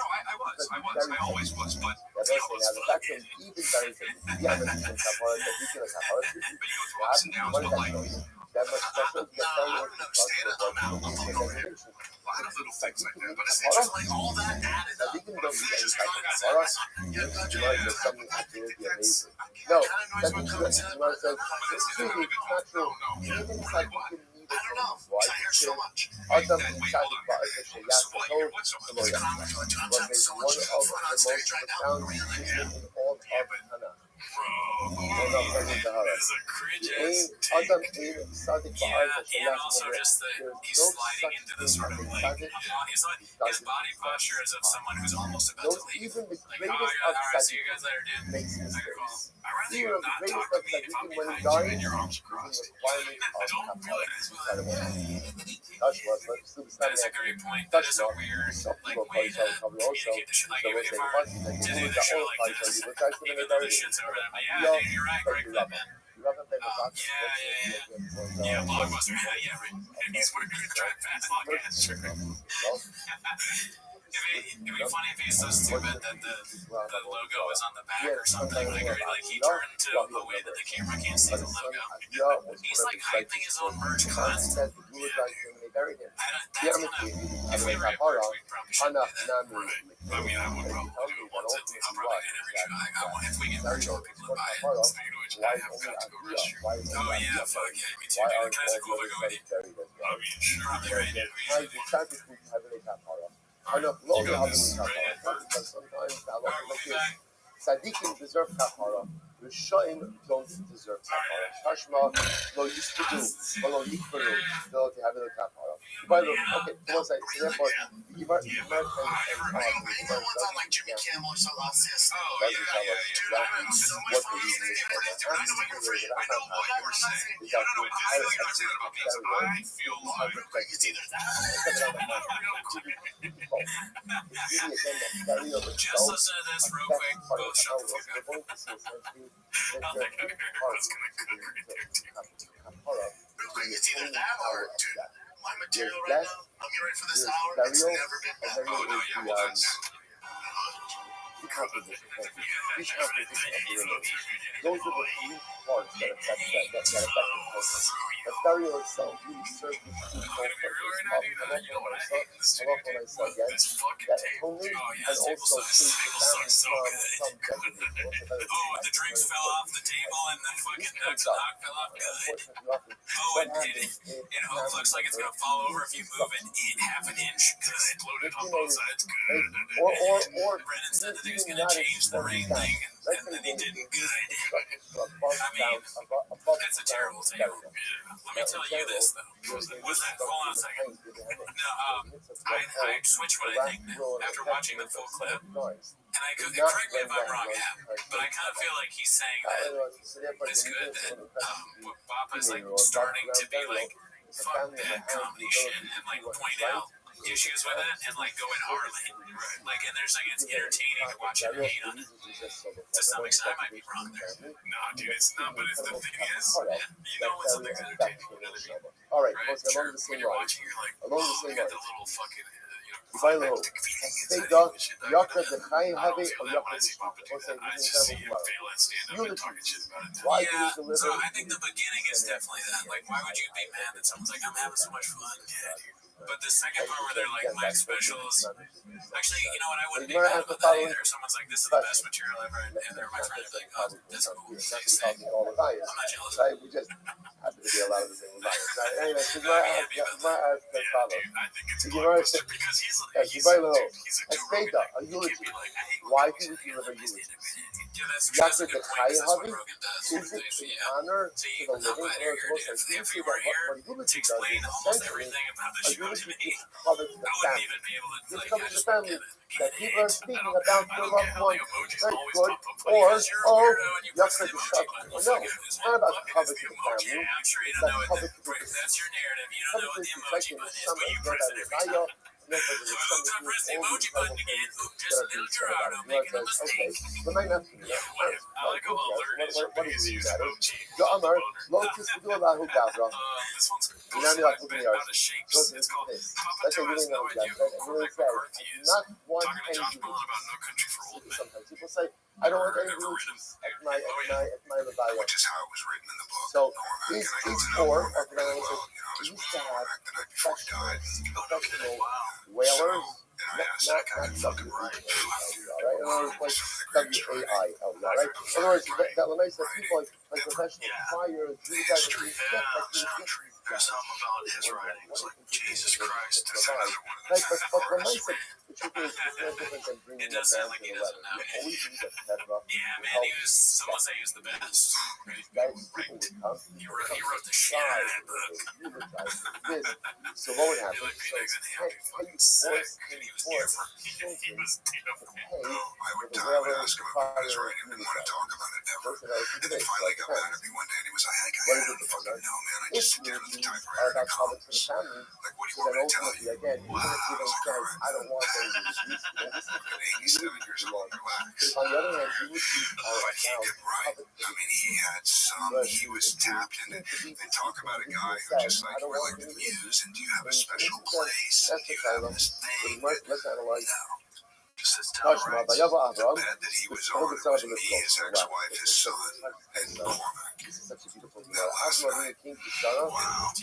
I always was, but you know, it's fun. That's an even better thing. Yeah, but you can have one that you can have one. But you go through ups and downs, but like That much special to get I don't understand it. I'm out. I'm a lot of little things like that, but it's just like all that added up. You can go It's eat any just type kind of of Kapara. yeah, You might get something absolutely amazing. No, that's what you want to say. It's truly natural. Even like you can need I don't know. Why? I hear so much. Adam That, wait, Chad hold on. Ba'at Shayat Sahol What's Samoya was I'm so one much of fun on the stage most right now. profound Really? teachings in all of Tanakh. Bro, It's a cringe ass Adam take. Ein Sadik Yeah, Ba'at and Shayat also just the he's sliding into the sort of like his body posture is of someone who's almost about to leave. Even the Like, greatest all right, of see you guys later, dude. makes I gotta go. mistakes. I'd rather you Even the not greatest talk of to me if I'm when he behind you dies and your arms is crossed. the requirement I of don't feel Kapara. it as well. That's what That is a great point. That is a weird, like, way to communicate the shit. Like, if I were to do the show like this, even though the shit's over there, but yeah, dude, you're right, great clip, man. Yeah, Blockbuster. Yeah, right. And he's wearing a track pants like that shirt. It'd be funny if he's so stupid that the logo is on the back or something. Like he turned to a way that the camera can't see the logo. He's like hyping his own merch constantly. That's kind of, if we write merch, we probably should do that. Right. I mean, I would probably do one to I'll probably get every show. I want, if we get merch, I want people to buy it. Speaking of which, I have got to go rest here. Oh yeah, fuck yeah, me too. Dude. Can I say cool if I go with you? I mean, sure. Probably right. Yeah, You Tzaddikim deserve kapara. Rishonim don't deserve kapara. Tashma lo yispudu, lo yikfuru, lo tehavilu kapara. By the way, okay, one second. So therefore, you might the ones on like Jimmy Kimmel or something like this. Oh yeah. Dude, I'm having so much fun on stage. I know what you're saying. I know what you're saying. I know what you're not saying about pizza. I feel like it's either that or just listen to this real quick. Both shut the fuck up. I'm like, what's gonna cook right there, dude? Real quick, it's either that or, dude, my material right now, I'm getting ready for this hour. It's never been better. Oh, no, yeah, well, that's... Those are the three parts that affect the burial itself really serves the two and also saves the family from the drinks fell off the table and the fucking ducks and hawk fell off. Good. Oh, it looks like it's gonna fall over if you move it half an inch because it loaded on both sides. Good. or Brennan said that he was gonna change the rain thing and then he didn't. Good. I mean, that's a terrible table. Let me tell you this though. Was that? Hold on a second. No, I switched what I think now after watching the full clip. And I could, correct me if I'm wrong, but I kind of feel like he's saying that it's good that Bappa is like starting to be like, fuck that comedy shit and like point out issues with it and like go in our lane. Right. Like, and they're saying it's entertaining to watch him hate on it. To some extent, I might be wrong there. No, dude, it's not. But the thing is, you know when something's entertaining to another people. All right, right? along the When same you're line. watching, you're like, Along the oh, same we got line. the little fucking, Bailo, Sega, Yaka the High Heavy, or Yaka the Why do you deliver? So I think the beginning is definitely that. Like, why would you be mad that someone's like, I'm having so much fun? But the second part where they're like, life specials. Actually, you know what? I wouldn't be mad about that either. If someone's like, this is the best material ever, and they're my friend, I'd be like, oh, that's cool. Thanks. I'm not jealous. We just happen to be a lot of the same values. Anyway, I think it's fun because he's a Respeita a eulogy. Why do we deliver eulogy? Yaka the High Heavy? Is it an honor to the living? If we were here to explain almost everything about the show to me, I wouldn't even be able to, like, I just don't get it. That people are speaking about their loved ones. Very good. Or, Yaka the High. No, it's not about covet to the family. I'm sure you don't know what that's your narrative. You don't know what the emoji button is, but you press it every time. Press the emoji button again. Just a little Gerardo making a mistake. I like a alert. What is it? Amar, Lotus Dulahu Gavra. This one's about the shapes. It's called Papa That's a Joe has really no nice idea guy. who Cormac McCarthy is. Not one Talking to Josh penny. Brolin about No Country for Old Men. Sometimes people say, I don't want any rules at my Rabbi. Which is how it was written in the book. So Cormac, these and I go to know four Cormac of really them well. You know, I was used with to have Cormac the night before he died. professional whalers. And I asked that guy fucking right. Right? In other words, like WAIL, right? In other words, that makes that people like professional fires, you guys are doing stuff like this. There's something about his writings, like, Jesus Christ, that's Right, but when I said the truth is, it's no different than bringing It does a sound band like to he the doesn't letter. know. You always need a Petra. Yeah, man, he was, someone say he was the best. Guys, people would come. He wrote the shit out of that book. So what would happen? He looked Phoenix and So, Hamby fucking sick, and he was different. He was different. I would die and ask him about his writing. Didn't want to talk about it ever. And then he finally got mad at me one day and he was like, I don't fucking know, man. I just sit down at the typewriter and call it. Like, what do you want me to tell you? Again, even if you don't say, I don't want those At 87 years old, relax. On the other hand, you would be But he could write. I mean, he had some, he was tapped into. They talk about a guy who just like, we're like the muse, and do you have a special place? And do you have this thing? let's analyze. No. Just sits down and writes. The bed that he was on, it was me, his ex-wife, his son, and Cormac. This is such a beautiful girl. As Maria King to Sarah, to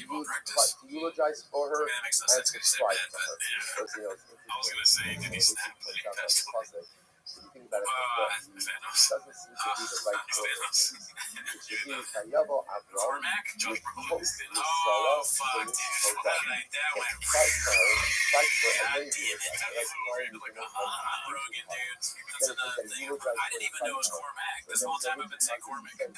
eulogize for her Yeah, it makes no and sense to because he said cry bed, for her. but Because, I was gonna say, did he snap when he passed away? If you think about it, Thanos. doesn't seem to be the right Thanos. It should be Kayabo Abraham. Cormac? Josh Brolin. Sarah, Oh, fuck, dude. That went fight for her, fight for her, God and damn it. I was worried, like, Rogan, dude. That's another thing. I didn't even know it was Cormac. This whole time I've been saying Cormac. I'm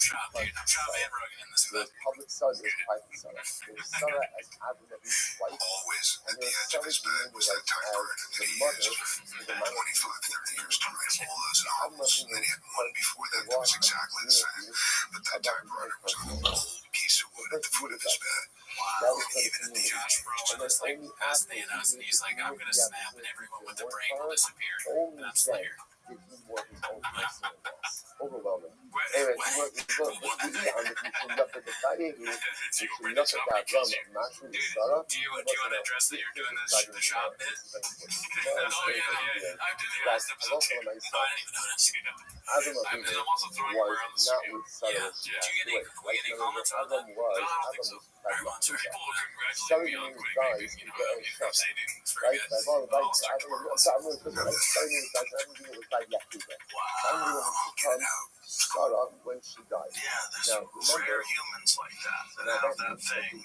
shocked, dude. I'm shocked and Rogan in this clip. Public son is private son. There's Sarah as Abraham's wife, Always and at the there's edge of Sarah his bed was that typewriter that the he mother, used for the mother. 25, 30 years to write all those novels. And then he had one before that that was exactly the same. But that typewriter was on a old piece of wood at the foot of his bed. Wow. Even at the Josh Brolin is like past Thanos, and he's like, I'm gonna snap, and everyone with the brain will disappear. And I'm Slayer. Overwhelming. Anyway, do you want to address that you're doing the shop bit? Oh yeah. I did the last episode too. No, I didn't even notice. I'm also throwing around the studio. Yeah. Did you get any comments on that? No, I don't think so. Everyone's people will congratulate me on quitting. You know, I'm saying it's very good. I'll start tomorrow. Start off when she died. Yeah, there's rare humans like that have that thing.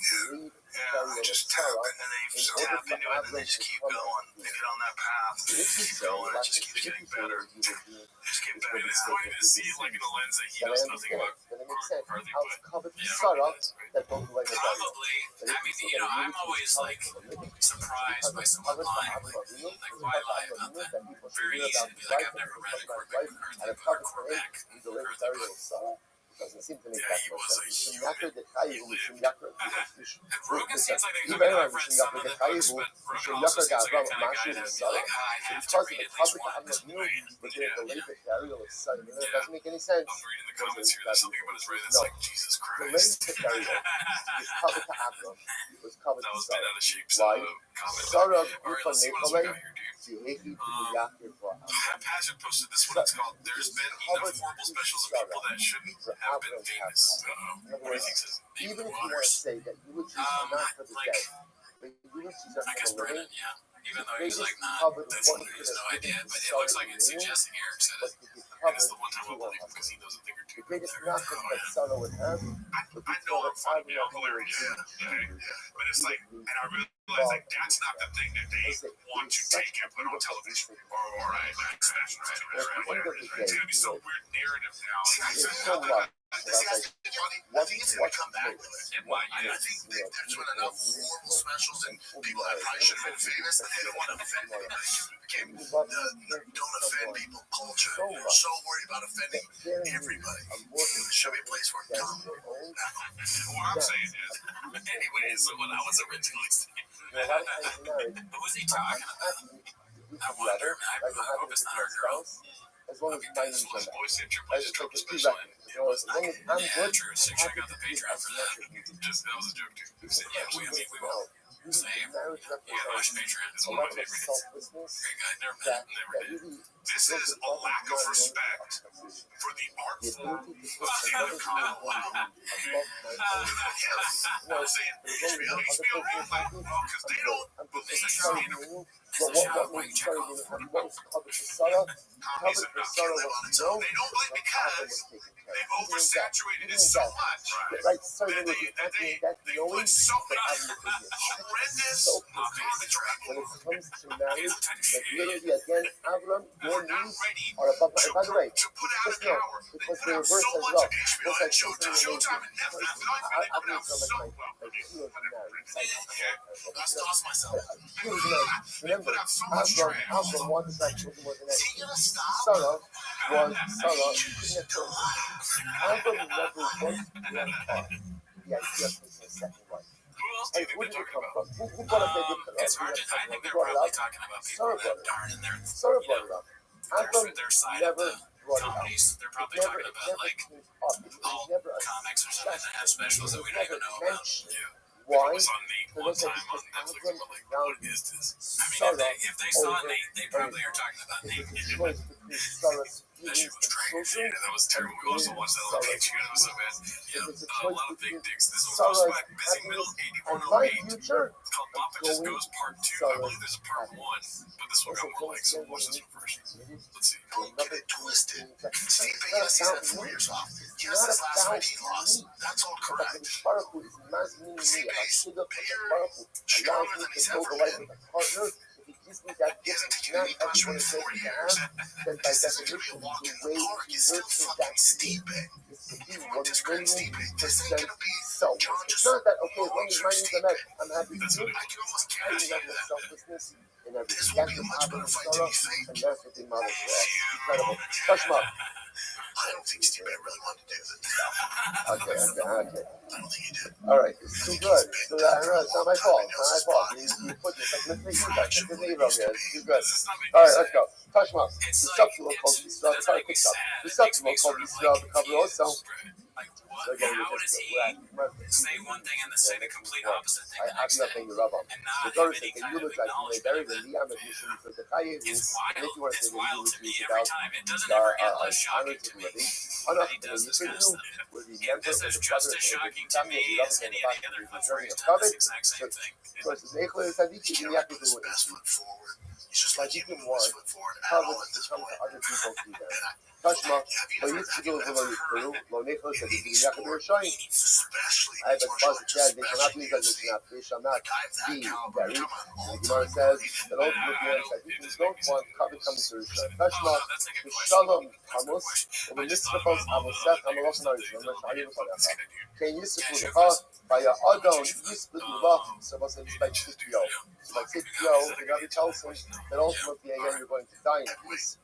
Yeah, I just tap it. And they just tap into it and they just keep going. They get on that path. They keep going. It just keeps getting better. Just get better. It's funny to see like in a lens that he knows nothing about McCarthy, but probably. I mean, you know, I'm always like surprised by someone lying. Like, why lie about that? Very easy to be like, I've never read a Cormac McCarthy or Cormac. doesn't seem to make Yeah, that he much was a sense. human Listen, And Rogan seems like even I've read Mishum some of Yaakov the books, but Rogan also seems like a kind of guy that would be like, I have to read at least one. we're going to delay the burial of son. It Yeah. doesn't make any sense. I'm reading the comments here. There's something about his brain that's No. like, Jesus Delay Christ. the burial was covered to Avram. It was covered That to was been Sarah. out of shape. Why? Comment. Sarah Alright, let's see what else we got here, dude. Haphazard posted this one. It's called "There's Been Enough Horrible Specials of People That Shouldn't Have Been Famous." In other What do you words, think? Says even if you want to say that eulogies are not for the dead, but eulogies are I guess for the living, Brennan, yeah. Even though he was like, nah, that's he has no idea. But it looks like it's suggesting Eric said it. And it's the one time I'll believe him because he knows a thing or two. the greatest knockoff that Sarah would have would be I know I'm fine. You know, hilarious. But it's like, and I realize like that's not the thing that they want to take and put on television. Or right, whatever it is. Right? It's gonna be some weird narrative now. It's so much. I think it's going to come back with it. It might, I think there's been enough horrible specials and people that probably should have been famous that they don't want to offend anybody. It became the don't offend people culture. They're so worried about offending everybody. There should be a place for it. What I'm saying is, anyways, what I was originally saying. A lot of times in marriage, Who was he talking about? I wonder. I hope it's not our girl. As long as my needs are met. As it's like the two records. As long as I'm good, True, so check out the Patreon for that. Just that was a joke too. Yeah, we will. Same. Yeah, watch Patreon. It's a one lot of my of favorites. selflessness Great guy. Never met that him. Never did. really This is a lack of respect for the art the form ability to of put the another common human being law. above my own. I was saying, There's only one please other be person around, like, well, because they don't I'm believe just it's sorry, sustainable. what made me sorry and what was covered for Sarah? Commies Covered are for not Sarah killing on was its no, own. They don't believe the problem because was taken care they've of. oversaturated it so much. Right, Sarah That was they acting that knowing put so but much having the goodness. horrendous So garbage when it around. comes to marriage, It's like literally again, Avram, your We're not needs ready are above my. And by the way, to put out a just know cower. They because put the out reverse so as much well. on HBO Just and like Showtime and Netflix. They put out so like well. heroes in marriage. Let's toss myself. Heroes in marriage. Remember, Avram wanted that children more than Is he anything. going to stop? Sarah was Sarah. She couldn't have children. Avram never once brought up the idea of taking a second wife. Who else do you And think where they're did it talking come about? from? Who brought up the idea? It's hard to. I think they're Who brought it probably up? talking about people Sarah that brought it up. aren't in their Sarah brought it up. Avram their side of never the brought it up. companies. They're probably It never, talking it about never like came up. It was never a comics or something that have specials that we don't even know about. Yeah. Why? It was on Nate one time on Netflix. I'm like, what is this? I mean, if they saw Nate, they probably are talking about Nate. Choice between Sarah's That shit feelings was and trash. children. Yeah, that was terrible. We also watched that on Patreon. It was so bad. Yeah, There's a a choice lot of big between dicks. This was Sarah's posted by Busy Middle happiness and my 8108. future. It's called Papa Just Goes Part 2. I believe there's a Part 1, but this one got more likes, so watch this one first. Let's see. Don't get it twisted. Steve Bayless, he's had 4 years off. Yes, his last fight he lost. That's all correct. Baruch is más mini me. I should have Baruch allows me to build a life with a partner. If he gives me that He gift, hasn't taken not any pressure everyone in is 4 going to years. have, then by This isn't going to be definition, a walk the in the way park. to It's still nurture fucking that Steve gift Bang. is to be Everyone discredits Steve Bang. This ain't 1,000,000% going to be self. John It's just not that, okay, as long as my needs are met, I'm happy to That's do what it. it I can almost I guarantee love you the that. selflessness in everything. This will That's be a what much happened better in fight than Sarah, you think. and that's what they modeled for us. Incredible. Touch them up. I don't think Steve Bang really wanted to do that. Okay. I don't think he did. All right, it's too good. So I know it's not my fault. It's not my fault. You put this like let's make you guys. Let's make you here. It's too good. All right, let's go. Touch them up. The subtitle called Israel. Sorry, quick stop. The subtitle called Israel. The cover also. Like, what? How does he say one thing and then say the complete opposite thing the I have next day? nothing to rub on. And The not daughter have said any they kind of eulogize when they acknowledgement buried of the it. Liyam mission for the Chayev. It's And if you want to It's say wild to me eulogies every about time. It doesn't ever get less shocking to me that he does this kind of stuff. This is just as shocking to me as any of the other clips where he's done this exact same thing. Versus Eichler He can't put his best foot forward. He's just like, he can put his foot forward at all at this point. other people do that. And Touch them up. have you ever heard Lo Eichler said, meetings "You for shine." meetings, especially I have a martial buzz arts, that they cannot be because especially it's not. They shall not a guy of that be caliber. buried. Come on, The all-time Gemara says great. that all the Levitians, I think we don't want covet coming to Rishon. Touch them up. That's a good question. Shalom That's a good Amos. question. When I just this thought supposed about all Amosef the other Amalosha things Narishon, that Shani that's V'Chalecha. good, dude. Can you support the car by a Adon Yisput Lach? So what's it by Tzityo? So by Tzityo, the Rabbi tells him that ultimately again you're going to die in peace.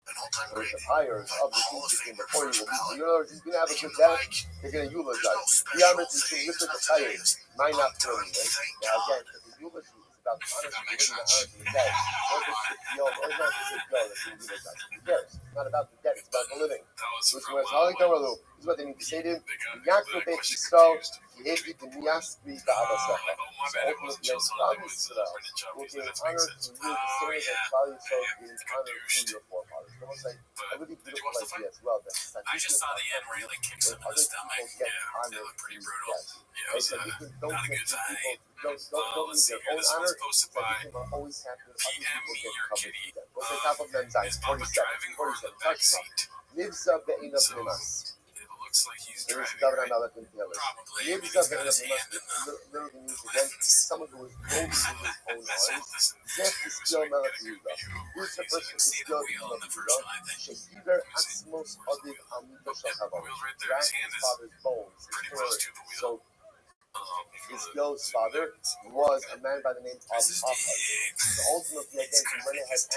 an all-time Whereas great, the pyres of the Hall of kings that came Famer before you for will his be. ballot. In other words, he's going to have a He good can, death. like, They're going to there's no eulogize. special Beyond things listen to of the pyres. today's. Might not I'm feel done, me, right? thank Now God. again, because the eulogy is about the honor If that of the makes living, the sense. honor of the dead. What is the deal? Or is not the deal that's being eulogized? Who cares? It's not about the dead. It's about the living. That was Which from, was how they come along. This is what they need to say to him. Yaakov the bet question Yisrael, confused. Yehi B'niyasri Ba'abasecha. Like, oh my So bad, it wasn't ultimately, Chelsea, Klal it was Yisrael Brendan Chubb. will So gain that makes honor sense. through you, the same as Klal Yisrael gained honor through douche. your forefathers. Almost like a But really did you beautiful watch the idea fight? as well. That I just saw the end where he like kicks him in the other stomach. people get Yeah, honor they look pretty through brutal. death. Yeah, it Right? was So you can don't not a get good fight. people don't Let's need see their here. own This one's honor. posted So by people are always happy when other PM people get Your covered Kitty. through them. What's the top of men's eyes? Is Papa 47. driving or in the 47. back Touch seat? Lives up the end of So Limas. it looks like he's There is driving. Governor Right? Malak and Taylor. Probably. I mean, Lives he's up the got end of his Limas. hand in the Literally means against someone who is golden in his own That's eyes. listen. Zef is still So we Malak can get a good Yehuda. view of where Here's the he's. You person can who's see the still wheel Yehuda. in the first one, I think. Shehiver Atzmos Odiv Amida Yep, the Shachavo. wheel's right there. Drank His hand his is father's bones. pretty close to the wheel. So If you his wanna Gil's zoom father there, was a man by the name of This is Achaz. dick. So ultimately, again, he went ahead and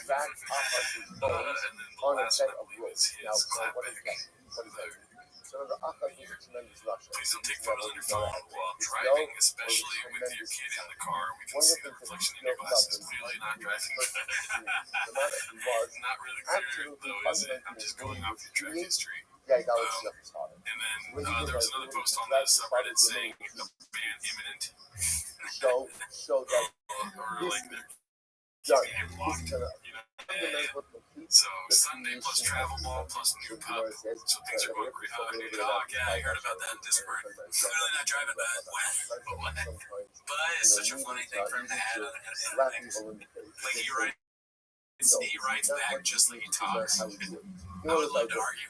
dragged Achaz's bones And then the on a last bed one, I of believe, ropes. is Now, his clap what is back. that? What does that mean? So remember, Achaz was a tremendous Russian. Please don't take He's photos on never your phone known while his driving, Gil especially was a with your tremendous kid in the car. We can One of see the the things that reflection in Gil your glasses. felt Clearly not driving. the man that he was Not really clear, absolutely though, is it? I'm fundamentally just going off your track created history. the idolatry of his father. And then When he did there was that, another he post on dragged the his subreddit father's saying remains the ban imminent. show that Or this like they're done. keeping him This locked. is gonna You know? fundamental complete So the Sunday plus creation travel of ball the plus new so pup. where it says, So things are going great. New dog. Yeah, I heard about that in Discord. Clearly not driving that. What? But it's such a funny thing for him to add on slap things. people in the face. Like he writes back just like he talks. I would love to argue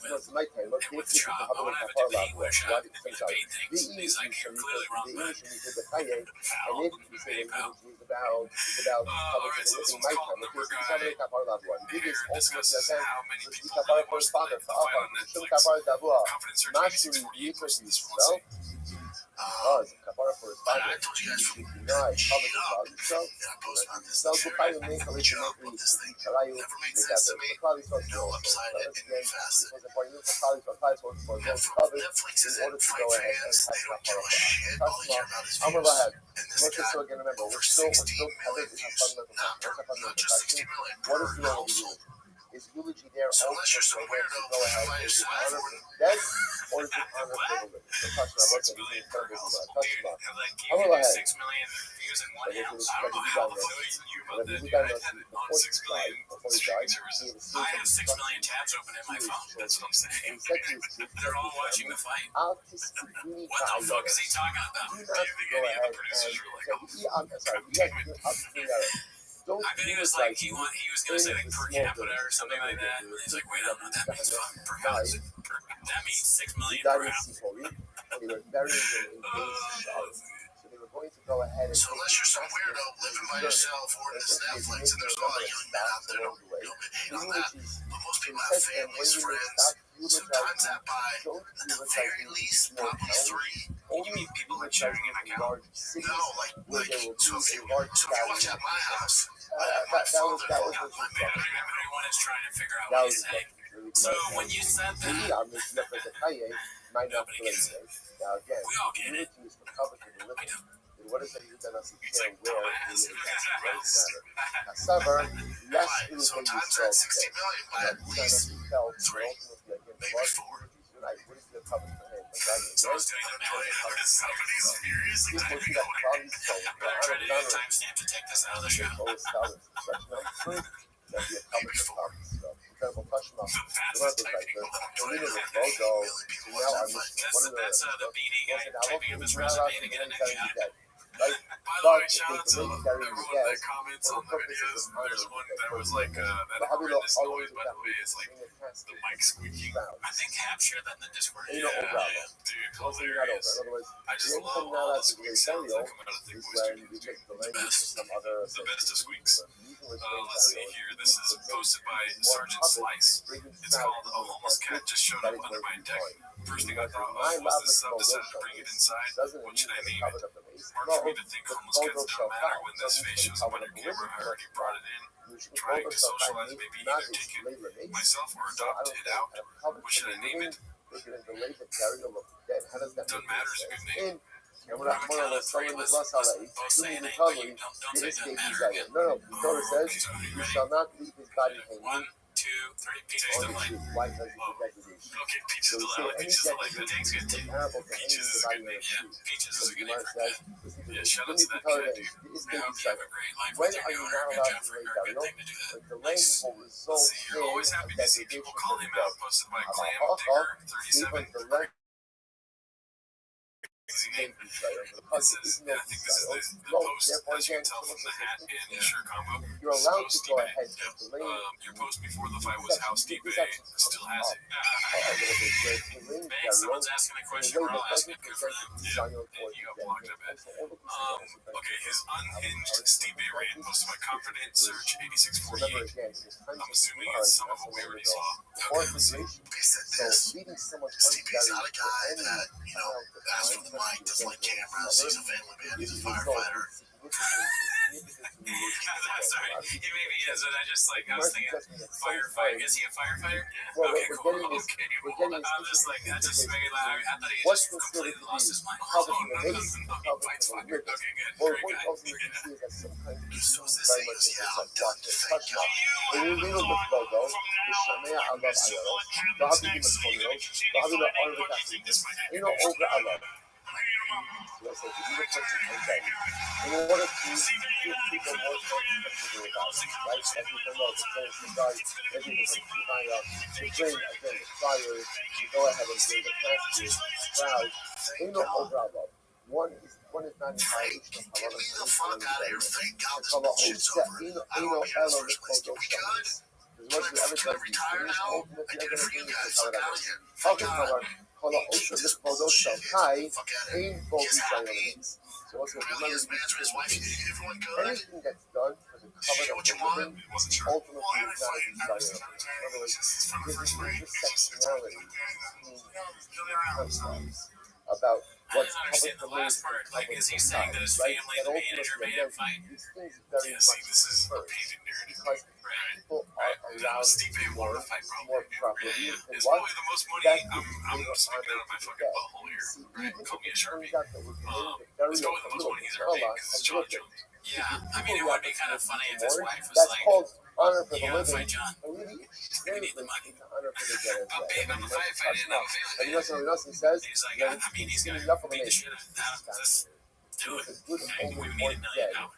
with Chop. I want to have a debate where Chop can debate things. He's like, you're clearly wrong, but hey, pal. Alright, so this one's called Number Guy. Here discusses how many people really watched the fight on Netflix. Confidence search 88% discrepancy. But I told you guys from and I post about this. This thing never made sense to me. No upside it in any facet. Netflix isn't fight fans. They don't give a shit. All they care about is views. And this got over 16 million views. Not just 60 million per household. Is eulogy there So unless you're some weirdo living by yourself or dead, or is it honor for the living? The question I'm 6 looking million at per is household. touch Dude, about. like I'm you gonna can do ahead. 6 million views in one Like, house. if I don't know you how guys the fuck know, you about like, that, you dude. guys I know, had it on before 6 he million died, before he streaming died, services. he had a I have 6 series million tabs open in my phone. That's what I'm saying. And he said to his kids, They're all watching the fight. Artist Sabini What the fuck is he talking about? Do Do not you think go any of ahead the producers were like, oh, sorry, he had don't I bet he was like, he was gonna say like per capita or something like that. And he's like, wait, I don't know what that means. Fuck, per house. That means 6 million per house. and they were burying him in base shards. So they were going to go ahead and So unless you're some weirdo living by yourself or in this Netflix, and there's a lot of young men out there who hate on that, but most people have families, friends, so times that by at the very least probably 3. You mean people like sharing an account? No, like so if you watch at my house, I have my father on my man. I don't even know anyone is trying to figure out what he's saying. So when you said that, nobody gets it. We all get it. I do. What is it that us It's like dumbass. so times that 60 million by at least 3, maybe 4. So I was doing the math. Somebody's furiously typing away. I'm trying to do a timestamp to take this out of the show. Maybe 4. The fastest typing on Twitter. That's the BD guy typing up his recipe to get an account. By the way, shout out to everyone that comments on the videos. There's one that was like, that horrendous noise, by the way, is like the mic squeaking. I think Hap shared that in the Discord. Yeah, dude, hilarious. I just love all the squeak sounds that come out of Thick Boy Studios, dude. The best. The best of squeaks. Let's see here. This is posted by Sergeant Slice. It's called A Homeless Cat Just Showed Up Under My Deck. First thing I thought of was this sub decided to bring it inside. What should I name it? face. Hard No, for me to think the homeless kids photo don't shall matter find. when this face shows up on a camera. I already brought it in. Trying to socialize, maybe either take it myself or adopt it out. What should I name it? Doesn't matter, it's a good name. On On the count of three, let's both say a name, but you don't say it doesn't matter again. No, the Torah says, Okay, so you you ready? shall not leave his body hanging. 1, 2, 3. Peaches don't like. Why? Because it's Whoa. a degradation. Okay, peaches So we don't say like. any Peaches don't like. That degradation tank's good is too. comparable to Peaches hanging is the a body good on a name. Yeah, tree. peaches So is a the good name Gemara for a says, cat. listen to Yeah, this. shout out Give to me that the Torah cat, that dude. is I hope you have a great life when with your are new you owner. not Good allowed job to for lay her. down? Good thing to do that. But the Nice. rain will Let's result see. You're always in happy to see degradation people of call the him dead. out. Posted by Clam Even Digger 37. the rain Easy name. because It says, even though I think this is the low, post, therefore as you can again, tell from the hat and the shirt combo. you're This is allowed to post go eBay. ahead Yep. and delay Your post before the fight was house eBay still has it. a little bit with the rain Thanks, someone's asking a question, we're all asking it good for them. Yeah, and you got blocked, I bet. Okay, his unhinged Stipe rant posted by Confident Search 8648. I'm assuming it's some of what we already saw. Okay, let's see. He said this. Stipe's not a guy that, asks for the mic, doesn't like cameras, he's a family man, he's a firefighter. Sorry, he maybe is, but I was thinking firefighter. Is he a firefighter? Well, Okay, we're cool. getting this- Okay, we're well, getting I'm just like, that just made me laugh. I thought he What's just considered completely to lost be his mind. public Oh, no, release, he public fights fire. release. Okay, good. Or Great what guy. else you can see is that sometimes So is this very he much goes, in yeah, I'm this done, thank God. when you read the photo, the Shamea Allah Ayaros, the Habib Makonos, the Habib Arvikasis, over Allah. So I said, you person comes out. In order to give people more comfortable about it, right? As people know, the souls of God, everything from the find out, to bring, again, the fire, to go ahead and bring the passengers, crowd, over Allah. One is not in violation of Get Allah. me the fuck out of here, thank God this bullshit's over. I don't want to hear this first place. Can we good? Can I retire now? I did it for you guys, fuck out of here. Thank God. This bullshit. Fuck out of here. He's happy. Really, his man's with his wife, everyone good? Anything that's done for the Did you cover get of what the you want? living, Wasn't sure. ultimately is not a desire. In other words, this intersectionality about I what's didn't understand the last part. Like, is he saying that his family and the manager made him fight? These things very Yeah, much see, this is a first, painted narrative. because Right. people Right. are That allowed was Stipe more, wanted to fight, bro. more properly. Yeah. And It's what? probably the most money. That I'm is speaking out of my fucking butthole here. See, Right? even Call me a if it Sharpie. turns out that we're getting the It's burial probably the a most little money he's bit ever made Allah, because it's a John little bit. Jones. Yeah, I mean, it would be kind of funny if his wife was That's like, called honor for you the gotta living. fight John. And really, We need the money. it's honor for the dead. But babe, I'm a firefighter and I'm a family And you man. know something else he says? He's like, That I mean, he's gonna enough of beat an the age. shit out of this. Do it. It's a good Okay, we omen need $1 for million. dead.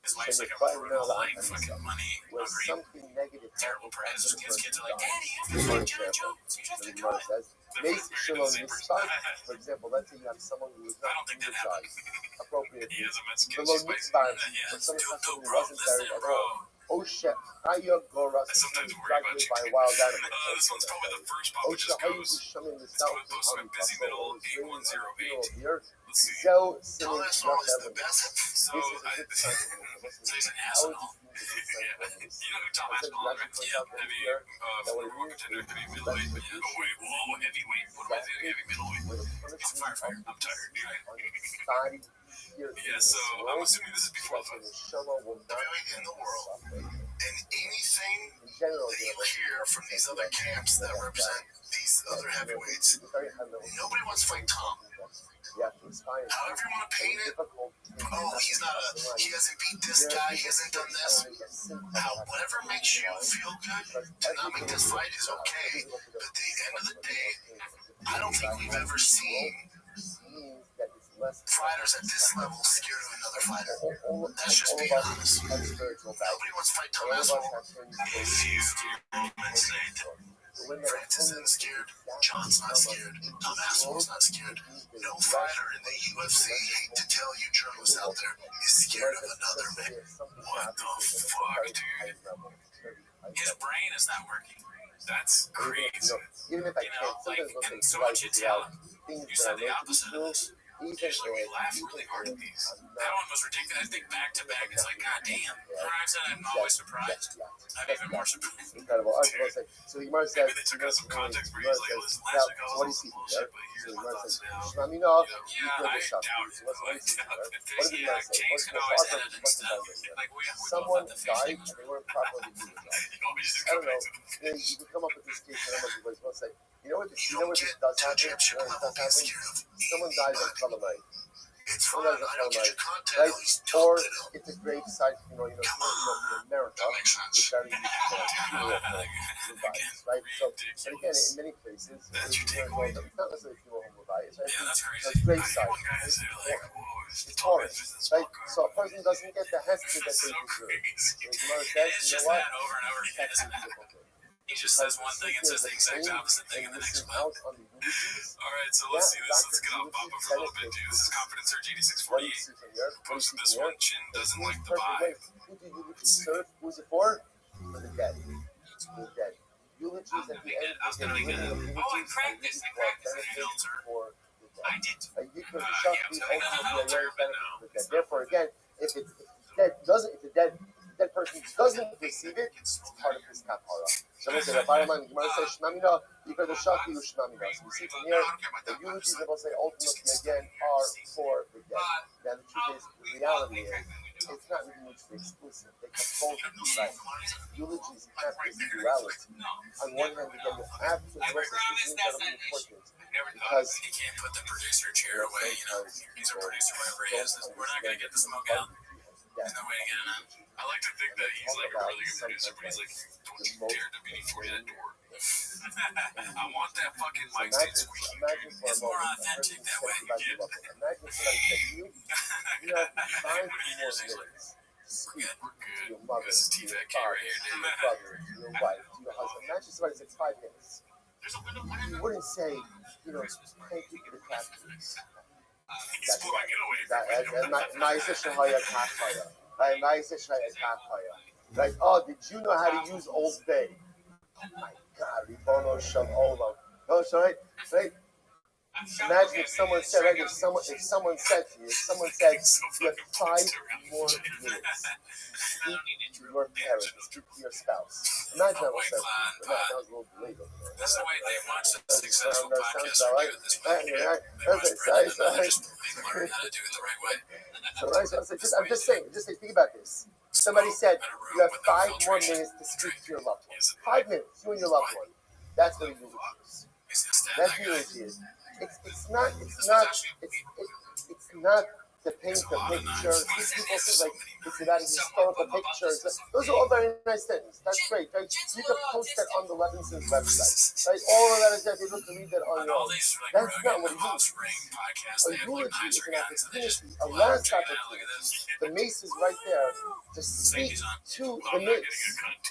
His wife's like a Right brutal, now, like, I'm fucking money where hungry, something negative terrible happens person. to the His kids person are like, who dies. Daddy, you have to For fight John example, Jones. You have the to do Gemara it. says, The Mace first Shalom American Mitzvah. Zipper. For example, let's say you have someone who is I not don't think that eulogized happened. appropriately. He is a Mexican. Below She's spicy. Mitzvah, Yeah, for someone dude, who bro, wasn't listen, buried at bro. all. Oh shit, Chaya Goras I sometimes is worry about dragged you. by wild animals. This one's probably the first pop. Oh It just shit, Hayu goes. Bishamim It's South probably posted by Busy Middle 8108. Let's see. Zel Tell Simmons that song is the Rock best. So, so he's an ass and all. Yeah. You know who Tom Aspinall is, right? Yeah. Heavy, former world contender, heavy middleweight. But yeah. Oh, wait, whoa, heavyweight. What am I saying? Heavy middleweight. He's a firefighter. I'm tired. Yeah, so I'm assuming this is before the fight. Everything in the world and anything that you hear from these other camps that represent these other heavyweights, nobody wants to fight Tom. However you want to paint it, oh, he hasn't beat this guy, he hasn't done this. Whatever makes you feel good to not make this fight is okay. But at the end of the day, I don't think we've ever seen fighters at this level scared of another fighter. That's just being honest. Nobody wants to fight Tom Aspinall. Francis isn't scared. John's not scared. Tom Aspinall's not scared. No fighter in the UFC, hate to tell you journalists out there, is scared of another man. What the fuck, dude? His brain is not working. That's crazy. Even if I can't, Like, sometimes and so much Italian. You said the opposite of this. Usually we laugh really hard at these. That one was ridiculous. I think back to back, it's like, God damn. I'm always surprised. I'm even more surprised. Incredible. All right, so the Gemara says, Maybe they took out some context where he's like, listen, now, last week I so was what do on you see some here? bullshit, but here's So the my Gemara thoughts says, now. Shmamina, Yeah, I doubt it. So what do you see here? What did the Yeah, Gemara say? kings can always edit and stuff. Like, we Someone both have the died fish and they weren't properly euthanized. You know, we just I come don't know. back to You can come up with this case, and everybody's going to say, you know what this does happen? Someone dies on Shalomite. It's fine. Someone dies I on don't get your Shalomite, content. right? At least Or talk to them. it's a grave site, in America, That makes sense. it's very bias, right? So, and again, in many places, That's your it's takeaway? not necessarily funeral home bias, right? Yeah, that's crazy. It's grave I site. hear one guy say like, whoa, It's Taurus, right? So a person doesn't get the hesed that That's they so deserve. crazy. The Gemara says, It's you just know what? that over and over again, That's isn't it? beautiful thing. He just says one thing and says the exact opposite thing in the next one. Out on the eulogies. Alright, so let's see this. Let's get off Papa for a little bit, dude. This is Confidence Surge 8648. Posted this one. Chin doesn't like the vibe. Who do eulogies serve? Who's it for? For the dead. For the dead. Eulogies at the end. I was gonna make a. Oh, I cracked this. I cracked this filter. For the dead. I did. Because the Yeah, shot I was the gonna make a ultimate filter, but benefit no. for the dead. Therefore, again, if the dead person doesn't receive it, it's part of his kapara. So listen, the bottom line, Gemara says, Shmamina, because the shaki is Shmamina. So we see from here, the eulogies that will say ultimately again are for the dead. Now the truth is, the reality is, it's not really mutually exclusive. They come both right. Eulogies have this duality. On one hand, again, you have to this is incredibly important. Because he can't put the producer chair away, you know. He's a producer, whatever he is. We're not gonna get the smoke out. There's no way to get it in. I like to think that he's like a really good producer, but he's like, don't you dare to be before that door. I want that fucking mic stand squeaking. It's more authentic that way. Imagine somebody said to you, you have 5 more minutes. Forget, we're To good. your mother, This is to your T-Vac father, right here, to dude. your brother, to your wife, to your husband. Imagine somebody said 5 minutes. You wouldn't say, you know, thank you for the practice. He's pulling it away from Like, oh, did you know how to use Old Bay? Oh my God, Ribono Shel Olam. No, it's all right, right? Imagine if someone said, right, if someone said to you, you have 5 more minutes. Speak to your parents, speak to your spouse. Imagine that was said. That was a little later. That's the way they watch the successful podcast all right. review this way. Maybe they're just learning how to do it the right way. So I'm just saying, think about this. Somebody said you have 5 more minutes to speak to your loved one. 5 minutes, you and your loved one. That's what a eulogy is. That's what a eulogy is. It's not to paint a picture. People think like it's about a historical picture. Those are all very nice things. That's great. Right? You can post that on the Levinson's website. Right? All of that is there. People can read that on your own. That's not what a eulogy is. A eulogy is an opportunity, a last opportunity. The mace is right there to speak to the mace.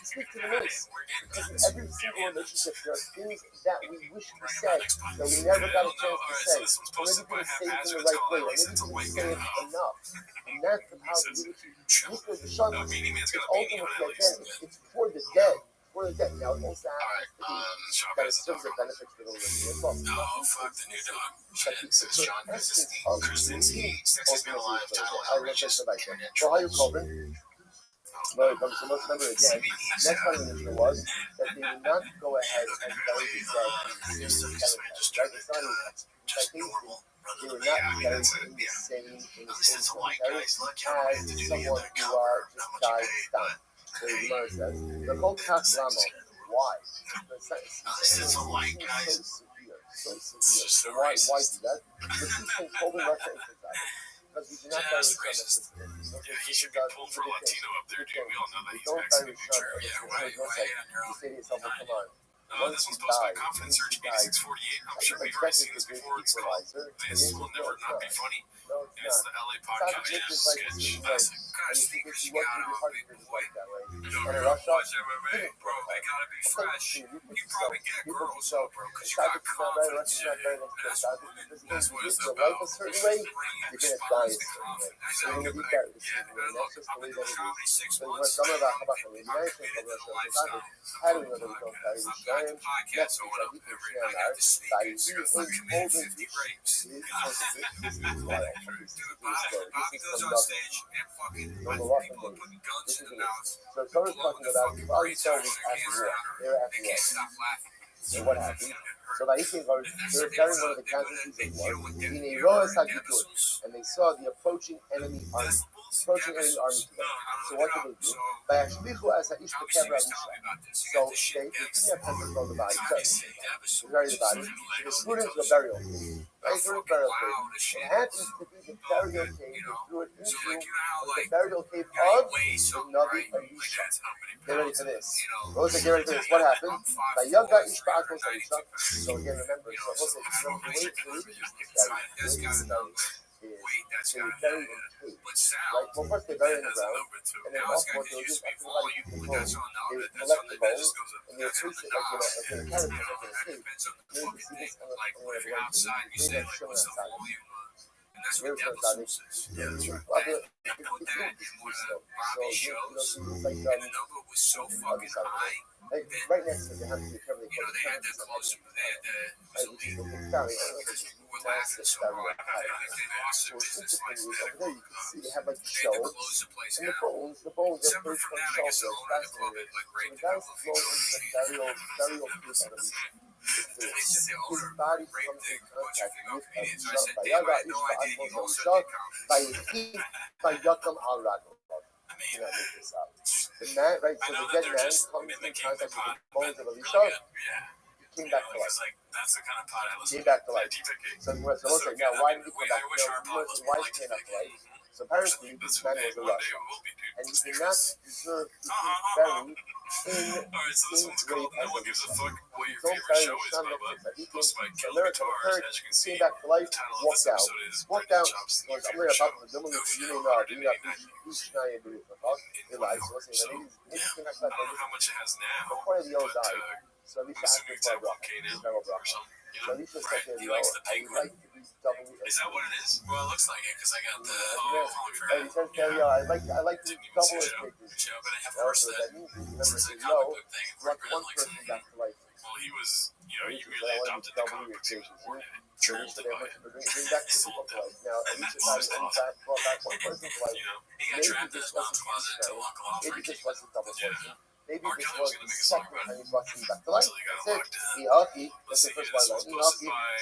Speak to the mace. Because in every single relationship, there are things that we wish we said that we never got a chance to say. Or maybe we didn't say it in the right way. Or maybe we didn't say it enough. And that's the power of eulogy. Nuclear Dishon, it's ultimately, again, it's for the dead. For the dead. Now, it also happens that it serves a benefit for the living as well. Oh, fuck the new dog. Says John Krasinski. Sexiest man alive. Title I read this about that. So, how you covering? No, it comes to most remember again. Next part of the issue was that they would not go ahead and bury the dead in the cemetery. Right? It's not even. They were not buried in the same cemetery as someone who just died stunned. So the Gemara says, the whole Ramo. Why? This is a white guy. So severe. So why do that? Because he's been totally referenced that. Because we do not bury the cemetery. He should be pulled for Latino up there, dude. We all know that he's don't bury Mexican. the Yeah, why hate on your You own? say to yourself, well, come on. This one's posted by Confidence Surge 8648. I'm sure we've already seen this before. It's called This Will Never Not Be Funny. No, It's the LA podcast sketch. Classic. Gosh, think what you got on me. And in Russia, bro, they gotta be fresh. You probably get girls, so bro, because you South got is not very much, confidence. not very much. That's South what is that's what it's your about. life a certain way, you're gonna die a The certain way. confidence. You're gonna eat that a certain way. That's just the way that it is. So you want some of that come back from the United States, how do we know that we don't carry the shame? Next week, I think we're sharing our by he is holding Bobby goes on stage and fucking people are putting guns in the mouth. So Torah's talking about the all these stories after war. They were after They can't war. stop laughing. So what happened? So Vayikra goes, they were carrying one of the casualties of war. In a Roas HaGidud, and they saw the approaching enemy army. Approaching enemy army together. So what did they do? Vayashlichu as Ha'ish Bekever Amisha. So they didn't have time to throw the body. They buried the body. So they threw it into a burial cave. Right, threw it into a burial cave. It happens to be the burial cave. They threw it into the burial cave of the Navi Elisha. Get ready for this. Those that get ready for this. What happened? Vayaga Ish Ba'akos Elisha. So again, remember, so also, the way the they were buried in caves. Right? Well, first they buried in the ground, and then afterwards they would just after the body took home, they would collect the bones, and they would place it like in a caravan, like in a cave. Maybe you see this on the website. Maybe that's shown outside. Where's the outside? Yeah, that's right. Well, it's like so fucking high. Like, right next to it, they have to be careful. They had the close to Which is massive barrier. So what's interesting is over there you can see they have like shelves, and the bones are placed on shelves. That's fascinating. So the guy's thrown into the burial cave out of his body comes in contact with Elisha. Vayaga Ish Ba'akos Elisha by Yakam al Ragel. You know, make this up. The man, right? So the dead man comes in contact with the bones of Elisha. He came back to life. Came back to life. So let's say now, why did he come back? Why he came back to life? So apparently, this man was a Russian, and he did not deserve to be buried in grave as a Russian. Don't bury a son next to that. He came to America, came back to life, walked out. Walked out, was I'm going to talk about the woman you may know, you got who's trying to do it for us. Realize, so let's say, maybe came back to life. Before the old died, so at least I asked him for a rock. So at least I said, I would like to be double. Is that what it is? Well, it looks like it because I got the. He says, I like to be double as big. Also, that means remember, like one person got to like. Well, he was, you really adopted the comic book more than Bring back to people to life. Now, at least brought back one person to life. Maybe this was a double person. Maybe this was the second time he brought him back to life. That's it. That's the first one.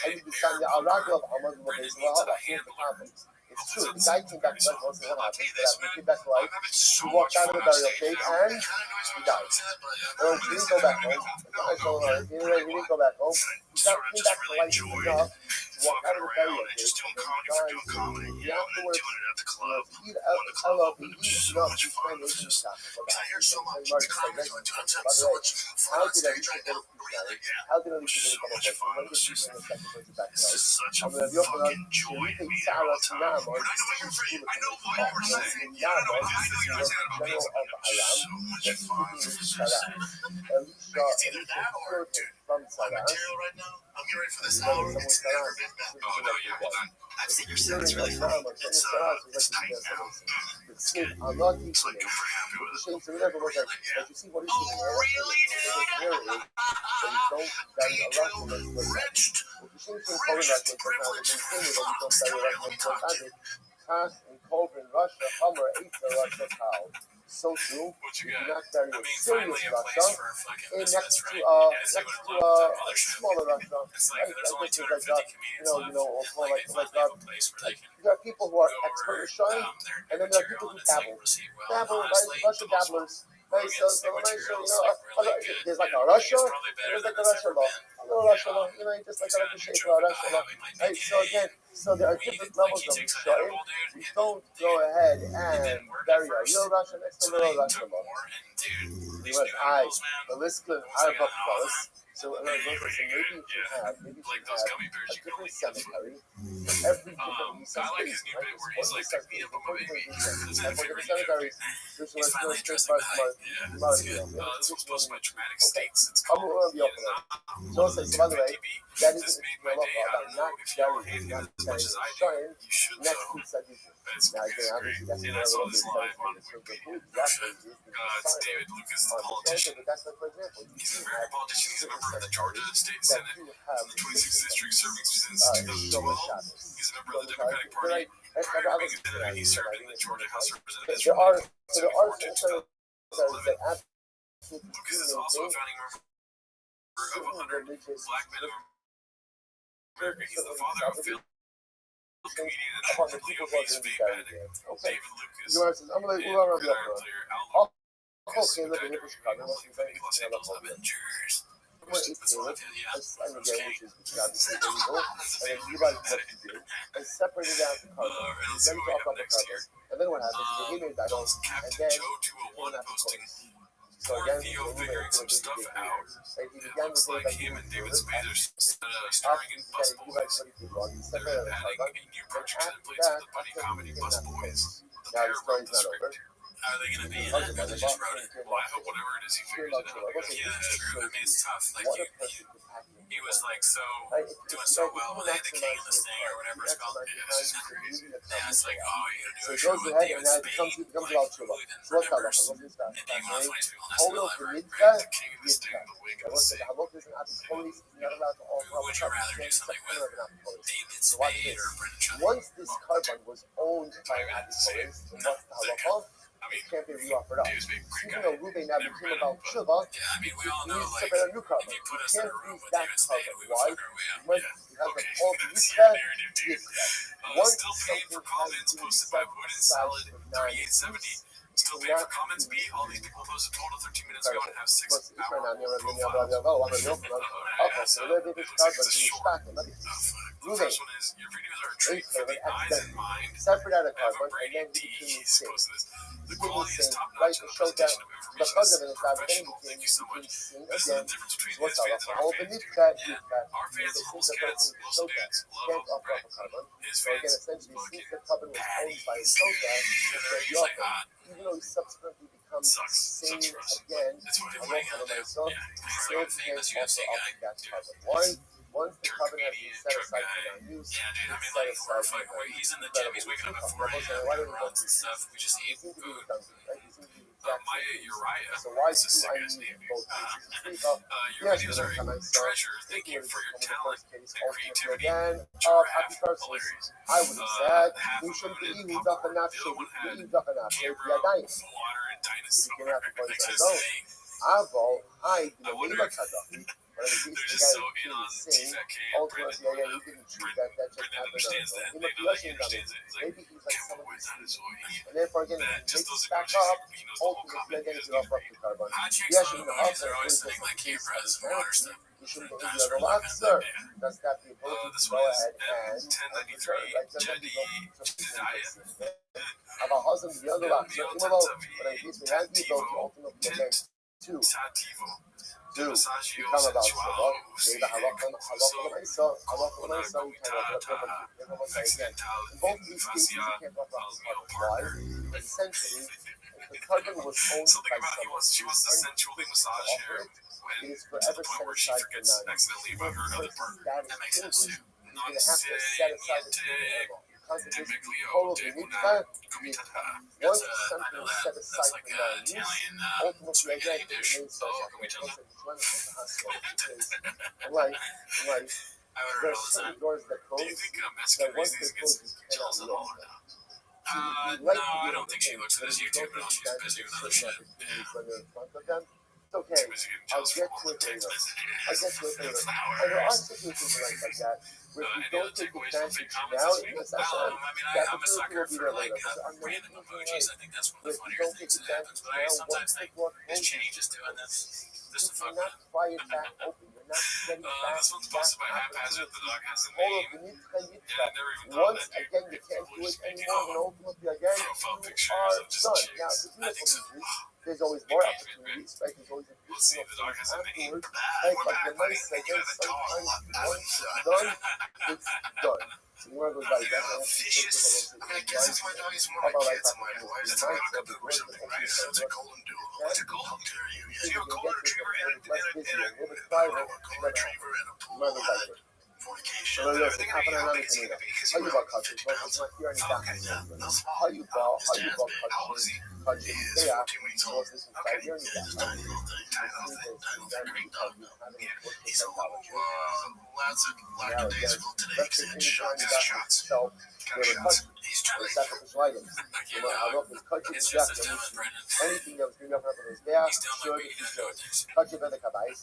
I used to sign the Arago of Ahmad here's the confidence. It's true. The guy came back to life. What's what happened? He came back to life. He walked out of the burial cave and he died. He didn't go back home. He didn't go back home. He came back to life enough to walk out of the burial cave and then die. Afterwards, how did Elisha become a person? When did he bring the second person back to life? This is such a fucking joy to be here all the time. I know what you're saying. I know what you're saying. Yeah, I know what you're saying. So much fun. It's either that or, dude, my material right now, I'm getting ready for this hour. It's never been better. Oh, no, yeah, hold on. I've seen your set. It's really funny. It's tight now. It's good. It's like I'm pretty happy with it. Really, dude? Oh, really, dude? Wretched. So true. What you You got? not bury I a mean, serious finally a place Russia for fucking and misfits, next to right? Yeah, they next would to love to a mothership. smaller Russia. It's like there's only 250 comedians left. Or Like, they finally have a place where they can there are people who are go expert over in showing, their and then there are material, people and who it's like dabble. received well. Dabble, And honestly, Russian the most dabblers. Rogan's So material is nice, like really good. there's like a Yeah, Russia, it's probably better there's like than a it's Russia ever law. been. A little Russia law, just like a little shape of a Russia law. Right, so again, so there are different levels of showing. We don't go ahead and bury a real Russia next to a little Russia law. The list could So and I was going to say maybe you should have like those gummy bears a you can only different eat the cemetery for every different I like his new bit where he's like, pick me up on my baby. That's my favorite joke. He's finally addressing the height. Yeah, it's good. This was posted by Dramatic States. It's called So by the way, that is This made my day. I don't know if y'all hate it as much as I do. You should though. It's great. And I saw this live on Russia. It's David Lucas, the politician. He's an American politician. He's a member of the Georgia State Senate in the 26th District, serving since 2012. He's a member of the Democratic Party. Prior to being a senator, he served in the Georgia House of Representatives from 1974 to 2011. Lucas is also a founding member of 100 Black Men of America. He's the father of film comedian and formerly of Spain Panic, David Lucas. I'm going to good iron player Al Lucas, who died during filming Los Angeles Avengers. And separated out the carbon, then dropped off the carbon, and then what happens? They give me that, and then Joe201 posting poor Theo figuring some stuff out. It looks like him and David Spade are starring in Bus Boys. They're adding a new project to the place with the buddy comedy Bus Boys. The pair wrote the script. How are they going to be in it? Or they just wrote it? Well, I hope whatever it is, he figures it out. Yeah, that's true. I mean, it's tough. Like, he was like doing so well with the king and this thing or whatever it's called. Yeah, it's just crazy. Yeah, it's like, oh, you gotta do a show with David Spade. Like, who even remembers? And being one of the funniest people on SNL ever. Right? The king and this thing, the wig and this thing. Who would you rather do something with? David Spade or Brendan Schaub? Once this carbon was owned by Adikolis, I mean, can't be re-offered up. David Spade, great Even guy. though Ruben now Never became met him, about but Shiva, yeah, I mean, we all know, like, separate a new if carbon. you put us in a room with That David Spade, we would Why? fuck our way up. When Yeah. you have Okay, the whole that's Yuka, your narrative, dude. Still paying for comments posted by Wood and Salad 3870. Still paying for comments, B. All these people posted total 13 minutes ago and have 6 hour profiles. Yeah, so it looks like it's a short. The first one is, your videos are a treat for the eyes and mind. separate out of Evan carbon, Brady and then D. became He's sync. posted this. The Became quality is sync, top right? notch and To the show that presentation of the information carbon is is not professional. anything, Thank you so much. sync This is again. the difference between What's his fans and our all fans. beneath that, Yeah, our fans are almost cats. Most dudes love him, right? His So again, fans essentially, since fucking the carbon was owned by patties. Soka, He's like, even though he subsequently becomes sucks sane for us. again, That's what I I don't gotta do. myself, Yeah, he's still like a famous can't UFC offer guy. up that Dude, carbon. Once the Turk carbon has been comedian, set Turk aside guy. for non-use, Yeah, dude, I it's mean, set like, we're aside fucking, for he's in the gym, he's waking up at 4 a.m., doing runs and stuff. We just eat seem to be food. redundant, right? They seem to be Maya Uriah, So why it's a do sick I ass need name, dude. both pieces? Your videos are a treasure. Thank you for your talent and creativity. Again, Giraffe, happy Christmas. hilarious. I would have said, Half we of should it be is eating popcorn. enough, The other one had eating enough. camera, dying. water, and dinosaur. You can have to put It's it just on. saying. Avo, I wonder if they're just so in on TFK and Brendan. Brendan understands that. He understands it. He's like, Maybe he's like come someone with dinosaur. and therefore again, That he just takes doesn't back go up, He knows the whole ultimately comment. He again, doesn't get off even. the carbon. Hot chicks Yes, on you the know, movies are always sending like cameras and water stuff. You shouldn't be Dinosaur relax, looking sir. at them, yeah. Does that be able This to one go is ahead and M1093 Jedi. Our husband, the other one, so but at least we had the ability to ultimately again to Tativo. do Massaggio become about sensual. maybe halakha myself, and both of these cases you can't talk about why, but essentially, if the carbon was owned Something by about someone, she wants to sensually massage her it when is to the forever point set where she aside for forgets non-use. accidentally about her other partner. That makes sense too. You're going to have to set aside the animal. Total Once Once something is set aside like for non-use, Italian ultimately spaghetti again, it dish. remains Oh, such can we tell them? in life, I would there all are the time. certain doors that Do you close think that Mexican once Reasons they close, gets you cannot jealous at all or reopen. not? No, No, I don't think she looks at his YouTube, but she's busy with other shit. Yeah. It's okay. Too busy getting I'll jealous get for all to the it text later. messages. I'll get to it later. Flowers. And there are situations like that where if Any you don't other take takeaways from fake advantage comments now this in week? the session, I'm a sucker for like random emojis. I think that's one of the funnier things that happens. But I sometimes think this change is doing this just to fuck with not it. pry it back open. You're not getting back. This one's posted by Haphazard. The dog has a All name. of the need And I never even thought once of that, dude. again, you can't do it Just making anymore, and ultimately again, profile you pictures are of just done. chicks. Now, the I think so. beautiful news is there's always more opportunities, right? There's always additional things afterwards, right? But the nice again, sometimes once it's done, it's done. So one of those like that, I mean, I guess it's my dog is more my kids and my wife. That's like a person, right? So it's a golden doodle. It's a golden terrier. You have a golden retriever and a golden retriever and a poodle. Fornication. Everything in the amazing because you know 50 pounds. Okay, yeah. How you ball, How old is he? He is 14 weeks old. Okay. Yeah, he's tiny little thing. Great dog. Yeah. He's a little, lackadaisical today because he had shots. So Got shots. He's trying sacrificial items. to I love this cut It's your just a death. talent, Brendan. Anything that was green up on his back, He's done sure, like we know things. cut your better kabais.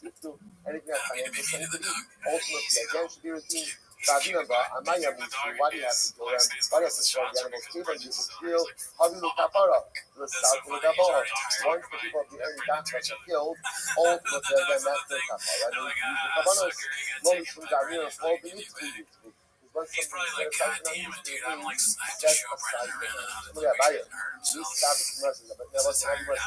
Anything that's financial sensitive, ultimately again should be routine. Rabbi, Amaya means why do you have to do them? Why do you have to show the animals even you feel how you look kapara? The south of the bar. Once the people of the area got killed, ultimately then that's the kapara. Kabanos, moments from Darina, all the needs to you. He's probably like, God damn it, dude. I'm like, I have to show Brendan around. Yeah, buy it. So, These savage but never I'm his handler now. I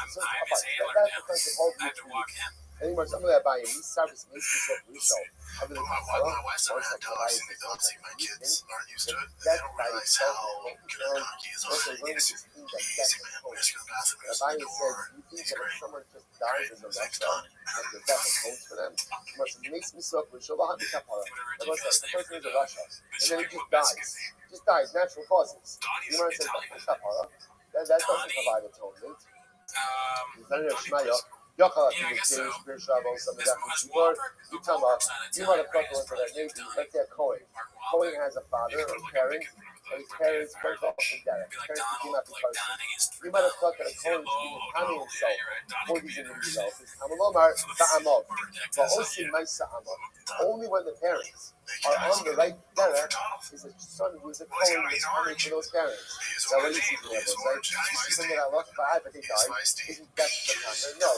have to walk him. Anymore, some of that buying these service makes me so My wife's not had dogs and they don't see my kids aren't used to it. They don't realize how good a dog is already. He's easy, man. When he's going to the bathroom, there's a door. He's great. Someone just dies in the restaurant. The devil comes for them. It makes me so we show the kapara. The person is a Russia, and then he just dies. Just dies, natural causes. You might say kapara. That doesn't provide atonement. Yeah, I guess so. You might have thought into that maybe, let's say a Cohen. Cohen has a father or parent, and his parents both off the dead. His parents became out the person. You might have thought that a Cohen was even harming himself for these individuals. Only when the parents are on the right derech is a son who is a Cohen who is harming to those parents. Now, what do you see from that? You see from that, I look, but they died. Isn't death the matter? No.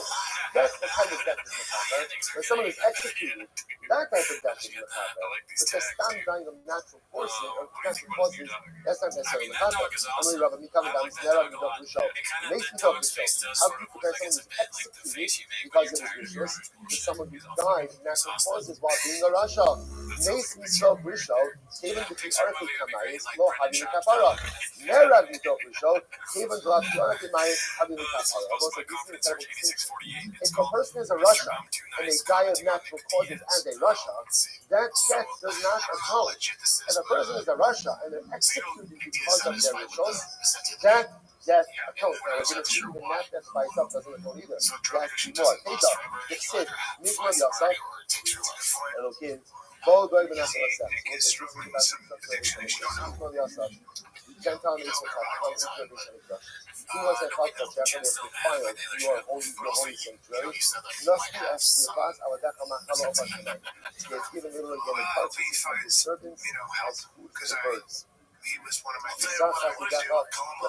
That's the kind of death is the matter. When someone is executed, that type of death is the matter. Because some dying of natural forces or natural causes, that's not necessarily the matter. I'm going to have a Mikami down there on the doctor show. It makes me talk to show. How do you compare someone who's executed because it was vicious to someone who died of natural causes while being a Russia? Makes me so Risho, even if the earthly Kamayis, lo Havinu Kapara. Nera Vito Risho, even to have the earthly Mayis, Havinu Kapara. If a person is a Russia and they die of natural causes as a Russia, that death does not atone. If a person is a Russia and they're executed because of their rituals, that death atones. Now, we're going to see even that death by itself doesn't atone either. That has to be more. Peter, the Sid, Nizman Yosef, hello kids. Bo do even after ourselves. Gentile nations have come into the He was a part of Japanese defiant. You are holy sanctuary. Thus, he asked the class, our Dakamahalo of tonight. He has given little again in parts of his servants as food for birds. He was one of my favorite. What I would do, call him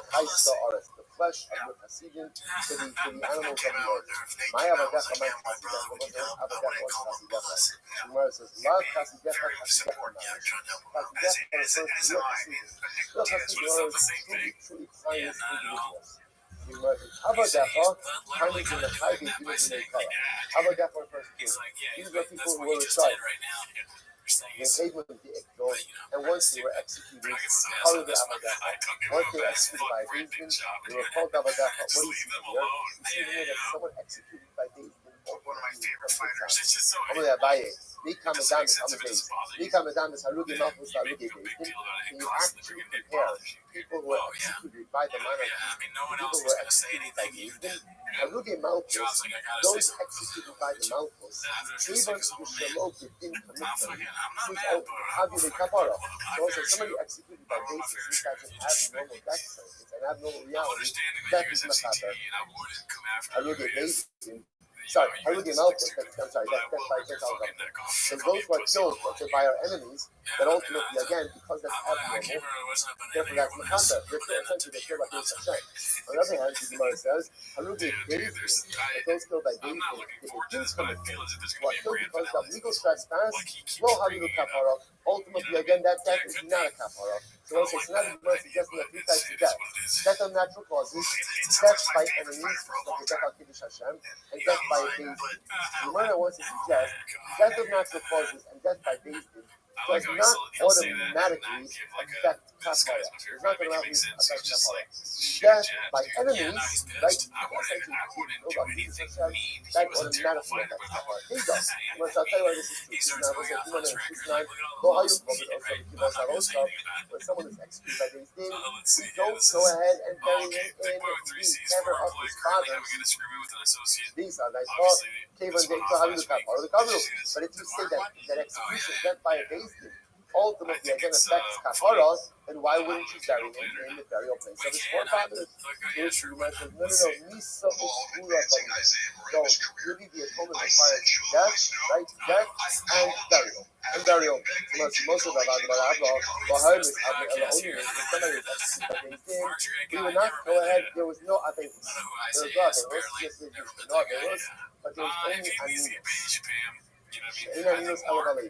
the flesh of the Hasidim to the animals of the earth. My Avadacha, my Hasidah, Gemara says, love Hasidah, support. Yeah, trying to help him out. As I mean, truly kindness individuals. Avadacha, kindness in the high beginning in color. Avadacha first two. These are people who were recited. They paid with the Ikdol, and once they were executed, part of the Avadacha. Once they were executed by Bezdin, they were called Avadacha. What do you see here? You see here that someone executed by Bezdin. one of my favorite fighters. It's just so Harugi Malchus Harugi Bezdin. Can you actually compare people who were executed by the monarchy, people who were executed by Bezdin? Harugi Malchus, those executed by the Malchus, even if Shalom didn't commit them, how do they kapara? So somebody executed by Bezdin, this guy's an abnormal death sentence, an abnormal reality. That is Machaber. Harugi Bezdin. Sorry, Harugi Malchus, that's by 10,000. So those who are killed, let's say, by our enemies, that ultimately, again, because that's abnormal, therefore that's Machaber. They're essentially killed by Hashem. On the other hand, the Gemara says, Harugi Bezdin, if those killed by Bezdin, if it didn't commit them, who are killed because of legal trespass, well, Harugi Kapara, ultimately, again, that death is not a kapara. So we'll say, so now the Gemara is suggesting that three types of death. Death of natural causes, death by enemies, like the death of Kiddush Hashem, and death by a Beis Din. The Gemara wants to suggest death of natural causes and death by Beis Din does not automatically affect kapara. It's not automatically affect kapara. Death by enemies, right? That automatically affects kapara. Here you go. I'll tell you why this is true. When someone is executed by Beis Din, we don't go ahead and bury him in the camera of his father. These are like, but if you say that execution death by a Beis Din ultimately again affects kapara, then why wouldn't you bury him in the burial place of his forefathers? No, misa uskura. So really the atonement requires death, right? Death and burial. And burial. Most of the we would not go ahead. There was no abemus. There was no abemus, but there was only aninus. Because aninus ultimately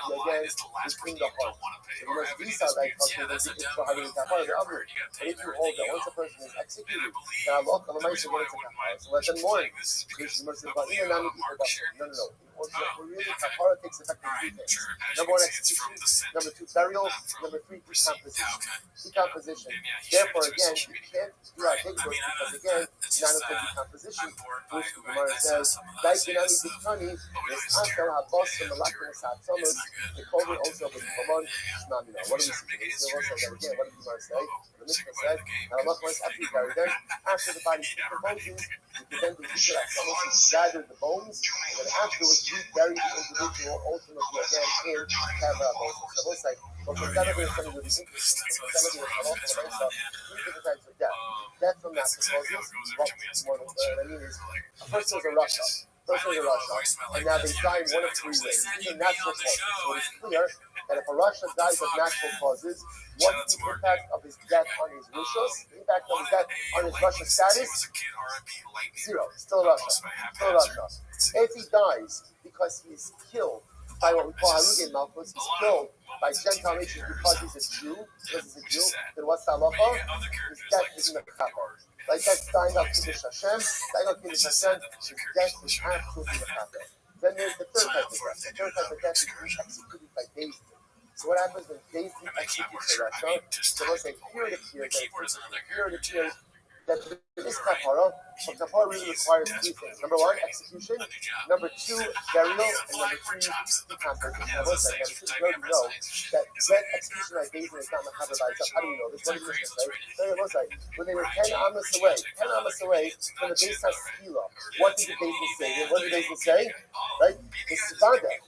again is in the heart. So these are like but if you hold that once a person is executed, then Allah Kalamai should get into kapara. So let them mourn. No. Really, kapara takes effect in three things. Number one, execution. Number two, burial. Number three, decomposition. Therefore, again, you can't do a big work because, again, not until decomposition, which the Gemara says, like in any Diktani, there's after Habas from the Lakimus HaTzamos, the Kohen also with Hamon Shmamina. What do we see? Again, what did the Gemara say? The Mishnah said, and Allah wants after you bury them, after the body decomposes, you can then do gather the bones, and then afterwards you bury the individual ultimately again in Kavra bones. So we'll say, but for some of it, something really interesting. For some of it, three different types of death. Death from natural causes, what I mean is, a person was a Russia. And now they die in one of three ways. These are natural causes. So it's clear that if a Russia dies of natural causes, what's the impact of his death on his rishos? The impact of his death on his Russia status? Zero. Still Russia. If he dies because he is killed by what we call Harugei Malchus, he's killed by Gentile nations because he's a Jew, then what's the halacha? His death is in the kapara. Like that's dying of Kiddush Hashem, his death is absolutely in the kapara. Then there's the third type of death. The third type of death is executed by Beis Din. So what happens when Beis Din executes a Rasha? So let's say here it appears that there is kapara, but kapara really requires three things. Number one, execution. Number two, burial. And number three, decomposition. Now, let's say, we know that execution by Beis Din is not mechaber by itself. How do we know this? What did Mishnah say? When they were 10 amos away from the Beis HaSkila, what did the Beis Din say? What did the Beis Din say? Right? The Sivada.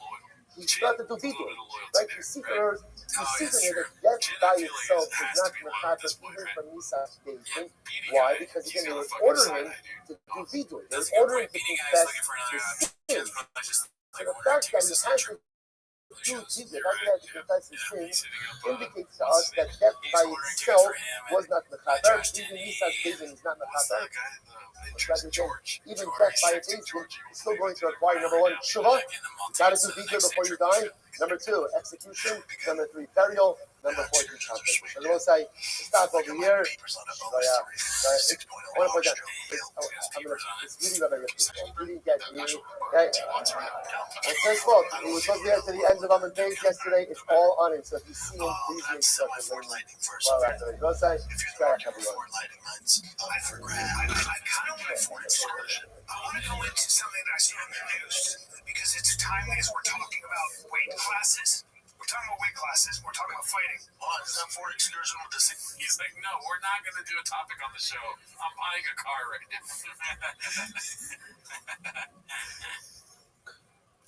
He started to do vidur, right? You see here that death by itself is not mechaber even from Nisas Beis Din. Why? Because again, they were ordering him to do vidur. They were ordering him to confess his sins. So the fact that he has to do vidur, the fact that he has to confess his sins, indicates to us that death by itself was not mechaber. Even Nisas Beis Din is not mechaber. Even death by its Beis Din is still going to require number one, tshuva. You got to do vidur before you die. Number two, execution. Number three, burial. Number four, decomposition. So we'll say, stop over here. So yeah, I want to point out, it's really Rabbi really get me. Okay. And first of all, we were supposed to get to the end of Amon Beis yesterday. It's all on it. So if you see him, please make sure to learn well after it. We'll say, start everyone. I kind of want to forward discussion. I want to go into something that I see on the news because it's timely as we're talking about weight classes. We're talking about weight classes. We're talking about fighting. Oh, is that for excursion with this? He's like, no, we're not going to do a topic on the show. I'm buying a car right now.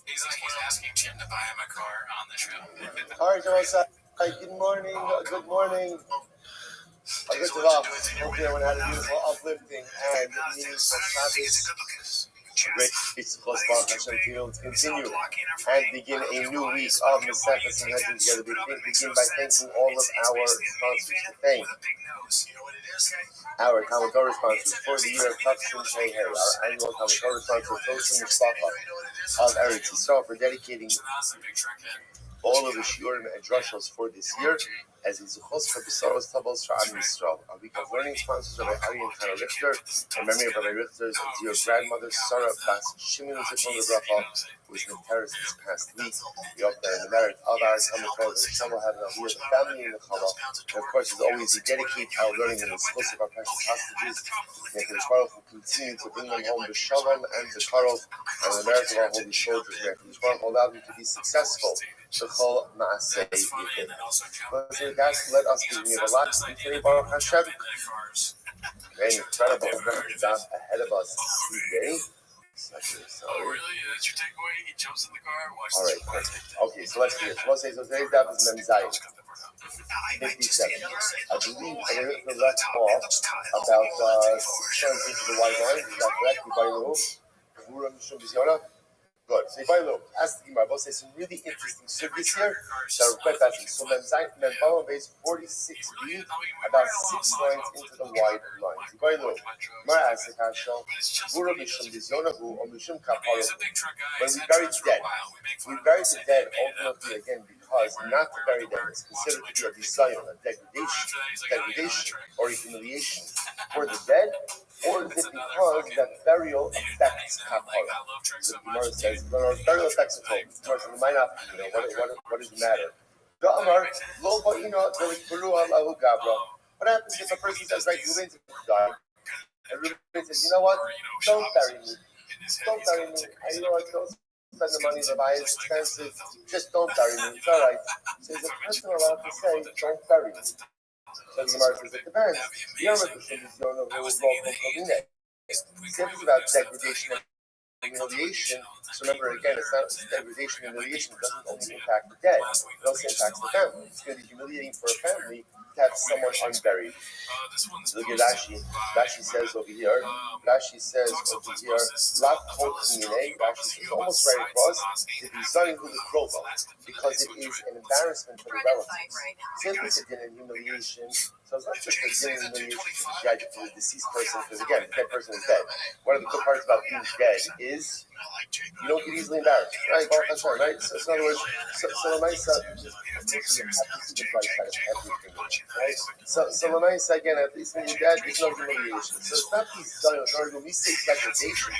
He's asking Jim to buy him a car on the show. All right, Joseph. Good morning. Good morning. Good to have. Hopefully everyone had a beautiful uplifting and meaningful Shabbos. Great peace close to continue and begin a new week of Masechus and Hedging Together. Begin by thanking all of our sponsors. Thank our Talmud Torah sponsors for the year of Tafshin Pei Hey, our annual Talmud Torah sponsor, Tosin Mishpacha of Eretz Yisrael, for dedicating all of the shiurim and drushos for this year as a zuchos for Besaros Tabos for Am Yisrael. A week of learning sponsors Rabbi Ari and Tana Richter, in memory of Rabbi Richter's dear grandmother Sarah Bas Shimon Zichron Lebracha, who was in Paris this past week. We hope that in the merit of our Talmud Torah, the Shem will have an aliyah, the family in the Chala. And of course, as always, we dedicate our learning in the schools of our precious hostages. May the Baruch will continue to bring them home the Shalom and the Karov, and the merit of our holy soldiers. May the Baruch will allow them to be successful. B'chol Maaseh Yidin. Let us be near the lot today, Baruch Hashem. An incredible job ahead of us today. Oh, really? That's your takeaway? He jumps in the car? All right, perfect. Okay, so let's do this. So today's job is Memzayim 57. I believe we left off about 6 turns into the white line. Is that correct? Good. So if I look, ask the Gemara, we'll say some really interesting surveys here that are quite fascinating. So Memzayim base 46b, about 6 lines into the wide lines. If I look, Gemara asks the Kashal, when we bury the dead, we bury the dead ultimately again because not to bury them is considered to be a design, a degradation or a humiliation for the dead, or is it because that burial affects kapara? So the Gemara says, no, burial affects the total. The Gemara says, it might not be, what does it matter? What happens if a person says, right, Ruben died, and Ruben says, you know what, don't bury me. Don't bury me. I don't spend the money, Rabbi, it's expensive, just don't bury me. It's all right. So is a person allowed to say, don't bury me? So the Gemara says, it depends. If it's about degradation and humiliation, so remember again, it's not degradation and humiliation, it doesn't only impact the dead, it also impacts the family. It's going to be humiliating for a family to have someone unburied. Look at Rashi. Rashi says over here, Rashi says, Lat Kol K'minei, Rashi says almost right across, to be Zayin Hu L'Krovo, because it is an embarrassment for the relatives. Since it's a din and humiliation, so it's not just a din and humiliation for the deceased person, because again, the dead person is dead. One of the good parts about being dead is you don't get easily embarrassed, right? That's right, right? So in other words, so Lamaisa, right? So Lamaisa, again, at least when you're dead, there's no humiliation. So it's not these when we say degradation,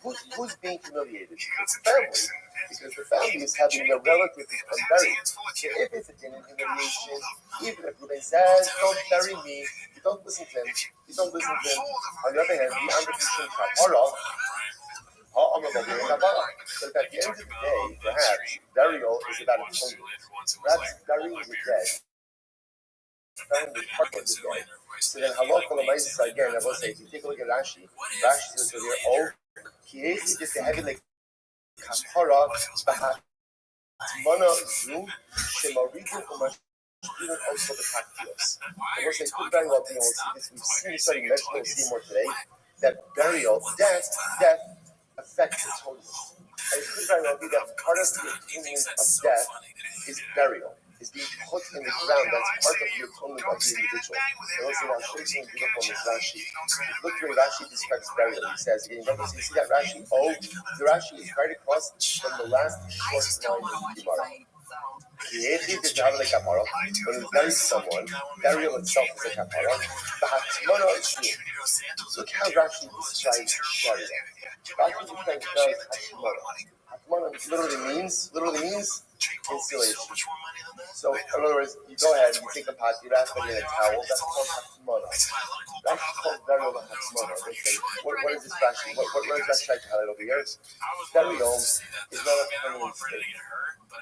who's being humiliated? It's the family. Because the family is having their relative unburied. So if it's a din and humiliation, even if Ruben says, don't bury me, you don't listen to him. You don't listen to him. On the other hand, the understanding kapara. But at the end of the day, perhaps burial is about atonement. Perhaps burying the dead, burying the part of the dead. So then, halakha l'maisa again. I will say, if you take a look at Rashi, Rashi says over here, ki'esi just like kapara b'hatmana zu shemaridu u'mashkirin also the kaktios. I will say, it could very well be, and we'll see this. We've seen this study. We'll see more today. That burial, death affects atonement. And it could very well be that part of the atonement of death is burial, is being put in the ground. That's part of the atonement of the individual. And also, I'll show you something beautiful in this Rashi. Look where Rashi describes burial. He says, again, you see that Rashi? Oh, the Rashi is right across from the last short line of the Gemara. When you bury someone, burial itself is a kapara. Look how Rashi describes Sharia. Rashi describes Hatmana literally means insulation. So in other words, you go ahead and you take a pot, you wrap it in a towel, that's called Hatmana. Rashi calls burial the Hatmana. What is this Rashi? What is that trying to highlight over here? Burial is not a permanent state.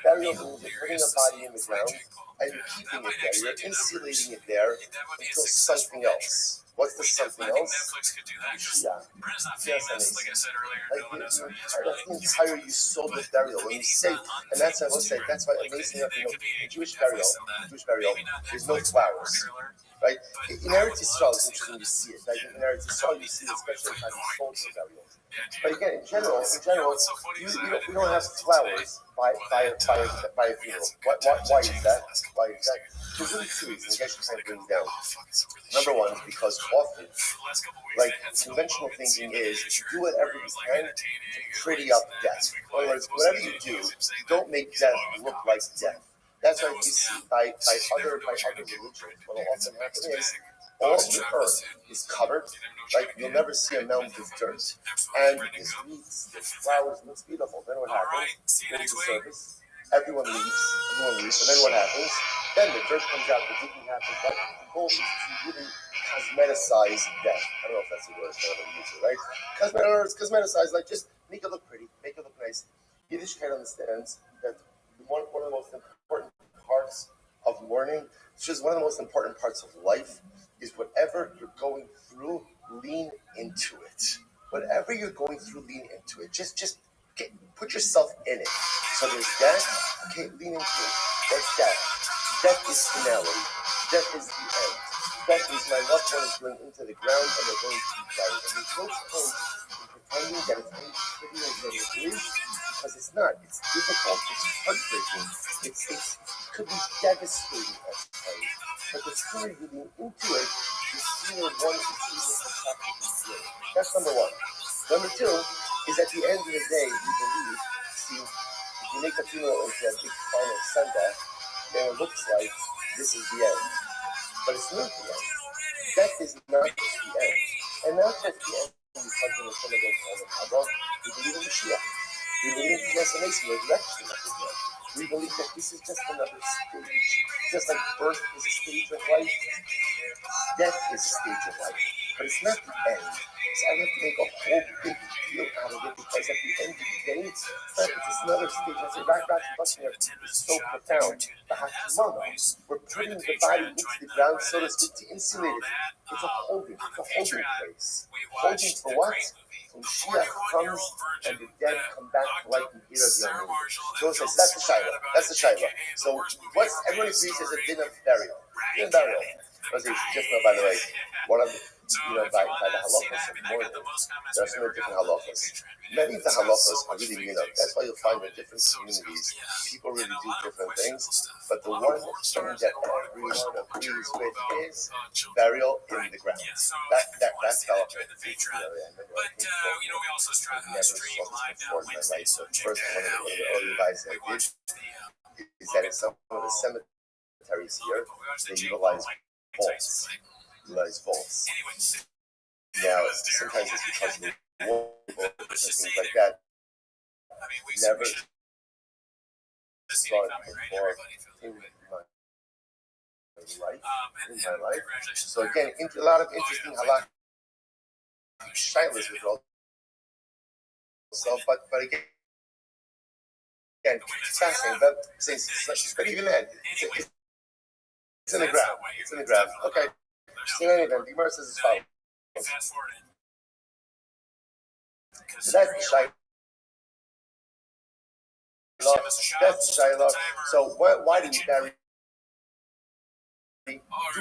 Burial means you're putting a body in the ground and you're keeping it there. You're insulating it there until something else. What's the something else? Yeah. Yes, that's the entire yisod of burial. When you say, and that's I will say, that's why amazing enough, in Jewish burial, there's no flowers. Right? In Eretz Yisrael, it's interesting to see it. Right? In Eretz Yisrael, you see it, especially in soldier burials. But again, in general, we don't have flowers by a funeral. Why is that? There's really two reasons. I guess you kind of brings down. Number one is because often, like conventional thinking is, you do whatever you can to pretty up death. In other words, whatever you do, don't make death look like death. That's why you see by other religions, what will often happen is all the earth is covered, like you'll never see a mound of dirt, and there's weeds, there's flowers, and it's beautiful. Then what happens? There's a service, everyone leaves, and then what happens? Then the dirt comes out, the digging happens, but the goal is to really cosmeticize death. I don't know if that's the word I'm going to use it, right? Cosmeticize, like just make it look pretty, make it look nice. Yiddishkeit understands that one of the most important parts of mourning, which is one of the most important parts of life, is whatever you're going through, lean into it. Whatever you're going through, lean into it. Just put yourself in it. So there's death, okay, lean into it. What's death? Death is finality. Death is the end. Death is my loved one is going into the ground and they're going to be buried. And there's no point in pretending that it's any prettier than it is, because it's not. It's difficult. It's heartbreaking. It could be devastating at times. But the sooner you lean into it, the sooner one is able to practically feel it. That's number one. Number two is at the end of the day, we believe, see, if you make a funeral into a big final send-off, then it looks like this is the end. But it's not the end. Death is not the end. And not just the end because of the son of the we believe in Mashiach. We believe in the resurrection of the dead. We believe that this is just another stage. Just like birth is a stage of life, death is a stage of life. But it's not the end. So I have to make a whole big deal out of it, because at the end of the day, it's another stage. I say, Rashi is so profound. The Hakimana, we're putting the body into the ground, so to speak, to insulate it. It's a holding place. Holding for what? When Mashiach comes and the dead come back to life and hear the Yom. So that's the Shiloh. That's the Shiloh. So what's everyone agrees is a din of burial. Din of burial. Just know, by the way, one of the, by the halachas of mourning, there are so many different halachas. Many of the halachas are really that's why you'll find in different communities, people really do different things. But the one thing that everyone agrees with is burial in the ground. That's how I remember. We also strive never saw this before in my life. So first, one of the early advice I did is that in some of the cemeteries here, they utilize vaults. Now, sometimes it's because of the war, things like that. Never saw it before in my life. So again, a lot of interesting halakha shilas with all. So, but again, it's fascinating. But even then, it's in the ground. It's in the ground. Okay. So in any event, the Gemara says as follows. So that's the Shiloh. That's the Shiloh. So why do we bury? Do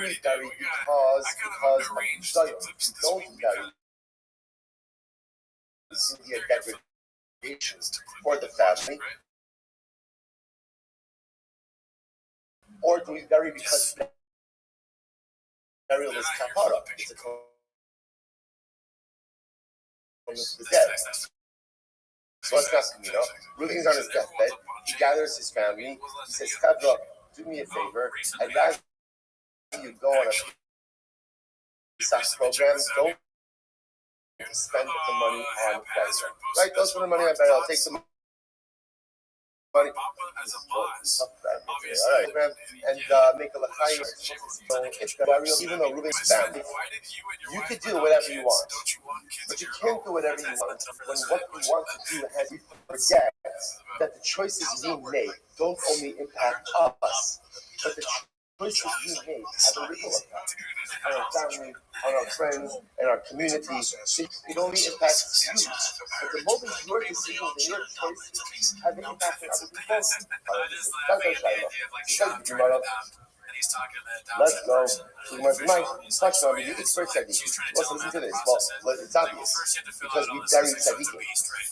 we bury because of Zion? We don't bury the degradation for the family. Or do we bury because burial is kapara? It's a the dead. So what's not, Reuben's on his deathbed. He gathers his family. He says, Chavra, do me a favor. I'd rather you go on a SACS program. Don't spend the money on burial. Right? Don't spend the money on burial. Take the money. All right, and make a l'chaim. So it's the burial, even though Reuben's family, you could do whatever you want, but you can't do whatever you want when what you want to do has you forget that the choices being made don't only impact us, but the choices being made have a ripple effect on our family, on our friends, and our community. It only impacts you. But the moment your decisions and your choices have an impact on other people, that's our Shiloh. Let's go. So you must remind, touch on you expert tzaddikim. Let's listen to this. Well, it's obvious because we bury tzaddikim.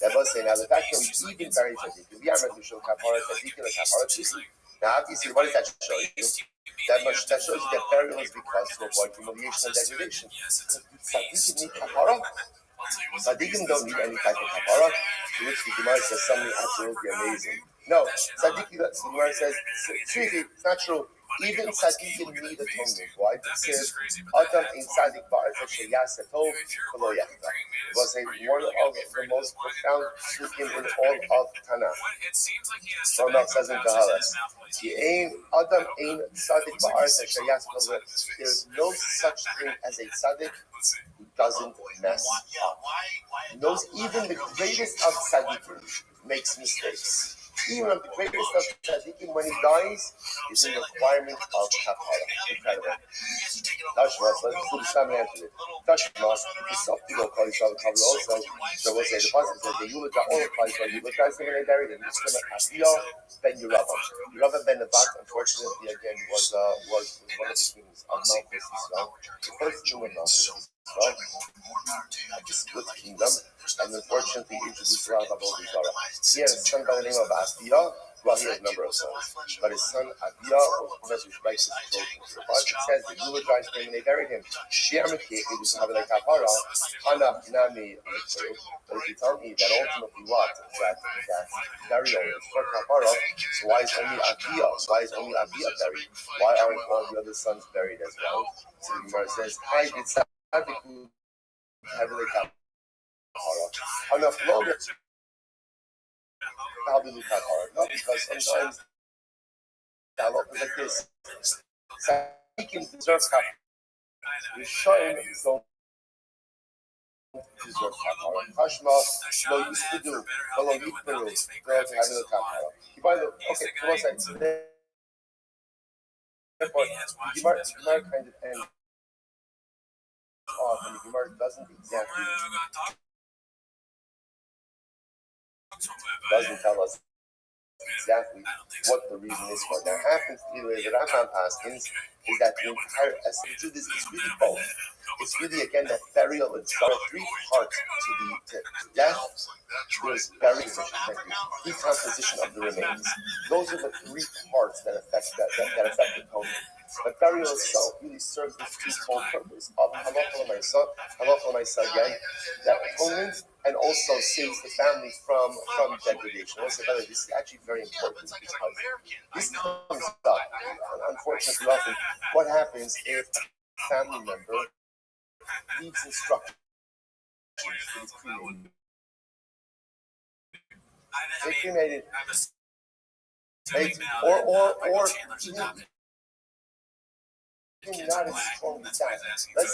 That was saying now the fact that we even bury tzaddikim, we are meant to show kapara tzaddikim and kapara tzaddikim. Now, obviously, what does that show you? That shows you that burial is because to avoid humiliation and degradation. Tzaddikim need kapara. Tzaddikim don't need any type of kapara, to which the Gemara says something absolutely amazing. No, tzaddikim, the Gemara says, seriously, it's not true. Even tzaddikim need atonement. Why? Because Adam in tzaddik ba'arfa sheyas atov v'lo yachta. It was one of the most profound psukim in all of Tanakh. Rambam says in Kahalas, Adam in tzaddik ba'arfa sheyas atov. There is no such thing as a tzaddik who doesn't mess up. Knows even the greatest of tzaddikim makes mistakes. Even the greatest of tzaddikim, when he dies, is in requirement of kapara. Incredible. Tashmas, let's do the same answer. Tashmas, the soft people call each other kapara also. So we'll say the pasuk says the eulogia all applies when you look guys when they buried in Mishkan Abiyah ben Yerabah. Yerabah ben Nebat, unfortunately, again, was one of the kings of Mount Israel. The first king of Mount Israel. Just split the kingdom, and unfortunately introduced a lot of Avodah Zarah. He had a son by the name of Abiyah. Well, he had a number of sons, but his son Abiyah was his righteous children. So the Bible says the eulogize him and they buried him. He was having like kapara, Hana Nami. But if you tell me that ultimately what that burial is for kapara, so why is only Abiyah? Why is only Abiyah buried? Why aren't all the other sons buried as well? So the Gemara says, "I did tzaddik heavily kapara. Enough longer." Not because sometimes the halacha is like this. Tzaddikim deserve kapara. Rishonim don't deserve kapara. Hashma lo used to do, lo yikberu, to have a kapara. Okay, so one second. Therefore, the Gemara kind of ends off, and the Gemara doesn't exactly tell us exactly what the reason is for it. Now, happens to be the way the Rambam paskins is that the entire essence of this is really both. It's really, again, that burial. It's got three parts to death. There's burial, decomposition of the remains. Those are the three parts that affect the atonement. But burial itself really serves this twofold purpose of halacha l'maisa again, that atonement, and also saves the family from degradation. Also, by the way, this is actually very important because this comes up, unfortunately, often. What happens if a family member needs instructions to be cremated? They cremated, or not as strong as that. Let's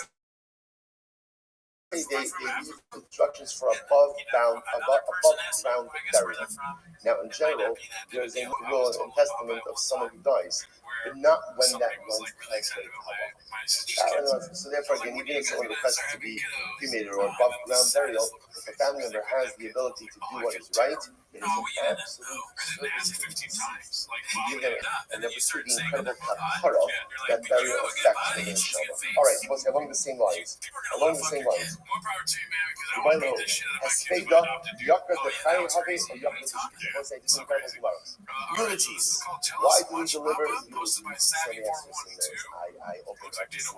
say they use instructions for above ground burial. Now, in general, there is a rule in testament of someone who dies, but not when that runs translated halacha. So therefore, again, even if someone requests to be cremated or above ground burial, if a family member has the ability to do what is right, it is an absolute service to give them an absolutely incredible kapara that burial affects the neshama. All right, let's along the same lines. Bueno, Hespeda, Yakar the Chai Havis, or Yakar the Shikha. Let's say this is incredible tomorrow. Eulogies. Why do we deliver eulogies? I opened up this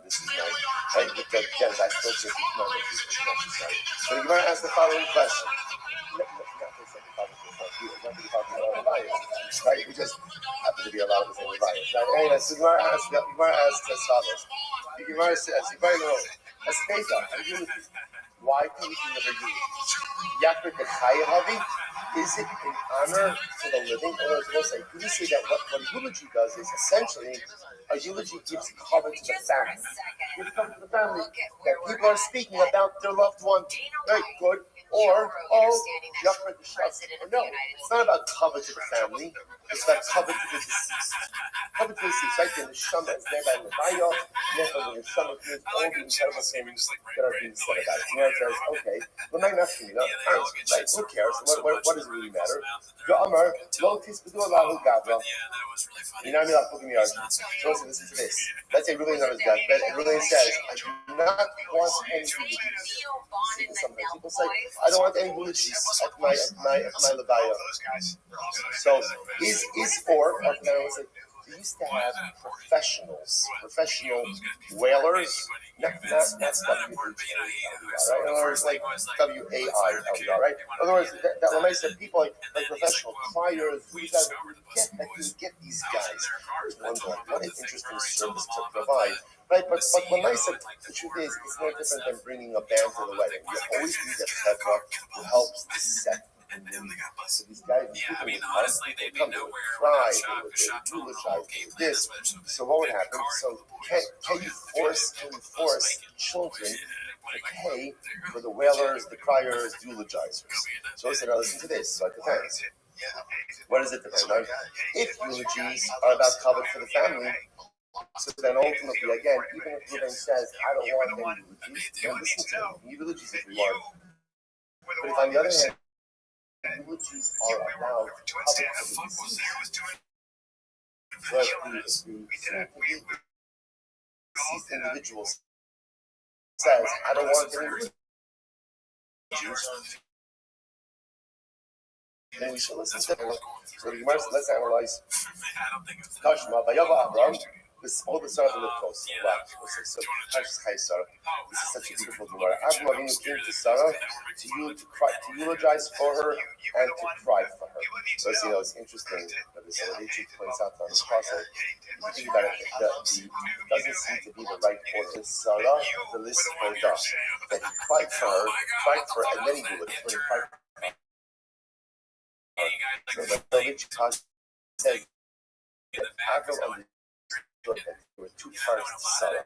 this is my, because I still think it's not necessary. So you're going to ask the following question. Right? We just happen to be allowed to say the bias. Right? Anyway, so Gemara asks as follows. The Gemara says, why can we deliver eulogies? Yakar the Chayahavi, is it in honor to the living? In other words, could you say that what a eulogy does is essentially a eulogy gives cover to the family. Gives cover to the family that people are speaking about their loved one. Very good. Or, Yakar the Shas. No, it's not about cover to the family. It's about cover to the deceased. Cover to the deceased, right? The neshama is there by Rabbi. Therefore, the neshama hears all the incredible things that are being said about it. Gemara says, okay, well, my nothing, right? Who cares? What does it really matter? Amar, lo tispedu Allahu Gavra. You know what I mean? So listen to this. Let's say really knows God, but it really says, I do not want any eulogies. Sometimes people say, I don't want any eulogies at my levaya. So is for, they used to have professional whalers, not WHA, right? In other words, like WAI, right? In other words, that when I said people like professional criers, you would get these guys. Wonder, what an interesting service to provide. Right, but when I said the truth is, it's no different than bringing a band to the wedding. You always need a chevra who helps to set the mood. So these guys, they come, they would cry, they would eulogize, they would this. So what would happen? So can you force children to pay for the wailers, the criers, the eulogizers? So I said, now listen to this. So it depends. What does it depend on? If eulogies are about cover for the family, so then ultimately, again, even if Ruben says, I don't want any eulogies, then listen to him. You eulogies if you want. But if on the other hand, eulogies are about cover for the deceased, but the deceased individual says, I don't want any eulogies, then we should listen to him. So the Gemara, let's analyze. Tashma, Vayava Abraham. All the Sarah lived close. Wow. So, Sarah. This is such a beautiful Gemara. Abraham came to Sarah to eulogize for her and to cry for her. So, it's interesting that this Rabbi points out on the puzzle. If you think about it, it doesn't seem to be the right order. Sarah, the list goes up. That he cried for her, and then he eulogized her. So, the Rabbi says that Abraham there were two parts to Sarah.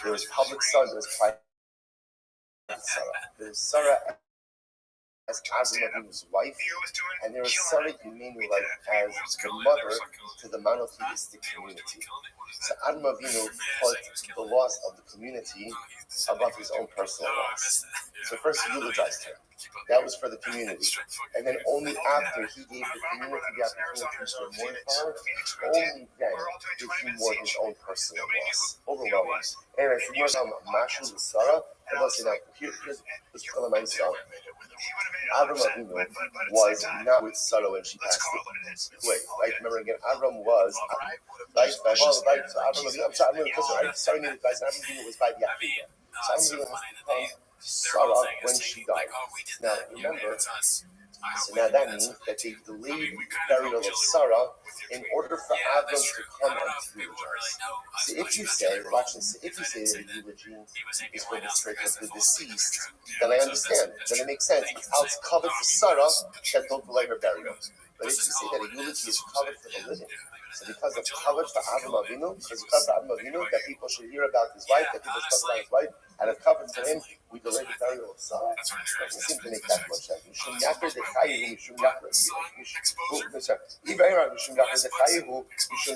There was public Sarah, there was private Sarah. There was Sarah as Abraham's wife, and there was Sarah Imenu as the mother to the monotheistic community. So Adam Avinu put the loss of the community above his own personal loss. So first he eulogized her. That was for the community. And then only after he gave the community the opportunity to mourn for her, only then did he mourn his own personal loss. Overwhelming. Anyway, if you mourn Mashu with Sarah, and let's say now, here's myself. Avram Avinu was not with Sarah when she passed away. Right? Remember again, Avram was right. So Avram Avinu, sorry, guys. Avram Avinu was by the Yaakov. So Avram Avinu has become Sarah when she died. Now remember, so now that means that they delayed the burial of Sarah in order for Avram to come and eulogize. So if you say, that the eulogy is for the sake of the deceased, then I understand. Then it makes sense. It's covered for Sarah that don't delay her burial. But if you say that a eulogy is covered for the living, so because it's covered for Avram Avinu, that people should hear about his wife, that people should talk about his wife, and have covered for him, we delay the burial of Sarah. It doesn't seem to make that much sense. Mishum Yaakov Dechayehu, Mishum Yaakov. Mishum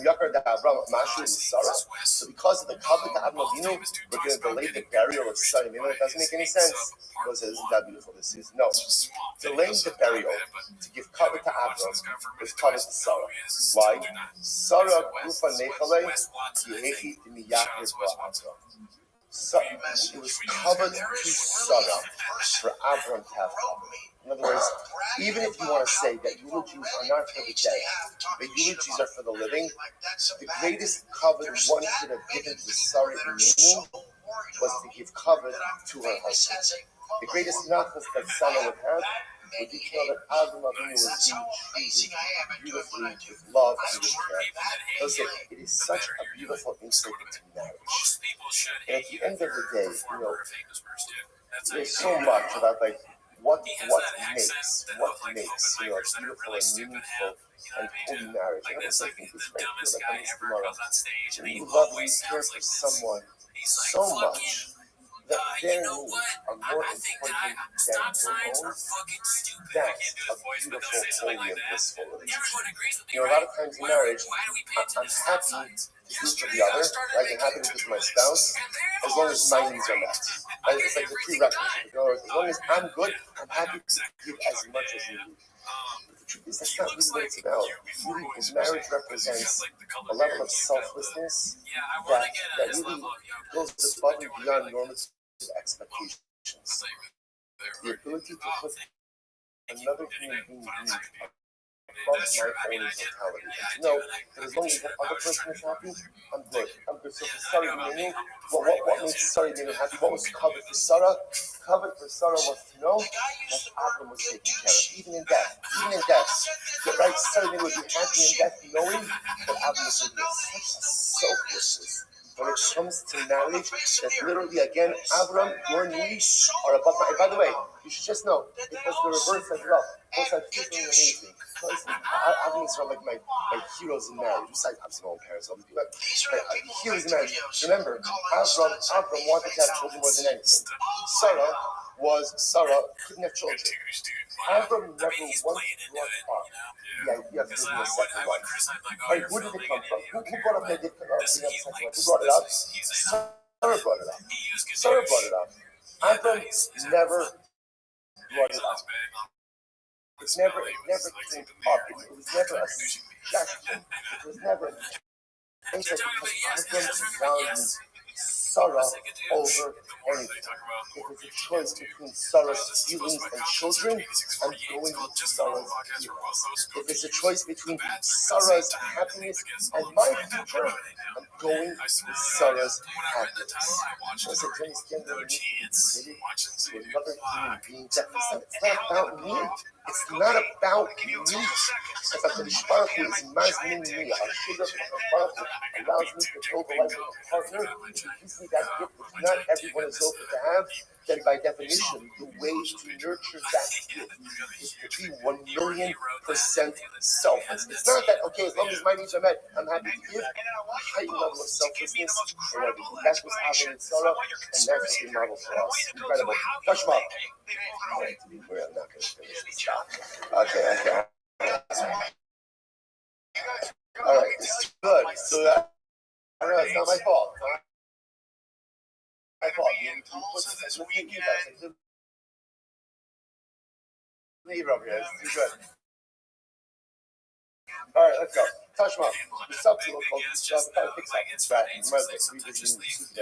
Yaakov da Avram Mashu Sarah. So because of the covenant to Avram Avinu, we're going to delay the burial of Sarah. You know, it doesn't make any sense. Because isn't that beautiful? This is no. Delaying the burial to give covenant to Avram was covenant to Sarah. Why? Sarah Gufa Nechale Yehi Yaakov Avram. So it was covered to Sarah for Avram to have covered. In other words, even if you want to say that eulogies are not for the dead, but eulogies are for the living, the greatest cover one could have given to Sarah Imenu was to give cover to her husband. The greatest nachas that Sarah would have would be to know that Avram Avinu was being treated beautifully with love and with care. Listen, it is such a beautiful insight into marriage. And at the end of the day, there's so much about what makes a beautiful and meaningful and holy marriage. And I think it's great. Like on this tomorrow, you love and care for someone so much that their needs are more important than your own. That's a beautiful, holy, and blissful relationship. A lot of times in marriage, I'm happy to do for the other, right? I'm happy to do for my spouse, as long as my needs are met. Right? It's like the prerequisite. As long as I'm good, I'm happy to give as much as you need. The truth is, that's not really what it's about. Really, marriage represents a level of selflessness that really goes above and beyond normative expectations. The ability to put another human being needs above my own mentality. And to know that as long as the other person is happy, I'm good. I'm good. So for Sarah Bimenu, what makes Sarah Bimenu happy? What was covered for Sarah? Covered for Sarah was to know that Abram was taken care of, even in death. Even in death. Right? Sarah Bimenu would be happy in death knowing that Abram was taken care of. Such a selflessness when it comes to marriage, that literally, again, Avram, your needs are above my. By the way, you should just know, it was the reverse as well. Both sides did something amazing. Avram is sort of like my heroes in marriage. Besides, I'm my own parents, all these people. Heroes in marriage. Remember, Avram wanted to have children more than anything. Sarah couldn't have children. Avram never once brought up the idea of taking a second wife. Right, where did it come from? Who brought up the idea of bringing up a second wife? Who brought it up? Sarah brought it up. Sarah brought it up. Avram never brought it up. It never came up. It was never a suggestion. It was never. Because Avram valued Sarah over anything. If it's a choice between Sarah's feelings and children, I'm going with Sarah's feelings. If it's a choice between Sarah's happiness and my future, I'm going with Sarah's happiness. So I said, do you understand what it means to be committed to another human being? It's not about me. It's not about me. If HaKadosh Baruch Hu is mazmin me, HaShidduch Baruch Hu allows me to build a life with a partner, if he gives me that gift, which not everyone is open to have, then by definition, the way to nurture that gift is to be 1,000,000% selfless. It's not that, okay, as long as my needs are met, I'm happy to give. Heightened level of selflessness in everything. That's what's happening in Sarah, and that's what we model for us. Incredible. Tashma. To be clear, I'm not going to finish this job. Okay. All right, this is good. So that, I don't know, it's not my fault. My fault. You put this as you guys. Leave it over here. This is too good. All right, let's go. Tashma, the subtitle called that we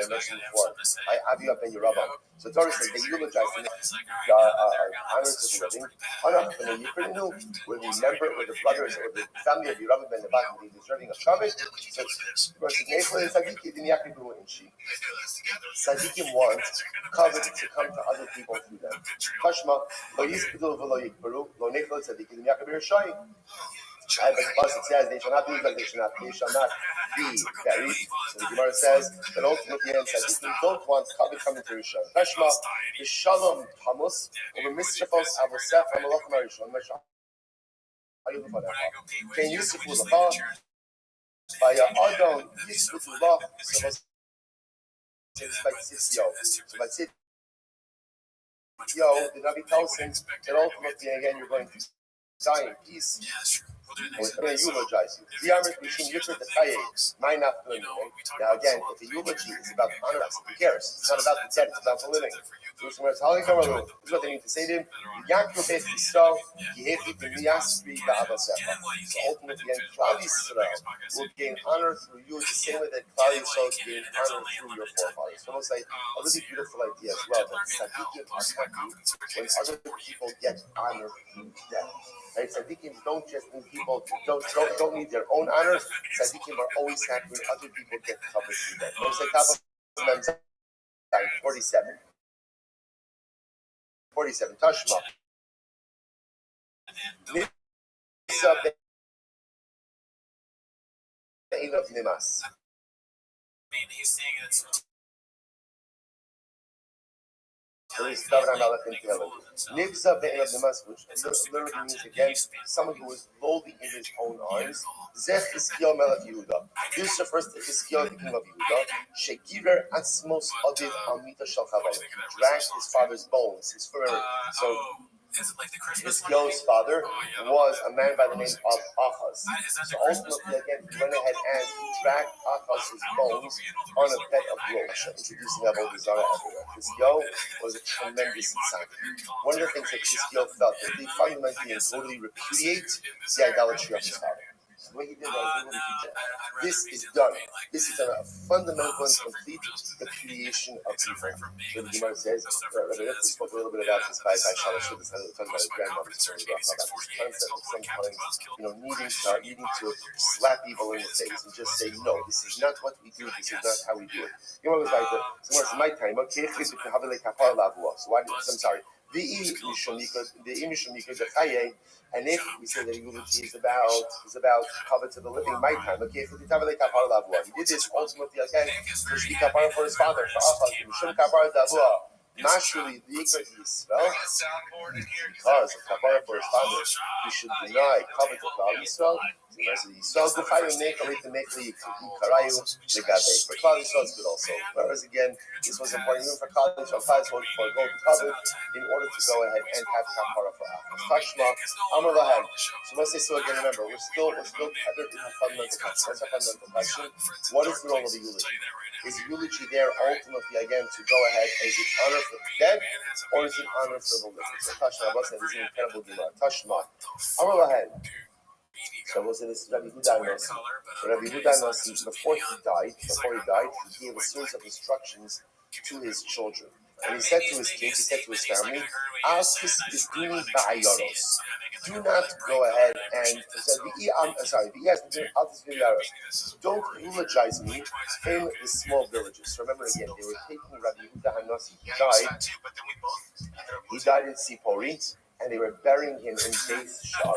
mentioned before. I have you up in your Rabbi. So Torah says they eulogize the honors of the living. Hanach ben Yikrinu, where the member or the brothers or the family of Yerabbi ben Nebat will be deserving of Shabbos. So verse Nefla and Tzadiki didn't yakribu in she. Tzadikim want covered to come to other people through them. Tashma, lo yispidul v'lo yikbaru, lo Nefla Tzadikim didn't yakribu Rishayim. But the Pasuk says they shall not be like they shall not be buried. So the Gemara says that ultimately and Tzadikim don't want covet coming to Rishon. Tashma, the Shalom Hamus over Misrafos Avosef Amalachim Arishon. Can Yusuf Ulachah by Adon Yusuf Ulach so by Tzitio. So by Tzitio, the Rabbi tells him that ultimately again you're going to die in peace. I'm going to eulogize you. Now again, if the eulogy is about the honor, who cares? It's not about the dead, it's about the living. This is what they need to say to him. So ultimately, Klal Yisrael will gain honor through you the same way that Klal Yisrael gained honor through your forefathers. So almost like a really beautiful idea as well, that tzaddikim are happy when other people get honor through them. Right? Tzaddikim don't just need people, don't need their own honor. Tzaddikim are always happy when other people get covered through them. Almost like 47. 47. Tashma. Nimas. He's saying it's Nibza be'en of Nimas, which literally means again someone who was lowly in his own eyes. Zech Hiskiel Melech Yehuda. This refers to Hiskiel, the king of Yehuda. Shekirer Atzmos Aviv Amita Shel Chavayim. He dragged his father's bones, his fur. So Hiskiel's father was a man by the name of Achaz. So ultimately, again, he went ahead and he dragged Achaz's bones on a bed of rosh, introducing Avodah Zarah everywhere. Hiskiel was a tremendous tzaddik. One of the things that Hiskiel felt that he fundamentally and totally repudiate the idolatry of his father. So the way he did that, this is done. This is a fundamental and complete the creation of people. So the Gemara says, we spoke a little bit about this by Shalosh, this talking about his grandmother, about this concept of sometimes, needing to slap people in the face and just say, no, this is not what we do, this is not how we do it. Gemara was like, so it's my time, so why, I'm sorry. And if we say that eulogy is about cover to the living, my time, he did this ultimately again to be kapara for his father, for Achaz, naturally, because of kapara for his father, he should deny cover to Klal Yisrael. For Klal Yisrael is good also. Whereas again, this was important even for Klal Yisrael. Klal Yisrael for go to cover in order to go ahead and have kapara for Achaz. Tashma, Amar Lahem. So let's say so again. Remember, we're still tethered in a fundamental question. What's a fundamental question? What is the role of the eulogy? Is eulogy there ultimately again to go ahead? Is it honor for the dead or is it honor for the living? So Tashma, this is an incredible Gemara. Tashma, Amar Lahem. So we'll say this is Rabbi Yehuda Nasi. So Rabbi Yehuda Nasi, before he died, he gave a series of instructions to his children. And he said to his kids, he said to his family, do not go ahead and don't eulogize me in the small villages. Remember again, they were taking Rabbi Yehuda Nasi. He died in Sipori, and they were burying him in Beis Shar.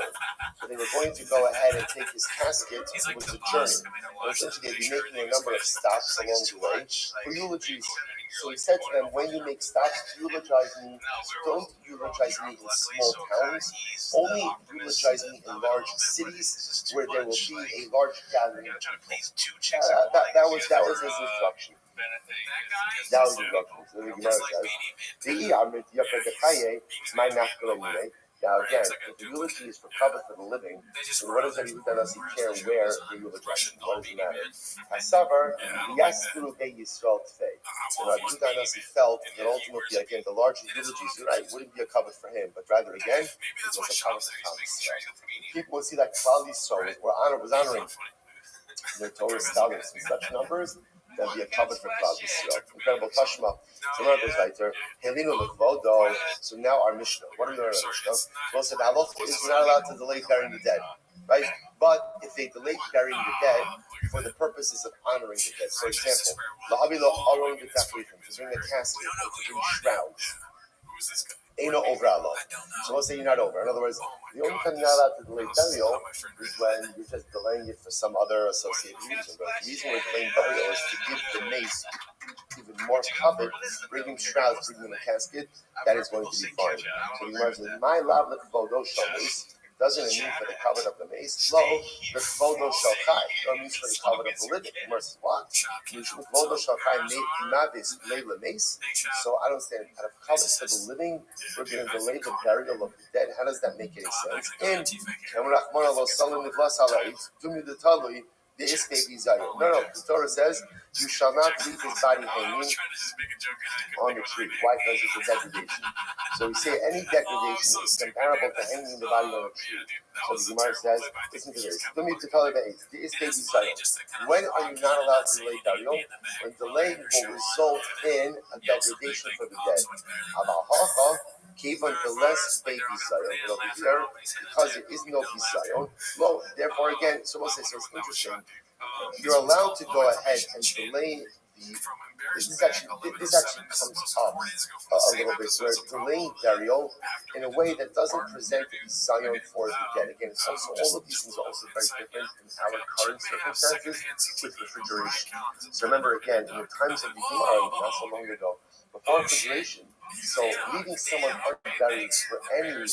So they were going to go ahead and take his casket. It was a journey. And essentially, they'd be making a number of stops along the way for eulogies. So he said to them, when you make stops to eulogize me, don't eulogize me in small towns. Only eulogize me in large cities where there will be a large gathering of people. That was his instruction. That was his instruction. So the Gemara says, now again, if the eulogy is for cover for the living, then what does Rabbi Yehuda Nasi care where the eulogy? What does it matter? Hasavar, Yaskuru Be Yisrael Tfei. So Rabbi Yehuda Nasi felt that ultimately, again, the larger eulogies, you're right, wouldn't be a cover for him, but rather again, it was a cover for Klal Yisrael. People would see that Klal Yisrael was honoring their Torah scholars in such numbers. That'd be a cover for Klal Yisrael. Incredible Tashma. So now it goes weiter. Helinu L'Kvodo. So now our Mishnah. What are we learning in our Mishnah? Well, said halacha is you're not allowed to delay burying the dead, right? But if they delay burying the dead for the purposes of honoring the dead, for example, La'avi Lo Aron V'Tachlitim, to bring a casket or to bring shrouds. Ain't over Allah. So let's say you're not over. In other words, the only time you're not allowed to delay burial is when you're just delaying it for some other associated reason. But the reason we're delaying burial is to give the mace even more covet, bringing shrouds, bringing a casket, that is going to be fine. So the Gemara says, my love l'kvodo shalis doesn't mean for the covet of the mace. Lo, l'kvodo shalchai. That means for the covet of the living. The Gemara says, what? L'kvodo shalchai navis leila mace. So I don't understand. Out of covet for the living, we're going to delay the burial of the dead. How does that make any sense? And Kamrachmana lo salim nivlas alai dumi detalui. No, the Torah says you shall not leave his body hanging on the tree. Why? Because it's a degradation. So we say any degradation is comparable to hanging the body on a tree. So the Gemara says, listen to this. When are you not allowed to delay burial? When delaying will result in a degradation for the dead. Kevan the less baby Zion over here, because there is no Zion. Well, therefore, again, so we'll say, so it's interesting. You're allowed to go ahead and delay the. This actually comes up a little bit, where delaying burial in a way that doesn't present Zion for the dead. Again, it's also all of these things are also very different in our current circumstances with refrigeration. So remember, again, in the times of the Gemara, not so long ago, before refrigeration. So leaving someone unburied for any amount of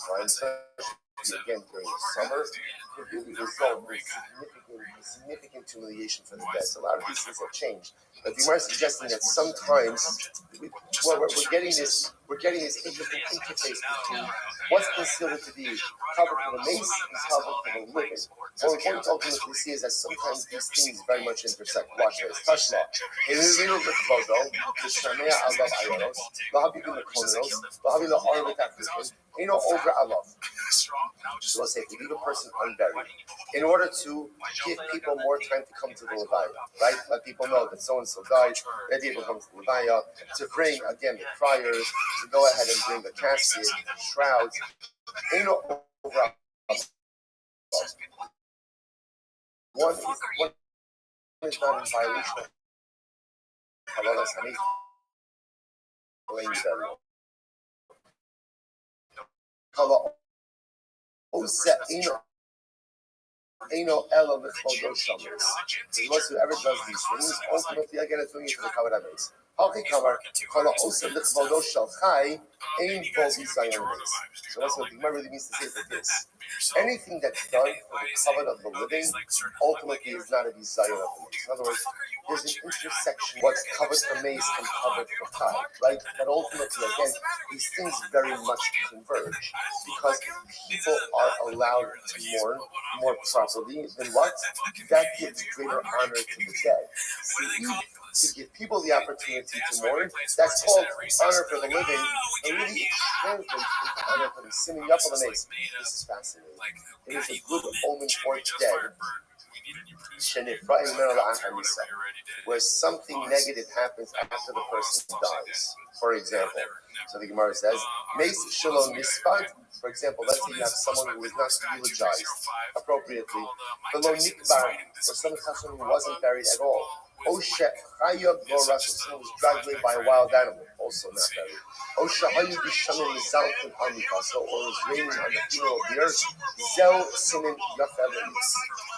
time, especially again during the summer, could really result in significant humiliation for the dead. So a lot of these things have changed. But the Gemara is suggesting that sometimes we're getting this interesting interface between what's considered to be covered for the mace and covered for the living. What we're going to ultimately see is that sometimes these things very much intersect. Watch this. Tashma. Over Allah. So let's say if you leave a person unburied, in order to give people more time to come to the Levaya, right? Let people know that so-and-so died, let people come to the Levaya, to bring, again, the criers, to go ahead and bring the casket, shrouds, in over. One is not in violation of Halalas Hamid. Whoever does these things, ultimately, again, it's doing it for the Kavod HaMeis. So that's what the Gemara really means to say for this. Anything that's done for the Kavod of the living, ultimately is not a desire of the mace. In other words, there's an intersection what's covered for mace and covered for Chai, right? But ultimately, again, these things very much converge because people are allowed to mourn more properly than what? That gives greater honor to the dead. To give people the opportunity to mourn, that's called honor for the living, and really it translates into honor for the sinning up on the mace. This is fascinating. It is a good omen for the dead. Where something negative happens after the person dies. For example, so the Gemara says, Meis Shalom Nispad. For example, let's say you have someone who is not eulogized appropriately, below Nikbar, or someone who wasn't buried at all. Osha Chaya Goras, someone was dragged away by a wild animal, also not buried. Osha Hayu Bishamin Zalkin Amikaso, or was raining on the funeral bier. Zel Sinin Yafelis.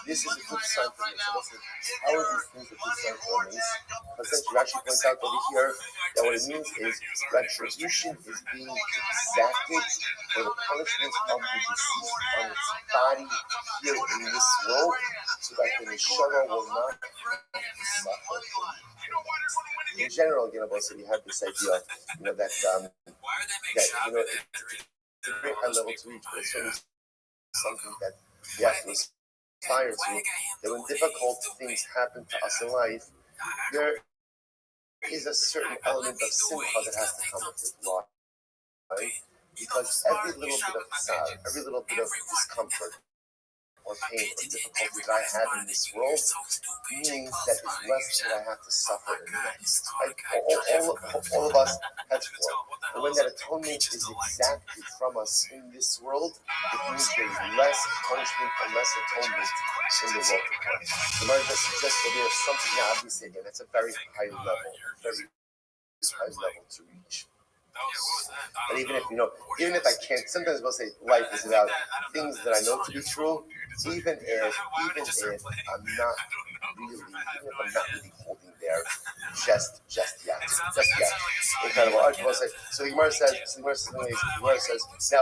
This is a good sign for me. So listen, how are these things a good sign for me? Because then Rashi points out over here that what it means is retribution is being exacted for the punishment of the deceased on its body here in this world, so that the Neshama will not suffer. In general, so we have this idea, that it's a very high level to reach, but it's certainly something that we have to aspire to, that when difficult things happen to us in life, there is a certain element of simcha that has to come with it. Why? Right? Because every little bit of tzar, every little bit of discomfort or pain or difficulty that I have in this world means that it's less that I have to suffer in the next. All of us have to fall. And when that atonement is exacted from us in this world, it means there's less punishment and less atonement in the world to come. The Gemara just suggests that there's something, obviously, again, that's a very high level, very high level to reach. But even if I can't, sometimes we'll say life is about things that I know to be true, even if I'm not really holding there just yet. Incredible. So the Gemara says, now,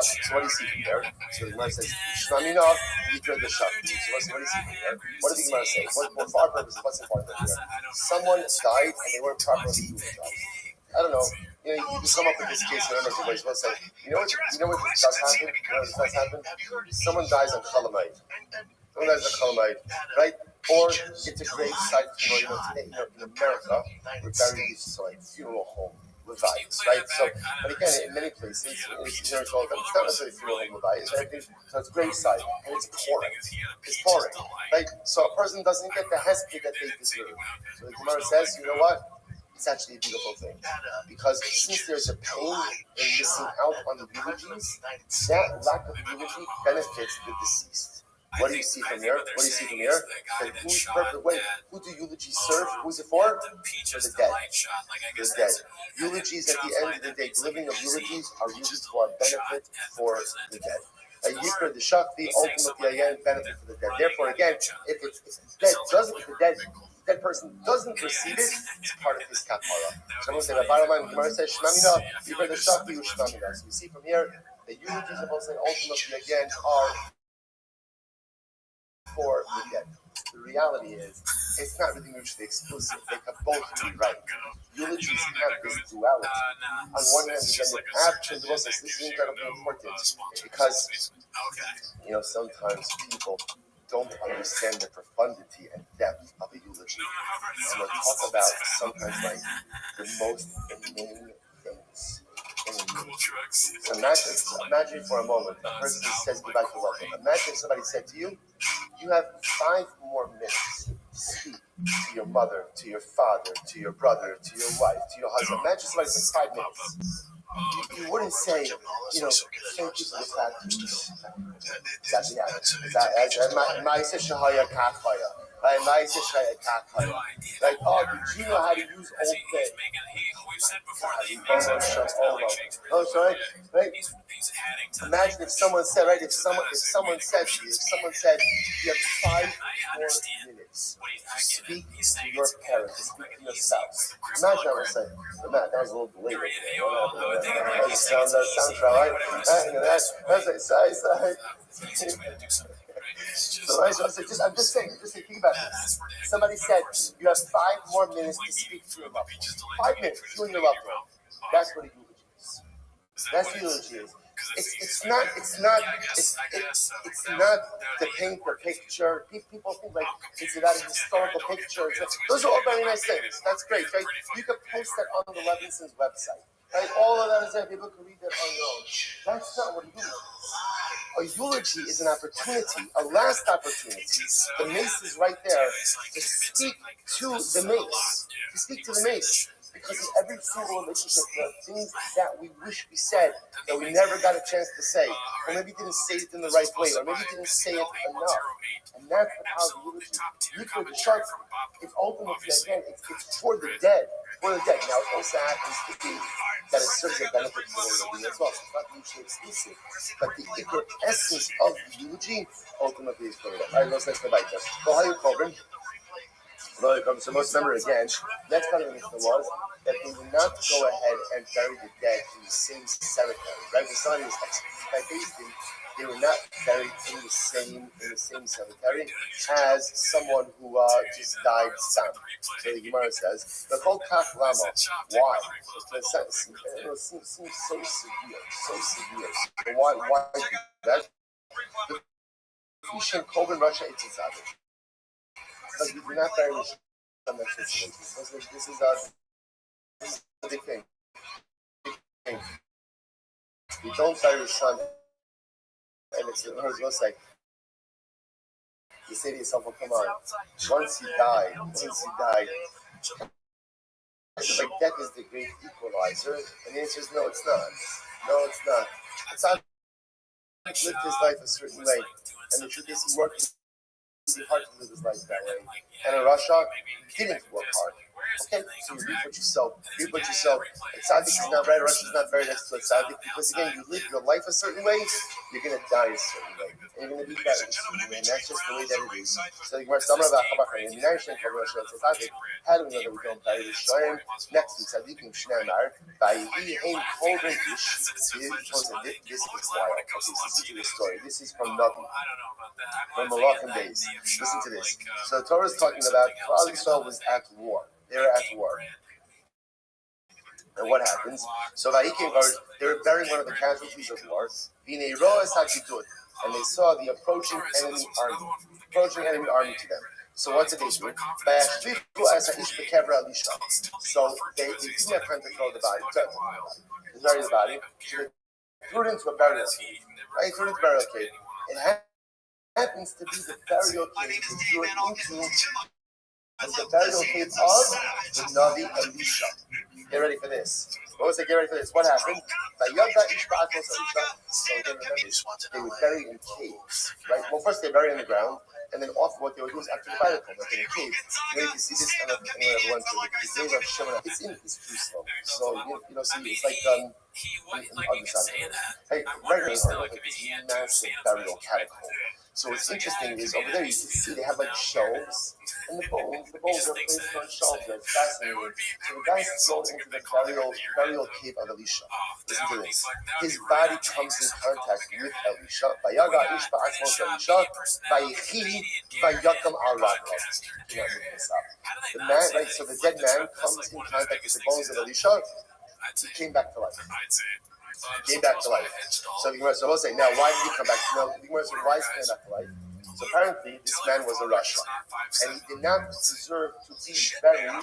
so what do you see from there? So the Gemara says, Shmamina, Yikra the Shakti. So what do you see from there? What did the Gemara say? For our purposes, what's important here? Someone died and they weren't properly eulogized. I don't know. You can come up with this case in a number of ways. We'll say, you know what does happen? Someone dies on Chalamayit. Right? Or it's a grave site, today, in America, we're very used to funeral home levites, right? So, but again, in many places, it's not necessarily funeral home levites, right? So it's a grave site, and it's pouring, right? So a person doesn't get the hesed that they deserve. So the Gemara says, you know what? It's actually a beautiful thing, because since there's a pain in missing out on the eulogies, that lack of eulogy benefits the deceased. What do you see from here? That who's perfect? Wait, who do eulogies serve? Who's it for? For the dead. Eulogies at the end of the day, the living of eulogies are used for a benefit for the dead. A yikra the shakti, ultimately again benefit for the dead. Therefore, again, if the dead person doesn't receive it, it's part of his kapara. So I'm going to say, the bottom line, the Gemara says, Shmamina, yikra the shakti, u'shmamina. So we see from here, the eulogies of ultimately again are for the dead. The reality is, it's not really mutually exclusive. They can both be right. Eulogies have this duality. On one hand, again, the absence of this is incredibly important because, sometimes people don't understand the profundity and depth of a eulogy. And we'll talk about sometimes the most inane things Imagine for a moment a person who says goodbye to loved one. Imagine if somebody said to you, you have 5 more minutes to speak to your mother, to your father, to your brother, to your wife, to your husband. Imagine somebody says 5 minutes. You wouldn't say, thank you for the fact like, oh, did you know how to use old things? Oh, sorry, right? Imagine if someone said, right, if someone said to you, you have 5 more minutes to speak to your parents, to speak to your spouse. Imagine I was saying, that was a little delayed. Sounds right? I'm just saying, think about this. Somebody said, you have 5 more minutes to speak to your loved one. 5 minutes, you and your loved one. That's what a eulogy is. That's what a eulogy is. It's not to paint the picture. People think like it's about a historical picture. Those are all very nice things. That's great, right? You can post that on the Levinson's website. Right? All of that is there. People can read that on their own. That's not what a eulogy is. A eulogy is an opportunity, a last opportunity. The mace is right there to speak to the mace. To speak to the mace. Because in every single relationship, there are things that we wish we said that we never got a chance to say, or maybe didn't say it in the right way, or maybe didn't say it enough. And that's the power of eulogy. Euclid chart is ultimately, again, it's for the dead. For the dead. Now, it also happens to be that it serves a benefit to the eulogy as well. So it's not mutually exclusive. But the essence of the eulogy ultimately is for the dead. All right, let's go back to Go ahead, Colvin. So most remember again, next part of the was that they would not go ahead and bury the dead in the same cemetery. Right? The son was executed. They were not buried in the same cemetery as someone who just died son. So the Gemara says, the whole kaf lama. Why? It seems so severe. So why do that? The Kushan Kolben Russia it's a savage. Because we do not bury the son next to the This is a big thing. We don't bury the son, and it's almost like you say to yourself, well, come on, once he died, like death is the great equalizer, and the answer is no, it's not. It's not. He lived his life a certain way, and the truth is he worked really hard to live his life that way. And in Russia, he didn't work hard. Okay, so you reap what you sow. It's tzaddik is not right, Russia is not very next to a tzaddik, because again, you live your life a certain way, you're going to die a certain way. And you're going to be better a certain way, and that's just the way that it is. So the Gemara says, in Nation for Russia, it's a tzaddik. How do we know that we don't bury the shoyim next to tzaddikim shnamar? By Yehin Kolben Ish. This is wild. Okay, so listen to this story. This is from Rabbi, from Malachim days. Listen to this. So the Torah is talking about Klal Yisrael was at war. They were at war. And what happens? So they were burying one of the casualties of war. And they saw the approaching enemy army to them. So what did they do? So they didn't have time to throw the body. They buried the body. So they threw it into a burial cave. Right? Threw it into a burial cave. It happens to be the burial cave they threw it into. Was the burial cave of the Navi Elisha. Get ready for this. What was it? Get ready for this. What happened? So they were buried in caves, right? Well, first they buried in the ground, and then off what they would do is after the burial, like in a cave. You can see this on the grave of Shemana. It's in Jerusalem. So see, it's like on the other side. Hey, right here is like this massive burial catacomb. So what's interesting is over there you can see they have like shelves, and the bones are placed on shelves. That's fascinating. So the guys go into the burial cave of Elisha. Listen to this. His body comes in contact with Elisha. Vayaga ish ba'atzmos Elisha, vayichi vayakam al raglav. The man, right? So the dead man comes in contact with the bones of Elisha. He came back to life. So the Gemara will say, now why did he come back? No, the Gemara says, why is he coming back to life? So apparently this man was a Rasha, and he did not deserve to be buried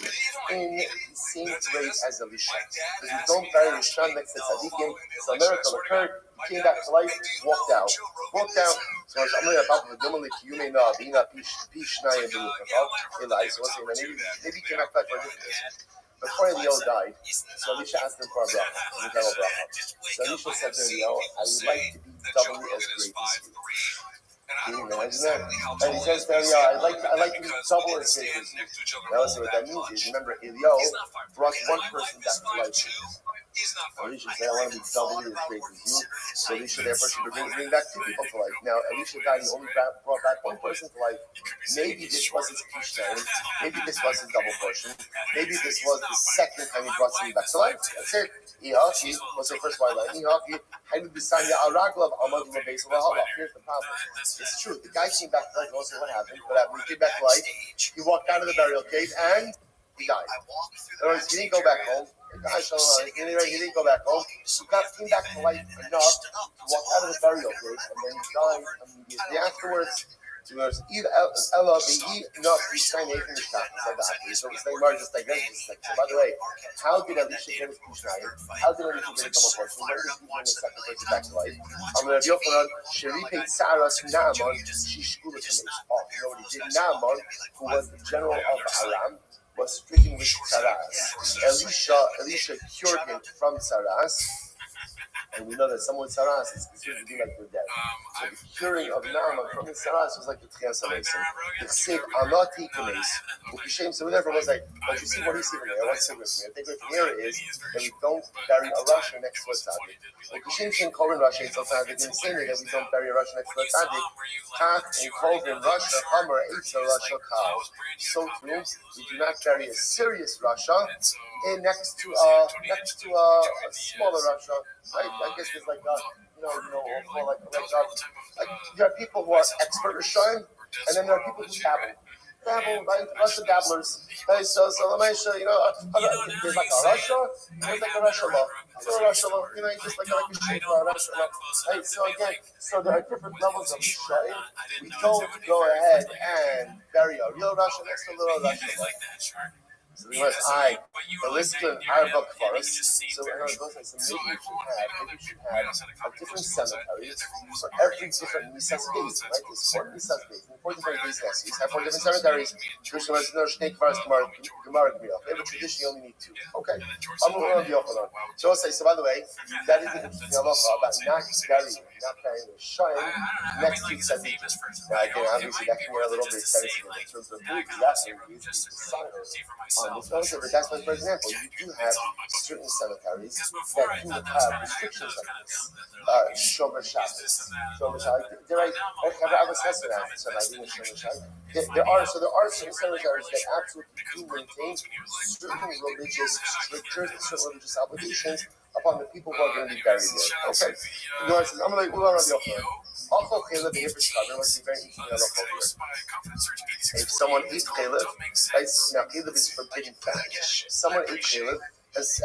in the same grave as Elisha, because you don't bury Elisha next to Tzadikim. So a miracle occurred, he came back to life, walked out. So I'm going to talk about the you may know, being a Pishnaya Eli, so maybe he came back to life for a different reason. Before Eliyahu died, so Elisha asked him for a bracha. So Elisha said to Eliyahu, I would like to be doubly as great as you. Can you imagine that? And he says to Eliyahu, I'd like to be double as great as you. Now, so what that means is, remember, Eliyahu brought one person back to life. Elisha said, I want to be doubly as great as you. So Elisha therefore should bring back two people to life. Now, Elisha died, he only brought back one person to life. Maybe this was his Kishnayim. Maybe this was his double portion. Maybe this was the second time he brought somebody back to life. That's it. What's the first line? Here's the problem. It's true. The guy came back to life. We'll say what happened. He came back to life. He walked out of the burial cave and he died. In other words, he didn't go back home. He didn't go back home. He came back to life enough to walk out of the burial cave and then he died immediately afterwards. So by the way, how did Elisha get his Kushnayim? How did Elisha get a double portion? When did he bring the second person back to life? Rabbi Yochanan, Sheripei Tsaras Naaman, Shishkula Kamesh. Oh, you know what he did? Naaman, who was the general of Aram, was stricken with Tsaras. Elisha cured him from Tsaras. And we know that someone with Saras is considered to be like the dead. So the curing of Naaman from his Saras was like the Tchias HaMesim. The Ksiv Alati Kames. So whatever was like, but you see what he's saying there. What's the difference? The difference here is that we don't bury a Rasha next to a Tzaddik. Ukishim Shem Korin Rasha Eitzel Tzaddik didn't say that we don't bury a Rasha next to a Tzaddik. Kat and Korin Rasha Hamar Eitzel Rasha Kal. So too, we do not bury a serious Rasha next to a smaller Rasha. Right? I guess there's like there are people who are expert Rishayim, and then there are people who dabble, right? Russia dabblers. Right? So let me show there's like a Russia, there's like a Russia law. Russia law, just like a shape of a Russia law. Right? So again, there are different levels of Rishayim. We don't go ahead and bury a real Russia next to a little Russia law. So we must the list of our book for us. So maybe you should have different cemeteries for every different Nisas base, right? There's 4 Nisas bases, 4 different bases. Have 4 different cemeteries. Tradition was no Shnei Kvaras Gemara Gmil. They have a tradition, you only need 2. Okay. I'm moving on to the Yochanan. So I'll say, so by the way, that is the interesting halacha about not burying the Shayim next to Tzaddik. Now again, obviously that can get a little bit sensitive in terms of who exactly is the designer on this concept, but that's why, for example, you do have certain cemeteries that do have restrictions like this. Shomer Shabbos. There are certain cemeteries that absolutely do maintain certain religious strictures and certain religious obligations upon the people who are going to be buried there. Okay? I'm going to move on to the Yochanan. Also, Caleb the Hebrew Shkabim was very interesting. If someone eats Caleb, now Caleb is forbidden fat. Someone ate Caleb,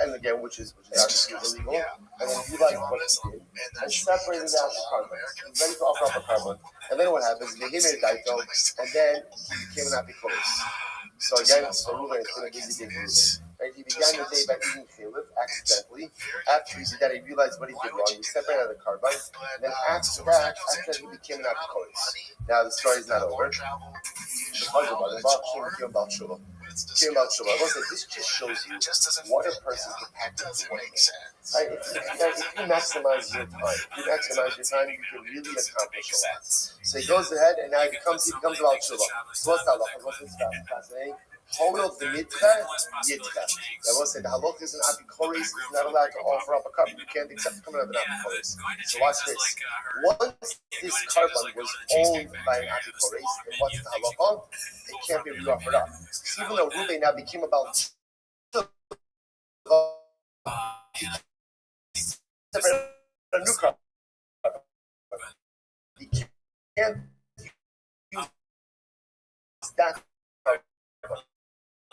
and again, which is obviously illegal, and then he liked what he did, and separated out the carbon. He's ready to offer up a carbon. And then what happens? They hit a daito, and then he became an apikoros. So again, Ruben is going to be the Ruben. Right? He began the day by eating Caleb accidentally. After he did that, he realized what he did wrong. He separated out the carbon. And then after that, he became an apikoros. Now the story is not over. This just shows you what a person can pack into one day. Right? If you maximize your time, you can really accomplish a lot. So he goes ahead and now he becomes about Shuvah. So what's that halacha? What's this fascinating? Hold of the mitcha, yitcha. I will say the halach is an apikoris is not allowed to offer up a carbon. You can't accept the coming of an apikoris. So watch this. Once this carbon was owned by an apikoris, then what's the halacha? It can't be re-offered up. So even though Ruben now became about a new carbon, he can't use that carbon.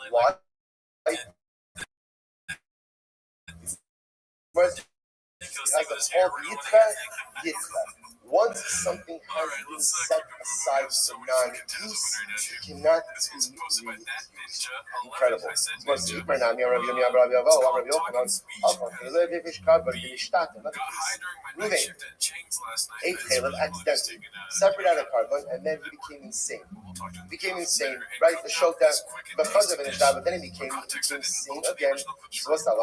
Why? He has the Once something has been set aside for non-use, it cannot be reused. Incredible. Ruvain ate Caleb accidentally, separated out a carbon, and then he became insane. Right? The Shota, because of it, but then he became insane again. So what's that?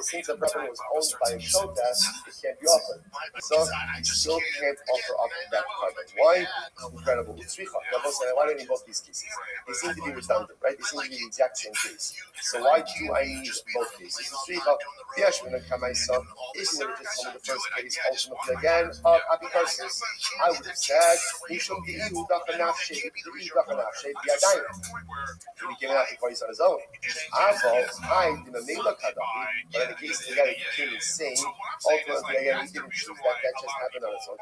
Since the carbon was owned by a Shota, it can't be offered. So you still can't offer up that carbon. Why? Incredible. Why don't you both these cases? They seem to be redundant, right? They seem to be the exact same case. So why do I need both cases? If you would have just told me the first case, ultimately again, of Apikarsis, I would have said, he became an Apikarsis on his own. But in the case of the guy that became insane, ultimately again, he didn't choose that just happened on its own.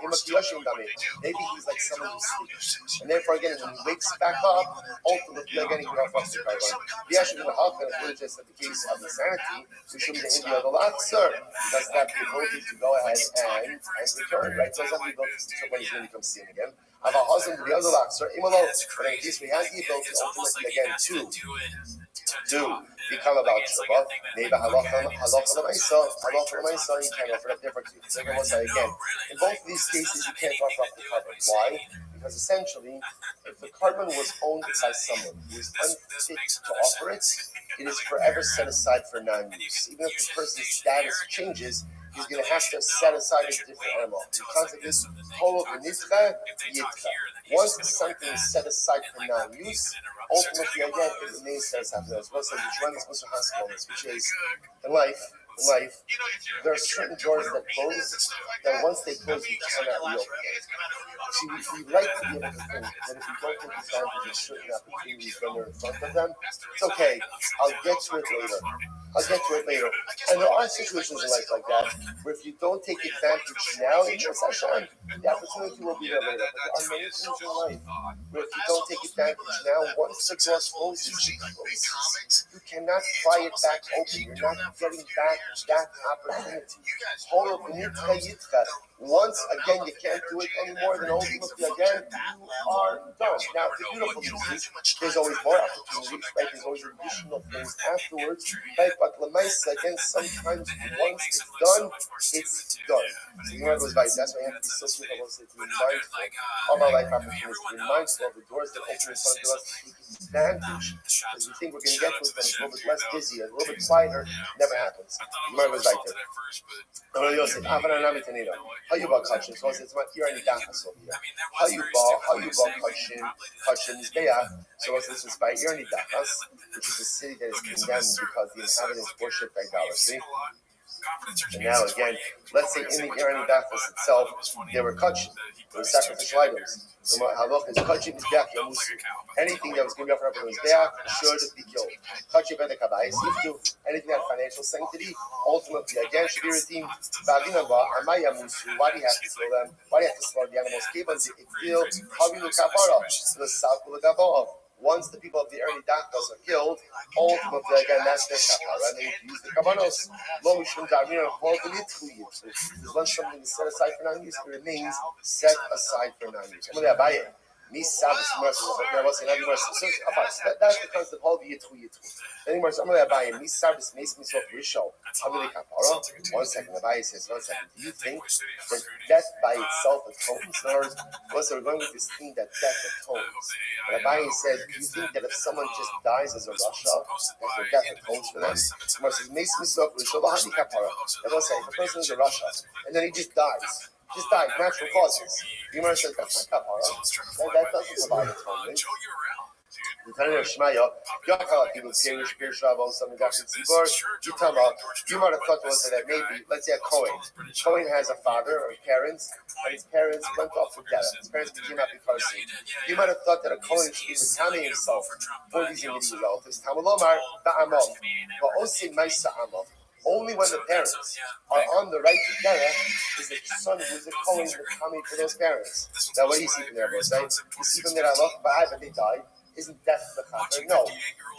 Maybe he's like someone who sleeps. And therefore, again, when he wakes back up, ultimately again, he can offer the carbon. The Ashton and Half, if we're just at the case of insanity, we should be the India of the Laxer. Does that the ability to go ahead and return, right? So somebody goes to when he's going to become sin again. Have a husband to the other Laxer, but in case we have the ability ultimately again to become about Shabbat, maybe halacha l'maisa, you can't offer that differently. So again, in both of these cases, you can't offer up the carbon. Why? Because essentially, if the carbon was owned by someone who is unfit to offer it, it is forever set aside for non-use. Even if the person's status changes, he's going to have to set aside a different animal. The concept is once something is set aside for non-use, ultimately again it remains set aside for non-use. Which is in life, there are certain doors that close that once they close you cannot reopen. See, we like to be able to think that if we don't take advantage of certain opportunities when they're in front of them, it's okay, I'll get to it later. And there are situations in life like that where if you don't take advantage now, in your session, the opportunity will be there later. But there are many things in life where if you don't take advantage now, once the door closes, you cannot pry it back open. You're not getting back that opportunity. Once again, you can't do it anymore, then ultimately again, you are done. Now, the beautiful news is there's always more opportunities, right? There's always additional things afterwards, right? But Lamaisa, again, sometimes once it's done, it's done. So you remember, that's why you have to be so sweet, to be mindful of our life opportunities, to be mindful of the doors that open in front of us, to take advantage, because we think we're going to get to it, but it's a little bit less busy, a little bit quieter, never happens. Remember, how you bought Kachin? So it's not here any dachas over here. How you bought Kachin is Be'ah. So this is by Irani Dachas, which is a city that is condemned because the inhabitants worship idolatry. And now again, let's say in the Irani Dachas itself, there were Kachin, there were sacrificial items. So halach is Kachin is Be'ah Yamusu. Anything that was going to be offered up in Be'ah should be killed. Kachin Be'ah Kabais, anything that financial sanctity, ultimately again should be redeemed. Why do you have to kill them? Why do you have to slaughter the animals? Once the people of the early Dachas are killed, ultimately again that's their kapara, and they use the kabanos. Once something is set aside for non-use, it remains set aside for non-use. That's the concept of Yitru. One second, Rabbi says, 1 second. Do you think that death by itself atones? In other words, we're going with this thing that death atones. Rabbi says, do you think that if someone just dies as a rasha, that their death atones for them? Rabbi says, if a person is a rasha, and then he just dies, natural causes. The Gemara says that's not kapara. That doesn't provide atonement. The Tanya of Shmaya, Yakala people perish Rabbi, something got to Tzibor. You might have thought that maybe, let's say a Kohen. Kohen has a father or parents, and his parents went off together. His parents became Apikarsi. You might have thought that a Kohen should be Matami himself for these individual relatives. Tamalomar, Ba'amov, Ba'osim Maisa Amov. Only when the parents are on the right together is the son who is the Kohen the coming for those parents. Now, what do you see from there, both right? You see from there, but they died. isn't death mechaper? No.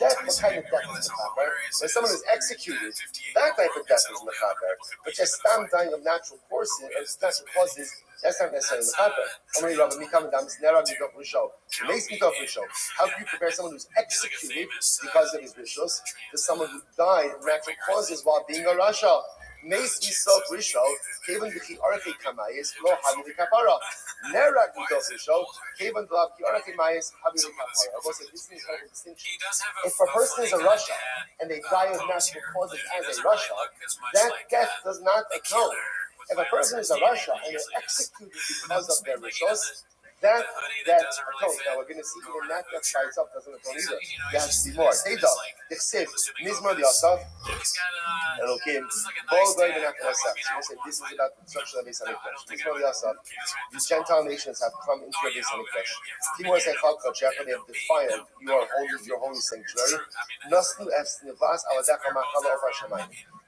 Death, what kind of death is mechaper? When someone is executed, that type of death is mechaper. But just stam dying of natural causes, that's not necessarily mechaper. How can you compare someone who's executed because of his rishos to someone who died of natural causes while being a rasha? This is if a person is a rasha and they die of natural causes as a rasha, that death does not atone. If a person is a rasha and they're executed because of their rishos, that atones. Now we're going to see even that death by itself doesn't atone either. There has to be more. They don't. This is about the destruction of Beis Hamikdash. These Gentile nations have come into your Beis Hamikdash. They have defiled your holy sanctuary.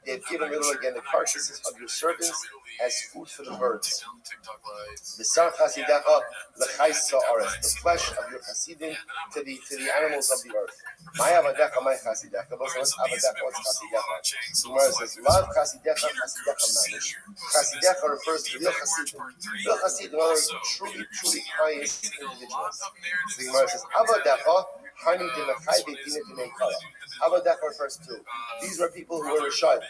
They have given little again the carcasses of your servants as food for the birds. The flesh of your chasidim to the animals of the earth. Gemara says, love chasidecha mamish. Chasidecha refers to real chasidim. Real chasidim are truly pious individuals. The Gemara says, avadecha hani demachai be'dina demekala. Avadecha refers to these were people who were rishayim.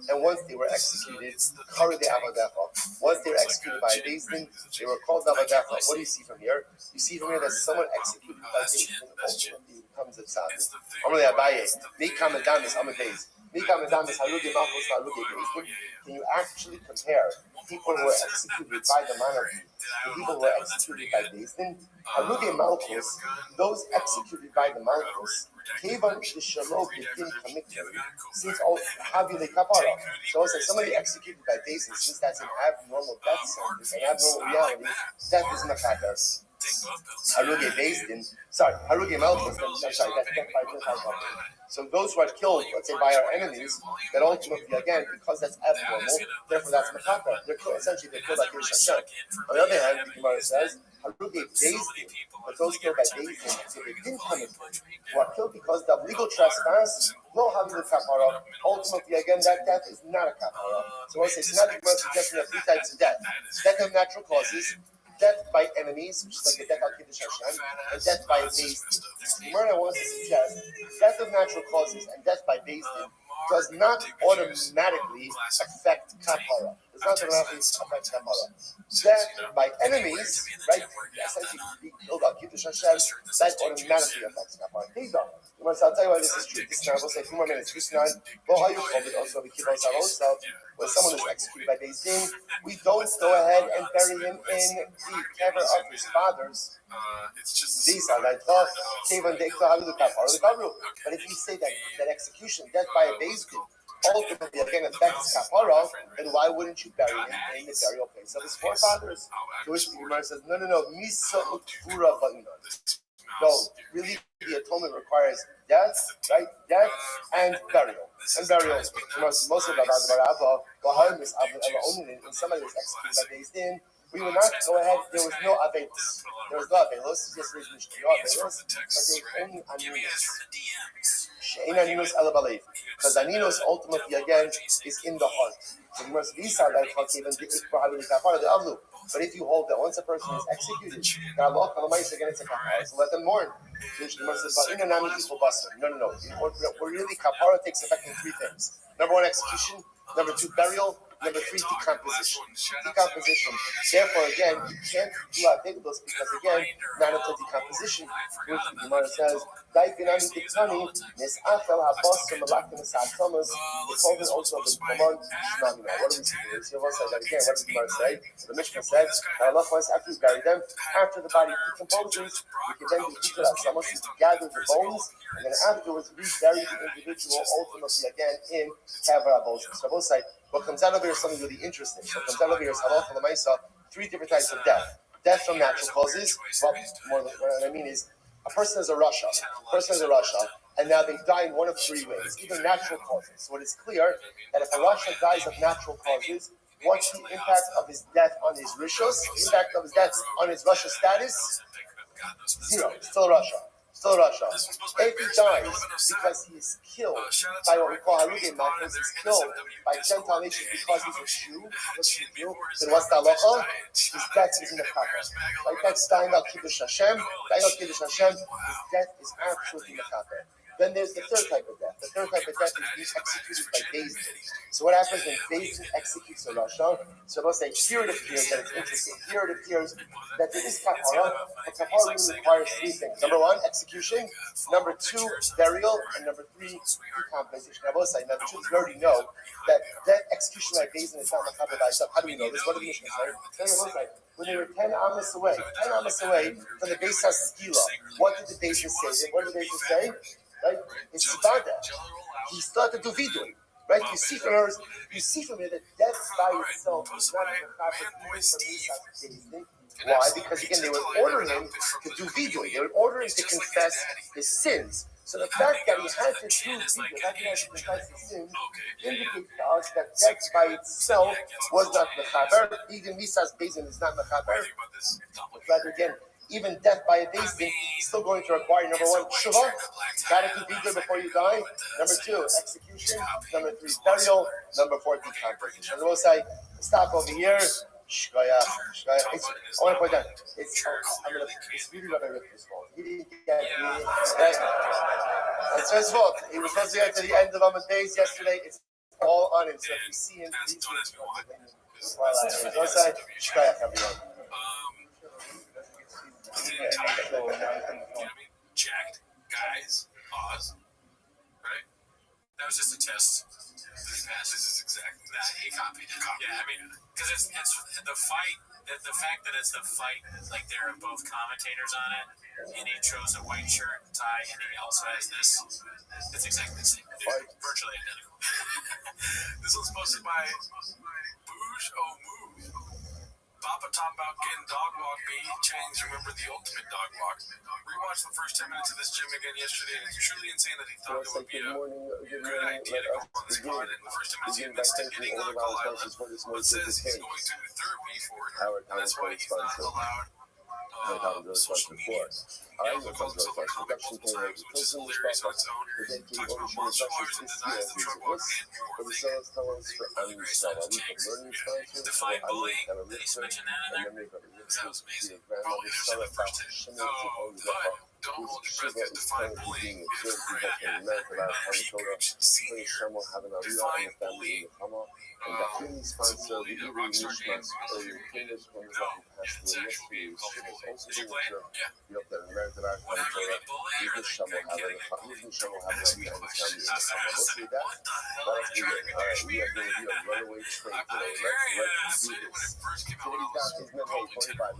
And once they were executed, once they were executed by Beis Din, they were called Avadecha. What do you see from here? You see from here that someone executed by Beis Din ultimately becomes a tzaddik. Amalei Abaye, Mikam Adamis Amadeis. Mikam Adamis Harugi Malchus Harugi Beis Din. Can you actually compare people who were executed by the monarchy to people who were executed by Beis Din? Harugi Malchus, those executed by the Malchus, since Havile Kapara. So it's like somebody executed by Beis Din, since that's an abnormal death sentence, an abnormal reality, death is Makaber. Haruge Beis Din, Haruge Malchus, that's death by Gentile. So those who are killed, let's say, by our enemies, that ultimately, again, because that's abnormal, therefore that's Makaber. They're killed, essentially, they're killed by Kiddush Hashem. On the other hand, the Gemara says, Haruge Beis Din, but those killed by Beis Din, so they didn't come in, who are killed because of legal trespass, no having the kapara. Ultimately, again, that death is not a kapara. So I say, it's not the Gemara suggesting there are three types of death: death of natural causes, death by enemies, which is like a death al Kiddush Hashem, and death by Beis Din. Gemara wants to suggest death of natural causes and death by Beis Din does not automatically affect kapara. Does not automatically affect kapara. Death by enemies, right? Essentially, be killed al Kiddush Hashem, that automatically affects kapara. They don't. I'll tell you why this is true. This time, we'll say a few more minutes. This time, when someone is executed by Beis Din, we don't go ahead and bury him in the kever of his fathers. These are like but if you say that execution, death by a Beis Din, ultimately again affects kapara, then why wouldn't you bury him in the burial place of his forefathers? To which the Gemara says, no, misa utvura va'inon. No, really, the atonement requires death, right? Death and burial. And burial. Most of the somebody was executed by Beis Din, we would not go ahead. There was no avelos. There was no avelos. Yes, there was no avelos, but there was only aninos. She'ein aninos ela balev. Because aninos ultimately again is in the heart. So you must be that but if you hold that once a person is executed, again it's a kapara, so let them mourn. No. We're really kapara takes effect in three things. Number one, execution. Number two, burial. Number three, decomposition. Therefore, again, you can't do avelos because, again, not until decomposition, which the Gemara says, the Kohen also of the command. What do we see here? So what did the Gemara say? The Mishnah said, Allah wants after you bury them, after the body decomposes, you can then be out. Someone should gather the bones, and then afterwards rebury the individual ultimately again in Kever HaBoshim. So both sides. What comes out of here is something really interesting. What comes out of here is halacha l'maisa, three different types of death. Death from natural causes. Well, what I mean is, a person is a rasha, and now they die in one of three ways, either natural causes. So it is clear that if a rasha dies of natural causes, what's the impact of his death on his rishos? The impact of his death on his rasha status? God knows. Zero. Still Russia. Still Russia. If he dies because he is killed by what we call Haruge Malchus, he's killed by Gentile nations because he's a Jew, then what's the halacha? His death is in the kappa. Like that's dying al Kiddush Hashem. Dying al Kiddush Hashem, his death is absolutely in the kappa. Then there's the third type of death. The third type of death is being executed by Beis Din. So what happens when Beis Din executes a Rasha? So let's say here it appears that it's interesting. Here it appears that there is kapara, but kapara really requires three things. Number one, execution. Number two, burial. And number three, decompensation. Now, both sides. Now, the truth is we already know that execution by Beis Din is not machaber by itself. How do we know this? What did the Mishnah say? When they were 10 amas away from the Beis HaSgila, what did the Beis Din say? What did the Beis Din say? Right? It's Sibada. He started to do vidui. Right? You see from here that death by itself is not a Why? Because again, they would order him to do vidui. They would order him to confess his sins. So the fact that he had to do vidui, the fact that he had to confess his sins, indicates to us that death by itself was not mechaber. Even Misas Beis Din is not mechaber. But rather again, even death by a Beis Din is still going to require, number one, shuvah, gotta do vidui before you die. Number two, execution. Number three, burial. Number four, decompensation. And we'll say, stop over here. I want to point out, it's really Rabbi Rick's fault. He didn't get it. It's his fault. He was supposed to get to the end of Amud Beis yesterday. It's all on him. So if you see him, please do it. We'll say, shkayach, everyone. Jacked guys, pause. Right? That was just a test. This is exactly that. He copied it. Yeah, I mean, because it's the fight. The fact that it's the fight, like there are both commentators on it, and he chose a white shirt and tie, and he also has this. It's exactly the same. It's virtually identical. This one's posted by Boosh Move. Papa talking about getting dog walk me. Change, remember the ultimate dog walk. Rewatched the first 10 minutes of this gym again yesterday, and it's truly insane that he thought it would be a good idea to go on this pod. And the first 10 minutes he missed it, getting on Call Island, but says he's going to therapy for it. And that's why he's not allowed social media. Alpha calls himself a comic multiple times, which is hilarious on its own. Talks about martial arts and denies the drug walk and more things. Really great stuff to James. Define bullying. Did he mention that in there? That was amazing. Probably there's in the first 10. Oh, but don't hold your breath because define bullying. People should see here. Define bullying. Bully the Rockstar game. It's actually called bullying. Did you play it? Yeah. Whenever you get bullied or like getting bullied, don't ask me questions. I said, what the hell are you trying to embarrass me? I very excited when it first came out when I was probably 10. I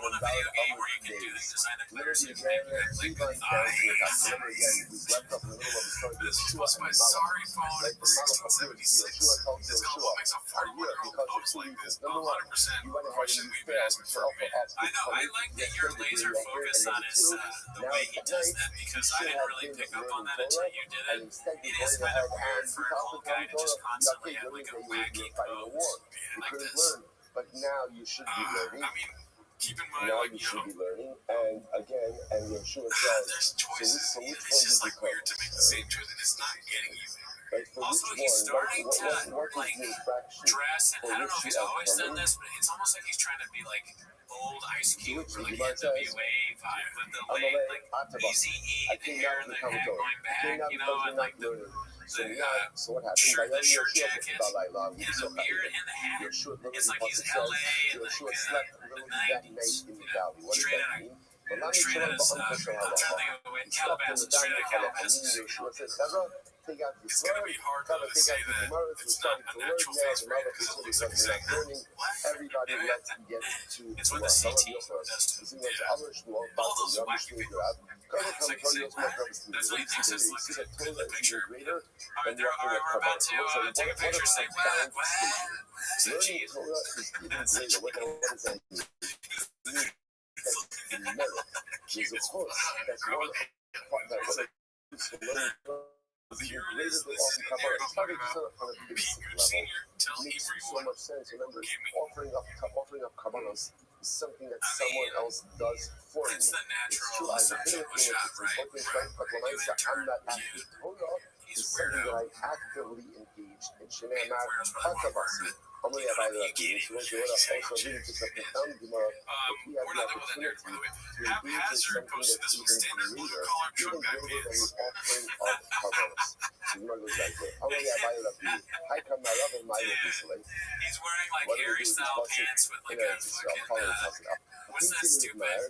want a video game where you can do this, design the players and make good thigh. This was posted by Sorry Phone 1676. This couple makes a fart when they're all posts like this. 100% question we've been asking for a minute. I know. I like that you're laser focused on his the way he does that because I didn't really pick up on that until you did it. It is kind of weird for an old guy to just constantly have like a wacky pose like this. But now you should be learning. I mean, keep in mind, now like, you should be learning, and again, and Yeshua says, there's choices. so which It's just one like weird to make the same choice, and it's not getting you there. Right, Also, he's starting to like dress, and I don't know if he's always done this, but it's almost like he's trying to be like old Ice Cube or like NWA vibe with the like Eazy-E, the hair and the head going back, you know, and like the shirt, the shirt jacket, and the beard and the hat. It's like he's LA and like the 90s, you know, straight out of I'm trying to think of Calabasas, straight out of Calabasas. It's going to be hard though to say that it's not a natural face for him because it looks like he's saying, what? It's what the CT does to him. Yeah. All those wacky people. It's like he's saying, what? That's what he thinks is like in the picture. We're about to take a picture saying, what? So geez. Jesus, of course, that's one makes so much sense. Remember, offering up kabbalas something that someone else does for me. It's the It's natural true, I assumption think with Shad, right? it's important, but when I say I'm not interpret active you. Torah, He's is a something that weirdo. I actively engaged in. Being Shnei a Amar, weirdo is probably the wrong word, Chatabasi, but Amri you know what I Abai mean? You Rabbi, can't which even was shake also shit. really just a profound Gemara. If we have We're the not done with that opportunity narrative, by the way. to engage in Haphazard something posted that's this with even standard blue greater, collar truck even guy greater than pants. the offering of kavanos. So Gemara goes like this. Amri Abai Rabbi, Hi Kamarav and Maya Bisalei. He's wearing like What do we Harry do with this style pasuk? pants with like In a Eretz Yisrael, fucking following pasuk. what's that stupid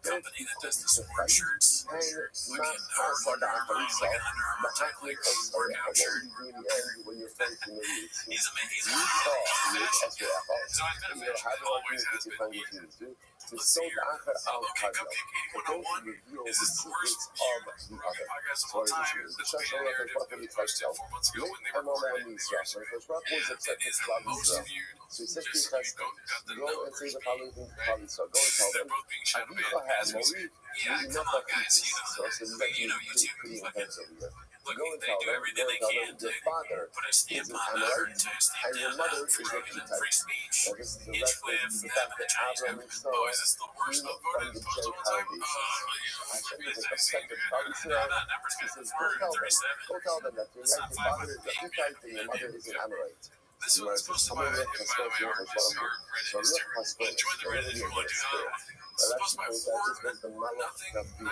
company that does the sport shirts? And Fucking Mahasada Under Armour, Afarisa, like an Under Armour type like workout shirt. what do you do in the end when you're very humiliated? He's amazing. You call with Esra Echad. So I've been a You know, fan. have Always argument has to been. find what you need to do. To Let's see sold here. Acher Al Okay, Kadno. Cupcake To those 8101. who reveal Is the this the worst secrets of the other. podcast of So all what time? is This the will be Shashon a narrative that we posted 4 months ago when they recorded it. So the first rock was upset It with is the Klal most Yisrael. viewed. So he says to Just Yecheskel, got the go and say numbers the following thing to Klal Yisrael. Go and tell They're them, both being shadow Avicha banned as we ha'amori, speak. Yeah, come on, guys. You know so that. this is Like, you know actually YouTube. pretty Fucking intense over here. look, Go and they tell do them, everything they your can to father put a is stamp an on Amorite, or to stamp and your down mother is free, a Hittite. free speech. Now this is the Inch reference with to the them fact and the that Chinese Avram have. and Oh, is Sarah this the worst came upvoted from the post of all Gentile time? nations. Hashem is I've upset seen with it. Klal No, Yisrael. that number's He good. says, go tell them 437. that your It's not father is a 558. Hittite and your mother is an Amorite. This one's posted by, and by the way, our Reddit is terrible. But join the Reddit if you want to do that. This is posted by 4-0-97889.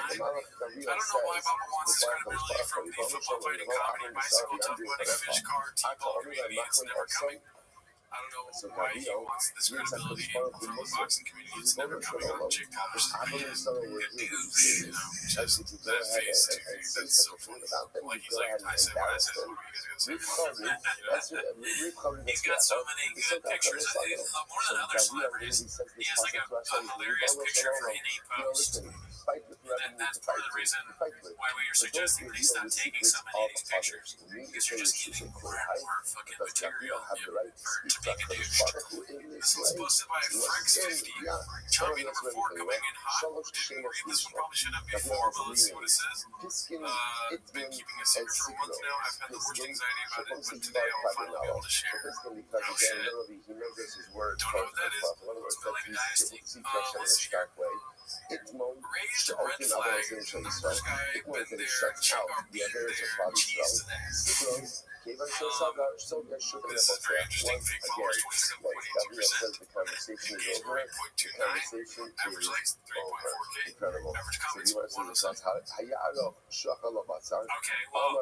I don't know why Papa wants his credibility from the football fighting comedy, bicycle tough buddy, fish car, T-ball community. It's never coming. I don't know why he wants this credibility from the boxing community. It's never coming on Jake Paul's. Dude, just that face, dude. That's so funny. Like he's like, I said what I said. What are you guys gonna say? He's got so many good pictures. More than other celebrities, he has like a hilarious picture for any post. And that's part of the reason why we are suggesting that he stop taking so many of these pictures. Because you're just giving more and more fucking material to make a douche. This one's posted by Frex50. Charming number 4 coming in hot. This one probably should have before, but let's see what it says. Been keeping a secret for months now. I've had the worst anxiety about it, but today I'll finally be able to share. Oh shit. Don't know what that is. It's like a dynasty. Let's see here. Raised a red flag. The numbers guy been there. Check our beer there. Cheese to that. This is very interesting. Fake followers 27.82%. Engagement rate 0.29. Average likes 3.4K. Average comments 107. Okay, well,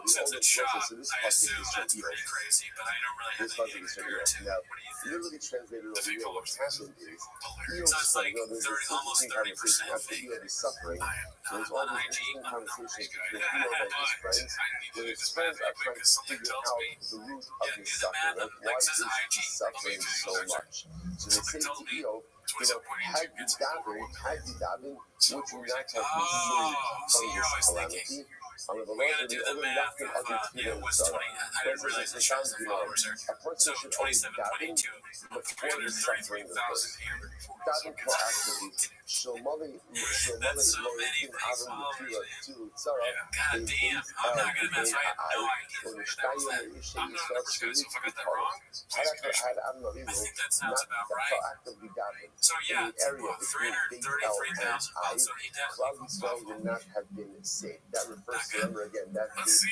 since it's shot, I assume that's pretty crazy, but I don't really have anything to compare it to. Now, What do you think? literally translated over The fake here, followers. what's happened is, Hilarious. So it's like 30, almost 30% after fake. Eo is suffering, I am there's not all on these IG. interesting I'm not conversations a between Eo and his friends, I need to where do his this friends math are real quick trying to because something figure tells out me. the root of Yeah, his do the math suffering, that like why Lex is is he IG. suffering so much? So they say to Eo, had you davened, would you not have been saved So from you're this always calamity? thinking. We gotta do the math of, what's 20? I didn't realize it shows the followers there. So 27.22 with 333,000 here. Daven proactively. That's so many fake followers, man. God damn, I'm not good at math, so I have no idea where that was at. I'm not a numbers guy, so if I got that wrong, please excuse me. I think that sounds about right. So yeah, 333,000 votes, so he definitely would not have been saved. That refers to, remember again, Let's see,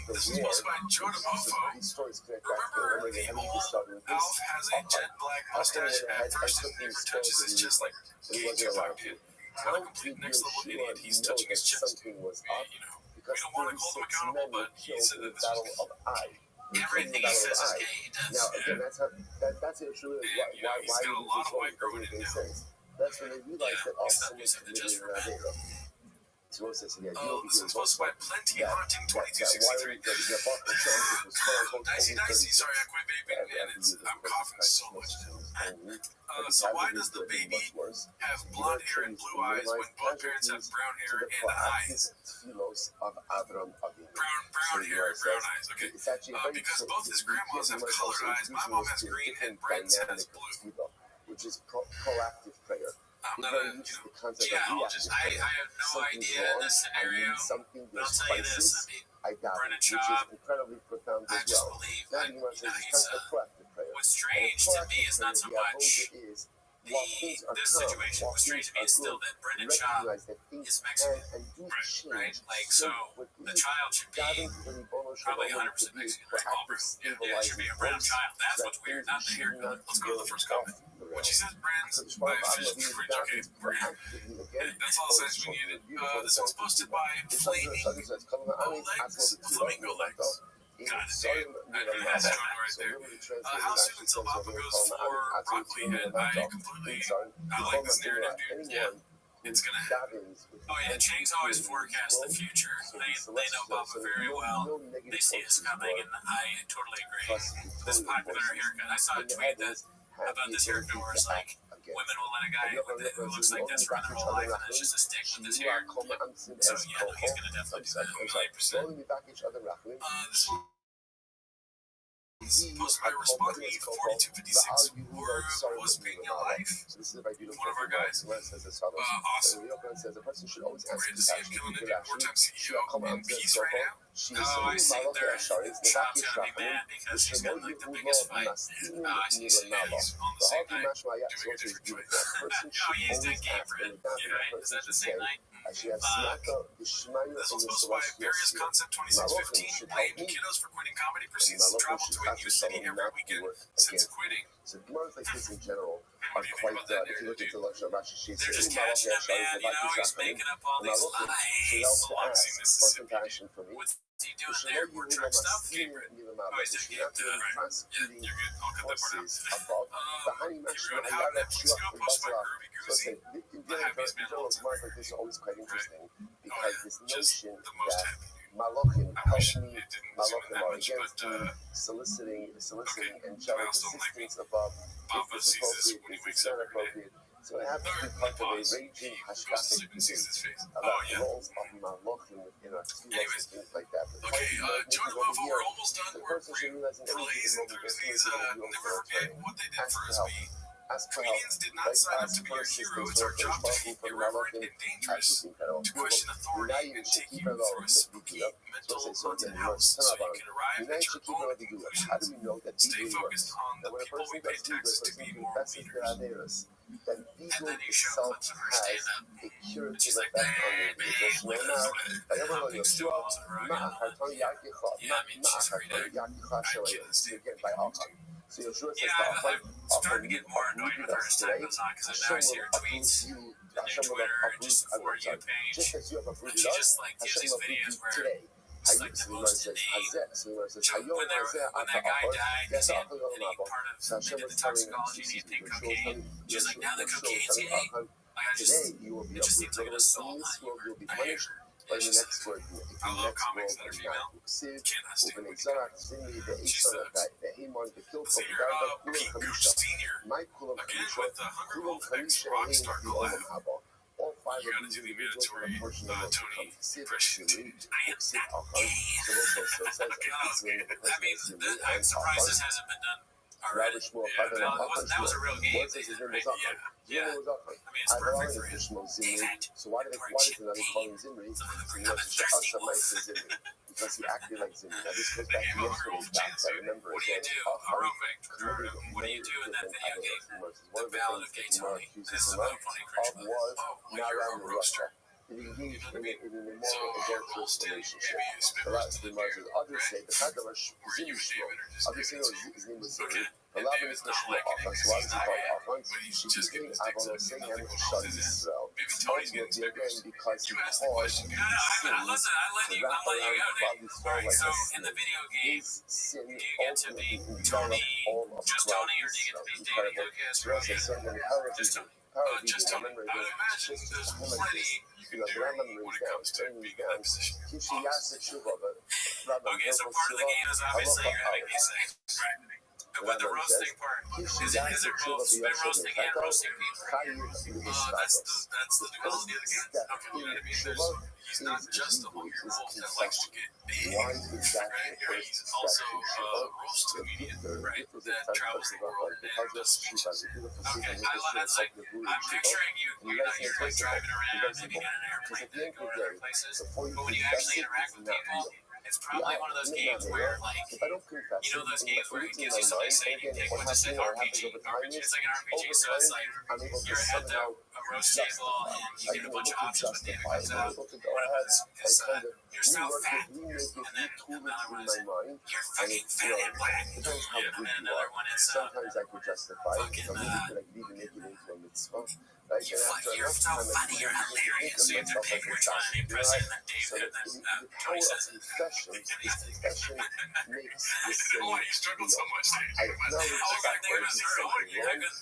this was posted by Jordan Mofo. These stories connect back to, Remember, remember again, the how we old started with Alf this. has a jet black mustache at first and never touches his chest like gay Tupac did. Not a complete next level idiot, he's touching his chest. Something was up, You know, we because don't want to hold him accountable, but he said that this Battle was of Ai. everything he says is gay. He does. Now, again, that's the issue. And, you know, he's got a lot of white growing in now. That's when they realized that he's all not using the just for men. So this is posted by Plenty Haunting 2263. Dicey Dicey, sorry I quit vaping and I'm coughing so much. So why does the baby have blonde hair and blue eyes when both parents have brown hair and eyes? Brown hair and brown eyes, okay. Because both his grandmas have colored eyes. My mom has green and Brent's has blue. Which is proactive prayer. I'm not a, geologist. I have no idea in this scenario. But I'll tell you this, I mean, Brennan Schaub, I just believe that, he's what's strange to me is not so much while things are this calm, situation while was strange things to me are is still good, that Brendan Schaub recognize that things is can Mexican, and do right? change Like, so so quickly. the child should be Davening to the Ribono Shel probably Olam 100% to be Mexican, for right? All active brown. Yeah, it should be stabilizing a brown force, child. That's so that what's weird, things not the hair should color. not Let's go go to the first comment. off the When she rails. says brands, HaKadosh Baruch I Hu finished the Adonai fridge. Okay, Davening we're here. proactively again That's all the for sense his we children. needed. Beautiful This one's posted by Flaming Legs, Flamingo Legs. Got it, dude. I didn't have to join right so there. literally translated How soon actually until says Papa over here, goes for broccoli head? I completely, I like this narrative, dude. Yeah, it's gonna happen. Oh yeah, Chang's always forecast the future. They know Papa very well. They see us coming, and I totally agree. This popular haircut. I saw a tweet that about this haircut where it's like women will let a guy who looks like this run their whole life, and it's just a stick with his hair. So yeah, no, he's gonna definitely do that. A million %. This one posted by Response 4256, or was being your life. So this is by beautiful One of our guys. Says as follows. Awesome. Says a person should always ask Great to see him killing it, dude. Wartime CEO in peace right now. She Oh, I see. There's Child's gonna be mad because he's got like the biggest fight. I see. Yeah, he's on the same night doing a different choice. Oh, he's doing game for it. Yeah, right? Is that the same night? This one's posted by Various Concept 2615. Blamed kiddos for quitting comedy. Proceeds to travel to a new city every weekend since quitting. So Gemara's like this in general What are do you think quite about that if you look narrative, at the lecture of Rashi, she's They're just catching him, man. You know, he's making up all these lies. Biloxi, Mississippi. What's he doing there? More truck stuff? Favorite. Oh, he's doing game. Right. Yeah, you're good. I'll cut that part out. Here we go. How Netflix go posted by Groovy Goozy. The happiest man of all time. Gemara's like this is always quite interesting Oh because yeah, this just notion the most that happy. Malachim I wish help it me, didn't zoom in Malachim that are much, against but me, soliciting okay, angelic Mouse don't like me. assistance above. Papa Is this sees this appropriate? when he Is wakes this up not every day. appropriate? So it happens to be part of a Pause. raging Goes to sleep and sees hashkafic his face. about Oh yeah. roles of Malachim within our schools Anyways. and things like that. But Okay, part join of the the mofo. We're almost done. the We're person should realize in everything blazing moment through there's these. something real Never forget what they did for us. help. Ask for help. Comedians did not sign up to be your hero. It's our job to be irreverent and dangerous, to question authority and take you through a spooky mental haunted house so you can arrive at your own conclusions. How do we know that Stay focused on the people we pay taxes to be moral leaders. that And ego then you show itself clips of her stand has up. a curative She's like, effect on the man, individual. look at this. Humping stools and rugging on the Yeah, I mean, she's pretty good. Again, by Alcon. So Yeshua says, Yeah, I'm starting to get more annoyed with her as time goes on because I now see her tweets and their Twitter just the For You page. just as you have And uprooted she us, just like gives these Hashem videos uprooted where today. it's like the most inane. When that guy died because he had any part of maybe the toxicology and he take cocaine, she's like, now the cocaine's yay. Like, I just, it just seems like an assault on you. I hate her. It's just, I love comics that are female. Cannot stand women. She's sucks. Let's see here, Pete Gooch Sr. Again with the Hunger Wolf X Rockstar collab. You gotta do the mandatory Tony impression. I am not gay. Okay, that was good. That means, I'm surprised this hasn't been done already. Yeah, that was a real game they did, right? Yeah. I mean, it's perfect for him. David, so why does it not call him Zimri? Because he acted like Zimri. Now this goes They back gave to a Hunger Wolf yesterday's chance, back. I dude. remember What do you again. do? Real quick, what do you do in that video game? The Ballad of Gay Tony. This is about funny French love. Oh, when you're a roaster. It engaged You know what I mean? in an So immoral you're adulterous roasted, relationship. maybe you spit The roast last to the three months, beard, others say the fact that were you and David or just others say David? his name was Okay. Zimri. And Rabbi David's is not liking it because he's not gay, Afon. but he's She's just getting giving his dick Avon sucked. saying Nothing him wrong with shut that. Israel. Maybe Tony's getting his Ultimately, dickers. again, because You he asked the question. caused Listen, I'm letting you go, dude. Alright, so in the video game, his sin do you get to be ultimately Tony, all of just Tony, or do you get to be Danny Lucas, Robbie? Just Tony. Just Tony. I would imagine there's plenty you can do when it comes to being in that position. Okay, so part of the game is obviously you're having these things. Right. But the roasting part, is it both spit roasting and roasting people? That's the duality of the game. Okay, you know what I mean? He's not just a hungry wolf that likes to get big, right? He's also a roast comedian, right? That travels the world and does speeches. Okay, that's like, I'm picturing you're like driving around, maybe got an airplane that go to other places, but when you actually interact with people, It's probably one of those games where, like, if I don't confess you know those games where it it's in gives my you something to mind, say, and you again, pick what one to say happens RPG. over time It's like an RPG, over so it's time, like I'm able to you're at somehow a roast table and you get a bunch of options, but the end it comes out, able to go one of ahead us and is kind of you're so fat, we make it, and then we tool it another in one my is mind, you're and fucking it's, fat and black, depends how and good then you another are. one is Sometimes I could justify it, fucking, so maybe to like even make it into a mitzvah. Like, and after you're enough so time, funny, you're hilarious, so you have to pick which one to impress you, and then so David, the and then power Tony of says it. confession is confession makes the sin Why you struggled so real. much? I acknowledge the fact that I did something wrong.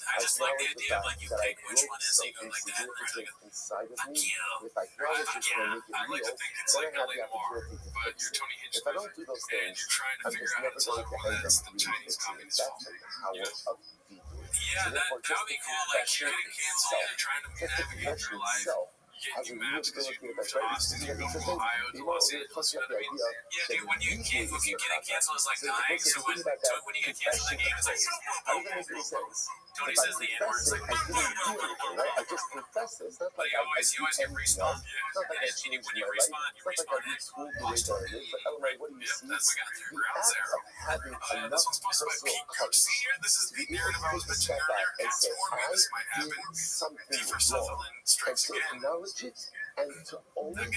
I just like the acknowledge idea of like you that I pick which broke one is, so you go something like that, right? Like, significant inside of fuck me. you. If I acknowledge it and make it I like real, to think it's then I like have a the little more, opportunity to but fix you're it. Tony Hinchcliffe, If I don't do those and things, you're trying to I'm figure just out how never to going tell to whether end up it's the really Chinese fixing it. communist That's fault. the power of veto. Yeah, So therefore, that would be cool. Like, confession getting canceled itself, and trying to just the navigate confession through life. itself You has a get real maps because you ability moved that's to right. Austin, you go from Ohio to You know, Los it Angeles, fucks you know up what the I mean? idea Yeah, that dude, when you getting canceled is like so dying. So when think about that, you get canceled in the game, it's like, how does that make any sense? Tony If I says the N word. confess It's it, like, I didn't do anything, right? I just confess it. It's not but like you always I get do anything respawn. else. It's not like I And changed when my you life. respawn, It's not like I retooled the way that I live. But Elamai, what do you see? That's we got through The ground act zero. of having enough This one's supposed to be personal Pete Coach courage Senior. This is to the be able narrative to I take was a mentioning step back earlier. and Cats say, warn me I this might happen. did something Kiefer wrong. Sutherland And strikes to again. acknowledge it and to own it,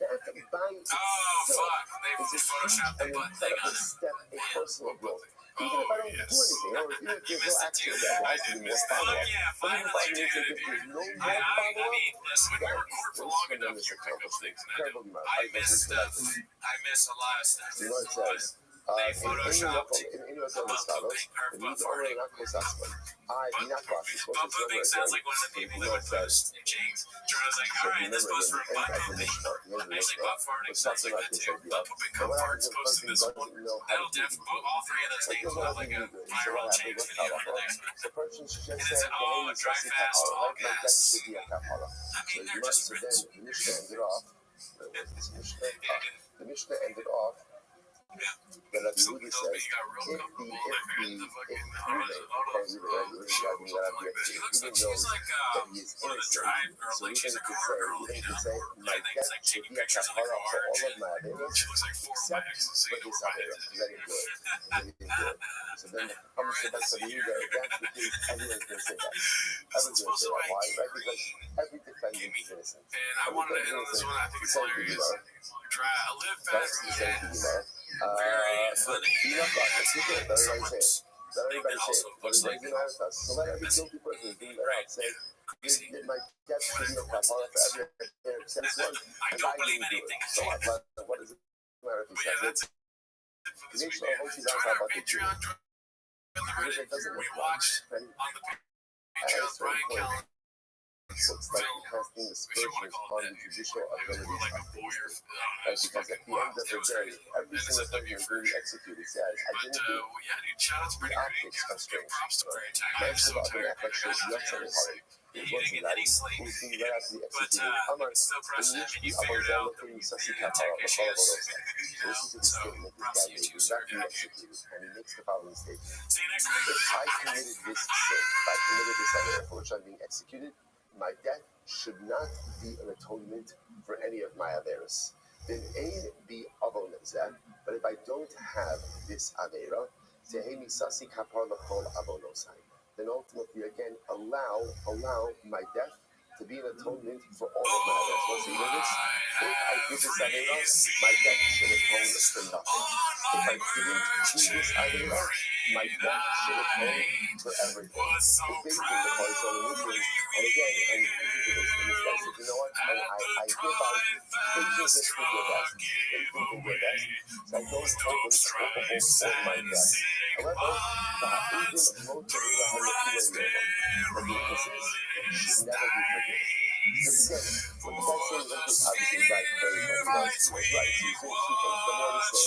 that by Oh itself fuck! They is a huge photoshopped the and butt thing incredible on him. step in personal growth. Even if I don't do yes. anything, or even if You there's no missed it action, too. there has to be more Fuck follow-up. yeah! But even Finally, if dude. there's no more I follow-up, mean, listen, when we that record for is long enough, tremendous you pick up things. And incredible amount. I miss stuff. I miss a lot of stuff. You know what it says? They photoshopped in your follows, butt farting. Butt pooping sounds like one of the people that would post in James. Jordan's like, all right, this post for butt pooping. Actually, butt farting sounds like that too. Butt pooping, cum farts posted this one. That'll all three of those things will have like a viral James video for the next one. The person And it's dry fast, all gas. I mean, they're just rich. The Mishnah ended off. The Rabbi Something Yehudi tells me says, he got real comfortable there in the fucking She looks like she's like one of the drive girls, like she's a car girl, you know? I think it's like taking pictures in the car and shit. She looks like four of my exes saying no So then the conversation that's the leader, that's the case, everyone's going to say that. Everyone's going to say that. Why? Right? Because every defendant is innocent. And I wanted to end on this one. I think it's hilarious. Live fast and dead. Very funny. Somewhat. They can also post like So let every guilty person do that out. Say, my death should be a kapara for every except one. I don't believe anything is So what is it? But yeah, that's it for this week. Join our Patreon. Join the Reddit. We watched on the Patreon Brian Callen looks like casting aspersions on the judicial abilities like a of voyeur. because at the end of the day, every single thing you're being executed says, I But didn't do yeah, dude, shout out to pretty great. optics of strange. Props to Brady. I am so tired. I got out of there. You didn't get any sleep. But still pressing it, and you figured it out. Tech issues. So props to you too, sir. And he makes the following statement. See you next If week. I committed this sin, if I committed this other for which I'm being executed, my death should not be an atonement for any of my averas. Then ain be avon zeh, but if I don't have this avera, tehemi sasi kapar l'chol avonosai, then ultimately again allow my death to be an atonement for all of my averas. Once you hear this, if I did this avera, my death should atone for nothing. If I didn't do this avera, my death should atone for everything. It's basically the parts on the movement. And again, and this guy said, you know what? And I hereby they do this for your best. They think for your best. So I don't hold them culpable for my death. However, the Ha'udim wrote to me the weaknesses should never be forgiven. Because again, what the guy saying is obviously the guy very well. He was right. So he's saying two things.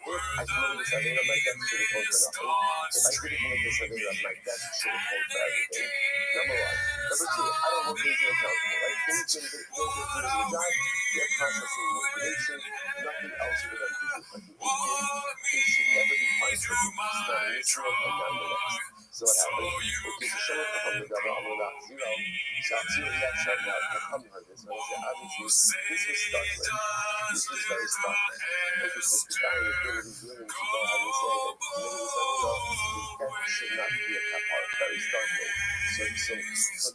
Number one is saying, if I committed this avera, my death should atone for nothing. If I didn't commit this avera, my death should atone for everything. Number one. Number two, I don't hold things accountable, right? Things can do your job, they they're processing information, nothing else for them to do. But the Indian, they should never be punished for this, not in this world and not in the next. So what happened? Okay, so show up from the double amuna zero. Shachzir reaction now. Come heard this. When I say obviously this was startling. This was very startling. Because the guy was really willing to go ahead and say that the death should not be a kapar. Very startling. So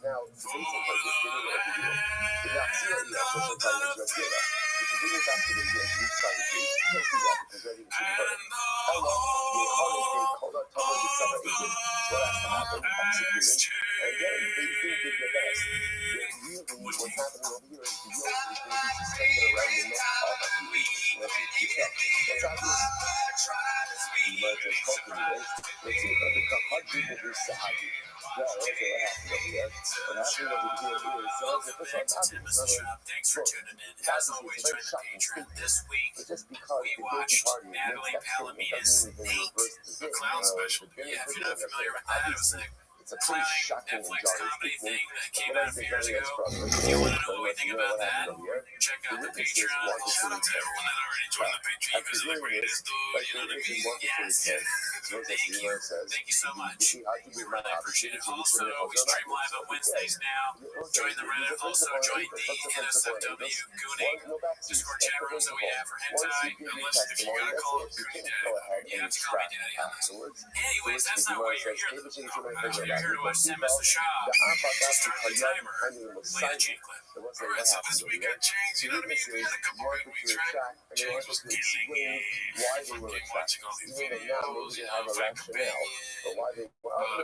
now the reason for this video of the year. The Nazi social time is not here. If you bring it back to the year, we try to do it. You can't do that because everything should be heard. Allah, the holiday called out Torah the summer agent. What has to happen? Executing. And again, they did their best. What's happening over here is the yoke is going to be suspended around the neck of the agent. That's obvious. You might just talk to me, right? Let's see if I become Hajji Nabi Sahabi. Yeah, okay, what happened over here? What happened over here is, so if it's on top, Thanks for tuning in. As always, join the Patreon this week. but just because We the guilty watched party Natalie makes that statement Palomino's doesn't mean they reverse the The Clown Special. Yeah, if you're not familiar with that, it was a it's a pretty clowning shocking and Netflix jarring comedy statement. thing that came When I out a say few years jarring, ago. that's If you want to know what we think about that, check out the witnesses Patreon. wanted Shout out to to everyone that already joined the Patreon because they're the greatest, dude. You know what I mean? Yes. Thank you. Thank you so much. We really appreciate it. Also, we stream live on Wednesdays now. Join the Reddit. Also, join the NSFW Goonies Discord chat rooms that we have for hentai. Unless if you gotta call it Goonie Daddy. You have to call me Daddy on this. Anyways, that's not why you're here in the podcast. You're here to watch Sam as the shop. To start the timer, play the G clip. Alright, so this week got changed. You know what I mean? We had a couple good weeks, right? James was getting watching all these videos, you know, Frank Baby,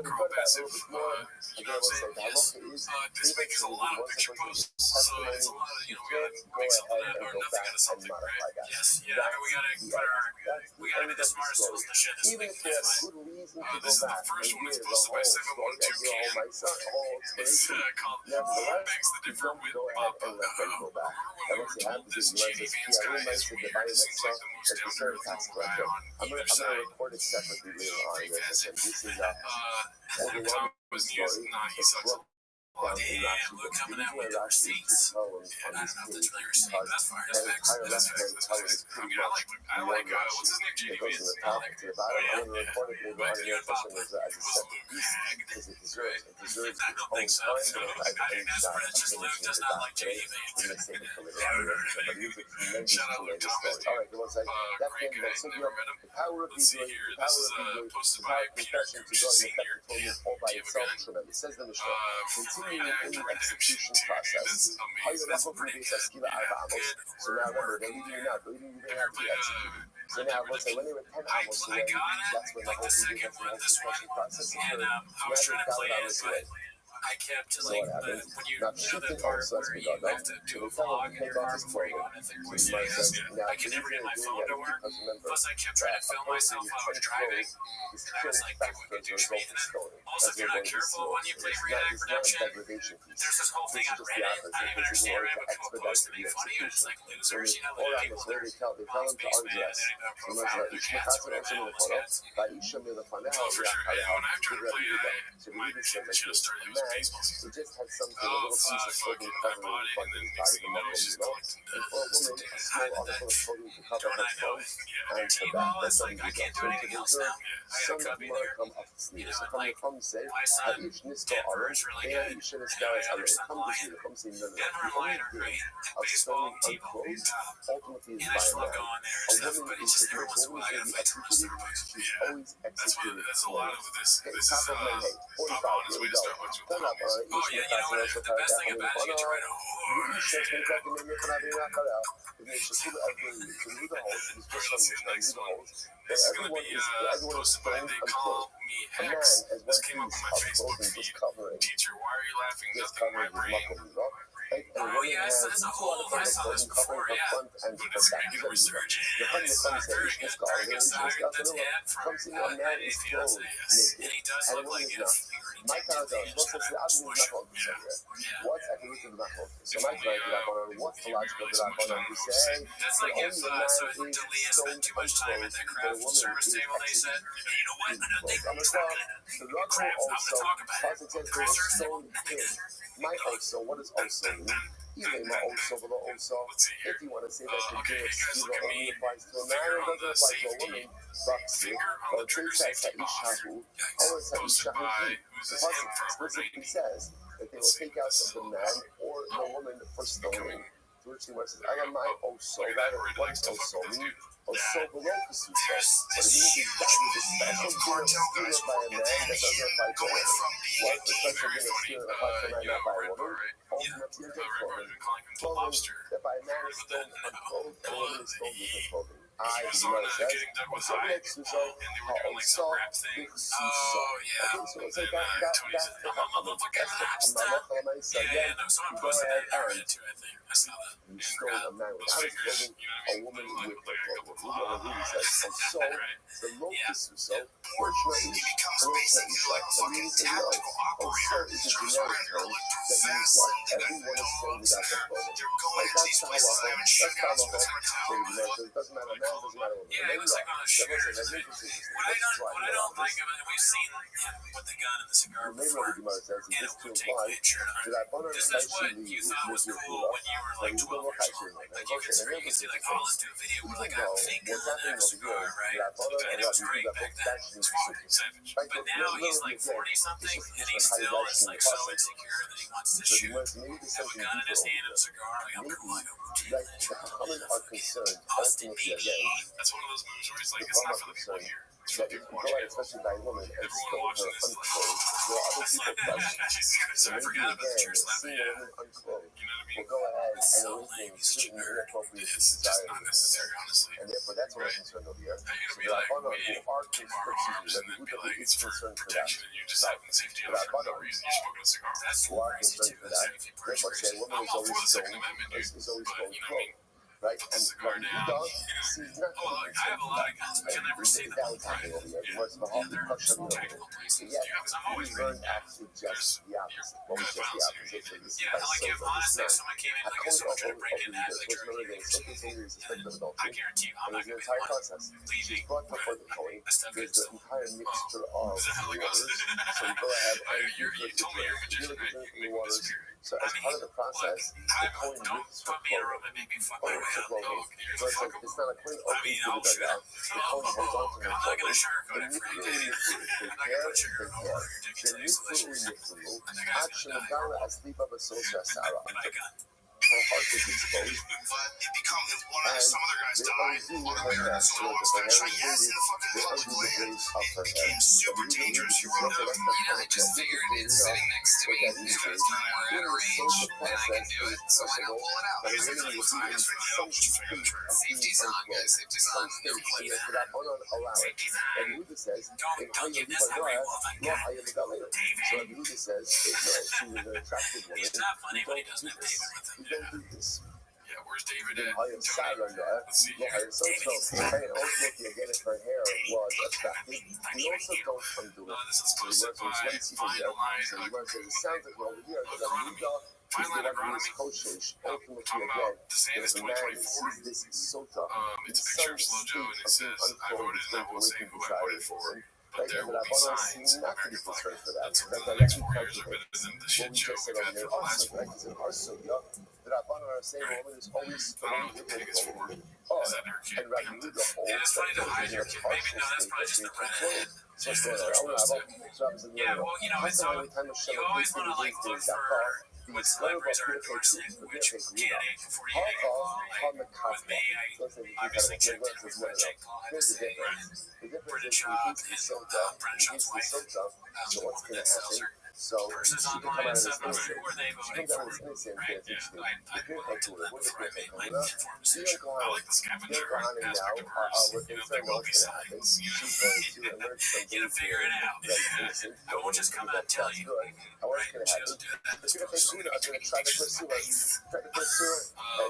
Girl Passive, you know what I'm saying? Yes. This week is a lot of picture posts, so it's a lot of, you know, we gotta make something or nothing out of something, right? Yes, yeah, I mean, we gotta be the smartest tools in the shed this week. Yes. This is the first one that's posted by 7102 Cam. It's called Begs the Differ with Papa. Was cheating Sky is weird. It seems like the most down-to-earth guy on either side. Record it separately later on. This is Thomas News, he sucks. Damn, look, coming out with the receipts. I don't know if that's really receipts, but that's fine. That's facts. That's facts. That's facts. I mean, I like what's his name? JDB. I like her. Oh, yeah. But you and Papa. Right. I don't think so. So, I think that's where it's just Luke does not like JDB. Shout out Luke Thomas, dude. Great guy. Never met him. Let's see here. This is posted by Peter Senior. Give a gun. It says in the show. In the execution process. So now remember, they didn't even have to execute. So now let's say when they were 10 hours away, that's when the whole video gets the execution process. And I was trying to play it, but I kept like when you know the part where you have to do a vlog in your car before you go on, I can never get my phone to work. Plus, I kept trying to film myself while I was driving, and I was like, people could do me. And then also, if you're not careful when you play Reenact Redemption, there's this whole thing on Reddit. I don't even understand Reddit, but people post to make fun of you. It's like losers, you know, the people that are spaceman, they don't even have a profile in their cats or whatever. Oh, for sure. Yeah, when I've tried to play it, my shit should have started with baseball season. Just had some sort of little piece of Fucking I bought it, and then next thing you know, she's collecting dust. small article of clothing to cover her phone and her back. It's like I can't do anything else now. I got a copy there. You know, and like my son, Denver is really good. And my other son, Lion. Denver and Lion are great. Baseball, T-ball. And I just love going there and stuff, but it's just every once in a while I gotta fight some more Starbucks. Yeah, that's a lot of this. This is Papa on his way to Starbucks with the homies. Oh yeah, you know what? The best thing about it is you get to ride a horse. This is gonna be posted by They Call Me Hex. This came up on my Facebook feed. Teacher, why are you laughing? Nothing in my brain. Oh yes, that's a whole. I saw this before, yeah. But it's making a resurgence. Very good. Very good. So I got the tab from Eddie's fiance, yes. And he does look like it's Mike What's the logical to say? That's like if so Delia spent too much time at that craft service table, they said, hey, you know what? Another thing we're talking crap. I'm gonna talk about it. Craft service table. Mike also, what is also? Even also, let's see here. if you want to say that the Okay, Guinness you guys look at only me. applies to a man, Finger it on doesn't the apply to a safety. woman. Boxy, Finger on the trigger safety off. Yikes. Posted by, who's this info? explicitly says that they will take out the man or the woman for stoning. To which the says, I am my also, Look at that, rather Red one likes to fuck also, with this me, dude. also below the suso. But it This means huge exactly the wave special of cartel guys dinner by a man that doesn't apply to a going woman. from being What the special very dinner funny. still applies to a man, You not know by a Red Bar, woman. right? Ultimately, Red Bar's been calling him the clothing lobster. that by a man is But stoned then, unclothed and a woman is stoned with her clothing. he was on Getting Dug with High, and they were doing like some rap thing. Oh, yeah. Okay, so it's And like Tony said, I'm a motherfucking lobster. Yeah, no, someone posted that in Reddit too, I think. I saw that. you And stole a man those without his fingers, clothing, you know a what I mean? woman Like, with like her a couple clothing. Who really says, and so right. the locus so Or fortunately, he becomes basically like a fucking tactical operator. Starts rendering that means what? Everyone is sold without their clothing. They're going to these places and having shootouts with their tower. It doesn't matter man, it doesn't matter woman. Yeah, it was like one of the shooters. What I don't like about it, we've seen him with the gun and the cigar before in a Wu-Tang Clan shirt on. This is what you thought was cool when you were like 12 years old. Like you could see like, oh, let's do a video where like I have a fake gun and a cigar, right? And it was great back then. It was fucking savage. But now he's like 40 something and he's still is like so insecure that he wants to shoot, have a gun in his hand and a cigar. Like I'm cool, I go Wu-Tang. Common are concerned Austin ultimately BD. again. That's one of those movies where he's like, it's not for the people here. It's for That the if you people go watching out, it. especially by a woman, and Everyone stone watching her this is like, unclothed, there are other it's people like, present. so I forgot about the tear slap. Seeing a Yeah. woman unclothed You know what I mean? will go ahead It's and so awaken lame. He's such a certain nerd. inappropriate It's just desires. not necessary, honestly. And therefore, that's what Right. I'm concerned over here. How you So gonna be there are like, other we who are keep our arms and then be like, it's for concerned for that. protection and you just have the safety of it for no reason. You're smoking a cigar. That's Who are crazy concerned too. for That's that. pretty Therefore, say crazy. a woman I'm is all for always the Second stoned, Amendment, dude. is always But, stoned you know what I mean? right? Put the And cigar what he down. does, You know? sees nothing. Oh, look, I have a lot of guns, but you'll never see them on the private. Yeah, they're tactical places. Yet, Because I'm always we ready. learned actually just the opposite. Well, just the opposite. So this is Yeah, by like if sober. honestly, if It's someone came in not. like a someone tried to break in, have like drug dealers or something, I guarantee you, I'm not And there's an gonna be the entire one process. She's leaving. brought before the Cohen. That stuff There's gets the entire mixture of Is that how it waters. goes? So you go ahead and You told me you're a magician, right? drink You the make me waters. disappear. So as part of the process, the Cohen Don't rips her put me in a room clothing. and make me fuck my way out. Oh, here's a It's fuck 'em. not a Cohen I mean, opens I'll the dugout. The Cohen holds on to her I'm not gonna clothing. sugarcoat it for you, Dave. I'm not gonna put sugar over your dick until you delicious. And the guy's Action gonna die. Dara asleep of a social Sarah. But I got Her heart is exposed. But it becomes one And some other guys they died undo on the her way hair. out. So So the the Spanish hair like, yes, in the fucking they college undo the land. braids of her It hair. became super dangerous. You wrote down. You know, they just figured it's sitting next to me. It's kind of time we're at a range and I can do it, so why not pull it out? But Here's it the really thing. is Just finger the trigger. Safety's on, guys. Safety's on. Some Don't play states that. that allow it. Safety's And on. Rudy says, Don't give this away, Wolfen. no, I am the later. So Rudy says, no, she was an attractive woman. He's not funny when he You doesn't have don't do David with him. this. You don't do this. Yeah, where's David Then at? I am silent there. Let's see No, I here. am so and ultimately again if her hair was attractive, he also don't undo it. This is So he posted works with by one secret Fine there. Line. So he works with it sounds like over here because Agronomy. Fine Line Agronomy. ultimately Talking again. about DeSantis There's a man that 2024. sees this sota. It's a picture of Slojo and it says, I voted, and I won't say who I voted for, but there will be signs of American flag. That's what the next 4 years are better than the shit show we've had for the last 4. Vegas forward. Is that her kid? And it's funny to hide your kid. Maybe no, that's probably just the redhead. Just as they're supposed to. Yeah, well, you know, it's all, you always want to like look for what celebrities are endorsing which candidate before you make a call. Like with me, I obviously checked in with Jake Paul. I had to say Brendan Schaub and Brendan Schaub's wife, the woman that sells her purses online and stuff. I'm like, who are they voting for? Right? Yeah, I looked at that before I made my informed decision. I like the scavenger aspect of hers. You know, there will be signs. You know, you gotta figure it out. I won't just come out and tell you. Right? She doesn't do that. It's posted between pictures of my face.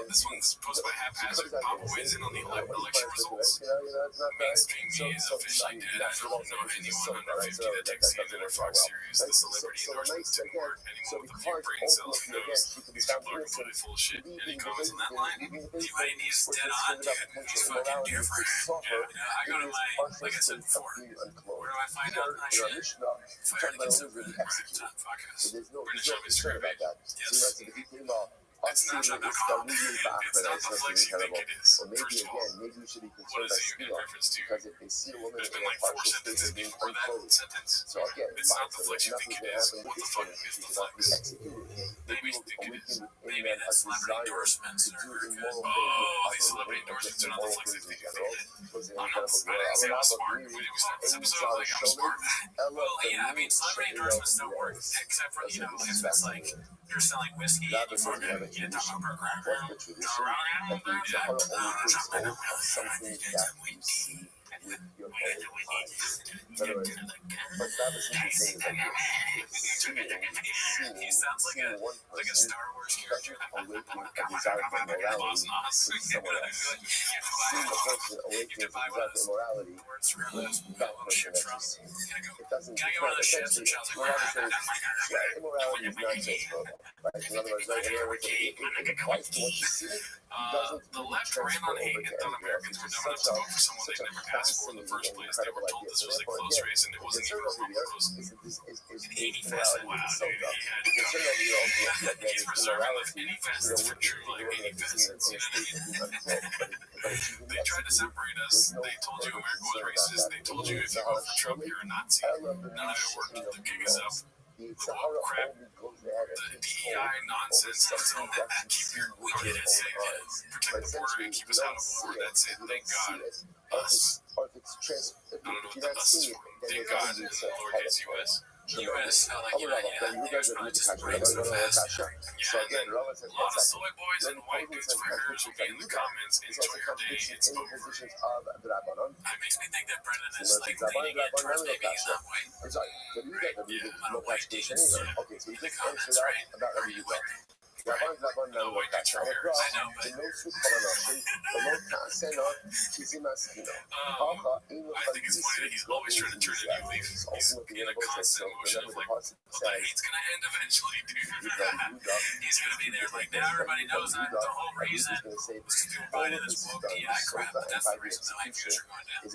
This one's posted by Haphazard. Bob weighs in on the election results. Mainstream media is officially dead. I don't know anyone on our 50 that takes CNN or Fox Series. The celebrity endorsements didn't work. Anyone with a few brain cells knows these people are completely full of shit. Any comments on that line? Anybody needs dead on, dude. It's fucking different. I go to my, like I said before, where do I find out my shit? Fire the Conservative Primetime podcast. Brendan Schaub is surveyed. Yes. It's not It's not the flex you think it is. Or maybe First of all, maybe we should be what concerned is by he in Skila, reference to? because if they see a woman There's in been a like 4 partial state sentences of being before that unclothed, sentence. so again, It's not the flex you nothing think it will is. happen. What the fuck is the Not be flex? executed. Maybe you think it is. Maybe Maybe that celebrity endorsements to do are good. immoral Oh, things these celebrity endorsements are not the flex I think you think. I'm I didn't say I was smart. When we start this episode, I was like, I'm smart. Well, yeah, I mean, celebrity endorsements don't work, except for, you know, if it's like you're selling whiskey and you fucking, you know, talk about the tradition that the Sahara only takes hold of something that you see with your own eyes. In other words, what that is saying is that he sounds like a Star Wars character. awakening a desire for morality with someone else. Seeing a person awakening a desire for morality with that person that you see. It doesn't, essentially, immorality is not just verbal. Right? In other words, it applies to what you see. The left ran on hate and thought Americans were dumb enough to vote for someone they never asked for in the first place. They were told this was a close race and it wasn't even remotely close. 80 fast, wow, dude, he had to come here. He's preserving any facets for true, like 80 facets, you know. They tried to separate us. They told you America was racist. They told you if you vote for Trump, you're a Nazi. None of it worked. The gig is up. The woke crap, the DEI nonsense, that's all that. We get it, say it. Protect the border and keep us out of war. That's it. Thank God. Us. I don't know what the us is from. Thank God in lowercase US. US, like, here's probably just break so fast. Yeah, and then a lot of soy boys and white dudes for hers will be in the comments. Enjoy your day. It's over. It makes me think that Brennan is like leaning in towards maybe he's not white. Yeah, not a white dude. In the comments, right? Are you white? Right. No white dudes for hers. I know, but. I think it's funny that he's always trying to turn a new leaf. He's in a constant motion of like, well, that hate's gonna end eventually, dude. He's gonna be there like, now everybody knows that the whole reason was because people buy into this woke DI crap, but that's the reason that my views are going down.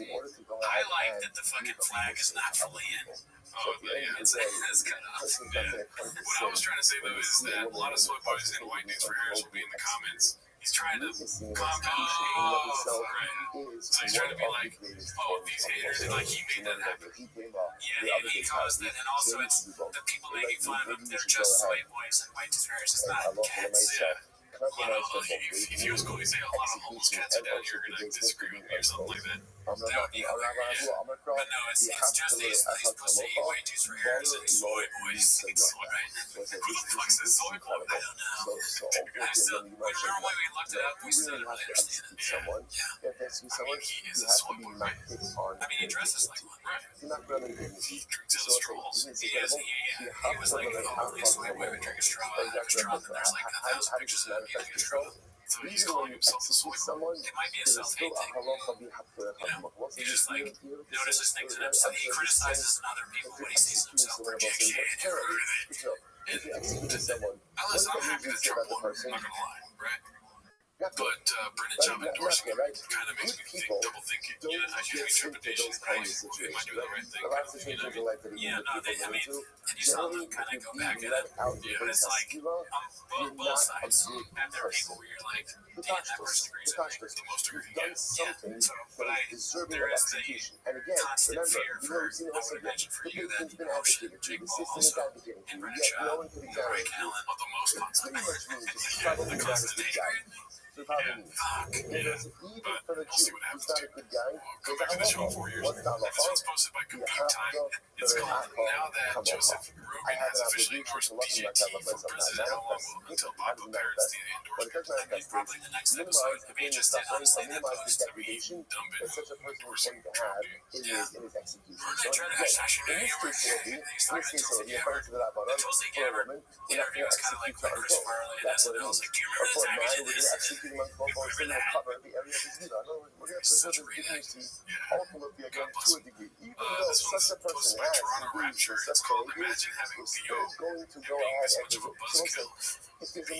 I like that the fucking flag is not fully in. Oh, yeah, it's kind of awesome. Yeah. What I was trying to say, though, is that a lot of soy boys and white dudes for hers will be in the comments. He's trying to calm down. Oh, right. So he's trying to be like, oh, these haters, and like he made that happen. Yeah, he caused it, and also it's the people making fun of him. They're just soy boys and white dudes for hers. It's not cats. Yeah. You know, like if you was going to say a lot of homeless cats are down here are going to disagree with me or something like that, that would be hilarious. But no, it's just these pussy white dudes for hairs and soy boys. Right? Who the fuck says soy boy? I don't know. Remember when we looked it up, we still didn't really understand it. Yeah. I mean, he is a soy boy, right? I mean, he dresses like one, right? He drinks out of straws. He was like, oh, please soy boy would drink a straw. And there's like 1,000 pictures of him. So he's calling himself a soy boy. It might be a self-hate thing. You know, he just like notices things in himself. He criticizes in other people when he sees himself projected. And I listen, I'm happy that Trump won. I'm not gonna lie, right? But Brennan Job endorsing him kind of makes me think, double thinking. You know, I do interpretation. Am I doing the right thing? You know what I mean? Yeah, no, I mean, and you saw them kind of go back at it. But it's like, on both sides, have there people where you're like, damn, that person agrees with me the most agree. Yeah. So, but there is the constant fear for, I would imagine for you, that, oh shit, Jake Paul also, and Brennan Job, Mike Allen, of the most constant. Yeah, the constant hate. Yeah, fuck. Yeah. But we'll see what happens too. We'll go back to the show in 4 years. This one's posted by Compute Time. It's called Now That Joseph Rogan Has Officially Endorsed BJT for President. How long will until Bob parrots the endorsement? I mean, probably the next episode. I mean, just honestly, that post, I mean, dumb bit endorsing Trump, dude. Yeah. We're not trying to assassinate him. He's talking to Tulsi Gabbard. And Tulsi Gabbard interview was kind of like when Chris Farley and SNL was like, do you remember the time you did this? Remember that? Such a reenact. Yeah. God bless him. This one's posted by Toronto Rapture. It's called Imagine Having Theo being this much of a buzzkill. This is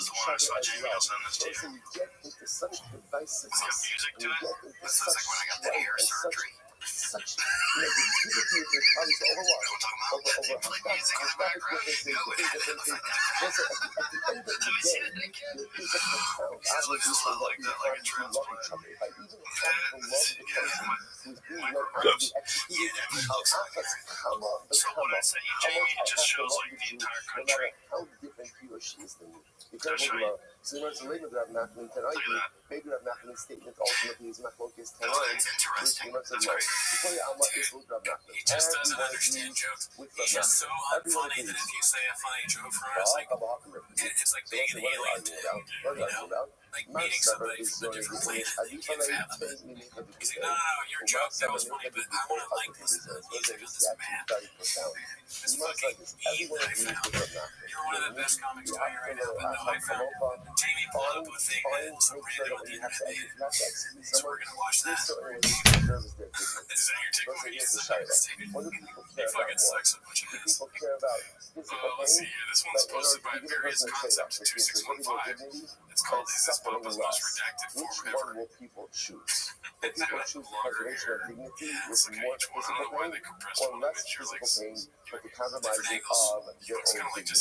the one I saw Jamie else on this too. Is it music to it? This is like when I got the hair surgery. such negativity that comes over what? Over Hashgacha's differences, listen, at the end of the day, there is a profound obligation that we have to love each other. If I even have to love the person who's being led out to be executed, how much I have to love the Jew, no matter how different he or she is than me. So the later Rav Nachman tonight, maybe Rav Nachman's statement ultimately is Machlokes tonight, which he must have known. Before you Alma is with Rav Nachman. He just doesn't understand jokes. He's just so unfunny that if you say a funny joke for us, like it's like being an alien to him, like meeting somebody from a different planet that you can't fathom it. He's like, no, your joke, that was funny, but I want to like listen to the music of this man. This fucking meme that I found. You're one of the best comics doing it right now, but no, I found Jamie pulled up a thing that's random on the internet, so we're gonna watch that. Is that your takeaway? He fucking sucks so much ass. Let's see here. This one's posted by Various Concepts 2615. It's called Is This Popa's Most Redacted Form Ever? Will people choose? Will people choose the preservation of dignity with more physical pain or less physical pain, but the compromising of their own dignity?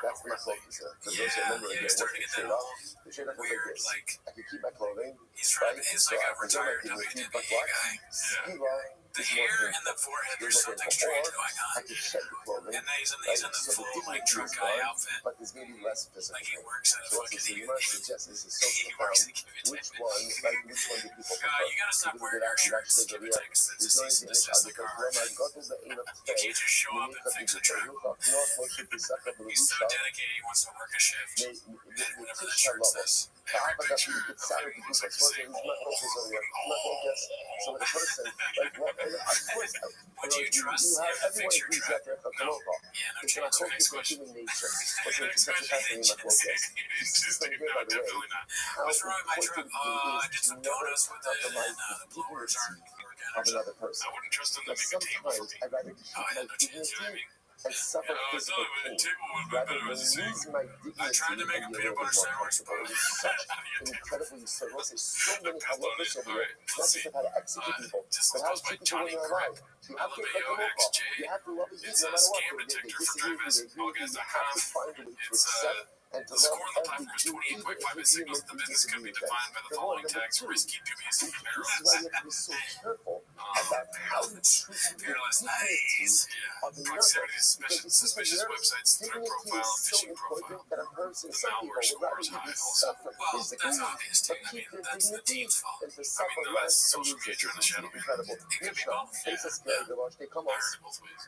That's my focus here. For those who remember again, what's the trade-off? The trade-off is like this. I can keep my clothing, right? He's like a retired WNBA guy. The hair and the forehead, there's something strange going on. And then he's in the full like truck guy outfit. But there's maybe less physical. Like he works at a fucking he suggests this is so profound. Which one do people prefer? You gotta stop wearing our shirts. Give it text. This is the car. You can't just show up and fix a truck. He's so dedicated, he wants to work a shift. Whatever that shirt says. Every picture of him looks like he's saying, so the person, like, what? Would you trust if a picture truck? No. Yeah, no chance. Next question. Next question. Definitely not. What's wrong with my truck? I did some donuts with it, and the blowers aren't working. Of another person. I wouldn't trust them to make a table for me. I'd rather keep I had no my chance, you know what I mean? and suffer physical pain rather than lose my dignity. I tried to make a peanut butter sandwich, but it is such an incredibly so many halachos over it. Not just of how to execute people, but how to treat people in their life. You have to you have to love it no matter what. They disagree with you. You have to find a way to accept and to the love score on the every platform is Jew, 28.5 signals that the business could be defined by the following tags: risky, dubious, and this is why you have to be so careful about how you treat the dignity of another. Proximity to suspicious websites, threat profile, phishing profile. That a person, The some people malware would score rather is high even also. suffer Well, physically, that's obvious too. but I mean, keep their that's the dignity team's fault. and to I suffer mean, no, less that's and social lose media in the shadow. incredible. It could be both. Yeah. Come I on. heard it both ways.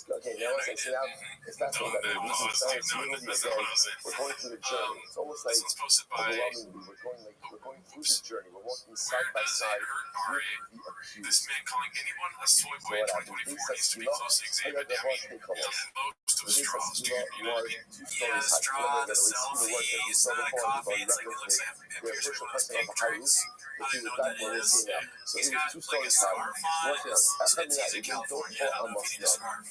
Okay, now let's say that it's not so that we're losing science. We're going through the journey. It's almost like This one's posted by overwhelmingly we're going through the journey. We're walking side by side with the accused. This man calling anyone a soy boy in 2024 needs to be closely examined. I mean, doesn't boast of straws, dude. You know what I mean? Yeah, the straw, the selfie, it's not a coffee. It's like it looks like it appears to be one of those pink drinks. I don't even know what that is. He's got like a scarf on. It says he's in California. I don't know if he needs a scarf.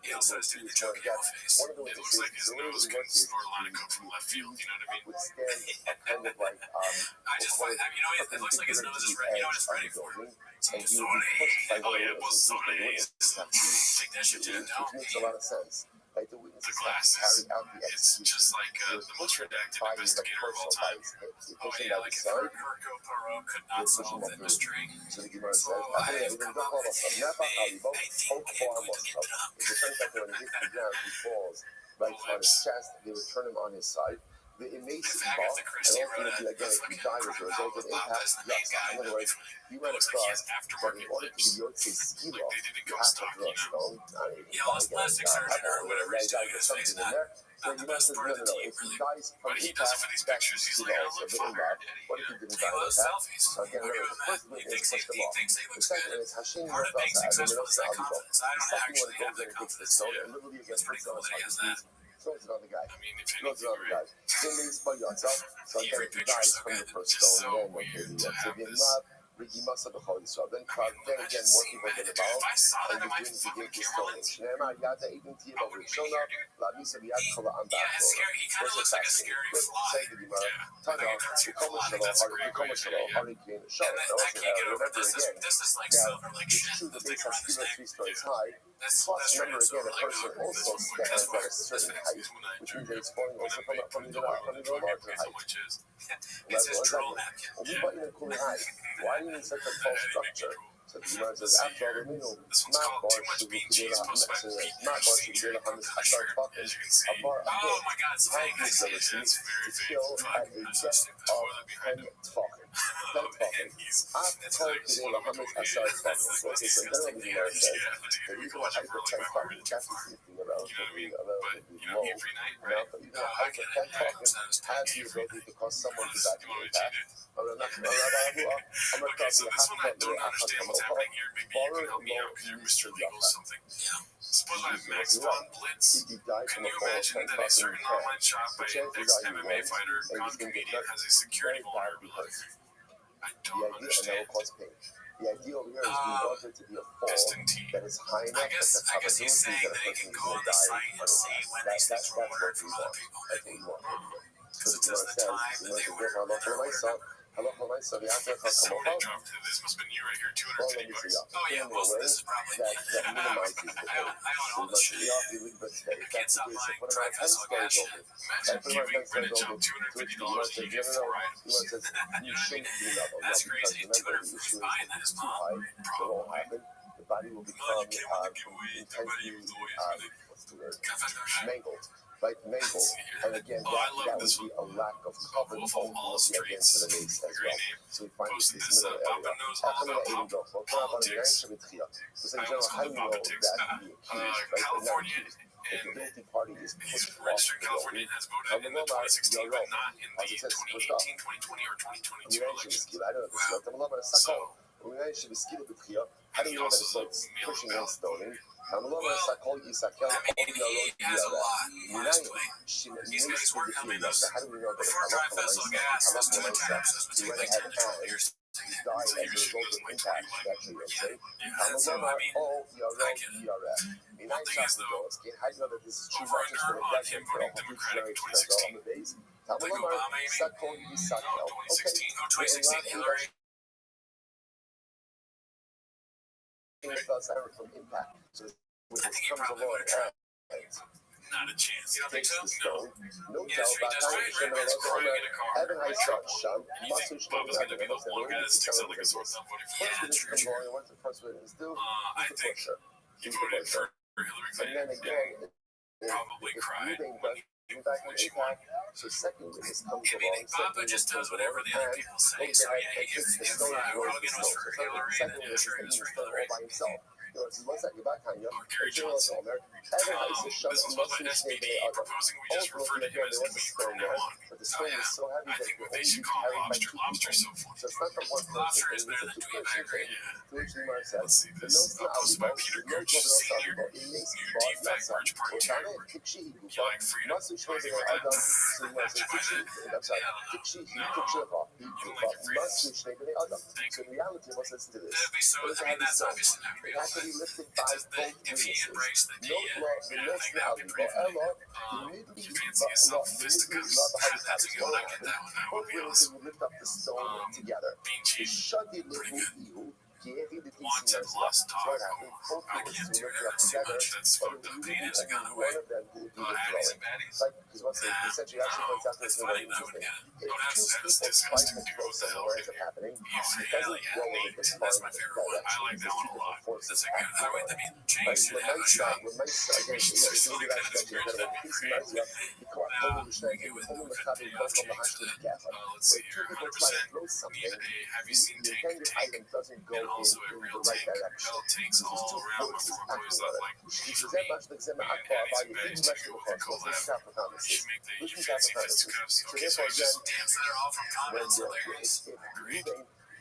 He also has to do the Joe Camel face. It looks like his nose could snort a line of coke from left field. You know what I mean? I just find that, it looks like his nose is ready. You know what it's ready for? Some pozole. Oh yeah, pozole. Take that shit to the down. Which makes a lot of sense. Like the witnesses The glasses. It's just like the most redacted investigator of all time. Oh yeah, like if Hercule Poirot could not solve that mystery, So the Gemara says, I have come up with a think we can go to get drunk. if the turns back when he hits the ground, he falls right on his chest. They would turn him on his side. It makes If him Agatha Christie and wrote ultimately, a again, if he dies as a result of Bob impact, as the main yes. guy, In other words, you ran looks like he across, has but in aftermarket order to lips. be Yotze ski Like off, they did in you Ghost have to Talk, you know? throw Yeah, this plastic surgeon or whatever he's doing his face, not the best part of the team, really. But he does it for these pictures. He's like, I look fun. What if he didn't He die loves like that? selfies. So again, Look at him, first man. He witness thinks pushed him he off. looks The second good. is Hashem Part of being successful is that confidence. I don't actually have that confidence. So Yeah. literally It's again, pretty cool that he has that. throws it on the guy. I mean, if Throws it anything, on the guy. right? Then they spud you on. So Every again, he picture dies is so from good. the first It's just stone. so weird to have this Regimasa b'chol Yisrael. Then again, more people get involved, and you bring the gift of stoning. Shneimar Yada Eden Tiyah Rishona, La Misa B'Yad Kol Ha'am Ba'Torah. What's it fascinating? Good, say the Gemara. Tana, B'Kol Shalo, Harikin, Shal. Now also remember again that it's true that Beis HaSkila 3 stories high. Plus, remember again, a person also stands at a certain height, which means that it's falling also from even a larger height. Why do you need such a tall structure? So the Gemara says, after all, the middle, to kill at a depth of 10 tefachim. Okay, so then the Gemara says that even a height of 10 tefachim, that's a relatively low amount, but even a height of 10 tefachim has the ability to cause someone to die from impact. Suppose I have Max von Blitz. Can you imagine that a certain online shop by ex-MMA fighter gone comedian has a security vulnerability? I don't understand. The idea over here is we want there to be a fall that is high enough that the probability that a person is going to die that's what we want. That's what we want. Because it does the time that they were So the answer this must have been you right here, $250. Oh yeah, well this is probably that minimizes the I own all this shit. I can't stop buying dry vessel gas shit. Imagine giving Greenwich up $250 to you get 4 items. That's crazy. $250 buying that is mom. Probably. The body will become intensely mangled. Right, mangled, and again, that would be a lack of cover almost against the base as well. So we find this middle area. So in general, how do you know that the accused, right, if the guilty party is pushed off the building, in the 2016, but not in the 2018, 2020, or 2022 elections. So, how do you know that it's pushing and stoning? I mean, he has a lot on his plate. He's got his work coming up. Before dry vessel gas, there's 2 attempts. This would take like 10 to 12 years. So you're shooting this like 20, yeah, so I mean, I get it. One thing is though, over under on him voting Democratic in 2016, like Obama maybe, 2016, Hillary. From impact. So I think you probably would have tried. Not a chance. You don't think so? No. Yeah, so he does right. Redman's crying in a car. Right? And you think Bubba's going to be the one guy that sticks out like a sore thumb voting for him? Yeah, true. I think he voted for Hillary Clinton and probably cried when she won. So secondly, this comes I mean, Papa just does whatever the other people say. So yeah, if Rogan was for Hillary, then yeah, sure he was for Hillary. Or Gary Johnson. This was what the SPD proposing we just refer to him as the week from now on. Oh yeah, I think what they should call him lobster so funny. Lobster is better than dweeb, I agree, yeah. Let's see this. Posted by Peter Gooch, Senior, new defect merch part 2. Yelling freedom. Why do you like that? You don't like your freedom. Thank you. That'd be so, I mean, that's obviously not real. If he embraced the thing that would be pretty funny. You fancy yourself fisticuffs? That's a good one. I get that one. That would be awesome. Being cheated. Pretty good. Wanted lost dog. I can't do that too much. That's fucked up. Pain hasn't gone away. Hatties and baddies. It's funny, but I would get it. Don't have statistics to do with the hell right here. Hell yeah, Nate. That's my favorite one. I like that one a lot. That's a good. I mean, James should have a shot. We should start selling kind of squares. That'd be great. With no James for that. Let's see here. 100% need a have you seen tank? And also a real tank. Belt tanks all around before employees left like for me. Hatties and baddies to go with a collab. Should make the fancy fisticuffs. Okay, so I just dance that are all from comments. Hilarious. Agreed.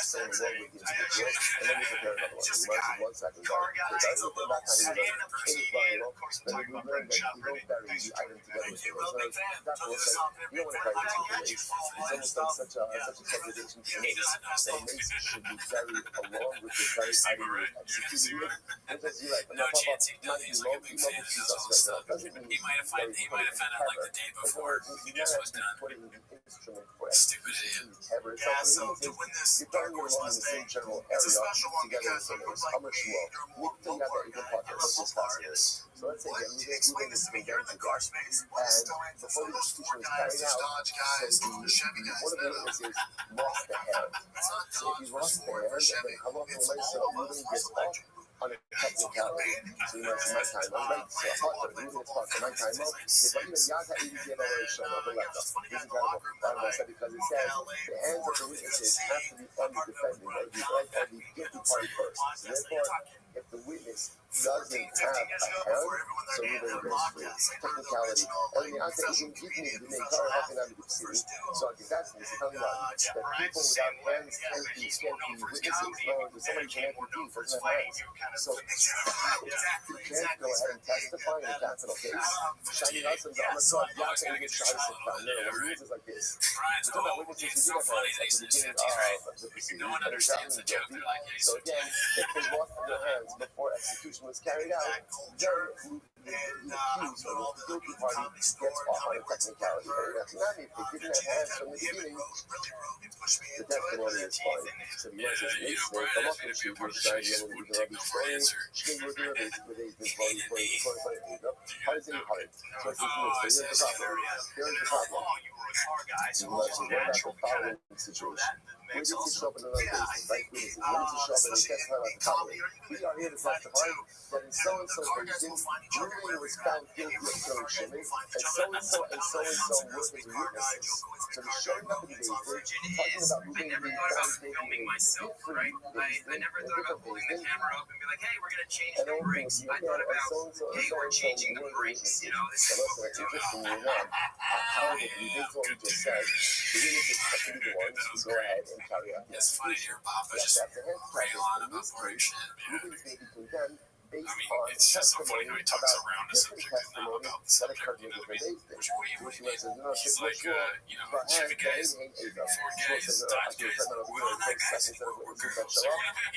just going along with the individual, and then we prepare another one. We might do 1 second. Because I look at that kind of but we learn that you don't bury the item together with it. That was like, you don't want to bury this with the mace. It's almost like such a contradiction to the mace. The mace should be buried along with the very item you executed with. Because you're like, No chance he might have found out like the day before GUINNESS was done. Stupid idiot. Yeah, so to win this Dark Horse Mustang, it's a special one because of the motorcycle. become potter. Let's discuss this. So let's say again, Reuben is condemned to death, and before the execution was carried out, so one of the witnesses lost the hand. So if he lost the hand, then halacha l'maisa Reuben gets off on a technicality. So you might say my time, I'm right. So potter, Reuben is potter. My time up. If I even yata even give away shama, the left. This is kind of a because it says the hands of the witnesses have to be on the defendant, right? The guilty party first. So therefore, if the witness doesn't have a hand, so Reuben goes free. Technicality. And the answer is in keeping the Nekar helping them to see. So I guess that's this. Tell me why. That people without hands can't be witnesses. No, there's somebody who doesn't have hands. So you can't go ahead and testify in a capital case. Shiny husbands, I'm going to talk yaka and get shot at the No, the rules is like this. We talk about witnesses who do have hands at the beginning of the proceeding. No one understands the joke. They're like, so again, if they lost their hands before execution was carried out, then the accused or the guilty party gets off on a technicality. But that's not if they didn't have hands from the beginning, the testimony is fine. So the U.S. says, they come up and shoot your shiny yellow with the Rabbi story, shking with the Rabbi, how does it hard? So it's here's the problem. Here's the problem. So what about the following situation? Witnesses show up in another basis, right? Witnesses show up and they testify about the following. We are here to testify that in so-and-so person, Reuben was found guilty of killing Shimon, and so-and-so work as witnesses. So the showing up in the basis, talking about Reuben being found guilty filming myself, right? I never thought about pulling the camera up and be like, hey, we're going to change the brakes. I thought about, hey, we're changing the brakes. You know, this is what we're doing. However, you did what we just said. The witnesses have to be the ones who go ahead and carry out the It's funny to hear Papa just pray a lot about bullshit. Reuben's may be condemned based I mean, on it's just so funny testimony how he talks about around a different subject and now testimonies about the that subject. occurred You in know what I different mean? days. Which way Says, no, he's like, Chevy guys, Ford guys, Dodge guys. We're on that guys. We're girls. So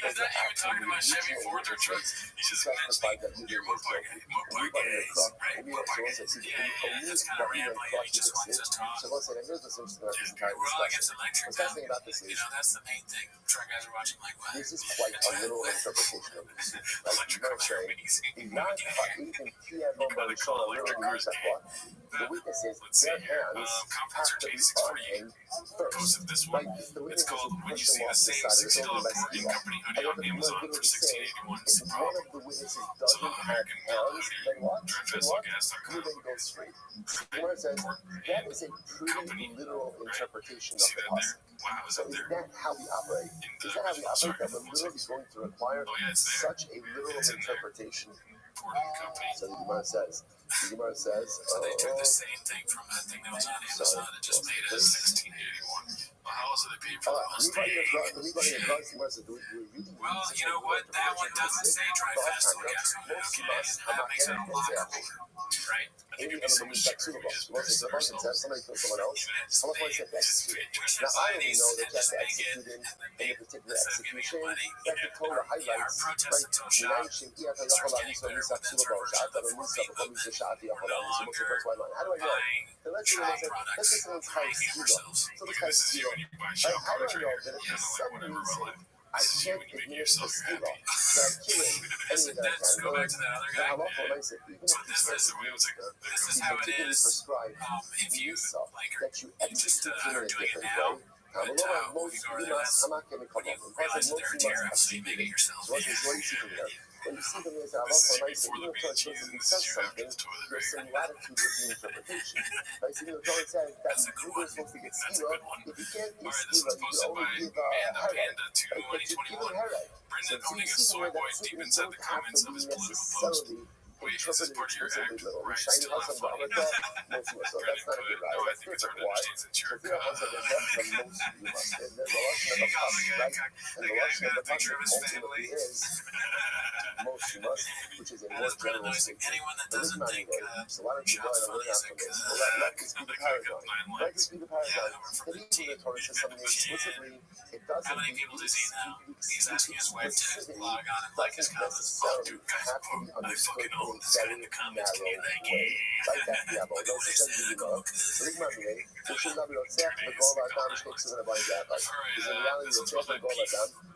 he's not even talking about Chevy, Fords, or trucks. He's just mentioning your Mopar guys, right? Mopar guys. Yeah, that's kind of random. He just wants us to talk. So let's say, here's the solution to this entire We're all against discussion. electric. What's fascinating about this is, That's the main thing. Truck guys are watching like, what? this is quite a literal interpretation of this. Like, Electric you know, cars are amazing. not even Kia Bomba Show literally use that one. The witnesses, their hands have to be on him first. Right? The witnesses will push him off the side of the building by skiing off. However, the Lord literally says, if one of the witnesses doesn't have hands, then what? Reuben goes free. The Lord says, that is a pretty literal interpretation of the passage. So is that how we operate? Is that how we operate? That we're literally going to require such a literal interpretation? So the Gemara says, So they took the same thing from that thing that was on Amazon and just made it 1681. Well, how else do they pay for the Mustang? Well, you know what? That one doesn't say drive fast till gasoline. Okay, that makes it a lot cooler, right? I think it'd be so much cheaper if we just pressed ourselves. Somebody kill someone else. How much money is that to execute? Now, Now, I only know that you have to execute in a particular execution. That the Torah highlights, right? How do I know? Let's say someone's house is so this guy's zero. How do I know that if for some reason I can't administer the skill, that I kill it any of that time? Go back to that other guy. I'm also nice that even if This is how it is. If you like, that you you just execute are in a doing it different now. way. But if you go to the I'm not going to come when you up. realize that they're a tariff, so you make it yourself. What do you see from there? When you see them as a This is lot before the even if BG, something this says is your something, after the toilet, there's some right? latitude with the interpretation. Like, so, the Torah says that That's a good you're one. supposed to get That's a skila. good one. If you can't All get right, this skila, is you posted can only by give Panda herod. Panda 2 But you give 2021. herod. Brendan So owning you a see soy where boy that deep statement inside don't the have comments to of be his political post. necessarily Wait, is this part of your act? Right, Shiny still not husband, funny. so that's not a good lie. No, I That's think it's different. hard to Why? understand since you're Because your husband is less than most you must. And there's a lesson of the pasuk, right? And the lesson of the pasuk ultimately is most you must, which is a That more is Brendan general noticing statement. anyone that But it's doesn't not think anyway. So why don't you go shop's and learn funny out is from because this? Well, let this be the paradigm. Let this be the paradigm. for That even the Torah says something explicitly, it doesn't. How many people does he know? He's asking his wife to Explicitly log on and like his comments. Oh, dude, guys, have to be I understood fucking in own a this guy in the very comments. Can you like way. it? Like that, yeah, but Look at what he said. Look at so Rigma Mire, we should not be upset. The goal of our time is to the body that. Because in reality, the goal of our time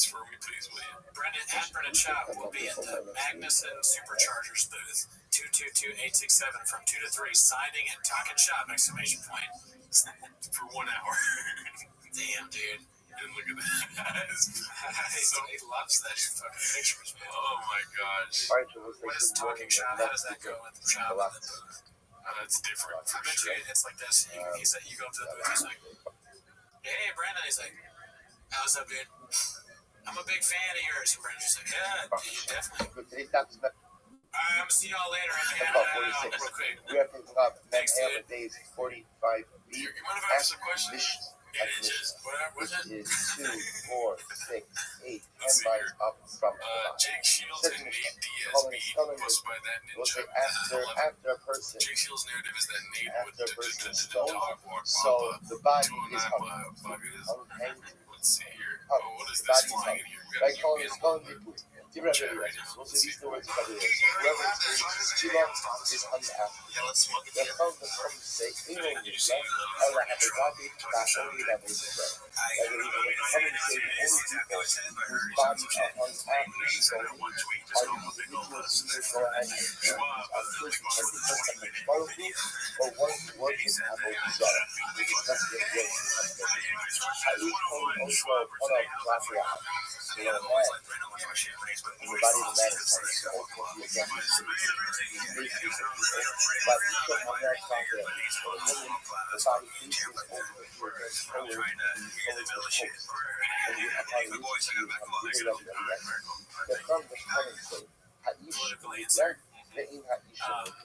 this for me, please, will you? Brendan Schaub will be at the Magnuson Superchargers booth, 222-867 from 2 to 3, signing and talking shop, exclamation point. For 1 hour. Damn, dude. And look at that. He loves that fucking pictures, man. Oh my gosh. What is talking shop? How does that go with the shop and the booth? It's different. For sure. It's like this. He's like, you go up to the booth, he's like, hey, Brandon. He's like, how's up, dude? I'm a big fan of yours. And Brendan's like, yeah, definitely. Good. Today's topic is I'm gonna see y'all later. I can about head out 46. real quick. We are thinking about Thanks, Hammer dude. Days 45B. You mind if I ask a question? Mission. Yeah, it's just whatever. Which is 2, 4, 6, 8, 10 see miles here. up from the bottom. Jake Shields and Nate Diaz Calling being telling posted by that We'll ninja. say after a person, Jake Shields' narrative is that Nate would after a person is the stoned, dog walk so Papa the body to a is night hungry. bug is. Unhanged. Let's see here. Oh, Oh, what is the this body is flying in hungry. here? Like We calling got is calling people. Whoever these the words of God is. Whoever experiences too long is unhappy. The come to come say, Allah has a body that only that is bread. Like it even come and say the only people whose bodies are unhappy is only are the individuals who go ahead and are person and because of the quality or one who works in Abu Zara, which is just the work of the I eat also on a Jafia. You know, man, and the body of man is ultimately again but each of my next out there, for the woman, the body is ultimately against color and you have to give it up the from the currency,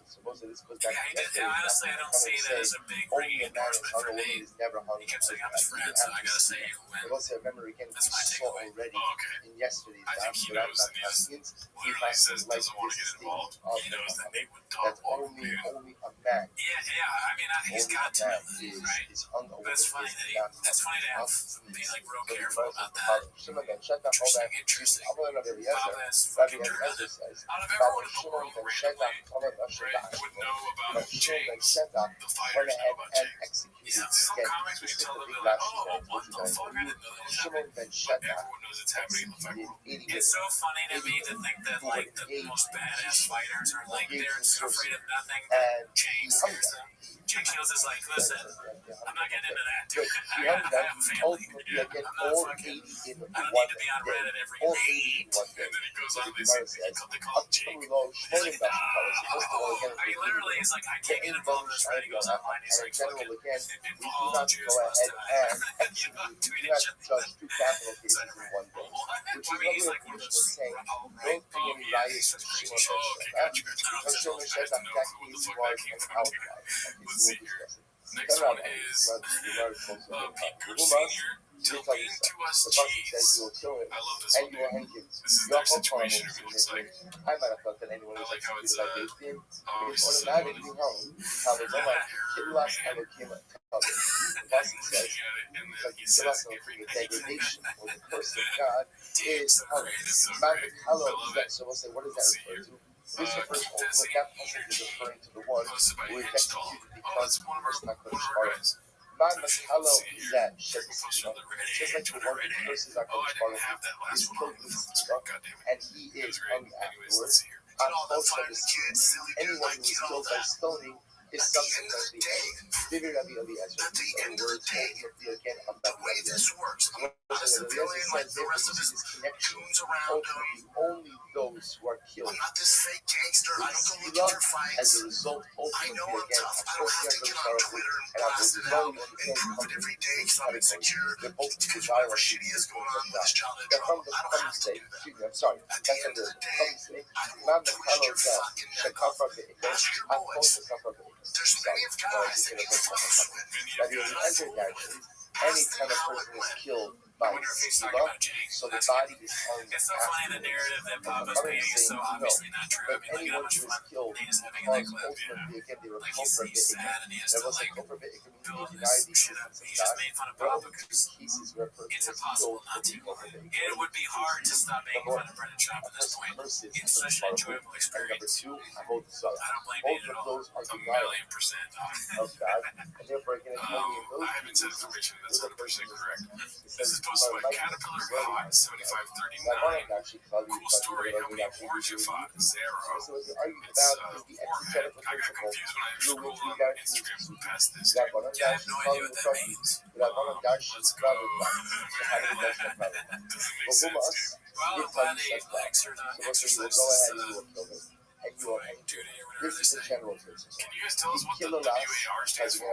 so most of this goes back to yesterday. Honestly, I don't see that as a big ringing endorsement for Nate. Is never hung. He kept saying I'm his friend, so I gotta say But also remember again, we That's my saw takeaway. already Oh, okay. in yesterday's I think he but knows that he's literally says doesn't want to get involved. He knows that Nate would that's dog walk only dude. a man. Yeah. I mean, he's Only got to a know man that, right? is hung over That's with funny his that not that's funny to have be like real careful about that. Shimon ben Shetach, all that. Interesting. I'm going to Rabbi Papa Eliezer. has Rabbi fucking drilled Eliezer it. says, Out of Rabbi everyone in the Shimon world, ben randomly, Shetach, Rabbi right, would know about But Shimon ben James. Shetach The went fighters know ahead about and James. executed Yeah, some again, comics we tell them, specifically they're like, last oh, year. what the fuck? I didn't know that was Shimon happening. ben But Shetach everyone knows it's happening in the fight world. executed It's so funny to me to think that like the most badass fighters are like they're afraid of nothing. and James scares them. Jake Shields is like, listen, I'm not getting into that, dude. He I hung have them a family. ultimately Yeah, again I'm not all fucking. 80 in I don't one need to be on day. Reddit every All day. 80 in one day. And then he goes So on the this. Gemara says, They call him Jake. He's like, First of all, again, I mean, literally, he's like, I can't get involved in this. Right? He goes online. He's and like, in general, fucking again, we do involved not Jews go must ahead and die. execute, we do Tweet not each other. judge two capital cases in one day. Which is I mean, he's what like one of we're those saying. right? Don't bring any riots to Shimon ben Okay, Shetach. gotcha. Because Shimon ben Shetach, that case was an outlier. Let's see here. Next Next one is Pete Pete Sr. Tell being to us the prophet says cheese. you will kill him I love this and one, you will dude. hang him. This is You their are all situation. problems It in looks the like, I might have thought that anyone I was like how it's, executed by him. oh, It's he's automatically hung. Havazoma, Killas, Elohim, Kabbalah. The prophet says, because Killas, Elohim, the degradation or the curse of God is hung. So we'll say, what does that refer to? This refers ultimately, that passage is referring to the one who is executed because the person not going to Baruch. Man Makalo is that just like the one who curses our Kodesh Baruch is killed with Tzedakah, and he is hung afterwards. Anyone who is killed by stoning is subsequently hanged. Rabbi Eliezer, these are words ultimately again of Rabbi Eliezer. Rabbi Eliezer says there is this connection. Ultimately, only those who are killed as a result, ultimately again, of course, and I will tell you they're both desirable. They're from the common state. I'm sorry. That's from the common state. Man Makalo is that Shekafra Be'ikah. I'm also Shekafra Be'ikah. Any kind of person is killed by Sila, so the body is hung. It's so funny the narrative that Papa's painting is so obviously not true. I But mean, look at how much anyone who is fun killed Nate is having in because that clip. ultimately again they were Like killed for he's sad and he has There to was like a kofar be'ikah, build meaning this deny the shit up. He just made fun of There are Papa only two because cases where a person it's is impossible killed not to. for being kofar It would be hard to stop making fun of Brendan Schaub at this point. It's such an enjoyable And experience. number two, Avodah Zarah. I don't blame Both Nate at of all. those are A denial million% of God, and therefore again, only in those I haven't said cases information will that's the 100% person correct. It This is posted by Caterpillar Hot 7539. Cool story how many awards you fought. Zero. It's, I got confused when I scrolled on Instagram past this. Dude. Yeah, I have no idea what that means. Let's go. Doesn't make sense. Well, I'm glad they exercise. And you will hang. This is the general verse. Can you guys tell us what the WAR stands for?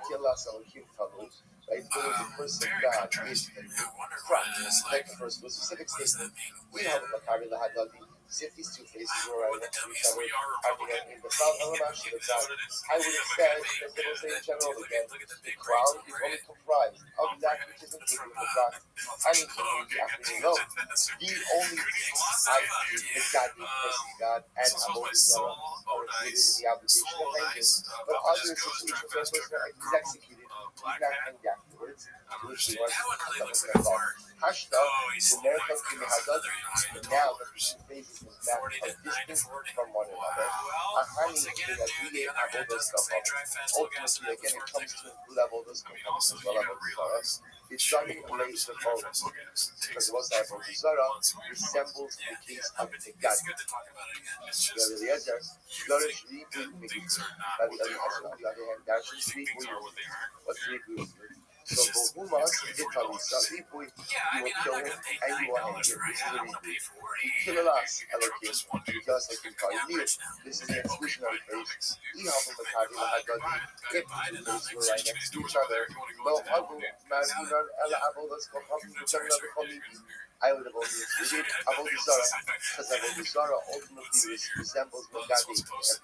Kill us, Elohim Talos. and know the person God is in Christ. Like the first one, specific statement. We have a Makari Lahadadi. If these two faces were right next to each other, arguing in the front of the match, I would have said, as they will say in general again, the crown is only comprised of that which is included in the crown. Anything we actually know. The only ID is God, the person God, and Avodah Zarah are included in the obligation of hanging, but other situations where a person is executed, he's not hanged afterwards, to which we want to talk about. Hashta, the miracle of the Hadad, and now the two phases of that are distant from one another. Ahani is a really Avodah Zarah. Ultimately, again, it comes to Avodah Zarah. It's done in ways of both, because it was Avodah Zarah resembles the case of the God. Rabbi Eliezer, Dorish Ribu Mikitz. Rabbi Eliezer, on the other hand, Dash Ribu. What's Ribu? So Bohumas, Vitalisa, Ribu, you will kill him and you will hang him. This is the Ribu. Kill us, Elohim, because I can call you. This is the exclusionary phase. If the two faces were right next to each other, I would have only excluded Avodah Zarah, because Avodah Zarah ultimately resembles Megadi in every case.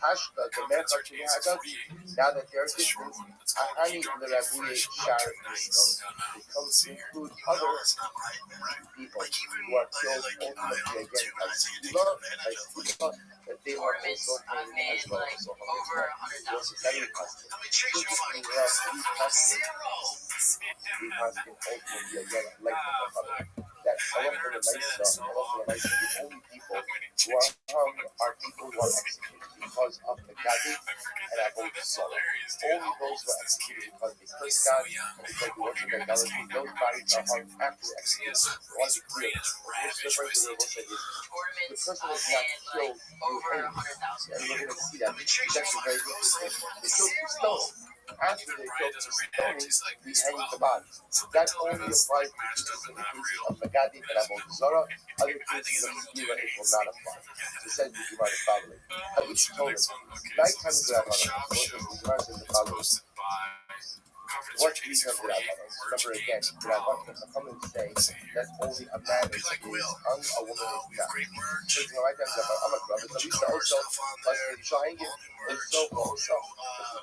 Hashta, the Merkach to the Hagadi, now that they are distant, Ahani and the Rabbi Shar Yisrael. It comes to include other people who are killed ultimately again by Sila, that they are also hanged as well. So, also very custom. Interestingly enough, we ultimately again like the Father. That Allah for the only people who are hung are people who are executed because of the Gadi and Avodah Zarah. Only those who are executed because they cursed God and because they worship idolatry, those bodies are hung after execution. I want to be clear. What's the difference in the say is the person was not killed through hanging. And we're going to see that. It's actually very interesting. They killed through stoning. After they killed through stoning, we hang the bodies. That only applies to the cases of Megadi and Avodah Zarah. Other cases of Mekira, it will not apply. So it says the Gemara the following. Hadith told us, nighttime is Rabbanon. The Gemara says the following. What reason of the Rabbanon? Remember again, the Rabbanon come and say that only a man is hung, a woman is not. So the right time is Rabbanon. I'm a Rabbi. So Lisa also, plus the Shahingin, and so also. So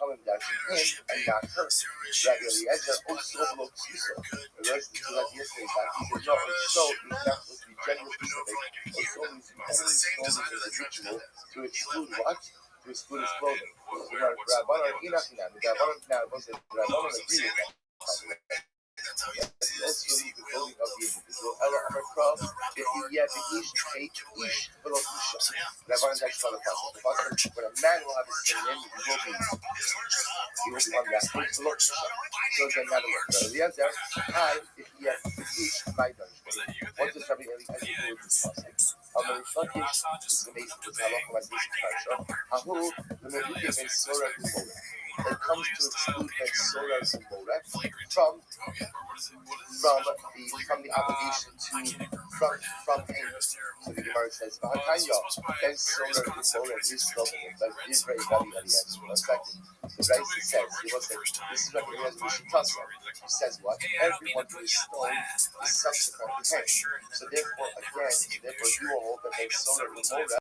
come and dash him and not her. Rabbi Eliezer also looks Yisro. The rest is like yesterday, he said, no, so he's not supposed to be generally specific. Also means only stoning is a ritual to exclude what? To exclude his clothing. So Rabbanon Inachinam, the Rabbanon now was the Rabbanon agree with that. Also the clothing of the individual. Ella Amar if he yet ish take ish below isha. Rabbanon that's not a fashion. When a man will have his skin in, he will be on that place below isha. So then now the word. Rabbi Eliezer, if he yet ish my dungeon. What does Rabbi Eliezer do with this fashion? Amarifakish is the nation of Halakha like this parsha. Ahu, the Meduke ben Sorah Umorah. It comes to exclude ben Sorah Umorah from the obligation from anger. So the Gemara says, V'hatanya ben Sorah Umorah Yisroel, but this very value that he has. One second. The Rashi says, he was like, this is Rabbi Eliezer Mishitasa. He says what? Everyone who is stoned is subsequently hanged. So therefore, again, you will hold that ben Sorah Umorah